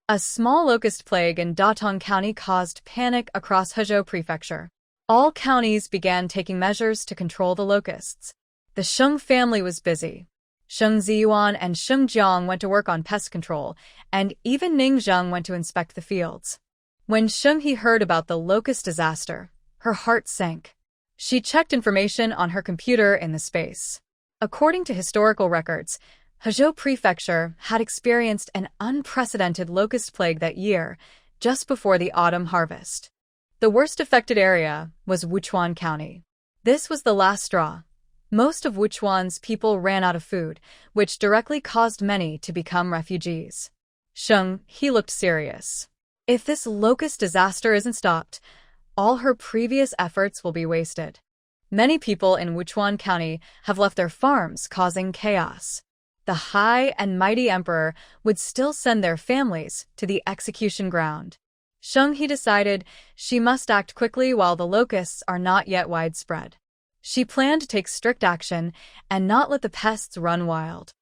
A small locust plague in Datong County caused panic across Hezhou Prefecture. All counties began taking measures to control the locusts. The Sheng family was busy. Sheng Ziyuan and Sheng Jiang went to work on pest control, and even Ning Zheng went to inspect the fields. When Sheng He heard about the locust disaster, her heart sank. She checked information on her computer in the space. According to historical records, Hezhou Prefecture had experienced an unprecedented locust plague that year, just before the autumn harvest. The worst affected area was Wuchuan County. This was the last straw. Most of Wuchuan's people ran out of food, which directly caused many to become refugees. Sheng He looked serious. If this locust disaster isn't stopped, all her previous efforts will be wasted. Many people in Wuchuan County have left their farms, causing chaos. The high and mighty emperor would still send their families to the execution ground. Sheng He decided she must act quickly while the locusts are not yet widespread. She planned to take strict action and not let the pests run wild.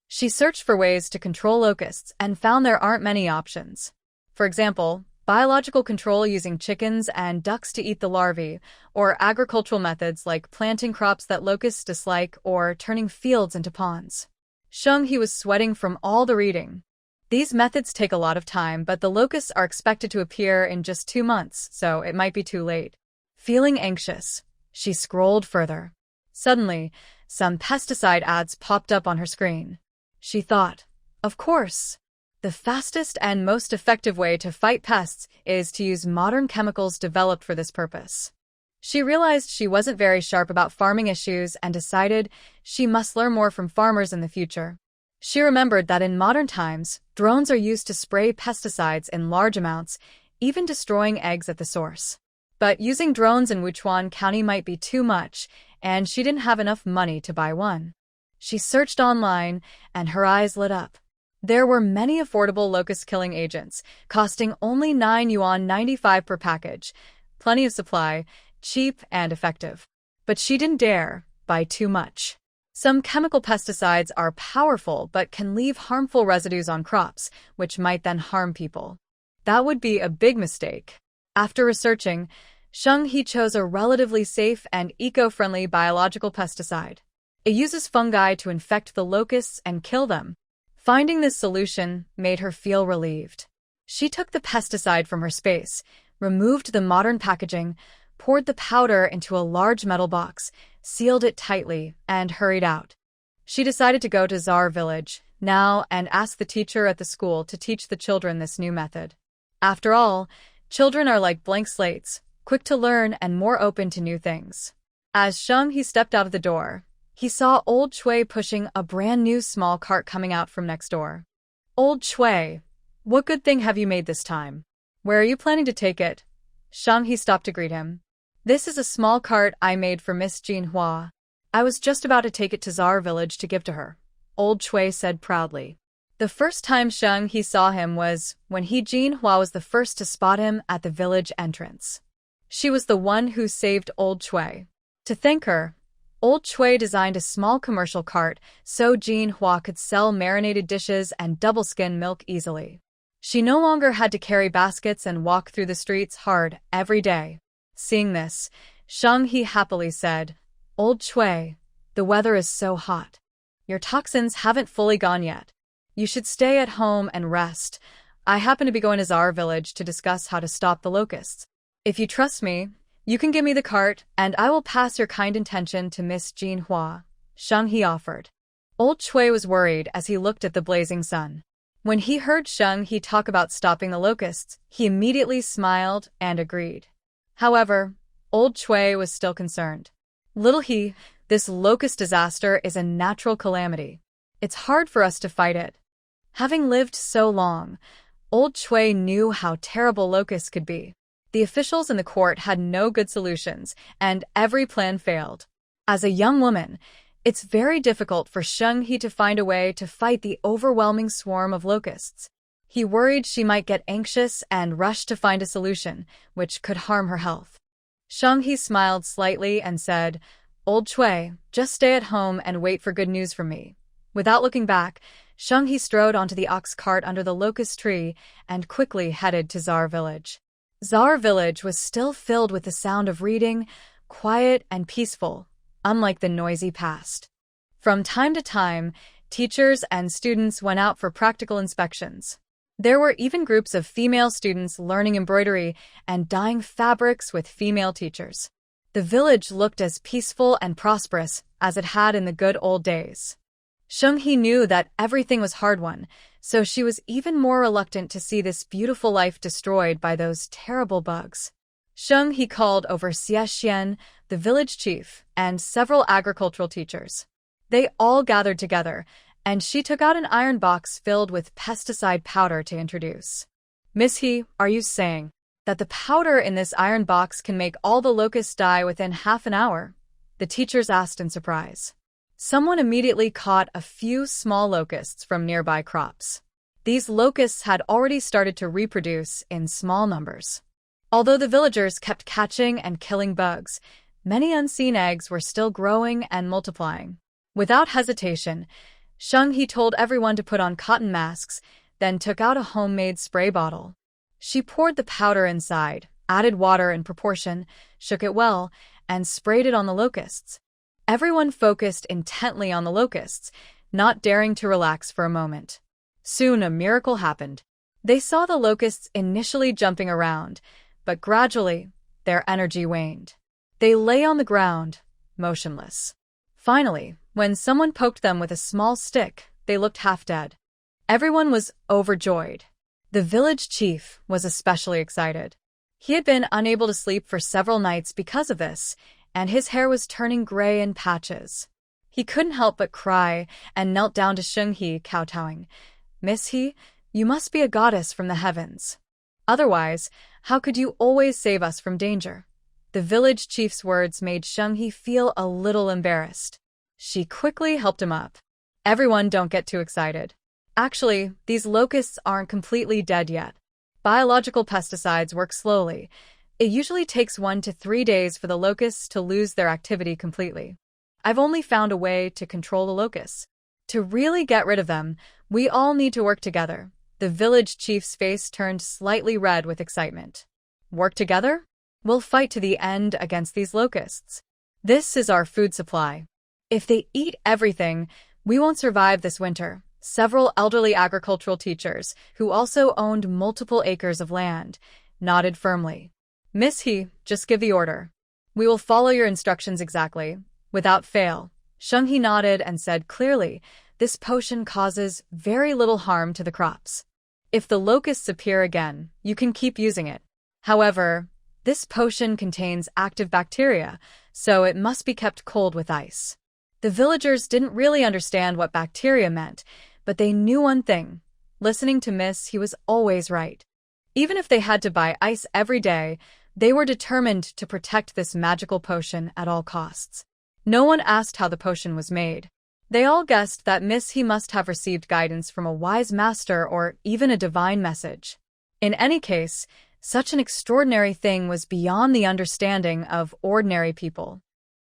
She searched for ways to control locusts and found there aren't many options. For example, biological control using chickens and ducks to eat the larvae, or agricultural methods like planting crops that locusts dislike or turning fields into ponds. Sheng He was sweating from all the reading. These methods take a lot of time, but the locusts are expected to appear in just 2 months, so it might be too late. Feeling anxious, she scrolled further. Suddenly, some pesticide ads popped up on her screen. She thought, of course. The fastest and most effective way to fight pests is to use modern chemicals developed for this purpose. She realized she wasn't very sharp about farming issues and decided she must learn more from farmers in the future. She remembered that in modern times, drones are used to spray pesticides in large amounts, even destroying eggs at the source. But using drones in Wuchuan County might be too much, and she didn't have enough money to buy one. She searched online, and her eyes lit up. There were many affordable locust-killing agents, costing only 9 yuan 95 per package. Plenty of supply, cheap and effective. But she didn't dare buy too much. Some chemical pesticides are powerful but can leave harmful residues on crops, which might then harm people. That would be a big mistake. After researching, Sheng He chose a relatively safe and eco-friendly biological pesticide. It uses fungi to infect the locusts and kill them. Finding this solution made her feel relieved. She took the pesticide from her space, removed the modern packaging, poured the powder into a large metal box, sealed it tightly, and hurried out. She decided to go to Czar Village now and ask the teacher at the school to teach the children this new method. After all, children are like blank slates, quick to learn and more open to new things. As Sheng He stepped out of the door, he saw Old Chui pushing a brand new small cart coming out from next door. Old Chui, what good thing have you made this time? Where are you planning to take it? Sheng He stopped to greet him. This is a small cart I made for Miss Jean Hua. I was just about to take it to Czar Village to give to her, Old Chui said proudly. The first time Sheng He saw him was when Jean Hua was the first to spot him at the village entrance. She was the one who saved Old Chui. To thank her, Old Chui designed a small commercial cart so Jean Hua could sell marinated dishes and double-skim milk easily. She no longer had to carry baskets and walk through the streets hard every day. Seeing this, Sheng He happily said, Old Chui, the weather is so hot. Your toxins haven't fully gone yet. You should stay at home and rest. I happen to be going to Czar Village to discuss how to stop the locusts. If you trust me, you can give me the cart, and I will pass your kind intention to Miss Jean Hua, Sheng He offered. Old Chui was worried as he looked at the blazing sun. When he heard Sheng He talk about stopping the locusts, he immediately smiled and agreed. However, Old Chui was still concerned. Little he, this locust disaster is a natural calamity. It's hard for us to fight it. Having lived so long, Old Chui knew how terrible locusts could be. The officials in the court had no good solutions, and every plan failed. As a young woman, it's very difficult for Sheng He to find a way to fight the overwhelming swarm of locusts. He worried she might get anxious and rush to find a solution, which could harm her health. Sheng He smiled slightly and said, Old Chui, just stay at home and wait for good news from me. Without looking back, Sheng-He strode onto the ox cart under the locust tree and quickly headed to Zar Village. Zar Village was still filled with the sound of reading, quiet and peaceful, unlike the noisy past. From time to time, teachers and students went out for practical inspections. There were even groups of female students learning embroidery and dyeing fabrics with female teachers. The village looked as peaceful and prosperous as it had in the good old days. Sheng-He knew that everything was hard-won, so she was even more reluctant to see this beautiful life destroyed by those terrible bugs. Sheng-He called over Xie Xian, the village chief, and several agricultural teachers. They all gathered together, and she took out an iron box filled with pesticide powder to introduce. "Miss He, are you saying that the powder in this iron box can make all the locusts die within half an hour?" the teachers asked in surprise. Someone immediately caught a few small locusts from nearby crops. These locusts had already started to reproduce in small numbers. Although the villagers kept catching and killing bugs, many unseen eggs were still growing and multiplying. Without hesitation, Sheng-He told everyone to put on cotton masks, then took out a homemade spray bottle. She poured the powder inside, added water in proportion, shook it well, and sprayed it on the locusts. Everyone focused intently on the locusts, not daring to relax for a moment. Soon a miracle happened. They saw the locusts initially jumping around, but gradually their energy waned. They lay on the ground, motionless. Finally, when someone poked them with a small stick, they looked half dead. Everyone was overjoyed. The village chief was especially excited. He had been unable to sleep for several nights because of this, and his hair was turning gray in patches. He couldn't help but cry and knelt down to Sheng-He, kowtowing. "Miss He, you must be a goddess from the heavens. Otherwise, how could you always save us from danger?" The village chief's words made Sheng-He feel a little embarrassed. She quickly helped him up. "Everyone, don't get too excited. Actually, these locusts aren't completely dead yet. Biological pesticides work slowly. It usually takes 1 to 3 days for the locusts to lose their activity completely. I've only found a way to control the locusts. To really get rid of them, we all need to work together." The village chief's face turned slightly red with excitement. "Work together? We'll fight to the end against these locusts. This is our food supply. If they eat everything, we won't survive this winter." Several elderly agricultural teachers, who also owned multiple acres of land, nodded firmly. "Miss He, just give the order. We will follow your instructions exactly, without fail." Sheng-He nodded and said clearly, "This potion causes very little harm to the crops. If the locusts appear again, you can keep using it. However, this potion contains active bacteria, so it must be kept cold with ice." The villagers didn't really understand what bacteria meant, but they knew one thing. Listening to Miss He was always right. Even if they had to buy ice every day, they were determined to protect this magical potion at all costs. No one asked how the potion was made. They all guessed that Miss He must have received guidance from a wise master or even a divine message. In any case, such an extraordinary thing was beyond the understanding of ordinary people.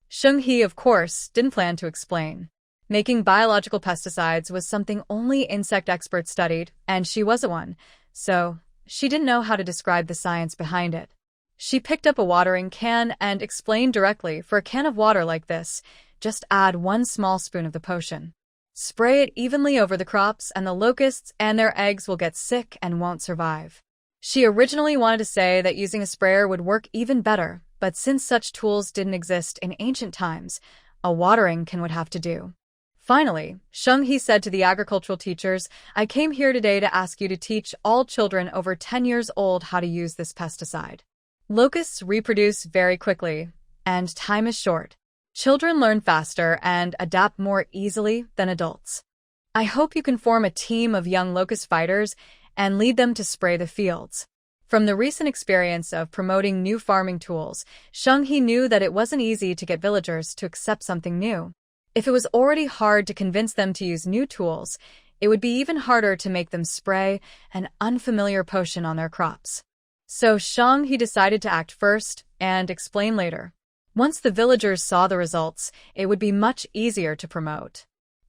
Sheng-He, of course, didn't plan to explain. Making biological pesticides was something only insect experts studied, and she wasn't one, so she didn't know how to describe the science behind it. She picked up a watering can and explained directly, "For a can of water like this, just add 1 small spoon of the potion. Spray it evenly over the crops, and the locusts and their eggs will get sick and won't survive." She originally wanted to say that using a sprayer would work even better, but since such tools didn't exist in ancient times, a watering can would have to do. Finally, Sheng-He said to the agricultural teachers, "I came here today to ask you to teach all children over 10 years old how to use this pesticide. Locusts reproduce very quickly, and time is short. Children learn faster and adapt more easily than adults. I hope you can form a team of young locust fighters and lead them to spray the fields." From the recent experience of promoting new farming tools, Sheng-He knew that it wasn't easy to get villagers to accept something new. If it was already hard to convince them to use new tools, it would be even harder to make them spray an unfamiliar potion on their crops. So Sheng-He decided to act first and explain later. Once the villagers saw the results, it would be much easier to promote.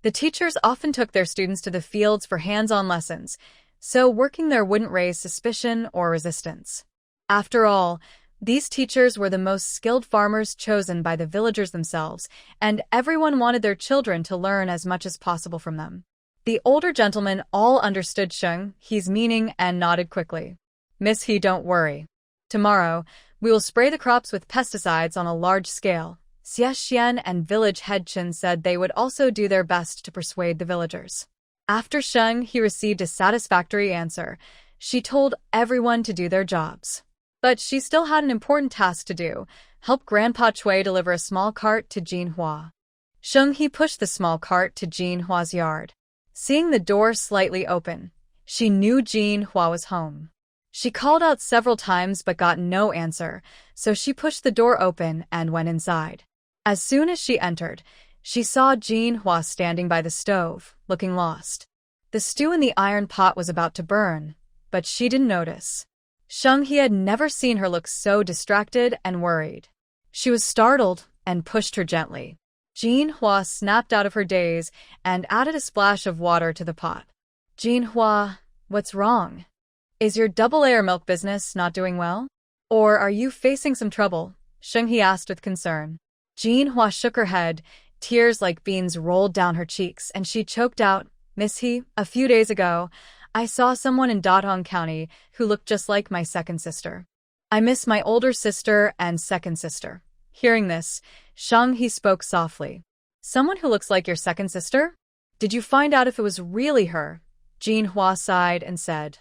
The teachers often took their students to the fields for hands-on lessons, so working there wouldn't raise suspicion or resistance. After all, these teachers were the most skilled farmers chosen by the villagers themselves, and everyone wanted their children to learn as much as possible from them. The older gentlemen all understood Sheng He's meaning and nodded quickly. Miss He, don't worry. Tomorrow, we will spray the crops with pesticides on a large scale. Xie Xian and village head Chen said they would also do their best to persuade the villagers. After Sheng He received a satisfactory answer, she told everyone to do their jobs. But she still had an important task to do: help Grandpa Chui deliver a small cart to Jinhua. Sheng He pushed the small cart to Jinhua's yard. Seeing the door slightly open, she knew Jinhua was home. She called out several times but got no answer, so she pushed the door open and went inside. As soon as she entered, she saw Jinhua standing by the stove, looking lost. The stew in the iron pot was about to burn, but she didn't notice. Sheng He had never seen her look so distracted and worried. She was startled and pushed her gently. Jinhua snapped out of her daze and added a splash of water to the pot. Jinhua, what's wrong? Is your double-layer milk business not doing well? Or are you facing some trouble? Sheng He asked with concern. Jinhua shook her head, tears like beans rolled down her cheeks, and she choked out, Miss He, a few days ago, I saw someone in Datong County who looked just like my second sister. I miss my older sister and second sister. Hearing this, Sheng He spoke softly. Someone who looks like your second sister? Did you find out if it was really her? Jinhua sighed and said,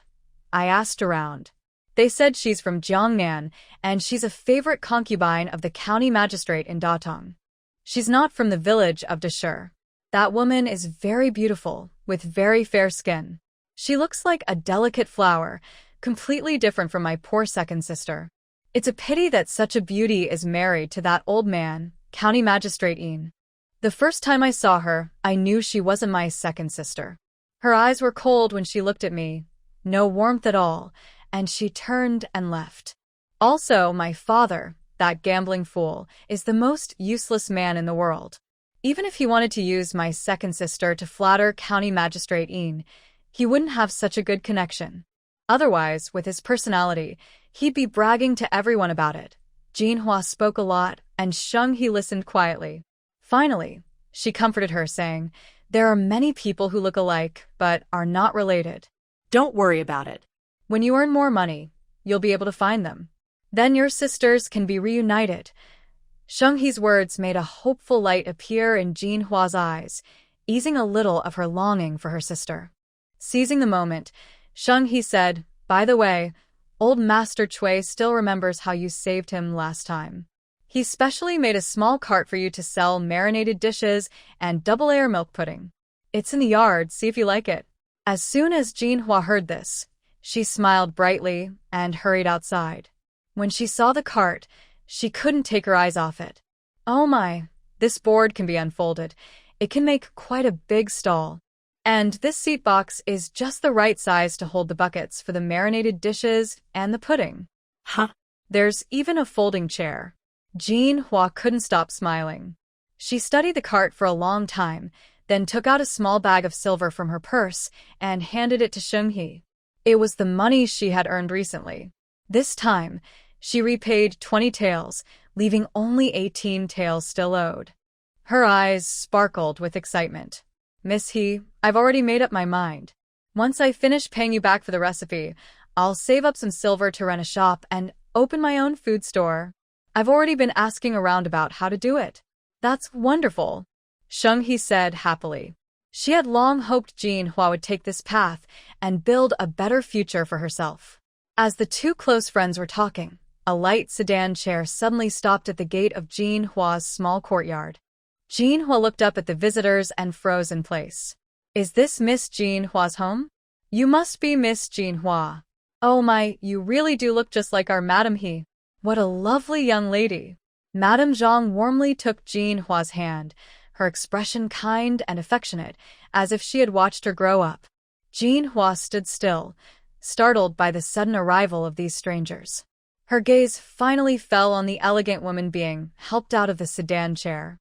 I asked around. They said she's from Jiangnan, and she's a favorite concubine of the county magistrate in Datong. She's not from the village of Dashur. That woman is very beautiful, with very fair skin. She looks like a delicate flower, completely different from my poor second sister. It's a pity that such a beauty is married to that old man, county magistrate Yin. The first time I saw her, I knew she wasn't my second sister. Her eyes were cold when she looked at me, no warmth at all, and she turned and left. Also, my father, that gambling fool, is the most useless man in the world. Even if he wanted to use my second sister to flatter County Magistrate Yin, he wouldn't have such a good connection. Otherwise, with his personality, he'd be bragging to everyone about it. Jinhua spoke a lot, and Sheng He listened quietly. Finally, she comforted her, saying, There are many people who look alike, but are not related. Don't worry about it. When you earn more money, you'll be able to find them. Then your sisters can be reunited. Sheng He's words made a hopeful light appear in Jinhua's eyes, easing a little of her longing for her sister. Seizing the moment, Sheng He said, By the way, old Master Chui still remembers how you saved him last time. He specially made a small cart for you to sell marinated dishes and double-layer milk pudding. It's in the yard, see if you like it. As soon as Jinhua heard this, she smiled brightly and hurried outside. When she saw the cart, she couldn't take her eyes off it. Oh my, this board can be unfolded. It can make quite a big stall. And this seat box is just the right size to hold the buckets for the marinated dishes and the pudding. Huh? There's even a folding chair. Jinhua couldn't stop smiling. She studied the cart for a long time, then took out a small bag of silver from her purse and handed it to Sheng He. It was the money she had earned recently. This time, she repaid 20 taels, leaving only 18 taels still owed. Her eyes sparkled with excitement. Miss He, I've already made up my mind. Once I finish paying you back for the recipe, I'll save up some silver to rent a shop and open my own food store. I've already been asking around about how to do it. That's wonderful, Sheng He said happily. She had long hoped Jinhua would take this path and build a better future for herself. As the two close friends were talking, a light sedan chair suddenly stopped at the gate of Jinhua's small courtyard. Jinhua looked up at the visitors and froze in place. Is this Miss Jinhua's home? You must be Miss Jinhua. Oh my, you really do look just like our Madam He. What a lovely young lady. Madame Zhang warmly took Jinhua's hand, her expression kind and affectionate, as if she had watched her grow up. Jinhua stood still, startled by the sudden arrival of these strangers. Her gaze finally fell on the elegant woman being helped out of the sedan chair.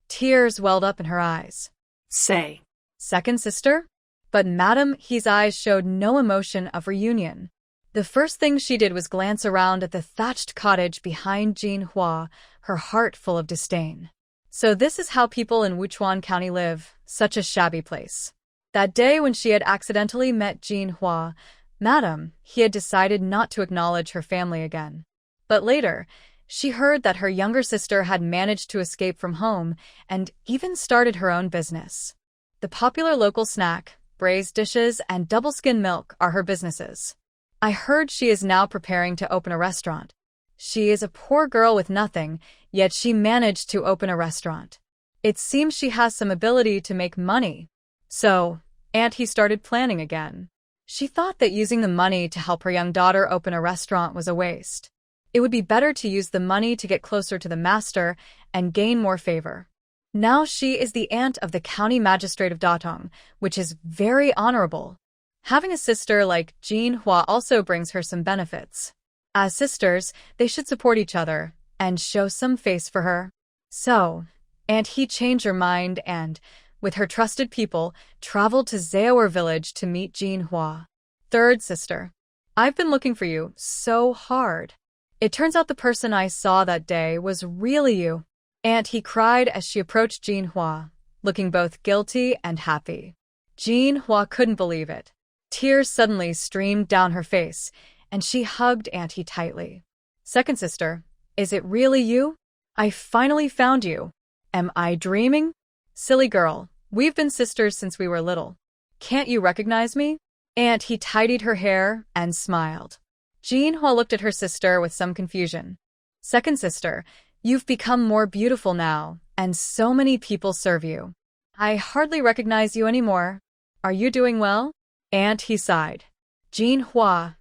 Tears welled up in her eyes. Say, Second sister? But Madam He's eyes showed no emotion of reunion. The first thing she did was glance around at the thatched cottage behind Jinhua, her heart full of disdain. So this is how people in Wuchuan County live, such a shabby place. That day when she had accidentally met Jinhua, Madam He had decided not to acknowledge her family again. But later, she heard that her younger sister had managed to escape from home and even started her own business. The popular local snack, braised dishes, and double-skim milk are her businesses. I heard she is now preparing to open a restaurant. She is a poor girl with nothing, yet she managed to open a restaurant. It seems she has some ability to make money. So, Aunt He started planning again. She thought that using the money to help her young daughter open a restaurant was a waste. It would be better to use the money to get closer to the master and gain more favor. Now she is the aunt of the county magistrate of Datong, which is very honorable. Having a sister like Jinhua also brings her some benefits. As sisters, they should support each other and show some face for her. So, Aunt He changed her mind and, with her trusted people, traveled to Zaoer village to meet Jinhua. Third sister. I've been looking for you so hard. It turns out the person I saw that day was really you. Aunt He cried as she approached Jinhua, looking both guilty and happy. Jinhua couldn't believe it. Tears suddenly streamed down her face, and she hugged Aunt He tightly. Second sister, is it really you? I finally found you. Am I dreaming? Silly girl, we've been sisters since we were little. Can't you recognize me? Aunt He tidied her hair and smiled. Jinhua looked at her sister with some confusion. Second sister, you've become more beautiful now, and so many people serve you. I hardly recognize you anymore. Are you doing well? Aunt He sighed. Jinhua,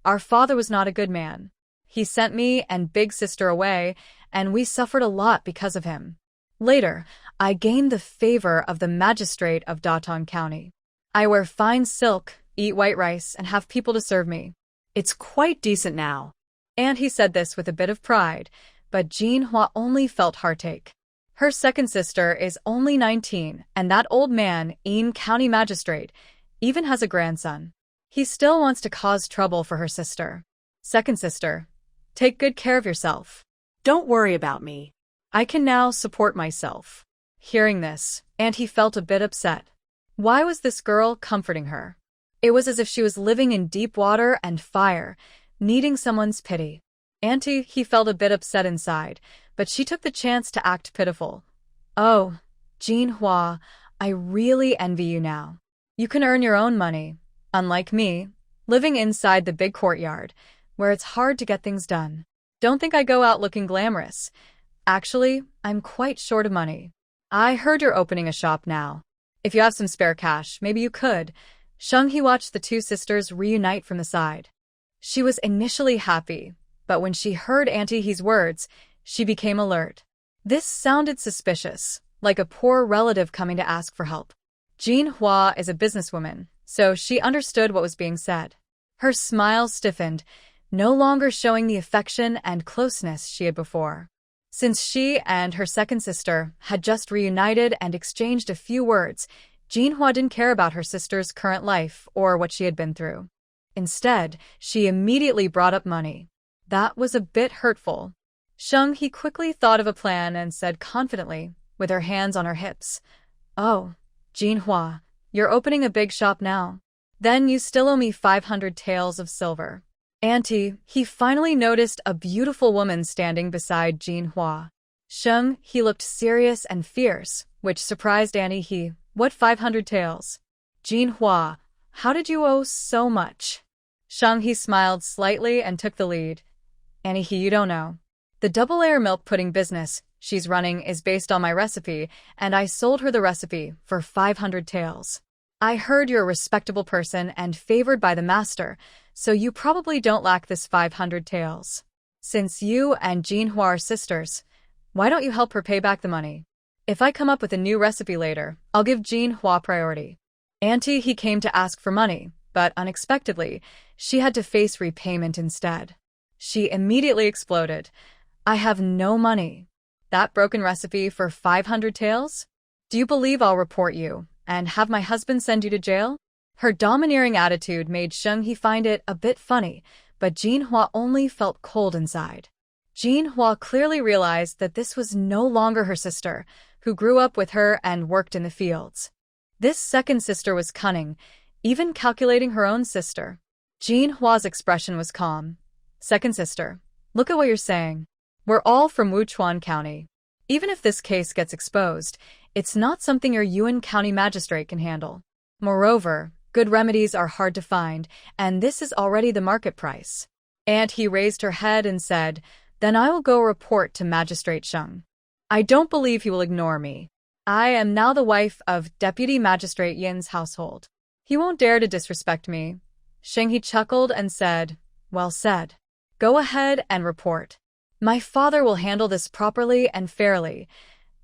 our father was not a good man. He sent me and big sister away, and we suffered a lot because of him. Later, I gained the favor of the magistrate of Datong County. I wear fine silk, eat white rice, and have people to serve me. It's quite decent now. And he said this with a bit of pride, but Jinhua only felt heartache. Her second sister is only 19, and that old man, county magistrate, even has a grandson. He still wants to cause trouble for her sister. Second sister, take good care of yourself. Don't worry about me. I can now support myself. Hearing this, Aunt He felt a bit upset. Why was this girl comforting her? It was as if she was living in deep water and fire, needing someone's pity. Aunt He felt a bit upset inside, but she took the chance to act pitiful. Oh, Jinhua, I really envy you now. You can earn your own money, unlike me, living inside the big courtyard, where it's hard to get things done. Don't think I go out looking glamorous. Actually, I'm quite short of money. I heard you're opening a shop now. If you have some spare cash, maybe you could. Sheng He watched the two sisters reunite from the side. She was initially happy, but when she heard Auntie He's words, she became alert. This sounded suspicious, like a poor relative coming to ask for help. Jinhua is a businesswoman, so she understood what was being said. Her smile stiffened, no longer showing the affection and closeness she had before. Since she and her second sister had just reunited and exchanged a few words, Jinhua didn't care about her sister's current life or what she had been through. Instead, she immediately brought up money. That was a bit hurtful. Sheng He quickly thought of a plan and said confidently, with her hands on her hips, "Oh, Jinhua, you're opening a big shop now. Then you still owe me 500 taels of silver." Auntie, he finally noticed a beautiful woman standing beside Jinhua. Sheng He looked serious and fierce, which surprised Auntie He. What 500 taels? Jinhua, how did you owe so much? Sheng He smiled slightly and took the lead. Auntie He, you don't know. The double-layer milk pudding business she's running is based on my recipe, and I sold her the recipe for 500 taels. I heard you're a respectable person and favored by the master, so you probably don't lack this 500 taels. Since you and Jinhua are sisters, why don't you help her pay back the money? If I come up with a new recipe later, I'll give Jinhua priority. Auntie He came to ask for money, but unexpectedly, she had to face repayment instead. She immediately exploded. I have no money. That broken recipe for 500 taels? Do you believe I'll report you and have my husband send you to jail? Her domineering attitude made Sheng He find it a bit funny, but Jinhua only felt cold inside. Jinhua clearly realized that this was no longer her sister, who grew up with her and worked in the fields. This second sister was cunning, even calculating her own sister. Jinhua's expression was calm. Second sister, look at what you're saying. We're all from Wuchuan County. Even if this case gets exposed, it's not something your Yuan County magistrate can handle. Moreover, good remedies are hard to find, and this is already the market price. And he raised her head and said, Then I will go report to Magistrate Sheng. I don't believe he will ignore me. I am now the wife of Deputy Magistrate Yin's household. He won't dare to disrespect me. Sheng He chuckled and said, Well said. Go ahead and report. My father will handle this properly and fairly.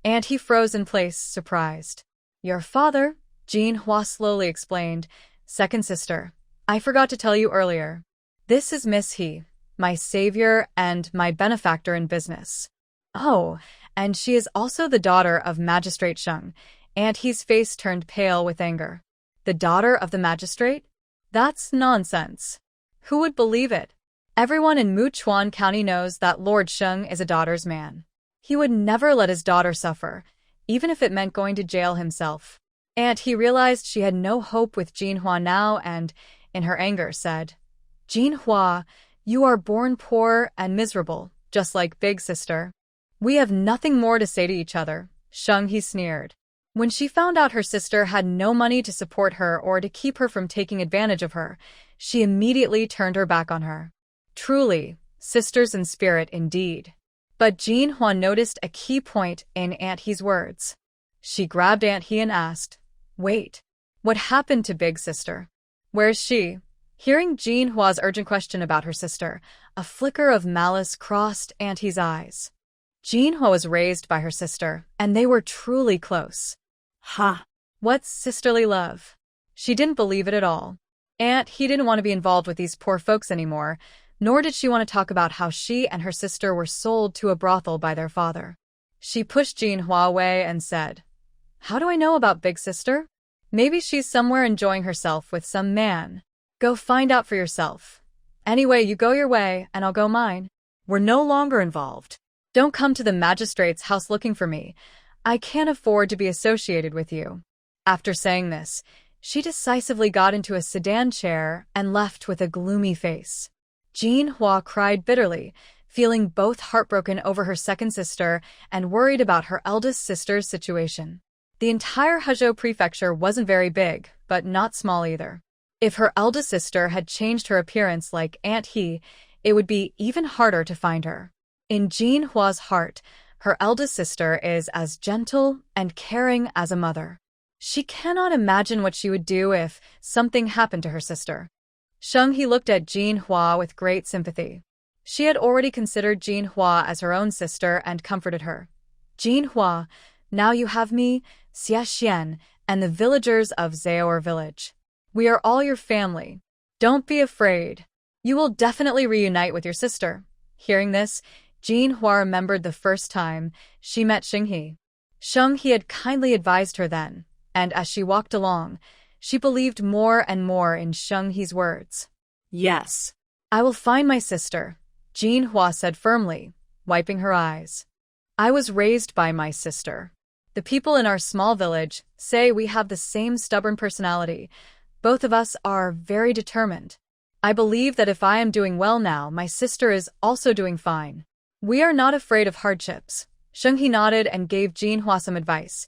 And he froze in place, surprised. Your father? Jinhua slowly explained. Second sister, I forgot to tell you earlier. This is Miss He, my savior and my benefactor in business. Oh, and she is also the daughter of Magistrate Sheng, and his face turned pale with anger. The daughter of the magistrate? That's nonsense. Who would believe it? Everyone in Wuchuan County knows that Lord Sheng is a daughter's man. He would never let his daughter suffer, even if it meant going to jail himself. And he realized she had no hope with Jinhua now and, in her anger, said, Jinhua, you are born poor and miserable, just like big sister. We have nothing more to say to each other, Sheng He sneered. When she found out her sister had no money to support her or to keep her from taking advantage of her, she immediately turned her back on her. Truly, sisters in spirit indeed. But Jinhua noticed a key point in Aunt He's words. She grabbed Aunt He and asked, Wait, what happened to big sister? Where's she? Hearing Jinhua's urgent question about her sister, a flicker of malice crossed Aunt He's eyes. Jinhua was raised by her sister, and they were truly close. Ha! What's sisterly love? She didn't believe it at all. Aunt He didn't want to be involved with these poor folks anymore, nor did she want to talk about how she and her sister were sold to a brothel by their father. She pushed Jinhua away and said, How do I know about big sister? Maybe she's somewhere enjoying herself with some man. Go find out for yourself. Anyway, you go your way, and I'll go mine. We're no longer involved. Don't come to the magistrate's house looking for me. I can't afford to be associated with you. After saying this, she decisively got into a sedan chair and left with a gloomy face. Jinhua cried bitterly, feeling both heartbroken over her second sister and worried about her eldest sister's situation. The entire Huzhou prefecture wasn't very big, but not small either. If her eldest sister had changed her appearance like Aunt He, it would be even harder to find her. In Jinhua's heart, her eldest sister is as gentle and caring as a mother. She cannot imagine what she would do if something happened to her sister. Sheng He looked at Jinhua with great sympathy. She had already considered Jinhua as her own sister and comforted her. Jinhua, now you have me, Xia Xian, and the villagers of Zaoer village. We are all your family. Don't be afraid. You will definitely reunite with your sister. Hearing this, Jinhua remembered the first time she met Sheng He. Sheng He had kindly advised her then, and as she walked along, she believed more and more in Sheng He's words. Yes, I will find my sister, Jinhua said firmly, wiping her eyes. I was raised by my sister. The people in our small village say we have the same stubborn personality. Both of us are very determined. I believe that if I am doing well now, my sister is also doing fine. We are not afraid of hardships. Sheng He nodded and gave Jinhua some advice.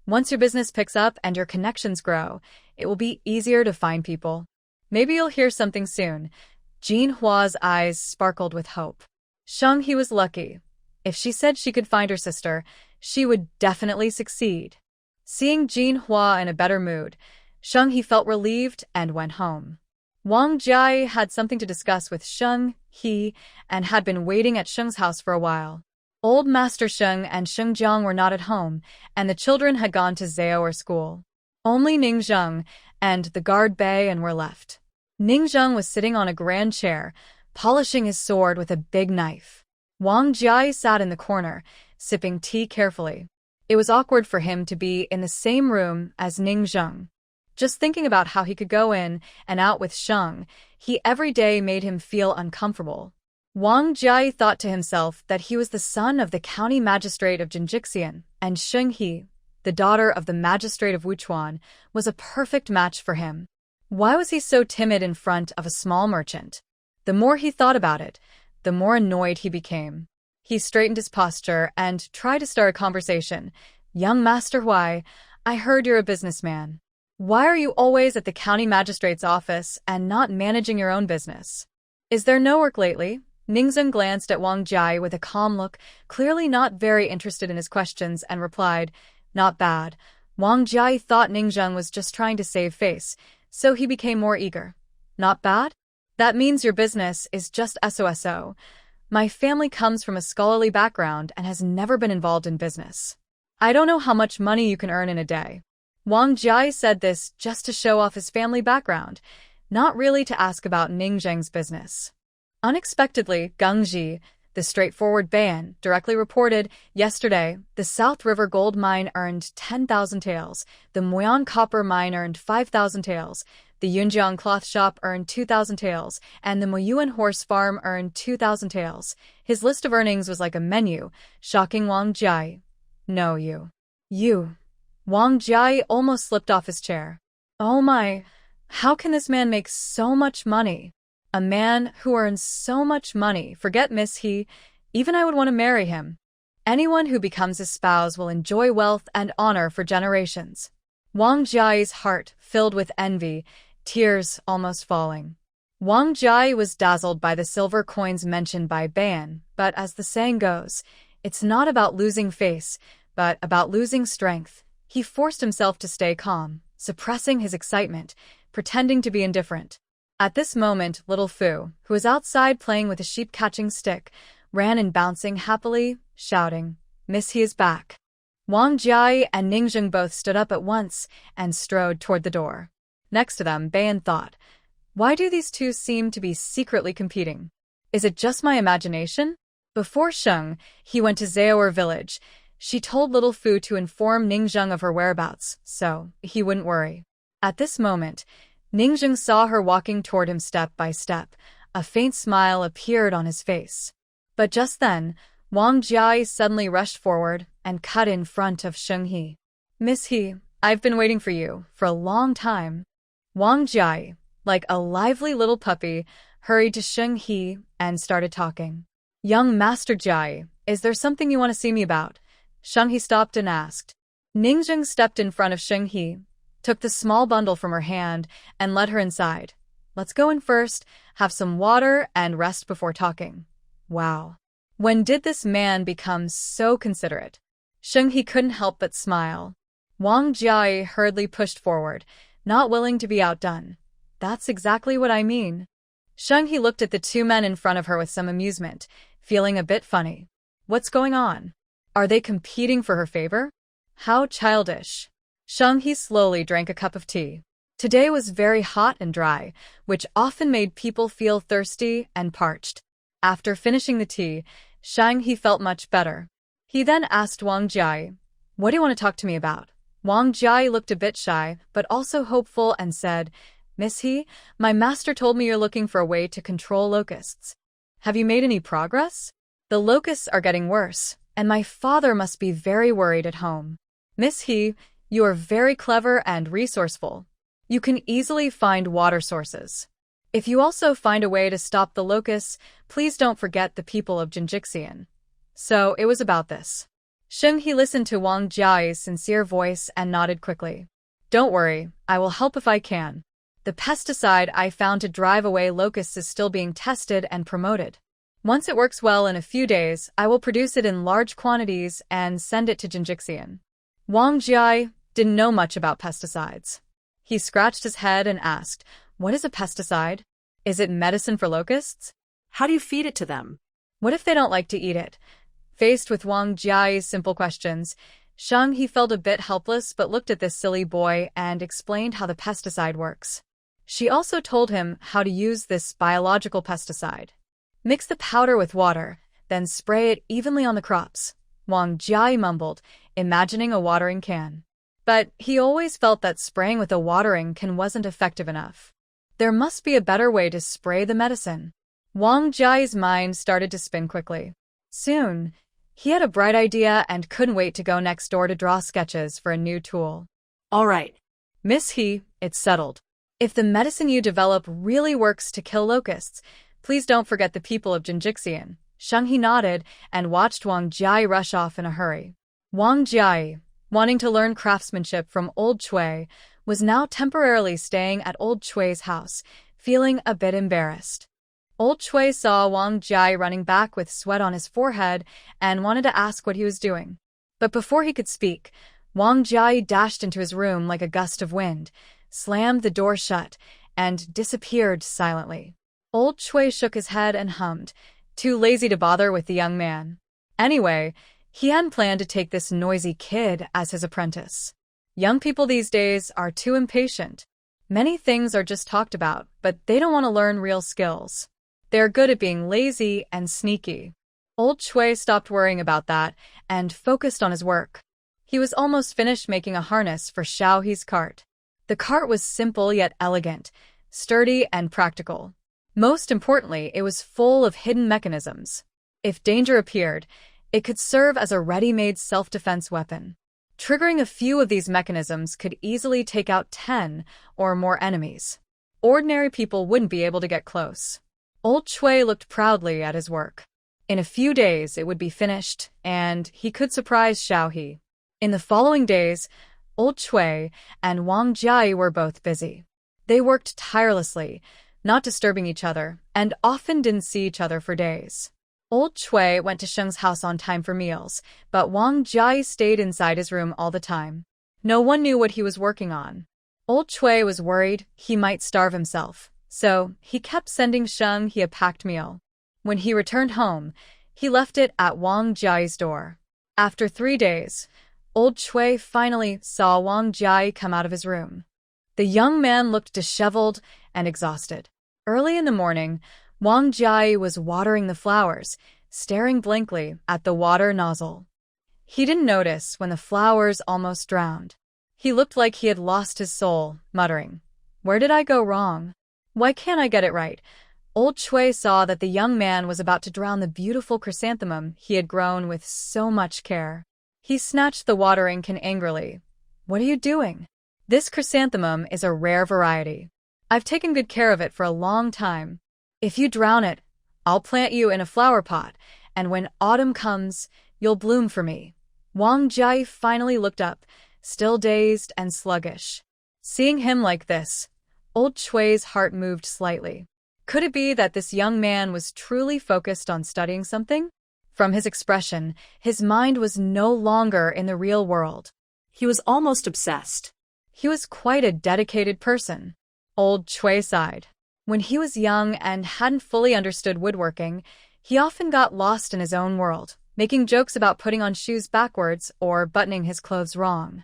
Once your business picks up and your connections grow, it will be easier to find people. Maybe you'll hear something soon. Jinhua's eyes sparkled with hope. Sheng He was lucky. If she said she could find her sister, she would definitely succeed. Seeing Jinhua in a better mood, Sheng He felt relieved and went home. Wang Jia had something to discuss with Sheng He and had been waiting at Sheng's house for a while. Old Master Sheng and Sheng Jiang were not at home, and the children had gone to Zaoer school. Only Ning Zheng and the guard Bayan were left. Ning Zheng was sitting on a grand chair, polishing his sword with a big knife. Wang Jia sat in the corner, sipping tea carefully. It was awkward for him to be in the same room as Ning Zheng. Just thinking about how he could go in and out with Sheng, he every day made him feel uncomfortable. Wang Jia thought to himself that he was the son of the county magistrate of Jinjixian, and Sheng He, the daughter of the magistrate of Wuchuan, was a perfect match for him. Why was he so timid in front of a small merchant? The more he thought about it, the more annoyed he became. He straightened his posture and tried to start a conversation. "Young Master Huai, I heard you're a businessman. Why are you always at the county magistrate's office and not managing your own business? Is there no work lately?" Ningzheng glanced at Wang Jia with a calm look, clearly not very interested in his questions, and replied, "Not bad." Wang Jia thought Ningzheng was just trying to save face, so he became more eager. "Not bad? That means your business is just SOSO. My family comes from a scholarly background and has never been involved in business. I don't know how much money you can earn in a day." Wang Jia said this just to show off his family background, not really to ask about Ningzheng's business. Unexpectedly, Geng Ji, the straightforward Bayan, directly reported, "Yesterday, the South River gold mine earned 10,000 taels, the Moyan copper mine earned 5,000 taels, the Yunjiang cloth shop earned 2,000 taels, and the Moyuan horse farm earned 2,000 taels. His list of earnings was like a menu, shocking Wang Jia. "No, you. Wang Jia almost slipped off his chair. "Oh my, how can this man make so much money? A man who earns so much money, forget Miss He, even I would want to marry him. Anyone who becomes his spouse will enjoy wealth and honor for generations." Wang Jia's heart filled with envy, tears almost falling. Wang Jia was dazzled by the silver coins mentioned by Bayan, but as the saying goes, it's not about losing face, but about losing strength. He forced himself to stay calm, suppressing his excitement, pretending to be indifferent. At this moment, little Fu, who was outside playing with a sheep-catching stick, ran in bouncing happily, shouting, "Miss He is back." Wang Jia and Ningzheng both stood up at once and strode toward the door. Next to them, Bayan thought, "Why do these two seem to be secretly competing? Is it just my imagination?" Before Sheng, he went to Zaoer village. She told little Fu to inform Ningzheng of her whereabouts, so he wouldn't worry. At this moment, Ningzheng saw her walking toward him step by step. A faint smile appeared on his face. But just then, Wang Jia suddenly rushed forward and cut in front of Sheng He. "Miss He, I've been waiting for you for a long time." Wang Jia, like a lively little puppy, hurried to Sheng He and started talking. "Young Master Jia, is there something you want to see me about?" Sheng He stopped and asked. Ningzheng stepped in front of Sheng He, took the small bundle from her hand, and led her inside. "Let's go in first, have some water, and rest before talking." Wow. When did this man become so considerate? Sheng He couldn't help but smile. Wang Jia hurriedly pushed forward, not willing to be outdone. "That's exactly what I mean." Sheng He looked at the two men in front of her with some amusement, feeling a bit funny. What's going on? Are they competing for her favor? How childish. Sheng He slowly drank a cup of tea. Today was very hot and dry, which often made people feel thirsty and parched. After finishing the tea, Sheng He felt much better. He then asked Wang Jia, "What do you want to talk to me about?" Wang Jia looked a bit shy, but also hopeful, and said, "Miss He, my master told me you're looking for a way to control locusts. Have you made any progress? The locusts are getting worse, and my father must be very worried at home. Miss He, you are very clever and resourceful. You can easily find water sources. If you also find a way to stop the locusts, please don't forget the people of Jinjixian." So it was about this. Sheng He listened to Wang Jia's sincere voice and nodded quickly. "Don't worry, I will help if I can. The pesticide I found to drive away locusts is still being tested and promoted. Once it works well in a few days, I will produce it in large quantities and send it to Jinjixian." Wang Jia didn't know much about pesticides. He scratched his head and asked, "What is a pesticide? Is it medicine for locusts? How do you feed it to them?" What if they don't like to eat it?" Faced with Wang Jia's simple questions, Sheng He felt a bit helpless but looked at this silly boy and explained how the pesticide works. She also told him how to use this biological pesticide. "Mix the powder with water, then spray it evenly on the crops." Wang Jia mumbled, imagining a watering can. But he always felt that spraying with a watering can wasn't effective enough. There must be a better way to spray the medicine. Wang Jia's mind started to spin quickly. Soon, he had a bright idea and couldn't wait to go next door to draw sketches for a new tool. All right. Miss He, it's settled. If the medicine you develop really works to kill locusts, please don't forget the people of Jinjixian. Sheng He nodded and watched Wang Jia rush off in a hurry. Wang Jia, wanting to learn craftsmanship from Old Chui, was now temporarily staying at Old Chui's house, feeling a bit embarrassed. Old Chui saw Wang Jia running back with sweat on his forehead and wanted to ask what he was doing. But before he could speak, Wang Jia dashed into his room like a gust of wind, slammed the door shut, and disappeared silently. Old Chui shook his head and hummed, too lazy to bother with the young man. Anyway, he hadn't planned to take this noisy kid as his apprentice. Young people these days are too impatient. Many things are just talked about, but they don't want to learn real skills. They're good at being lazy and sneaky. Old Chui stopped worrying about that and focused on his work. He was almost finished making a harness for Xiao He's cart. The cart was simple yet elegant, sturdy and practical. Most importantly, it was full of hidden mechanisms. If danger appeared, it could serve as a ready-made self-defense weapon. Triggering a few of these mechanisms could easily take out 10 or more enemies. Ordinary people wouldn't be able to get close. Old Chui looked proudly at his work. In a few days, it would be finished, and he could surprise Xiao He. In the following days, Old Chui and Wang Jia were both busy. They worked tirelessly, not disturbing each other, and often didn't see each other for days. Old Chui went to Sheng's house on time for meals, but Wang Jia stayed inside his room all the time. No one knew what he was working on. Old Chui was worried he might starve himself, so he kept sending Sheng He a packed meal. When he returned home, he left it at Wang Jia's door. After 3 days, Old Chui finally saw Wang Jia come out of his room. The young man looked disheveled and exhausted. Early in the morning, Wang Jia was watering the flowers, staring blankly at the water nozzle. He didn't notice when the flowers almost drowned. He looked like he had lost his soul, muttering, "Where did I go wrong? Why can't I get it right?" Old Chui saw that the young man was about to drown the beautiful chrysanthemum he had grown with so much care. He snatched the watering can angrily. "What are you doing? This chrysanthemum is a rare variety. I've taken good care of it for a long time. If you drown it, I'll plant you in a flower pot, and when autumn comes, you'll bloom for me." Wang Jia finally looked up, still dazed and sluggish. Seeing him like this, Old Chui's heart moved slightly. Could it be that this young man was truly focused on studying something? From his expression, his mind was no longer in the real world. He was almost obsessed. He was quite a dedicated person. Old Chui sighed. When he was young and hadn't fully understood woodworking, he often got lost in his own world, making jokes about putting on shoes backwards or buttoning his clothes wrong.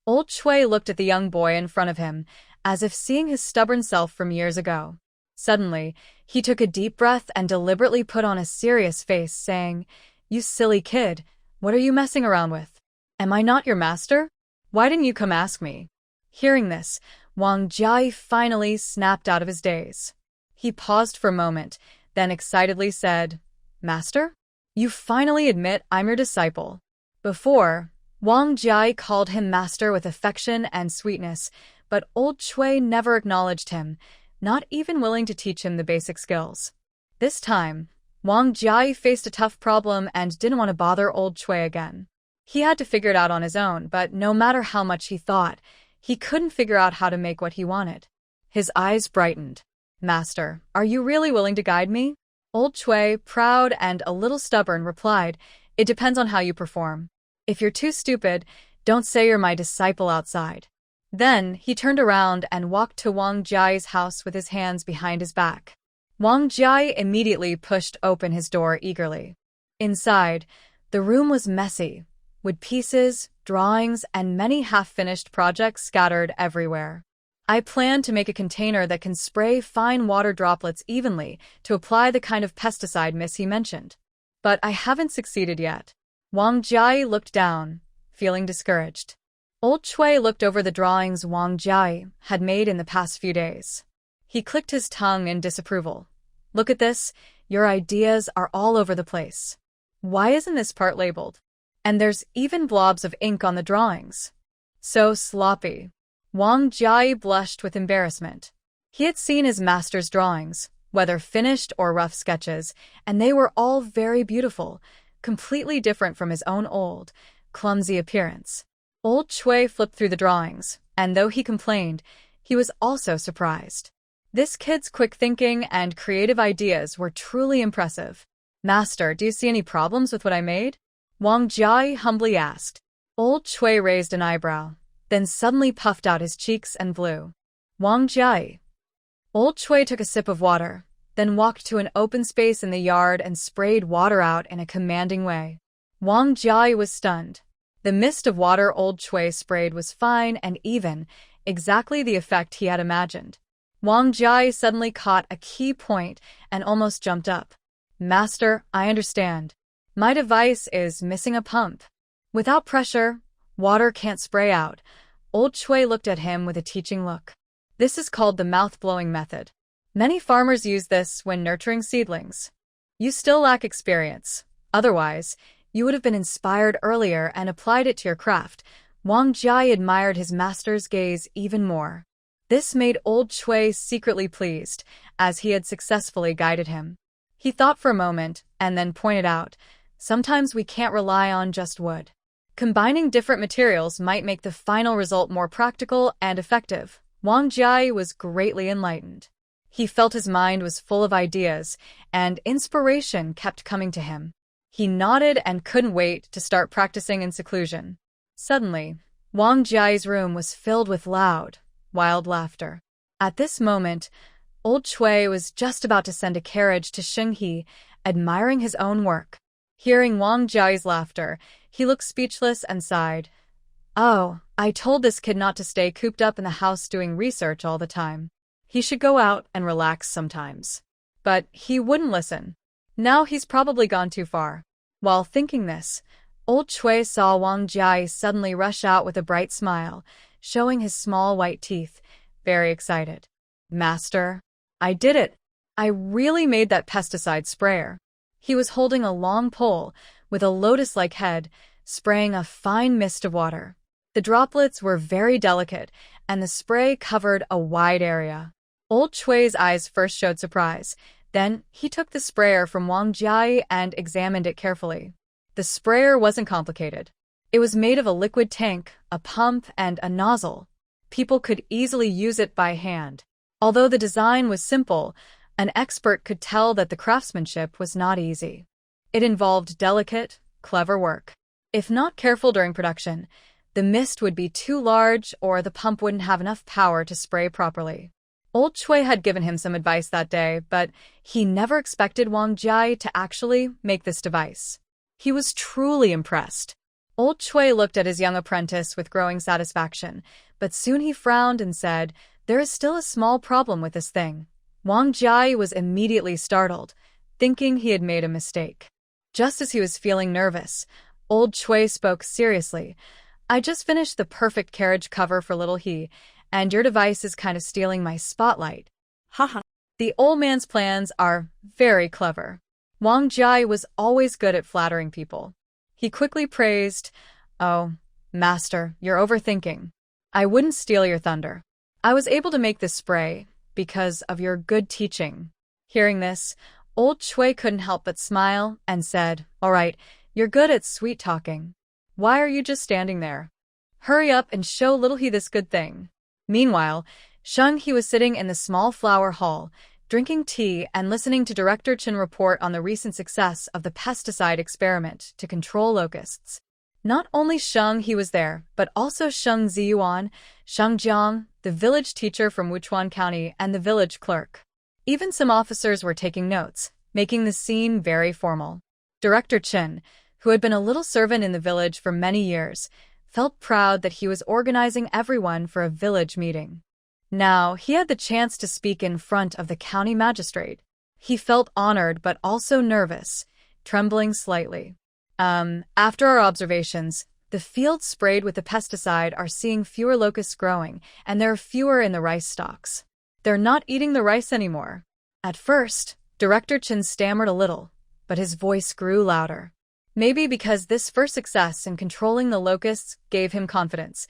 Old Chui looked at the young boy in front of him, as if seeing his stubborn self from years ago. Suddenly, he took a deep breath and deliberately put on a serious face, saying, "You silly kid, what are you messing around with? Am I not your master? Why didn't you come ask me?" Hearing this, Wang Jia finally snapped out of his daze. He paused for a moment, then excitedly said, "Master? You finally admit I'm your disciple." Before, Wang Jia called him master with affection and sweetness, but Old Chui never acknowledged him, not even willing to teach him the basic skills. This time, Wang Jia faced a tough problem and didn't want to bother Old Chui again. He had to figure it out on his own, but no matter how much he thought, he couldn't figure out how to make what he wanted. His eyes brightened. "Master, are you really willing to guide me?" Old Chui, proud and a little stubborn, replied, "It depends on how you perform. If you're too stupid, don't say you're my disciple outside." Then he turned around and walked to Wang Jia's house with his hands behind his back. Wang Jia immediately pushed open his door eagerly. Inside, the room was messy, with pieces, drawings, and many half-finished projects scattered everywhere. "I plan to make a container that can spray fine water droplets evenly to apply the kind of pesticide Miss He mentioned. But I haven't succeeded yet." Wang Jia looked down. feeling discouraged. Old Chui looked over the drawings Wang Jiai had made in the past few days. He clicked his tongue in disapproval. Look at this, your ideas are all over the place. Why isn't this part labeled? And there's even blobs of ink on the drawings. So sloppy. Wang Jiai blushed with embarrassment. He had seen his master's drawings, whether finished or rough sketches, and they were all very beautiful, completely different from his own old, clumsy appearance. Old Chui flipped through the drawings, and though he complained, he was also surprised. This kid's quick thinking and creative ideas were truly impressive. Master, do you see any problems with what I made? Wang Jiai humbly asked. Old Chui raised an eyebrow, then suddenly puffed out his cheeks and blew. Wang Jiai. Old Chui took a sip of water, then walked to an open space in the yard and sprayed water out in a commanding way. Wang Jiai was stunned. The mist of water Old Chui sprayed was fine and even, exactly the effect he had imagined. Wang Jiai suddenly caught a key point and almost jumped up. Master, I understand. My device is missing a pump. Without pressure, water can't spray out. Old Chui looked at him with a teaching look. This is called the mouth-blowing method. Many farmers use this when nurturing seedlings. You still lack experience. Otherwise, you would have been inspired earlier and applied it to your craft. Wang Jiai admired his master's gaze even more. This made Old Chui secretly pleased, as he had successfully guided him. He thought for a moment, and then pointed out, sometimes we can't rely on just wood. Combining different materials might make the final result more practical and effective. Wang Jiai was greatly enlightened. He felt his mind was full of ideas, and inspiration kept coming to him. He nodded and couldn't wait to start practicing in seclusion. Suddenly, Wang Jiai's room was filled with loud, wild laughter. At this moment, Old Chui was just about to send a carriage to Shenghe, admiring his own work. Hearing Wang Jiai's laughter, he looked speechless and sighed. Oh, I told this kid not to stay cooped up in the house doing research all the time. He should go out and relax sometimes. But he wouldn't listen. Now he's probably gone too far. While thinking this, Old Chui saw Wang Jiai suddenly rush out with a bright smile, showing his small white teeth, very excited. Master, I did it. I really made that pesticide sprayer. He was holding a long pole with a lotus-like head, spraying a fine mist of water. The droplets were very delicate, and the spray covered a wide area. Old Chui's eyes first showed surprise. Then he took the sprayer from Wang Jiai and examined it carefully. The sprayer wasn't complicated. It was made of a liquid tank, a pump, and a nozzle. People could easily use it by hand. Although the design was simple, an expert could tell that the craftsmanship was not easy. It involved delicate, clever work. If not careful during production, the mist would be too large or the pump wouldn't have enough power to spray properly. Old Chui had given him some advice that day, but he never expected Wang Jiai to actually make this device. He was truly impressed. Old Chui looked at his young apprentice with growing satisfaction, but soon he frowned and said, "There is still a small problem with this thing." Wang Jiai was immediately startled, thinking he had made a mistake. Just as he was feeling nervous, Old Chui spoke seriously. "I just finished the perfect carriage cover for little he, and your device is kind of stealing my spotlight." Haha. The old man's plans are very clever. Wang Jiai was always good at flattering people. He quickly praised, "Oh, master, you're overthinking. I wouldn't steal your thunder. I was able to make this spray because of your good teaching." Hearing this, Old Chui couldn't help but smile and said, "All right, you're good at sweet talking. Why are you just standing there? Hurry up and show little he this good thing." Meanwhile, Sheng-he was sitting in the small flower hall, drinking tea and listening to Director Chen report on the recent success of the pesticide experiment to control locusts. Not only Sheng-he was there, but also Sheng Ziyuan, Sheng Jiang, the village teacher from Wuchuan County, and the village clerk. Even some officers were taking notes, making the scene very formal. Director Chen, who had been a little servant in the village for many years, felt proud that he was organizing everyone for a village meeting. Now, he had the chance to speak in front of the county magistrate. He felt honored but also nervous, trembling slightly. After our observations, The fields sprayed with the pesticide are seeing fewer locusts growing, and there are fewer in the rice stalks. They're not eating the rice anymore. At first, Director Chen stammered a little, but his voice grew louder. Maybe because this first success in controlling the locusts gave him confidence.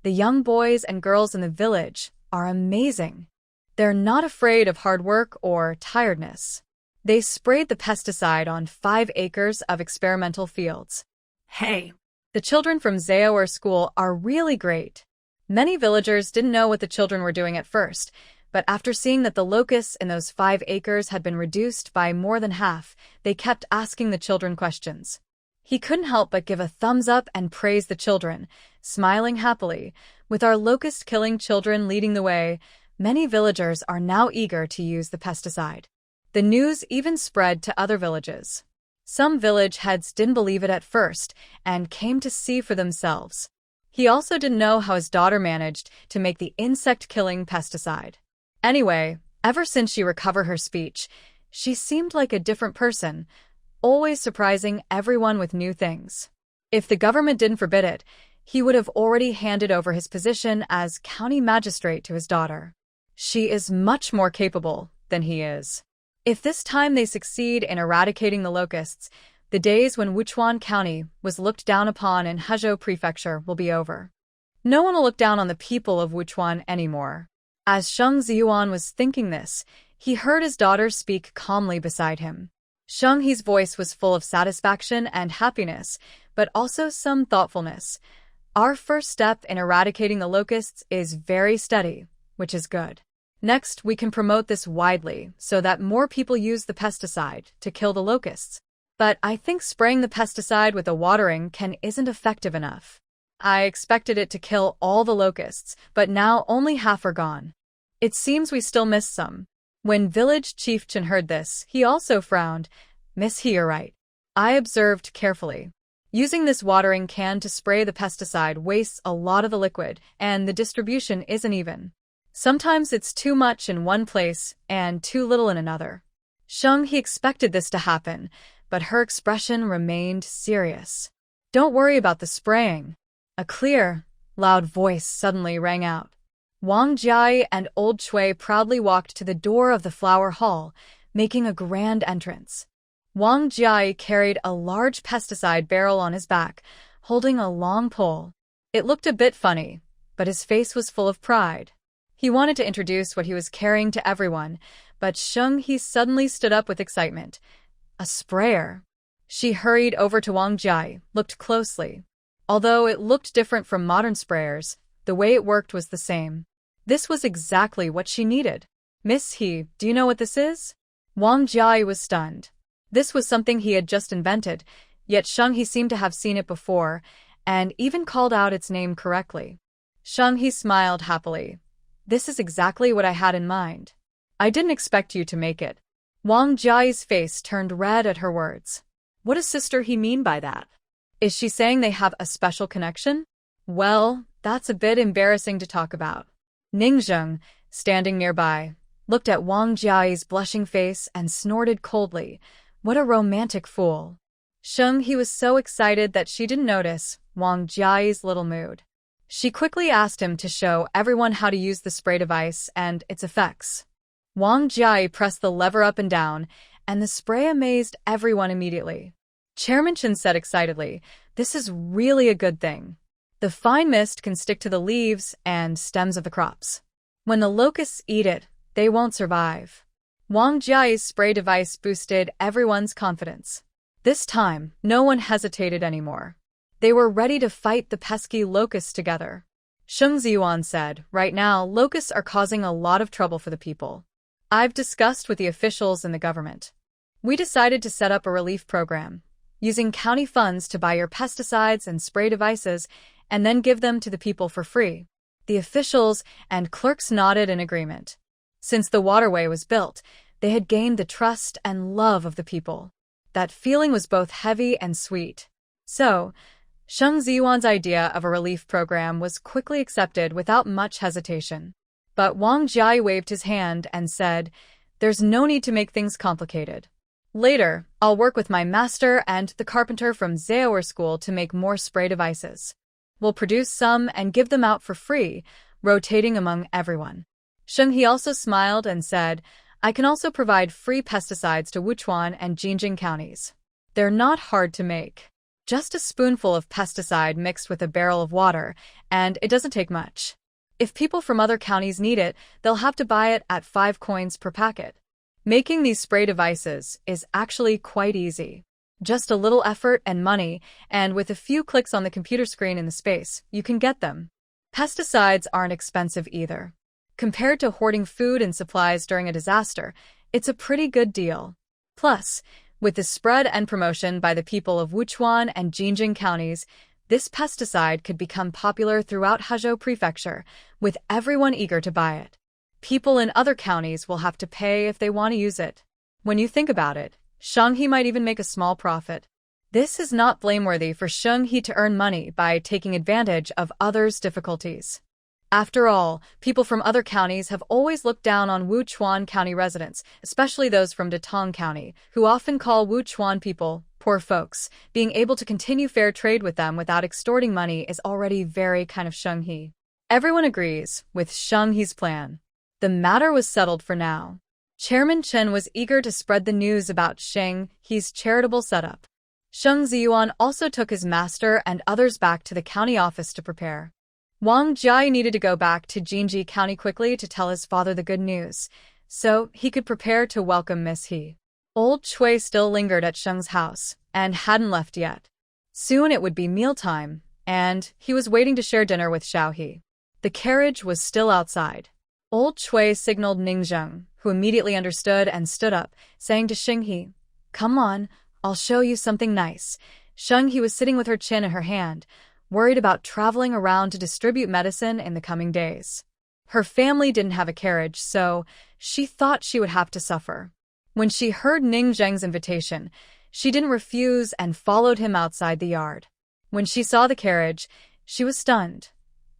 The young boys and girls in the village are amazing. They're not afraid of hard work or tiredness. They sprayed the pesticide on 5 acres of experimental fields. Hey, The children from Zaoer school are really great. Many villagers didn't know what the children were doing at first, but after seeing that the locusts in those 5 acres had been reduced by more than half, they kept asking the children questions. He couldn't help but give a thumbs up and praise the children, smiling happily. With our locust-killing children leading the way, many villagers are now eager to use the pesticide. The news even spread to other villages. Some village heads didn't believe it at first and came to see for themselves. He also didn't know how his daughter managed to make the insect-killing pesticide. Anyway, ever since she recovered her speech, she seemed like a different person, always surprising everyone with new things. If the government didn't forbid it, he would have already handed over his position as county magistrate to his daughter. She is much more capable than he is. If this time they succeed in eradicating the locusts, the days when Wuchuan County was looked down upon in Hezhou Prefecture will be over. No one will look down on the people of Wuchuan anymore. As Sheng Ziyuan was thinking this, he heard his daughter speak calmly beside him. Sheng He's voice was full of satisfaction and happiness, but also some thoughtfulness. Our first step in eradicating the locusts is very steady, which is good. Next, we can promote this widely so that more people use the pesticide to kill the locusts. But I think spraying the pesticide with a watering can isn't effective enough. I expected it to kill all the locusts, but now only half are gone. It seems we still missed some. When village chief Chen heard this, he also frowned. Miss He, you're right. I observed carefully. Using this watering can to spray the pesticide wastes a lot of the liquid, and the distribution isn't even. Sometimes it's too much in one place and too little in another. Sheng He expected this to happen, but her expression remained serious. Don't worry about the spraying. A clear, loud voice suddenly rang out. Wang Jiai and old Chui proudly walked to the door of the flower hall, making a grand entrance. Wang Jiai carried a large pesticide barrel on his back, holding a long pole. It looked a bit funny, but his face was full of pride. He wanted to introduce what he was carrying to everyone, but Sheng He suddenly stood up with excitement. A sprayer. She hurried over to Wang Jiai, looked closely. Although it looked different from modern sprayers, the way it worked was the same. This was exactly what she needed. Miss He, do you know what this is? Wang Jiai was stunned. This was something he had just invented, yet Sheng He seemed to have seen it before, and even called out its name correctly. Sheng He smiled happily. This is exactly what I had in mind. I didn't expect you to make it. Wang Jiai's face turned red at her words. what does Sister He mean by that? Is she saying they have a special connection? Well, that's a bit embarrassing to talk about. Ningzheng, standing nearby, looked at Wang Jiai's blushing face and snorted coldly. What a romantic fool. Sheng He was so excited that she didn't notice Wang Jiai's little mood. She quickly asked him to show everyone how to use the spray device and its effects. Wang Jiai pressed the lever up and down, and the spray amazed everyone immediately. Chairman Chen said excitedly, "This is really a good thing. The fine mist can stick to the leaves and stems of the crops. When the locusts eat it, they won't survive." Wang Jiai's spray device boosted everyone's confidence. This time, no one hesitated anymore. They were ready to fight the pesky locusts together. Sheng Ziyuan said, "Right now, locusts are causing a lot of trouble for the people. I've discussed with the officials in the government. We decided to set up a relief program, using county funds to buy your pesticides and spray devices and then give them to the people for free." The officials and clerks nodded in agreement. Since the waterway was built, they had gained the trust and love of the people. That feeling was both heavy and sweet. So, Sheng Ziyuan's idea of a relief program was quickly accepted without much hesitation. But Wang Jiai waved his hand and said, "There's no need to make things complicated. Later, I'll work with my master and the carpenter from Zaoer school to make more spray devices. We'll produce some and give them out for free, rotating among everyone. Sheng-hee also smiled and said, I can also provide free pesticides to Wuchuan and Jinjing counties. They're not hard to make. Just a spoonful of pesticide mixed with a barrel of water, and it doesn't take much. If people from other counties need it, they'll have to buy it at 5 coins per packet. Making these spray devices is actually quite easy. Just a little effort and money, and with a few clicks on the computer screen in the space, you can get them. Pesticides aren't expensive either. Compared to hoarding food and supplies during a disaster, it's a pretty good deal. Plus, with the spread and promotion by the people of Wuchuan and Jinjing counties, this pesticide could become popular throughout Huzhou Prefecture, with everyone eager to buy it. People in other counties will have to pay if they want to use it. When you think about it, Sheng-hee might even make a small profit. This is not blameworthy for Sheng-hee to earn money by taking advantage of others' difficulties. After all, people from other counties have always looked down on Wuchuan County residents, especially those from Datong County, who often call Wuchuan people poor folks. Being able to continue fair trade with them without extorting money is already very kind of Sheng-hee. Everyone agrees with Sheng-hee's plan. The matter was settled for now. Chairman Chen was eager to spread the news about Sheng-hee's charitable setup. Sheng Ziyuan also took his master and others back to the county office to prepare. Wang Jiai needed to go back to Jinji County quickly to tell his father the good news, so he could prepare to welcome Miss He. Old Chui still lingered at Sheng's house and hadn't left yet. Soon it would be mealtime, and he was waiting to share dinner with Xiaohe. The carriage was still outside. Old Chui signaled Ningzheng, who immediately understood and stood up, saying to Sheng-hee, Come on, I'll show you something nice. Sheng-hee was sitting with her chin in her hand, worried about traveling around to distribute medicine in the coming days. Her family didn't have a carriage, so she thought she would have to suffer. When she heard Ning Zheng's invitation, she didn't refuse and followed him outside the yard. When she saw the carriage, she was stunned.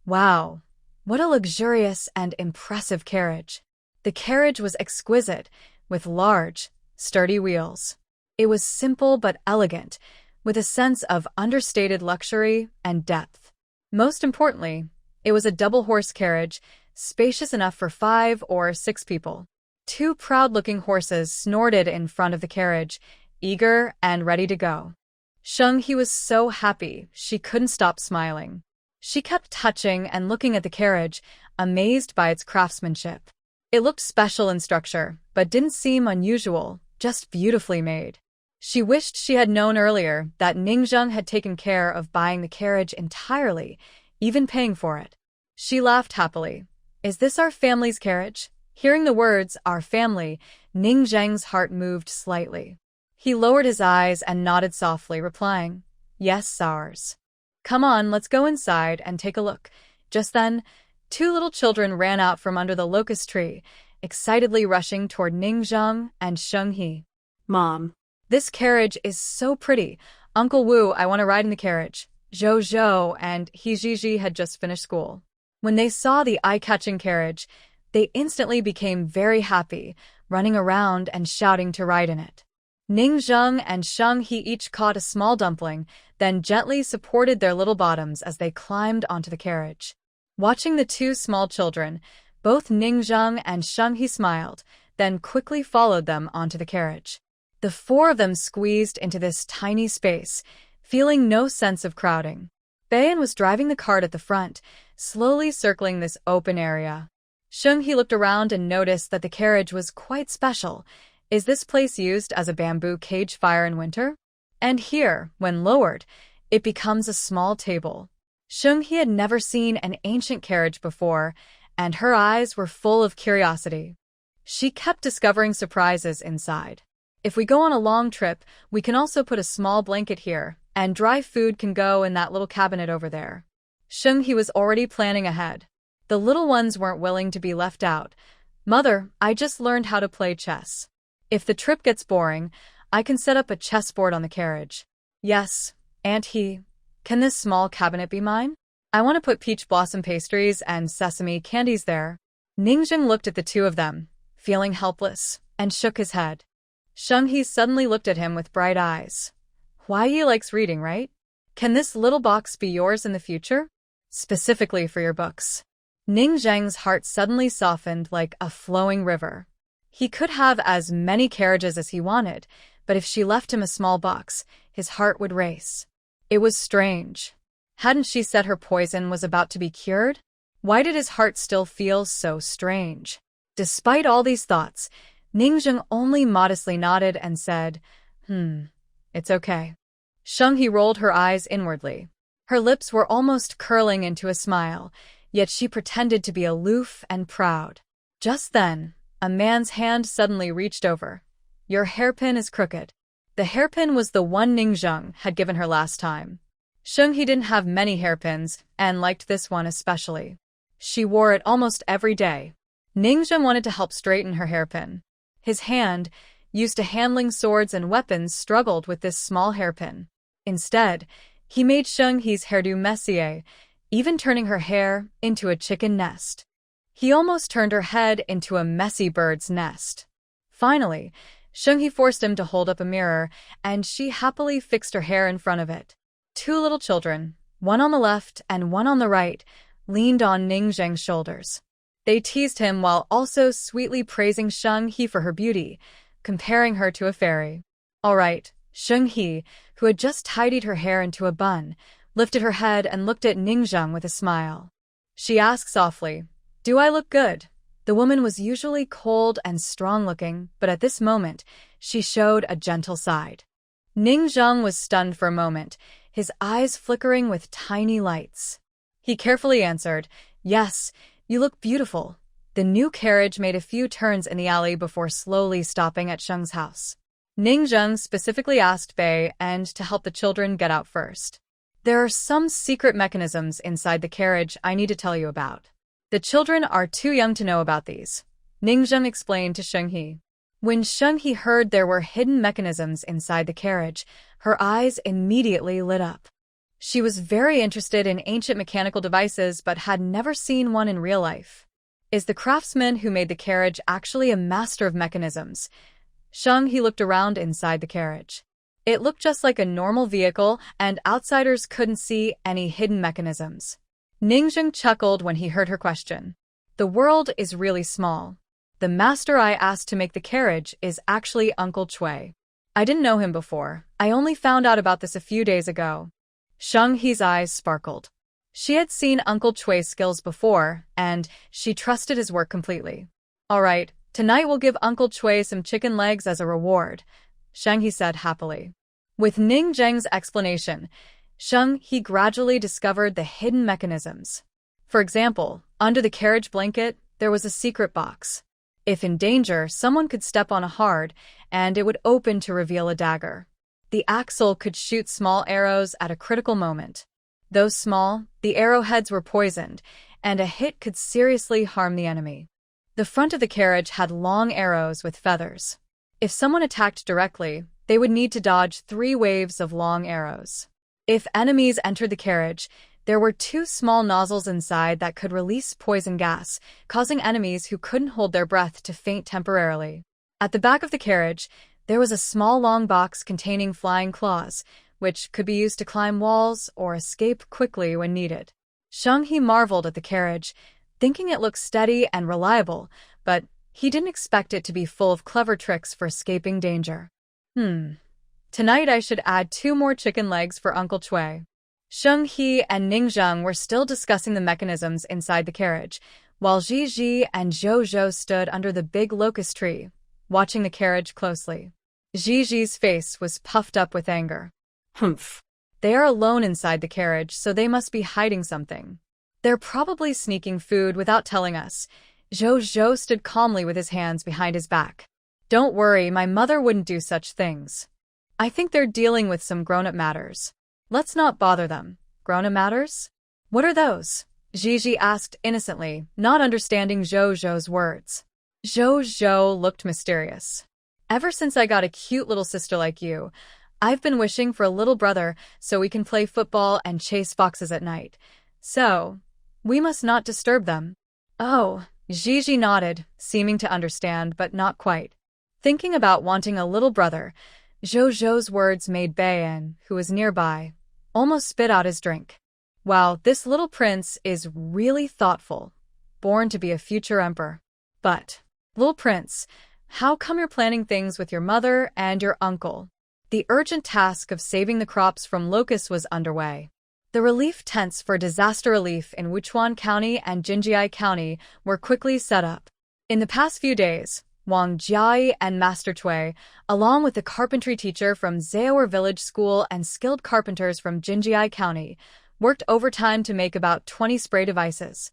Wow, what a luxurious and impressive carriage. The carriage was exquisite, with large, sturdy wheels. It was simple but elegant, with a sense of understated luxury and depth. Most importantly, it was a double-horse carriage, spacious enough for 5 or 6 people. 2 proud-looking horses snorted in front of the carriage, eager and ready to go. Sheng-hee was so happy she couldn't stop smiling. She kept touching and looking at the carriage, amazed by its craftsmanship. It looked special in structure, but didn't seem unusual, just beautifully made. She wished she had known earlier that Ningzheng had taken care of buying the carriage entirely, even paying for it. She laughed happily. Is this our family's carriage? Hearing the words, our family, Ningzheng's heart moved slightly. He lowered his eyes and nodded softly, replying, Yes, ours. Come on, let's go inside and take a look. Just then, 2 little children ran out from under the locust tree, excitedly rushing toward Ningzheng and Sheng-hee. Mom. This carriage is so pretty. Uncle Wu, I want to ride in the carriage. Zhou Zhou and He Zhizhi had just finished school. When they saw the eye-catching carriage, they instantly became very happy, running around and shouting to ride in it. Ningzheng and Sheng-hee each caught a small dumpling, then gently supported their little bottoms as they climbed onto the carriage. Watching the 2 small children, both Ningzheng and Sheng-hee smiled, then quickly followed them onto the carriage. The 4 of them squeezed into this tiny space, feeling no sense of crowding. Bayan was driving the cart at the front, slowly circling this open area. Sheng-hee looked around and noticed that the carriage was quite special. Is this place used as a bamboo cage fire in winter? And here, when lowered, it becomes a small table. Sheng-hee had never seen an ancient carriage before, and her eyes were full of curiosity. She kept discovering surprises inside. If we go on a long trip, we can also put a small blanket here, and dry food can go in that little cabinet over there. Sheng-hee was already planning ahead. The little ones weren't willing to be left out. Mother, I just learned how to play chess. If the trip gets boring, I can set up a chessboard on the carriage. Yes, Aunt He. Can this small cabinet be mine? I want to put peach blossom pastries and sesame candies there. Ningzheng looked at the 2 of them, feeling helpless, and shook his head. Sheng-He suddenly looked at him with bright eyes. Huai likes reading, right? Can this little box be yours in the future? Specifically for your books. Ning Zheng's heart suddenly softened like a flowing river. He could have as many carriages as he wanted, but if she left him a small box, his heart would race. It was strange. Hadn't she said her poison was about to be cured? Why did his heart still feel so strange? Despite all these thoughts, Ning Zheng only modestly nodded and said, it's okay. Sheng-He rolled her eyes inwardly. Her lips were almost curling into a smile, yet she pretended to be aloof and proud. Just then, a man's hand suddenly reached over. Your hairpin is crooked. The hairpin was the one Ning Zheng had given her last time. Sheng-He didn't have many hairpins, and liked this one especially. She wore it almost every day. Ning Zheng wanted to help straighten her hairpin. His hand, used to handling swords and weapons, struggled with this small hairpin. Instead, he made Sheng-He's hairdo messier, even turning her hair into a chicken nest. He almost turned her head into a messy bird's nest. Finally, Sheng-He forced him to hold up a mirror, and she happily fixed her hair in front of it. Two little children, one on the left and one on the right, leaned on Ning Zheng's shoulders. They teased him while also sweetly praising Sheng-He for her beauty, comparing her to a fairy. All right, Sheng-He, who had just tidied her hair into a bun, lifted her head and looked at Ning Zheng with a smile. She asked softly, "Do I look good?" The woman was usually cold and strong-looking, but at this moment, she showed a gentle side. Ning Zheng was stunned for a moment, his eyes flickering with tiny lights. He carefully answered, "Yes, you look beautiful." The new carriage made a few turns in the alley before slowly stopping at Sheng's house. Ning Zheng specifically asked Bei and to help the children get out first. There are some secret mechanisms inside the carriage I need to tell you about. The children are too young to know about these, Ning Zheng explained to Sheng-He. When Sheng-He heard there were hidden mechanisms inside the carriage, her eyes immediately lit up. She was very interested in ancient mechanical devices but had never seen one in real life. Is the craftsman who made the carriage actually a master of mechanisms? Sheng-He looked around inside the carriage. It looked just like a normal vehicle, and outsiders couldn't see any hidden mechanisms. Ning Zheng chuckled when he heard her question. The world is really small. The master I asked to make the carriage is actually Uncle Chui. I didn't know him before. I only found out about this a few days ago. Sheng-He's eyes sparkled. She had seen Uncle Chui's skills before, and she trusted his work completely. All right, tonight we'll give Uncle Chui some chicken legs as a reward, Sheng-He said happily. With Ning Zheng's explanation, Sheng-He gradually discovered the hidden mechanisms. For example, under the carriage blanket, there was a secret box. If in danger, someone could step on a hard, and it would open to reveal a dagger. The axle could shoot small arrows at a critical moment. Though small, the arrowheads were poisoned, and a hit could seriously harm the enemy. The front of the carriage had long arrows with feathers. If someone attacked directly, they would need to dodge 3 waves of long arrows. If enemies entered the carriage, there were 2 small nozzles inside that could release poison gas, causing enemies who couldn't hold their breath to faint temporarily. At the back of the carriage, there was a small long box containing flying claws, which could be used to climb walls or escape quickly when needed. Sheng-He marveled at the carriage, thinking it looked steady and reliable, but he didn't expect it to be full of clever tricks for escaping danger. Tonight I should add 2 more chicken legs for Uncle Chui. Sheng-He and Ning Zheng were still discussing the mechanisms inside the carriage, while Ji and Zhou stood under the big locust tree, watching the carriage closely. Ji's face was puffed up with anger. Humph. They are alone inside the carriage, so they must be hiding something. They're probably sneaking food without telling us. Zhou stood calmly with his hands behind his back. Don't worry, my mother wouldn't do such things. I think they're dealing with some grown-up matters. Let's not bother them. Grown-up matters? What are those? Ji asked innocently, not understanding Zhou's words. Zhou looked mysterious. Ever since I got a cute little sister like you, I've been wishing for a little brother so we can play football and chase foxes at night. So, we must not disturb them. Oh, Ji nodded, seeming to understand but not quite. Thinking about wanting a little brother, Zhou's words made Bayan, who was nearby, almost spit out his drink. Wow, this little prince is really thoughtful, born to be a future emperor. But, little prince, how come you're planning things with your mother and your uncle? The urgent task of saving the crops from locusts was underway. The relief tents for disaster relief in Wuchuan County and Jinjiai County were quickly set up. In the past few days, Wang Jiai and Master Cui, along with the carpentry teacher from Zaoer Village School and skilled carpenters from Jinjiai County, worked overtime to make about 20 spray devices.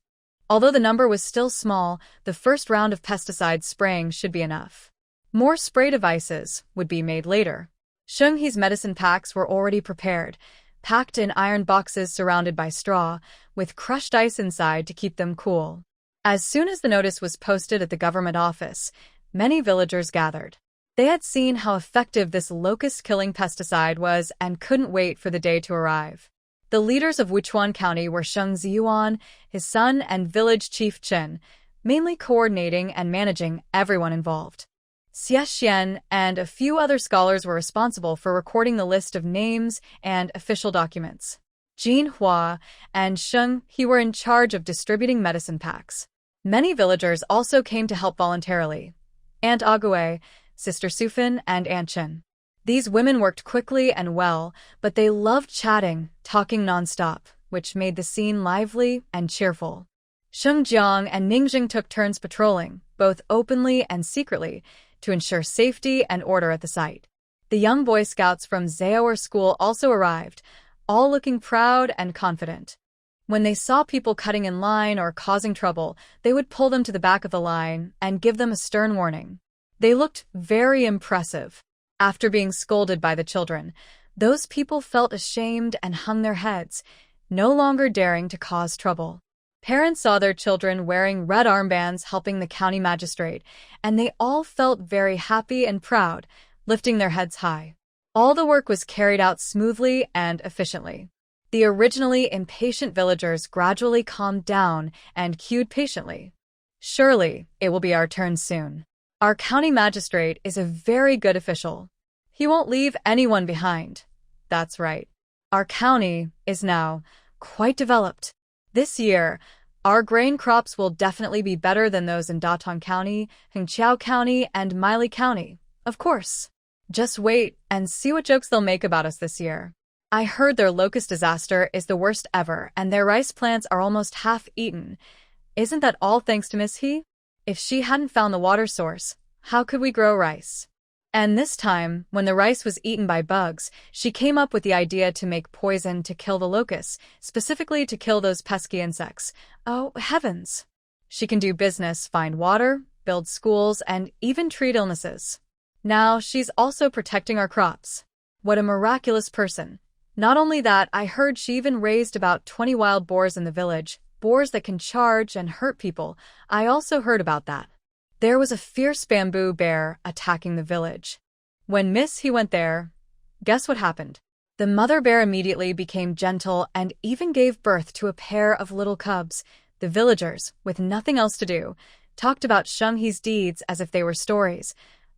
Although the number was still small, the first round of pesticide spraying should be enough. More spray devices would be made later. Shenghi's medicine packs were already prepared, packed in iron boxes surrounded by straw, with crushed ice inside to keep them cool. As soon as the notice was posted at the government office, many villagers gathered. They had seen how effective this locust-killing pesticide was and couldn't wait for the day to arrive. The leaders of Wuchuan County were Sheng Ziyuan, his son, and village chief Chen, mainly coordinating and managing everyone involved. Xie Xian and a few other scholars were responsible for recording the list of names and official documents. Jin Hua and Sheng He were in charge of distributing medicine packs. Many villagers also came to help voluntarily. Aunt Ague, Sister Sufin, and Aunt Chen. These women worked quickly and well, but they loved chatting, talking nonstop, which made the scene lively and cheerful. Sheng Jiang and Ningjing took turns patrolling, both openly and secretly, to ensure safety and order at the site. The young Boy Scouts from Zaoer School also arrived, all looking proud and confident. When they saw people cutting in line or causing trouble, they would pull them to the back of the line and give them a stern warning. They looked very impressive. After being scolded by the children, those people felt ashamed and hung their heads, no longer daring to cause trouble. Parents saw their children wearing red armbands helping the county magistrate, and they all felt very happy and proud, lifting their heads high. All the work was carried out smoothly and efficiently. The originally impatient villagers gradually calmed down and queued patiently. Surely, it will be our turn soon. Our county magistrate is a very good official. He won't leave anyone behind. That's right. Our county is now quite developed. This year, our grain crops will definitely be better than those in Datong County, Hengqiao County, and Miley County. Of course. Just wait and see what jokes they'll make about us this year. I heard their locust disaster is the worst ever, and their rice plants are almost half eaten. Isn't that all thanks to Miss He? If she hadn't found the water source, how could we grow rice? And this time, when the rice was eaten by bugs, she came up with the idea to make poison to kill the locusts, specifically to kill those pesky insects. Oh, heavens! She can do business, find water, build schools, and even treat illnesses. Now, she's also protecting our crops. What a miraculous person. Not only that, I heard she even raised about 20 wild boars in the village, boars that can charge and hurt people. I also heard about that. There was a fierce bamboo bear attacking the village. When Miss He went there, guess what happened? The mother bear immediately became gentle and even gave birth to a pair of little cubs. The villagers, with nothing else to do, talked about Sheng He's deeds as if they were stories,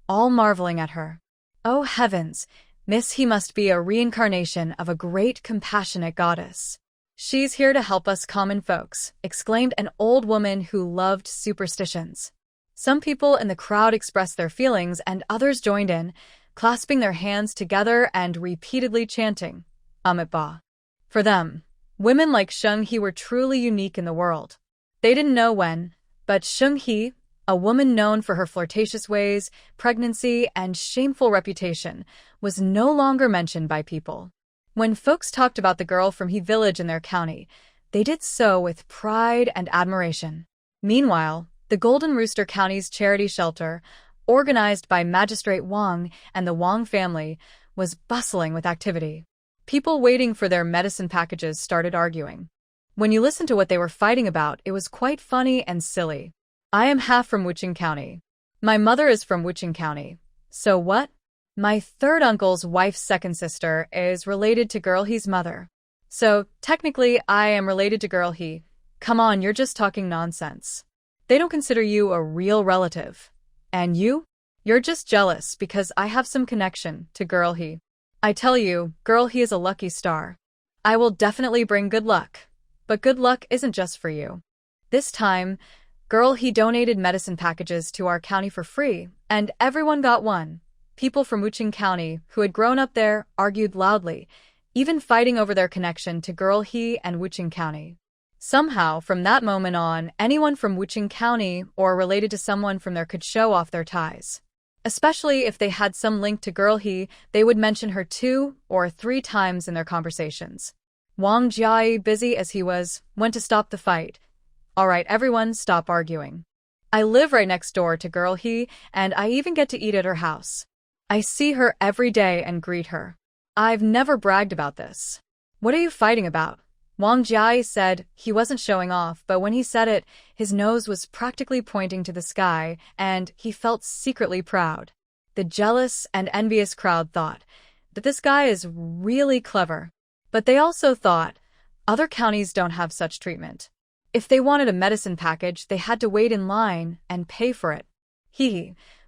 all marveling at her. Oh heavens, Miss He must be a reincarnation of a great compassionate goddess. She's here to help us common folks, exclaimed an old woman who loved superstitions. Some people in the crowd expressed their feelings and others joined in, clasping their hands together and repeatedly chanting, Amit Ba. For them, women like Sheng He were truly unique in the world. They didn't know when, but Sheng He, a woman known for her flirtatious ways, pregnancy, and shameful reputation, was no longer mentioned by people. When folks talked about the girl from He village in their county, they did so with pride and admiration. Meanwhile, the Golden Rooster County's charity shelter, organized by Magistrate Wang and the Wang family, was bustling with activity. People waiting for their medicine packages started arguing. When you listened to what they were fighting about, it was quite funny and silly. I am half from Wuchang County. My mother is from Wuchang County. So what? My third uncle's wife's second sister is related to Girl He's mother. So, technically, I am related to Girl He. Come on, you're just talking nonsense. They don't consider you a real relative. And you? You're just jealous because I have some connection to Girl He. I tell you, Girl He is a lucky star. I will definitely bring good luck. But good luck isn't just for you. This time, Girl He donated medicine packages to our county for free, and everyone got one. People from Wuching County, who had grown up there, argued loudly, even fighting over their connection to Girl He and Wuching County. Somehow, from that moment on, anyone from Wuching County or related to someone from there could show off their ties. Especially if they had some link to Girl He, they would mention her 2 or 3 times in their conversations. Wang Jiayi, busy as he was, went to stop the fight. All right, everyone, stop arguing. I live right next door to Girl He, and I even get to eat at her house. I see her every day and greet her. I've never bragged about this. What are you fighting about? Wang Jiayi said he wasn't showing off, but when he said it, his nose was practically pointing to the sky, and he felt secretly proud. The jealous and envious crowd thought that this guy is really clever. But they also thought other counties don't have such treatment. If they wanted a medicine package, they had to wait in line and pay for it.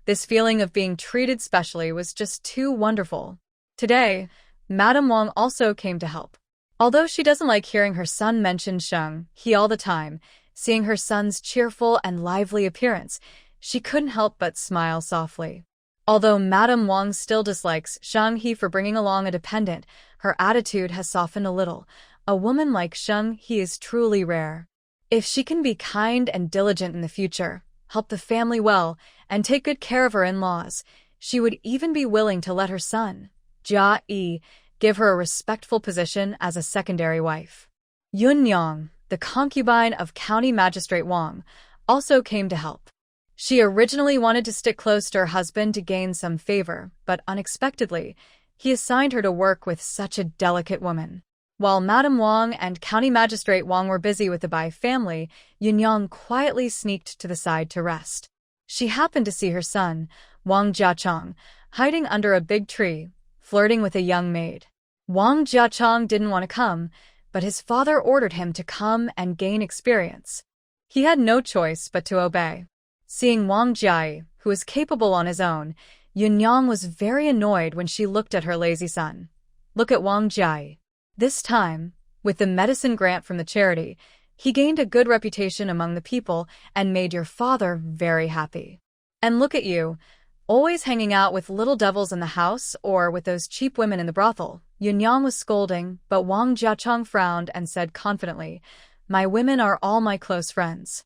This feeling of being treated specially was just too wonderful. Today, Madame Wang also came to help. Although she doesn't like hearing her son mention Sheng He all the time, seeing her son's cheerful and lively appearance, she couldn't help but smile softly. Although Madame Wang still dislikes Sheng He for bringing along a dependent, her attitude has softened a little. A woman like Sheng He is truly rare. If she can be kind and diligent in the future, help the family well, and take good care of her in-laws, she would even be willing to let her son, Jia Yi, give her a respectful position as a secondary wife. Yun Yang, the concubine of County Magistrate Wang, also came to help. She originally wanted to stick close to her husband to gain some favor, but unexpectedly, he assigned her to work with such a delicate woman. While Madame Wang and County Magistrate Wang were busy with the Bai family, Yun Yang quietly sneaked to the side to rest. She happened to see her son, Wang Jiacheng, hiding under a big tree, flirting with a young maid. Wang Jiacheng didn't want to come, but his father ordered him to come and gain experience. He had no choice but to obey. Seeing Wang Jiayi, who was capable on his own, Yun Yang was very annoyed when she looked at her lazy son. Look at Wang Jiayi. This time, with the medicine grant from the charity, he gained a good reputation among the people and made your father very happy. And look at you, always hanging out with little devils in the house or with those cheap women in the brothel. Yun Yang was scolding, but Wang Jiacheng frowned and said confidently, My women are all my close friends.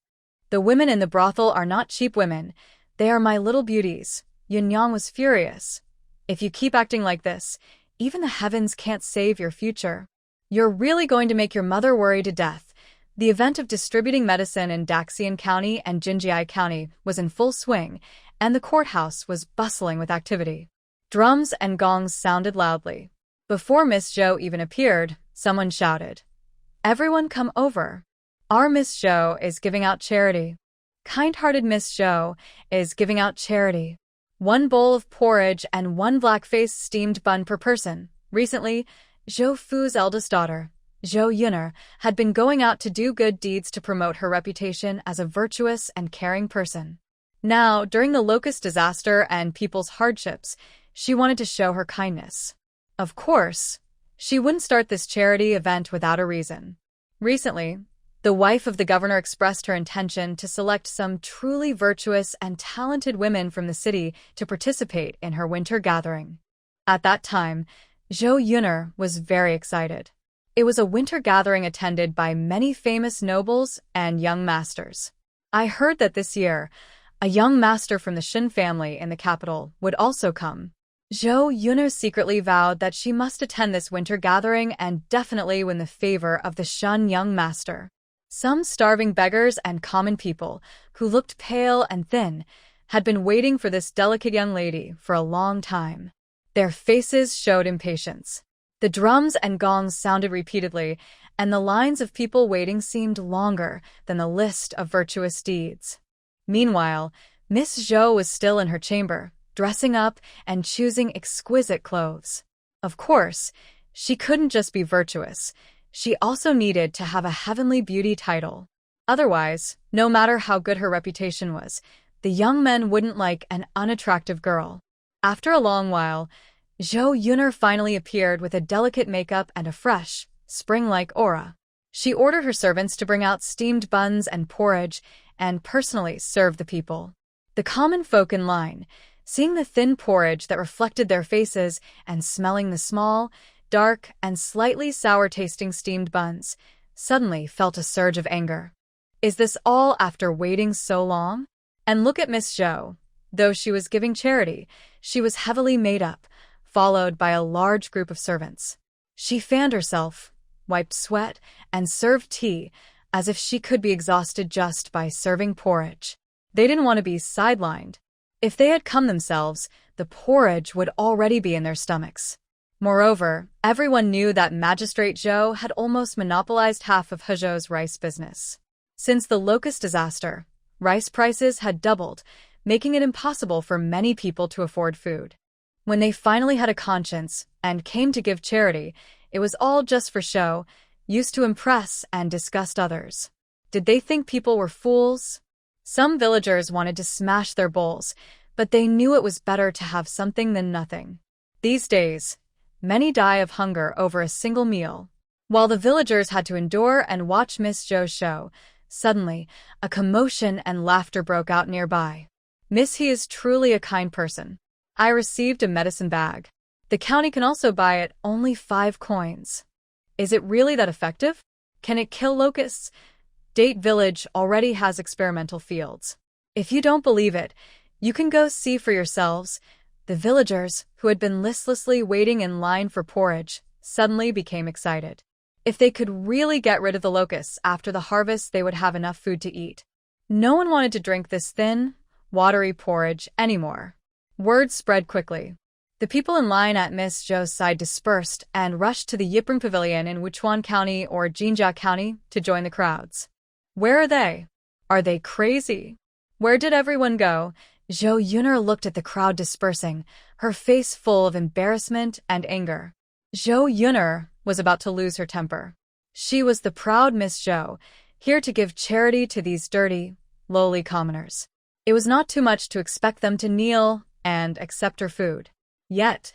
The women in the brothel are not cheap women. They are my little beauties. Yun Yang was furious. If you keep acting like this, even the heavens can't save your future. You're really going to make your mother worry to death. The event of distributing medicine in Daxian County and Jinjiai County was in full swing, and the courthouse was bustling with activity. Drums and gongs sounded loudly. Before Miss Zhou even appeared, someone shouted, Everyone come over. Our Miss Zhou is giving out charity. Kind-hearted Miss Zhou is giving out charity. 1 bowl of porridge and 1 black-faced steamed bun per person. Recently, Zhou Fu's eldest daughter, Zhou Yuner, had been going out to do good deeds to promote her reputation as a virtuous and caring person. Now, during the locust disaster and people's hardships, she wanted to show her kindness. Of course, she wouldn't start this charity event without a reason. Recently, the wife of the governor expressed her intention to select some truly virtuous and talented women from the city to participate in her winter gathering. At that time, Zhou Yuner was very excited. It was a winter gathering attended by many famous nobles and young masters. I heard that this year, a young master from the Shin family in the capital would also come. Zhou Yuner secretly vowed that she must attend this winter gathering and definitely win the favor of the Shun young master. Some starving beggars and common people, who looked pale and thin, had been waiting for this delicate young lady for a long time. Their faces showed impatience. The drums and gongs sounded repeatedly, and the lines of people waiting seemed longer than the list of virtuous deeds. Meanwhile, Miss Zhou was still in her chamber, dressing up and choosing exquisite clothes. Of course, she couldn't just be virtuous. She also needed to have a heavenly beauty title. Otherwise, no matter how good her reputation was, The young men wouldn't like an unattractive girl. After a long while, Zhou Yuner finally appeared with a delicate makeup and a fresh, spring-like aura. She ordered her servants to bring out steamed buns and porridge and personally serve the people. The common folk in line, seeing the thin porridge that reflected their faces and smelling the small, dark, and slightly sour-tasting steamed buns, suddenly felt a surge of anger. Is this all after waiting so long? And look at Miss Zhou. Though she was giving charity, she was heavily made up, followed by a large group of servants. She fanned herself, wiped sweat, and served tea, as if she could be exhausted just by serving porridge. They didn't want to be sidelined. If they had come themselves, the porridge would already be in their stomachs. Moreover, everyone knew that Magistrate Zhou had almost monopolized half of Hezhou's rice business. Since the locust disaster, rice prices had doubled, making it impossible for many people to afford food. When they finally had a conscience and came to give charity, it was all just for show, used to impress and disgust others. Did they think people were fools? Some villagers wanted to smash their bowls, but they knew it was better to have something than nothing. These days, many die of hunger over a single meal. While the villagers had to endure and watch Miss Zhou's show, suddenly, a commotion and laughter broke out nearby. Miss He is truly a kind person. I received a medicine bag. The county can also buy it only 5 coins. Is it really that effective? Can it kill locusts? Date Village already has experimental fields. If you don't believe it, you can go see for yourselves. The villagers, who had been listlessly waiting in line for porridge, suddenly became excited. If they could really get rid of the locusts after the harvest, they would have enough food to eat. No one wanted to drink this thin, watery porridge anymore. Word spread quickly. The people in line at Miss Zhou's side dispersed and rushed to the Yiping Pavilion in Wuchuan County or Jinjia County to join the crowds. Where are they? Are they crazy? Where did everyone go? Zhou Yuner looked at the crowd dispersing, her face full of embarrassment and anger. Zhou Yuner was about to lose her temper. She was the proud Miss Zhou, here to give charity to these dirty, lowly commoners. It was not too much to expect them to kneel and accept her food. Yet,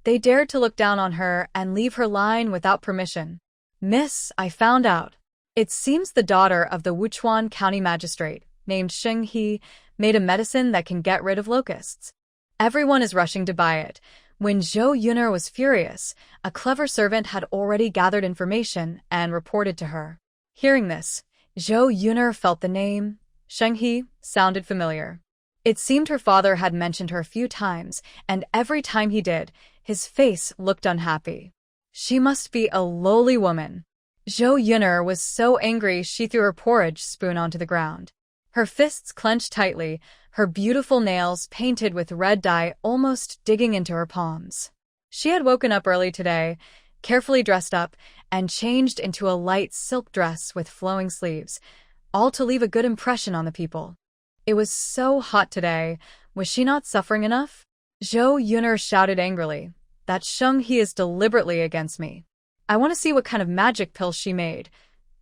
they dared to look down on her and leave her line without permission. Miss, I found out. It seems the daughter of the Wuchuan County Magistrate, named Sheng He, made a medicine that can get rid of locusts. Everyone is rushing to buy it. When Zhou Yuner was furious, a clever servant had already gathered information and reported to her. Hearing this, Zhou Yuner felt the name, Sheng He, sounded familiar. It seemed her father had mentioned her a few times, and every time he did, his face looked unhappy. She must be a lowly woman. Zhou Yuner was so angry she threw her porridge spoon onto the ground. Her fists clenched tightly, her beautiful nails painted with red dye almost digging into her palms. She had woken up early today, carefully dressed up, and changed into a light silk dress with flowing sleeves, all to leave a good impression on the people. It was so hot today. Was she not suffering enough? Zhou Yuner shouted angrily, "That Sheng He is deliberately against me. I want to see what kind of magic pill she made."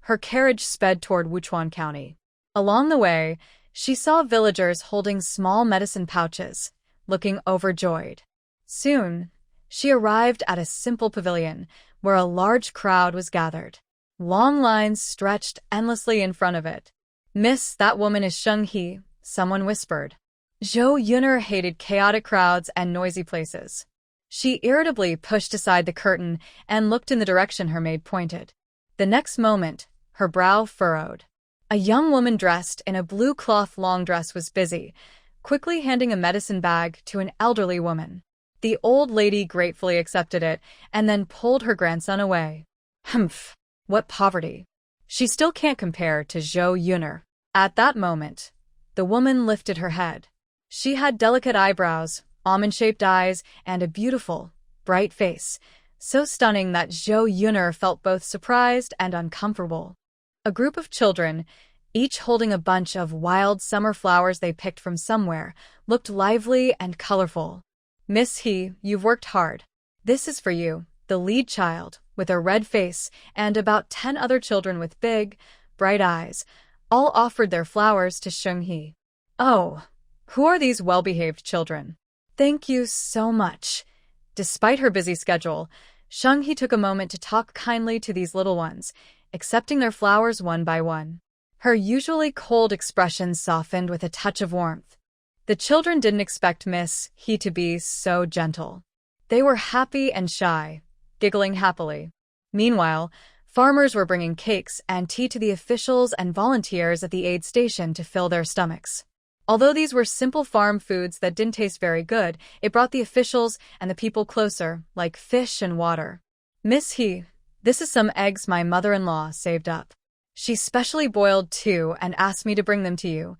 Her carriage sped toward Wuchuan County. Along the way, she saw villagers holding small medicine pouches, looking overjoyed. Soon, she arrived at a simple pavilion where a large crowd was gathered. Long lines stretched endlessly in front of it. "Miss, that woman is Sheng He," someone whispered. Zhou Yuner hated chaotic crowds and noisy places. She irritably pushed aside the curtain and looked in the direction her maid pointed. The next moment, her brow furrowed. A young woman dressed in a blue cloth long dress was busy, quickly handing a medicine bag to an elderly woman. The old lady gratefully accepted it and then pulled her grandson away. Humph, what poverty. She still can't compare to Zhou Yuner. At that moment, the woman lifted her head. She had delicate eyebrows, almond-shaped eyes, and a beautiful, bright face, so stunning that Zhou Yuner felt both surprised and uncomfortable. A group of children, each holding a bunch of wild summer flowers they picked from somewhere, looked lively and colorful. "Miss He, you've worked hard. This is for you." The lead child, with a red face, and about 10 other children with big, bright eyes, all offered their flowers to Sheng He. "Oh, Who are these well-behaved children? Thank you so much. Despite her busy schedule, Sheng-He took a moment to talk kindly to these little ones, accepting their flowers one by one. Her usually cold expression softened with a touch of warmth. The children didn't expect Miss He to be so gentle. They were happy and shy, giggling happily. Meanwhile, farmers were bringing cakes and tea to the officials and volunteers at the aid station to fill their stomachs. Although these were simple farm foods that didn't taste very good, it brought the officials and the people closer, like fish and water. Miss He, this is some eggs my mother-in-law saved up. She specially boiled 2 and asked me to bring them to you,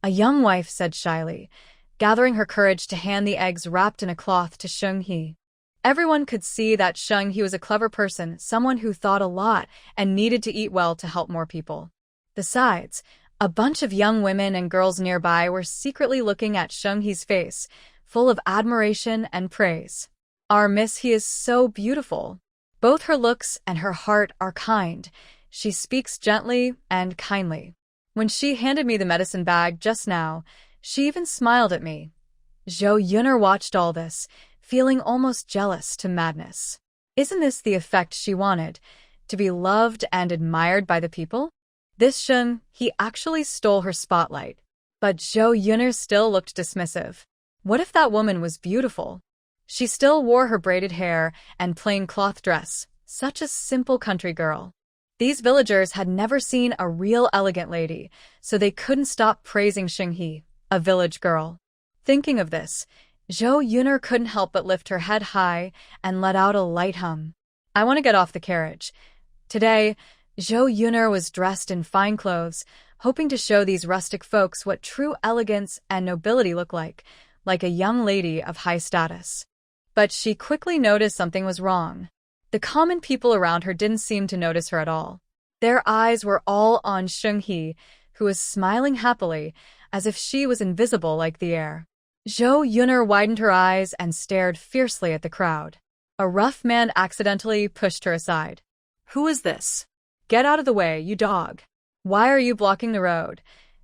a young wife said shyly, gathering her courage to hand the eggs wrapped in a cloth to Sheng-He. Everyone could see that Sheng-He was a clever person, someone who thought a lot and needed to eat well to help more people. Besides, a bunch of young women and girls nearby were secretly looking at Sheng-He's face, full of admiration and praise. Our Miss He is so beautiful. Both her looks and her heart are kind. She speaks gently and kindly. When she handed me the medicine bag just now, she even smiled at me. Zhou Yuner watched all this, feeling almost jealous to madness. Isn't this the effect she wanted? To be loved and admired by the people? This Sheng-He actually stole her spotlight. But Zhou Yuner still looked dismissive. What if that woman was beautiful? She still wore her braided hair and plain cloth dress, such a simple country girl. These villagers had never seen a real elegant lady, so they couldn't stop praising Sheng-He, a village girl. Thinking of this, Zhou Yuner couldn't help but lift her head high and let out a light hum. I want to get off the carriage. Today, Zhou Yuner was dressed in fine clothes, hoping to show these rustic folks what true elegance and nobility look like a young lady of high status. But she quickly noticed something was wrong. The common people around her didn't seem to notice her at all. Their eyes were all on Sheng-He, who was smiling happily, as if she was invisible like the air. Zhou Yuner widened her eyes and stared fiercely at the crowd. A rough man accidentally pushed her aside. Who is this? Get out of the way, you dog. Why are you blocking the road?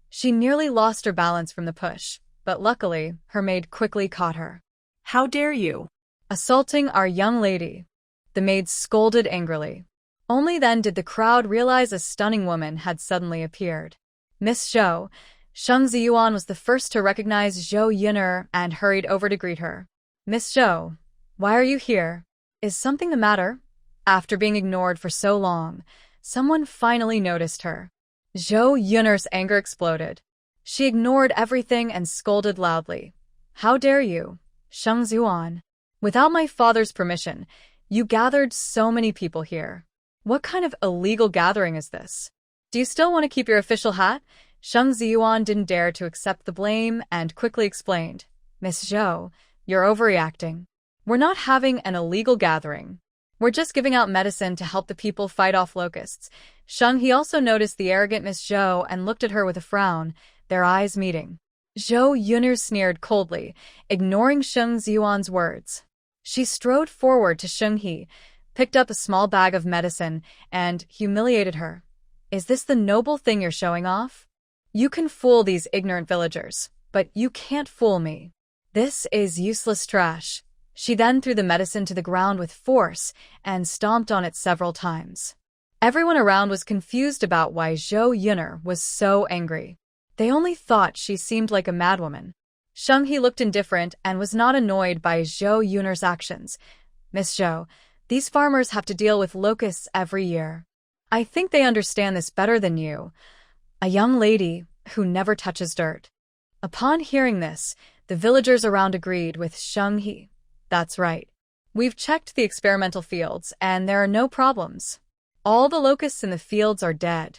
She nearly lost her balance from the push, but luckily, her maid quickly caught her. How dare you? Assaulting our young lady. The maid scolded angrily. Only then did the crowd realize a stunning woman had suddenly appeared. Miss Zhou, Sheng Ziyuan was the first to recognize Zhou Yuner and hurried over to greet her. Miss Zhou, why are you here? Is something the matter? After being ignored for so long, someone finally noticed her. Zhou Yuner's anger exploded. She ignored everything and scolded loudly. How dare you, Sheng Ziyuan? Without my father's permission, you gathered so many people here. What kind of illegal gathering is this? Do you still want to keep your official hat? Sheng Ziyuan didn't dare to accept the blame and quickly explained. Miss Zhou, you're overreacting. We're not having an illegal gathering. We're just giving out medicine to help the people fight off locusts. Sheng-He also noticed the arrogant Miss Zhou and looked at her with a frown, their eyes meeting. Zhou Yuner sneered coldly, ignoring Sheng Ziyuan's words. She strode forward to Sheng-He, picked up a small bag of medicine, and humiliated her. Is this the noble thing you're showing off? You can fool these ignorant villagers, but you can't fool me. This is useless trash. She then threw the medicine to the ground with force and stomped on it several times. Everyone around was confused about why Zhou Yuner was so angry. They only thought she seemed like a madwoman. Sheng-He looked indifferent and was not annoyed by Zhou Yuner's actions. Miss Zhou, these farmers have to deal with locusts every year. I think they understand this better than you. A young lady who never touches dirt. Upon hearing this, the villagers around agreed with Sheng-He. That's right. We've checked the experimental fields, and there are no problems. All the locusts in the fields are dead.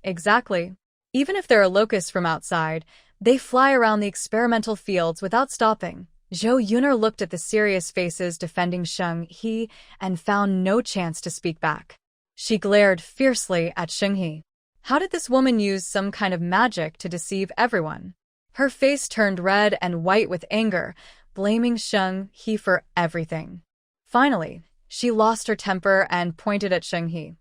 Exactly. Even if there are locusts from outside, they fly around the experimental fields without stopping. Zhou Yuner looked at the serious faces defending Sheng-He and found no chance to speak back. She glared fiercely at Sheng-He. How did this woman use some kind of magic to deceive everyone? Her face turned red and white with anger, blaming Sheng-He for everything. Finally, she lost her temper and pointed at Sheng-He.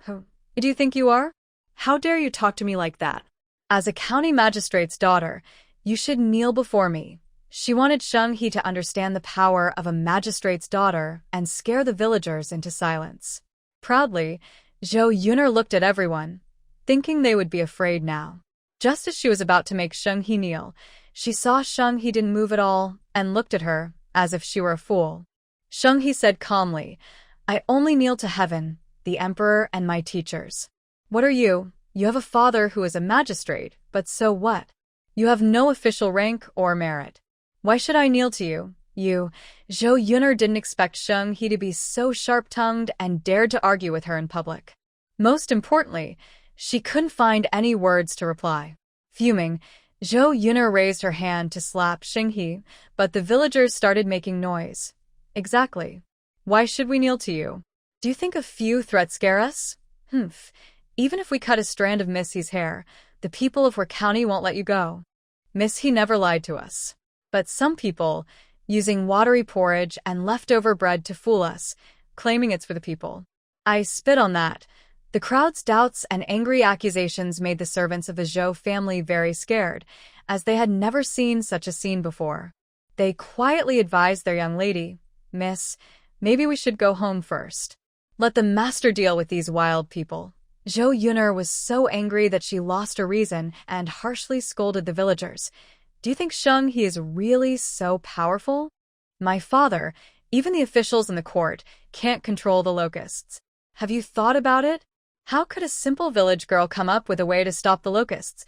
Who do you think you are? How dare you talk to me like that? As a county magistrate's daughter, You should kneel before me. She wanted Sheng He to understand the power of a magistrate's daughter and scare the villagers into silence. Proudly, Zhou Yuner looked at everyone, thinking they would be afraid now. Just as she was about to make Sheng He kneel, she saw Sheng He didn't move at all and looked at her as if she were a fool. Sheng He said calmly, I only kneel to heaven, the emperor and my teachers. What are you? You have a father who is a magistrate, but so what? You have no official rank or merit. Why should I kneel to you? Zhou Yuner didn't expect Sheng He to be so sharp-tongued and dared to argue with her in public. Most importantly, she couldn't find any words to reply. Fuming, Zhou Yuner raised her hand to slap Sheng He, but the villagers started making noise. Exactly. Why should we kneel to you? Do you think a few threats scare us? Humph. Even if we cut a strand of Miss He's hair, the people of Hua County won't let you go. Miss He never lied to us. But some people, using watery porridge and leftover bread to fool us, claiming it's for the people. I spit on that. The crowd's doubts and angry accusations made the servants of the Zhou family very scared, as they had never seen such a scene before. They quietly advised their young lady, Miss, maybe we should go home first. Let the master deal with these wild people. Zhou Yuner was so angry that she lost her reason and harshly scolded the villagers. Do you think Sheng He is really so powerful? My father, even the officials in the court, can't control the locusts. Have you thought about it? How could a simple village girl come up with a way to stop the locusts?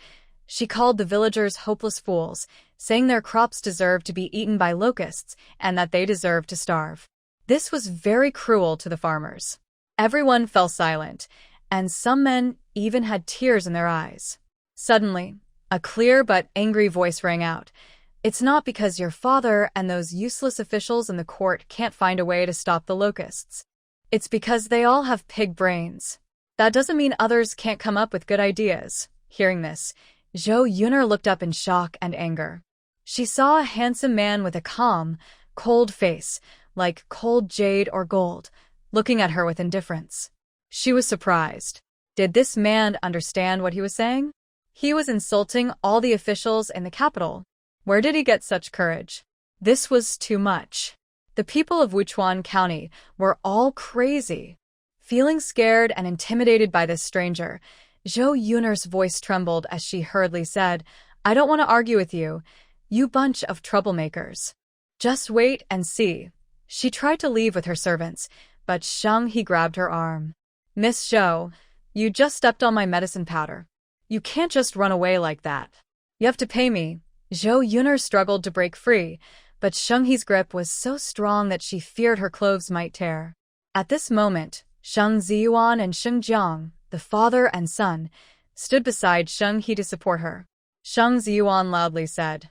She called the villagers hopeless fools, saying their crops deserved to be eaten by locusts and that they deserved to starve. This was very cruel to the farmers. Everyone fell silent, and some men even had tears in their eyes. Suddenly, a clear but angry voice rang out. It's not because your father and those useless officials in the court can't find a way to stop the locusts. It's because they all have pig brains. That doesn't mean others can't come up with good ideas. Hearing this, Zhou Yuner looked up in shock and anger. She saw a handsome man with a calm, cold face, like cold jade or gold, looking at her with indifference. She was surprised. Did this man understand what he was saying? He was insulting all the officials in the capital. Where did he get such courage? This was too much. The people of Wuchuan County were all crazy. Feeling scared and intimidated by this stranger, Zhou Yuner's voice trembled as she hurriedly said, I don't want to argue with you, you bunch of troublemakers. Just wait and see. She tried to leave with her servants, but Sheng He grabbed her arm. Miss Zhou, you just stepped on my medicine powder. You can't just run away like that. You have to pay me. Zhou Yuner struggled to break free, but Sheng He's grip was so strong that she feared her clothes might tear. At this moment, Sheng Ziyuan and Sheng Jiang, the father and son, stood beside Sheng He to support her. Sheng Ziyuan loudly said,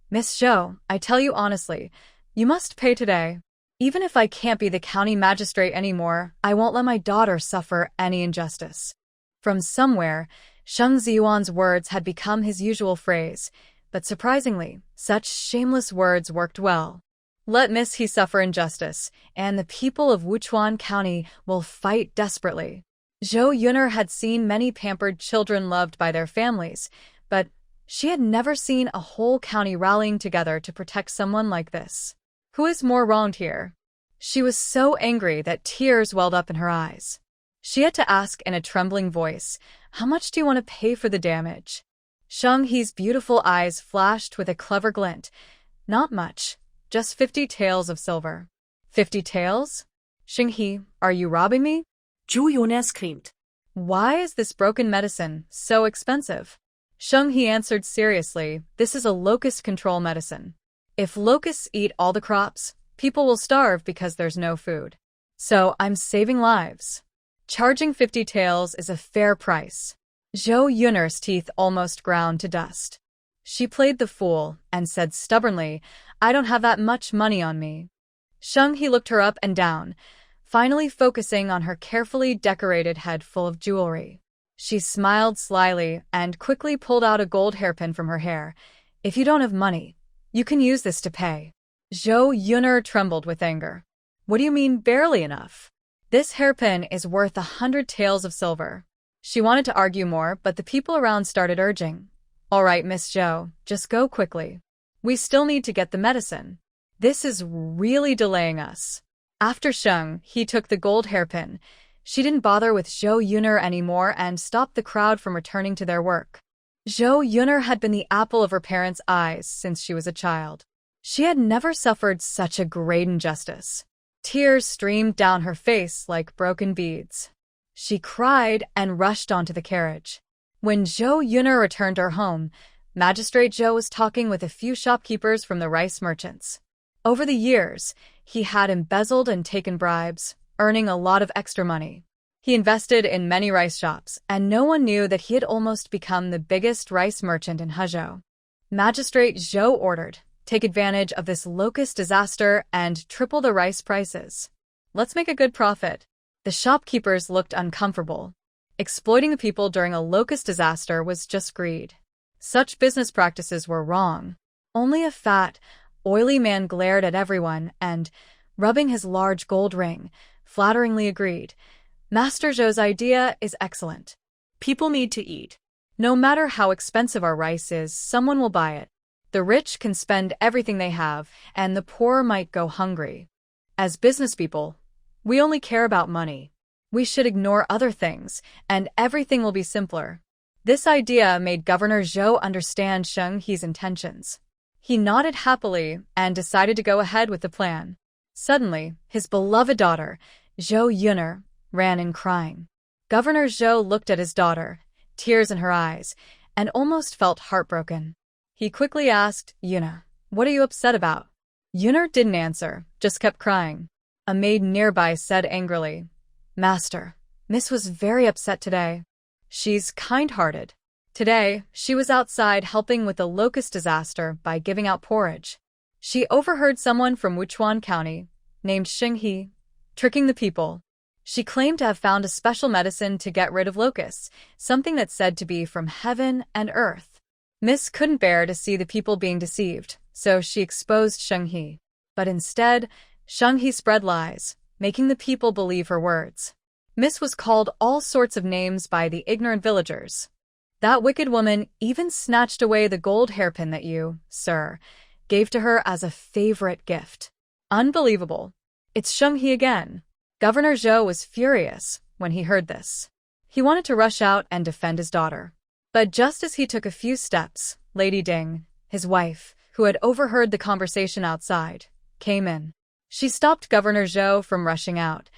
Miss Zhou, I tell you honestly, you must pay today. Even if I can't be the county magistrate anymore, I won't let my daughter suffer any injustice. From somewhere, Sheng Ziyuan's words had become his usual phrase, but surprisingly, such shameless words worked well. Let Miss He suffer injustice, and the people of Wuchuan County will fight desperately. Zhou Yuner had seen many pampered children loved by their families, but she had never seen a whole county rallying together to protect someone like this. Who is more wronged here? She was so angry that tears welled up in her eyes. She had to ask in a trembling voice, how much do you want to pay for the damage? Sheng He's beautiful eyes flashed with a clever glint. Not much, just 50 taels of silver. 50 taels? Sheng He, are you robbing me? Zhou Yuner screamed. Why is this broken medicine so expensive? Sheng He answered seriously, this is a locust control medicine. If locusts eat all the crops, people will starve because there's no food. So I'm saving lives. Charging 50 taels is a fair price. Zhou Yuner's teeth almost ground to dust. She played the fool and said stubbornly, I don't have that much money on me. Sheng He looked her up and down, finally focusing on her carefully decorated head full of jewelry. She smiled slyly and quickly pulled out a gold hairpin from her hair. If you don't have money, you can use this to pay. Zhou Yuner trembled with anger. What do you mean barely enough? This hairpin is worth 100 taels of silver. She wanted to argue more, but the people around started urging. All right, Miss Zhou, just go quickly. We still need to get the medicine. This is really delaying us. After Sheng, he took the gold hairpin. She didn't bother with Zhou Yuner anymore and stopped the crowd from returning to their work. Zhou Yuner had been the apple of her parents' eyes since she was a child. She had never suffered such a great injustice. Tears streamed down her face like broken beads. She cried and rushed onto the carriage. When Zhou Yuner returned to her home, Magistrate Zhou was talking with a few shopkeepers from the rice merchants. Over the years, he had embezzled and taken bribes, earning a lot of extra money. He invested in many rice shops, and no one knew that he had almost become the biggest rice merchant in Hezhou. Magistrate Zhou ordered, "Take advantage of this locust disaster and triple the rice prices. Let's make a good profit." The shopkeepers looked uncomfortable. Exploiting the people during a locust disaster was just greed. Such business practices were wrong. Only a fat, oily man glared at everyone and, rubbing his large gold ring, flatteringly agreed, "Master Zhou's idea is excellent. People need to eat. No matter how expensive our rice is, someone will buy it. The rich can spend everything they have, and the poor might go hungry. As business people, we only care about money. We should ignore other things, and everything will be simpler." This idea made Governor Zhou understand Sheng He's intentions. He nodded happily and decided to go ahead with the plan. Suddenly, his beloved daughter, Zhou Yuner, ran in crying. Governor Zhou looked at his daughter, tears in her eyes, and almost felt heartbroken. He quickly asked, "Yuner, what are you upset about?" Yuner didn't answer, just kept crying. A maid nearby said angrily, "Master, Miss was very upset today. She's kind-hearted. Today, she was outside helping with the locust disaster by giving out porridge. She overheard someone from Wuchuan County, named Xinghe, tricking the people. She claimed to have found a special medicine to get rid of locusts, something that's said to be from heaven and earth. Miss couldn't bear to see the people being deceived, so she exposed Xinghe. But instead, Xinghe spread lies, making the people believe her words. Miss was called all sorts of names by the ignorant villagers. That wicked woman even snatched away the gold hairpin that you, sir, gave to her as a favorite gift. Unbelievable. It's Xinghe again." Governor Zhou was furious when he heard this. He wanted to rush out and defend his daughter. But just as he took a few steps, Lady Ding, his wife, who had overheard the conversation outside, came in. She stopped Governor Zhou from rushing out.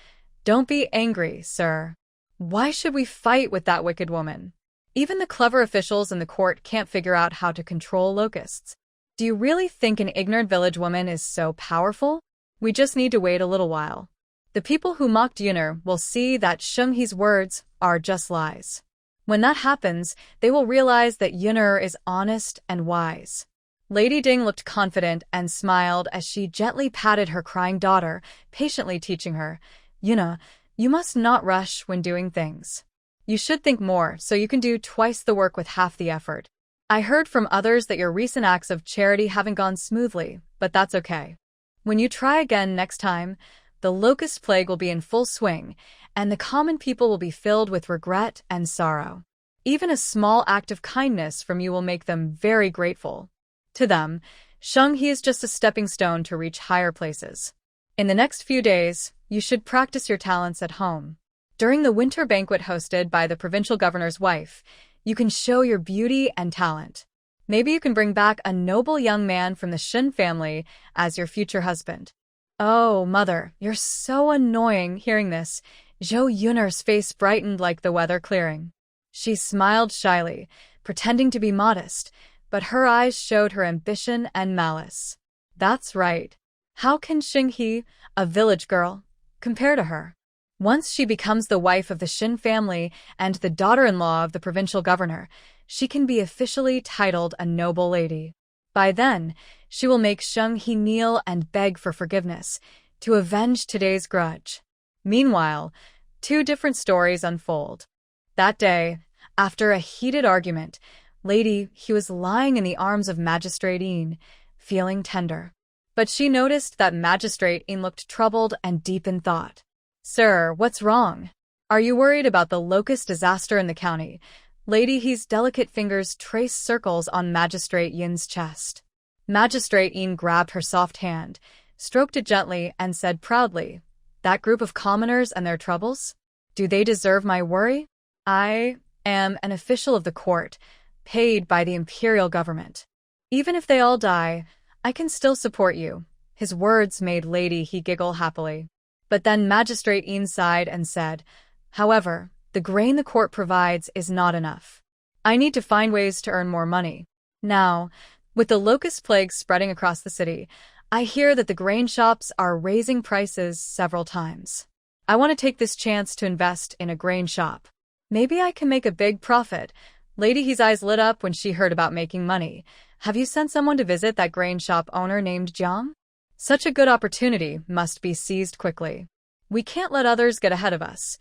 "Don't be angry, sir. Why should we fight with that wicked woman? Even the clever officials in the court can't figure out how to control locusts. Do you really think an ignorant village woman is so powerful? We just need to wait a little while. The people who mocked Yuner will see that Xinghe's words are just lies. When that happens, they will realize that Yuner is honest and wise." Lady Ding looked confident and smiled as she gently patted her crying daughter, patiently teaching her, "Yuner, you must not rush when doing things. You should think more so you can do twice the work with half the effort. I heard from others that your recent acts of charity haven't gone smoothly, but that's okay. When you try again next time, the locust plague will be in full swing, and the common people will be filled with regret and sorrow. Even a small act of kindness from you will make them very grateful. To them, Xinghe is just a stepping stone to reach higher places. In the next few days, you should practice your talents at home. During the winter banquet hosted by the provincial governor's wife, you can show your beauty and talent. Maybe you can bring back a noble young man from the Shen family as your future husband." "Oh, mother, you're so annoying." Hearing this, Zhou Yuner's face brightened like the weather clearing. She smiled shyly, pretending to be modest, but her eyes showed her ambition and malice. "That's right. How can Xinghe, a village girl, compare to her? Once she becomes the wife of the Shen family and the daughter-in-law of the provincial governor, she can be officially titled a noble lady. By then, she will make Xinghe kneel and beg for forgiveness to avenge today's grudge." Meanwhile, two different stories unfold. That day, after a heated argument, Lady He was lying in the arms of Magistrate Yin, feeling tender. But she noticed that Magistrate Yin looked troubled and deep in thought. "Sir, what's wrong? Are you worried about the locust disaster in the county? Lady He's delicate fingers traced circles on Magistrate Yin's chest. Magistrate Yin grabbed her soft hand, stroked it gently, and said proudly, "That group of commoners and their troubles? Do they deserve my worry? I am an official of the court, paid by the imperial government. Even if they all die, I can still support you." His words made Lady He giggle happily. But then Magistrate Yin sighed and said, "However, the grain the court provides is not enough. I need to find ways to earn more money. Now, with the locust plague spreading across the city, I hear that the grain shops are raising prices several times. I want to take this chance to invest in a grain shop. Maybe I can make a big profit." Lady He's eyes lit up when she heard about making money. "Have you sent someone to visit that grain shop owner named Jiang? Such a good opportunity must be seized quickly. We can't let others get ahead of us."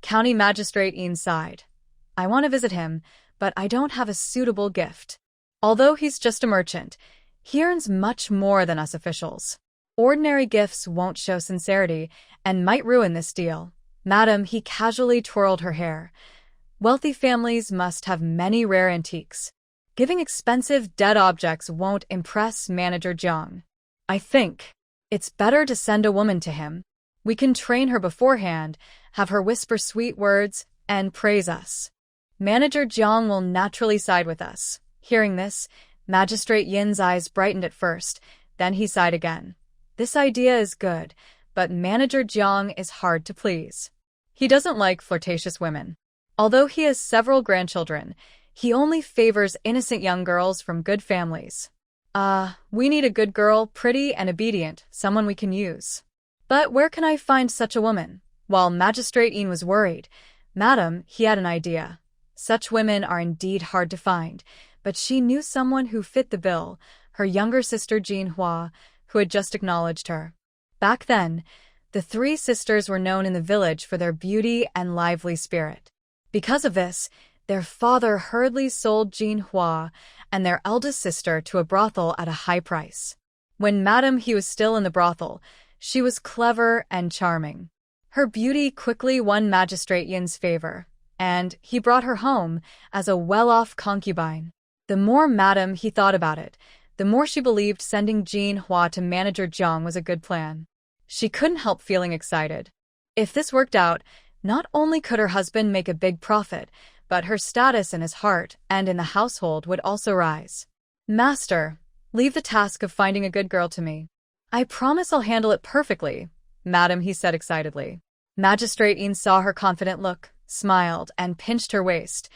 County Magistrate Yin sighed. "I want to visit him, but I don't have a suitable gift. Although he's just a merchant, he earns much more than us officials. Ordinary gifts won't show sincerity and might ruin this deal." Madam, he casually twirled her hair. "Wealthy families must have many rare antiques. Giving expensive dead objects won't impress Manager Jiang. I think it's better to send a woman to him. We can train her beforehand, have her whisper sweet words, and praise us. Manager Jiang will naturally side with us." Hearing this, Magistrate Yin's eyes brightened at first, then he sighed again. "This idea is good, but Manager Jiang is hard to please. He doesn't like flirtatious women. Although he has several grandchildren, he only favors innocent young girls from good families. We need a good girl, pretty and obedient, someone we can use. But where can I find such a woman?" While Magistrate Yin was worried, Madam, he had an idea. Such women are indeed hard to find, but she knew someone who fit the bill, her younger sister Manhwa, who had just acknowledged her. Back then, the three sisters were known in the village for their beauty and lively spirit. Because of this, their father hurriedly sold Manhwa and their eldest sister to a brothel at a high price. When Madam he was still in the brothel, she was clever and charming. Her beauty quickly won Magistrate Yin's favor, and he brought her home as a well-off concubine. The more Madam he thought about it, the more she believed sending Manhwa to Manager Jiang was a good plan. She couldn't help feeling excited. If this worked out, not only could her husband make a big profit, but her status in his heart and in the household would also rise. "Master, leave the task of finding a good girl to me. I promise I'll handle it perfectly," Madam he said excitedly. Magistrate Yin saw her confident look, smiled, and pinched her waist.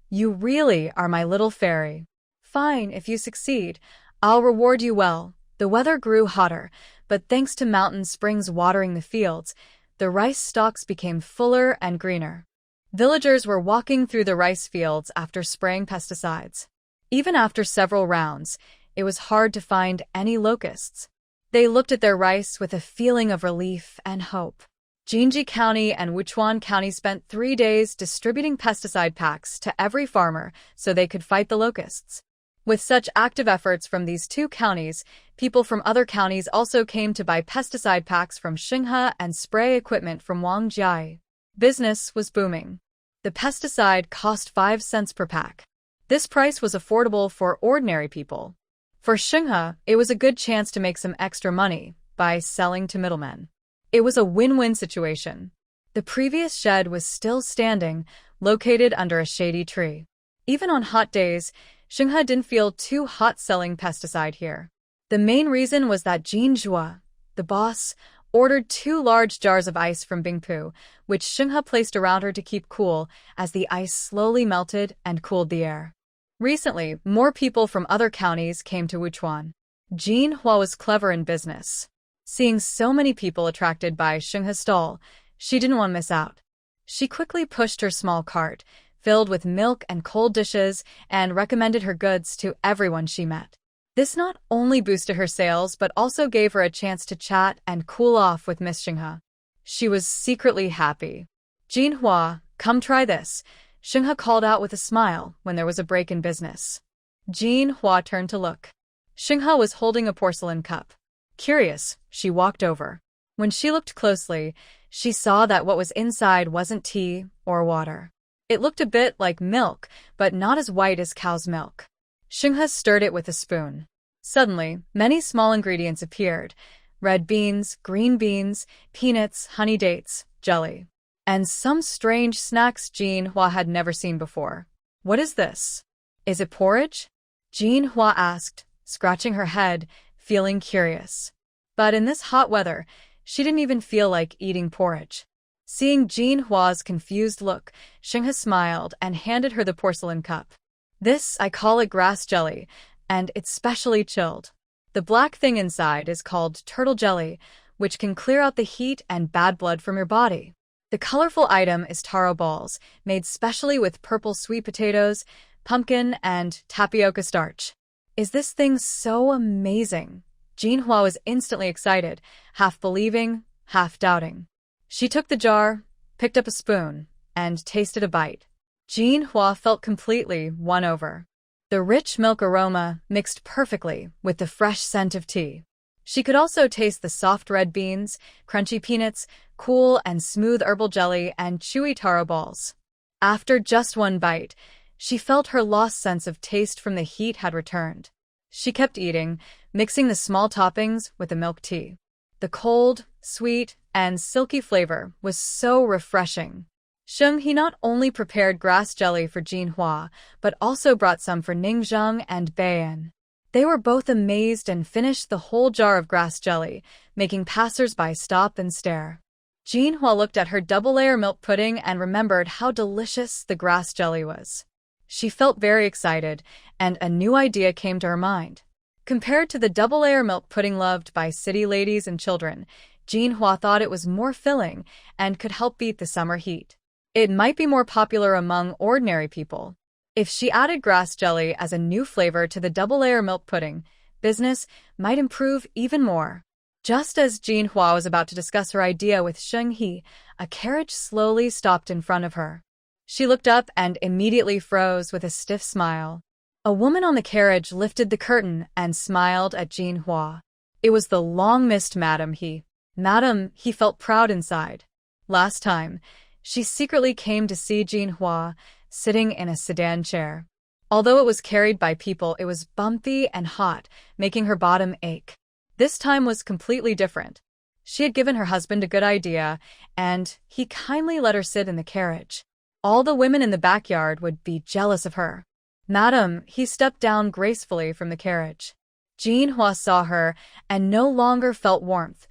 "You really are my little fairy. Fine, if you succeed, I'll reward you well." The weather grew hotter, but thanks to mountain springs watering the fields, the rice stalks became fuller and greener. Villagers were walking through the rice fields after spraying pesticides. Even after several rounds, it was hard to find any locusts. They looked at their rice with a feeling of relief and hope. Jinji County and Wuchuan County spent 3 days distributing pesticide packs to every farmer so they could fight the locusts. With such active efforts from these two counties, people from other counties also came to buy pesticide packs from Xinghe and spray equipment from Wangjai. Business was booming. The pesticide cost 5 cents per pack. This price was affordable for ordinary people. For Xinghe, it was a good chance to make some extra money by selling to middlemen. It was a win-win situation. The previous shed was still standing, located under a shady tree. Even on hot days, Xinghe didn't feel too hot selling pesticide here. The main reason was that Jin Zhua, the boss, ordered 2 large jars of ice from Bingpu, which Xinghe placed around her to keep cool as the ice slowly melted and cooled the air. Recently, more people from other counties came to Wuchuan. Manhwa was clever in business. Seeing so many people attracted by Xinghe's stall, she didn't want to miss out. She quickly pushed her small cart, filled with milk and cold dishes, and recommended her goods to everyone she met. This not only boosted her sales, but also gave her a chance to chat and cool off with Miss Xinghe. She was secretly happy. "Manhwa, come try this," Xinghe called out with a smile when there was a break in business. Manhwa turned to look. Xinghe was holding a porcelain cup. Curious, she walked over. When she looked closely, she saw that what was inside wasn't tea or water. It looked a bit like milk, but not as white as cow's milk. Xinghe stirred it with a spoon. Suddenly, many small ingredients appeared: red beans, green beans, peanuts, honey dates, jelly, and some strange snacks Jinhua had never seen before. What is this? Is it porridge? Jinhua asked, scratching her head, feeling curious. But in this hot weather, she didn't even feel like eating porridge. Seeing Jinhua's confused look, Xinghe smiled and handed her the porcelain cup. This, I call it grass jelly, and it's specially chilled. The black thing inside is called turtle jelly, which can clear out the heat and bad blood from your body. The colorful item is taro balls, made specially with purple sweet potatoes, pumpkin, and tapioca starch. Is this thing so amazing? Jinhua was instantly excited, half believing, half doubting. She took the jar, picked up a spoon, and tasted a bite. Jinhua felt completely won over. The rich milk aroma mixed perfectly with the fresh scent of tea. She could also taste the soft red beans, crunchy peanuts, cool and smooth herbal jelly, and chewy taro balls. After just one bite, she felt her lost sense of taste from the heat had returned. She kept eating, mixing the small toppings with the milk tea. The cold, sweet, and silky flavor was so refreshing. He not only prepared grass jelly for Jinhua, but also brought some for Ningzheng and Beian. They were both amazed and finished the whole jar of grass jelly, making passers-by stop and stare. Jinhua looked at her double-layer milk pudding and remembered how delicious the grass jelly was. She felt very excited, and a new idea came to her mind. Compared to the double-layer milk pudding loved by city ladies and children, Jinhua thought it was more filling and could help beat the summer heat. It might be more popular among ordinary people. If she added grass jelly as a new flavor to the double-layer milk pudding, business might improve even more. Just as Jinhua was about to discuss her idea with Xinghe, a carriage slowly stopped in front of her. She looked up and immediately froze with a stiff smile. A woman on the carriage lifted the curtain and smiled at Jinhua. It was the long-missed Madam He. Madam He felt proud inside. Last time, she secretly came to see Jinhua, sitting in a sedan chair. Although it was carried by people, it was bumpy and hot, making her bottom ache. This time was completely different. She had given her husband a good idea, and he kindly let her sit in the carriage. All the women in the backyard would be jealous of her. Madam, he stepped down gracefully from the carriage. Jinhua saw her and no longer felt warmth,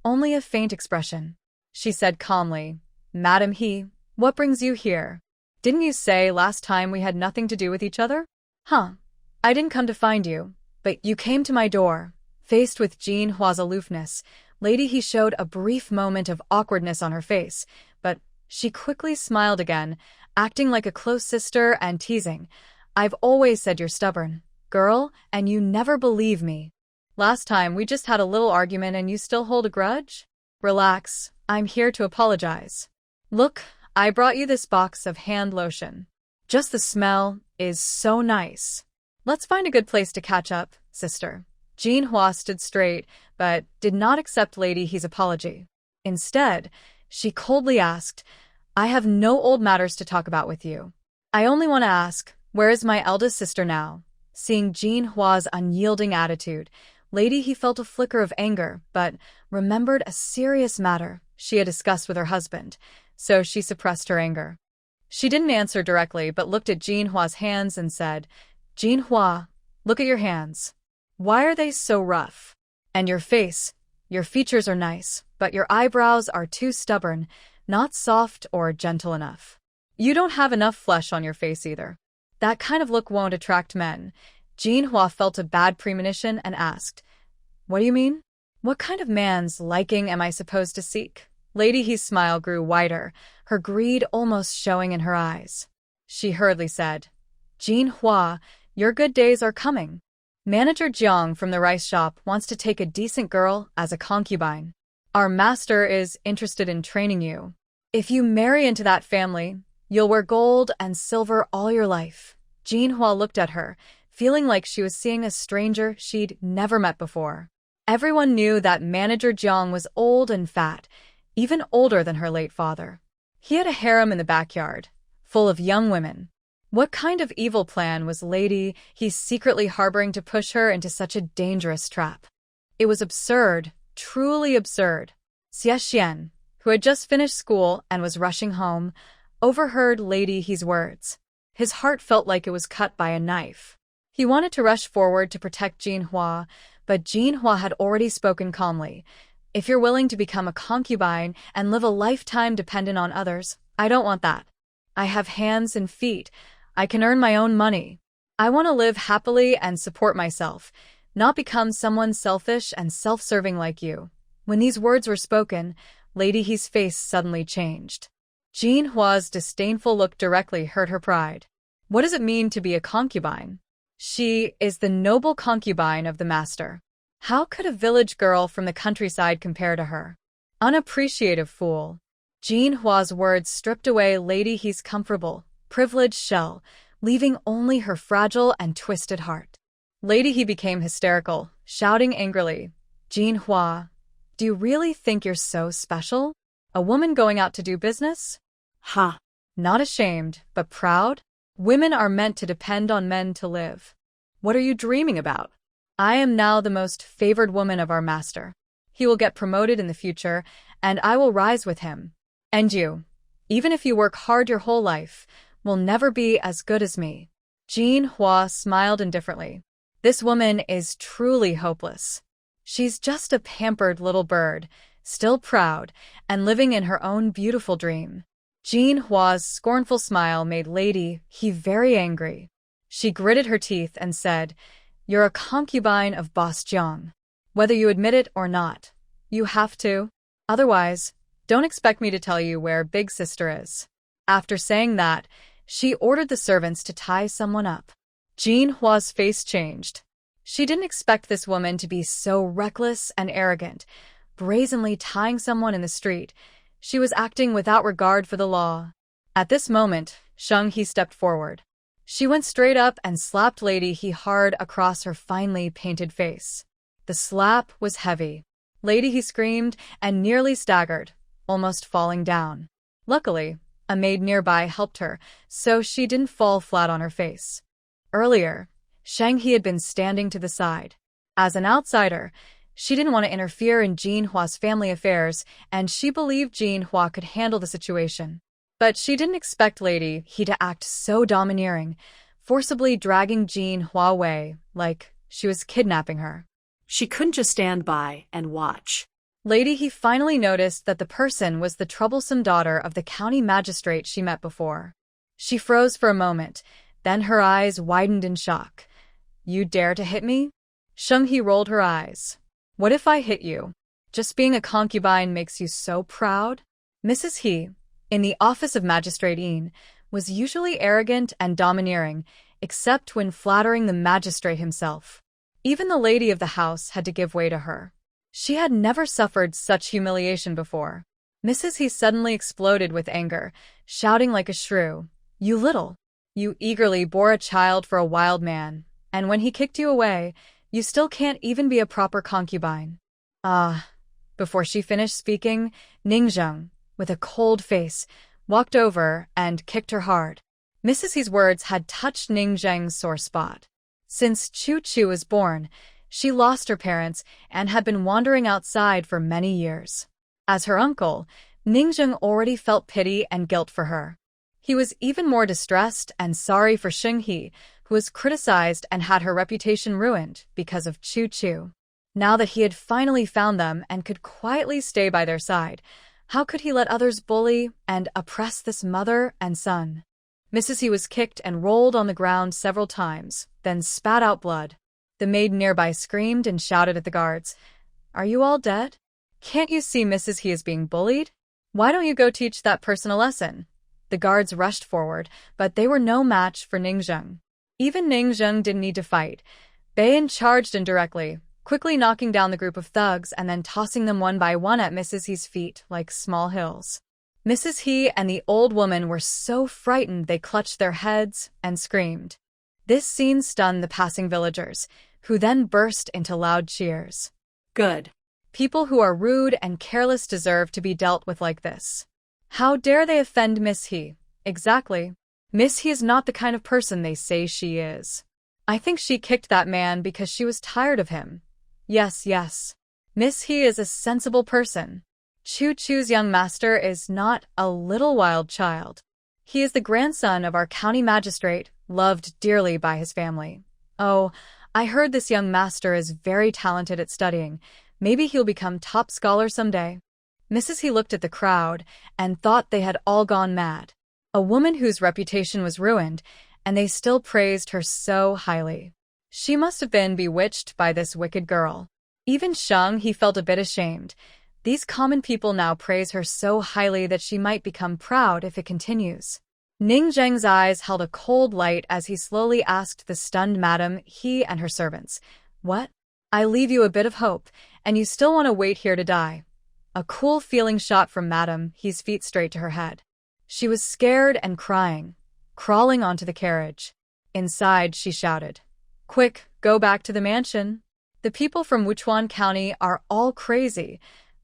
only a faint expression. She said calmly, Madam He, what brings you here? Didn't you say last time we had nothing to do with each other? Huh. I didn't come to find you, but you came to my door. Faced with Jinhua's aloofness, Lady He showed a brief moment of awkwardness on her face, but she quickly smiled again, acting like a close sister and teasing. I've always said you're stubborn, girl, and you never believe me. Last time we just had a little argument and you still hold a grudge? Relax, I'm here to apologize. Look, I brought you this box of hand lotion. Just the smell is so nice. Let's find a good place to catch up, sister. Jinhua stood straight, but did not accept Lady He's apology. Instead, she coldly asked, I have no old matters to talk about with you. I only want to ask, where is my eldest sister now? Seeing Jinhua's unyielding attitude, Lady He felt a flicker of anger, but remembered a serious matter she had discussed with her husband, so she suppressed her anger. She didn't answer directly, but looked at Jinhua's hands and said, Jinhua, look at your hands. Why are they so rough? And your face, your features are nice, but your eyebrows are too stubborn, not soft or gentle enough. You don't have enough flesh on your face either. That kind of look won't attract men. Jinhua felt a bad premonition and asked, What do you mean? What kind of man's liking am I supposed to seek? Lady He's smile grew wider, her greed almost showing in her eyes. She hurriedly said, Jinhua, your good days are coming. Manager Jiang from the rice shop wants to take a decent girl as a concubine. Our master is interested in training you. If you marry into that family, you'll wear gold and silver all your life. Jinhua looked at her, feeling like she was seeing a stranger she'd never met before. Everyone knew that Manager Jiang was old and fat, even older than her late father. He had a harem in the backyard, full of young women. What kind of evil plan was Lady He secretly harboring to push her into such a dangerous trap? It was absurd, truly absurd. Xie Xian, who had just finished school and was rushing home, overheard Lady He's words. His heart felt like it was cut by a knife. He wanted to rush forward to protect Jinhua, but Jinhua had already spoken calmly. If you're willing to become a concubine and live a lifetime dependent on others, I don't want that. I have hands and feet. I can earn my own money. I want to live happily and support myself, not become someone selfish and self-serving like you. When these words were spoken, Lady He's face suddenly changed. Jinhua's disdainful look directly hurt her pride. What does it mean to be a concubine? She is the noble concubine of the master. How could a village girl from the countryside compare to her? Unappreciative fool. Jinhua's words stripped away Lady He's comfortable, privileged shell, leaving only her fragile and twisted heart. Lady He became hysterical, shouting angrily, Jinhua, do you really think you're so special? A woman going out to do business? Ha! Not ashamed, but proud? Women are meant to depend on men to live. What are you dreaming about? I am now the most favored woman of our master. He will get promoted in the future, and I will rise with him. And you, even if you work hard your whole life, will never be as good as me. Jinhua smiled indifferently. This woman is truly hopeless. She's just a pampered little bird, still proud, and living in her own beautiful dream. Jinhua's scornful smile made Lady He very angry. She gritted her teeth and said, You're a concubine of Boss Jiang. Whether you admit it or not, you have to. Otherwise, don't expect me to tell you where Big Sister is. After saying that, she ordered the servants to tie someone up. Jinhua's face changed. She didn't expect this woman to be so reckless and arrogant, brazenly tying someone in the street. She was acting without regard for the law. At this moment, Sheng He stepped forward. She went straight up and slapped Lady He hard across her finely painted face. The slap was heavy. Lady He screamed and nearly staggered, almost falling down. Luckily, a maid nearby helped her, so she didn't fall flat on her face. Earlier, Sheng He had been standing to the side. As an outsider, she didn't want to interfere in Jinhua's family affairs, and she believed Jinhua could handle the situation. But she didn't expect Lady He to act so domineering, forcibly dragging Jinhua away like she was kidnapping her. She couldn't just stand by and watch. Lady He finally noticed that the person was the troublesome daughter of the county magistrate she met before. She froze for a moment, then her eyes widened in shock. You dare to hit me? Sheng He rolled her eyes. What if I hit you? Just being a concubine makes you so proud? Mrs. He, in the office of Magistrate Yin, was usually arrogant and domineering, except when flattering the magistrate himself. Even the lady of the house had to give way to her. She had never suffered such humiliation before. Mrs. He suddenly exploded with anger, shouting like a shrew, You eagerly bore a child for a wild man, and when he kicked you away, you still can't even be a proper concubine. Ah. Before she finished speaking, Ningzheng, with a cold face, walked over and kicked her hard. Mrs. He's words had touched Ningzheng's sore spot. Since Chu-Chu was born, she lost her parents and had been wandering outside for many years. As her uncle, Ningzheng already felt pity and guilt for her. He was even more distressed and sorry for Sheng He, who was criticized and had her reputation ruined because of Chu-Chu. Now that he had finally found them and could quietly stay by their side, how could he let others bully and oppress this mother and son? Mrs. He was kicked and rolled on the ground several times, then spat out blood. The maid nearby screamed and shouted at the guards, Are you all dead? Can't you see Mrs. He is being bullied? Why don't you go teach that person a lesson? The guards rushed forward, but they were no match for Ningzheng. Even Ningzheng didn't need to fight. Bayan charged indirectly, quickly knocking down the group of thugs and then tossing them one by one at Mrs. He's feet like small hills. Mrs. He and the old woman were so frightened they clutched their heads and screamed. This scene stunned the passing villagers, who then burst into loud cheers. Good. People who are rude and careless deserve to be dealt with like this. How dare they offend Miss He? Exactly. Miss He is not the kind of person they say she is. I think she kicked that man because she was tired of him. Yes, yes. Miss He is a sensible person. Chu's young master is not a little wild child. He is the grandson of our county magistrate, loved dearly by his family. Oh, I heard this young master is very talented at studying. Maybe he'll become top scholar someday. Mrs. He looked at the crowd and thought they had all gone mad. A woman whose reputation was ruined, and they still praised her so highly. She must have been bewitched by this wicked girl. Even Sheng He felt a bit ashamed. These common people now praise her so highly that she might become proud if it continues. Ning Zheng's eyes held a cold light as he slowly asked the stunned Madam He and her servants, "What? I leave you a bit of hope, and you still want to wait here to die?" A cool feeling shot from Madam He's feet straight to her head. She was scared and crying, crawling onto the carriage. Inside, she shouted, "Quick, go back to the mansion. The people from Wuchuan County are all crazy."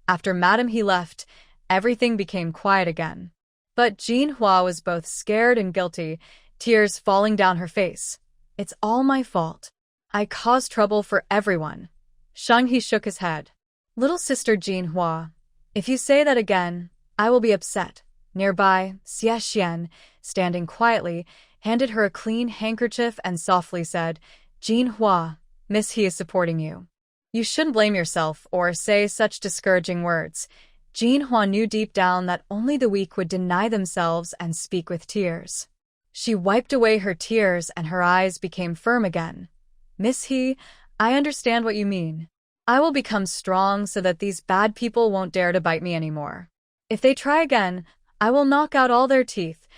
After Madam He left, everything became quiet again. But Jinhua was both scared and guilty, tears falling down her face. "It's all my fault. I caused trouble for everyone." Sheng He shook his head. "Little sister Jinhua, if you say that again, I will be upset." Nearby, Xie Xian, standing quietly, handed her a clean handkerchief and softly said, "Jinhua, Miss He is supporting you. You shouldn't blame yourself or say such discouraging words." Jinhua knew deep down that only the weak would deny themselves and speak with tears. She wiped away her tears and her eyes became firm again. "Miss He, I understand what you mean. I will become strong so that these bad people won't dare to bite me anymore. If they try again, I will knock out all their teeth."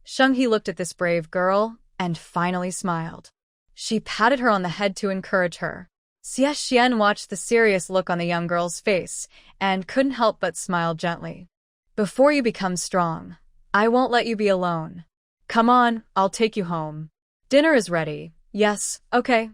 Sheng He looked at this brave girl and finally smiled. She patted her on the head to encourage her. Xie Xian watched the serious look on the young girl's face and couldn't help but smile gently. "Before you become strong, I won't let you be alone. Come on, I'll take you home. Dinner is ready." "Yes, okay."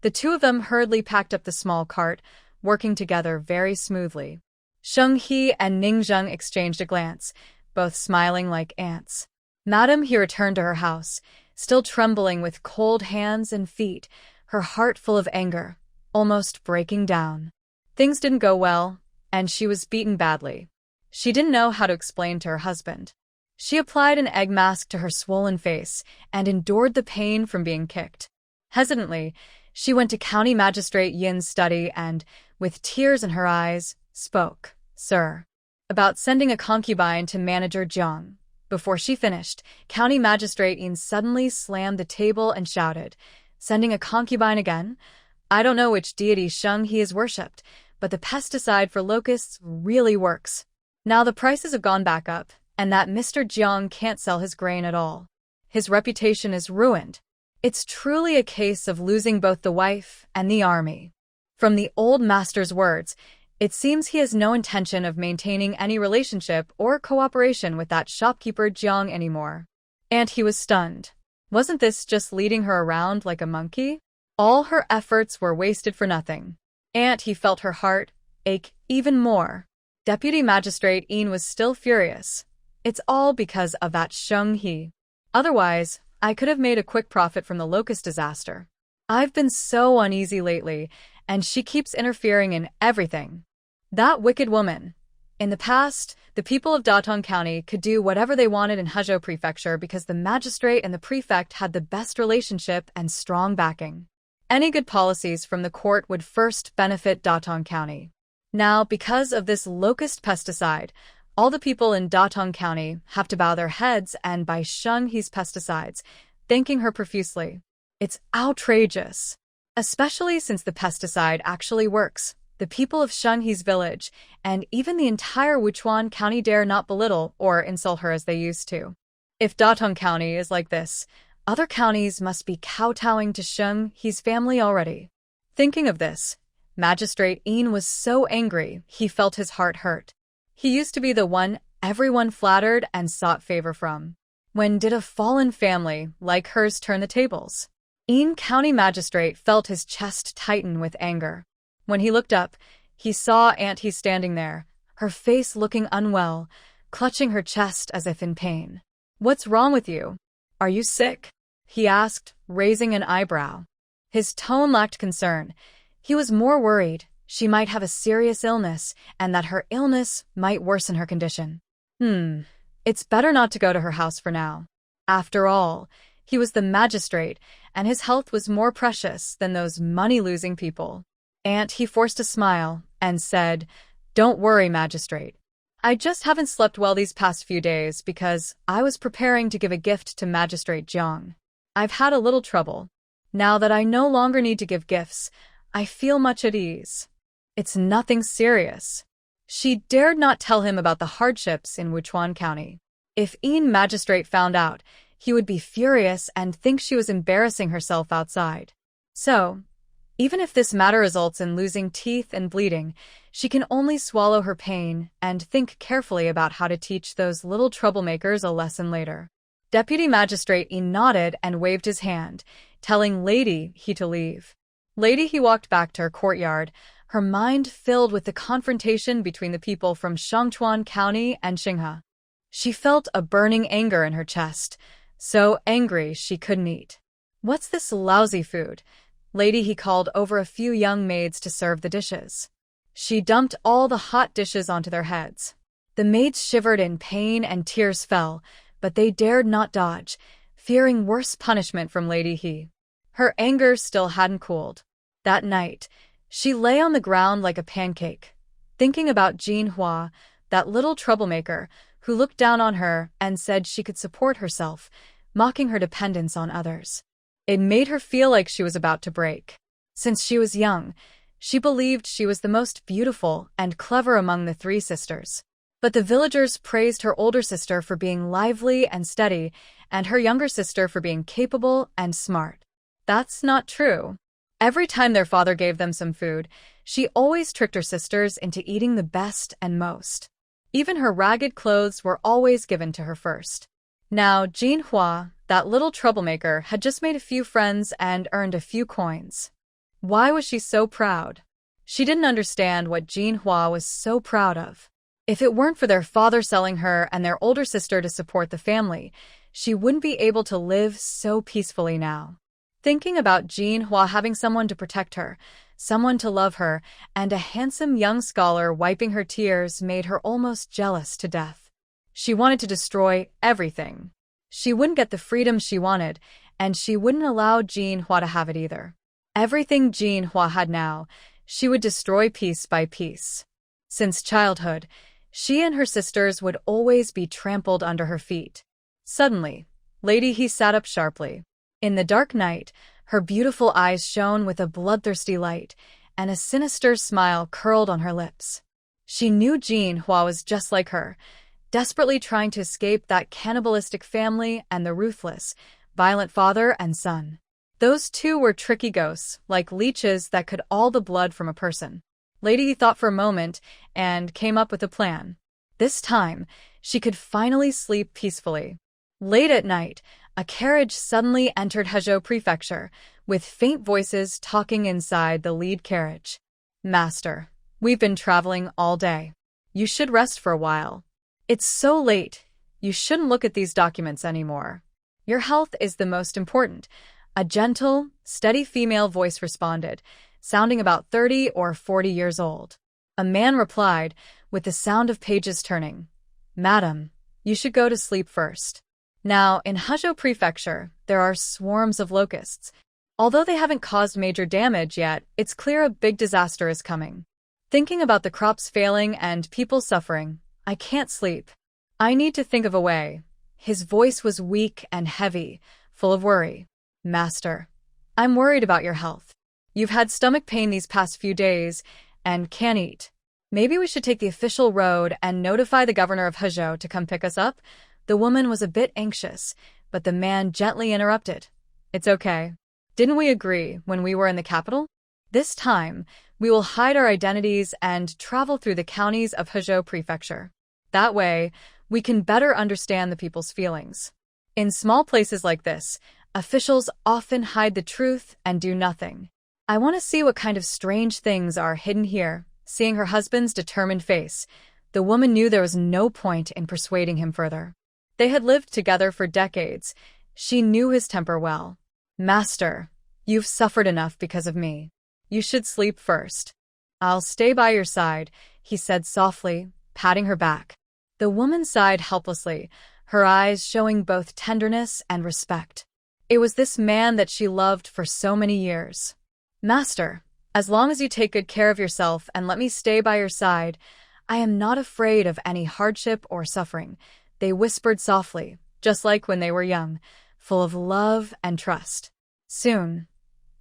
The two of them hurriedly packed up the small cart, working together very smoothly. Sheng He and Ning Zheng exchanged a glance, both smiling like ants. Madam He returned to her house, still trembling with cold hands and feet, her heart full of anger, almost breaking down. Things didn't go well, and she was beaten badly. She didn't know how to explain to her husband. She applied an egg mask to her swollen face and endured the pain from being kicked. Hesitantly, she went to County Magistrate Yin's study and, with tears in her eyes, spoke, "Sir," about sending a concubine to Manager Jiang. Before she finished, County Magistrate Yin suddenly slammed the table and shouted, "Sending a concubine again? I don't know which deity Sheng He is worshipped, but the pesticide for locusts really works. Now the prices have gone back up, and that Mr. Jiang can't sell his grain at all. His reputation is ruined. It's truly a case of losing both the wife and the army." From the old master's words, it seems he has no intention of maintaining any relationship or cooperation with that shopkeeper Jiang anymore. And he was stunned. Wasn't this just leading her around like a monkey? All her efforts were wasted for nothing. And he felt her heart ache even more. Deputy Magistrate Yin was still furious. "It's all because of that Sheng He. Otherwise, I could have made a quick profit from the locust disaster. I've been so uneasy lately, and she keeps interfering in everything. That wicked woman." In the past, the people of Datong County could do whatever they wanted in Huzhou Prefecture because the magistrate and the prefect had the best relationship and strong backing. Any good policies from the court would first benefit Datong County. Now, because of this locust pesticide, all the people in Datong County have to bow their heads and buy Sheng He's pesticides, thanking her profusely. It's outrageous. Especially since the pesticide actually works. The people of Sheng He's village, and even the entire Wuchuan County dare not belittle or insult her as they used to. If Datong County is like this, other counties must be kowtowing to Sheng He's family already. Thinking of this, Magistrate Yin was so angry he felt his heart hurt. He used to be the one everyone flattered and sought favor from. When did a fallen family like hers turn the tables? Yin County Magistrate felt his chest tighten with anger. When he looked up, he saw Aunt He standing there, her face looking unwell, clutching her chest as if in pain. "What's wrong with you?" "Are you sick?" he asked, raising an eyebrow. His tone lacked concern. He was more worried she might have a serious illness and that her illness might worsen her condition. It's better not to go to her house for now. After all, he was the magistrate, and his health was more precious than those money-losing people. And he forced a smile and said, "Don't worry, magistrate. I just haven't slept well these past few days because I was preparing to give a gift to Magistrate Jiang. I've had a little trouble. Now that I no longer need to give gifts, I feel much at ease. It's nothing serious." She dared not tell him about the hardships in Wuchuan County. If Yin Magistrate found out, he would be furious and think she was embarrassing herself outside. So, even if this matter results in losing teeth and bleeding, she can only swallow her pain and think carefully about how to teach those little troublemakers a lesson later. Deputy Magistrate Yin nodded and waved his hand, telling Lady He to leave. Lady He walked back to her courtyard, her mind filled with the confrontation between the people from Shangchuan County and Xinghe. She felt a burning anger in her chest, so angry she couldn't eat. "What's this lousy food?" Lady He called over a few young maids to serve the dishes. She dumped all the hot dishes onto their heads. The maids shivered in pain and tears fell, but they dared not dodge, fearing worse punishment from Lady He. Her anger still hadn't cooled. That night, she lay on the ground like a pancake, thinking about Jean Hua, that little troublemaker who looked down on her and said she could support herself, mocking her dependence on others. It made her feel like she was about to break. Since she was young, she believed she was the most beautiful and clever among the three sisters. But the villagers praised her older sister for being lively and steady, and her younger sister for being capable and smart. That's not true. Every time their father gave them some food, she always tricked her sisters into eating the best and most. Even her ragged clothes were always given to her first. Now, Jean Hua, that little troublemaker, had just made a few friends and earned a few coins. Why was she so proud? She didn't understand what Jean Hua was so proud of. If it weren't for their father selling her and their older sister to support the family, she wouldn't be able to live so peacefully now. Thinking about Jean Hua having someone to protect her, someone to love her, and a handsome young scholar wiping her tears made her almost jealous to death. She wanted to destroy everything. She wouldn't get the freedom she wanted, and she wouldn't allow Jean Hua to have it either. Everything Jean Hua had now, she would destroy piece by piece. Since childhood, she and her sisters would always be trampled under her feet. Suddenly, Lady He sat up sharply. In the dark night, her beautiful eyes shone with a bloodthirsty light, and a sinister smile curled on her lips. She knew Jean Hua was just like her, desperately trying to escape that cannibalistic family and the ruthless, violent father and son. Those two were tricky ghosts, like leeches that could all the blood from a person. Lady thought for a moment and came up with a plan. This time, she could finally sleep peacefully. Late at night, a carriage suddenly entered Hezhou Prefecture, with faint voices talking inside the lead carriage. "Master, we've been traveling all day. You should rest for a while. It's so late, you shouldn't look at these documents anymore. Your health is the most important," a gentle, steady female voice responded, sounding about 30 or 40 years old. A man replied, with the sound of pages turning, "Madam, you should go to sleep first." Now, in Hezhou Prefecture, there are swarms of locusts. Although they haven't caused major damage yet, it's clear a big disaster is coming. Thinking about the crops failing and people suffering, I can't sleep. I need to think of a way. His voice was weak and heavy, full of worry. "Master, I'm worried about your health. You've had stomach pain these past few days and can't eat. Maybe we should take the official road and notify the governor of Hezhou to come pick us up?" The woman was a bit anxious, but the man gently interrupted. "It's okay. Didn't we agree when we were in the capital? This time, we will hide our identities and travel through the counties of Hezhou Prefecture. That way, we can better understand the people's feelings. In small places like this, officials often hide the truth and do nothing. I want to see what kind of strange things are hidden here." Seeing her husband's determined face, the woman knew there was no point in persuading him further. They had lived together for decades. She knew his temper well. "Master, you've suffered enough because of me. You should sleep first." "I'll stay by your side," he said softly, patting her back. The woman sighed helplessly, her eyes showing both tenderness and respect. It was this man that she loved for so many years. "Master, as long as you take good care of yourself and let me stay by your side, I am not afraid of any hardship or suffering," they whispered softly, just like when they were young, full of love and trust. Soon,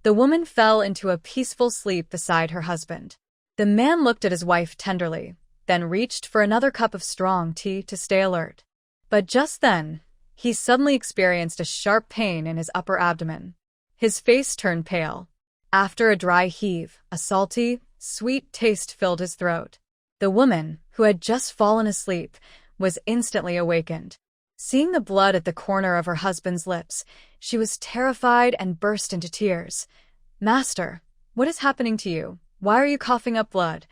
the woman fell into a peaceful sleep beside her husband. The man looked at his wife tenderly, then reached for another cup of strong tea to stay alert. But just then, he suddenly experienced a sharp pain in his upper abdomen. His face turned pale. After a dry heave, a salty, sweet taste filled his throat. The woman, who had just fallen asleep, was instantly awakened. Seeing the blood at the corner of her husband's lips, she was terrified and burst into tears. "Master, what is happening to you? Why are you coughing up blood?"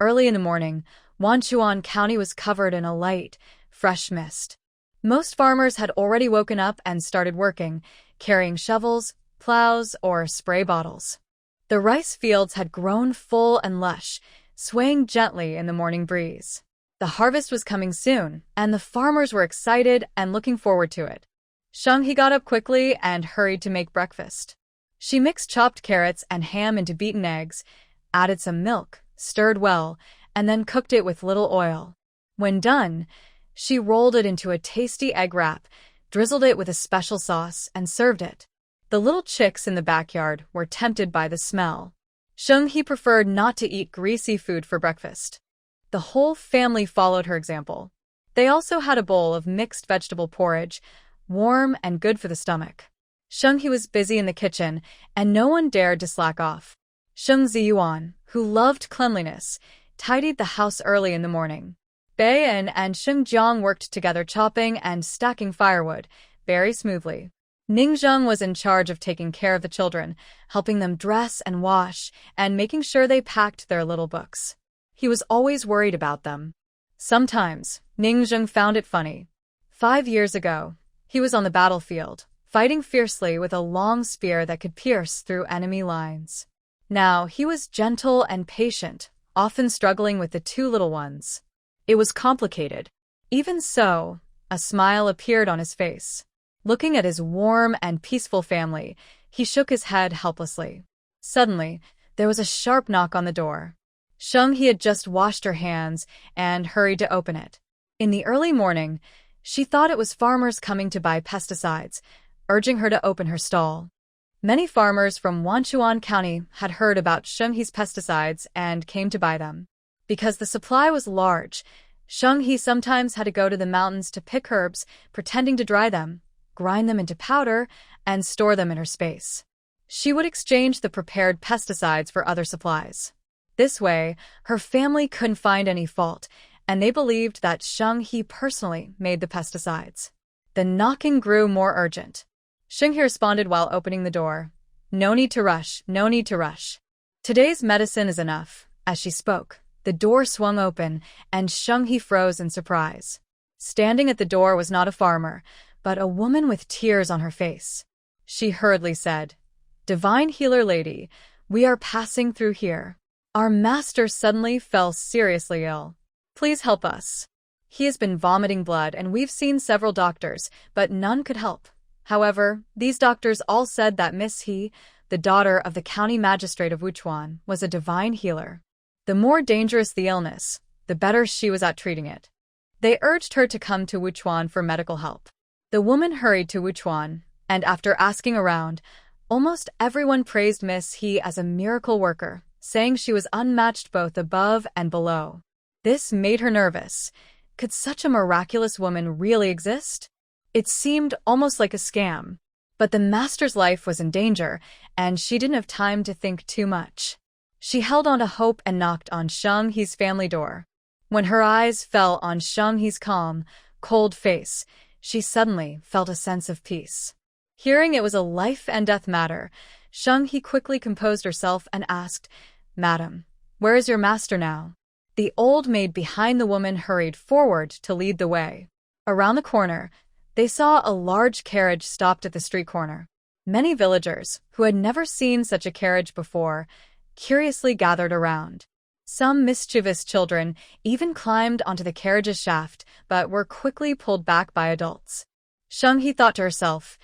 Early in the morning, Wanchuan County was covered in a light, fresh mist. Most farmers had already woken up and started working, carrying shovels, plows, or spray bottles. The rice fields had grown full and lush, swaying gently in the morning breeze. The harvest was coming soon, and the farmers were excited and looking forward to it. Sheng-He got up quickly and hurried to make breakfast. She mixed chopped carrots and ham into beaten eggs, added some milk, stirred well, and then cooked it with little oil. When done, she rolled it into a tasty egg wrap, drizzled it with a special sauce, and served it. The little chicks in the backyard were tempted by the smell. Sheng-He preferred not to eat greasy food for breakfast. The whole family followed her example. They also had a bowl of mixed vegetable porridge, warm and good for the stomach. Sheng-He was busy in the kitchen, and no one dared to slack off. Sheng Ziyuan, who loved cleanliness, tidied the house early in the morning. Bai-Yin and Sheng Jiang worked together chopping and stacking firewood, very smoothly. Ning Zheng was in charge of taking care of the children, helping them dress and wash, and making sure they packed their little books. He was always worried about them. Sometimes, Ning Zheng found it funny. 5 years ago, he was on the battlefield, fighting fiercely with a long spear that could pierce through enemy lines. Now, he was gentle and patient, often struggling with the 2 little ones. It was complicated. Even so, a smile appeared on his face. Looking at his warm and peaceful family, he shook his head helplessly. Suddenly, there was a sharp knock on the door. Sheng-He had just washed her hands and hurried to open it. In the early morning, she thought it was farmers coming to buy pesticides, urging her to open her stall. Many farmers from Wanchuan County had heard about Sheng-He's pesticides and came to buy them. Because the supply was large, Sheng-He sometimes had to go to the mountains to pick herbs, pretending to dry them, grind them into powder, and store them in her space. She would exchange the prepared pesticides for other supplies. This way, her family couldn't find any fault, and they believed that Sheng-He personally made the pesticides. The knocking grew more urgent. Sheng-He responded while opening the door. "No need to rush, no need to rush. Today's medicine is enough." As she spoke, the door swung open, and Sheng-He froze in surprise. Standing at the door was not a farmer, but a woman with tears on her face. She hurriedly said, "Divine Healer Lady, we are passing through here. Our master suddenly fell seriously ill. Please help us. He has been vomiting blood and we've seen several doctors, but none could help. However, these doctors all said that Miss He, the daughter of the county magistrate of Wuchuan, was a divine healer. The more dangerous the illness, the better she was at treating it. They urged her to come to Wuchuan for medical help." The woman hurried to Wuchuan, and after asking around, almost everyone praised Miss He as a miracle worker, saying she was unmatched both above and below. This made her nervous. Could such a miraculous woman really exist? It seemed almost like a scam. But the master's life was in danger, and she didn't have time to think too much. She held on to hope and knocked on Sheng-He's family door. When her eyes fell on Sheng-He's calm, cold face, she suddenly felt a sense of peace. Hearing it was a life-and-death matter, Sheng-He quickly composed herself and asked, "Madam, where is your master now?" The old maid behind the woman hurried forward to lead the way. Around the corner, They saw a large carriage stopped at the street corner. Many villagers, who had never seen such a carriage before, curiously gathered around. Some mischievous children even climbed onto the carriage's shaft, but were quickly pulled back by adults. Sheng-He thought to herself,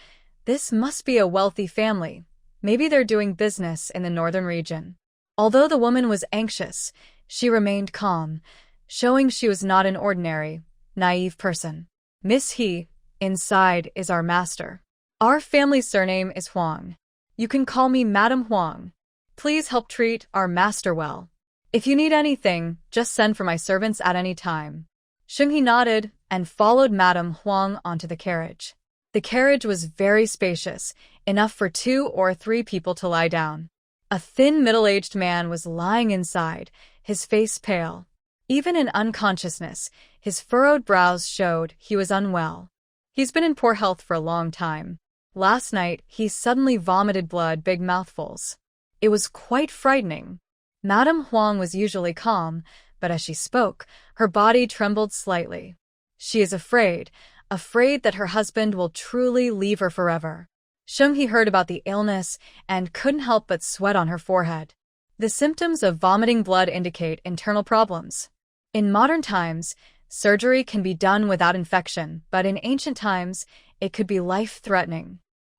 this must be a wealthy family. Maybe they're doing business in the northern region. Although the woman was anxious, she remained calm, showing she was not an ordinary, naive person. Miss He, inside is our master. Our family surname is Huang. You can call me Madam Huang. Please help treat our master well. If you need anything, just send for my servants at any time. Sheng-He nodded and followed Madam Huang onto the carriage. The carriage was very spacious, enough for 2 or 3 people to lie down. A thin, middle-aged man was lying inside, his face pale. Even in unconsciousness, his furrowed brows showed he was unwell. He's been in poor health for a long time. Last night, he suddenly vomited blood big mouthfuls. It was quite frightening. Madame Huang was usually calm, but as she spoke, her body trembled slightly. She is afraid that her husband will truly leave her forever. Sheng-He heard about the illness and couldn't help but sweat on her forehead. The symptoms of vomiting blood indicate internal problems. In modern times, surgery can be done without infection, but in ancient times, it could be life-threatening.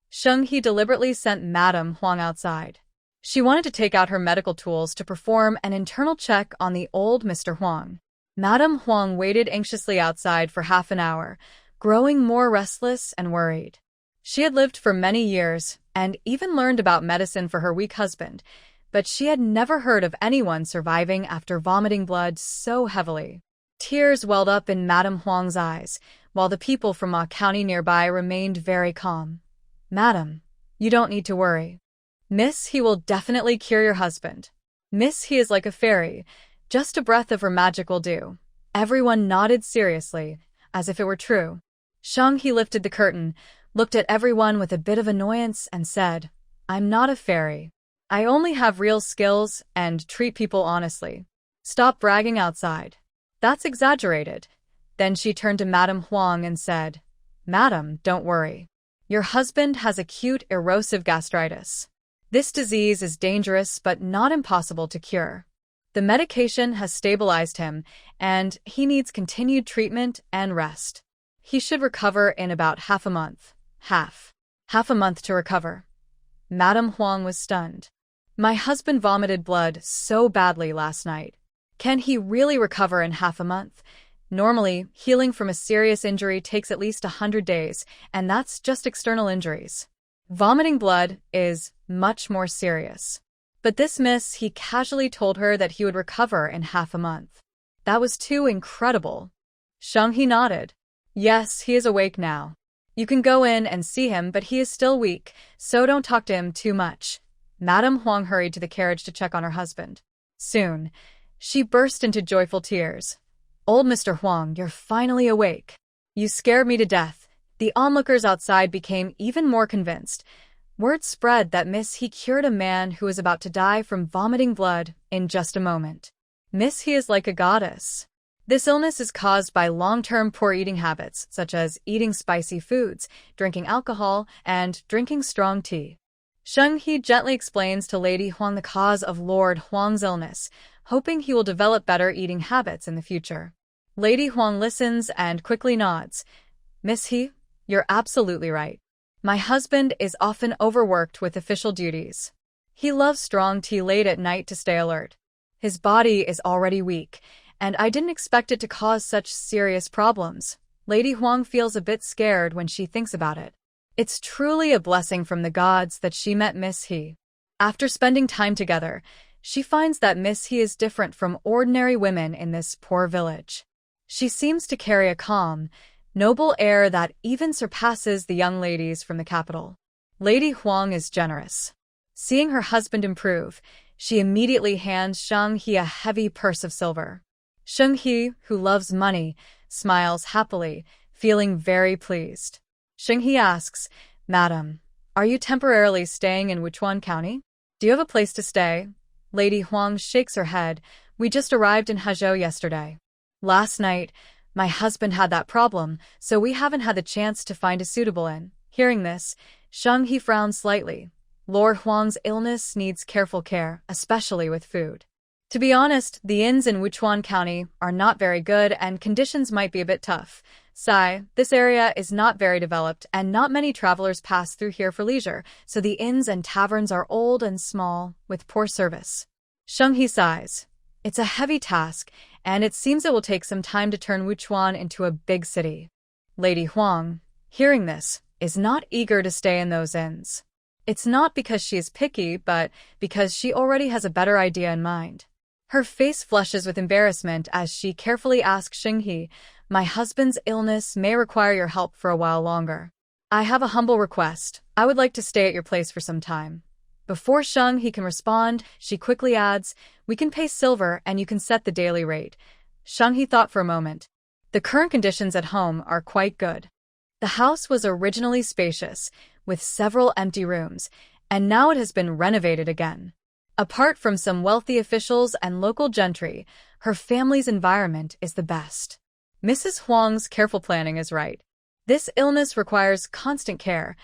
Sheng-He deliberately sent Madame Huang outside. She wanted to take out her medical tools to perform an internal check on the old Mr. Huang. Madame Huang waited anxiously outside for half an hour, growing more restless and worried. She had lived for many years and even learned about medicine for her weak husband, but she had never heard of anyone surviving after vomiting blood so heavily. Tears welled up in Madame Huang's eyes, while the people from a county nearby remained very calm. Madam, you don't need to worry. Miss He will definitely cure your husband. Miss He is like a fairy. Just a breath of her magic will do. Everyone nodded seriously, as if it were true. Sheng-He lifted the curtain, looked at everyone with a bit of annoyance, and said, I'm not a fairy. I only have real skills and treat people honestly. Stop bragging outside. That's exaggerated. Then she turned to Madame Huang and said, Madam, don't worry. Your husband has acute erosive gastritis. This disease is dangerous but not impossible to cure. The medication has stabilized him, and he needs continued treatment and rest. He should recover in about half a month. Half a month to recover. Madame Huang was stunned. My husband vomited blood so badly last night. Can he really recover in half a month? Normally, healing from a serious injury takes at least 100 days, and that's just external injuries. Vomiting blood is much more serious. But this Miss He casually told her that he would recover in half a month. That was too incredible. Sheng-He nodded. Yes, he is awake now. You can go in and see him, but he is still weak, so don't talk to him too much. Madame Huang hurried to the carriage to check on her husband. Soon, she burst into joyful tears. Old Mr. Huang, you're finally awake. You scared me to death. The onlookers outside became even more convinced. Word spread that Miss He cured a man who was about to die from vomiting blood in just a moment. Miss He is like a goddess. This illness is caused by long-term poor eating habits, such as eating spicy foods, drinking alcohol, and drinking strong tea. Sheng-He gently explains to Lady Huang the cause of Lord Huang's illness, hoping he will develop better eating habits in the future. Lady Huang listens and quickly nods. Miss He, you're absolutely right. My husband is often overworked with official duties. He loves strong tea late at night to stay alert. His body is already weak, and I didn't expect it to cause such serious problems. Lady Huang feels a bit scared when she thinks about it. It's truly a blessing from the gods that she met Miss He. After spending time together, she finds that Miss He is different from ordinary women in this poor village. She seems to carry a calm, noble air that even surpasses the young ladies from the capital. Lady Huang is generous. Seeing her husband improve, she immediately hands Sheng-He a heavy purse of silver. Sheng-He, who loves money, smiles happily, feeling very pleased. Sheng-He asks, Madam, are you temporarily staying in Wuchuan County? Do you have a place to stay? Lady Huang shakes her head. We just arrived in Huzhou yesterday. Last night, My husband had that problem, so we haven't had the chance to find a suitable inn. Hearing this, Sheng He frowned slightly. Lord Huang's illness needs careful care, especially with food. To be honest, the inns in Wuchuan County are not very good and conditions might be a bit tough. Sigh, this area is not very developed and not many travelers pass through here for leisure, so the inns and taverns are old and small, with poor service. Sheng He sighs. It's a heavy task, and it seems it will take some time to turn Wuchuan into a big city. Lady Huang, hearing this, is not eager to stay in those inns. It's not because she is picky, but because she already has a better idea in mind. Her face flushes with embarrassment as she carefully asks Sheng He, "My husband's illness may require your help for a while longer. I have a humble request. I would like to stay at your place for some time." Before Sheng He can respond, she quickly adds, "We can pay silver and you can set the daily rate." Sheng He thought for a moment. The current conditions at home are quite good. The house was originally spacious, with several empty rooms, and now it has been renovated again. Apart from some wealthy officials and local gentry, her family's environment is the best. Mrs. Huang's careful planning is right. This illness requires constant care.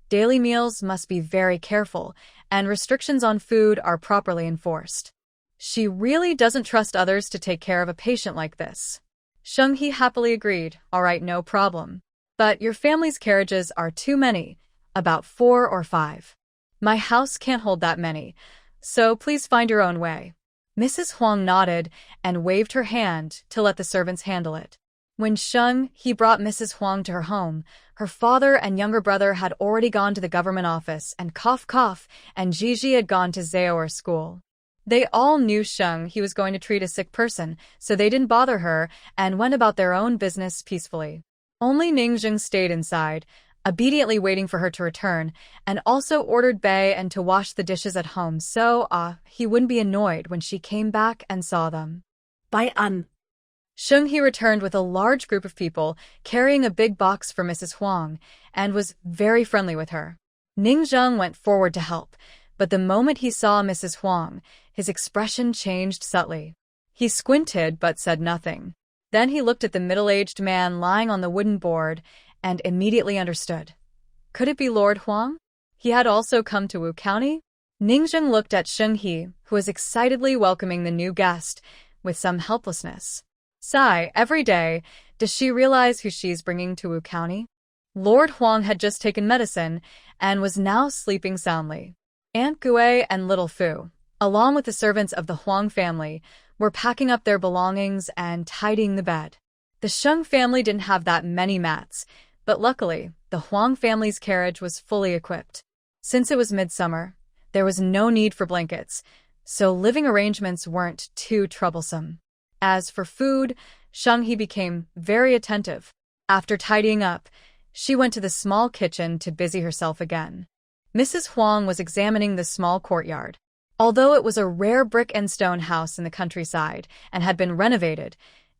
Daily meals must be very careful, and restrictions on food are properly enforced. She really doesn't trust others to take care of a patient like this. Sheng He happily agreed, "All right, no problem. But your family's carriages are too many, about 4 or 5. My house can't hold that many, so please find your own way." Mrs. Huang nodded and waved her hand to let the servants handle it. When Sheng He brought Mrs. Huang to her home, her father and younger brother had already gone to the government office and and Gigi had gone to Zaoer school. They all knew Sheng He was going to treat a sick person, so they didn't bother her and went about their own business peacefully. Only Ningzheng stayed inside, obediently waiting for her to return, and also ordered Bei and to wash the dishes at home so he wouldn't be annoyed when she came back and saw them. Bai An. Sheng He returned with a large group of people, carrying a big box for Mrs. Huang, and was very friendly with her. Ningzheng went forward to help, but the moment he saw Mrs. Huang, his expression changed subtly. He squinted but said nothing. Then he looked at the middle-aged man lying on the wooden board and immediately understood. Could it be Lord Huang? He had also come to Wu County? Ningzheng looked at Sheng He, who was excitedly welcoming the new guest, with some helplessness. Sigh, every day, does she realize who she's bringing to Wu County? Lord Huang had just taken medicine and was now sleeping soundly. Aunt Gui and little Fu, along with the servants of the Huang family, were packing up their belongings and tidying the bed. The Sheng family didn't have that many mats, but luckily, the Huang family's carriage was fully equipped. Since it was midsummer, there was no need for blankets, so living arrangements weren't too troublesome. As for food, Sheng He became very attentive. After tidying up, she went to the small kitchen to busy herself again. Mrs. Huang was examining the small courtyard. Although it was a rare brick and stone house in the countryside and had been renovated,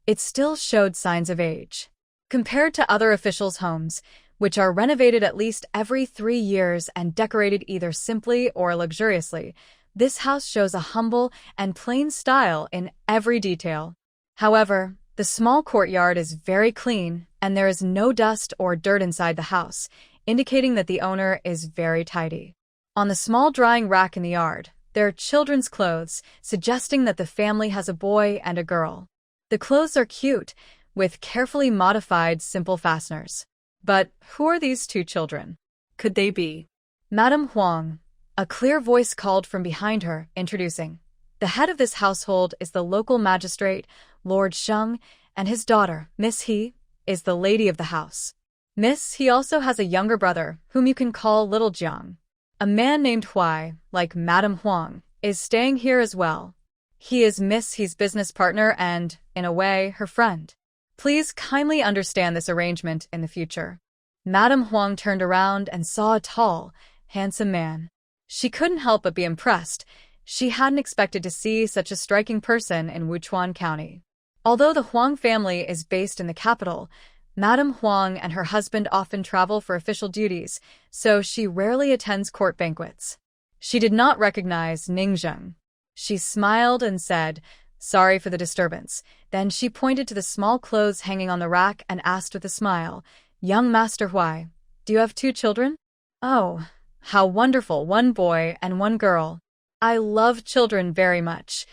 it still showed signs of age. Compared to other officials' homes, which are renovated at least every 3 years and decorated either simply or luxuriously, this house shows a humble and plain style in every detail. However, the small courtyard is very clean and there is no dust or dirt inside the house, indicating that the owner is very tidy. On the small drying rack in the yard, there are children's clothes, suggesting that the family has a boy and a girl. The clothes are cute, with carefully modified simple fasteners. But who are these 2 children? Could they be? Madame Huang. A clear voice called from behind her, introducing. The head of this household is the local magistrate, Lord Sheng, and his daughter, Miss He, is the lady of the house. Miss He also has a younger brother, whom you can call Little Jiang. A man named Huai, like Madame Huang, is staying here as well. He is Miss He's business partner and, in a way, her friend. Please kindly understand this arrangement in the future. Madame Huang turned around and saw a tall, handsome man. She couldn't help but be impressed. She hadn't expected to see such a striking person in Wuchuan County. Although the Huang family is based in the capital, Madame Huang and her husband often travel for official duties, so she rarely attends court banquets. She did not recognize Ningzheng. She smiled and said, Sorry for the disturbance." Then she pointed to the small clothes hanging on the rack and asked with a smile, "Young Master Huai, do you have 2 children?" "Oh, how wonderful, 1 boy and 1 girl. I love children very much.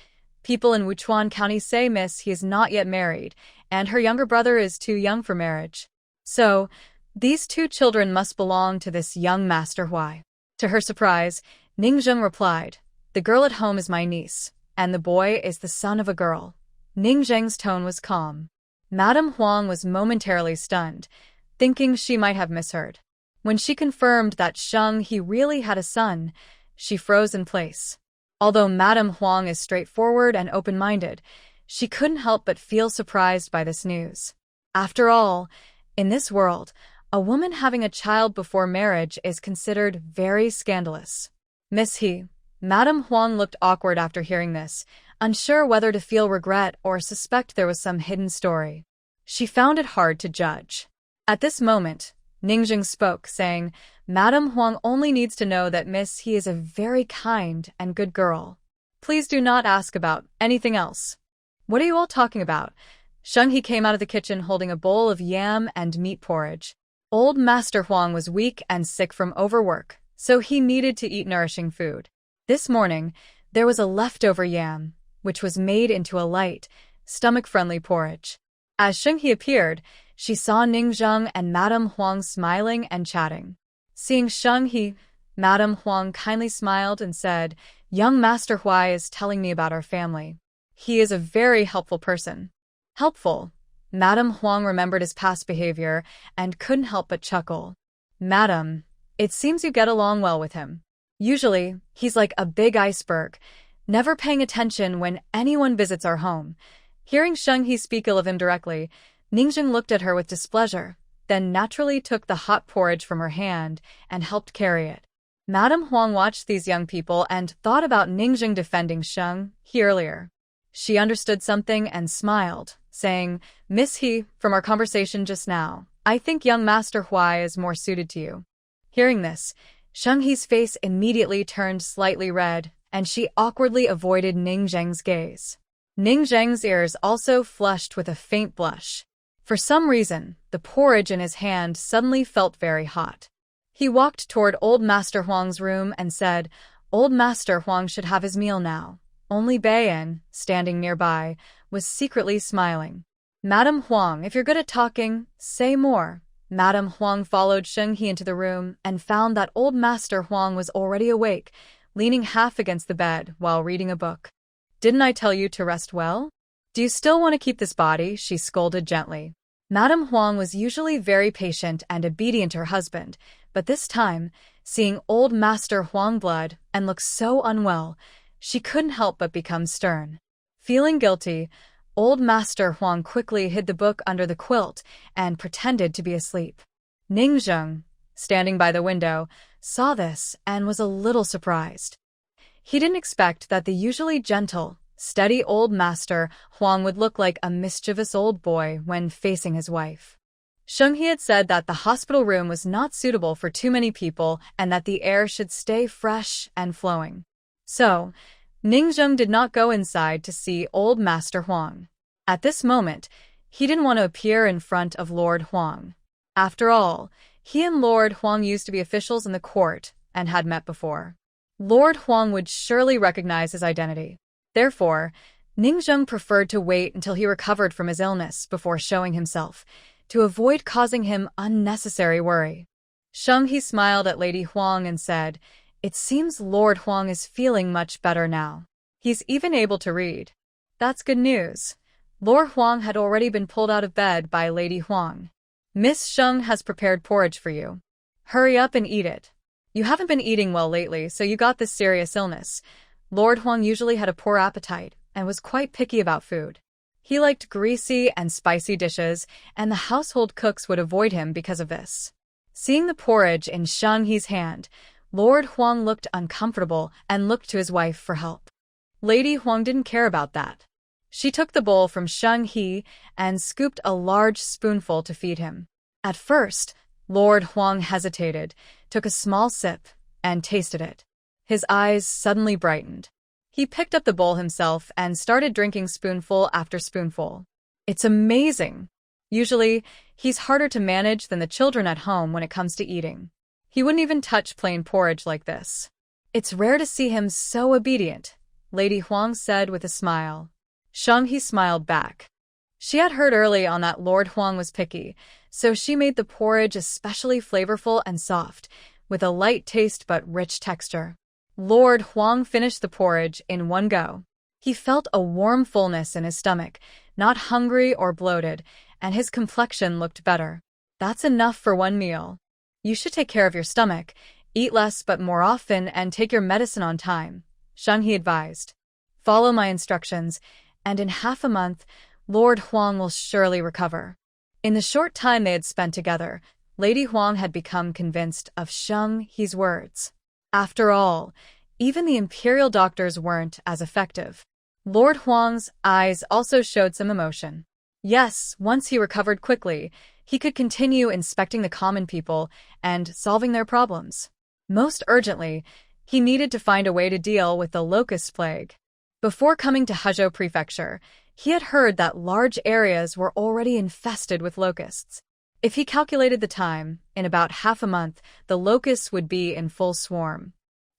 People in Wuchuan County say Miss he is not yet married, and her younger brother is too young for marriage. So, these 2 children must belong to this young Master Huai." To her surprise, Ningzheng replied, "The girl at home is my niece, and the boy is the son of a girl." Ningzheng's tone was calm. Madame Huang was momentarily stunned, thinking she might have misheard. When she confirmed that Sheng He really had a son, she froze in place. Although Madame Huang is straightforward and open-minded, she couldn't help but feel surprised by this news. After all, in this world, a woman having a child before marriage is considered very scandalous. "Miss He." Madame Huang looked awkward after hearing this, unsure whether to feel regret or suspect there was some hidden story. She found it hard to judge. At this moment, Ningzheng spoke, saying, "Madame Huang only needs to know that Miss He is a very kind and good girl. Please do not ask about anything else." "What are you all talking about?" Sheng He came out of the kitchen holding a bowl of yam and meat porridge. Old Master Huang was weak and sick from overwork, so he needed to eat nourishing food. This morning, there was a leftover yam, which was made into a light, stomach-friendly porridge. As Sheng He appeared, she saw Ningzheng and Madame Huang smiling and chatting. Seeing Sheng He, Madame Huang kindly smiled and said, "Young Master Huai is telling me about our family. He is a very helpful person." "Helpful?" Madame Huang remembered his past behavior and couldn't help but chuckle. "Madam, it seems you get along well with him. Usually, he's like a big iceberg, never paying attention when anyone visits our home." Hearing Sheng He speak ill of him directly, Ningzheng looked at her with displeasure, then naturally took the hot porridge from her hand and helped carry it. Madame Huang watched these young people and thought about Ningzheng defending Sheng He earlier. She understood something and smiled, saying, "Miss He, from our conversation just now, I think young Master Huai is more suited to you." Hearing this, Sheng He's face immediately turned slightly red, and she awkwardly avoided Ningzheng's gaze. Ningzheng's ears also flushed with a faint blush. For some reason, the porridge in his hand suddenly felt very hot. He walked toward Old Master Huang's room and said, "Old Master Huang should have his meal now." Only Bayan, standing nearby, was secretly smiling. "Madame Huang, if you're good at talking, say more." Madame Huang followed Sheng He into the room and found that Old Master Huang was already awake, leaning half against the bed while reading a book. "Didn't I tell you to rest well? Do you still want to keep this body?" she scolded gently. Madame Huang was usually very patient and obedient to her husband, but this time, seeing Old Master Huang blood and look so unwell, she couldn't help but become stern. Feeling guilty, Old Master Huang quickly hid the book under the quilt and pretended to be asleep. Ningzheng, standing by the window, saw this and was a little surprised. He didn't expect that the usually gentle, steady Old Master Huang would look like a mischievous old boy when facing his wife. Sheng He had said that the hospital room was not suitable for too many people and that the air should stay fresh and flowing. So, Ningzheng did not go inside to see Old Master Huang. At this moment, he didn't want to appear in front of Lord Huang. After all, he and Lord Huang used to be officials in the court and had met before. Lord Huang would surely recognize his identity. Therefore, Ningzheng preferred to wait until he recovered from his illness before showing himself, to avoid causing him unnecessary worry. Sheng He smiled at Lady Huang and said, "It seems Lord Huang is feeling much better now. He's even able to read." "That's good news." Lord Huang had already been pulled out of bed by Lady Huang. "Miss Sheng has prepared porridge for you. Hurry up and eat it. You haven't been eating well lately, so you got this serious illness." Lord Huang usually had a poor appetite and was quite picky about food. He liked greasy and spicy dishes, and the household cooks would avoid him because of this. Seeing the porridge in Sheng He's hand, Lord Huang looked uncomfortable and looked to his wife for help. Lady Huang didn't care about that. She took the bowl from Sheng He and scooped a large spoonful to feed him. At first, Lord Huang hesitated, took a small sip, and tasted it. His eyes suddenly brightened. He picked up the bowl himself and started drinking spoonful after spoonful. It's amazing. Usually, he's harder to manage than the children at home when it comes to eating. He wouldn't even touch plain porridge like this. It's rare to see him so obedient, Lady Huang said with a smile. Shang He smiled back. She had heard early on that Lord Huang was picky, so she made the porridge especially flavorful and soft, with a light taste but rich texture. Lord Huang finished the porridge in one go. He felt a warm fullness in his stomach, not hungry or bloated, and his complexion looked better. That's enough for one meal. You should take care of your stomach, eat less but more often, and take your medicine on time, Shang He advised. Follow my instructions, and in half a month, Lord Huang will surely recover. In the short time they had spent together, Lady Huang had become convinced of Shang He's words. After all, even the imperial doctors weren't as effective. Lord Huang's eyes also showed some emotion. Yes, once he recovered quickly, he could continue inspecting the common people and solving their problems. Most urgently, he needed to find a way to deal with the locust plague. Before coming to Huzhou Prefecture, he had heard that large areas were already infested with locusts. If he calculated the time, in about half a month, the locusts would be in full swarm.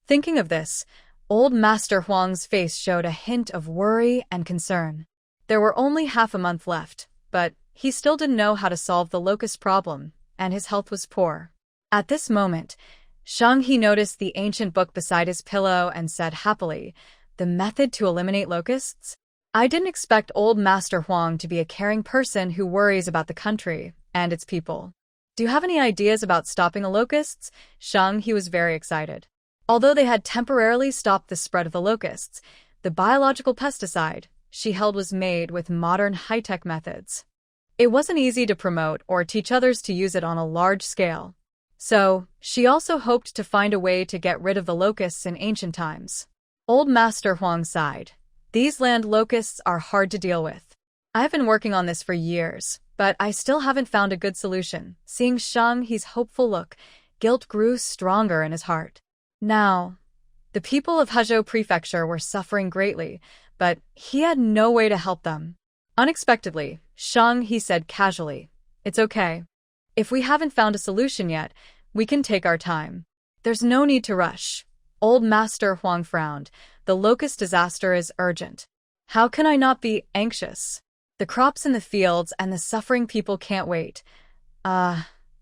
Thinking of this, old Master Huang's face showed a hint of worry and concern. There were only half a month left, but he still didn't know how to solve the locust problem, and his health was poor. At this moment, Shang He noticed the ancient book beside his pillow and said happily, "The method to eliminate locusts? I didn't expect old Master Huang to be a caring person who worries about the country and its people. Do you have any ideas about stopping the locusts?" Shang He was very excited. Although they had temporarily stopped the spread of the locusts, the biological pesticide she held was made with modern high-tech methods. It wasn't easy to promote or teach others to use it on a large scale. So, she also hoped to find a way to get rid of the locusts in ancient times. Old Master Huang sighed. These land locusts are hard to deal with. I've been working on this for years, but I still haven't found a good solution. Seeing Shang He's hopeful look, guilt grew stronger in his heart. Now, the people of Huzhou Prefecture were suffering greatly, but he had no way to help them. Unexpectedly, Shang He said casually, "It's okay. If we haven't found a solution yet, we can take our time. There's no need to rush." Old Master Huang frowned. The locust disaster is urgent. How can I not be anxious? The crops in the fields and the suffering people can't wait.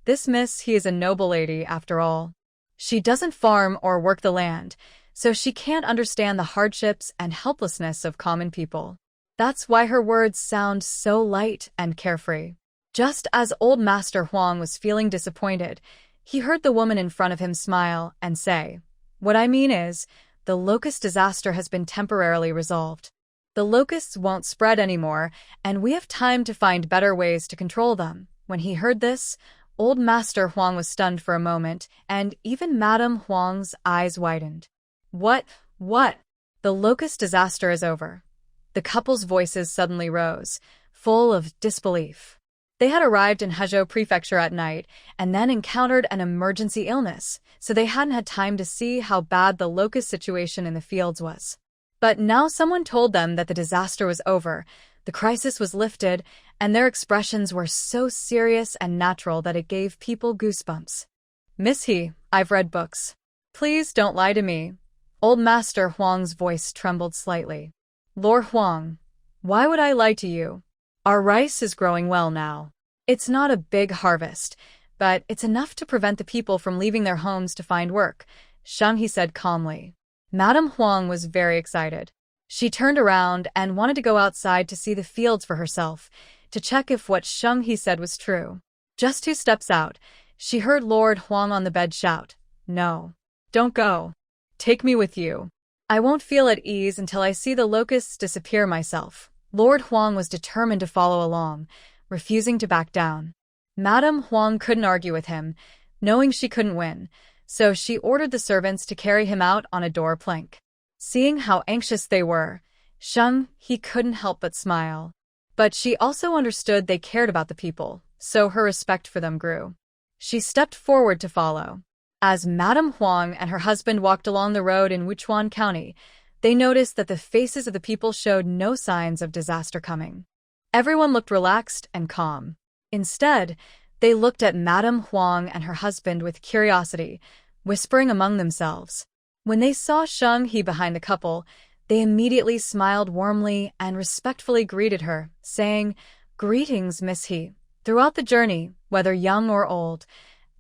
This Miss He is a noble lady after all. She doesn't farm or work the land, so she can't understand the hardships and helplessness of common people. That's why her words sound so light and carefree. Just as old Master Huang was feeling disappointed, he heard the woman in front of him smile and say, "What I mean is, the locust disaster has been temporarily resolved. The locusts won't spread anymore, and we have time to find better ways to control them." When he heard this, old Master Huang was stunned for a moment, and even Madame Huang's eyes widened. What? The locust disaster is over. The couple's voices suddenly rose, full of disbelief. They had arrived in Huzhou Prefecture at night and then encountered an emergency illness, so they hadn't had time to see how bad the locust situation in the fields was. But now someone told them that the disaster was over, the crisis was lifted, and their expressions were so serious and natural that it gave people goosebumps. "Miss He, I've read books. Please don't lie to me." Old Master Huang's voice trembled slightly. "Lord Huang, why would I lie to you? Our rice is growing well now. It's not a big harvest, but it's enough to prevent the people from leaving their homes to find work," Shang He said calmly. Madame Huang was very excited. She turned around and wanted to go outside to see the fields for herself, to check if what Shang He said was true. Just 2 steps out, she heard Lord Huang on the bed shout, "No, don't go. Take me with you. I won't feel at ease until I see the locusts disappear myself." Lord Huang was determined to follow along, refusing to back down. Madame Huang couldn't argue with him, knowing she couldn't win, so she ordered the servants to carry him out on a door plank. Seeing how anxious they were, Shang He couldn't help but smile. But she also understood they cared about the people, so her respect for them grew. She stepped forward to follow. As Madame Huang and her husband walked along the road in Wuchuan County, they noticed that the faces of the people showed no signs of disaster coming. Everyone looked relaxed and calm. Instead, they looked at Madame Huang and her husband with curiosity, whispering among themselves. When they saw Sheng He behind the couple, they immediately smiled warmly and respectfully greeted her, saying, "Greetings, Miss He." Throughout the journey, whether young or old,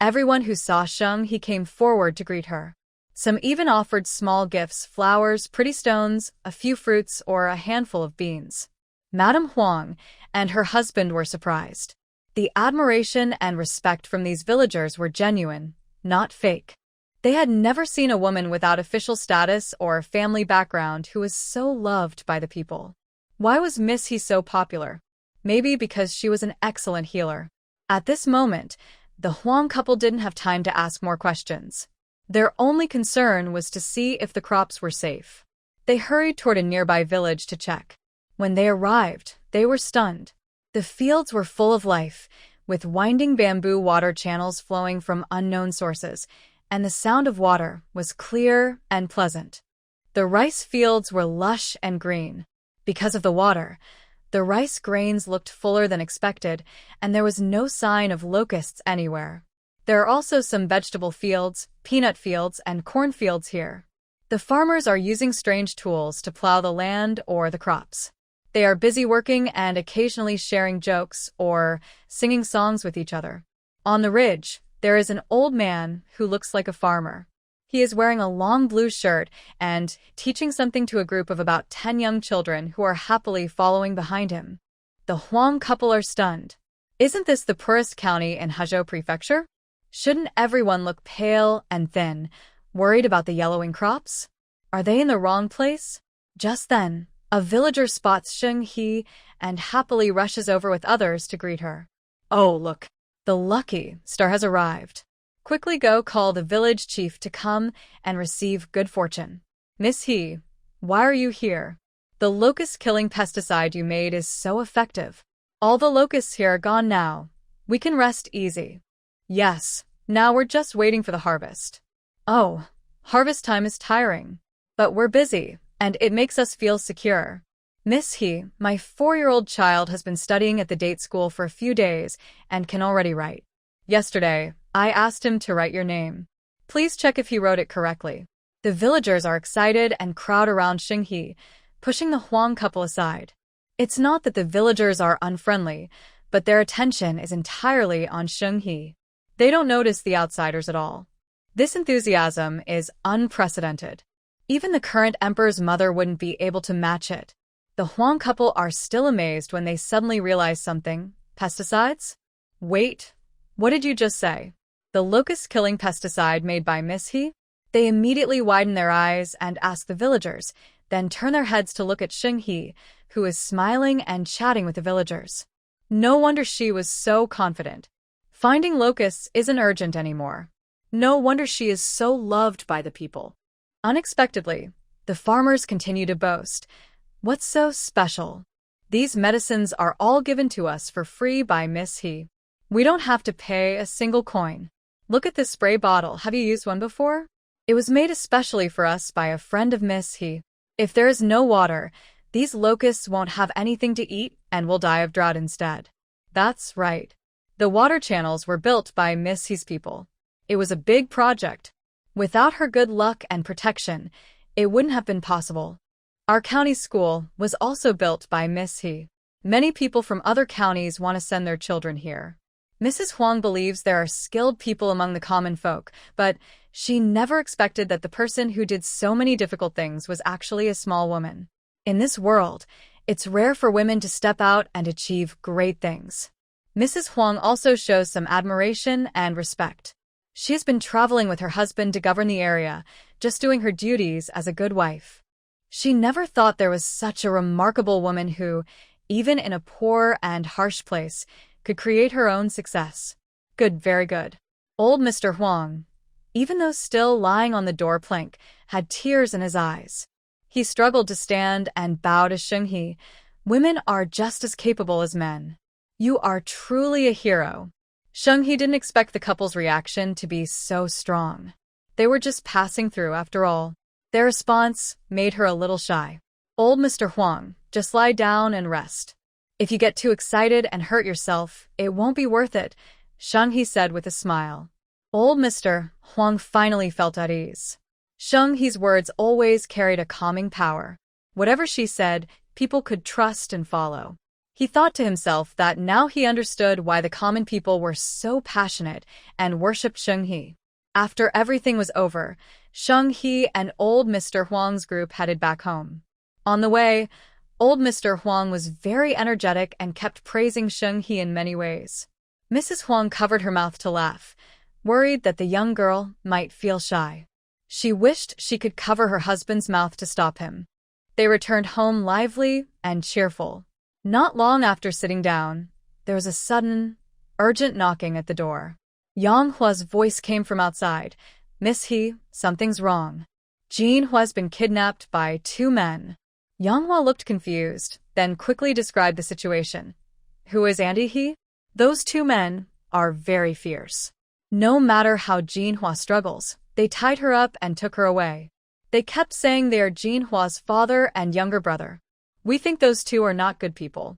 everyone who saw Sheng He came forward to greet her. Some even offered small gifts, flowers, pretty stones, a few fruits, or a handful of beans. Madame Huang and her husband were surprised. The admiration and respect from these villagers were genuine, not fake. They had never seen a woman without official status or family background who was so loved by the people. Why was Miss He so popular? Maybe because she was an excellent healer. At this moment, the Huang couple didn't have time to ask more questions. Their only concern was to see if the crops were safe. They hurried toward a nearby village to check. When they arrived, they were stunned. The fields were full of life, with winding bamboo water channels flowing from unknown sources, and the sound of water was clear and pleasant. The rice fields were lush and green. Because of the water, the rice grains looked fuller than expected, and there was no sign of locusts anywhere. There are also some vegetable fields, peanut fields, and cornfields here. The farmers are using strange tools to plow the land or the crops. They are busy working and occasionally sharing jokes or singing songs with each other. On the ridge, there is an old man who looks like a farmer. He is wearing a long blue shirt and teaching something to a group of about 10 young children who are happily following behind him. The Huang couple are stunned. Isn't this the poorest county in Huzhou Prefecture? Shouldn't everyone look pale and thin, worried about the yellowing crops? Are they in the wrong place? Just then, a villager spots Sheng He and happily rushes over with others to greet her. "Oh, look, the lucky star has arrived. Quickly go call the village chief to come and receive good fortune." "Miss He, why are you here? The locust-killing pesticide you made is so effective. All the locusts here are gone now. We can rest easy." "Yes, now we're just waiting for the harvest." "Oh, harvest time is tiring. But we're busy, and it makes us feel secure." "Miss He, my 4-year-old child has been studying at the date school for a few days and can already write. Yesterday, I asked him to write your name. Please check if he wrote it correctly." The villagers are excited and crowd around Sheng He, pushing the Huang couple aside. It's not that the villagers are unfriendly, but their attention is entirely on Sheng He. They don't notice the outsiders at all. This enthusiasm is unprecedented. Even the current emperor's mother wouldn't be able to match it. The Huang couple are still amazed when they suddenly realize something. Pesticides? Wait, what did you just say? The locust-killing pesticide made by Miss He? They immediately widen their eyes and ask the villagers, then turn their heads to look at Sheng He, who is smiling and chatting with the villagers. No wonder she was so confident. Finding locusts isn't urgent anymore. No wonder she is so loved by the people. Unexpectedly, the farmers continue to boast. "What's so special? These medicines are all given to us for free by Miss He. We don't have to pay a single coin. Look at this spray bottle. Have you used one before? It was made especially for us by a friend of Miss He. If there is no water, these locusts won't have anything to eat and will die of drought instead." That's right. The water channels were built by Miss He's people. It was a big project. Without her good luck and protection, it wouldn't have been possible. Our county school was also built by Miss He. Many people from other counties want to send their children here. Mrs. Huang believes there are skilled people among the common folk, but she never expected that the person who did so many difficult things was actually a small woman. In this world, it's rare for women to step out and achieve great things. Mrs. Huang also shows some admiration and respect. She has been traveling with her husband to govern the area, just doing her duties as a good wife. She never thought there was such a remarkable woman who, even in a poor and harsh place, could create her own success. Good, very good. Old Mr. Huang, even though still lying on the door plank, had tears in his eyes. He struggled to stand and bow to Sheng He. "Women are just as capable as men. You are truly a hero." Sheng He didn't expect the couple's reaction to be so strong. They were just passing through after all. Their response made her a little shy. Old Mr. Huang, just lie down and rest. If you get too excited and hurt yourself, it won't be worth it, Sheng He said with a smile. Old Mr. Huang finally felt at ease. Sheng He's words always carried a calming power. Whatever she said, people could trust and follow. He thought to himself that now he understood why the common people were so passionate and worshipped Sheng He. After everything was over, Sheng He and old Mr. Huang's group headed back home. On the way, old Mr. Huang was very energetic and kept praising Sheng He in many ways. Mrs. Huang covered her mouth to laugh, worried that the young girl might feel shy. She wished she could cover her husband's mouth to stop him. They returned home lively and cheerful. Not long after sitting down, there was a sudden, urgent knocking at the door. Yang Hua's voice came from outside. Miss He, something's wrong. Jin Hua's been kidnapped by 2 men. Yang Hua looked confused, then quickly described the situation. Who is Andy He? Those 2 men are very fierce. No matter how Jin Hua struggles, they tied her up and took her away. They kept saying they are Jin Hua's father and younger brother. We think those 2 are not good people.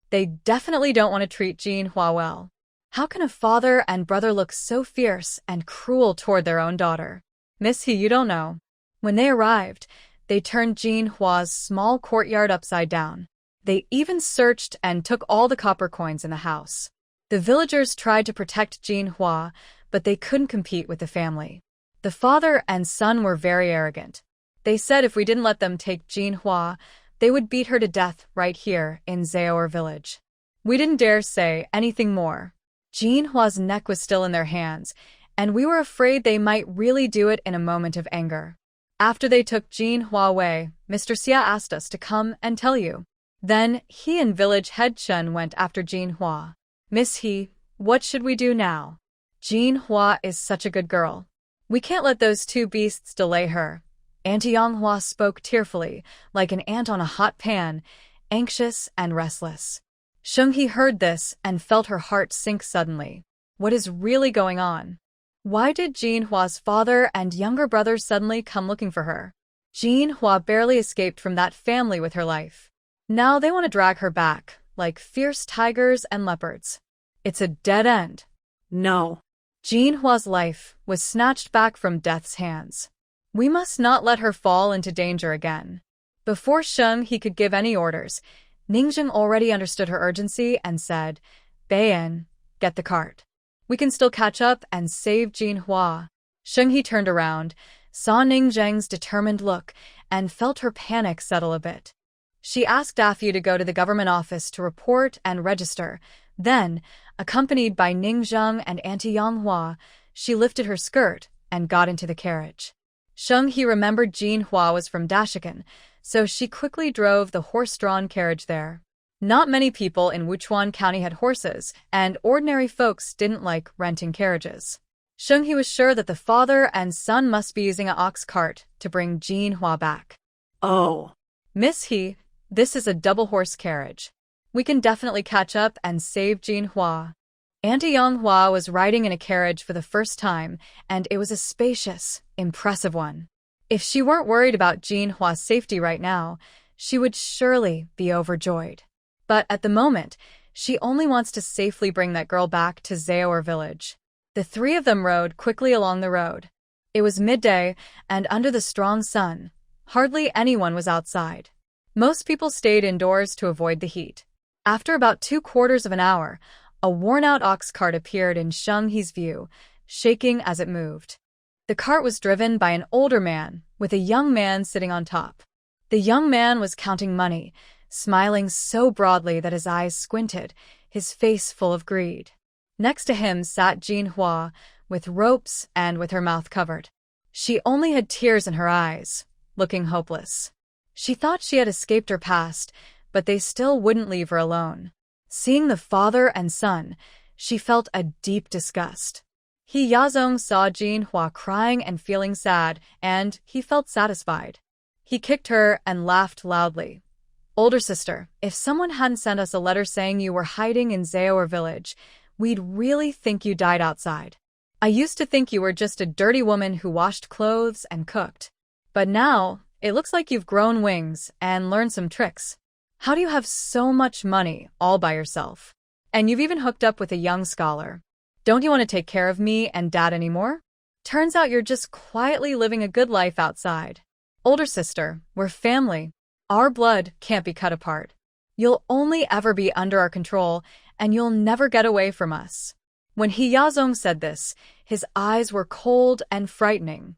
They definitely don't want to treat Jin Hua well. How can a father and brother look so fierce and cruel toward their own daughter? Miss He, you don't know. When they arrived, they turned Jin Hua's small courtyard upside down. They even searched and took all the copper coins in the house. The villagers tried to protect Jin Hua, but they couldn't compete with the family. The father and son were very arrogant. They said if we didn't let them take Jin Hua, they would beat her to death right here in Zaor village. We didn't dare say anything more. Jin Hua's neck was still in their hands, and we were afraid they might really do it in a moment of anger. After they took Jin Hua away, Mr. Xia asked us to come and tell you. Then he and village head Chen went after Jin Hua. Miss He, what should we do now? Jin Hua is such a good girl. We can't let those 2 beasts delay her. Auntie Yang Hua spoke tearfully, like an ant on a hot pan, anxious and restless. Sheng He heard this and felt her heart sink suddenly. What is really going on? Why did Jin Hua's father and younger brother suddenly come looking for her? Jin Hua barely escaped from that family with her life. Now they want to drag her back, like fierce tigers and leopards. It's a dead end. No. Jin Hua's life was snatched back from death's hands. We must not let her fall into danger again. Before Sheng He could give any orders, Ningzheng already understood her urgency and said, Beiyan, get the cart. We can still catch up and save Jin Hua. Sheng He turned around, saw Ningzheng's determined look, and felt her panic settle a bit. She asked Daffy to go to the government office to report and register. Then, accompanied by Ningzheng and Auntie Yang Hua, she lifted her skirt and got into the carriage. Sheng He remembered Jin Hua was from Dashikan, so she quickly drove the horse-drawn carriage there. Not many people in Wuchuan County had horses, and ordinary folks didn't like renting carriages. Sheng He was sure that the father and son must be using an ox cart to bring Jin Hua back. Oh. Miss He, this is a double-horse carriage. We can definitely catch up and save Jin Hua. Auntie Yang Hua was riding in a carriage for the first time, and it was a spacious, impressive one. If she weren't worried about Jin Hua's safety right now, she would surely be overjoyed. But at the moment, she only wants to safely bring that girl back to Zaor village. The 3 of them rode quickly along the road. It was midday, and under the strong sun, hardly anyone was outside. Most people stayed indoors to avoid the heat. After about 3/4 of an hour, a worn-out ox cart appeared in Sheng He's view, shaking as it moved. The cart was driven by an older man, with a young man sitting on top. The young man was counting money, smiling so broadly that his eyes squinted, his face full of greed. Next to him sat Jin Hua, with ropes and with her mouth covered. She only had tears in her eyes, looking hopeless. She thought she had escaped her past, but they still wouldn't leave her alone. Seeing the father and son, she felt a deep disgust. He Yazong saw Jin Hua crying and feeling sad, and he felt satisfied. He kicked her and laughed loudly. Older sister, if someone hadn't sent us a letter saying you were hiding in Zaor village, we'd really think you died outside. I used to think you were just a dirty woman who washed clothes and cooked. But now, it looks like you've grown wings and learned some tricks. How do you have so much money all by yourself? And you've even hooked up with a young scholar. Don't you want to take care of me and Dad anymore? Turns out you're just quietly living a good life outside. Older sister, we're family. Our blood can't be cut apart. You'll only ever be under our control, and you'll never get away from us. When He Yazong said this, his eyes were cold and frightening.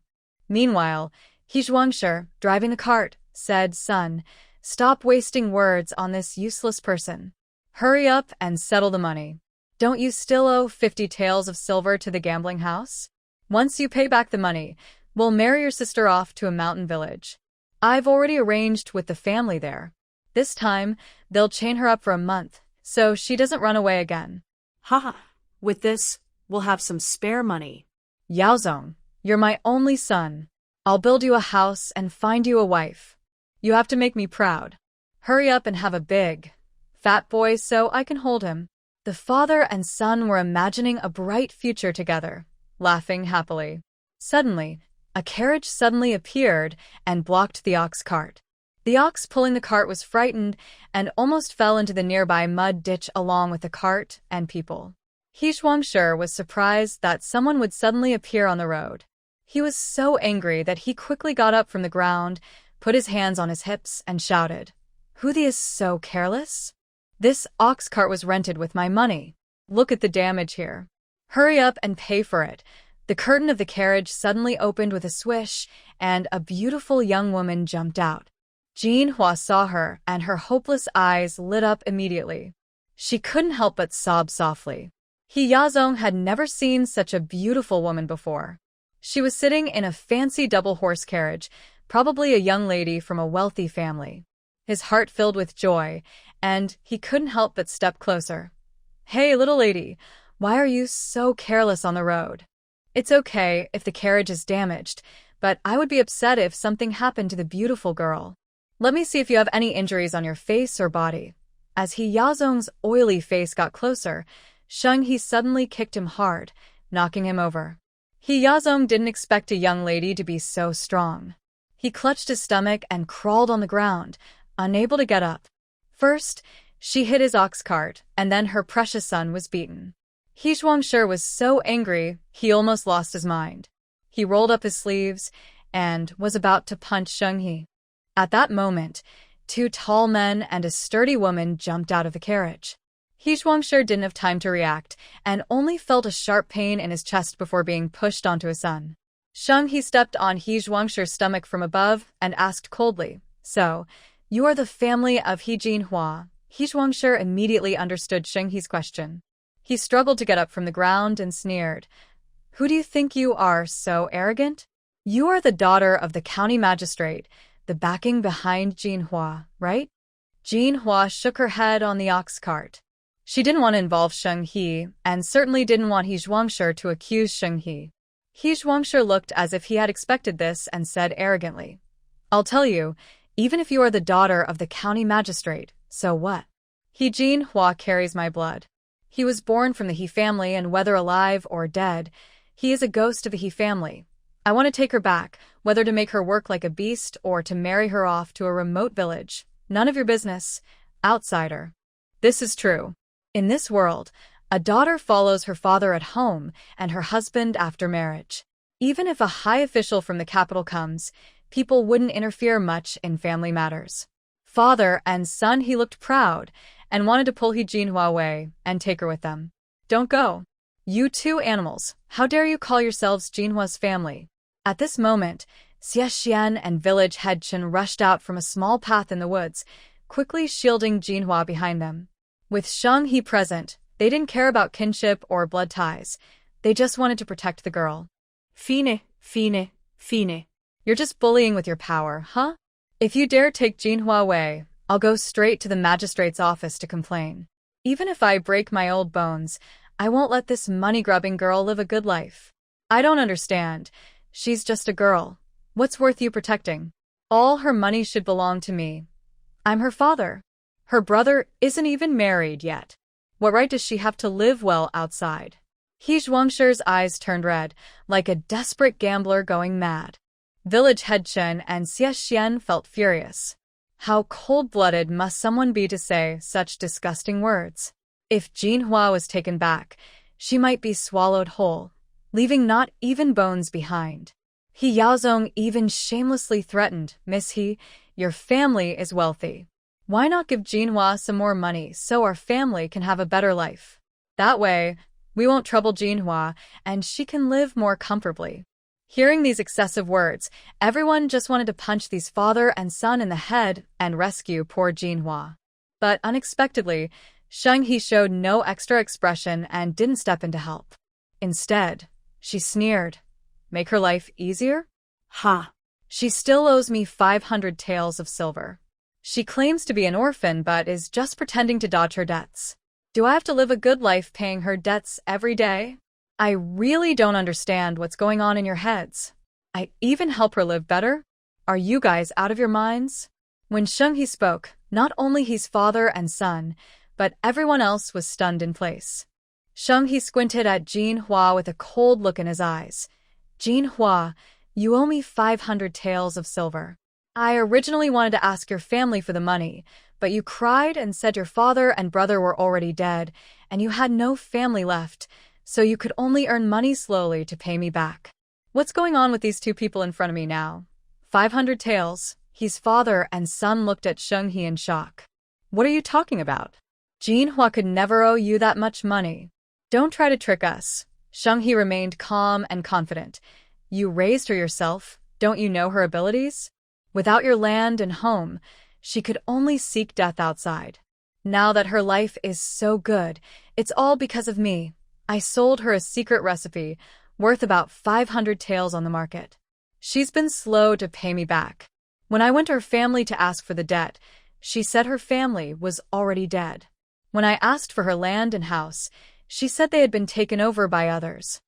Meanwhile, He Zhuangshi, driving the cart, said, "Son, stop wasting words on this useless person. Hurry up and settle the money. Don't you still owe 50 taels of silver to the gambling house? Once you pay back the money, we'll marry your sister off to a mountain village. I've already arranged with the family there. This time, they'll chain her up for a month, so she doesn't run away again." Haha, with this, we'll have some spare money. Yaozong, you're my only son. I'll build you a house and find you a wife. You have to make me proud. Hurry up and have a big, fat boy so I can hold him. The father and son were imagining a bright future together, laughing happily. Suddenly, a carriage suddenly appeared and blocked the ox cart. The ox pulling the cart was frightened and almost fell into the nearby mud ditch along with the cart and people. He Zhuangshi was surprised that someone would suddenly appear on the road. He was so angry that he quickly got up from the ground, put his hands on his hips, and shouted, "Who is so careless? This ox cart was rented with my money. Look at the damage here. Hurry up and pay for it." The curtain of the carriage suddenly opened with a swish, and a beautiful young woman jumped out. Jinhua saw her, and her hopeless eyes lit up immediately. She couldn't help but sob softly. He Yazong had never seen such a beautiful woman before. She was sitting in a fancy double-horse carriage, probably a young lady from a wealthy family. His heart filled with joy, and he couldn't help but step closer. "Hey, little lady, why are you so careless on the road? It's okay if the carriage is damaged, but I would be upset if something happened to the beautiful girl. Let me see if you have any injuries on your face or body." As He Yazong's oily face got closer, Sheng He suddenly kicked him hard, knocking him over. He Yazong didn't expect a young lady to be so strong. He clutched his stomach and crawled on the ground, unable to get up. First, she hit his ox cart, and then her precious son was beaten. He Zhuangshi was so angry, he almost lost his mind. He rolled up his sleeves and was about to punch Sheng He. At that moment, 2 tall men and a sturdy woman jumped out of the carriage. He Zhuangshi didn't have time to react and only felt a sharp pain in his chest before being pushed onto his son. Sheng He stepped on He Zhuangshi's stomach from above and asked coldly, "So, you are the family of He Jinhua?" He Zhuangshi immediately understood Sheng He's question. He struggled to get up from the ground and sneered, "Who do you think you are, so arrogant? You are the daughter of the county magistrate, the backing behind Jinhua, right?" Jinhua shook her head on the ox cart. She didn't want to involve Sheng He, and certainly didn't want He Zhuangshi to accuse Sheng He. He Zhuangshi looked as if he had expected this and said arrogantly, "I'll tell you, even if you are the daughter of the county magistrate, so what? He Jinhua carries my blood. He was born from the He family, and whether alive or dead, he is a ghost of the He family. I want to take her back, whether to make her work like a beast or to marry her off to a remote village. None of your business, outsider." This is true. In this world, a daughter follows her father at home and her husband after marriage. Even if a high official from the capital comes, people wouldn't interfere much in family matters. Father and son, he looked proud and wanted to pull He Jinhua away and take her with them. "Don't go. You 2 animals, how dare you call yourselves Jinhua's family?" At this moment, Xie Xian and village head Chen rushed out from a small path in the woods, quickly shielding Jinhua behind them. With Sheng He present, they didn't care about kinship or blood ties. They just wanted to protect the girl. "Fine, fine, fine. You're just bullying with your power, huh? If you dare take Jinhua away, I'll go straight to the magistrate's office to complain. Even if I break my old bones, I won't let this money-grubbing girl live a good life. I don't understand. She's just a girl. What's worth you protecting? All her money should belong to me. I'm her father. Her brother isn't even married yet. What right does she have to live well outside?" He Zhuangshi's eyes turned red, like a desperate gambler going mad. Village head Chen and Xie Xian felt furious. How cold-blooded must someone be to say such disgusting words? If Jinhua was taken back, she might be swallowed whole, leaving not even bones behind. He Yaozong even shamelessly threatened, "Miss He, your family is wealthy. Why not give Jinhua some more money so our family can have a better life? That way, we won't trouble Jinhua and she can live more comfortably." Hearing these excessive words, everyone just wanted to punch these father and son in the head and rescue poor Jinhua. But unexpectedly, Sheng He showed no extra expression and didn't step in to help. Instead, she sneered. "Make her life easier? Ha! She still owes me 500 taels of silver. She claims to be an orphan but is just pretending to dodge her debts. Do I have to live a good life paying her debts every day? I really don't understand what's going on in your heads. I even help her live better? Are you guys out of your minds?" When Sheng He spoke, not only his father and son, but everyone else was stunned in place. Sheng He squinted at Jinhua with a cold look in his eyes. "Jinhua, you owe me 500 taels of silver. I originally wanted to ask your family for the money, but you cried and said your father and brother were already dead, and you had no family left, so you could only earn money slowly to pay me back. What's going on with these two people in front of me now? 500 taels." His father and son looked at Sheng He in shock. "What are you talking about? Jinhua could never owe you that much money. Don't try to trick us." Sheng He remained calm and confident. "You raised her yourself. Don't you know her abilities? Without your land and home, she could only seek death outside. Now that her life is so good, it's all because of me. I sold her a secret recipe worth about 500 taels on the market. She's been slow to pay me back. When I went to her family to ask for the debt, she said her family was already dead. When I asked for her land and house, she said they had been taken over by others.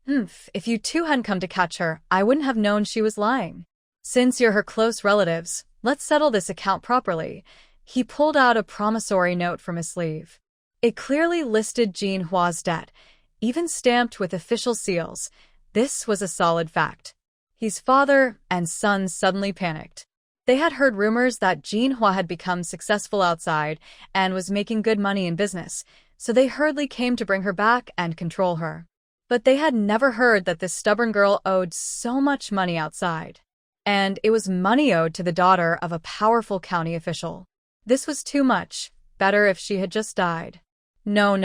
If you two hadn't come to catch her, I wouldn't have known she was lying. Since you're her close relatives, let's settle this account properly." He pulled out a promissory note from his sleeve. It clearly listed Jinhua's debt, even stamped with official seals. This was a solid fact. His father and son suddenly panicked. They had heard rumors that Jinhua had become successful outside and was making good money in business, so they hurriedly came to bring her back and control her. But they had never heard that this stubborn girl owed so much money outside. And it was money owed to the daughter of a powerful county official. This was too much. Better if she had just died. No,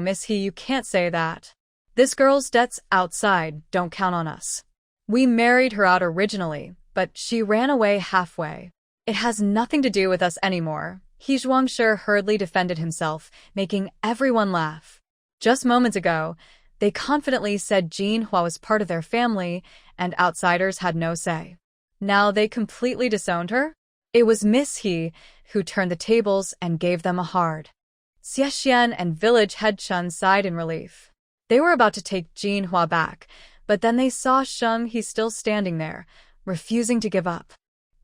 Miss He, you can't say that. This girl's debts outside don't count on us. We married her out originally, but she ran away halfway. It has nothing to do with us anymore." He Zhuangshi hurriedly defended himself, making everyone laugh. Just moments ago, they confidently said Jinhua was part of their family and outsiders had no say. Now they completely disowned her? It was Miss He who turned the tables and gave them a hard. Xie Xian and village head Chen sighed in relief. They were about to take Jinhua back, but then they saw Sheng He still standing there, refusing to give up.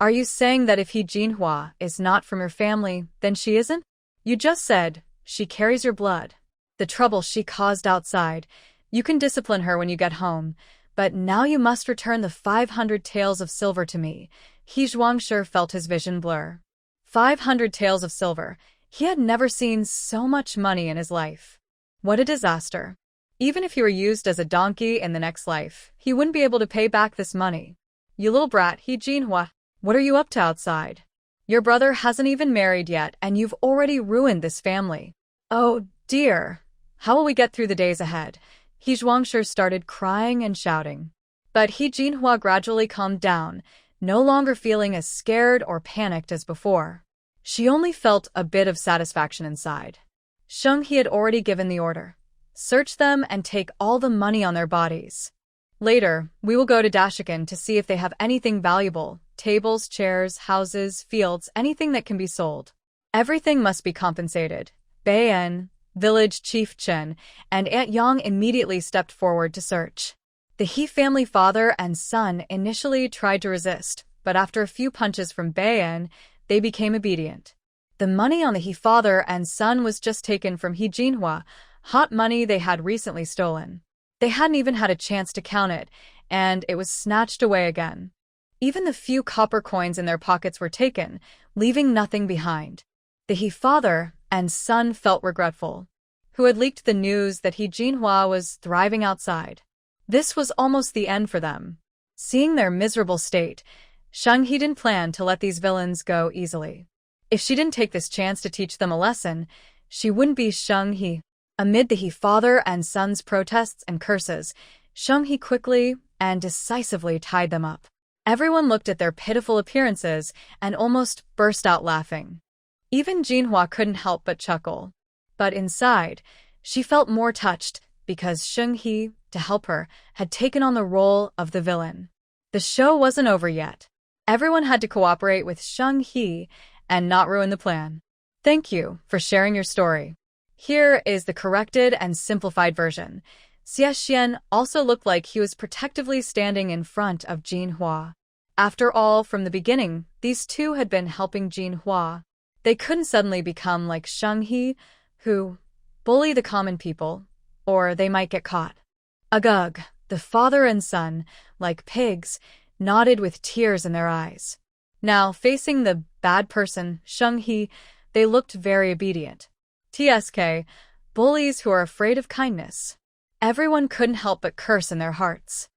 "Are you saying that if he Jinhua is not from your family, then she isn't? You just said she carries your blood. The trouble she caused outside, you can discipline her when you get home, but now you must return the 500 taels of silver to me." He Zhuangshi felt his vision blur. 500 taels of silver. He had never seen so much money in his life. What a disaster. Even if he were used as a donkey in the next life, he wouldn't be able to pay back this money. "You little brat, He Jinhua, what are you up to outside? Your brother hasn't even married yet and you've already ruined this family. Oh dear, how will we get through the days ahead?" He Zhuangshi started crying and shouting. But He Jinhua gradually calmed down, no longer feeling as scared or panicked as before. She only felt a bit of satisfaction inside. Sheng He had already given the order. Search them and take all the money on their bodies. Later, we will go to Dashikan to see if they have anything valuable, tables, chairs, houses, fields, anything that can be sold. Everything must be compensated. Baiyan, village chief Chen, and Aunt Yang immediately stepped forward to search. The He family father and son initially tried to resist, but after a few punches from Baiyan, they became obedient. The money on the He father and son was just taken from He Jinhua, hot money they had recently stolen. They hadn't even had a chance to count it, and it was snatched away again. Even the few copper coins in their pockets were taken, leaving nothing behind. The He father and son felt regretful, who had leaked the news that He Jinhua was thriving outside. This was almost the end for them. Seeing their miserable state, Sheng He didn't plan to let these villains go easily. If she didn't take this chance to teach them a lesson, she wouldn't be Sheng He. Amid the He father and son's protests and curses, Sheng He quickly and decisively tied them up. Everyone looked at their pitiful appearances and almost burst out laughing. Even Jinhua couldn't help but chuckle. But inside, she felt more touched because Sheng He, to help her, had taken on the role of the villain. The show wasn't over yet. Everyone had to cooperate with Sheng He and not ruin the plan. Thank you for sharing your story. Here is the corrected and simplified version. Xie Xian also looked like he was protectively standing in front of Jinhua. After all, from the beginning, these two had been helping Jinhua. They couldn't suddenly become like Sheng He, who bully the common people, or they might get caught. Agug, the father and son, like pigs, nodded with tears in their eyes. Now, facing the bad person, Sheng He, they looked very obedient. TSK, bullies who are afraid of kindness. Everyone couldn't help but curse in their hearts.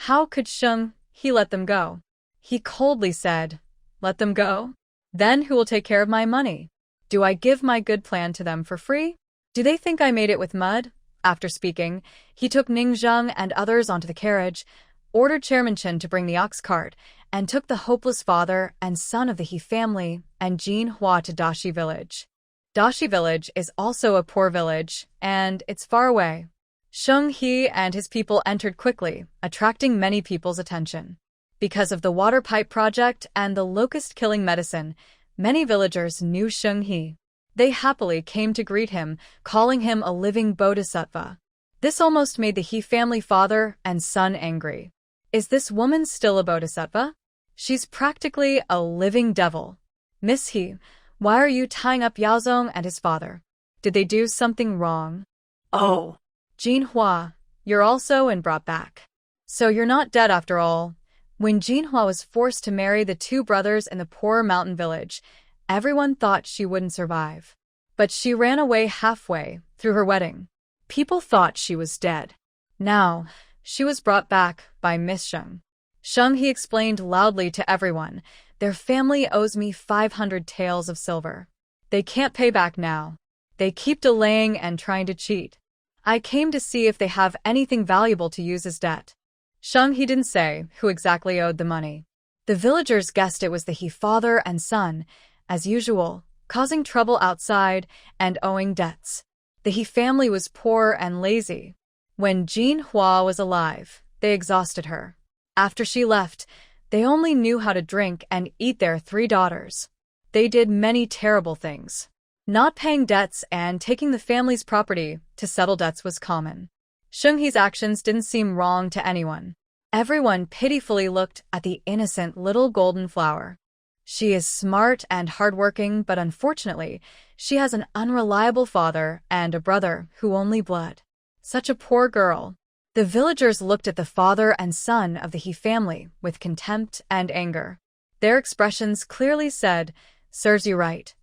How could Sheng He let them go? He coldly said, "Let them go? Then who will take care of my money? Do I give my good plan to them for free? Do they think I made it with mud?" After speaking, he took Ning Zheng and others onto the carriage, ordered Chairman Chen to bring the ox cart, and took the hopeless father and son of the He family and Jinhua to Dashi village. Dashi village is also a poor village, and it's far away. Sheng He and his people entered quickly, attracting many people's attention. Because of the water pipe project and the locust-killing medicine, many villagers knew Sheng He. They happily came to greet him, calling him a living bodhisattva. This almost made the He family father and son angry. Is this woman still a bodhisattva? She's practically a living devil. Miss He, why are you tying up Yaozong and his father? Did they do something wrong? Oh. Jinhua, you're also and brought back. So you're not dead after all. When Jinhua was forced to marry the two brothers in the poor mountain village, everyone thought she wouldn't survive. But she ran away halfway through her wedding. People thought she was dead. Now, she was brought back by Miss Sheng. Sheng He explained loudly to everyone, "Their family owes me 500 taels of silver. They can't pay back now. They keep delaying and trying to cheat. I came to see if they have anything valuable to use as debt." Sheng He didn't say who exactly owed the money. The villagers guessed it was the He father and son, as usual, causing trouble outside and owing debts. The He family was poor and lazy. When Jinhua was alive, they exhausted her. After she left, they only knew how to drink and eat their 3 daughters. They did many terrible things. Not paying debts and taking the family's property to settle debts was common. Sheng He's actions didn't seem wrong to anyone. Everyone pitifully looked at the innocent little golden flower. She is smart and hardworking, but unfortunately, she has an unreliable father and a brother who only blood. Such a poor girl. The villagers looked at the father and son of the He family with contempt and anger. Their expressions clearly said, "Serves you right."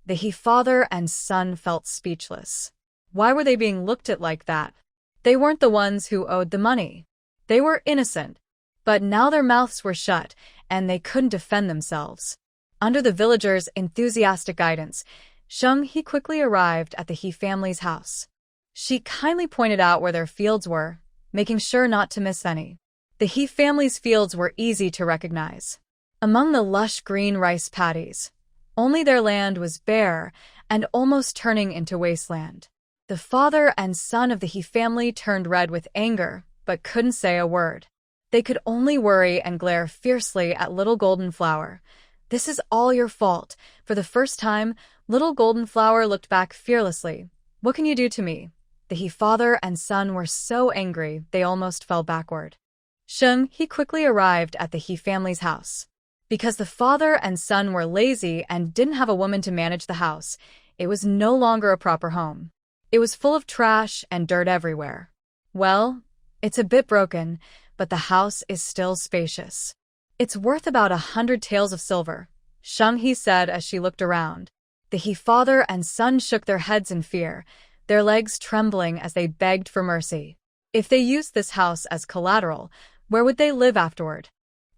The He father and son felt speechless. Why were they being looked at like that? They weren't the ones who owed the money. They were innocent. But now their mouths were shut, and they couldn't defend themselves. Under the villagers' enthusiastic guidance, Sheng He quickly arrived at the He family's house. She kindly pointed out where their fields were, making sure not to miss any. The He family's fields were easy to recognize. Among the lush green rice paddies, only their land was bare and almost turning into wasteland. The father and son of the He family turned red with anger, but couldn't say a word. They could only worry and glare fiercely at Little Golden Flower. "This is all your fault." For the first time, Little Golden Flower looked back fearlessly. "What can you do to me?" The He father and son were so angry they almost fell backward. Sheng He quickly arrived at the He family's house. Because the father and son were lazy and didn't have a woman to manage the house, it was no longer a proper home. It was full of trash and dirt everywhere. Well, it's a bit broken, but the house is still spacious. It's worth about 100 taels of silver, Sheng He said as she looked around. The He father and son shook their heads in fear, their legs trembling as they begged for mercy. If they used this house as collateral, where would they live afterward?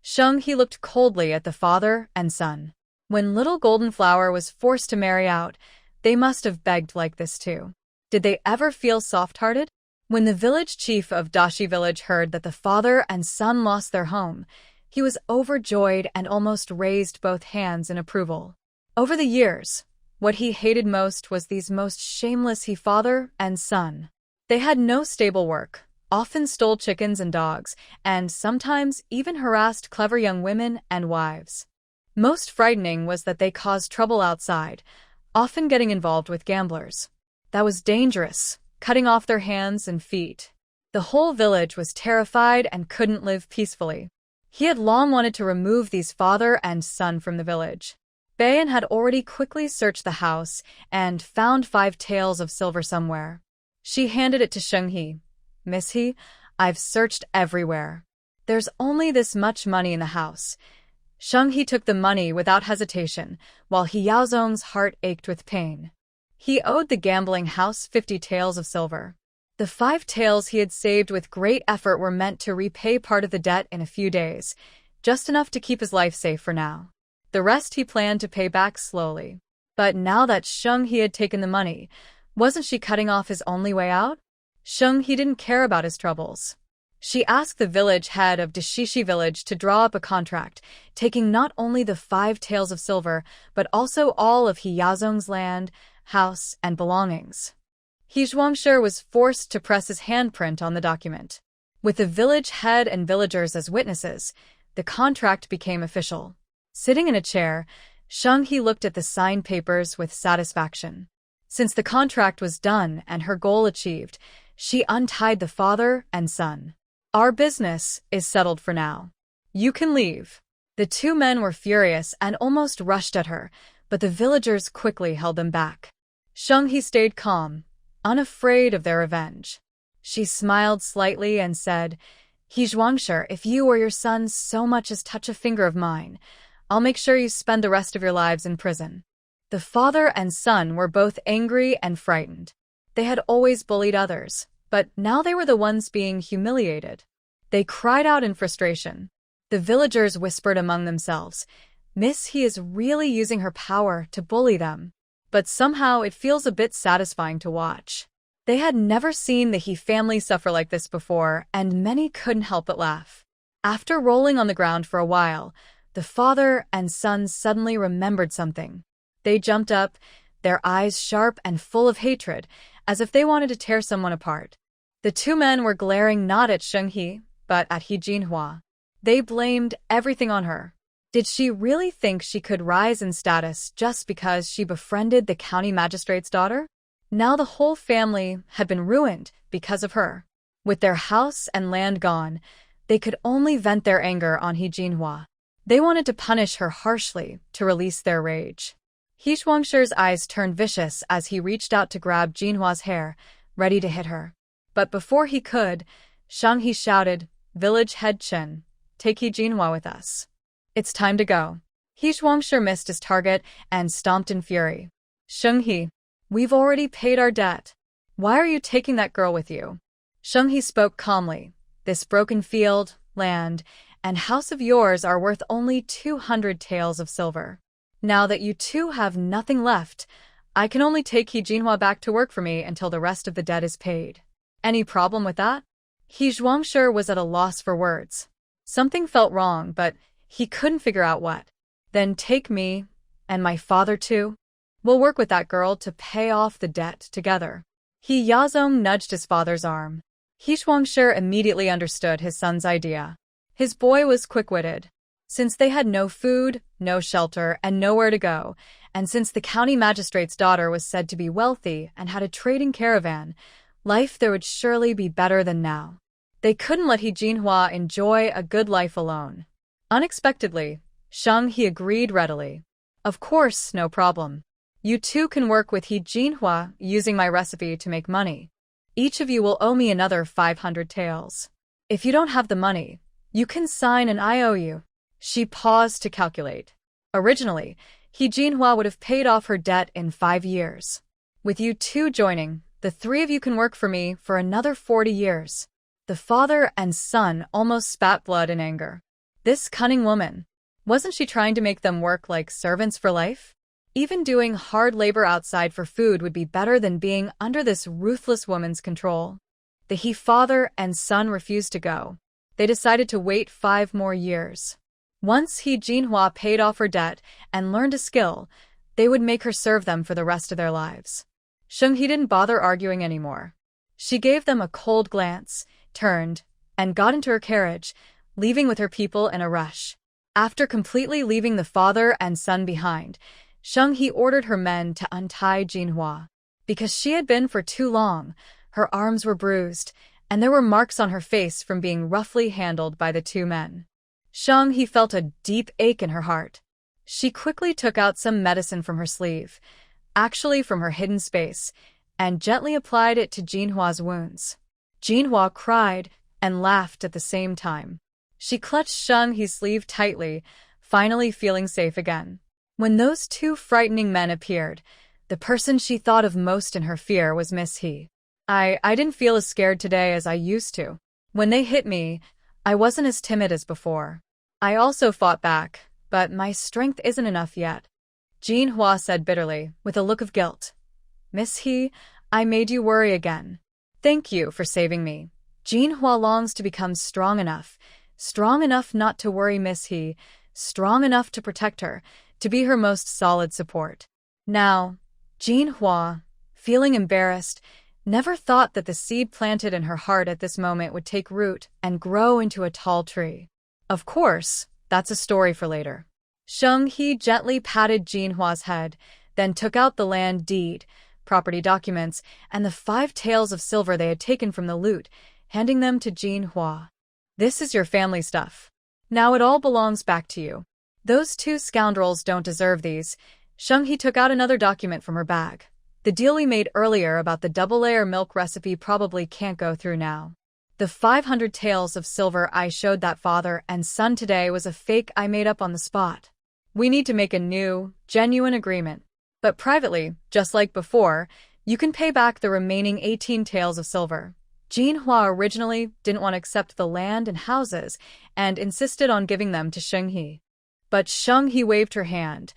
Sheng He looked coldly at the father and son. When little Golden Flower was forced to marry out, they must have begged like this too. Did they ever feel soft-hearted? When the village chief of Dashi village heard that the father and son lost their home, he was overjoyed and almost raised both hands in approval. Over the years, what he hated most was these most shameless He father and son. They had no stable work, often stole chickens and dogs, and sometimes even harassed clever young women and wives. Most frightening was that they caused trouble outside, often getting involved with gamblers. That was dangerous, cutting off their hands and feet. The whole village was terrified and couldn't live peacefully. He had long wanted to remove these father and son from the village. Bayan had already quickly searched the house and found 5 taels of silver somewhere. She handed it to Sheng He. Miss He, I've searched everywhere. There's only this much money in the house. Sheng He took the money without hesitation, while He Yaozong's heart ached with pain. He owed the gambling house 50 taels of silver. The 5 taels he had saved with great effort were meant to repay part of the debt in a few days, just enough to keep his life safe for now. The rest he planned to pay back slowly. But now that Sheng He had taken the money, wasn't she cutting off his only way out? Sheng He didn't care about his troubles. She asked the village head of Dashishi village to draw up a contract, taking not only the 5 taels of silver, but also all of He Yaozong's land, house, and belongings. He Zhuangshi was forced to press his handprint on the document. With the village head and villagers as witnesses, the contract became official. Sitting in a chair, Sheng He looked at the signed papers with satisfaction. Since the contract was done and her goal achieved, she untied the father and son. Our business is settled for now. You can leave. The 2 men were furious and almost rushed at her, but the villagers quickly held them back. Sheng He stayed calm, unafraid of their revenge. She smiled slightly and said, He Zhuangshi, if you or your sons so much as touch a finger of mine, I'll make sure you spend the rest of your lives in prison. The father and son were both angry and frightened. They had always bullied others, but now they were the ones being humiliated. They cried out in frustration. The villagers whispered among themselves, Miss He is really using her power to bully them. But somehow it feels a bit satisfying to watch. They had never seen the He family suffer like this before, and many couldn't help but laugh. After rolling on the ground for a while, the father and son suddenly remembered something. They jumped up, their eyes sharp and full of hatred, as if they wanted to tear someone apart. The 2 men were glaring not at Sheng He, but at He Jinhua. They blamed everything on her. Did she really think she could rise in status just because she befriended the county magistrate's daughter? Now the whole family had been ruined because of her. With their house and land gone, they could only vent their anger on He Jinhua. They wanted to punish her harshly to release their rage. He Zhuangshi's eyes turned vicious as he reached out to grab Jinhua's hair, ready to hit her. But before he could, Sheng He shouted, Village head Chen, take He Jinhua with us. It's time to go. He Zhuangshi missed his target and stomped in fury. Sheng He, we've already paid our debt. Why are you taking that girl with you? Sheng He spoke calmly. This broken field, land, and house of yours are worth only 200 taels of silver. Now that you 2 have nothing left, I can only take He Jinhua back to work for me until the rest of the debt is paid. Any problem with that? He Zhuangshi was at a loss for words. Something felt wrong, but he couldn't figure out what. Then take me, and my father too. We'll work with that girl to pay off the debt together. He Yaozong nudged his father's arm. He Zhuangshi immediately understood his son's idea. His boy was quick-witted. Since they had no food, no shelter, and nowhere to go, and since the county magistrate's daughter was said to be wealthy and had a trading caravan, life there would surely be better than now. They couldn't let He Jinhua enjoy a good life alone. Unexpectedly, Sheng He agreed readily. Of course, no problem. You 2 can work with He Jinhua using my recipe to make money. Each of you will owe me another 500 taels. If you don't have the money, you can sign an IOU. She paused to calculate. Originally, Jinhua would have paid off her debt in 5 years. With you two joining, the three of you can work for me for another 40 years. The father and son almost spat blood in anger. This cunning woman. Wasn't she trying to make them work like servants for life? Even doing hard labor outside for food would be better than being under this ruthless woman's control. The father and son refused to go. They decided to wait 5 more years. Once Jinhua paid off her debt and learned a skill, they would make her serve them for the rest of their lives. Sheng-He didn't bother arguing anymore. She gave them a cold glance, turned, and got into her carriage, leaving with her people in a rush. After completely leaving the father and son behind, Sheng-He ordered her men to untie Jinhua. Because she had been for too long, her arms were bruised, and there were marks on her face from being roughly handled by the 2 men. Sheng-He felt a deep ache in her heart. She quickly took out some medicine from her sleeve, actually from her hidden space, and gently applied it to Jinhua's wounds. Jinhua cried and laughed at the same time. She clutched Sheng-He's sleeve tightly, finally feeling safe again. When those 2 frightening men appeared, the person she thought of most in her fear was Miss He. I didn't feel as scared today as I used to. When they hit me, I wasn't as timid as before. I also fought back, but my strength isn't enough yet. Jinhua said bitterly, with a look of guilt. Miss He, I made you worry again. Thank you for saving me. Jinhua longs to become strong enough not to worry Miss He, strong enough to protect her, to be her most solid support. Now, Jinhua, feeling embarrassed, never thought that the seed planted in her heart at this moment would take root and grow into a tall tree. Of course, that's a story for later. Sheng-He gently patted Jinhua's head, then took out the land deed, property documents, and the 5 taels of silver they had taken from the loot, handing them to Jinhua. This is your family stuff. Now it all belongs back to you. Those 2 scoundrels don't deserve these. Sheng-He took out another document from her bag. The deal we made earlier about the double-layer milk recipe probably can't go through now. The 500 taels of silver I showed that father and son today was a fake I made up on the spot. We need to make a new, genuine agreement. But privately, just like before, you can pay back the remaining 18 taels of silver. Jinhua originally didn't want to accept the land and houses and insisted on giving them to Sheng-He. But Sheng-He waved her hand.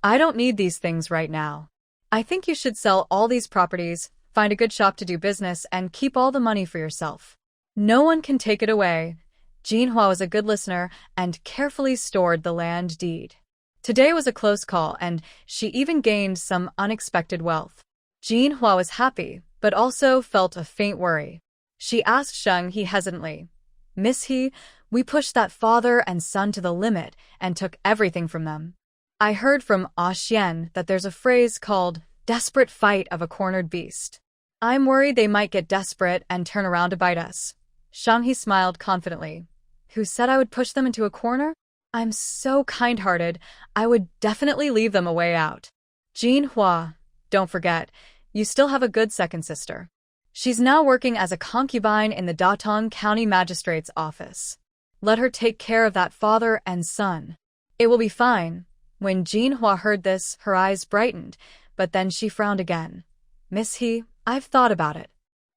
I don't need these things right now. I think you should sell all these properties, find a good shop to do business, and keep all the money for yourself. No one can take it away. Jinhua was a good listener and carefully stored the land deed. Today was a close call, and she even gained some unexpected wealth. Jinhua was happy, but also felt a faint worry. She asked Sheng-He hesitantly, Miss He, we pushed that father and son to the limit and took everything from them. I heard from Ah Xian that there's a phrase called desperate fight of a cornered beast. I'm worried they might get desperate and turn around to bite us. Sheng-He smiled confidently. Who said I would push them into a corner? I'm so kind-hearted, I would definitely leave them a way out. Jinhua, don't forget, you still have a good second sister. She's now working as a concubine in the Datong County Magistrate's office. Let her take care of that father and son. It will be fine. When Jinhua heard this, her eyes brightened, but then she frowned again. Miss He, I've thought about it.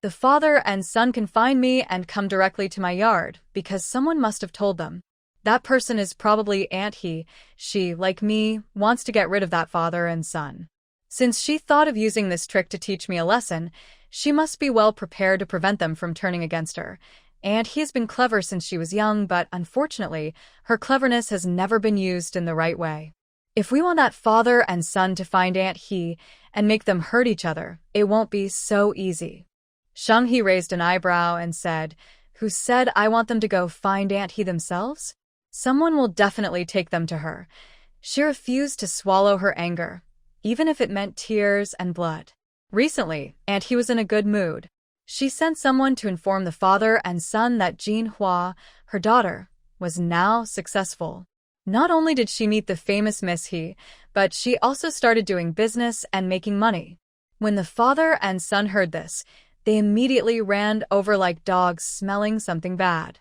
The father and son can find me and come directly to my yard, because someone must have told them. That person is probably Aunt He. She, like me, wants to get rid of that father and son. Since she thought of using this trick to teach me a lesson, she must be well prepared to prevent them from turning against her. Aunt He has been clever since she was young, but unfortunately, her cleverness has never been used in the right way. If we want that father and son to find Aunt He and make them hurt each other, it won't be so easy. Sheng-He raised an eyebrow and said, Who said I want them to go find Aunt He themselves? Someone will definitely take them to her. She refused to swallow her anger, even if it meant tears and blood. Recently, Aunt He was in a good mood. She sent someone to inform the father and son that Jinhua, her daughter, was now successful. Not only did she meet the famous Miss He, but she also started doing business and making money. When the father and son heard this, they immediately ran over like dogs smelling something bad.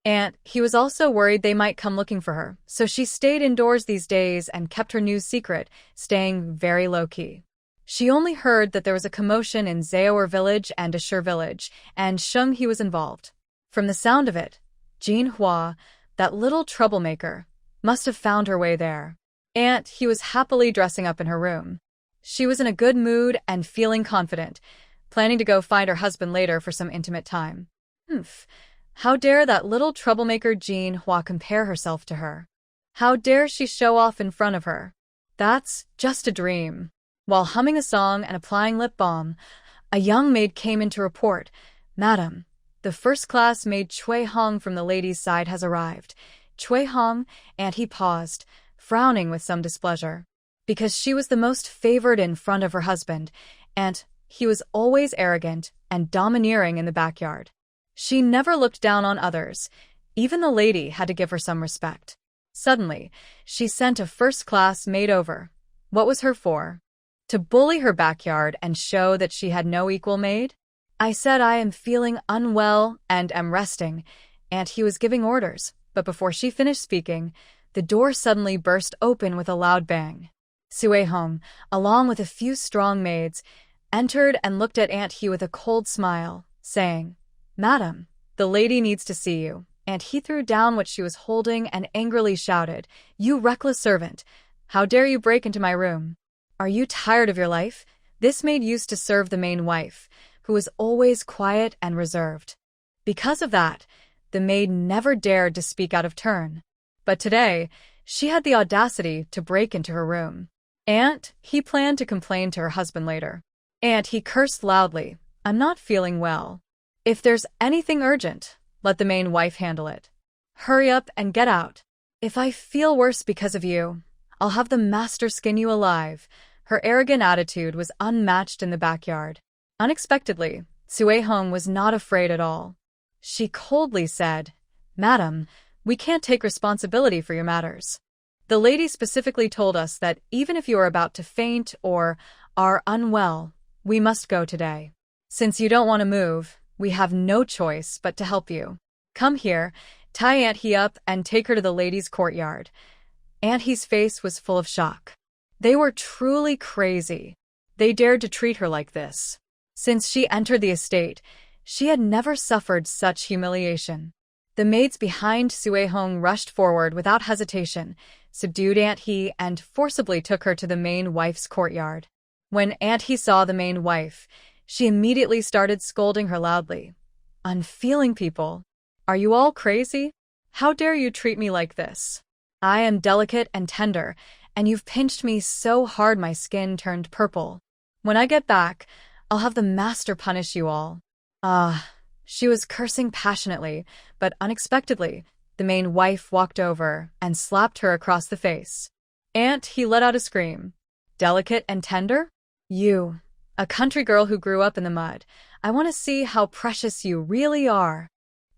Aunt he was also worried they might come looking for her, so she stayed indoors these days and kept her news secret, staying very low-key. She only heard that there was a commotion in Zaoer village and Ashur village, and Sheng he was involved. From the sound of it, Jin Hua, that little troublemaker, must have found her way there. Aunt he was happily dressing up in her room. She was in a good mood and feeling confident, planning to go find her husband later for some intimate time. How dare that little troublemaker Jin Hua compare herself to her? How dare she show off in front of her? That's just a dream. While humming a song and applying lip balm, a young maid came in to report, "Madam, the first-class maid Cui Hong from the ladies' side has arrived." Cui Hong, and he paused, frowning with some displeasure. Because she was the most favored in front of her husband, and he was always arrogant and domineering in the backyard. She never looked down on others. Even the lady had to give her some respect. Suddenly, she sent a first-class maid over. What was her for? To bully her backyard and show that she had no equal maid? I said I am feeling unwell and am resting, and he was giving orders, but before she finished speaking, the door suddenly burst open with a loud bang. Sue Hong, along with a few strong maids, entered and looked at Aunt He with a cold smile, saying, "Madam, the lady needs to see you." And he threw down what she was holding and angrily shouted, "You reckless servant! How dare you break into my room? Are you tired of your life?" This maid used to serve the main wife, who was always quiet and reserved. Because of that, the maid never dared to speak out of turn. But today, she had the audacity to break into her room. Aunt He planned to complain to her husband later. Aunt He cursed loudly, "I'm not feeling well. If there's anything urgent, let the main wife handle it. Hurry up and get out. If I feel worse because of you, I'll have the master skin you alive." Her arrogant attitude was unmatched in the backyard. Unexpectedly, Sue Hong was not afraid at all. She coldly said, "Madam, we can't take responsibility for your matters. The lady specifically told us that even if you are about to faint or are unwell, we must go today. Since you don't want to move, we have no choice but to help you. Come here, tie Aunt He up and take her to the ladies' courtyard." Aunt He's face was full of shock. They were truly crazy. They dared to treat her like this. Since she entered the estate, she had never suffered such humiliation. The maids behind Sue Hong rushed forward without hesitation, subdued Aunt He, and forcibly took her to the main wife's courtyard. When Aunt He saw the main wife, she immediately started scolding her loudly. "Unfeeling people! Are you all crazy? How dare you treat me like this? I am delicate and tender, and you've pinched me so hard my skin turned purple. When I get back, I'll have the master punish you all." She was cursing passionately, but unexpectedly, the main wife walked over and slapped her across the face. Aunt He let out a scream. "Delicate and tender? You, a country girl who grew up in the mud. I want to see how precious you really are."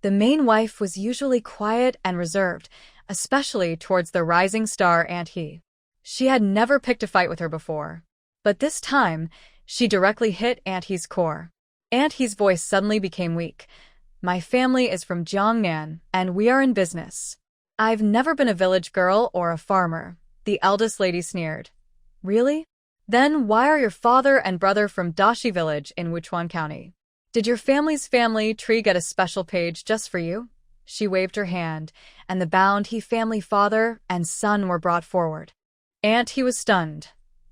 The main wife was usually quiet and reserved, especially towards the rising star Aunt He. She had never picked a fight with her before. But this time, she directly hit Aunt He's core. Aunt He's voice suddenly became weak. "My family is from Jiangnan, and we are in business. I've never been a village girl or a farmer," the eldest lady sneered. "Really? Then why are your father and brother from Dashi village in Wuchuan County? Did your family's family tree get a special page just for you?" She waved her hand, and the bound He family father and son were brought forward. Aunt He was stunned.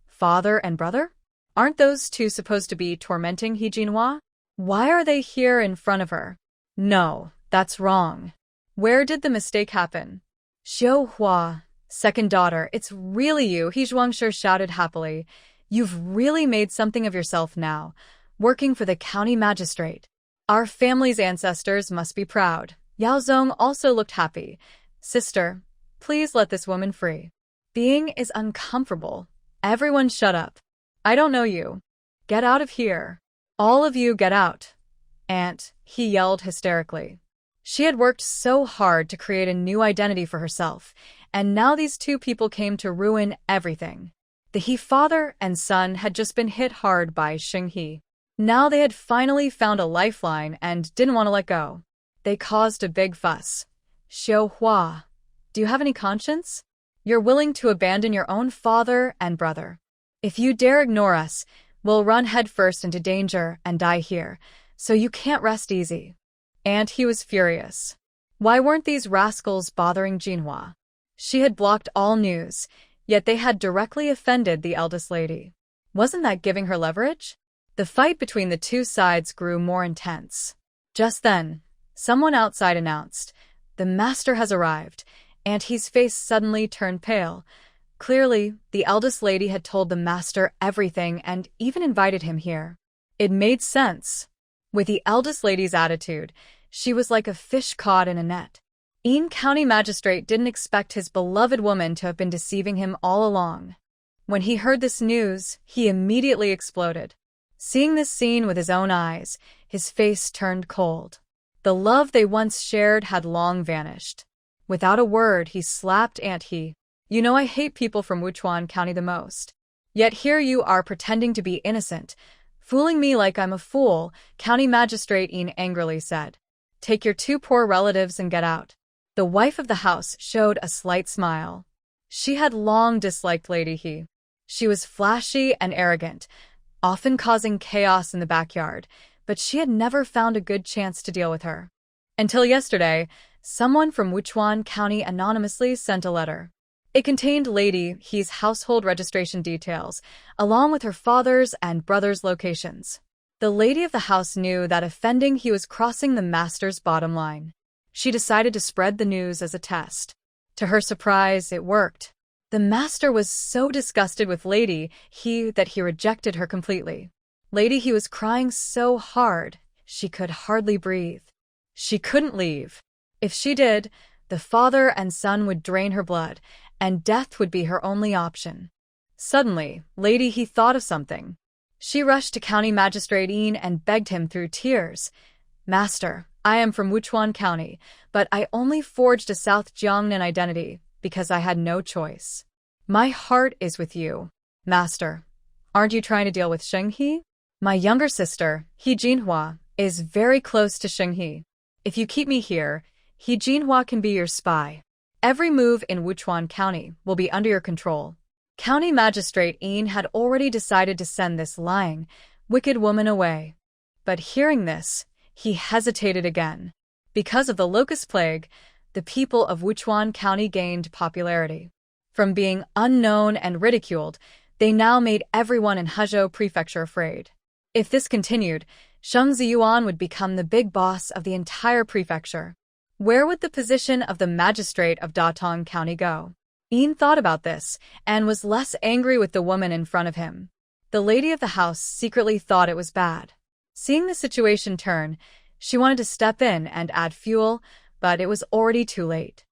Father and brother? Aren't those two supposed to be tormenting He Jinhua? Why are they here in front of her? No, that's wrong. Where did the mistake happen? "Xiu Hua, second daughter, it's really you," He Zhuangshi shouted happily. "You've really made something of yourself now, working for the county magistrate. Our family's ancestors must be proud." Yao Zong also looked happy. "Sister, please let this woman free. Being is uncomfortable. Everyone shut up. I don't know you. Get out of here. All of you get out." Aunt He yelled hysterically. She had worked so hard to create a new identity for herself, and now these two people came to ruin everything. The He father and son had just been hit hard by Sheng He. Now they had finally found a lifeline and didn't want to let go. They caused a big fuss. Xiao Hua, do you have any conscience? You're willing to abandon your own father and brother. If you dare ignore us, we'll run headfirst into danger and die here, so you can't rest easy. And he was furious. Why weren't these rascals bothering Jinhua? She had blocked all news, yet they had directly offended the eldest lady. Wasn't that giving her leverage? The fight between the two sides grew more intense. Just then, someone outside announced, "The master has arrived," and his face suddenly turned pale. Clearly, the eldest lady had told the master everything and even invited him here. It made sense. With the eldest lady's attitude, she was like a fish caught in a net. Ean County Magistrate didn't expect his beloved woman to have been deceiving him all along. When he heard this news, he immediately exploded. Seeing this scene with his own eyes, his face turned cold. The love they once shared had long vanished. Without a word, he slapped Aunt He. "You know I hate people from Wuchuan County the most. Yet here you are pretending to be innocent, fooling me like I'm a fool," County Magistrate Ean angrily said. "Take your two poor relatives and get out." The wife of the house showed a slight smile. She had long disliked Lady He. She was flashy and arrogant, often causing chaos in the backyard, but she had never found a good chance to deal with her. Until yesterday, someone from Wuchuan County anonymously sent a letter. It contained Lady He's household registration details, along with her father's and brother's locations. The lady of the house knew that offending he was crossing the master's bottom line. She decided to spread the news as a test. To her surprise, it worked. The master was so disgusted with Lady He that he rejected her completely. Lady He was crying so hard, she could hardly breathe. She couldn't leave. If she did, the father and son would drain her blood, and death would be her only option. Suddenly, Lady He thought of something. She rushed to County Magistrate Ean and begged him through tears. "Master, I am from Wuchuan County, but I only forged a South Jiangnan identity because I had no choice. My heart is with you. Master, aren't you trying to deal with Sheng He? My younger sister, He Jinhua, is very close to Sheng He. If you keep me here, He Jinhua can be your spy. Every move in Wuchuan County will be under your control." County Magistrate Ean had already decided to send this lying, wicked woman away. But hearing this, he hesitated again. Because of the locust plague, the people of Wuchuan County gained popularity. From being unknown and ridiculed, they now made everyone in Huzhou Prefecture afraid. If this continued, Sheng Ziyuan would become the big boss of the entire prefecture. Where would the position of the magistrate of Datong County go? Ean thought about this and was less angry with the woman in front of him. The lady of the house secretly thought it was bad. Seeing the situation turn, she wanted to step in and add fuel, but it was already too late.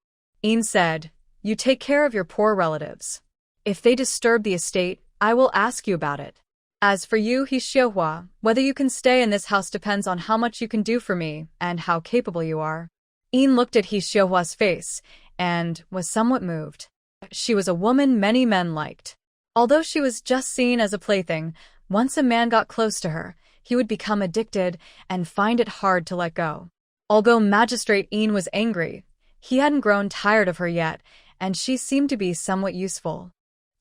Ean said, "You take care of your poor relatives. If they disturb the estate, I will ask you about it. As for you, He Xiuhua, whether you can stay in this house depends on how much you can do for me and how capable you are." Ean looked at He Xiuhua's face and was somewhat moved. She was a woman many men liked. Although she was just seen as a plaything, once a man got close to her, he would become addicted and find it hard to let go. Although Magistrate Ean was angry, he hadn't grown tired of her yet, and she seemed to be somewhat useful.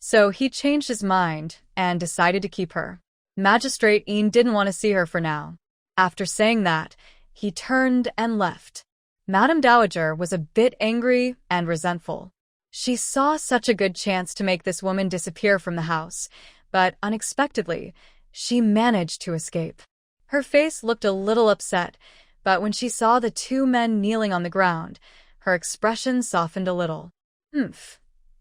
So he changed his mind and decided to keep her. Magistrate Ean didn't want to see her for now. After saying that, he turned and left. Madame Dowager was a bit angry and resentful. She saw such a good chance to make this woman disappear from the house, but unexpectedly, she managed to escape. Her face looked a little upset, but when she saw the two men kneeling on the ground, her expression softened a little.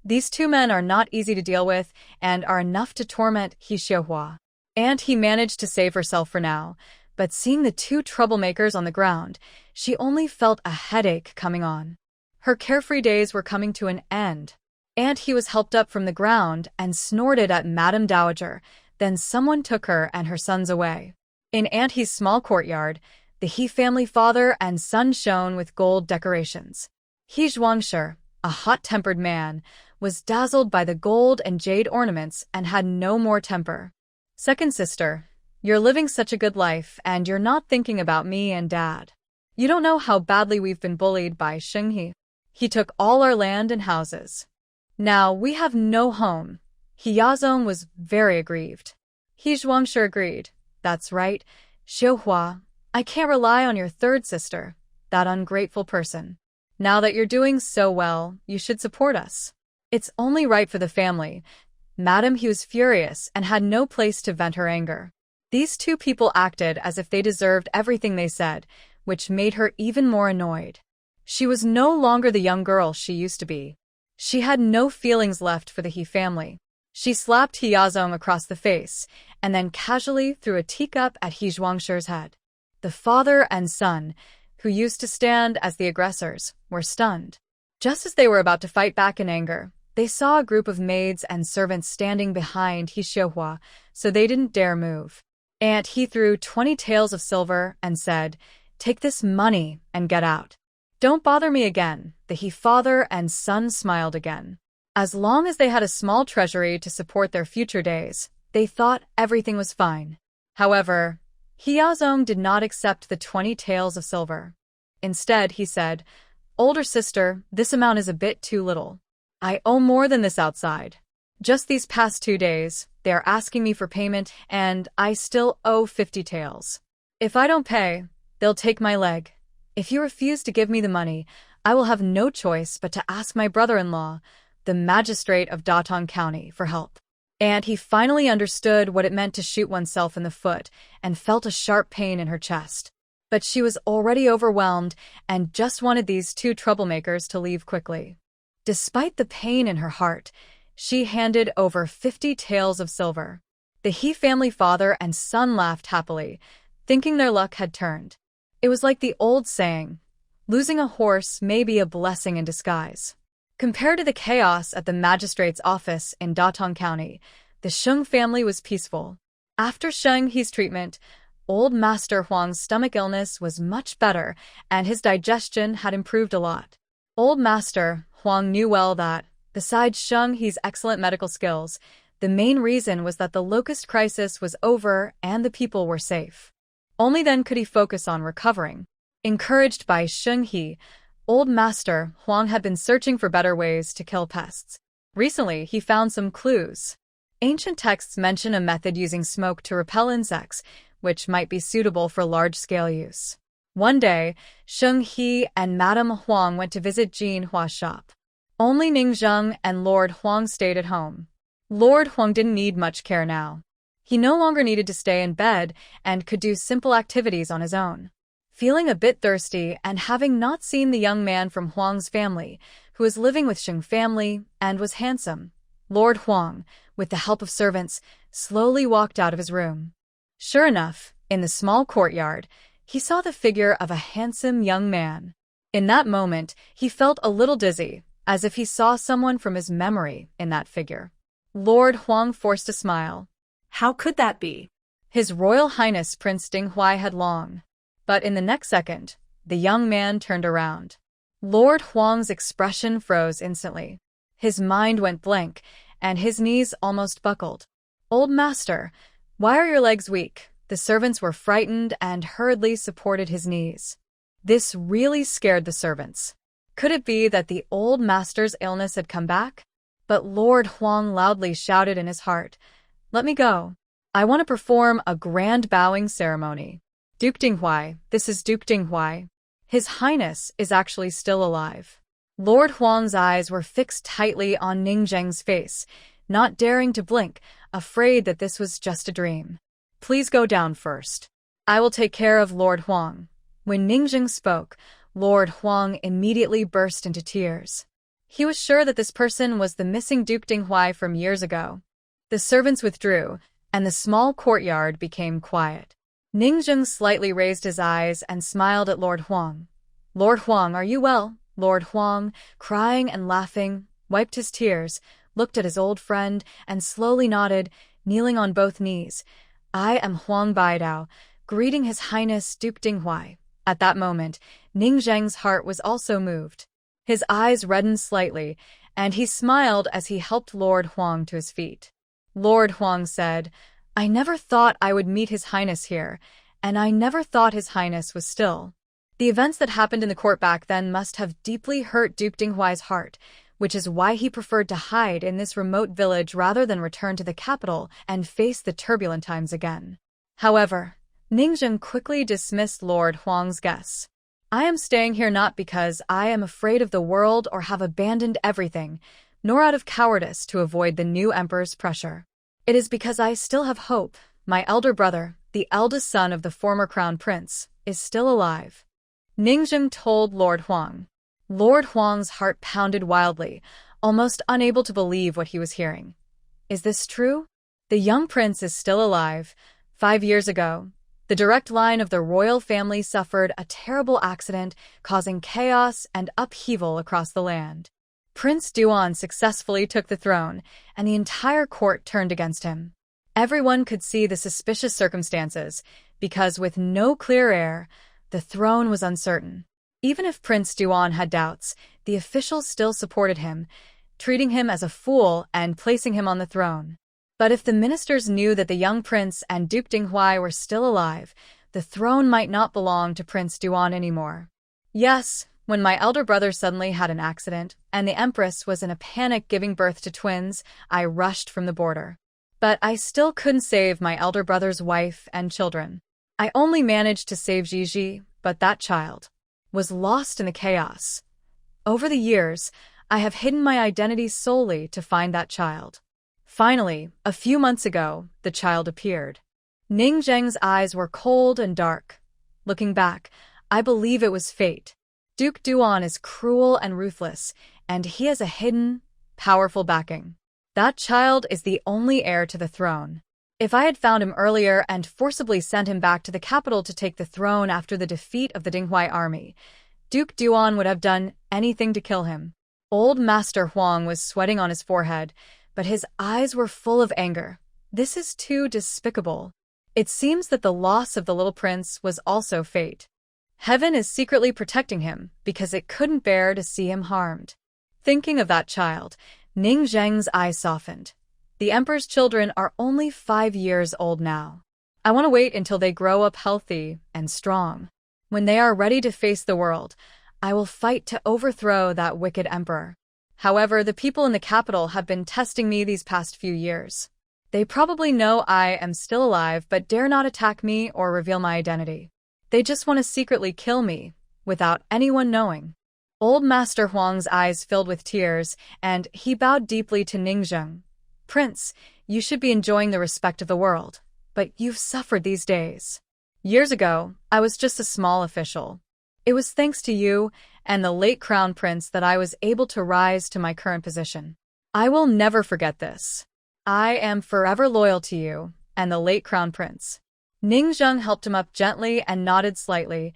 These two men are not easy to deal with and are enough to torment He Xiuhua. And he managed to save herself for now, but seeing the two troublemakers on the ground, she only felt a headache coming on. Her carefree days were coming to an end. And he was helped up from the ground and snorted at Madame Dowager, then someone took her and her sons away. In Aunt He's small courtyard, the He family father and son shone with gold decorations. He Zhuangshi, a hot-tempered man, was dazzled by the gold and jade ornaments and had no more temper. "Second sister, you're living such a good life and you're not thinking about me and Dad. You don't know how badly we've been bullied by Sheng He. He took all our land and houses. Now we have no home. He Yazong was very aggrieved. He Zhuangshi agreed. That's right, Xiuhua. I can't rely on your third sister, that ungrateful person. Now that you're doing so well, you should support us. It's only right for the family. Madam, he was furious and had no place to vent her anger. These two people acted as if they deserved everything they said, which made her even more annoyed. She was no longer the young girl she used to be. She had no feelings left for the He family. She slapped He Yazong across the face, and then casually threw a teacup at He Zhuangshi's head. The father and son, who used to stand as the aggressors, were stunned. Just as they were about to fight back in anger, they saw a group of maids and servants standing behind He Xiuhua, so they didn't dare move. And he threw 20 taels of silver and said, "Take this money and get out. Don't bother me again." The He father and son smiled again. As long as they had a small treasury to support their future days, they thought everything was fine. However, He Yazong did not accept the 20 taels of silver. Instead, he said, "Older sister, this amount is a bit too little. I owe more than this outside. Just these past 2 days, they are asking me for payment, and I still owe 50 taels. If I don't pay, they'll take my leg. If you refuse to give me the money, I will have no choice but to ask my brother-in-law, the magistrate of Datong County, for help." And he finally understood what it meant to shoot oneself in the foot and felt a sharp pain in her chest. But she was already overwhelmed and just wanted these two troublemakers to leave quickly. Despite the pain in her heart, she handed over 50 taels of silver. The He family father and son laughed happily, thinking their luck had turned. It was like the old saying, losing a horse may be a blessing in disguise. Compared to the chaos at the magistrate's office in Datong County, the Sheng family was peaceful. After Sheng He's treatment, old Master Huang's stomach illness was much better and his digestion had improved a lot. Old Master Huang knew well that, besides Sheng He's excellent medical skills, the main reason was that the locust crisis was over and the people were safe. Only then could he focus on recovering. Encouraged by Sheng He, Old Master Huang had been searching for better ways to kill pests. Recently, he found some clues. Ancient texts mention a method using smoke to repel insects, which might be suitable for large-scale use. One day, Sheng He and Madame Huang went to visit Jin Hua's shop. Only Ning Zheng and Lord Huang stayed at home. Lord Huang didn't need much care now. He no longer needed to stay in bed and could do simple activities on his own. Feeling a bit thirsty and having not seen the young man from Huang's family, who was living with Sheng family and was handsome, Lord Huang, with the help of servants, slowly walked out of his room. Sure enough, in the small courtyard, he saw the figure of a handsome young man. In that moment, he felt a little dizzy, as if he saw someone from his memory in that figure. Lord Huang forced a smile. How could that be? His Royal Highness Prince Dinghuai had long. But in the next second, the young man turned around. Lord Huang's expression froze instantly. His mind went blank, and his knees almost buckled. "Old master, why are your legs weak?" The servants were frightened and hurriedly supported his knees. This really scared the servants. Could it be that the old master's illness had come back? But Lord Huang loudly shouted in his heart, "Let me go. I want to perform a grand bowing ceremony. Duke Dinghuai, this is Duke Dinghuai. His Highness is actually still alive." Lord Huang's eyes were fixed tightly on Ning Zheng's face, not daring to blink, afraid that this was just a dream. "Please go down first. I will take care of Lord Huang." When Ning Zheng spoke, Lord Huang immediately burst into tears. He was sure that this person was the missing Duke Dinghuai from years ago. The servants withdrew, and the small courtyard became quiet. Ning Zheng slightly raised his eyes and smiled at Lord Huang. "Lord Huang, are you well?" Lord Huang, crying and laughing, wiped his tears, looked at his old friend, and slowly nodded, kneeling on both knees. "I am Huang Baidao, greeting His Highness Duke Dinghuai." At that moment, Ning Zheng's heart was also moved. His eyes reddened slightly, and he smiled as he helped Lord Huang to his feet. Lord Huang said, "I never thought I would meet His Highness here, and I never thought His Highness was still." The events that happened in the court back then must have deeply hurt Duke Dinghuai's heart, which is why he preferred to hide in this remote village rather than return to the capital and face the turbulent times again. However, Ningzheng quickly dismissed Lord Huang's guess. I am staying here not because I am afraid of the world or have abandoned everything, nor out of cowardice to avoid the new emperor's pressure. It is because I still have hope. My elder brother, the eldest son of the former crown prince, is still alive. Ningzheng told Lord Huang. Lord Huang's heart pounded wildly, almost unable to believe what he was hearing. Is this true? The young prince is still alive. 5 years ago, the direct line of the royal family suffered a terrible accident, causing chaos and upheaval across the land. Prince Duan successfully took the throne, and the entire court turned against him. Everyone could see the suspicious circumstances, because with no clear heir, the throne was uncertain. Even if Prince Duan had doubts, the officials still supported him, treating him as a fool and placing him on the throne. But if the ministers knew that the young prince and Duke Dinghuai were still alive, the throne might not belong to Prince Duan anymore. Yes, when my elder brother suddenly had an accident, and the empress was in a panic giving birth to twins, I rushed from the border. But I still couldn't save my elder brother's wife and children. I only managed to save Gigi, but that child was lost in the chaos. Over the years, I have hidden my identity solely to find that child. Finally, a few months ago, the child appeared. Ningzheng's eyes were cold and dark. Looking back, I believe it was fate. Duke Duan is cruel and ruthless, and he has a hidden, powerful backing. That child is the only heir to the throne. If I had found him earlier and forcibly sent him back to the capital to take the throne after the defeat of the Dinghuai army, Duke Duan would have done anything to kill him. Old Master Huang was sweating on his forehead, but his eyes were full of anger. This is too despicable. It seems that the loss of the little prince was also fate. Heaven is secretly protecting him because it couldn't bear to see him harmed. Thinking of that child, Ningzheng's eyes softened. The emperor's children are only 5 years old now. I want to wait until they grow up healthy and strong. When they are ready to face the world, I will fight to overthrow that wicked emperor. However, the people in the capital have been testing me these past few years. They probably know I am still alive but dare not attack me or reveal my identity. They just want to secretly kill me, without anyone knowing. Old Master Huang's eyes filled with tears, and he bowed deeply to Ningzheng. Prince, you should be enjoying the respect of the world, but you've suffered these days. Years ago, I was just a small official. It was thanks to you and the late crown prince that I was able to rise to my current position. I will never forget this. I am forever loyal to you and the late crown prince. Ningzheng helped him up gently and nodded slightly.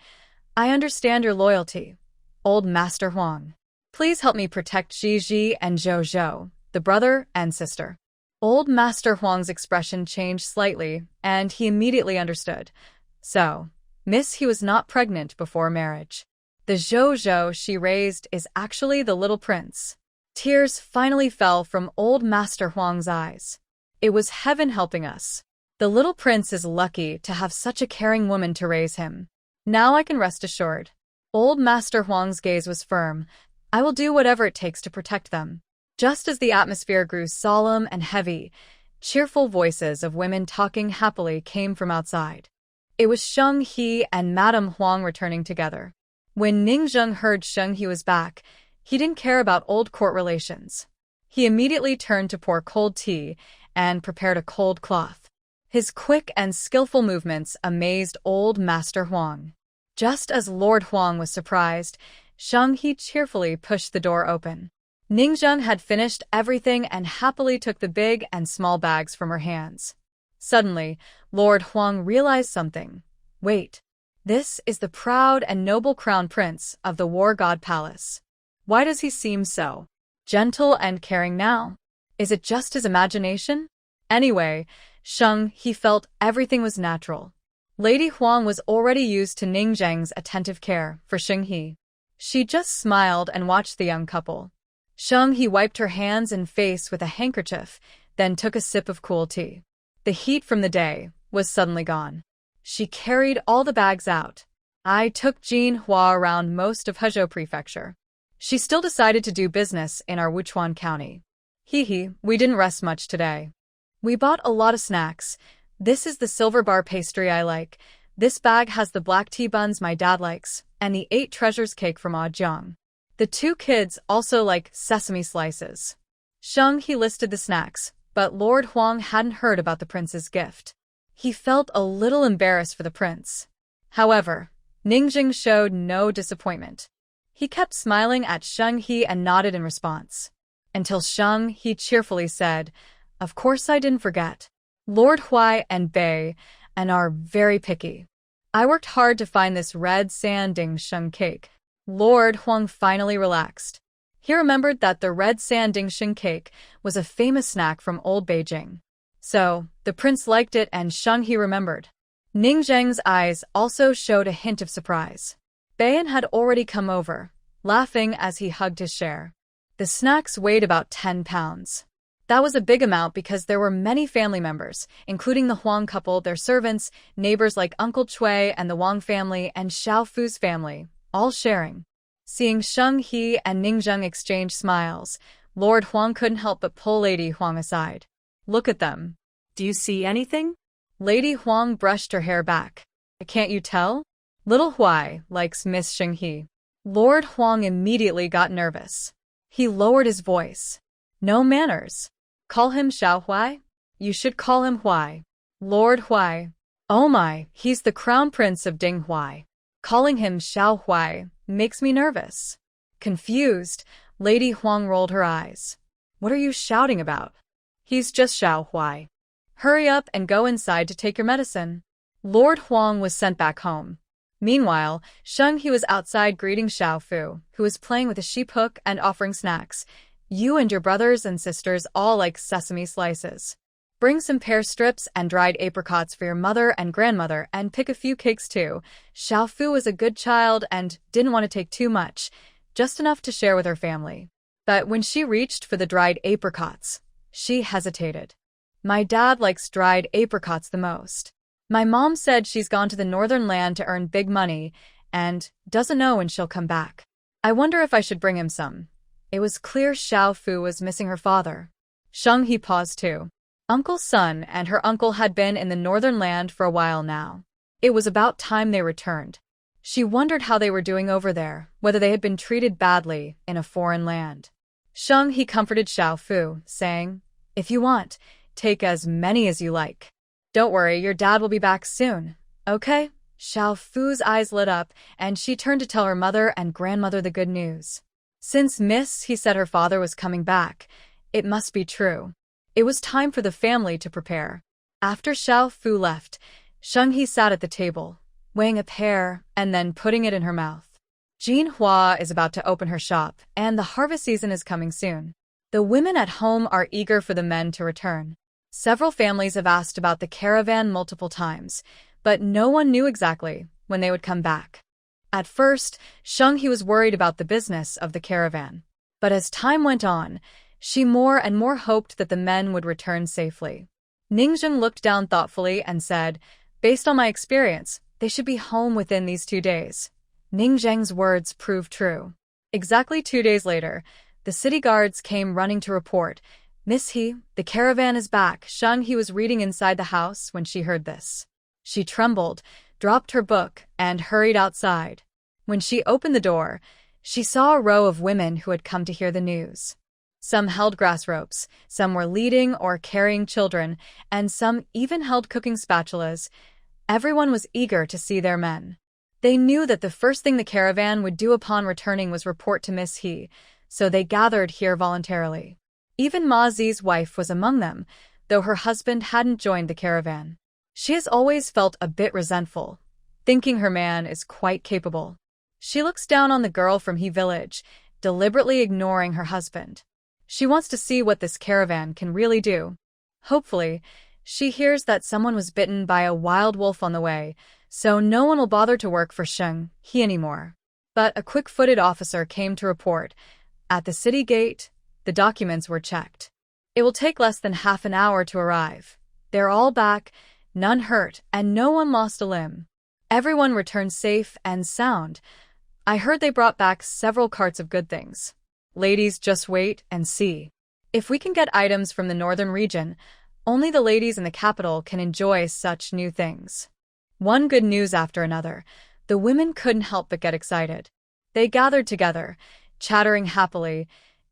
I understand your loyalty, Old Master Huang. Please help me protect Gigi and Zhou, the brother and sister. Old Master Huang's expression changed slightly, and he immediately understood. So, Miss, he was not pregnant before marriage. The Zhou she raised is actually the little prince. Tears finally fell from Old Master Huang's eyes. It was heaven helping us. The little prince is lucky to have such a caring woman to raise him. Now I can rest assured. Old Master Huang's gaze was firm. I will do whatever it takes to protect them. Just as the atmosphere grew solemn and heavy, cheerful voices of women talking happily came from outside. It was Sheng He and Madame Huang returning together. When Ningzheng heard Sheng He was back, he didn't care about old court relations. He immediately turned to pour cold tea and prepared a cold cloth. His quick and skillful movements amazed Old Master Huang. Just as Lord Huang was surprised, Sheng He cheerfully pushed the door open. Ningzheng had finished everything and happily took the big and small bags from her hands. Suddenly, Lord Huang realized something. Wait, this is the proud and noble crown prince of the War God Palace. Why does he seem so gentle and caring now? Is it just his imagination? Anyway, Sheng He felt everything was natural. Lady Huang was already used to Ningzheng's attentive care for Sheng He. She just smiled and watched the young couple. Sheng He wiped her hands and face with a handkerchief, then took a sip of cool tea. The heat from the day was suddenly gone. She carried all the bags out. I took Jinhua around most of Hezhou Prefecture. She still decided to do business in our Wuchuan County. Hee, we didn't rest much today. We bought a lot of snacks. This is the silver bar pastry I like. This bag has the black tea buns my dad likes, and the 8 treasures cake from Jiang. The 2 kids also like sesame slices. Sheng He listed the snacks, but Lord Huang hadn't heard about the prince's gift. He felt a little embarrassed for the prince. However, Ningjing showed no disappointment. He kept smiling at Sheng He and nodded in response. Until Sheng He cheerfully said, "Of course I didn't forget. Lord Huai and Bei and are very picky. I worked hard to find this red sanding sheng cake." Lord Huang finally relaxed. He remembered that the red sanding sheng cake was a famous snack from old Beijing. So, the prince liked it and Sheng He remembered. Ningzheng's eyes also showed a hint of surprise. Bayan had already come over, laughing as he hugged his share. The snacks weighed about 10 pounds. That was a big amount because there were many family members, including the Huang couple, their servants, neighbors like Uncle Cui and the Wang family and Xiao Fu's family, all sharing. Seeing Sheng He and Ningzheng exchange smiles, Lord Huang couldn't help but pull Lady Huang aside. "Look at them. Do you see anything?" Lady Huang brushed her hair back. "Can't you tell? Little Huai likes Miss Sheng He." Lord Huang immediately got nervous. He lowered his voice. "No manners. Call him Xiao Huai? You should call him Huai. Lord Huai. Oh my, he's the crown prince of Ding Huai. Calling him Xiao Huai makes me nervous." Confused, Lady Huang rolled her eyes. "What are you shouting about? He's just Xiao Huai. Hurry up and go inside to take your medicine." Lord Huang was sent back home. Meanwhile, Sheng He was outside greeting Xiao Fu, who was playing with a sheep hook and offering snacks. "You and your brothers and sisters all like sesame slices. Bring some pear strips and dried apricots for your mother and grandmother and pick a few cakes too." Xiao Fu was a good child and didn't want to take too much, just enough to share with her family. But when she reached for the dried apricots, she hesitated. "My dad likes dried apricots the most. My mom said she's gone to the northern land to earn big money and doesn't know when she'll come back. I wonder if I should bring him some." It was clear Xiao Fu was missing her father. Sheng He paused too. Uncle's son and her uncle had been in the northern land for a while now. It was about time they returned. She wondered how they were doing over there, whether they had been treated badly in a foreign land. Sheng He comforted Xiao Fu, saying, "If you want, take as many as you like. Don't worry, your dad will be back soon, okay?" Xiao Fu's eyes lit up, and she turned to tell her mother and grandmother the good news. Since Miss He said her father was coming back, it must be true. It was time for the family to prepare. After Xiao Fu left, Sheng He sat at the table, weighing a pear and then putting it in her mouth. Jinhua is about to open her shop, and the harvest season is coming soon. The women at home are eager for the men to return. Several families have asked about the caravan multiple times, but no one knew exactly when they would come back. At first, Sheng He was worried about the business of the caravan. But as time went on, she more and more hoped that the men would return safely. Ningzheng looked down thoughtfully and said, "Based on my experience, they should be home within these 2 days." Ningzheng's words proved true. Exactly 2 days later, the city guards came running to report, "Miss He, the caravan is back." Sheng He was reading inside the house when she heard this. She trembled, dropped her book, and hurried outside. When she opened the door, she saw a row of women who had come to hear the news. Some held grass ropes, some were leading or carrying children, and some even held cooking spatulas. Everyone was eager to see their men. They knew that the first thing the caravan would do upon returning was report to Miss He, so they gathered here voluntarily. Even Ma Zi's wife was among them, though her husband hadn't joined the caravan. She has always felt a bit resentful, thinking her man is quite capable. She looks down on the girl from He village, deliberately ignoring her husband. She wants to see what this caravan can really do. Hopefully, she hears that someone was bitten by a wild wolf on the way, so no one will bother to work for Sheng He anymore. But a quick-footed officer came to report. At the city gate, the documents were checked. It will take less than half an hour to arrive. They're all back, none hurt, and no one lost a limb. Everyone returned safe and sound. I heard they brought back several carts of good things. Ladies, just wait and see. If we can get items from the northern region, only the ladies in the capital can enjoy such new things. One good news after another, the women couldn't help but get excited. They gathered together, chattering happily,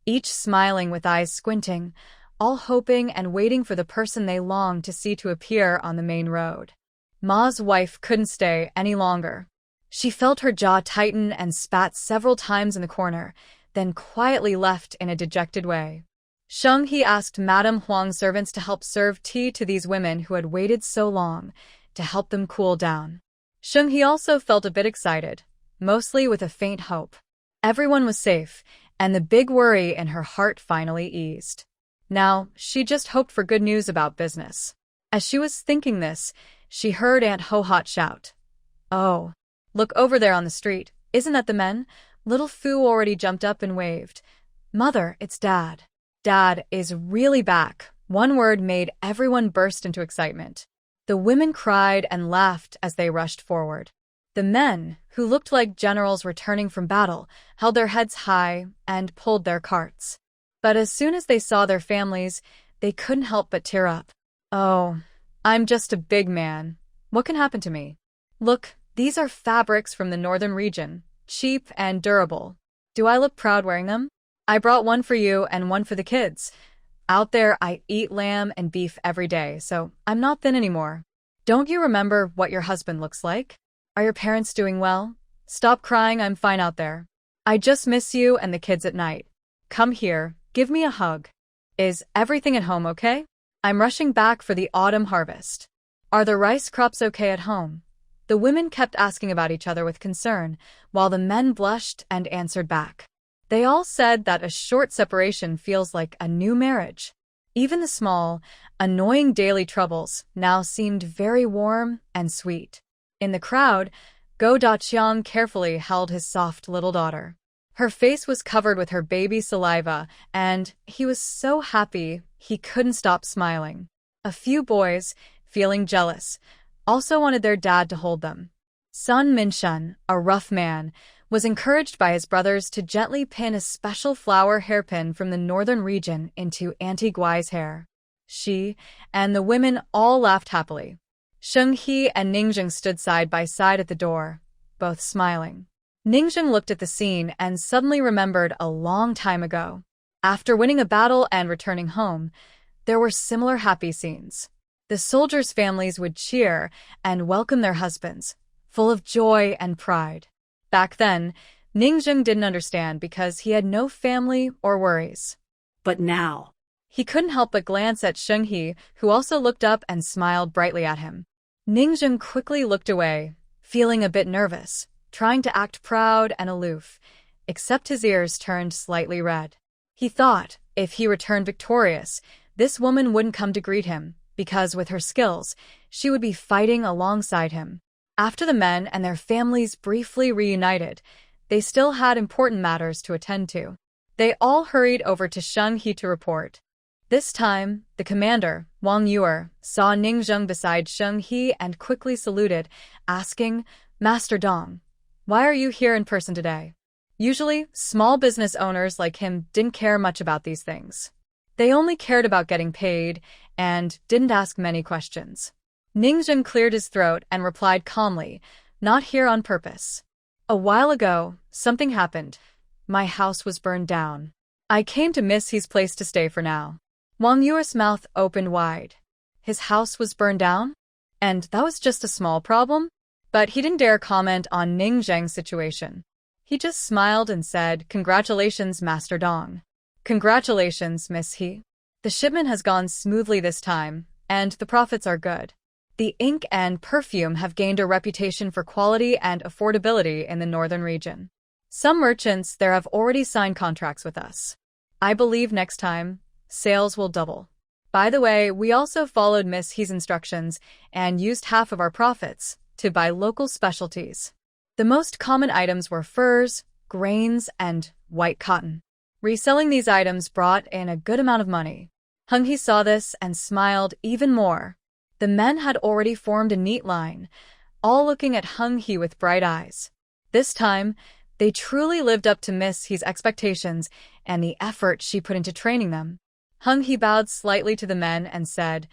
each smiling with eyes squinting, all hoping and waiting for the person they longed to see to appear on the main road. Ma's wife couldn't stay any longer. She felt her jaw tighten and spat several times in the corner, then quietly left in a dejected way. Sheng He asked Madame Huang's servants to help serve tea to these women who had waited so long, to help them cool down. Sheng He also felt a bit excited, mostly with a faint hope. Everyone was safe, and the big worry in her heart finally eased. Now, she just hoped for good news about business. As she was thinking this, she heard Aunt Ho-Hot shout, "Oh, look over there on the street. Isn't that the men?" Little Fu already jumped up and waved. "Mother, it's Dad. Dad is really back." One word made everyone burst into excitement. The women cried and laughed as they rushed forward. The men, who looked like generals returning from battle, held their heads high and pulled their carts. But as soon as they saw their families, they couldn't help but tear up. "Oh, I'm just a big man. What can happen to me? Look, these are fabrics from the northern region, cheap and durable. Do I look proud wearing them? I brought one for you and one for the kids. Out there, I eat lamb and beef every day, so I'm not thin anymore. Don't you remember what your husband looks like? Are your parents doing well? Stop crying, I'm fine out there. I just miss you and the kids at night. Come here, give me a hug. Is everything at home okay? I'm rushing back for the autumn harvest. Are the rice crops okay at home?" The women kept asking about each other with concern, while the men blushed and answered back. They all said that a short separation feels like a new marriage. Even the small, annoying daily troubles now seemed very warm and sweet. In the crowd, Go Daqiang carefully held his soft little daughter. Her face was covered with her baby saliva, and he was so happy he couldn't stop smiling. A few boys, feeling jealous, also wanted their dad to hold them. Sun Minshun, a rough man, was encouraged by his brothers to gently pin a special flower hairpin from the northern region into Auntie Guai's hair. She and the women all laughed happily. Sheng He and Ningzheng stood side by side at the door, both smiling. Ningzheng looked at the scene and suddenly remembered a long time ago. After winning a battle and returning home, there were similar happy scenes. The soldiers' families would cheer and welcome their husbands, full of joy and pride. Back then, Ningzheng didn't understand because he had no family or worries. But now, he couldn't help but glance at Sheng He, who also looked up and smiled brightly at him. Ningzheng quickly looked away, feeling a bit nervous, trying to act proud and aloof, except his ears turned slightly red. He thought, if he returned victorious, this woman wouldn't come to greet him, because with her skills, she would be fighting alongside him. After the men and their families briefly reunited, they still had important matters to attend to. They all hurried over to Sheng He to report. This time, the commander, Wang Yuer, saw Ningzheng beside Sheng He and quickly saluted, asking, "Master Dong, why are you here in person today?" Usually, small business owners like him didn't care much about these things. They only cared about getting paid and didn't ask many questions. Ningzheng cleared his throat and replied calmly, "Not here on purpose. A while ago, something happened. My house was burned down. I came to Miss He's place to stay for now." Wang Yuer's mouth opened wide. His house was burned down? And that was just a small problem? But he didn't dare comment on Ningzheng's situation. He just smiled and said, "Congratulations, Master Dong." "Congratulations, Miss He. The shipment has gone smoothly this time, and the profits are good. The ink and perfume have gained a reputation for quality and affordability in the northern region. Some merchants there have already signed contracts with us. I believe next time, sales will double. By the way, we also followed Miss He's instructions and used half of our profits to buy local specialties. The most common items were furs, grains, and white cotton. Reselling these items brought in a good amount of money." Hung He saw this and smiled even more. The men had already formed a neat line, all looking at Hung Hee with bright eyes. This time, they truly lived up to Miss Hee's expectations and the effort she put into training them. Hung Hee bowed slightly to the men and said,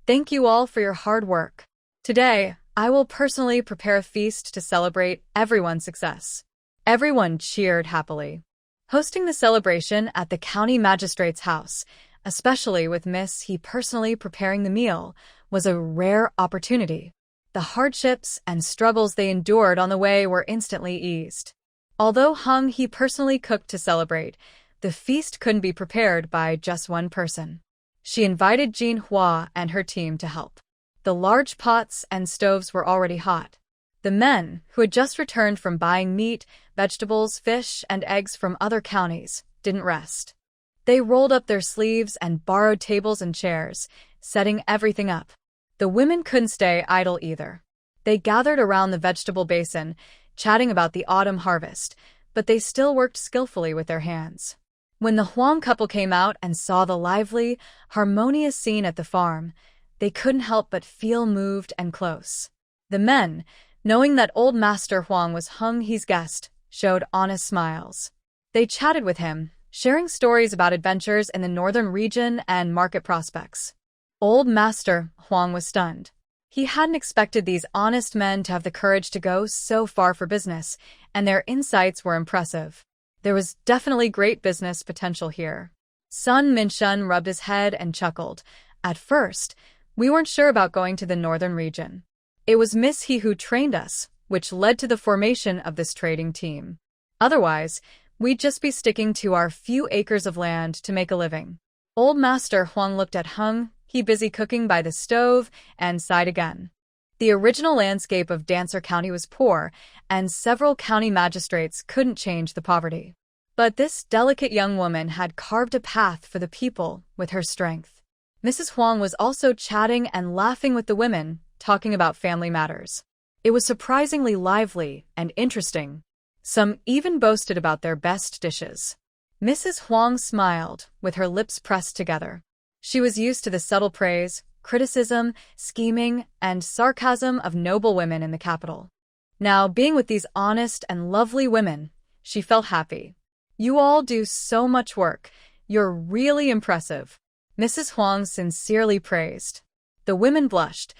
"Thank you all for your hard work. Today, I will personally prepare a feast to celebrate everyone's success." Everyone cheered happily. Hosting the celebration at the county magistrate's house, especially with Miss Hee personally preparing the meal, was a rare opportunity. The hardships and struggles they endured on the way were instantly eased. Although Hung Hee personally cooked to celebrate, the feast couldn't be prepared by just one person. She invited Jean Hua and her team to help. The large pots and stoves were already hot. The men, who had just returned from buying meat, vegetables, fish, and eggs from other counties, didn't rest. They rolled up their sleeves and borrowed tables and chairs, setting everything up. The women couldn't stay idle either. They gathered around the vegetable basin, chatting about the autumn harvest, but they still worked skillfully with their hands. When the Huang couple came out and saw the lively, harmonious scene at the farm, they couldn't help but feel moved and close. The men, knowing that old Master Huang was Hung Hee's guest, showed honest smiles. They chatted with him, sharing stories about adventures in the northern region and market prospects. Old Master Huang was stunned. He hadn't expected these honest men to have the courage to go so far for business, and their insights were impressive. There was definitely great business potential here. Sun Minshun rubbed his head and chuckled. At first, we weren't sure about going to the northern region. It was Miss Hee who trained us, which led to the formation of this trading team. Otherwise, we'd just be sticking to our few acres of land to make a living. Old Master Huang looked at Hung Hee busy cooking by the stove and sighed again. The original landscape of Dancer County was poor, and several county magistrates couldn't change the poverty. But this delicate young woman had carved a path for the people with her strength. Mrs. Huang was also chatting and laughing with the women, talking about family matters. It was surprisingly lively and interesting. Some even boasted about their best dishes. Mrs. Huang smiled, with her lips pressed together. She was used to the subtle praise, criticism, scheming, and sarcasm of noble women in the capital. Now, being with these honest and lovely women, she felt happy. "You all do so much work. You're really impressive," Mrs. Huang sincerely praised. The women blushed.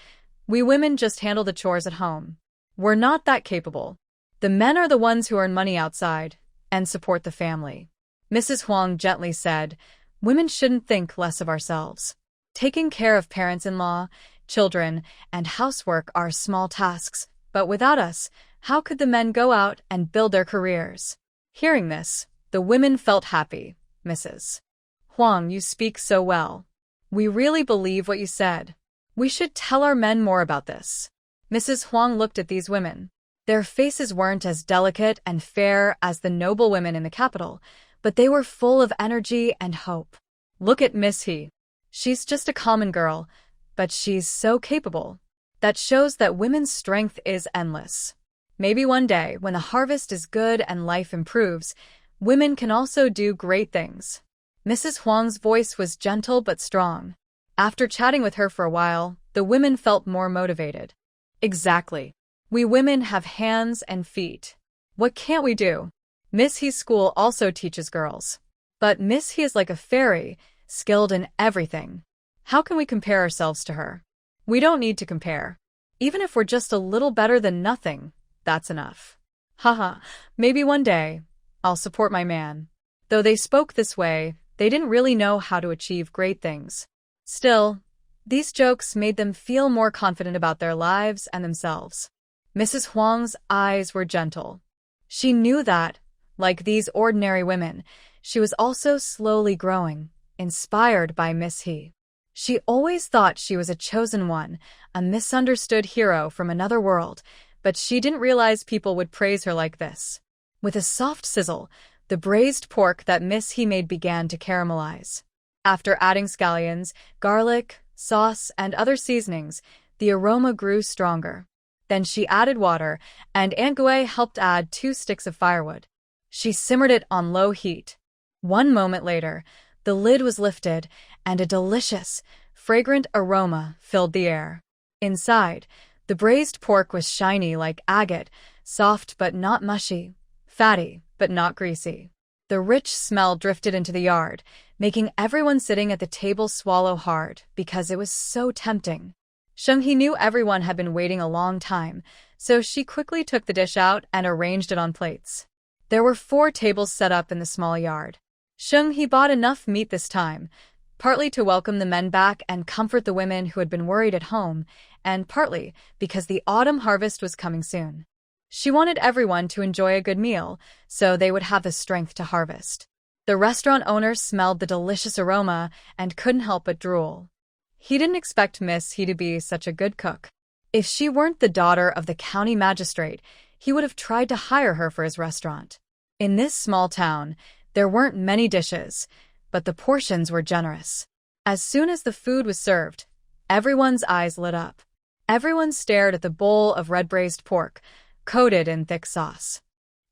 "We women just handle the chores at home. We're not that capable. The men are the ones who earn money outside and support the family." Mrs. Huang gently said, "Women shouldn't think less of ourselves. Taking care of parents-in-law, children, and housework are small tasks, but without us, how could the men go out and build their careers?" Hearing this, the women felt happy. "Mrs. Huang, you speak so well. We really believe what you said. We should tell our men more about this." Mrs. Huang looked at these women. Their faces weren't as delicate and fair as the noble women in the capital, but they were full of energy and hope. "Look at Miss Hee. She's just a common girl, but she's so capable. That shows that women's strength is endless. Maybe one day, when the harvest is good and life improves, women can also do great things." Mrs. Huang's voice was gentle but strong. After chatting with her for a while, the women felt more motivated. "Exactly. We women have hands and feet. What can't we do? Miss Hee's school also teaches girls. But Miss Hee is like a fairy, skilled in everything. How can we compare ourselves to her? We don't need to compare. Even if we're just a little better than nothing, that's enough. Haha, maybe one day, I'll support my man." Though they spoke this way, they didn't really know how to achieve great things. Still, these jokes made them feel more confident about their lives and themselves. Mrs. Huang's eyes were gentle. She knew that, like these ordinary women, she was also slowly growing, inspired by Miss Hee. She always thought she was a chosen one, a misunderstood hero from another world, but she didn't realize people would praise her like this. With a soft sizzle, the braised pork that Miss Hee made began to caramelize. After adding scallions, garlic, sauce, and other seasonings, the aroma grew stronger. Then she added water, and Aunt Gui helped add 2 sticks of firewood. She simmered it on low heat. One moment later, the lid was lifted, and a delicious, fragrant aroma filled the air. Inside, The braised pork was shiny like agate, soft but not mushy, fatty but not greasy. The rich smell drifted into the yard, making everyone sitting at the table swallow hard because it was so tempting. Sheng-He knew everyone had been waiting a long time, so she quickly took the dish out and arranged it on plates. There were 4 tables set up in the small yard. Sheng-He bought enough meat this time, partly to welcome the men back and comfort the women who had been worried at home, and partly because the autumn harvest was coming soon. She wanted everyone to enjoy a good meal, so they would have the strength to harvest. The restaurant owner smelled the delicious aroma and couldn't help but drool. He didn't expect Miss He to be such a good cook. If she weren't the daughter of the county magistrate, he would have tried to hire her for his restaurant. In this small town, there weren't many dishes, but the portions were generous. As soon as the food was served, everyone's eyes lit up. Everyone stared at the bowl of red braised pork, coated in thick sauce.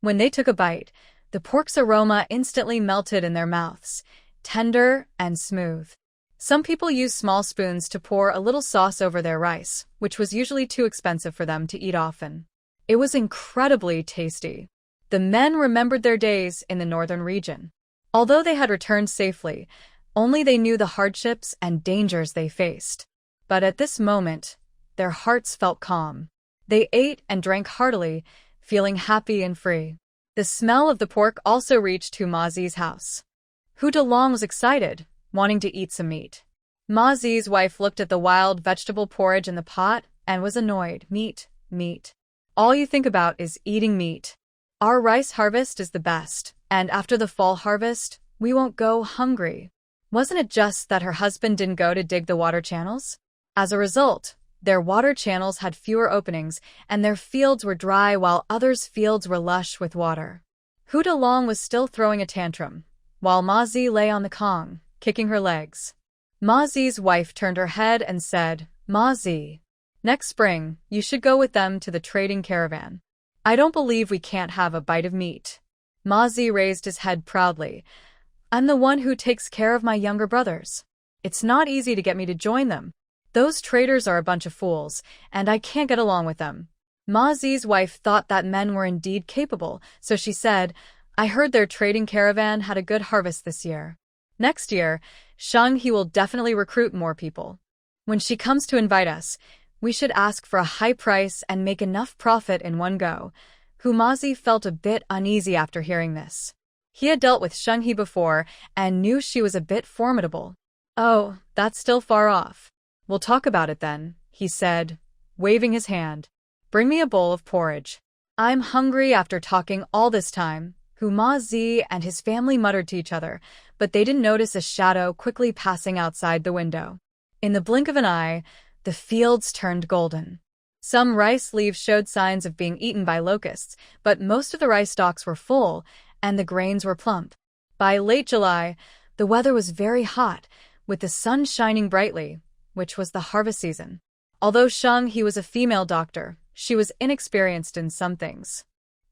When they took a bite, the pork's aroma instantly melted in their mouths, tender and smooth. Some people used small spoons to pour a little sauce over their rice, which was usually too expensive for them to eat often. It was incredibly tasty. The men remembered their days in the northern region. Although they had returned safely, only they knew the hardships and dangers they faced. But at this moment, their hearts felt calm. They ate and drank heartily, feeling happy and free. The smell of the pork also reached Ma Zi's house. Hu Delong was excited, wanting to eat some meat. Ma Zi's wife looked at the wild vegetable porridge in the pot and was annoyed. Meat, meat. All you think about is eating meat. Our rice harvest is the best, and after the fall harvest, we won't go hungry. Wasn't it just that her husband didn't go to dig the water channels? As a result, their water channels had fewer openings, and their fields were dry while others' fields were lush with water. Hu Delong was still throwing a tantrum, while Ma Zi lay on the kong, kicking her legs. Ma Zi's wife turned her head and said, "Ma Zi, next spring, you should go with them to the trading caravan. I don't believe we can't have a bite of meat." Ma Zi raised his head proudly. "I'm the one who takes care of my younger brothers. It's not easy to get me to join them. Those traders are a bunch of fools, and I can't get along with them." Ma Zi's wife thought that men were indeed capable, so she said, "I heard their trading caravan had a good harvest this year. Next year, Sheng-He will definitely recruit more people. When she comes to invite us, we should ask for a high price and make enough profit in one go." Ma Zi felt a bit uneasy after hearing this. He had dealt with Sheng-He before and knew she was a bit formidable. "Oh, that's still far off. We'll talk about it then," he said, waving his hand. "Bring me a bowl of porridge. I'm hungry after talking all this time." Ma Zi and his family muttered to each other, but they didn't notice a shadow quickly passing outside the window. In the blink of an eye, the fields turned golden. Some rice leaves showed signs of being eaten by locusts, but most of the rice stalks were full, and the grains were plump. By late July, the weather was very hot, with the sun shining brightly, which was the harvest season. Although Sheng-He was a female doctor, she was inexperienced in some things.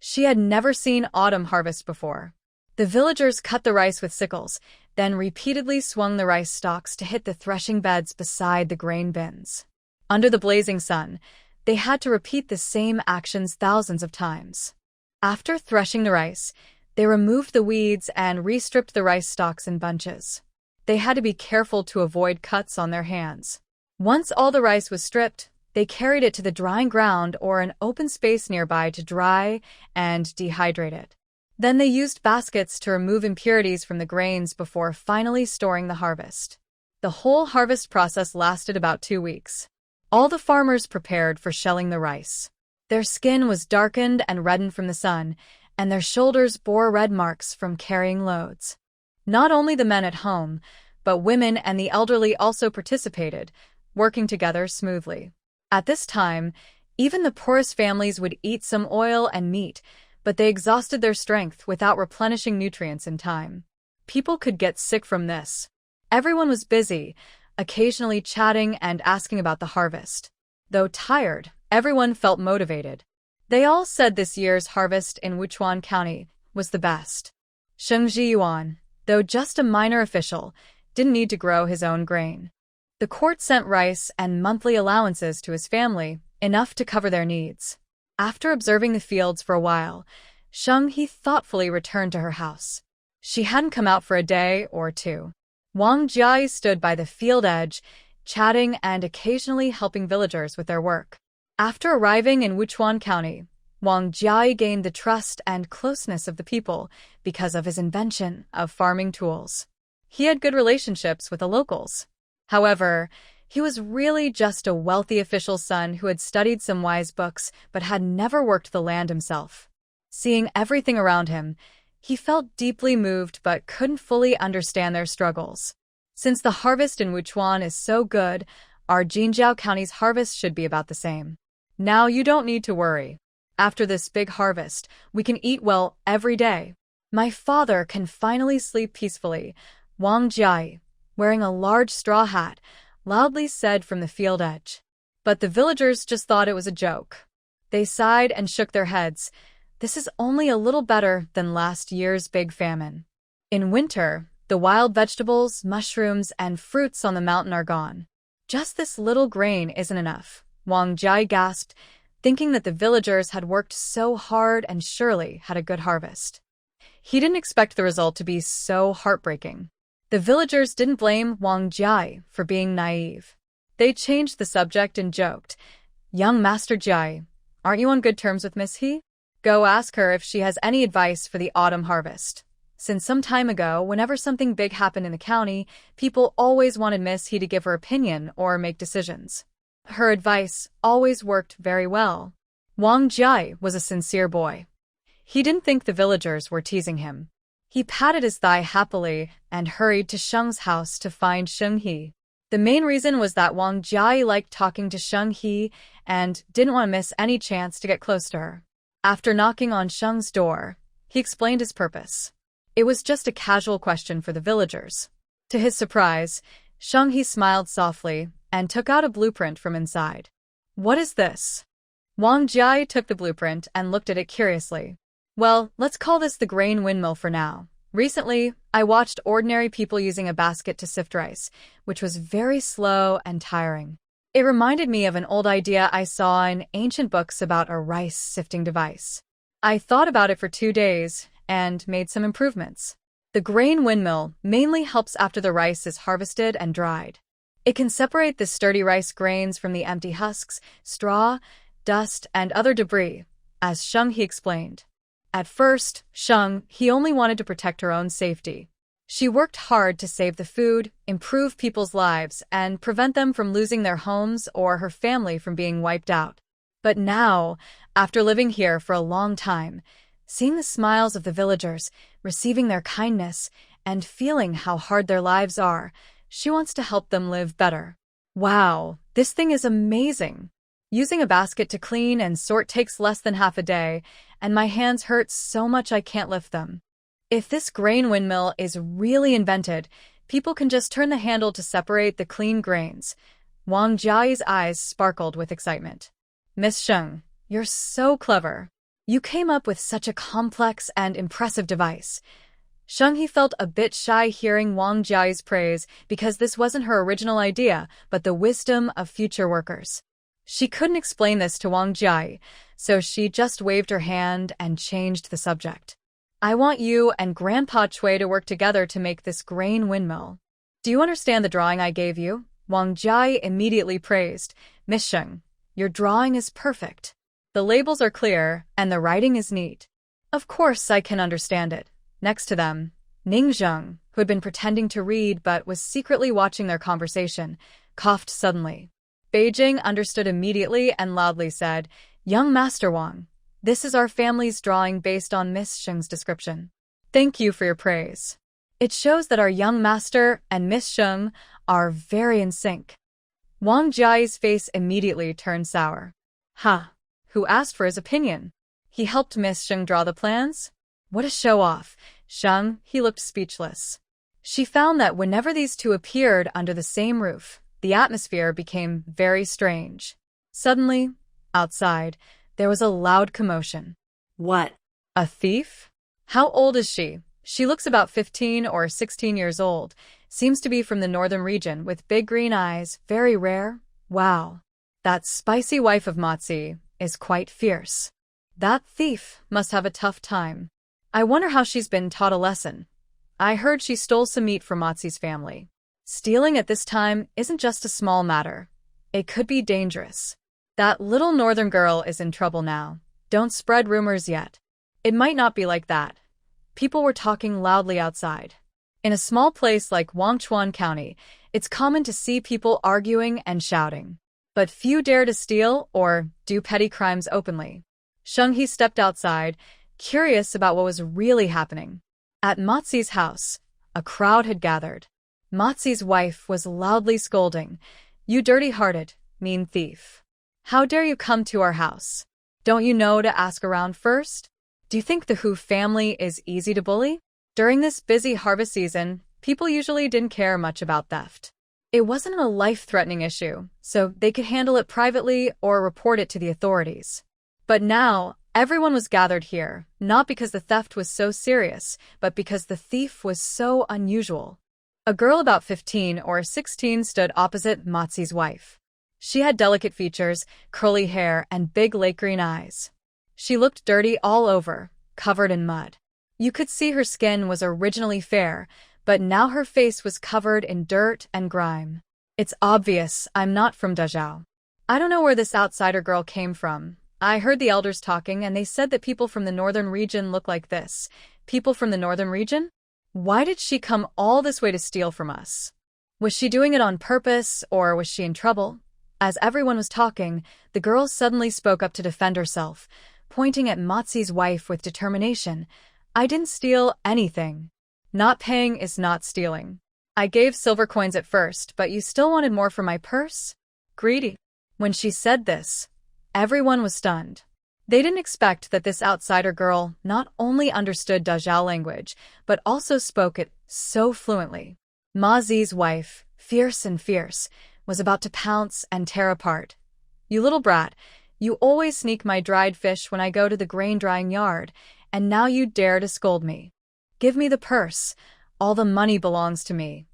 She had never seen autumn harvest before. The villagers cut the rice with sickles, then repeatedly swung the rice stalks to hit the threshing beds beside the grain bins. Under the blazing sun, they had to repeat the same actions thousands of times. After threshing the rice, they removed the weeds and re-stripped the rice stalks in bunches. They had to be careful to avoid cuts on their hands. Once all the rice was stripped, they carried it to the drying ground or an open space nearby to dry and dehydrate it. Then they used baskets to remove impurities from the grains before finally storing the harvest. The whole harvest process lasted about 2 weeks. All the farmers prepared for shelling the rice. Their skin was darkened and reddened from the sun, and their shoulders bore red marks from carrying loads. Not only the men at home, but women and the elderly also participated, working together smoothly. At this time, even the poorest families would eat some oil and meat, but they exhausted their strength without replenishing nutrients in time. People could get sick from this. Everyone was busy, occasionally chatting and asking about the harvest. Though tired, everyone felt motivated. They all said this year's harvest in Wuchuan County was the best. Sheng Zhiyuan, though just a minor official, didn't need to grow his own grain. The court sent rice and monthly allowances to his family, enough to cover their needs. After observing the fields for a while, Sheng He thoughtfully returned to her house. She hadn't come out for a day or two. Wang Jiai stood by the field edge, chatting and occasionally helping villagers with their work. After arriving in Wuchuan County, Wang Jiai gained the trust and closeness of the people because of his invention of farming tools. He had good relationships with the locals. However, he was really just a wealthy official's son who had studied some wise books but had never worked the land himself. Seeing everything around him, he felt deeply moved but couldn't fully understand their struggles. Since the harvest in Wuchuan is so good, our Jinjiao County's harvest should be about the same. Now you don't need to worry. After this big harvest, we can eat well every day. My father can finally sleep peacefully, Wang Jiai, wearing a large straw hat, loudly said from the field edge. But the villagers just thought it was a joke. They sighed and shook their heads. This is only a little better than last year's big famine. In winter, the wild vegetables, mushrooms, and fruits on the mountain are gone. Just this little grain isn't enough, Wang Jiai gasped, thinking that the villagers had worked so hard and surely had a good harvest. He didn't expect the result to be so heartbreaking. The villagers didn't blame Wang Jiai for being naive. They changed the subject and joked, "Young Master Jiai, aren't you on good terms with Miss He? Go ask her if she has any advice for the autumn harvest. Since some time ago, whenever something big happened in the county, people always wanted Miss He to give her opinion or make decisions. Her advice always worked very well." Wang Jiai was a sincere boy. He didn't think the villagers were teasing him. He patted his thigh happily and hurried to Sheng's house to find Sheng He. The main reason was that Wang Jiai liked talking to Sheng He and didn't want to miss any chance to get close to her. After knocking on Sheng's door, he explained his purpose. It was just a casual question for the villagers. To his surprise, Sheng He smiled softly and took out a blueprint from inside. "What is this?" Wang Jiai took the blueprint and looked at it curiously. "Well, let's call this the grain windmill for now. Recently, I watched ordinary people using a basket to sift rice, which was very slow and tiring. It reminded me of an old idea I saw in ancient books about a rice sifting device. I thought about it for 2 days and made some improvements. The grain windmill mainly helps after the rice is harvested and dried. It can separate the sturdy rice grains from the empty husks, straw, dust, and other debris, as Sheng He explained. At first, Sheng He only wanted to protect her own safety. She worked hard to save the food, improve people's lives, and prevent them from losing their homes or her family from being wiped out. But now, after living here for a long time, seeing the smiles of the villagers, receiving their kindness, and feeling how hard their lives are, she wants to help them live better. Wow, this thing is amazing. Using a basket to clean and sort takes less than half a day, and my hands hurt so much I can't lift them. If this grain windmill is really invented, people can just turn the handle to separate the clean grains." Wang Jiai's eyes sparkled with excitement. "Miss Sheng, you're so clever. You came up with such a complex and impressive device." Sheng He felt a bit shy hearing Wang Jiai's praise because this wasn't her original idea, but the wisdom of future workers. She couldn't explain this to Wang Jiai, so she just waved her hand and changed the subject. "I want you and Grandpa Chui to work together to make this grain windmill. Do you understand the drawing I gave you?" Wang Jiai immediately praised. "Miss Sheng, your drawing is perfect. The labels are clear and the writing is neat." "Of course I can understand it." Next to them, Ning Zheng, who had been pretending to read but was secretly watching their conversation, coughed suddenly. Beijing understood immediately and loudly said, "Young Master Wang, this is our family's drawing based on Miss Sheng's description. Thank you for your praise. It shows that our young master and Miss Sheng are very in sync." Wang Jiai's face immediately turned sour. "Ha! Who asked for his opinion? He helped Miss Sheng draw the plans? What a show-off!" Sheng He looked speechless. She found that whenever these two appeared under the same roof, the atmosphere became very strange. Suddenly, outside, there was a loud commotion. What? "A thief? How old is she?" "She looks about 15 or 16 years old. Seems to be from the northern region with big green eyes, very rare. Wow." That spicy wife of Matsi is quite fierce. That thief must have a tough time. I wonder how she's been taught a lesson. I heard she stole some meat from Matsi's family. Stealing at this time isn't just a small matter. It could be dangerous. That little northern girl is in trouble now. Don't spread rumors yet. It might not be like that. People were talking loudly outside. In a small place like Wangchuan County, it's common to see people arguing and shouting. But few dare to steal or do petty crimes openly. Sheng-He stepped outside, curious about what was really happening. At Matsi's house, a crowd had gathered. Matsi's wife was loudly scolding, "You dirty-hearted, mean thief. How dare you come to our house? Don't you know to ask around first? Do you think the Hu family is easy to bully?" During this busy harvest season, people usually didn't care much about theft. It wasn't a life-threatening issue, so they could handle it privately or report it to the authorities. But now, everyone was gathered here, not because the theft was so serious, but because the thief was so unusual. A girl about 15 or 16 stood opposite Matsi's wife. She had delicate features, curly hair, and big lake-green eyes. She looked dirty all over, covered in mud. You could see her skin was originally fair, but now her face was covered in dirt and grime. "It's obvious I'm not from Dazhao. I don't know where this outsider girl came from. I heard the elders talking and they said that people from the northern region look like this." People from the northern region? Why did she come all this way to steal from us? Was she doing it on purpose, or was she in trouble? As everyone was talking, the girl suddenly spoke up to defend herself, pointing at Matsi's wife with determination. "I didn't steal anything. Not paying is not stealing. I gave silver coins at first, but you still wanted more for my purse? Greedy." When she said this, everyone was stunned. They didn't expect that this outsider girl not only understood Dazhao language, but also spoke it so fluently. Mazi's wife, fierce, was about to pounce and tear apart. "You little brat, you always sneak my dried fish when I go to the grain-drying yard, and now you dare to scold me. Give me the purse. All the money belongs to me."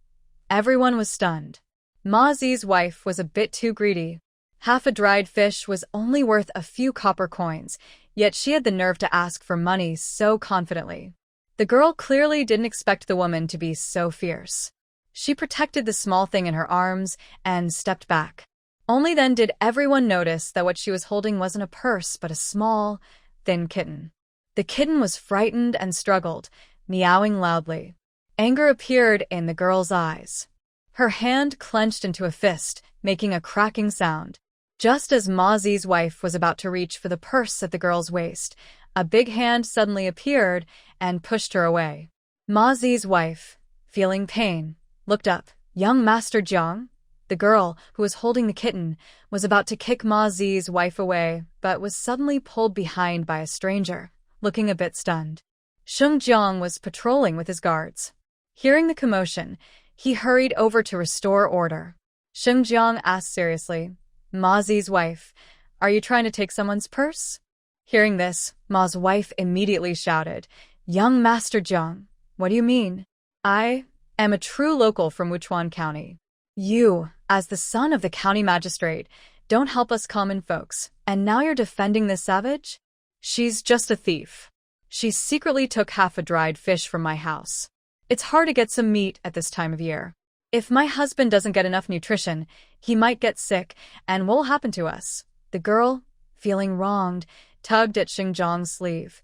Everyone was stunned. Mazi's wife was a bit too greedy. Half a dried fish was only worth a few copper coins, yet she had the nerve to ask for money so confidently. The girl clearly didn't expect the woman to be so fierce. She protected the small thing in her arms and stepped back. Only then did everyone notice that what she was holding wasn't a purse but a small, thin kitten. The kitten was frightened and struggled, meowing loudly. Anger appeared in the girl's eyes. Her hand clenched into a fist, making a cracking sound. Just as Mazi's wife was about to reach for the purse at the girl's waist, a big hand suddenly appeared and pushed her away. Mazi's wife, feeling pain, looked up. "Young Master Jiang?" The girl, who was holding the kitten, was about to kick Mazi's wife away, but was suddenly pulled behind by a stranger, looking a bit stunned. Sheng Jiang was patrolling with his guards. Hearing the commotion, he hurried over to restore order. Sheng Jiang asked seriously, "Mazi's wife, are you trying to take someone's purse?" Hearing this, Ma's wife immediately shouted, "Young Master Jiang, what do you mean? I am a true local from Wuchuan County. You, as the son of the county magistrate, don't help us common folks, and now you're defending this savage? She's just a thief. She secretly took half a dried fish from my house. It's hard to get some meat at this time of year. If my husband doesn't get enough nutrition, he might get sick, and what'll happen to us?" The girl, feeling wronged, tugged at Sheng Jiang's sleeve.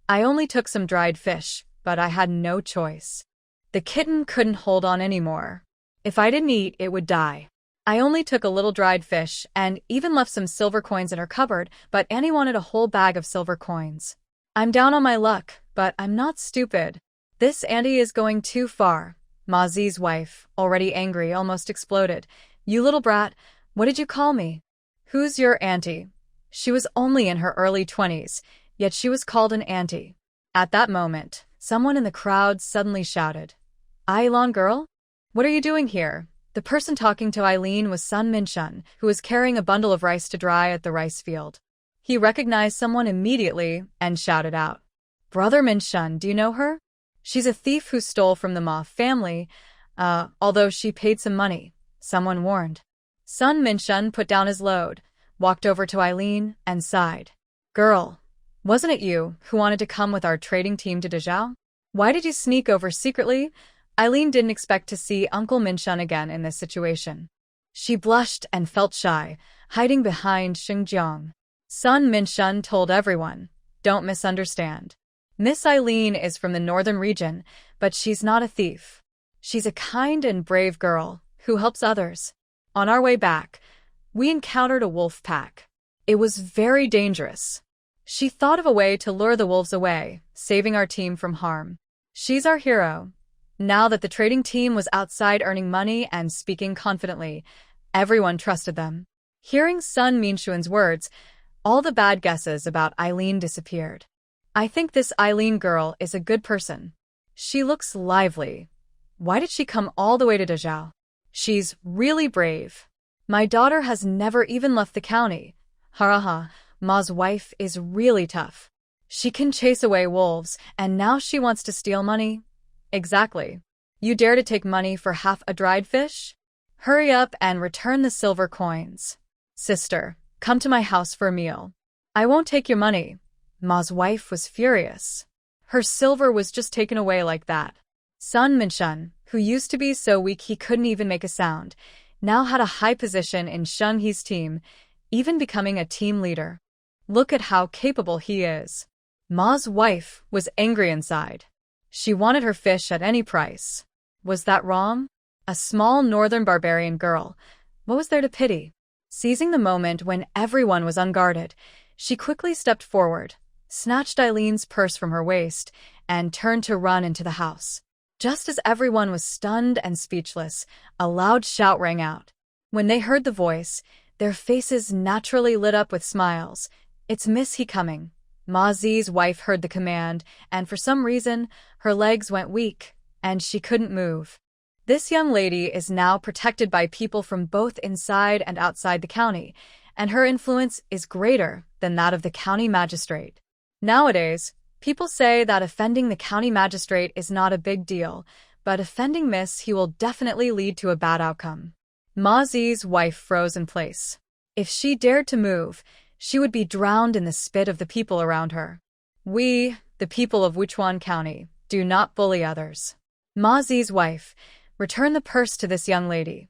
"I only took some dried fish, but I had no choice. The kitten couldn't hold on anymore. If I didn't eat, it would die. I only took a little dried fish and even left some silver coins in her cupboard, but Annie wanted a whole bag of silver coins. I'm down on my luck, but I'm not stupid. This auntie is going too far." Mazi's wife, already angry, almost exploded. "You little brat, what did you call me? Who's your auntie?" She was only in her early 20s, yet she was called an auntie. At that moment, someone in the crowd suddenly shouted, "Ailan girl? What are you doing here?" The person talking to Eileen was Sun Minshun, who was carrying a bundle of rice to dry at the rice field. He recognized someone immediately and shouted out, "Brother Minshun, do you know her? She's a thief who stole from the Ma family, although she paid some money," someone warned. Sun Minshun put down his load. walked over to Eileen and sighed. Girl, wasn't it you who wanted to come with our trading team to Dezhou? Why did you sneak over secretly? Eileen didn't expect to see Uncle Minshun again in this situation. She blushed and felt shy, hiding behind Xingjiang. Son Minshun told everyone, don't misunderstand. Miss Eileen is from the northern region, but she's not a thief. She's a kind and brave girl who helps others. On our way back, we encountered a wolf pack. It was very dangerous. She thought of a way to lure the wolves away, saving our team from harm. She's our hero. Now that the trading team was outside earning money and speaking confidently, everyone trusted them. Hearing Sun Minshun's words, all the bad guesses about Eileen disappeared. I think this Eileen girl is a good person. She looks lively. Why did she come all the way to Dezhou? She's really brave. My daughter has never even left the county. Haraha, Ma's wife is really tough. She can chase away wolves, and now she wants to steal money? Exactly. You dare to take money for half a dried fish? Hurry up and return the silver coins. Sister, come to my house for a meal. I won't take your money. Ma's wife was furious. Her silver was just taken away like that. Sun Minshun, who used to be so weak he couldn't even make a sound, now had a high position in Sheng He's team, even becoming a team leader. Look at how capable he is. Ma's wife was angry inside. She wanted her fish at any price. Was that wrong? A small northern barbarian girl. What was there to pity? Seizing the moment when everyone was unguarded, she quickly stepped forward, snatched Eileen's purse from her waist, and turned to run into the house. Just as everyone was stunned and speechless, a loud shout rang out. When they heard the voice, their faces naturally lit up with smiles. It's Miss He coming. Ma Zi's wife heard the command, and for some reason, her legs went weak, and she couldn't move. This young lady is now protected by people from both inside and outside the county, and her influence is greater than that of the county magistrate. Nowadays, people say that offending the county magistrate is not a big deal, but offending Miss He will definitely lead to a bad outcome. Ma Zi's wife froze in place. If she dared to move, she would be drowned in the spit of the people around her. We, the people of Wuchuan County, do not bully others. Ma Zi's wife, return the purse to this young lady.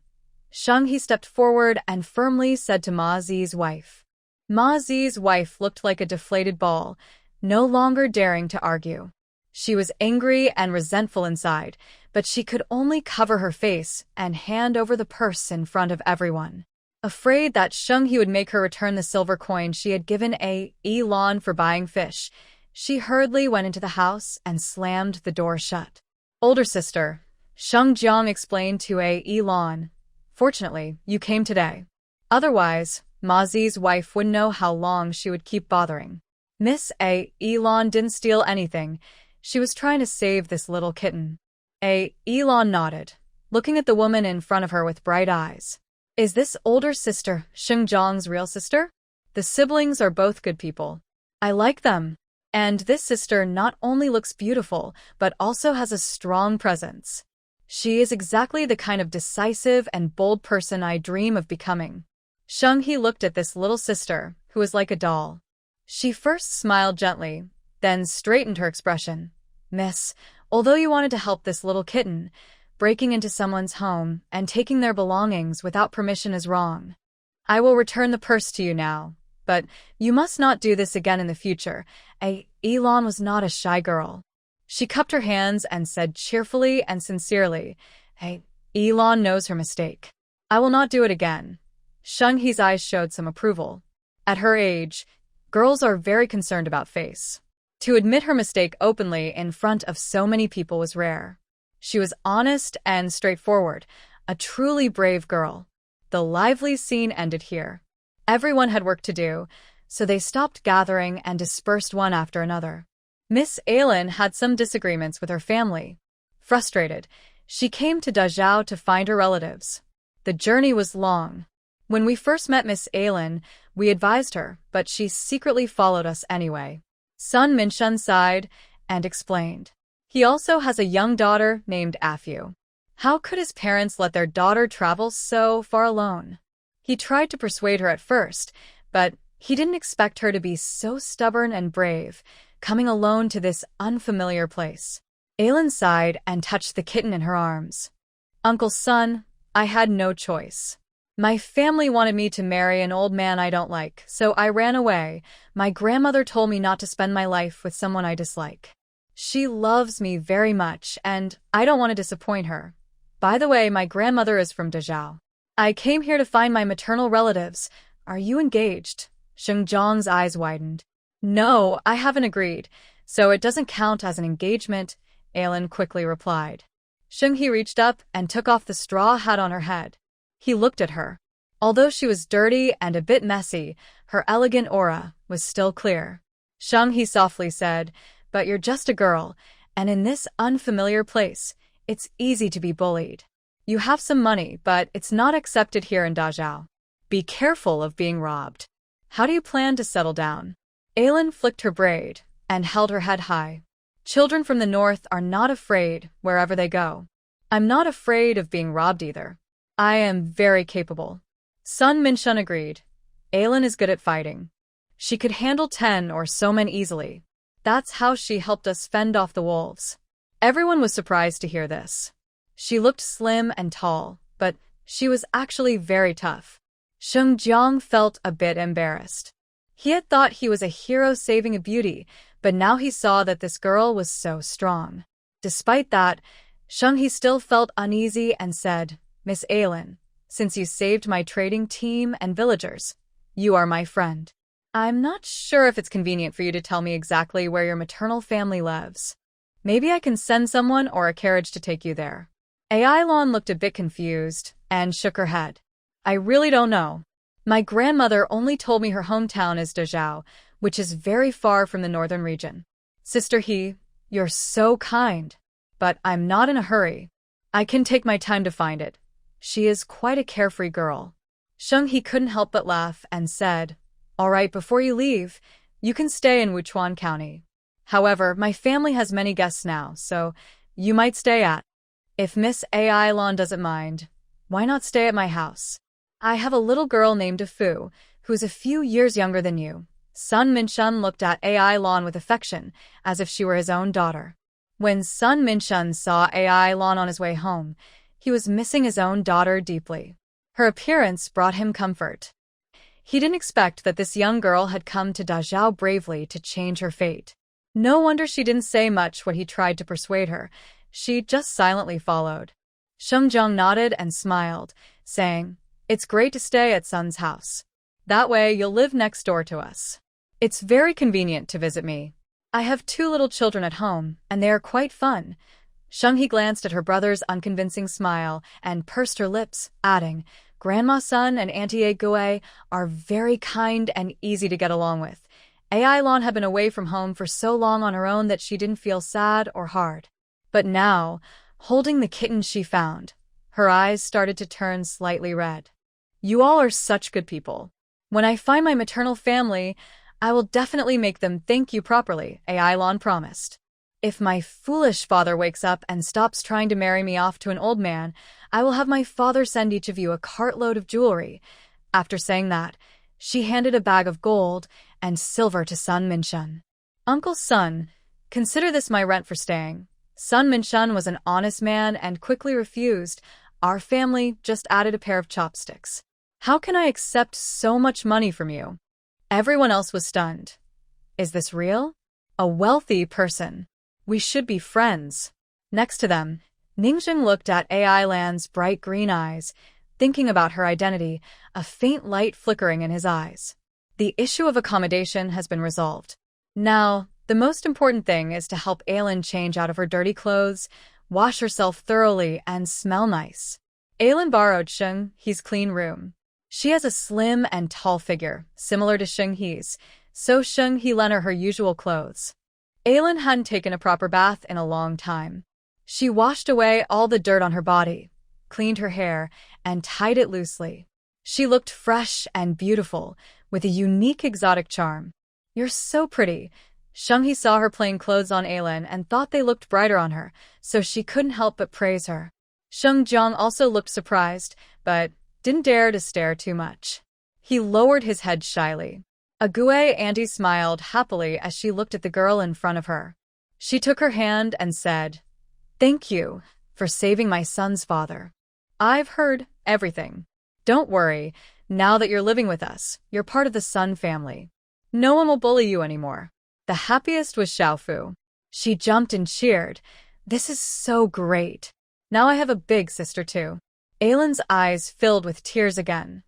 Sheng He stepped forward and firmly said to Ma Zi's wife. Ma Zi's wife looked like a deflated ball, no longer daring to argue. She was angry and resentful inside, but she could only cover her face and hand over the purse in front of everyone. Afraid that Sheng He would make her return the silver coin she had given Elon for buying fish, she hurriedly went into the house and slammed the door shut. Older sister, Sheng Jiang explained to Elon, fortunately, you came today. Otherwise, Ma Zi's wife wouldn't know how long she would keep bothering. Miss Elon didn't steal anything. She was trying to save this little kitten. Elon nodded, looking at the woman in front of her with bright eyes. Is this older sister Sheng Jiang's real sister? The siblings are both good people. I like them. And this sister not only looks beautiful, but also has a strong presence. She is exactly the kind of decisive and bold person I dream of becoming. Sheng He looked at this little sister, who was like a doll. She first smiled gently, then straightened her expression. Miss, although you wanted to help this little kitten, breaking into someone's home and taking their belongings without permission is wrong. I will return the purse to you now, but you must not do this again in the future. Elon was not a shy girl. She cupped her hands and said cheerfully and sincerely, Elon knows her mistake. I will not do it again. Sheng He's eyes showed some approval. At her age, girls are very concerned about face. To admit her mistake openly in front of so many people was rare. She was honest and straightforward, a truly brave girl. The lively scene ended here. Everyone had work to do, so they stopped gathering and dispersed one after another. Miss Aylin had some disagreements with her family. Frustrated, she came to Dezhou to find her relatives. The journey was long. When we first met Miss Aylin, we advised her, but she secretly followed us anyway. Sun Minshun sighed and explained. He also has a young daughter named Afu. How could his parents let their daughter travel so far alone? He tried to persuade her at first, But he didn't expect her to be so stubborn and brave, coming alone to this unfamiliar place. Aylin sighed and touched the kitten in her arms. Uncle Son, I had no choice. My family wanted me to marry an old man I don't like, so I ran away. My grandmother told me not to spend my life with someone I dislike. She loves me very much, and I don't want to disappoint her. By the way, my grandmother is from Dazhao. I came here to find my maternal relatives. Are you engaged? Sheng Zhang's eyes widened. No, I haven't agreed, so it doesn't count as an engagement, Aylin quickly replied. Sheng He reached up and took off the straw hat on her head. He looked at her. Although she was dirty and a bit messy, her elegant aura was still clear. Sheng He softly said, but you're just a girl, and in this unfamiliar place, it's easy to be bullied. You have some money, but it's not accepted here in Dazhao. Be careful of being robbed. How do you plan to settle down? Aylin flicked her braid and held her head high. Children from the north are not afraid wherever they go. I'm not afraid of being robbed either. I am very capable. Sun Minshun agreed. Aylin is good at fighting. She could handle 10 or so men easily. That's how she helped us fend off the wolves. Everyone was surprised to hear this. She looked slim and tall, but she was actually very tough. Sheng Jiang felt a bit embarrassed. He had thought he was a hero saving a beauty, but now he saw that this girl was so strong. Despite that, Sheng He still felt uneasy and said, Miss Aylin, since you saved my trading team and villagers, you are my friend. I'm not sure if it's convenient for you to tell me exactly where your maternal family lives. Maybe I can send someone or a carriage to take you there. Aylin looked a bit confused and shook her head. I really don't know. My grandmother only told me her hometown is Dazhao, which is very far from the northern region. Sister He, you're so kind. But I'm not in a hurry. I can take my time to find it. She is quite a carefree girl. Sheng He couldn't help but laugh and said, all right, before you leave, you can stay in Wuchuan County. However, my family has many guests now, so you might stay at. If Miss Aylin doesn't mind, why not stay at my house? I have a little girl named Fu, who's a few years younger than you. Sun Minshun looked at Aylin with affection, as if she were his own daughter. When Sun Minshun saw Aylin on his way home, he was missing his own daughter deeply. Her appearance brought him comfort. He didn't expect that this young girl had come to Dazhao bravely to change her fate. No wonder she didn't say much when he tried to persuade her. She just silently followed. Sheng Jiang nodded and smiled, saying, it's great to stay at Sun's house. That way you'll live next door to us. It's very convenient to visit me. I have 2 little children at home, and they are quite fun. Sheng He glanced at her brother's unconvincing smile and pursed her lips, adding, Grandma Sun and Auntie Gue are very kind and easy to get along with. Aylin had been away from home for so long on her own that she didn't feel sad or hard. But now, holding the kitten she found, her eyes started to turn slightly red. You all are such good people. When I find my maternal family, I will definitely make them thank you properly, Aylin promised. If my foolish father wakes up and stops trying to marry me off to an old man, I will have my father send each of you a cartload of jewelry. After saying that, she handed a bag of gold and silver to Sun Minshun. Uncle Sun, consider this my rent for staying. Sun Minshun was an honest man and quickly refused. Our family just added a pair of chopsticks. How can I accept so much money from you? Everyone else was stunned. Is this real? A wealthy person. We should be friends. Next to them, Ningxing looked at Aylin's bright green eyes, thinking about her identity, a faint light flickering in his eyes. The issue of accommodation has been resolved. Now, the most important thing is to help Aylin change out of her dirty clothes, wash herself thoroughly, and smell nice. Aylin borrowed Sheng He's clean room. She has a slim and tall figure, similar to Sheng He's, so Sheng He lent her usual clothes. Aylin hadn't taken a proper bath in a long time. She washed away all the dirt on her body, cleaned her hair, and tied it loosely. She looked fresh and beautiful, with a unique exotic charm. You're so pretty. Sheng He saw her plain clothes on Aylin and thought they looked brighter on her, so she couldn't help but praise her. Sheng Jiang also looked surprised, but didn't dare to stare too much. He lowered his head shyly. Ague Auntie smiled happily as she looked at the girl in front of her. She took her hand and said, "Thank you for saving my son's father. I've heard everything. Don't worry, now that you're living with us, you're part of the Sun family. No one will bully you anymore." The happiest was Xiaofu. She jumped and cheered. "This is so great. Now I have a big sister too." Aylin's eyes filled with tears again.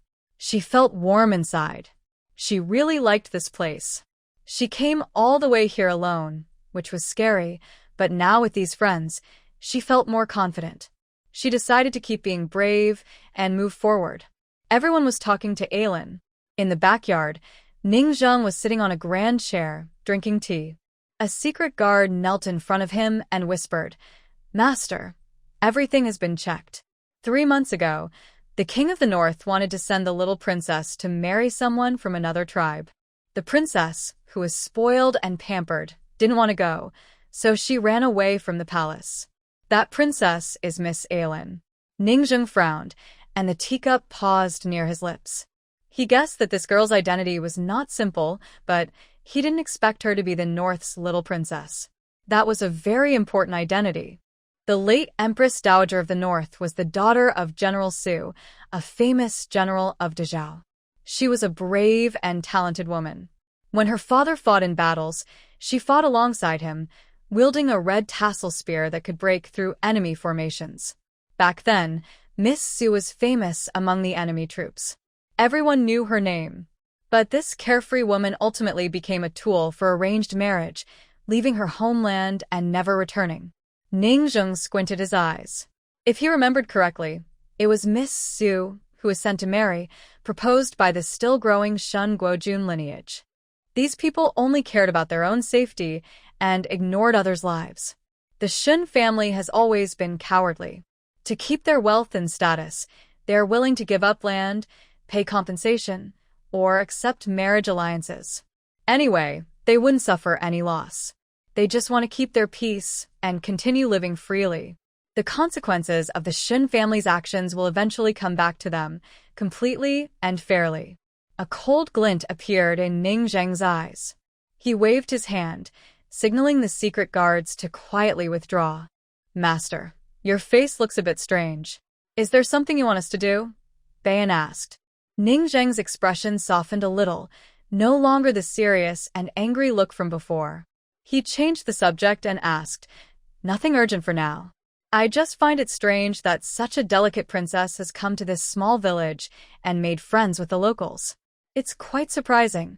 She felt warm inside. She really liked this place. She came all the way here alone, which was scary, but now with these friends, she felt more confident. She decided to keep being brave and move forward. Everyone was talking to Aylin. In the backyard, Ning Zheng was sitting on a grand chair, drinking tea. A secret guard knelt in front of him and whispered, "Master, everything has been checked. 3 months ago, the king of the north wanted to send the little princess to marry someone from another tribe. The princess, who was spoiled and pampered, didn't want to go, so she ran away from the palace. That princess is Miss Aylin." Ning Zheng frowned, and the teacup paused near his lips. He guessed that this girl's identity was not simple, but he didn't expect her to be the North's little princess. That was a very important identity. The late Empress Dowager of the North was the daughter of General Su, a famous general of Dezhou. She was a brave and talented woman. When her father fought in battles, she fought alongside him, wielding a red tassel spear that could break through enemy formations. Back then, Miss Su was famous among the enemy troops. Everyone knew her name. But this carefree woman ultimately became a tool for arranged marriage, leaving her homeland and never returning. Ning Zheng squinted his eyes. If he remembered correctly, it was Miss Su who was sent to marry, proposed by the still-growing Shun Guojun lineage. These people only cared about their own safety and ignored others' lives. The Shun family has always been cowardly. To keep their wealth and status, they are willing to give up land, pay compensation, or accept marriage alliances. Anyway, they wouldn't suffer any loss. They just want to keep their peace and continue living freely. The consequences of the Shun family's actions will eventually come back to them, completely and fairly. A cold glint appeared in Ning Zheng's eyes. He waved his hand, signaling the secret guards to quietly withdraw. "Master, your face looks a bit strange. Is there something you want us to do?" Bayan asked. Ning Zheng's expression softened a little, no longer the serious and angry look from before. He changed the subject and asked, "Nothing urgent for now. I just find it strange that such a delicate princess has come to this small village and made friends with the locals. It's quite surprising."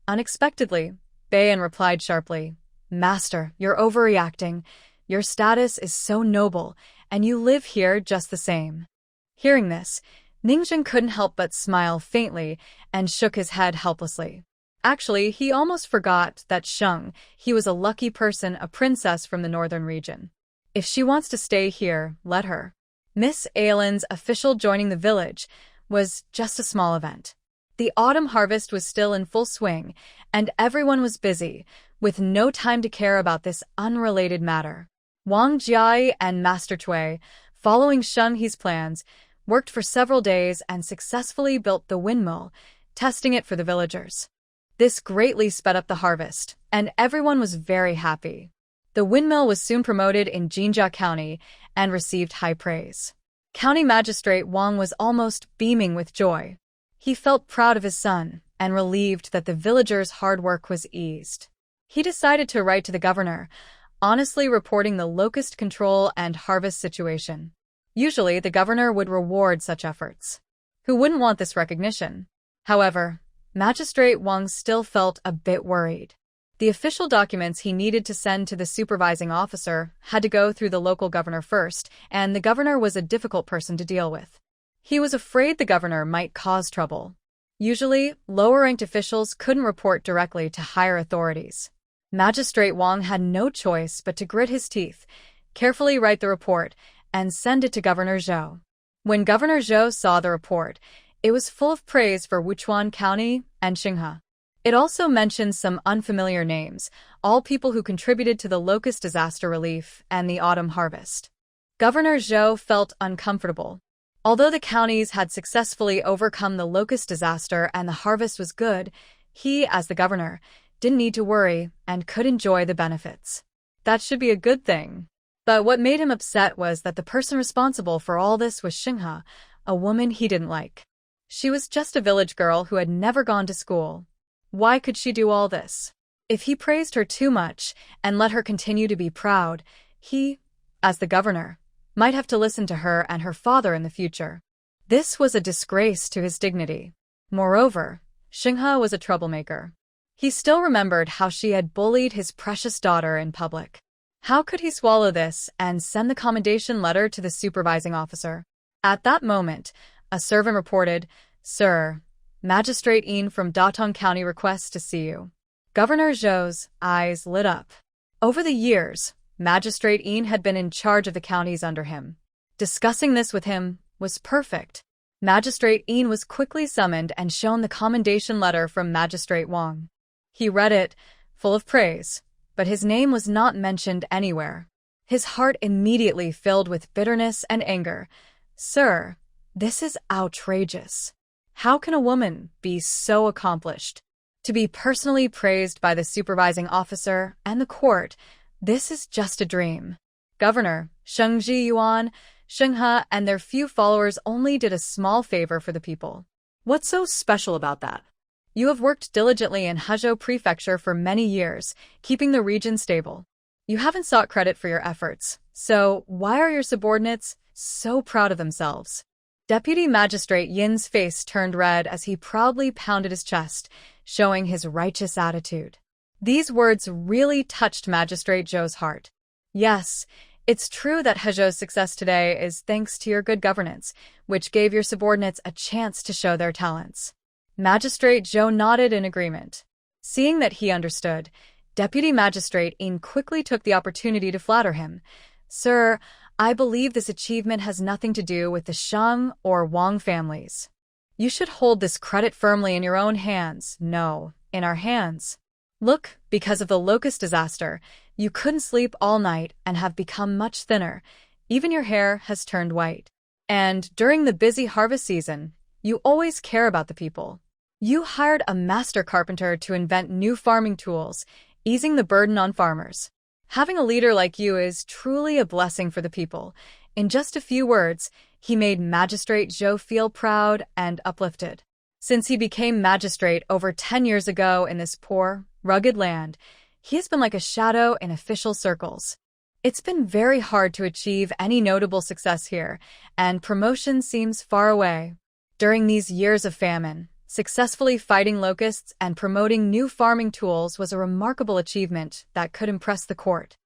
Unexpectedly, Bayan replied sharply, "Master, you're overreacting. Your status is so noble, and you live here just the same." Hearing this, Ningzhen couldn't help but smile faintly and shook his head helplessly. Actually, he almost forgot that Sheng, he was a lucky person, a princess from the northern region. If she wants to stay here, let her. Miss Aylin's official joining the village was just a small event. The autumn harvest was still in full swing, and everyone was busy, with no time to care about this unrelated matter. Wang Jiai and Master Cui, following Sheng He's plans, worked for several days and successfully built the windmill, testing it for the villagers. This greatly sped up the harvest, and everyone was very happy. The windmill was soon promoted in Jinjia County and received high praise. County Magistrate Wang was almost beaming with joy. He felt proud of his son and relieved that the villagers' hard work was eased. He decided to write to the governor, honestly reporting the locust control and harvest situation. Usually, the governor would reward such efforts. Who wouldn't want this recognition? However, Magistrate Wang still felt a bit worried. The official documents he needed to send to the supervising officer had to go through the local governor first, and the governor was a difficult person to deal with. He was afraid the governor might cause trouble. Usually, lower-ranked officials couldn't report directly to higher authorities. Magistrate Wang had no choice but to grit his teeth, carefully write the report, and send it to Governor Zhou. When Governor Zhou saw the report, it was full of praise for Wuchuan County and Xinghe. It also mentioned some unfamiliar names, all people who contributed to the locust disaster relief and the autumn harvest. Governor Zhou felt uncomfortable. Although the counties had successfully overcome the locust disaster and the harvest was good, he, as the governor, didn't need to worry and could enjoy the benefits. That should be a good thing. But what made him upset was that the person responsible for all this was Xinghe, a woman he didn't like. She was just a village girl who had never gone to school. Why could she do all this? If he praised her too much and let her continue to be proud, he, as the governor, might have to listen to her and her father in the future. This was a disgrace to his dignity. Moreover, Xinghe was a troublemaker. He still remembered how she had bullied his precious daughter in public. How could he swallow this and send the commendation letter to the supervising officer? At that moment, a servant reported, "Sir, Magistrate Yin from Datong County requests to see you." Governor Zhou's eyes lit up. Over the years, Magistrate Yin had been in charge of the counties under him. Discussing this with him was perfect. Magistrate Yin was quickly summoned and shown the commendation letter from Magistrate Wang. He read it, full of praise, but his name was not mentioned anywhere. His heart immediately filled with bitterness and anger. "Sir, this is outrageous. How can a woman be so accomplished? To be personally praised by the supervising officer and the court, this is just a dream." Governor Sheng Zhiyuan, Xinghe, and their few followers only did a small favor for the people. What's so special about that? You have worked diligently in Huzhou Prefecture for many years, keeping the region stable. You haven't sought credit for your efforts, so why are your subordinates so proud of themselves? Deputy Magistrate Yin's face turned red as he proudly pounded his chest, showing his righteous attitude. These words really touched Magistrate Zhou's heart. Yes, it's true that Hezhou's success today is thanks to your good governance, which gave your subordinates a chance to show their talents. Magistrate Zhou nodded in agreement. Seeing that he understood, Deputy Magistrate Yin quickly took the opportunity to flatter him. "Sir, I believe this achievement has nothing to do with the Shang or Wang families. You should hold this credit firmly in your own hands, no, in our hands. Look, because of the locust disaster, you couldn't sleep all night and have become much thinner. Even your hair has turned white. And during the busy harvest season, you always care about the people. You hired a master carpenter to invent new farming tools, easing the burden on farmers. Having a leader like you is truly a blessing for the people." In just a few words, he made Magistrate Zhou feel proud and uplifted. Since he became magistrate over 10 years ago in this poor, rugged land, he has been like a shadow in official circles. It's been very hard to achieve any notable success here, and promotion seems far away. During these years of famine, successfully fighting locusts and promoting new farming tools was a remarkable achievement that could impress the court.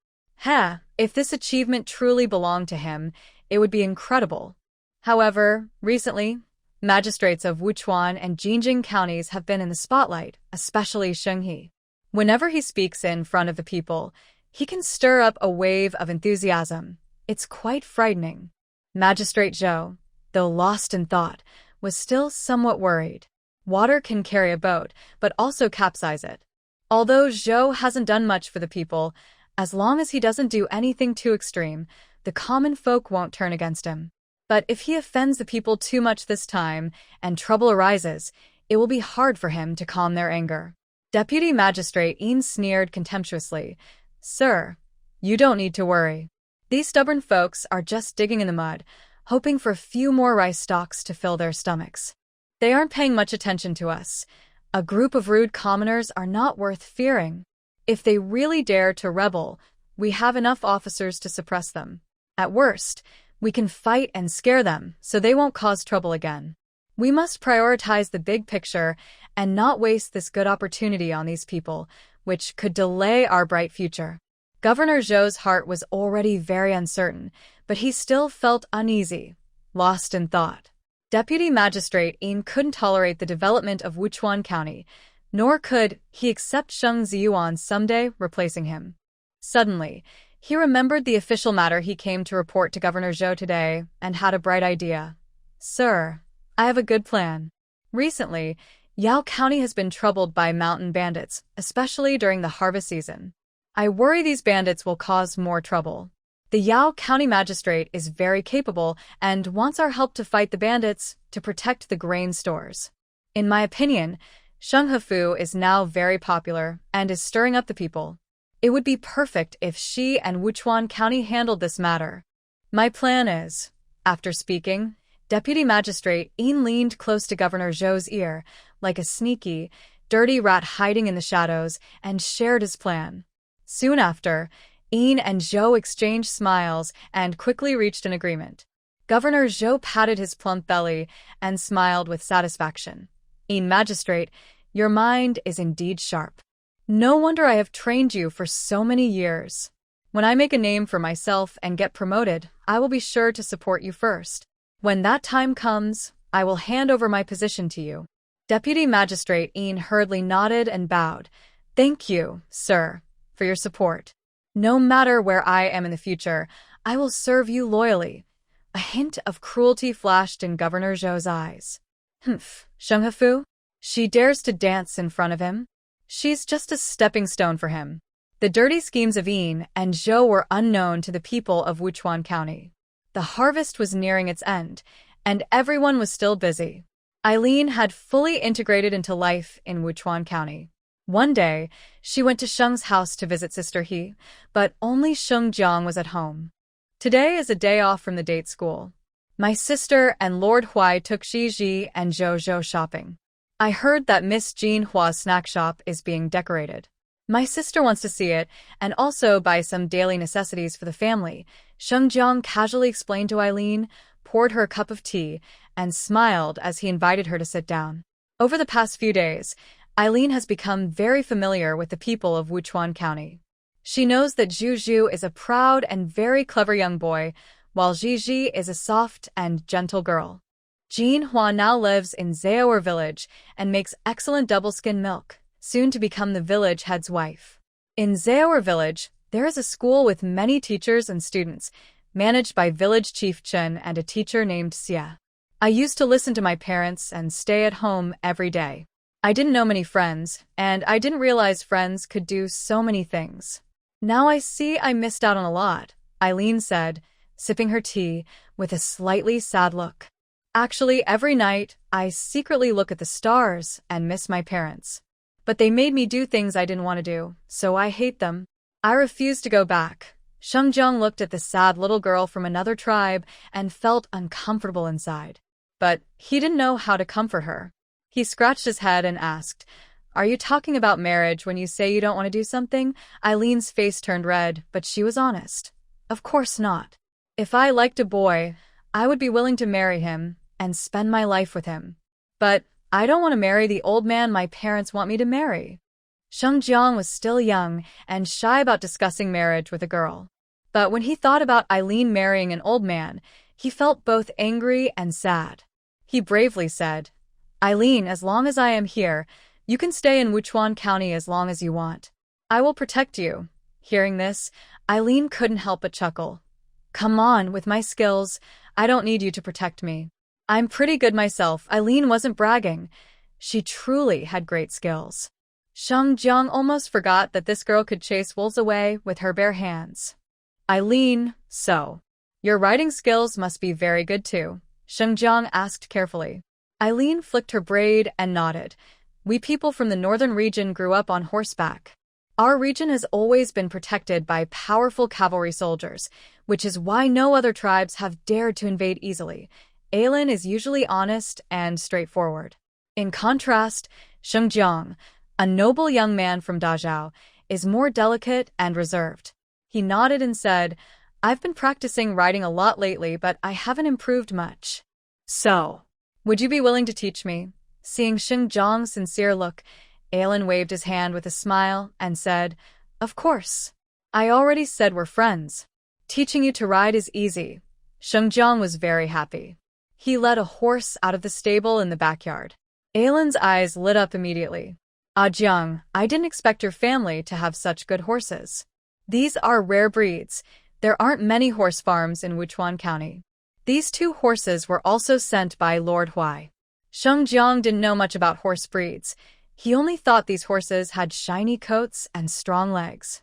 If this achievement truly belonged to him, it would be incredible. However, recently, magistrates of Wuchuan and Jinjing counties have been in the spotlight, especially Shenghe. Whenever he speaks in front of the people, he can stir up a wave of enthusiasm. It's quite frightening. Magistrate Zhou, though lost in thought, was still somewhat worried. Water can carry a boat, but also capsize it. Although Zhou hasn't done much for the people, as long as he doesn't do anything too extreme, the common folk won't turn against him. But if he offends the people too much this time, and trouble arises, it will be hard for him to calm their anger. Deputy Magistrate Yin sneered contemptuously. "Sir, you don't need to worry. These stubborn folks are just digging in the mud, hoping for a few more rice stalks to fill their stomachs. They aren't paying much attention to us. A group of rude commoners are not worth fearing. If they really dare to rebel, we have enough officers to suppress them. At worst, we can fight and scare them so they won't cause trouble again. We must prioritize the big picture and not waste this good opportunity on these people, which could delay our bright future." Governor Zhou's heart was already very uncertain, but he still felt uneasy, lost in thought. Deputy Magistrate Yin couldn't tolerate the development of Wuchuan County, nor could he accept Sheng Ziyuan someday replacing him. Suddenly, he remembered the official matter he came to report to Governor Zhou today and had a bright idea. "Sir, I have a good plan. Recently, Yao County has been troubled by mountain bandits, especially during the harvest season. I worry these bandits will cause more trouble. The Yao County magistrate is very capable and wants our help to fight the bandits to protect the grain stores. In my opinion, Sheng Hefu is now very popular and is stirring up the people. It would be perfect if she and Wuchuan County handled this matter. My plan is, after speaking, Deputy Magistrate Yin leaned close to Governor Zhou's ear, like a sneaky, dirty rat hiding in the shadows, and shared his plan. Soon after, Yin and Zhou exchanged smiles and quickly reached an agreement. Governor Zhou patted his plump belly and smiled with satisfaction. Yin Magistrate, your mind is indeed sharp. No wonder I have trained you for so many years. When I make a name for myself and get promoted, I will be sure to support you first. When that time comes, I will hand over my position to you. Deputy Magistrate Yin hurriedly nodded and bowed. Thank you, sir, for your support. No matter where I am in the future, I will serve you loyally. A hint of cruelty flashed in Governor Zhou's eyes. Humph, Sheng Hefu? She dares to dance in front of him? She's just a stepping stone for him. The dirty schemes of Yin and Zhou were unknown to the people of Wuchuan County. The harvest was nearing its end, and everyone was still busy. Eileen had fully integrated into life in Wuchuan County. One day, she went to Sheng's house to visit Sister He, but only Sheng Jiang was at home. Today is a day off from the date school. My sister and Lord Huai took Ji and Zhou shopping. I heard that Miss Jean Hua's snack shop is being decorated. My sister wants to see it and also buy some daily necessities for the family. Sheng Jiang casually explained to Eileen, poured her a cup of tea, and smiled as he invited her to sit down. Over the past few days, Eileen has become very familiar with the people of Wuchuan County. She knows that Zhu is a proud and very clever young boy, while Ji is a soft and gentle girl. Jean Hua now lives in Zaoer village and makes excellent double-skin milk, soon to become the village head's wife. In Zaoer village, there is a school with many teachers and students, managed by village chief Chen and a teacher named Xia. I used to listen to my parents and stay at home every day. I didn't know many friends, and I didn't realize friends could do so many things. Now I see I missed out on a lot, Eileen said, sipping her tea with a slightly sad look. Actually, every night, I secretly look at the stars and miss my parents. But they made me do things I didn't want to do, so I hate them. I refuse to go back. Sheng Jiang looked at the sad little girl from another tribe and felt uncomfortable inside. But he didn't know how to comfort her. He scratched his head and asked, "Are you talking about marriage when you say you don't want to do something?" Eileen's face turned red, but she was honest. Of course not. If I liked a boy, I would be willing to marry him and spend my life with him. But I don't want to marry the old man my parents want me to marry. Sheng Jiang was still young and shy about discussing marriage with a girl. But when he thought about Eileen marrying an old man, he felt both angry and sad. He bravely said, "Eileen, as long as I am here, you can stay in Wuchuan County as long as you want. I will protect you." Hearing this, Eileen couldn't help but chuckle. "Come on, with my skills, I don't need you to protect me. I'm pretty good myself." Eileen wasn't bragging. She truly had great skills. Sheng Jiang almost forgot that this girl could chase wolves away with her bare hands. "Eileen, so your writing skills must be very good too?" Sheng Jiang asked carefully. Eileen flicked her braid and nodded. "We people from the northern region grew up on horseback. Our region has always been protected by powerful cavalry soldiers, which is why no other tribes have dared to invade easily. Ailen is usually honest and straightforward. In contrast, Sheng Jiang, a noble young man from Dazhao, is more delicate and reserved." He nodded and said, "I've been practicing writing a lot lately, but I haven't improved much. So, would you be willing to teach me?" Seeing Sheng Jiang's sincere look, Ailen waved his hand with a smile and said, "Of course. I already said we're friends. Teaching you to ride is easy." Sheng Jiang was very happy. He led a horse out of the stable in the backyard. Ailen's eyes lit up immediately. "Ah, Jiang, I didn't expect your family to have such good horses. These are rare breeds. There aren't many horse farms in Wuchuan County." These two horses were also sent by Lord Huai. Sheng Jiang didn't know much about horse breeds. He only thought these horses had shiny coats and strong legs.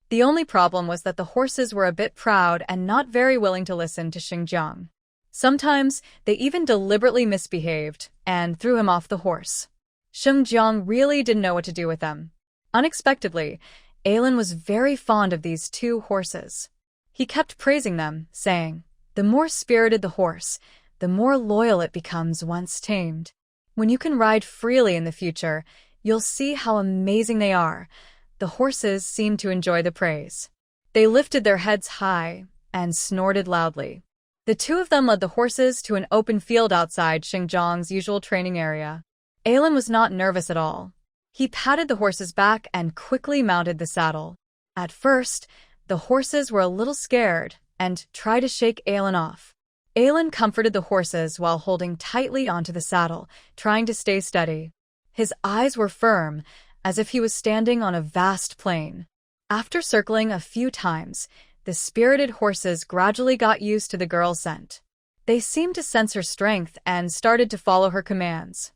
The only problem was that the horses were a bit proud and not very willing to listen to Xinjiang. Sometimes, they even deliberately misbehaved and threw him off the horse. Xinjiang really didn't know what to do with them. Unexpectedly, Alan was very fond of these two horses. He kept praising them, saying, "The more spirited the horse, the more loyal it becomes once tamed. When you can ride freely in the future, you'll see how amazing they are." The horses seemed to enjoy the praise. They lifted their heads high and snorted loudly. The two of them led the horses to an open field outside Xinjiang's usual training area. Alan was not nervous at all. He patted the horse's back and quickly mounted the saddle. At first, the horses were a little scared and tried to shake Alan off. Alan comforted the horses while holding tightly onto the saddle, trying to stay steady. His eyes were firm, as if he was standing on a vast plain. After circling a few times, the spirited horses gradually got used to the girl's scent. They seemed to sense her strength and started to follow her commands.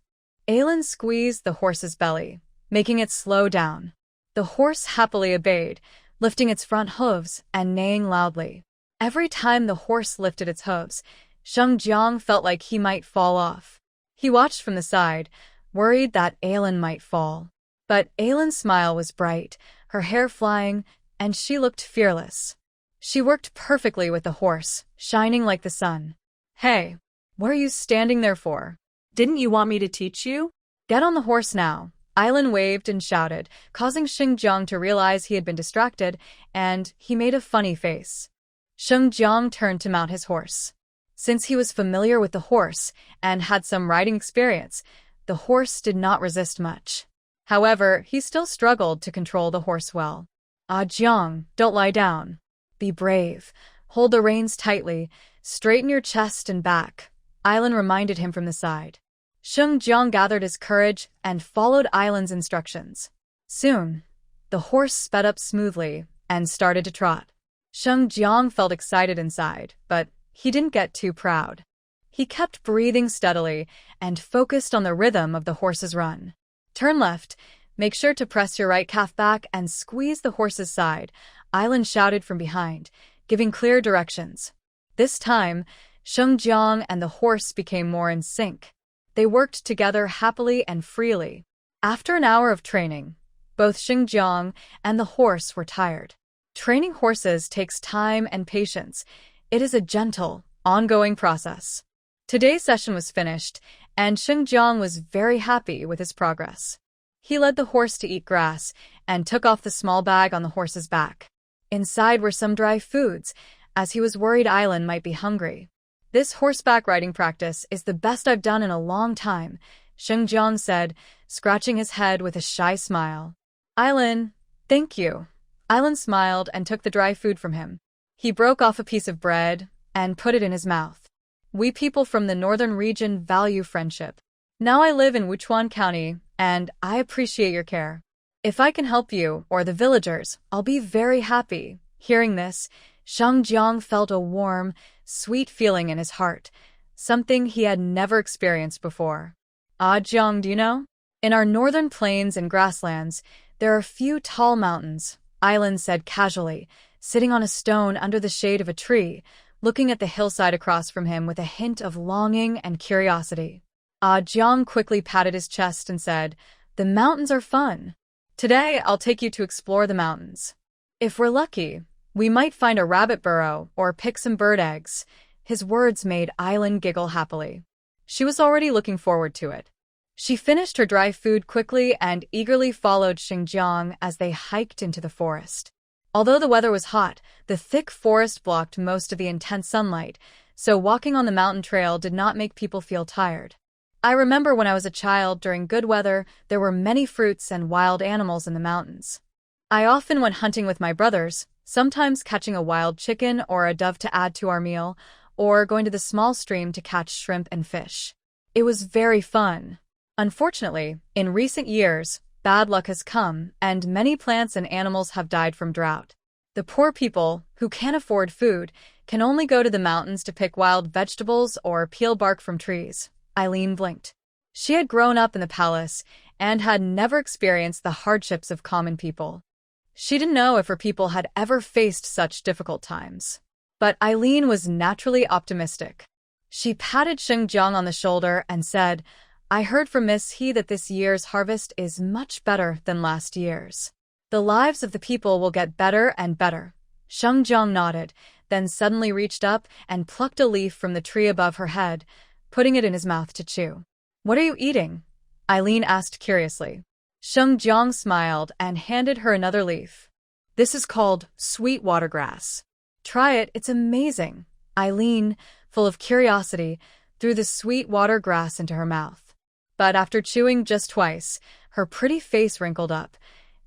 Alan squeezed the horse's belly, making it slow down. The horse happily obeyed, lifting its front hooves and neighing loudly. Every time the horse lifted its hooves, Xinjiang felt like he might fall off. He watched from the side, worried that Alan might fall. But Alan's smile was bright, her hair flying, and she looked fearless. She worked perfectly with the horse, shining like the sun. "Hey, what are you standing there for? Didn't you want me to teach you?" "Get on the horse now." Alan waved and shouted, causing Xinjiang to realize he had been distracted, and he made a funny face. Xinjiang turned to mount his horse. Since he was familiar with the horse and had some riding experience, the horse did not resist much. However, he still struggled to control the horse well. "Ah, Jiang, don't lie down. Be brave. Hold the reins tightly. Straighten your chest and back," Alan reminded him from the side. Xinjiang gathered his courage and followed Alan's instructions. Soon, the horse sped up smoothly and started to trot. Xinjiang felt excited inside, but he didn't get too proud. He kept breathing steadily and focused on the rhythm of the horse's run. "Turn left. Make sure to press your right calf back and squeeze the horse's side," Alan shouted from behind, giving clear directions. This time, Xinjiang and the horse became more in sync. They worked together happily and freely. After an hour of training, both Xinjiang and the horse were tired. Training horses takes time and patience. It is a gentle, ongoing process. Today's session was finished, and Xinjiang was very happy with his progress. He led the horse to eat grass and took off the small bag on the horse's back. Inside were some dry foods, as he was worried Alan might be hungry. "This horseback riding practice is the best I've done in a long time," Xinjiang said, scratching his head with a shy smile. "Alan, thank you." Alan smiled and took the dry food from him. He broke off a piece of bread and put it in his mouth. "We people from the northern region value friendship. Now I live in Wuchuan County, and I appreciate your care. If I can help you or the villagers, I'll be very happy." Hearing this, Xinjiang felt a warm, sweet feeling in his heart, something he had never experienced before. "Ah, Jiang, do you know? In our northern plains and grasslands, there are few tall mountains," Alan said casually, sitting on a stone under the shade of a tree, looking at the hillside across from him with a hint of longing and curiosity. Ah Jiang quickly patted his chest and said, "The mountains are fun. Today I'll take you to explore the mountains. If we're lucky, we might find a rabbit burrow or pick some bird eggs." His words made Alan giggle happily. She was already looking forward to it. She finished her dry food quickly and eagerly followed Xinjiang as they hiked into the forest. Although the weather was hot, the thick forest blocked most of the intense sunlight, so walking on the mountain trail did not make people feel tired. I remember when I was a child, during good weather, there were many fruits and wild animals in the mountains. I often went hunting with my brothers, sometimes catching a wild chicken or a dove to add to our meal, or going to the small stream to catch shrimp and fish. It was very fun. Unfortunately, in recent years, bad luck has come, and many plants and animals have died from drought. The poor people, who can't afford food, can only go to the mountains to pick wild vegetables or peel bark from trees. Eileen blinked. She had grown up in the palace and had never experienced the hardships of common people. She didn't know if her people had ever faced such difficult times. But Eileen was naturally optimistic. She patted Xinjiang on the shoulder and said, "I heard from Miss He that this year's harvest is much better than last year's. The lives of the people will get better and better." Xinjiang nodded, then suddenly reached up and plucked a leaf from the tree above her head, putting it in his mouth to chew. "What are you eating?" Eileen asked curiously. Xinjiang smiled and handed her another leaf. "This is called sweet water grass. Try it, it's amazing." Eileen, full of curiosity, threw the sweet water grass into her mouth. But after chewing just twice, her pretty face wrinkled up.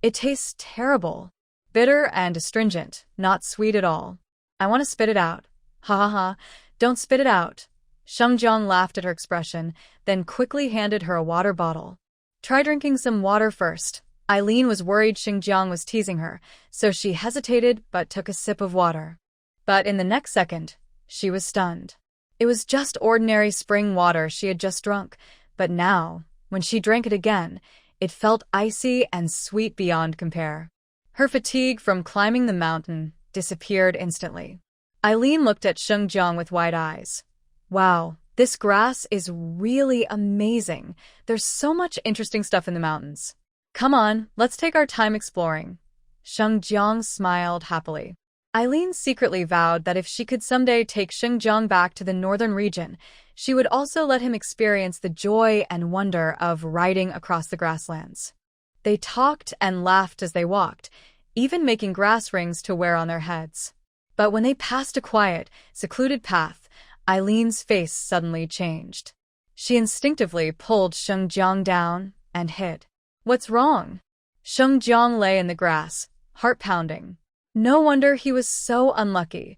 "It tastes terrible. Bitter and astringent, not sweet at all. I want to spit it out." "Ha ha ha, don't spit it out." Xinjiang laughed at her expression, then quickly handed her a water bottle. "Try drinking some water first." Eileen was worried Xinjiang was teasing her, so she hesitated but took a sip of water. But in the next second, she was stunned. It was just ordinary spring water she had just drunk, but now, when she drank it again, it felt icy and sweet beyond compare. Her fatigue from climbing the mountain disappeared instantly. Eileen looked at Xinjiang with wide eyes. "Wow, this grass is really amazing. There's so much interesting stuff in the mountains. Come on, let's take our time exploring." Xinjiang smiled happily. Eileen secretly vowed that if she could someday take Xinjiang back to the northern region, she would also let him experience the joy and wonder of riding across the grasslands. They talked and laughed as they walked, even making grass rings to wear on their heads. But when they passed a quiet, secluded path, Eileen's face suddenly changed. She instinctively pulled Xinjiang down and hid. "What's wrong?" Xinjiang lay in the grass, heart pounding. No wonder he was so unlucky.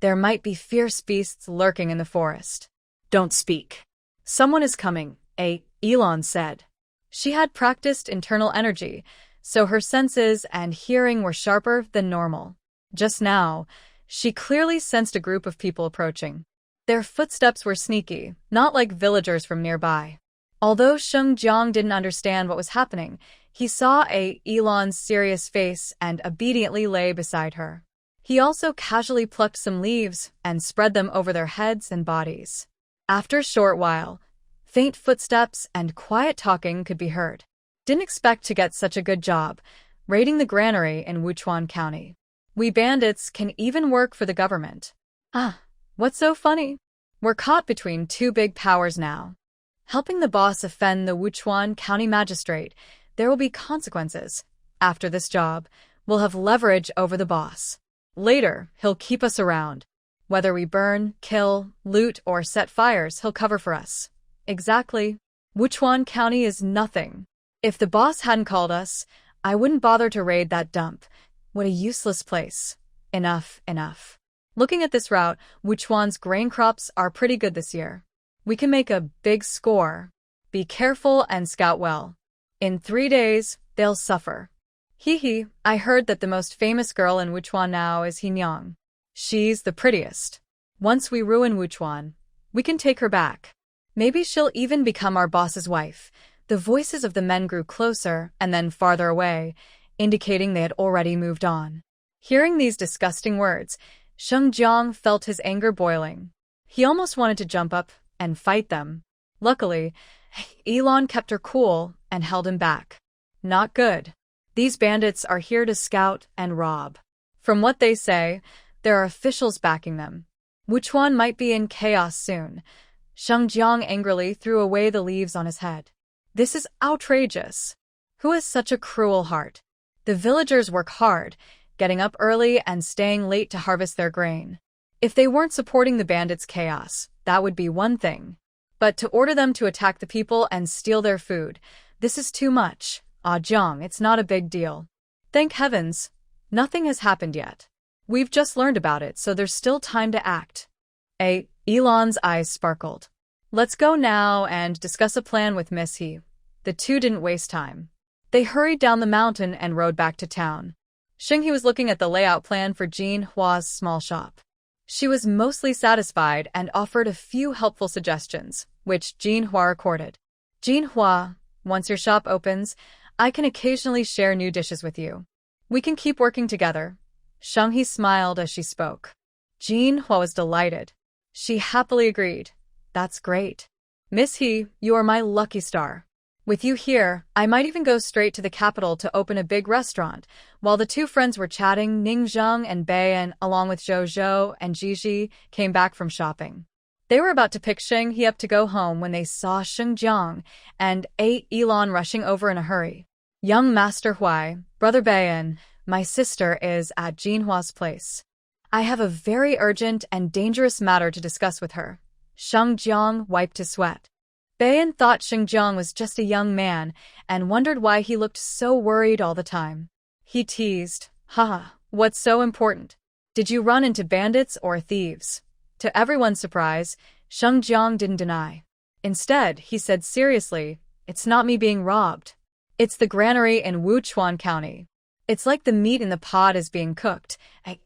There might be fierce beasts lurking in the forest. "Don't speak. Someone is coming," Elon said. She had practiced internal energy, so her senses and hearing were sharper than normal. Just now, she clearly sensed a group of people approaching. Their footsteps were sneaky, not like villagers from nearby. Although Xinjiang didn't understand what was happening, he saw Elon's serious face and obediently lay beside her. He also casually plucked some leaves and spread them over their heads and bodies. After a short while, faint footsteps and quiet talking could be heard. "Didn't expect to get such a good job, raiding the granary in Wuchuan County. We bandits can even work for the government." "Ah, what's so funny? We're caught between two big powers now. Helping the boss offend the Wuchuan County magistrate, there will be consequences. After this job, we'll have leverage over the boss. Later, he'll keep us around. Whether we burn, kill, loot, or set fires, he'll cover for us." "Exactly. Wuchuan County is nothing. If the boss hadn't called us, I wouldn't bother to raid that dump. What a useless place. Enough, enough. Looking at this route, Wuchuan's grain crops are pretty good this year. We can make a big score. Be careful and scout well. In 3 days, they'll suffer. Hee, I heard that the most famous girl in Wuchuan now is Hinyang. She's the prettiest. Once we ruin Wuchuan, we can take her back. Maybe she'll even become our boss's wife." The voices of the men grew closer and then farther away, indicating they had already moved on. Hearing these disgusting words, Xinjiang felt his anger boiling. He almost wanted to jump up and fight them. Luckily, Elon kept her cool and held him back. "Not good. These bandits are here to scout and rob. From what they say, there are officials backing them. Wuchuan might be in chaos soon." Xinjiang angrily threw away the leaves on his head. "This is outrageous. Who has such a cruel heart? The villagers work hard, getting up early and staying late to harvest their grain. If they weren't supporting the bandits' chaos, that would be one thing. But to order them to attack the people and steal their food, this is too much. Jiang, it's not a big deal. Thank heavens, nothing has happened yet. We've just learned about it, so there's still time to act." Elon's eyes sparkled. "Let's go now and discuss a plan with Miss He." The two didn't waste time. They hurried down the mountain and rode back to town. Xinghe was looking at the layout plan for Jean Hua's small shop. She was mostly satisfied and offered a few helpful suggestions, which Jean Hua recorded. "Jean Hua, once your shop opens, I can occasionally share new dishes with you. We can keep working together. Sheng-He smiled as she spoke. Jinhua was delighted. She happily agreed. That's great. Miss He, you are my lucky star. With you here, I might even go straight to the capital to open a big restaurant. While the two friends were chatting, Ningzheng and Beian, along with Zhou and Jiji, came back from shopping. They were about to pick Sheng-He up to go home when they saw Shengjiang and Elon rushing over in a hurry. Young Master Huai, Brother Beian, my sister is at Jinhua's place. I have a very urgent and dangerous matter to discuss with her. Shengjiang wiped his sweat. Beian thought Shengjiang was just a young man and wondered why he looked so worried all the time. He teased, Haha, what's so important? Did you run into bandits or thieves? To everyone's surprise, Shengjiang didn't deny. Instead, he said seriously, it's not me being robbed. It's the granary in Wuchuan County. It's like the meat in the pot is being cooked.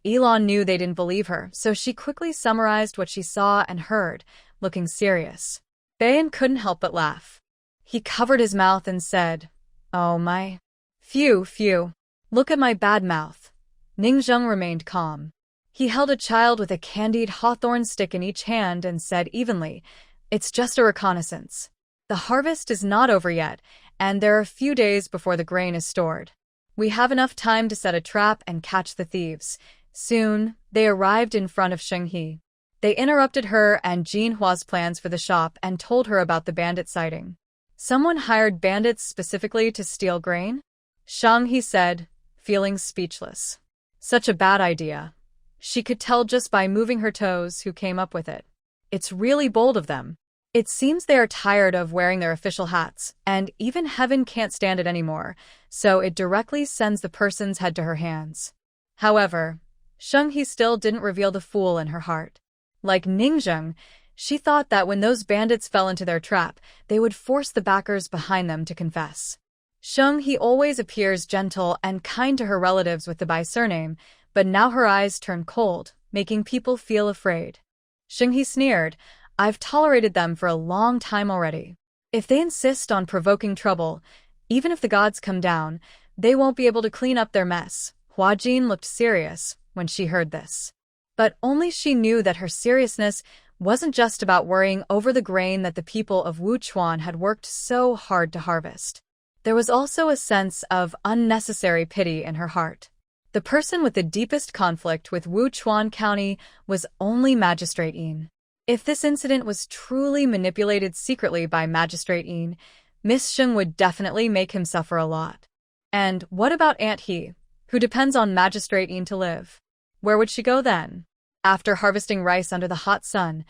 Elon knew they didn't believe her, so she quickly summarized what she saw and heard, looking serious. Beian couldn't help but laugh. He covered his mouth and said, Oh my. Phew. Look at my bad mouth. Ningzheng remained calm. He held a child with a candied hawthorn stick in each hand and said evenly, It's just a reconnaissance. The harvest is not over yet, and there are a few days before the grain is stored. We have enough time to set a trap and catch the thieves. Soon, they arrived in front of Sheng-He. They interrupted her and Jinhua's plans for the shop and told her about the bandit sighting. Someone hired bandits specifically to steal grain? Sheng-He said, feeling speechless. Such a bad idea. She could tell just by moving her toes who came up with it. It's really bold of them. It seems they are tired of wearing their official hats, and even heaven can't stand it anymore, so it directly sends the person's head to her hands. However, Sheng-He still didn't reveal the fool in her heart. Like Ningzheng, she thought that when those bandits fell into their trap, they would force the backers behind them to confess. Sheng-He always appears gentle and kind to her relatives with the Bai surname, but now her eyes turn cold, making people feel afraid. Sheng-He sneered, I've tolerated them for a long time already. If they insist on provoking trouble, even if the gods come down, they won't be able to clean up their mess. Huajin looked serious when she heard this. But only she knew that her seriousness wasn't just about worrying over the grain that the people of Wuchuan had worked so hard to harvest. There was also a sense of unnecessary pity in her heart. The person with the deepest conflict with Wuchuan County was only Magistrate Yin. If this incident was truly manipulated secretly by Magistrate Yin, Miss Sheng would definitely make him suffer a lot. And what about Aunt He, who depends on Magistrate Yin to live? Where would she go then? After harvesting rice under the hot sun,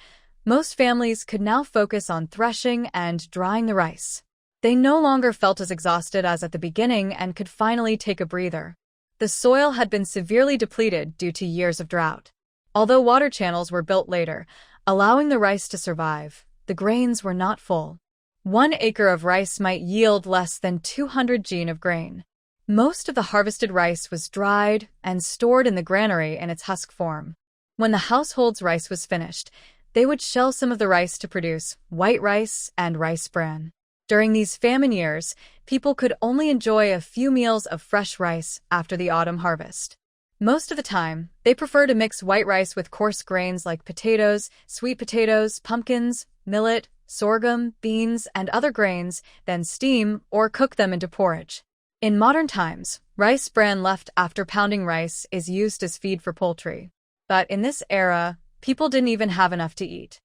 most families could now focus on threshing and drying the rice. They no longer felt as exhausted as at the beginning and could finally take a breather. The soil had been severely depleted due to years of drought. Although water channels were built later, allowing the rice to survive, the grains were not full. 1 acre of rice might yield less than 200 jin of grain. Most of the harvested rice was dried and stored in the granary in its husk form. When the household's rice was finished, they would shell some of the rice to produce white rice and rice bran. During these famine years, people could only enjoy a few meals of fresh rice after the autumn harvest. Most of the time, they prefer to mix white rice with coarse grains like potatoes, sweet potatoes, pumpkins, millet, sorghum, beans, and other grains, then steam or cook them into porridge. In modern times, rice bran left after pounding rice is used as feed for poultry. But in this era, people didn't even have enough to eat.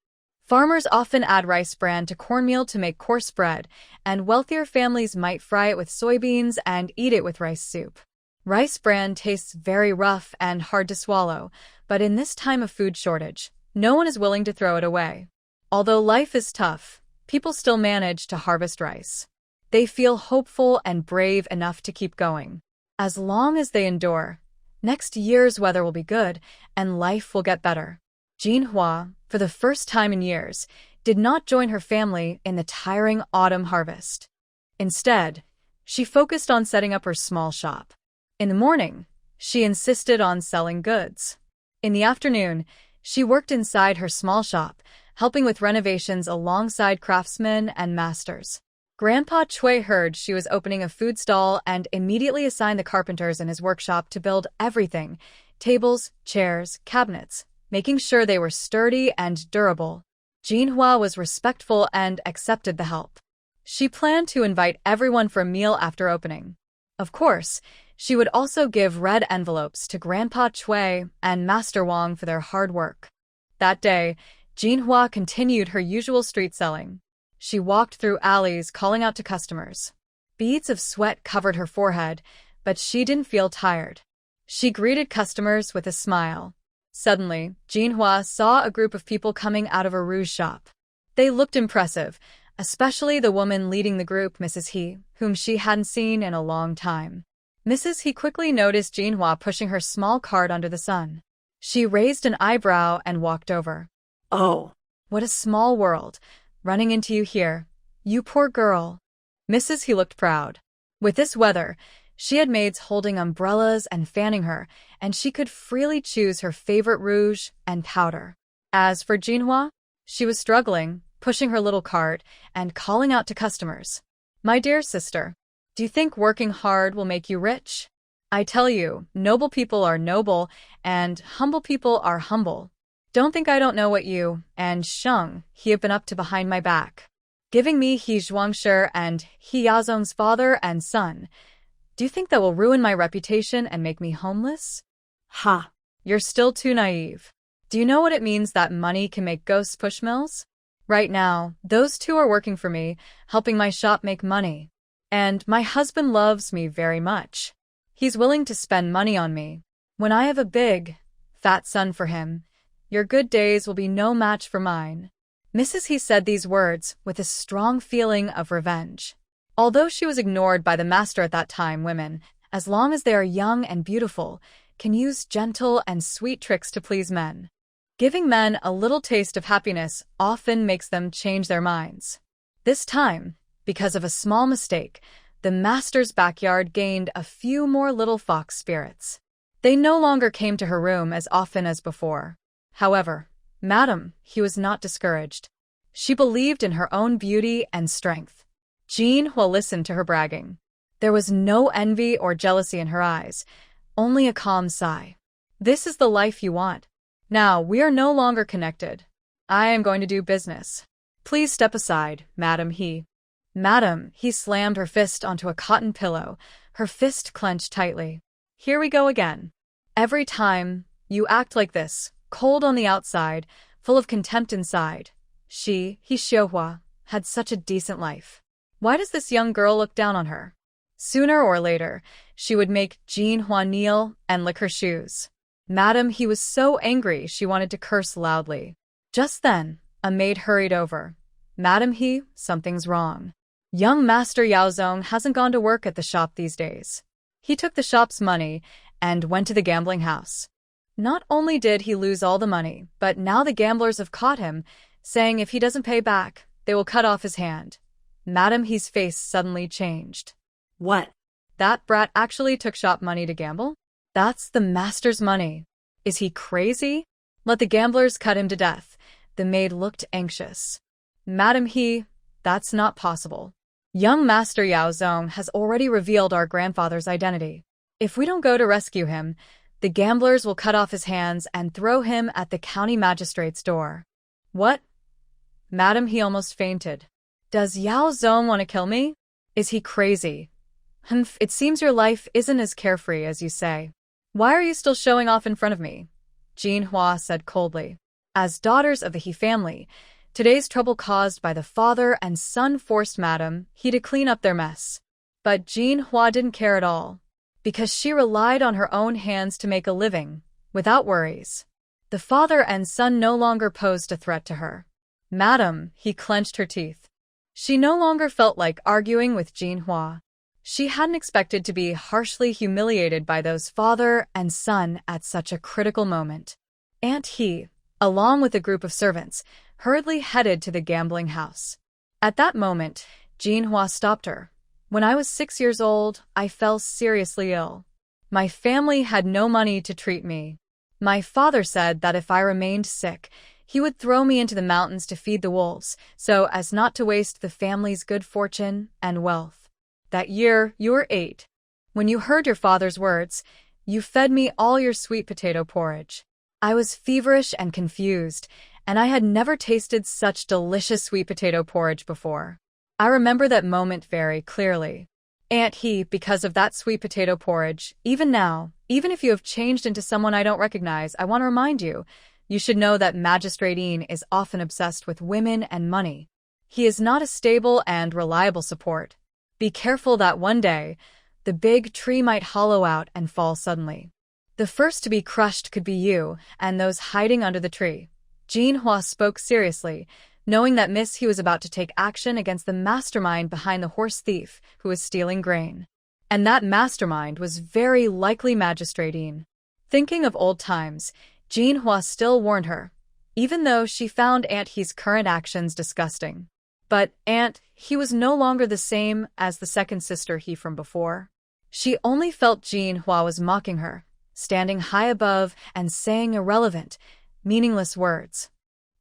Farmers often add rice bran to cornmeal to make coarse bread, and wealthier families might fry it with soybeans and eat it with rice soup. Rice bran tastes very rough and hard to swallow, but in this time of food shortage, no one is willing to throw it away. Although life is tough, people still manage to harvest rice. They feel hopeful and brave enough to keep going. As long as they endure, next year's weather will be good and life will get better. Jinhua, for the first time in years, did not join her family in the tiring autumn harvest. Instead, she focused on setting up her small shop. In the morning, she insisted on selling goods. In the afternoon, she worked inside her small shop, helping with renovations alongside craftsmen and masters. Grandpa Chui heard she was opening a food stall and immediately assigned the carpenters in his workshop to build everything: tables, chairs, cabinets, making sure they were sturdy and durable. Jinhua was respectful and accepted the help. She planned to invite everyone for a meal after opening. Of course, she would also give red envelopes to Grandpa Chui and Master Wang for their hard work. That day, Jinhua continued her usual street selling. She walked through alleys calling out to customers. Beads of sweat covered her forehead, but she didn't feel tired. She greeted customers with a smile. Suddenly, Jinhua saw a group of people coming out of a rouge shop. They looked impressive, especially the woman leading the group, Mrs. He, whom she hadn't seen in a long time. Mrs. He quickly noticed Jinhua pushing her small cart under the sun. She raised an eyebrow and walked over. Oh, what a small world, running into you here. You poor girl. Mrs. He looked proud. With this weather, she had maids holding umbrellas and fanning her, and she could freely choose her favorite rouge and powder. As for Jinhua, she was struggling, pushing her little cart and calling out to customers. My dear sister, do you think working hard will make you rich? I tell you, noble people are noble and humble people are humble. Don't think I don't know what you and Sheng He have been up to behind my back. Giving me He Zhuangshi and He Yazong's father and son. Do you think that will ruin my reputation and make me homeless? Ha! You're still too naive. Do you know what it means that money can make ghosts push mills? Right now, those two are working for me, helping my shop make money. And my husband loves me very much. He's willing to spend money on me. When I have a big, fat son for him, your good days will be no match for mine. Mrs. He said these words with a strong feeling of revenge. Although she was ignored by the master at that time, women, as long as they are young and beautiful, can use gentle and sweet tricks to please men. Giving men a little taste of happiness often makes them change their minds. This time, because of a small mistake, the master's backyard gained a few more little fox spirits. They no longer came to her room as often as before. However, Madam He was not discouraged. She believed in her own beauty and strength. Jinhua listened to her bragging. There was no envy or jealousy in her eyes, only a calm sigh. This is the life you want. Now we are no longer connected. I am going to do business. Please step aside, Madam He. Madam He slammed her fist onto a cotton pillow, her fist clenched tightly. Here we go again. Every time you act like this, cold on the outside, full of contempt inside. He Xiuhua, had such a decent life. Why does this young girl look down on her? Sooner or later, she would make Jinhua kneel and lick her shoes. Madam He was so angry she wanted to curse loudly. Just then, a maid hurried over. Madam He, something's wrong. Young Master Yaozong hasn't gone to work at the shop these days. He took the shop's money and went to the gambling house. Not only did he lose all the money, but now the gamblers have caught him, saying if he doesn't pay back, they will cut off his hand. Madam He's face suddenly changed. What? That brat actually took shop money to gamble? That's the master's money. Is he crazy? Let the gamblers cut him to death. The maid looked anxious. Madam He, that's not possible. Young Master Yaozong has already revealed our grandfather's identity. If we don't go to rescue him, the gamblers will cut off his hands and throw him at the county magistrate's door. What? Madam He almost fainted. Does Yaozong want to kill me? Is he crazy? Humph, it seems your life isn't as carefree as you say. Why are you still showing off in front of me? Jinhua said coldly. As daughters of the He family, today's trouble caused by the father and son forced Madam He to clean up their mess. But Jinhua didn't care at all, because she relied on her own hands to make a living, without worries. The father and son no longer posed a threat to her. Madam He clenched her teeth. She no longer felt like arguing with Jinhua. She hadn't expected to be harshly humiliated by those father and son at such a critical moment. Aunt He, along with a group of servants, hurriedly headed to the gambling house. At that moment, Jinhua stopped her. When I was 6 years old, I fell seriously ill. My family had no money to treat me. My father said that if I remained sick, He would throw me into the mountains to feed the wolves, so as not to waste the family's good fortune and wealth. That year, you were 8. When you heard your father's words, you fed me all your sweet potato porridge. I was feverish and confused, and I had never tasted such delicious sweet potato porridge before. I remember that moment very clearly. Aunt He, because of that sweet potato porridge, even now, even if you have changed into someone I don't recognize, I want to remind you, you should know that Magistrate Een is often obsessed with women and money. He is not a stable and reliable support. Be careful that one day, the big tree might hollow out and fall suddenly. The first to be crushed could be you and those hiding under the tree. Jinhua spoke seriously, knowing that Miss He was about to take action against the mastermind behind the horse thief who was stealing grain. And that mastermind was very likely Magistrate Een. Thinking of old times, Jinhua still warned her, even though she found Aunt He's current actions disgusting. But Aunt He was no longer the same as the second sister He from before. She only felt Jinhua was mocking her, standing high above and saying irrelevant, meaningless words.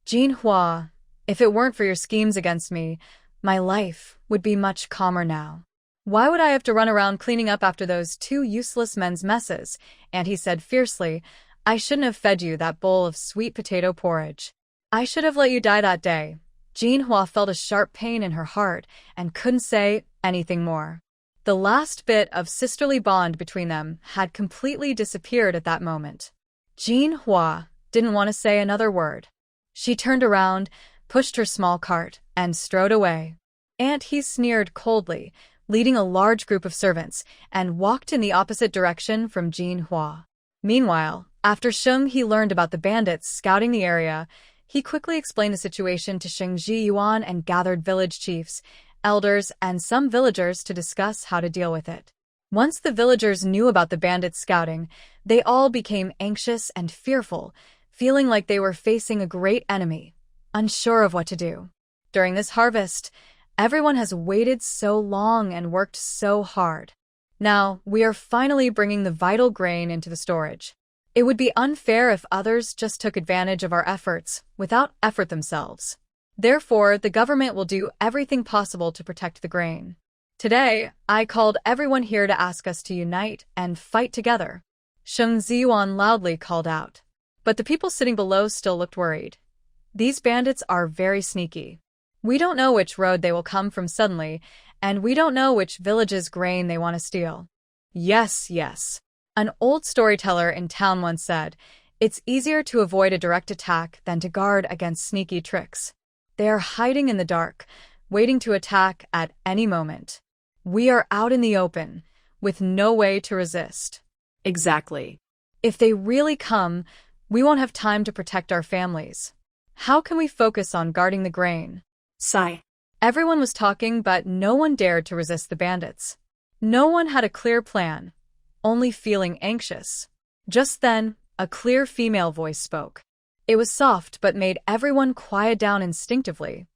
Jinhua, if it weren't for your schemes against me, my life would be much calmer now. Why would I have to run around cleaning up after those 2 useless men's messes? And he said fiercely, I shouldn't have fed you that bowl of sweet potato porridge. I should have let you die that day. Jinhua felt a sharp pain in her heart and couldn't say anything more. The last bit of sisterly bond between them had completely disappeared at that moment. Jinhua didn't want to say another word. She turned around, pushed her small cart, and strode away. Aunt He sneered coldly, leading a large group of servants, and walked in the opposite direction from Jinhua. Meanwhile, after Sheng He learned about the bandits scouting the area, he quickly explained the situation to Sheng Zhiyuan and gathered village chiefs, elders, and some villagers to discuss how to deal with it. Once the villagers knew about the bandits scouting, they all became anxious and fearful, feeling like they were facing a great enemy, unsure of what to do. During this harvest, everyone has waited so long and worked so hard. Now, we are finally bringing the vital grain into the storage. It would be unfair if others just took advantage of our efforts without effort themselves. Therefore, the government will do everything possible to protect the grain. Today, I called everyone here to ask us to unite and fight together. Sheng Ziyuan loudly called out. But the people sitting below still looked worried. These bandits are very sneaky. We don't know which road they will come from suddenly, and we don't know which village's grain they want to steal. Yes. An old storyteller in town once said, it's easier to avoid a direct attack than to guard against sneaky tricks. They are hiding in the dark, waiting to attack at any moment. We are out in the open, with no way to resist. Exactly. If they really come, we won't have time to protect our families. How can we focus on guarding the grain? Sigh. Everyone was talking, but no one dared to resist the bandits. No one had a clear plan, only feeling anxious. Just then, a clear female voice spoke. It was soft but made everyone quiet down instinctively.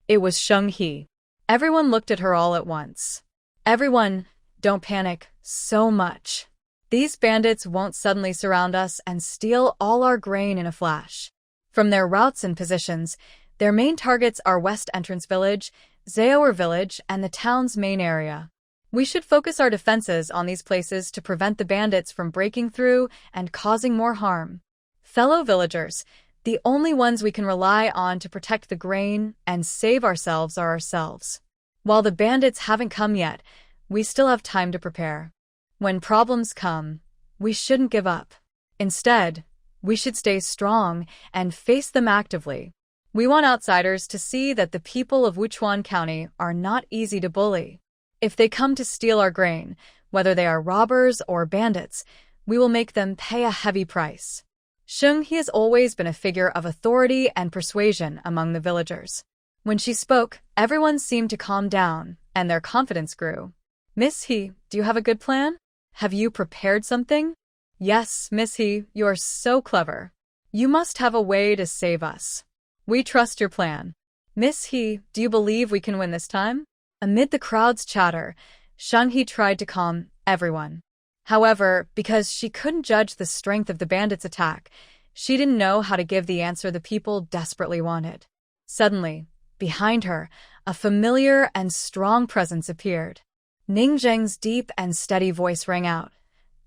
It was Sheng He. Everyone looked at her all at once. Everyone, don't panic so much. These bandits won't suddenly surround us and steal all our grain in a flash. From their routes and positions, their main targets are West Entrance Village, Zaoer Village, and the town's main area. We should focus our defenses on these places to prevent the bandits from breaking through and causing more harm. Fellow villagers, the only ones we can rely on to protect the grain and save ourselves are ourselves. While the bandits haven't come yet, we still have time to prepare. When problems come, we shouldn't give up. Instead, we should stay strong and face them actively. We want outsiders to see that the people of Wuchuan County are not easy to bully. If they come to steal our grain, whether they are robbers or bandits, we will make them pay a heavy price. Sheng He has always been a figure of authority and persuasion among the villagers. When she spoke, everyone seemed to calm down, and their confidence grew. Miss He, do you have a good plan? Have you prepared something? Yes, Miss He, you're so clever. You must have a way to save us. We trust your plan. Miss He, do you believe we can win this time? Amid the crowd's chatter, Sheng He tried to calm everyone. However, because she couldn't judge the strength of the bandits' attack, She didn't know how to give the answer the people desperately wanted. Suddenly, behind her, a familiar and strong presence appeared. Ning Zheng's deep and steady voice rang out.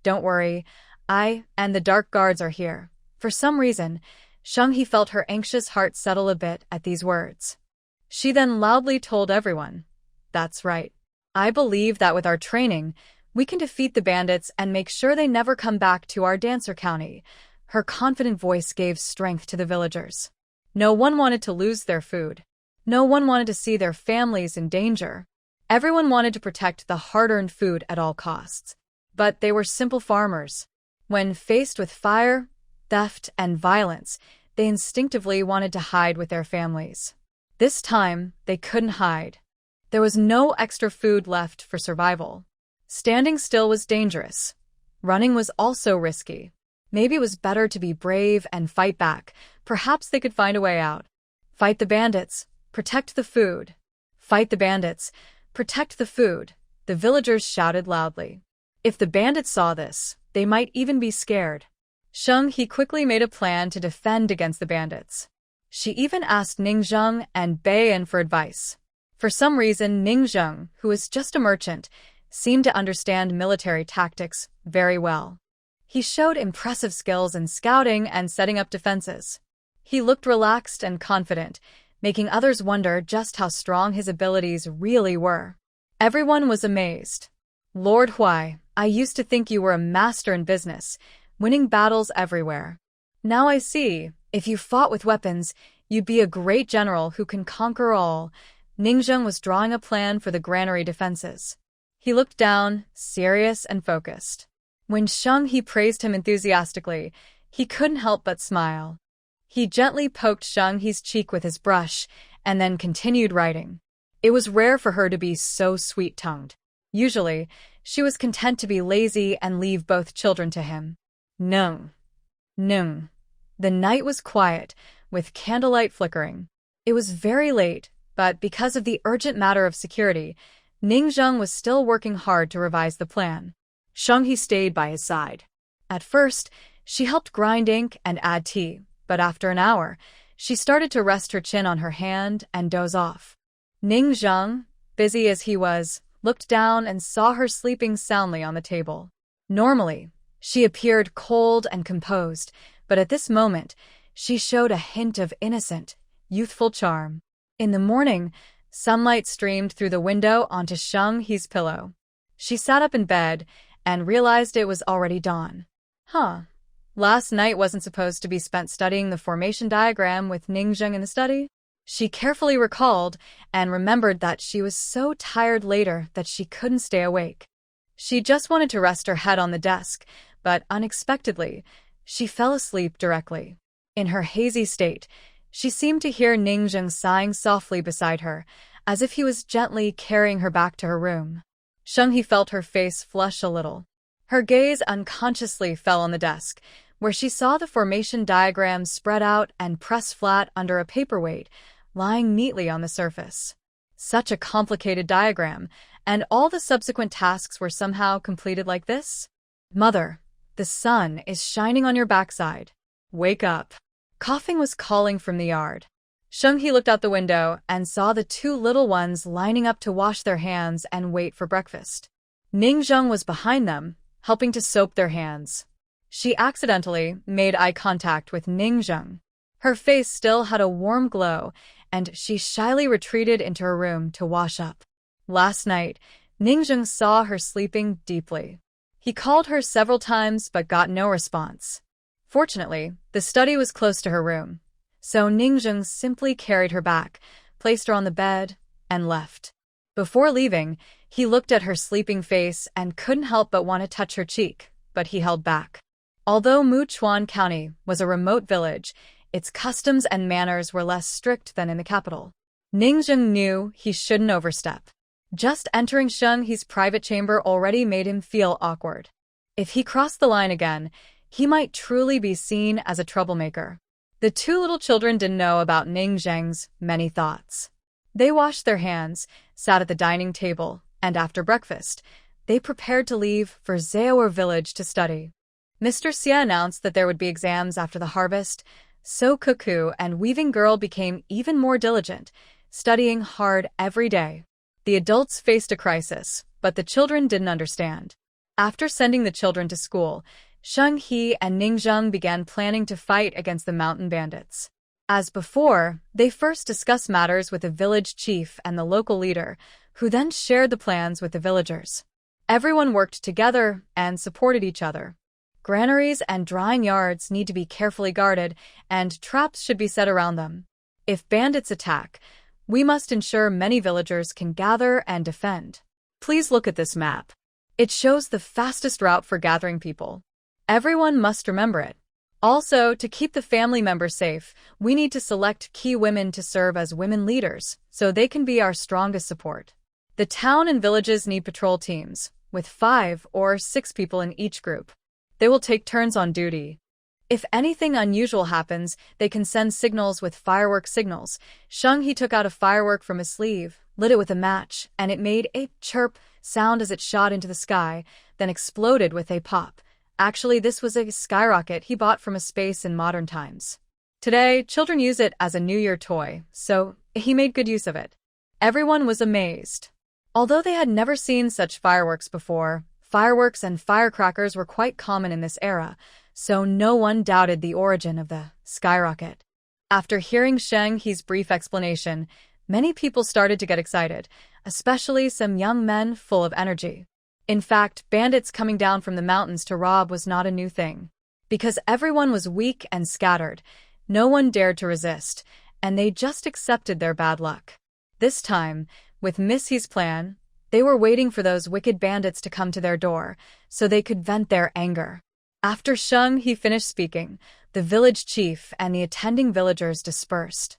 "Don't worry, I and the dark guards are here." For some reason, Shang He felt her anxious heart settle a bit at these words. She then loudly told everyone, "That's right. I believe that with our training, we can defeat the bandits and make sure they never come back to our Dancer County." Her confident voice gave strength to the villagers. No one wanted to lose their food. No one wanted to see their families in danger. Everyone wanted to protect the hard-earned food at all costs. But they were simple farmers. When faced with fire, theft, and violence, they instinctively wanted to hide with their families. This time, they couldn't hide. There was no extra food left for survival. Standing still was dangerous. Running was also risky. Maybe it was better to be brave and fight back. Perhaps they could find a way out. Fight the bandits. Protect the food. Fight the bandits. Protect the food, the villagers shouted loudly. If the bandits saw this, they might even be scared. Shang He quickly made a plan to defend against the bandits. She even asked Ning Zheng and Baiyan for advice. For some reason, Ning Zheng, who was just a merchant, seemed to understand military tactics very well. He showed impressive skills in scouting and setting up defenses. He looked relaxed and confident, making others wonder just how strong his abilities really were. Everyone was amazed. "Lord Huai, I used to think you were a master in business, winning battles everywhere. Now I see, if you fought with weapons, you'd be a great general who can conquer all." Ning Zheng was drawing a plan for the granary defenses. He looked down, serious and focused. When Shang He praised him enthusiastically, he couldn't help but smile. He gently poked Shang He's cheek with his brush, and then continued writing. It was rare for her to be so sweet-tongued. Usually, she was content to be lazy and leave both children to him. Nung. Nung. The night was quiet, with candlelight flickering. It was very late, but because of the urgent matter of security, Ning Zheng was still working hard to revise the plan. Shang He stayed by his side. At first, she helped grind ink and add tea. But after an hour, she started to rest her chin on her hand and doze off. Ning Zheng, busy as he was, looked down and saw her sleeping soundly on the table. Normally, she appeared cold and composed, but at this moment, she showed a hint of innocent, youthful charm. In the morning, sunlight streamed through the window onto Shang He's pillow. She sat up in bed and realized it was already dawn. Last night wasn't supposed to be spent studying the formation diagram with Ning Zheng in the study? She carefully recalled and remembered that she was so tired later that she couldn't stay awake. She just wanted to rest her head on the desk, but unexpectedly, she fell asleep directly. In her hazy state, she seemed to hear Ning Zheng sighing softly beside her, as if he was gently carrying her back to her room. Shang He felt her face flush a little. Her gaze unconsciously fell on the desk, where she saw the formation diagram spread out and pressed flat under a paperweight, lying neatly on the surface. Such a complicated diagram, and all the subsequent tasks were somehow completed like this? "Mother, the sun is shining on your backside. Wake up." Coughing was calling from the yard. Shang He looked out the window and saw the two little ones lining up to wash their hands and wait for breakfast. Ning Zheng was behind them, helping to soap their hands. She accidentally made eye contact with Ning Zheng. Her face still had a warm glow, and she shyly retreated into her room to wash up. Last night, Ning Zheng saw her sleeping deeply. He called her several times but got no response. Fortunately, the study was close to her room, so Ning Zheng simply carried her back, placed her on the bed, and left. Before leaving, he looked at her sleeping face and couldn't help but want to touch her cheek, but he held back. Although Muchuan County was a remote village, its customs and manners were less strict than in the capital. Ning Zheng knew he shouldn't overstep. Just entering Shang He's private chamber already made him feel awkward. If he crossed the line again, he might truly be seen as a troublemaker. The two little children didn't know about Ning Zheng's many thoughts. They washed their hands, sat at the dining table, and after breakfast, they prepared to leave for Zaoer village to study. Mr. Xia announced that there would be exams after the harvest, so Cuckoo and Weaving Girl became even more diligent, studying hard every day. The adults faced a crisis, but the children didn't understand. After sending the children to school, Sheng He and Ning Zheng began planning to fight against the mountain bandits. As before, they first discussed matters with the village chief and the local leader, who then shared the plans with the villagers. Everyone worked together and supported each other. Granaries and drying yards need to be carefully guarded, and traps should be set around them. If bandits attack, we must ensure many villagers can gather and defend. Please look at this map. It shows the fastest route for gathering people. Everyone must remember it. Also, to keep the family members safe, we need to select key women to serve as women leaders, so they can be our strongest support. The town and villages need patrol teams, with 5 or 6 people in each group. They will take turns on duty. If anything unusual happens, they can send signals with firework signals. Sheng He took out a firework from his sleeve, lit it with a match, and it made a chirp sound as it shot into the sky, then exploded with a pop. Actually, this was a skyrocket he bought from a space in modern times. Today, children use it as a New Year toy, so he made good use of it. Everyone was amazed. Although they had never seen such fireworks before, fireworks and firecrackers were quite common in this era, so no one doubted the origin of the skyrocket. After hearing Sheng He's brief explanation, many people started to get excited, especially some young men full of energy. In fact, bandits coming down from the mountains to rob was not a new thing. Because everyone was weak and scattered, no one dared to resist, and they just accepted their bad luck. This time, with Miss He's plan, they were waiting for those wicked bandits to come to their door, so they could vent their anger. After Sheng He finished speaking, the village chief and the attending villagers dispersed.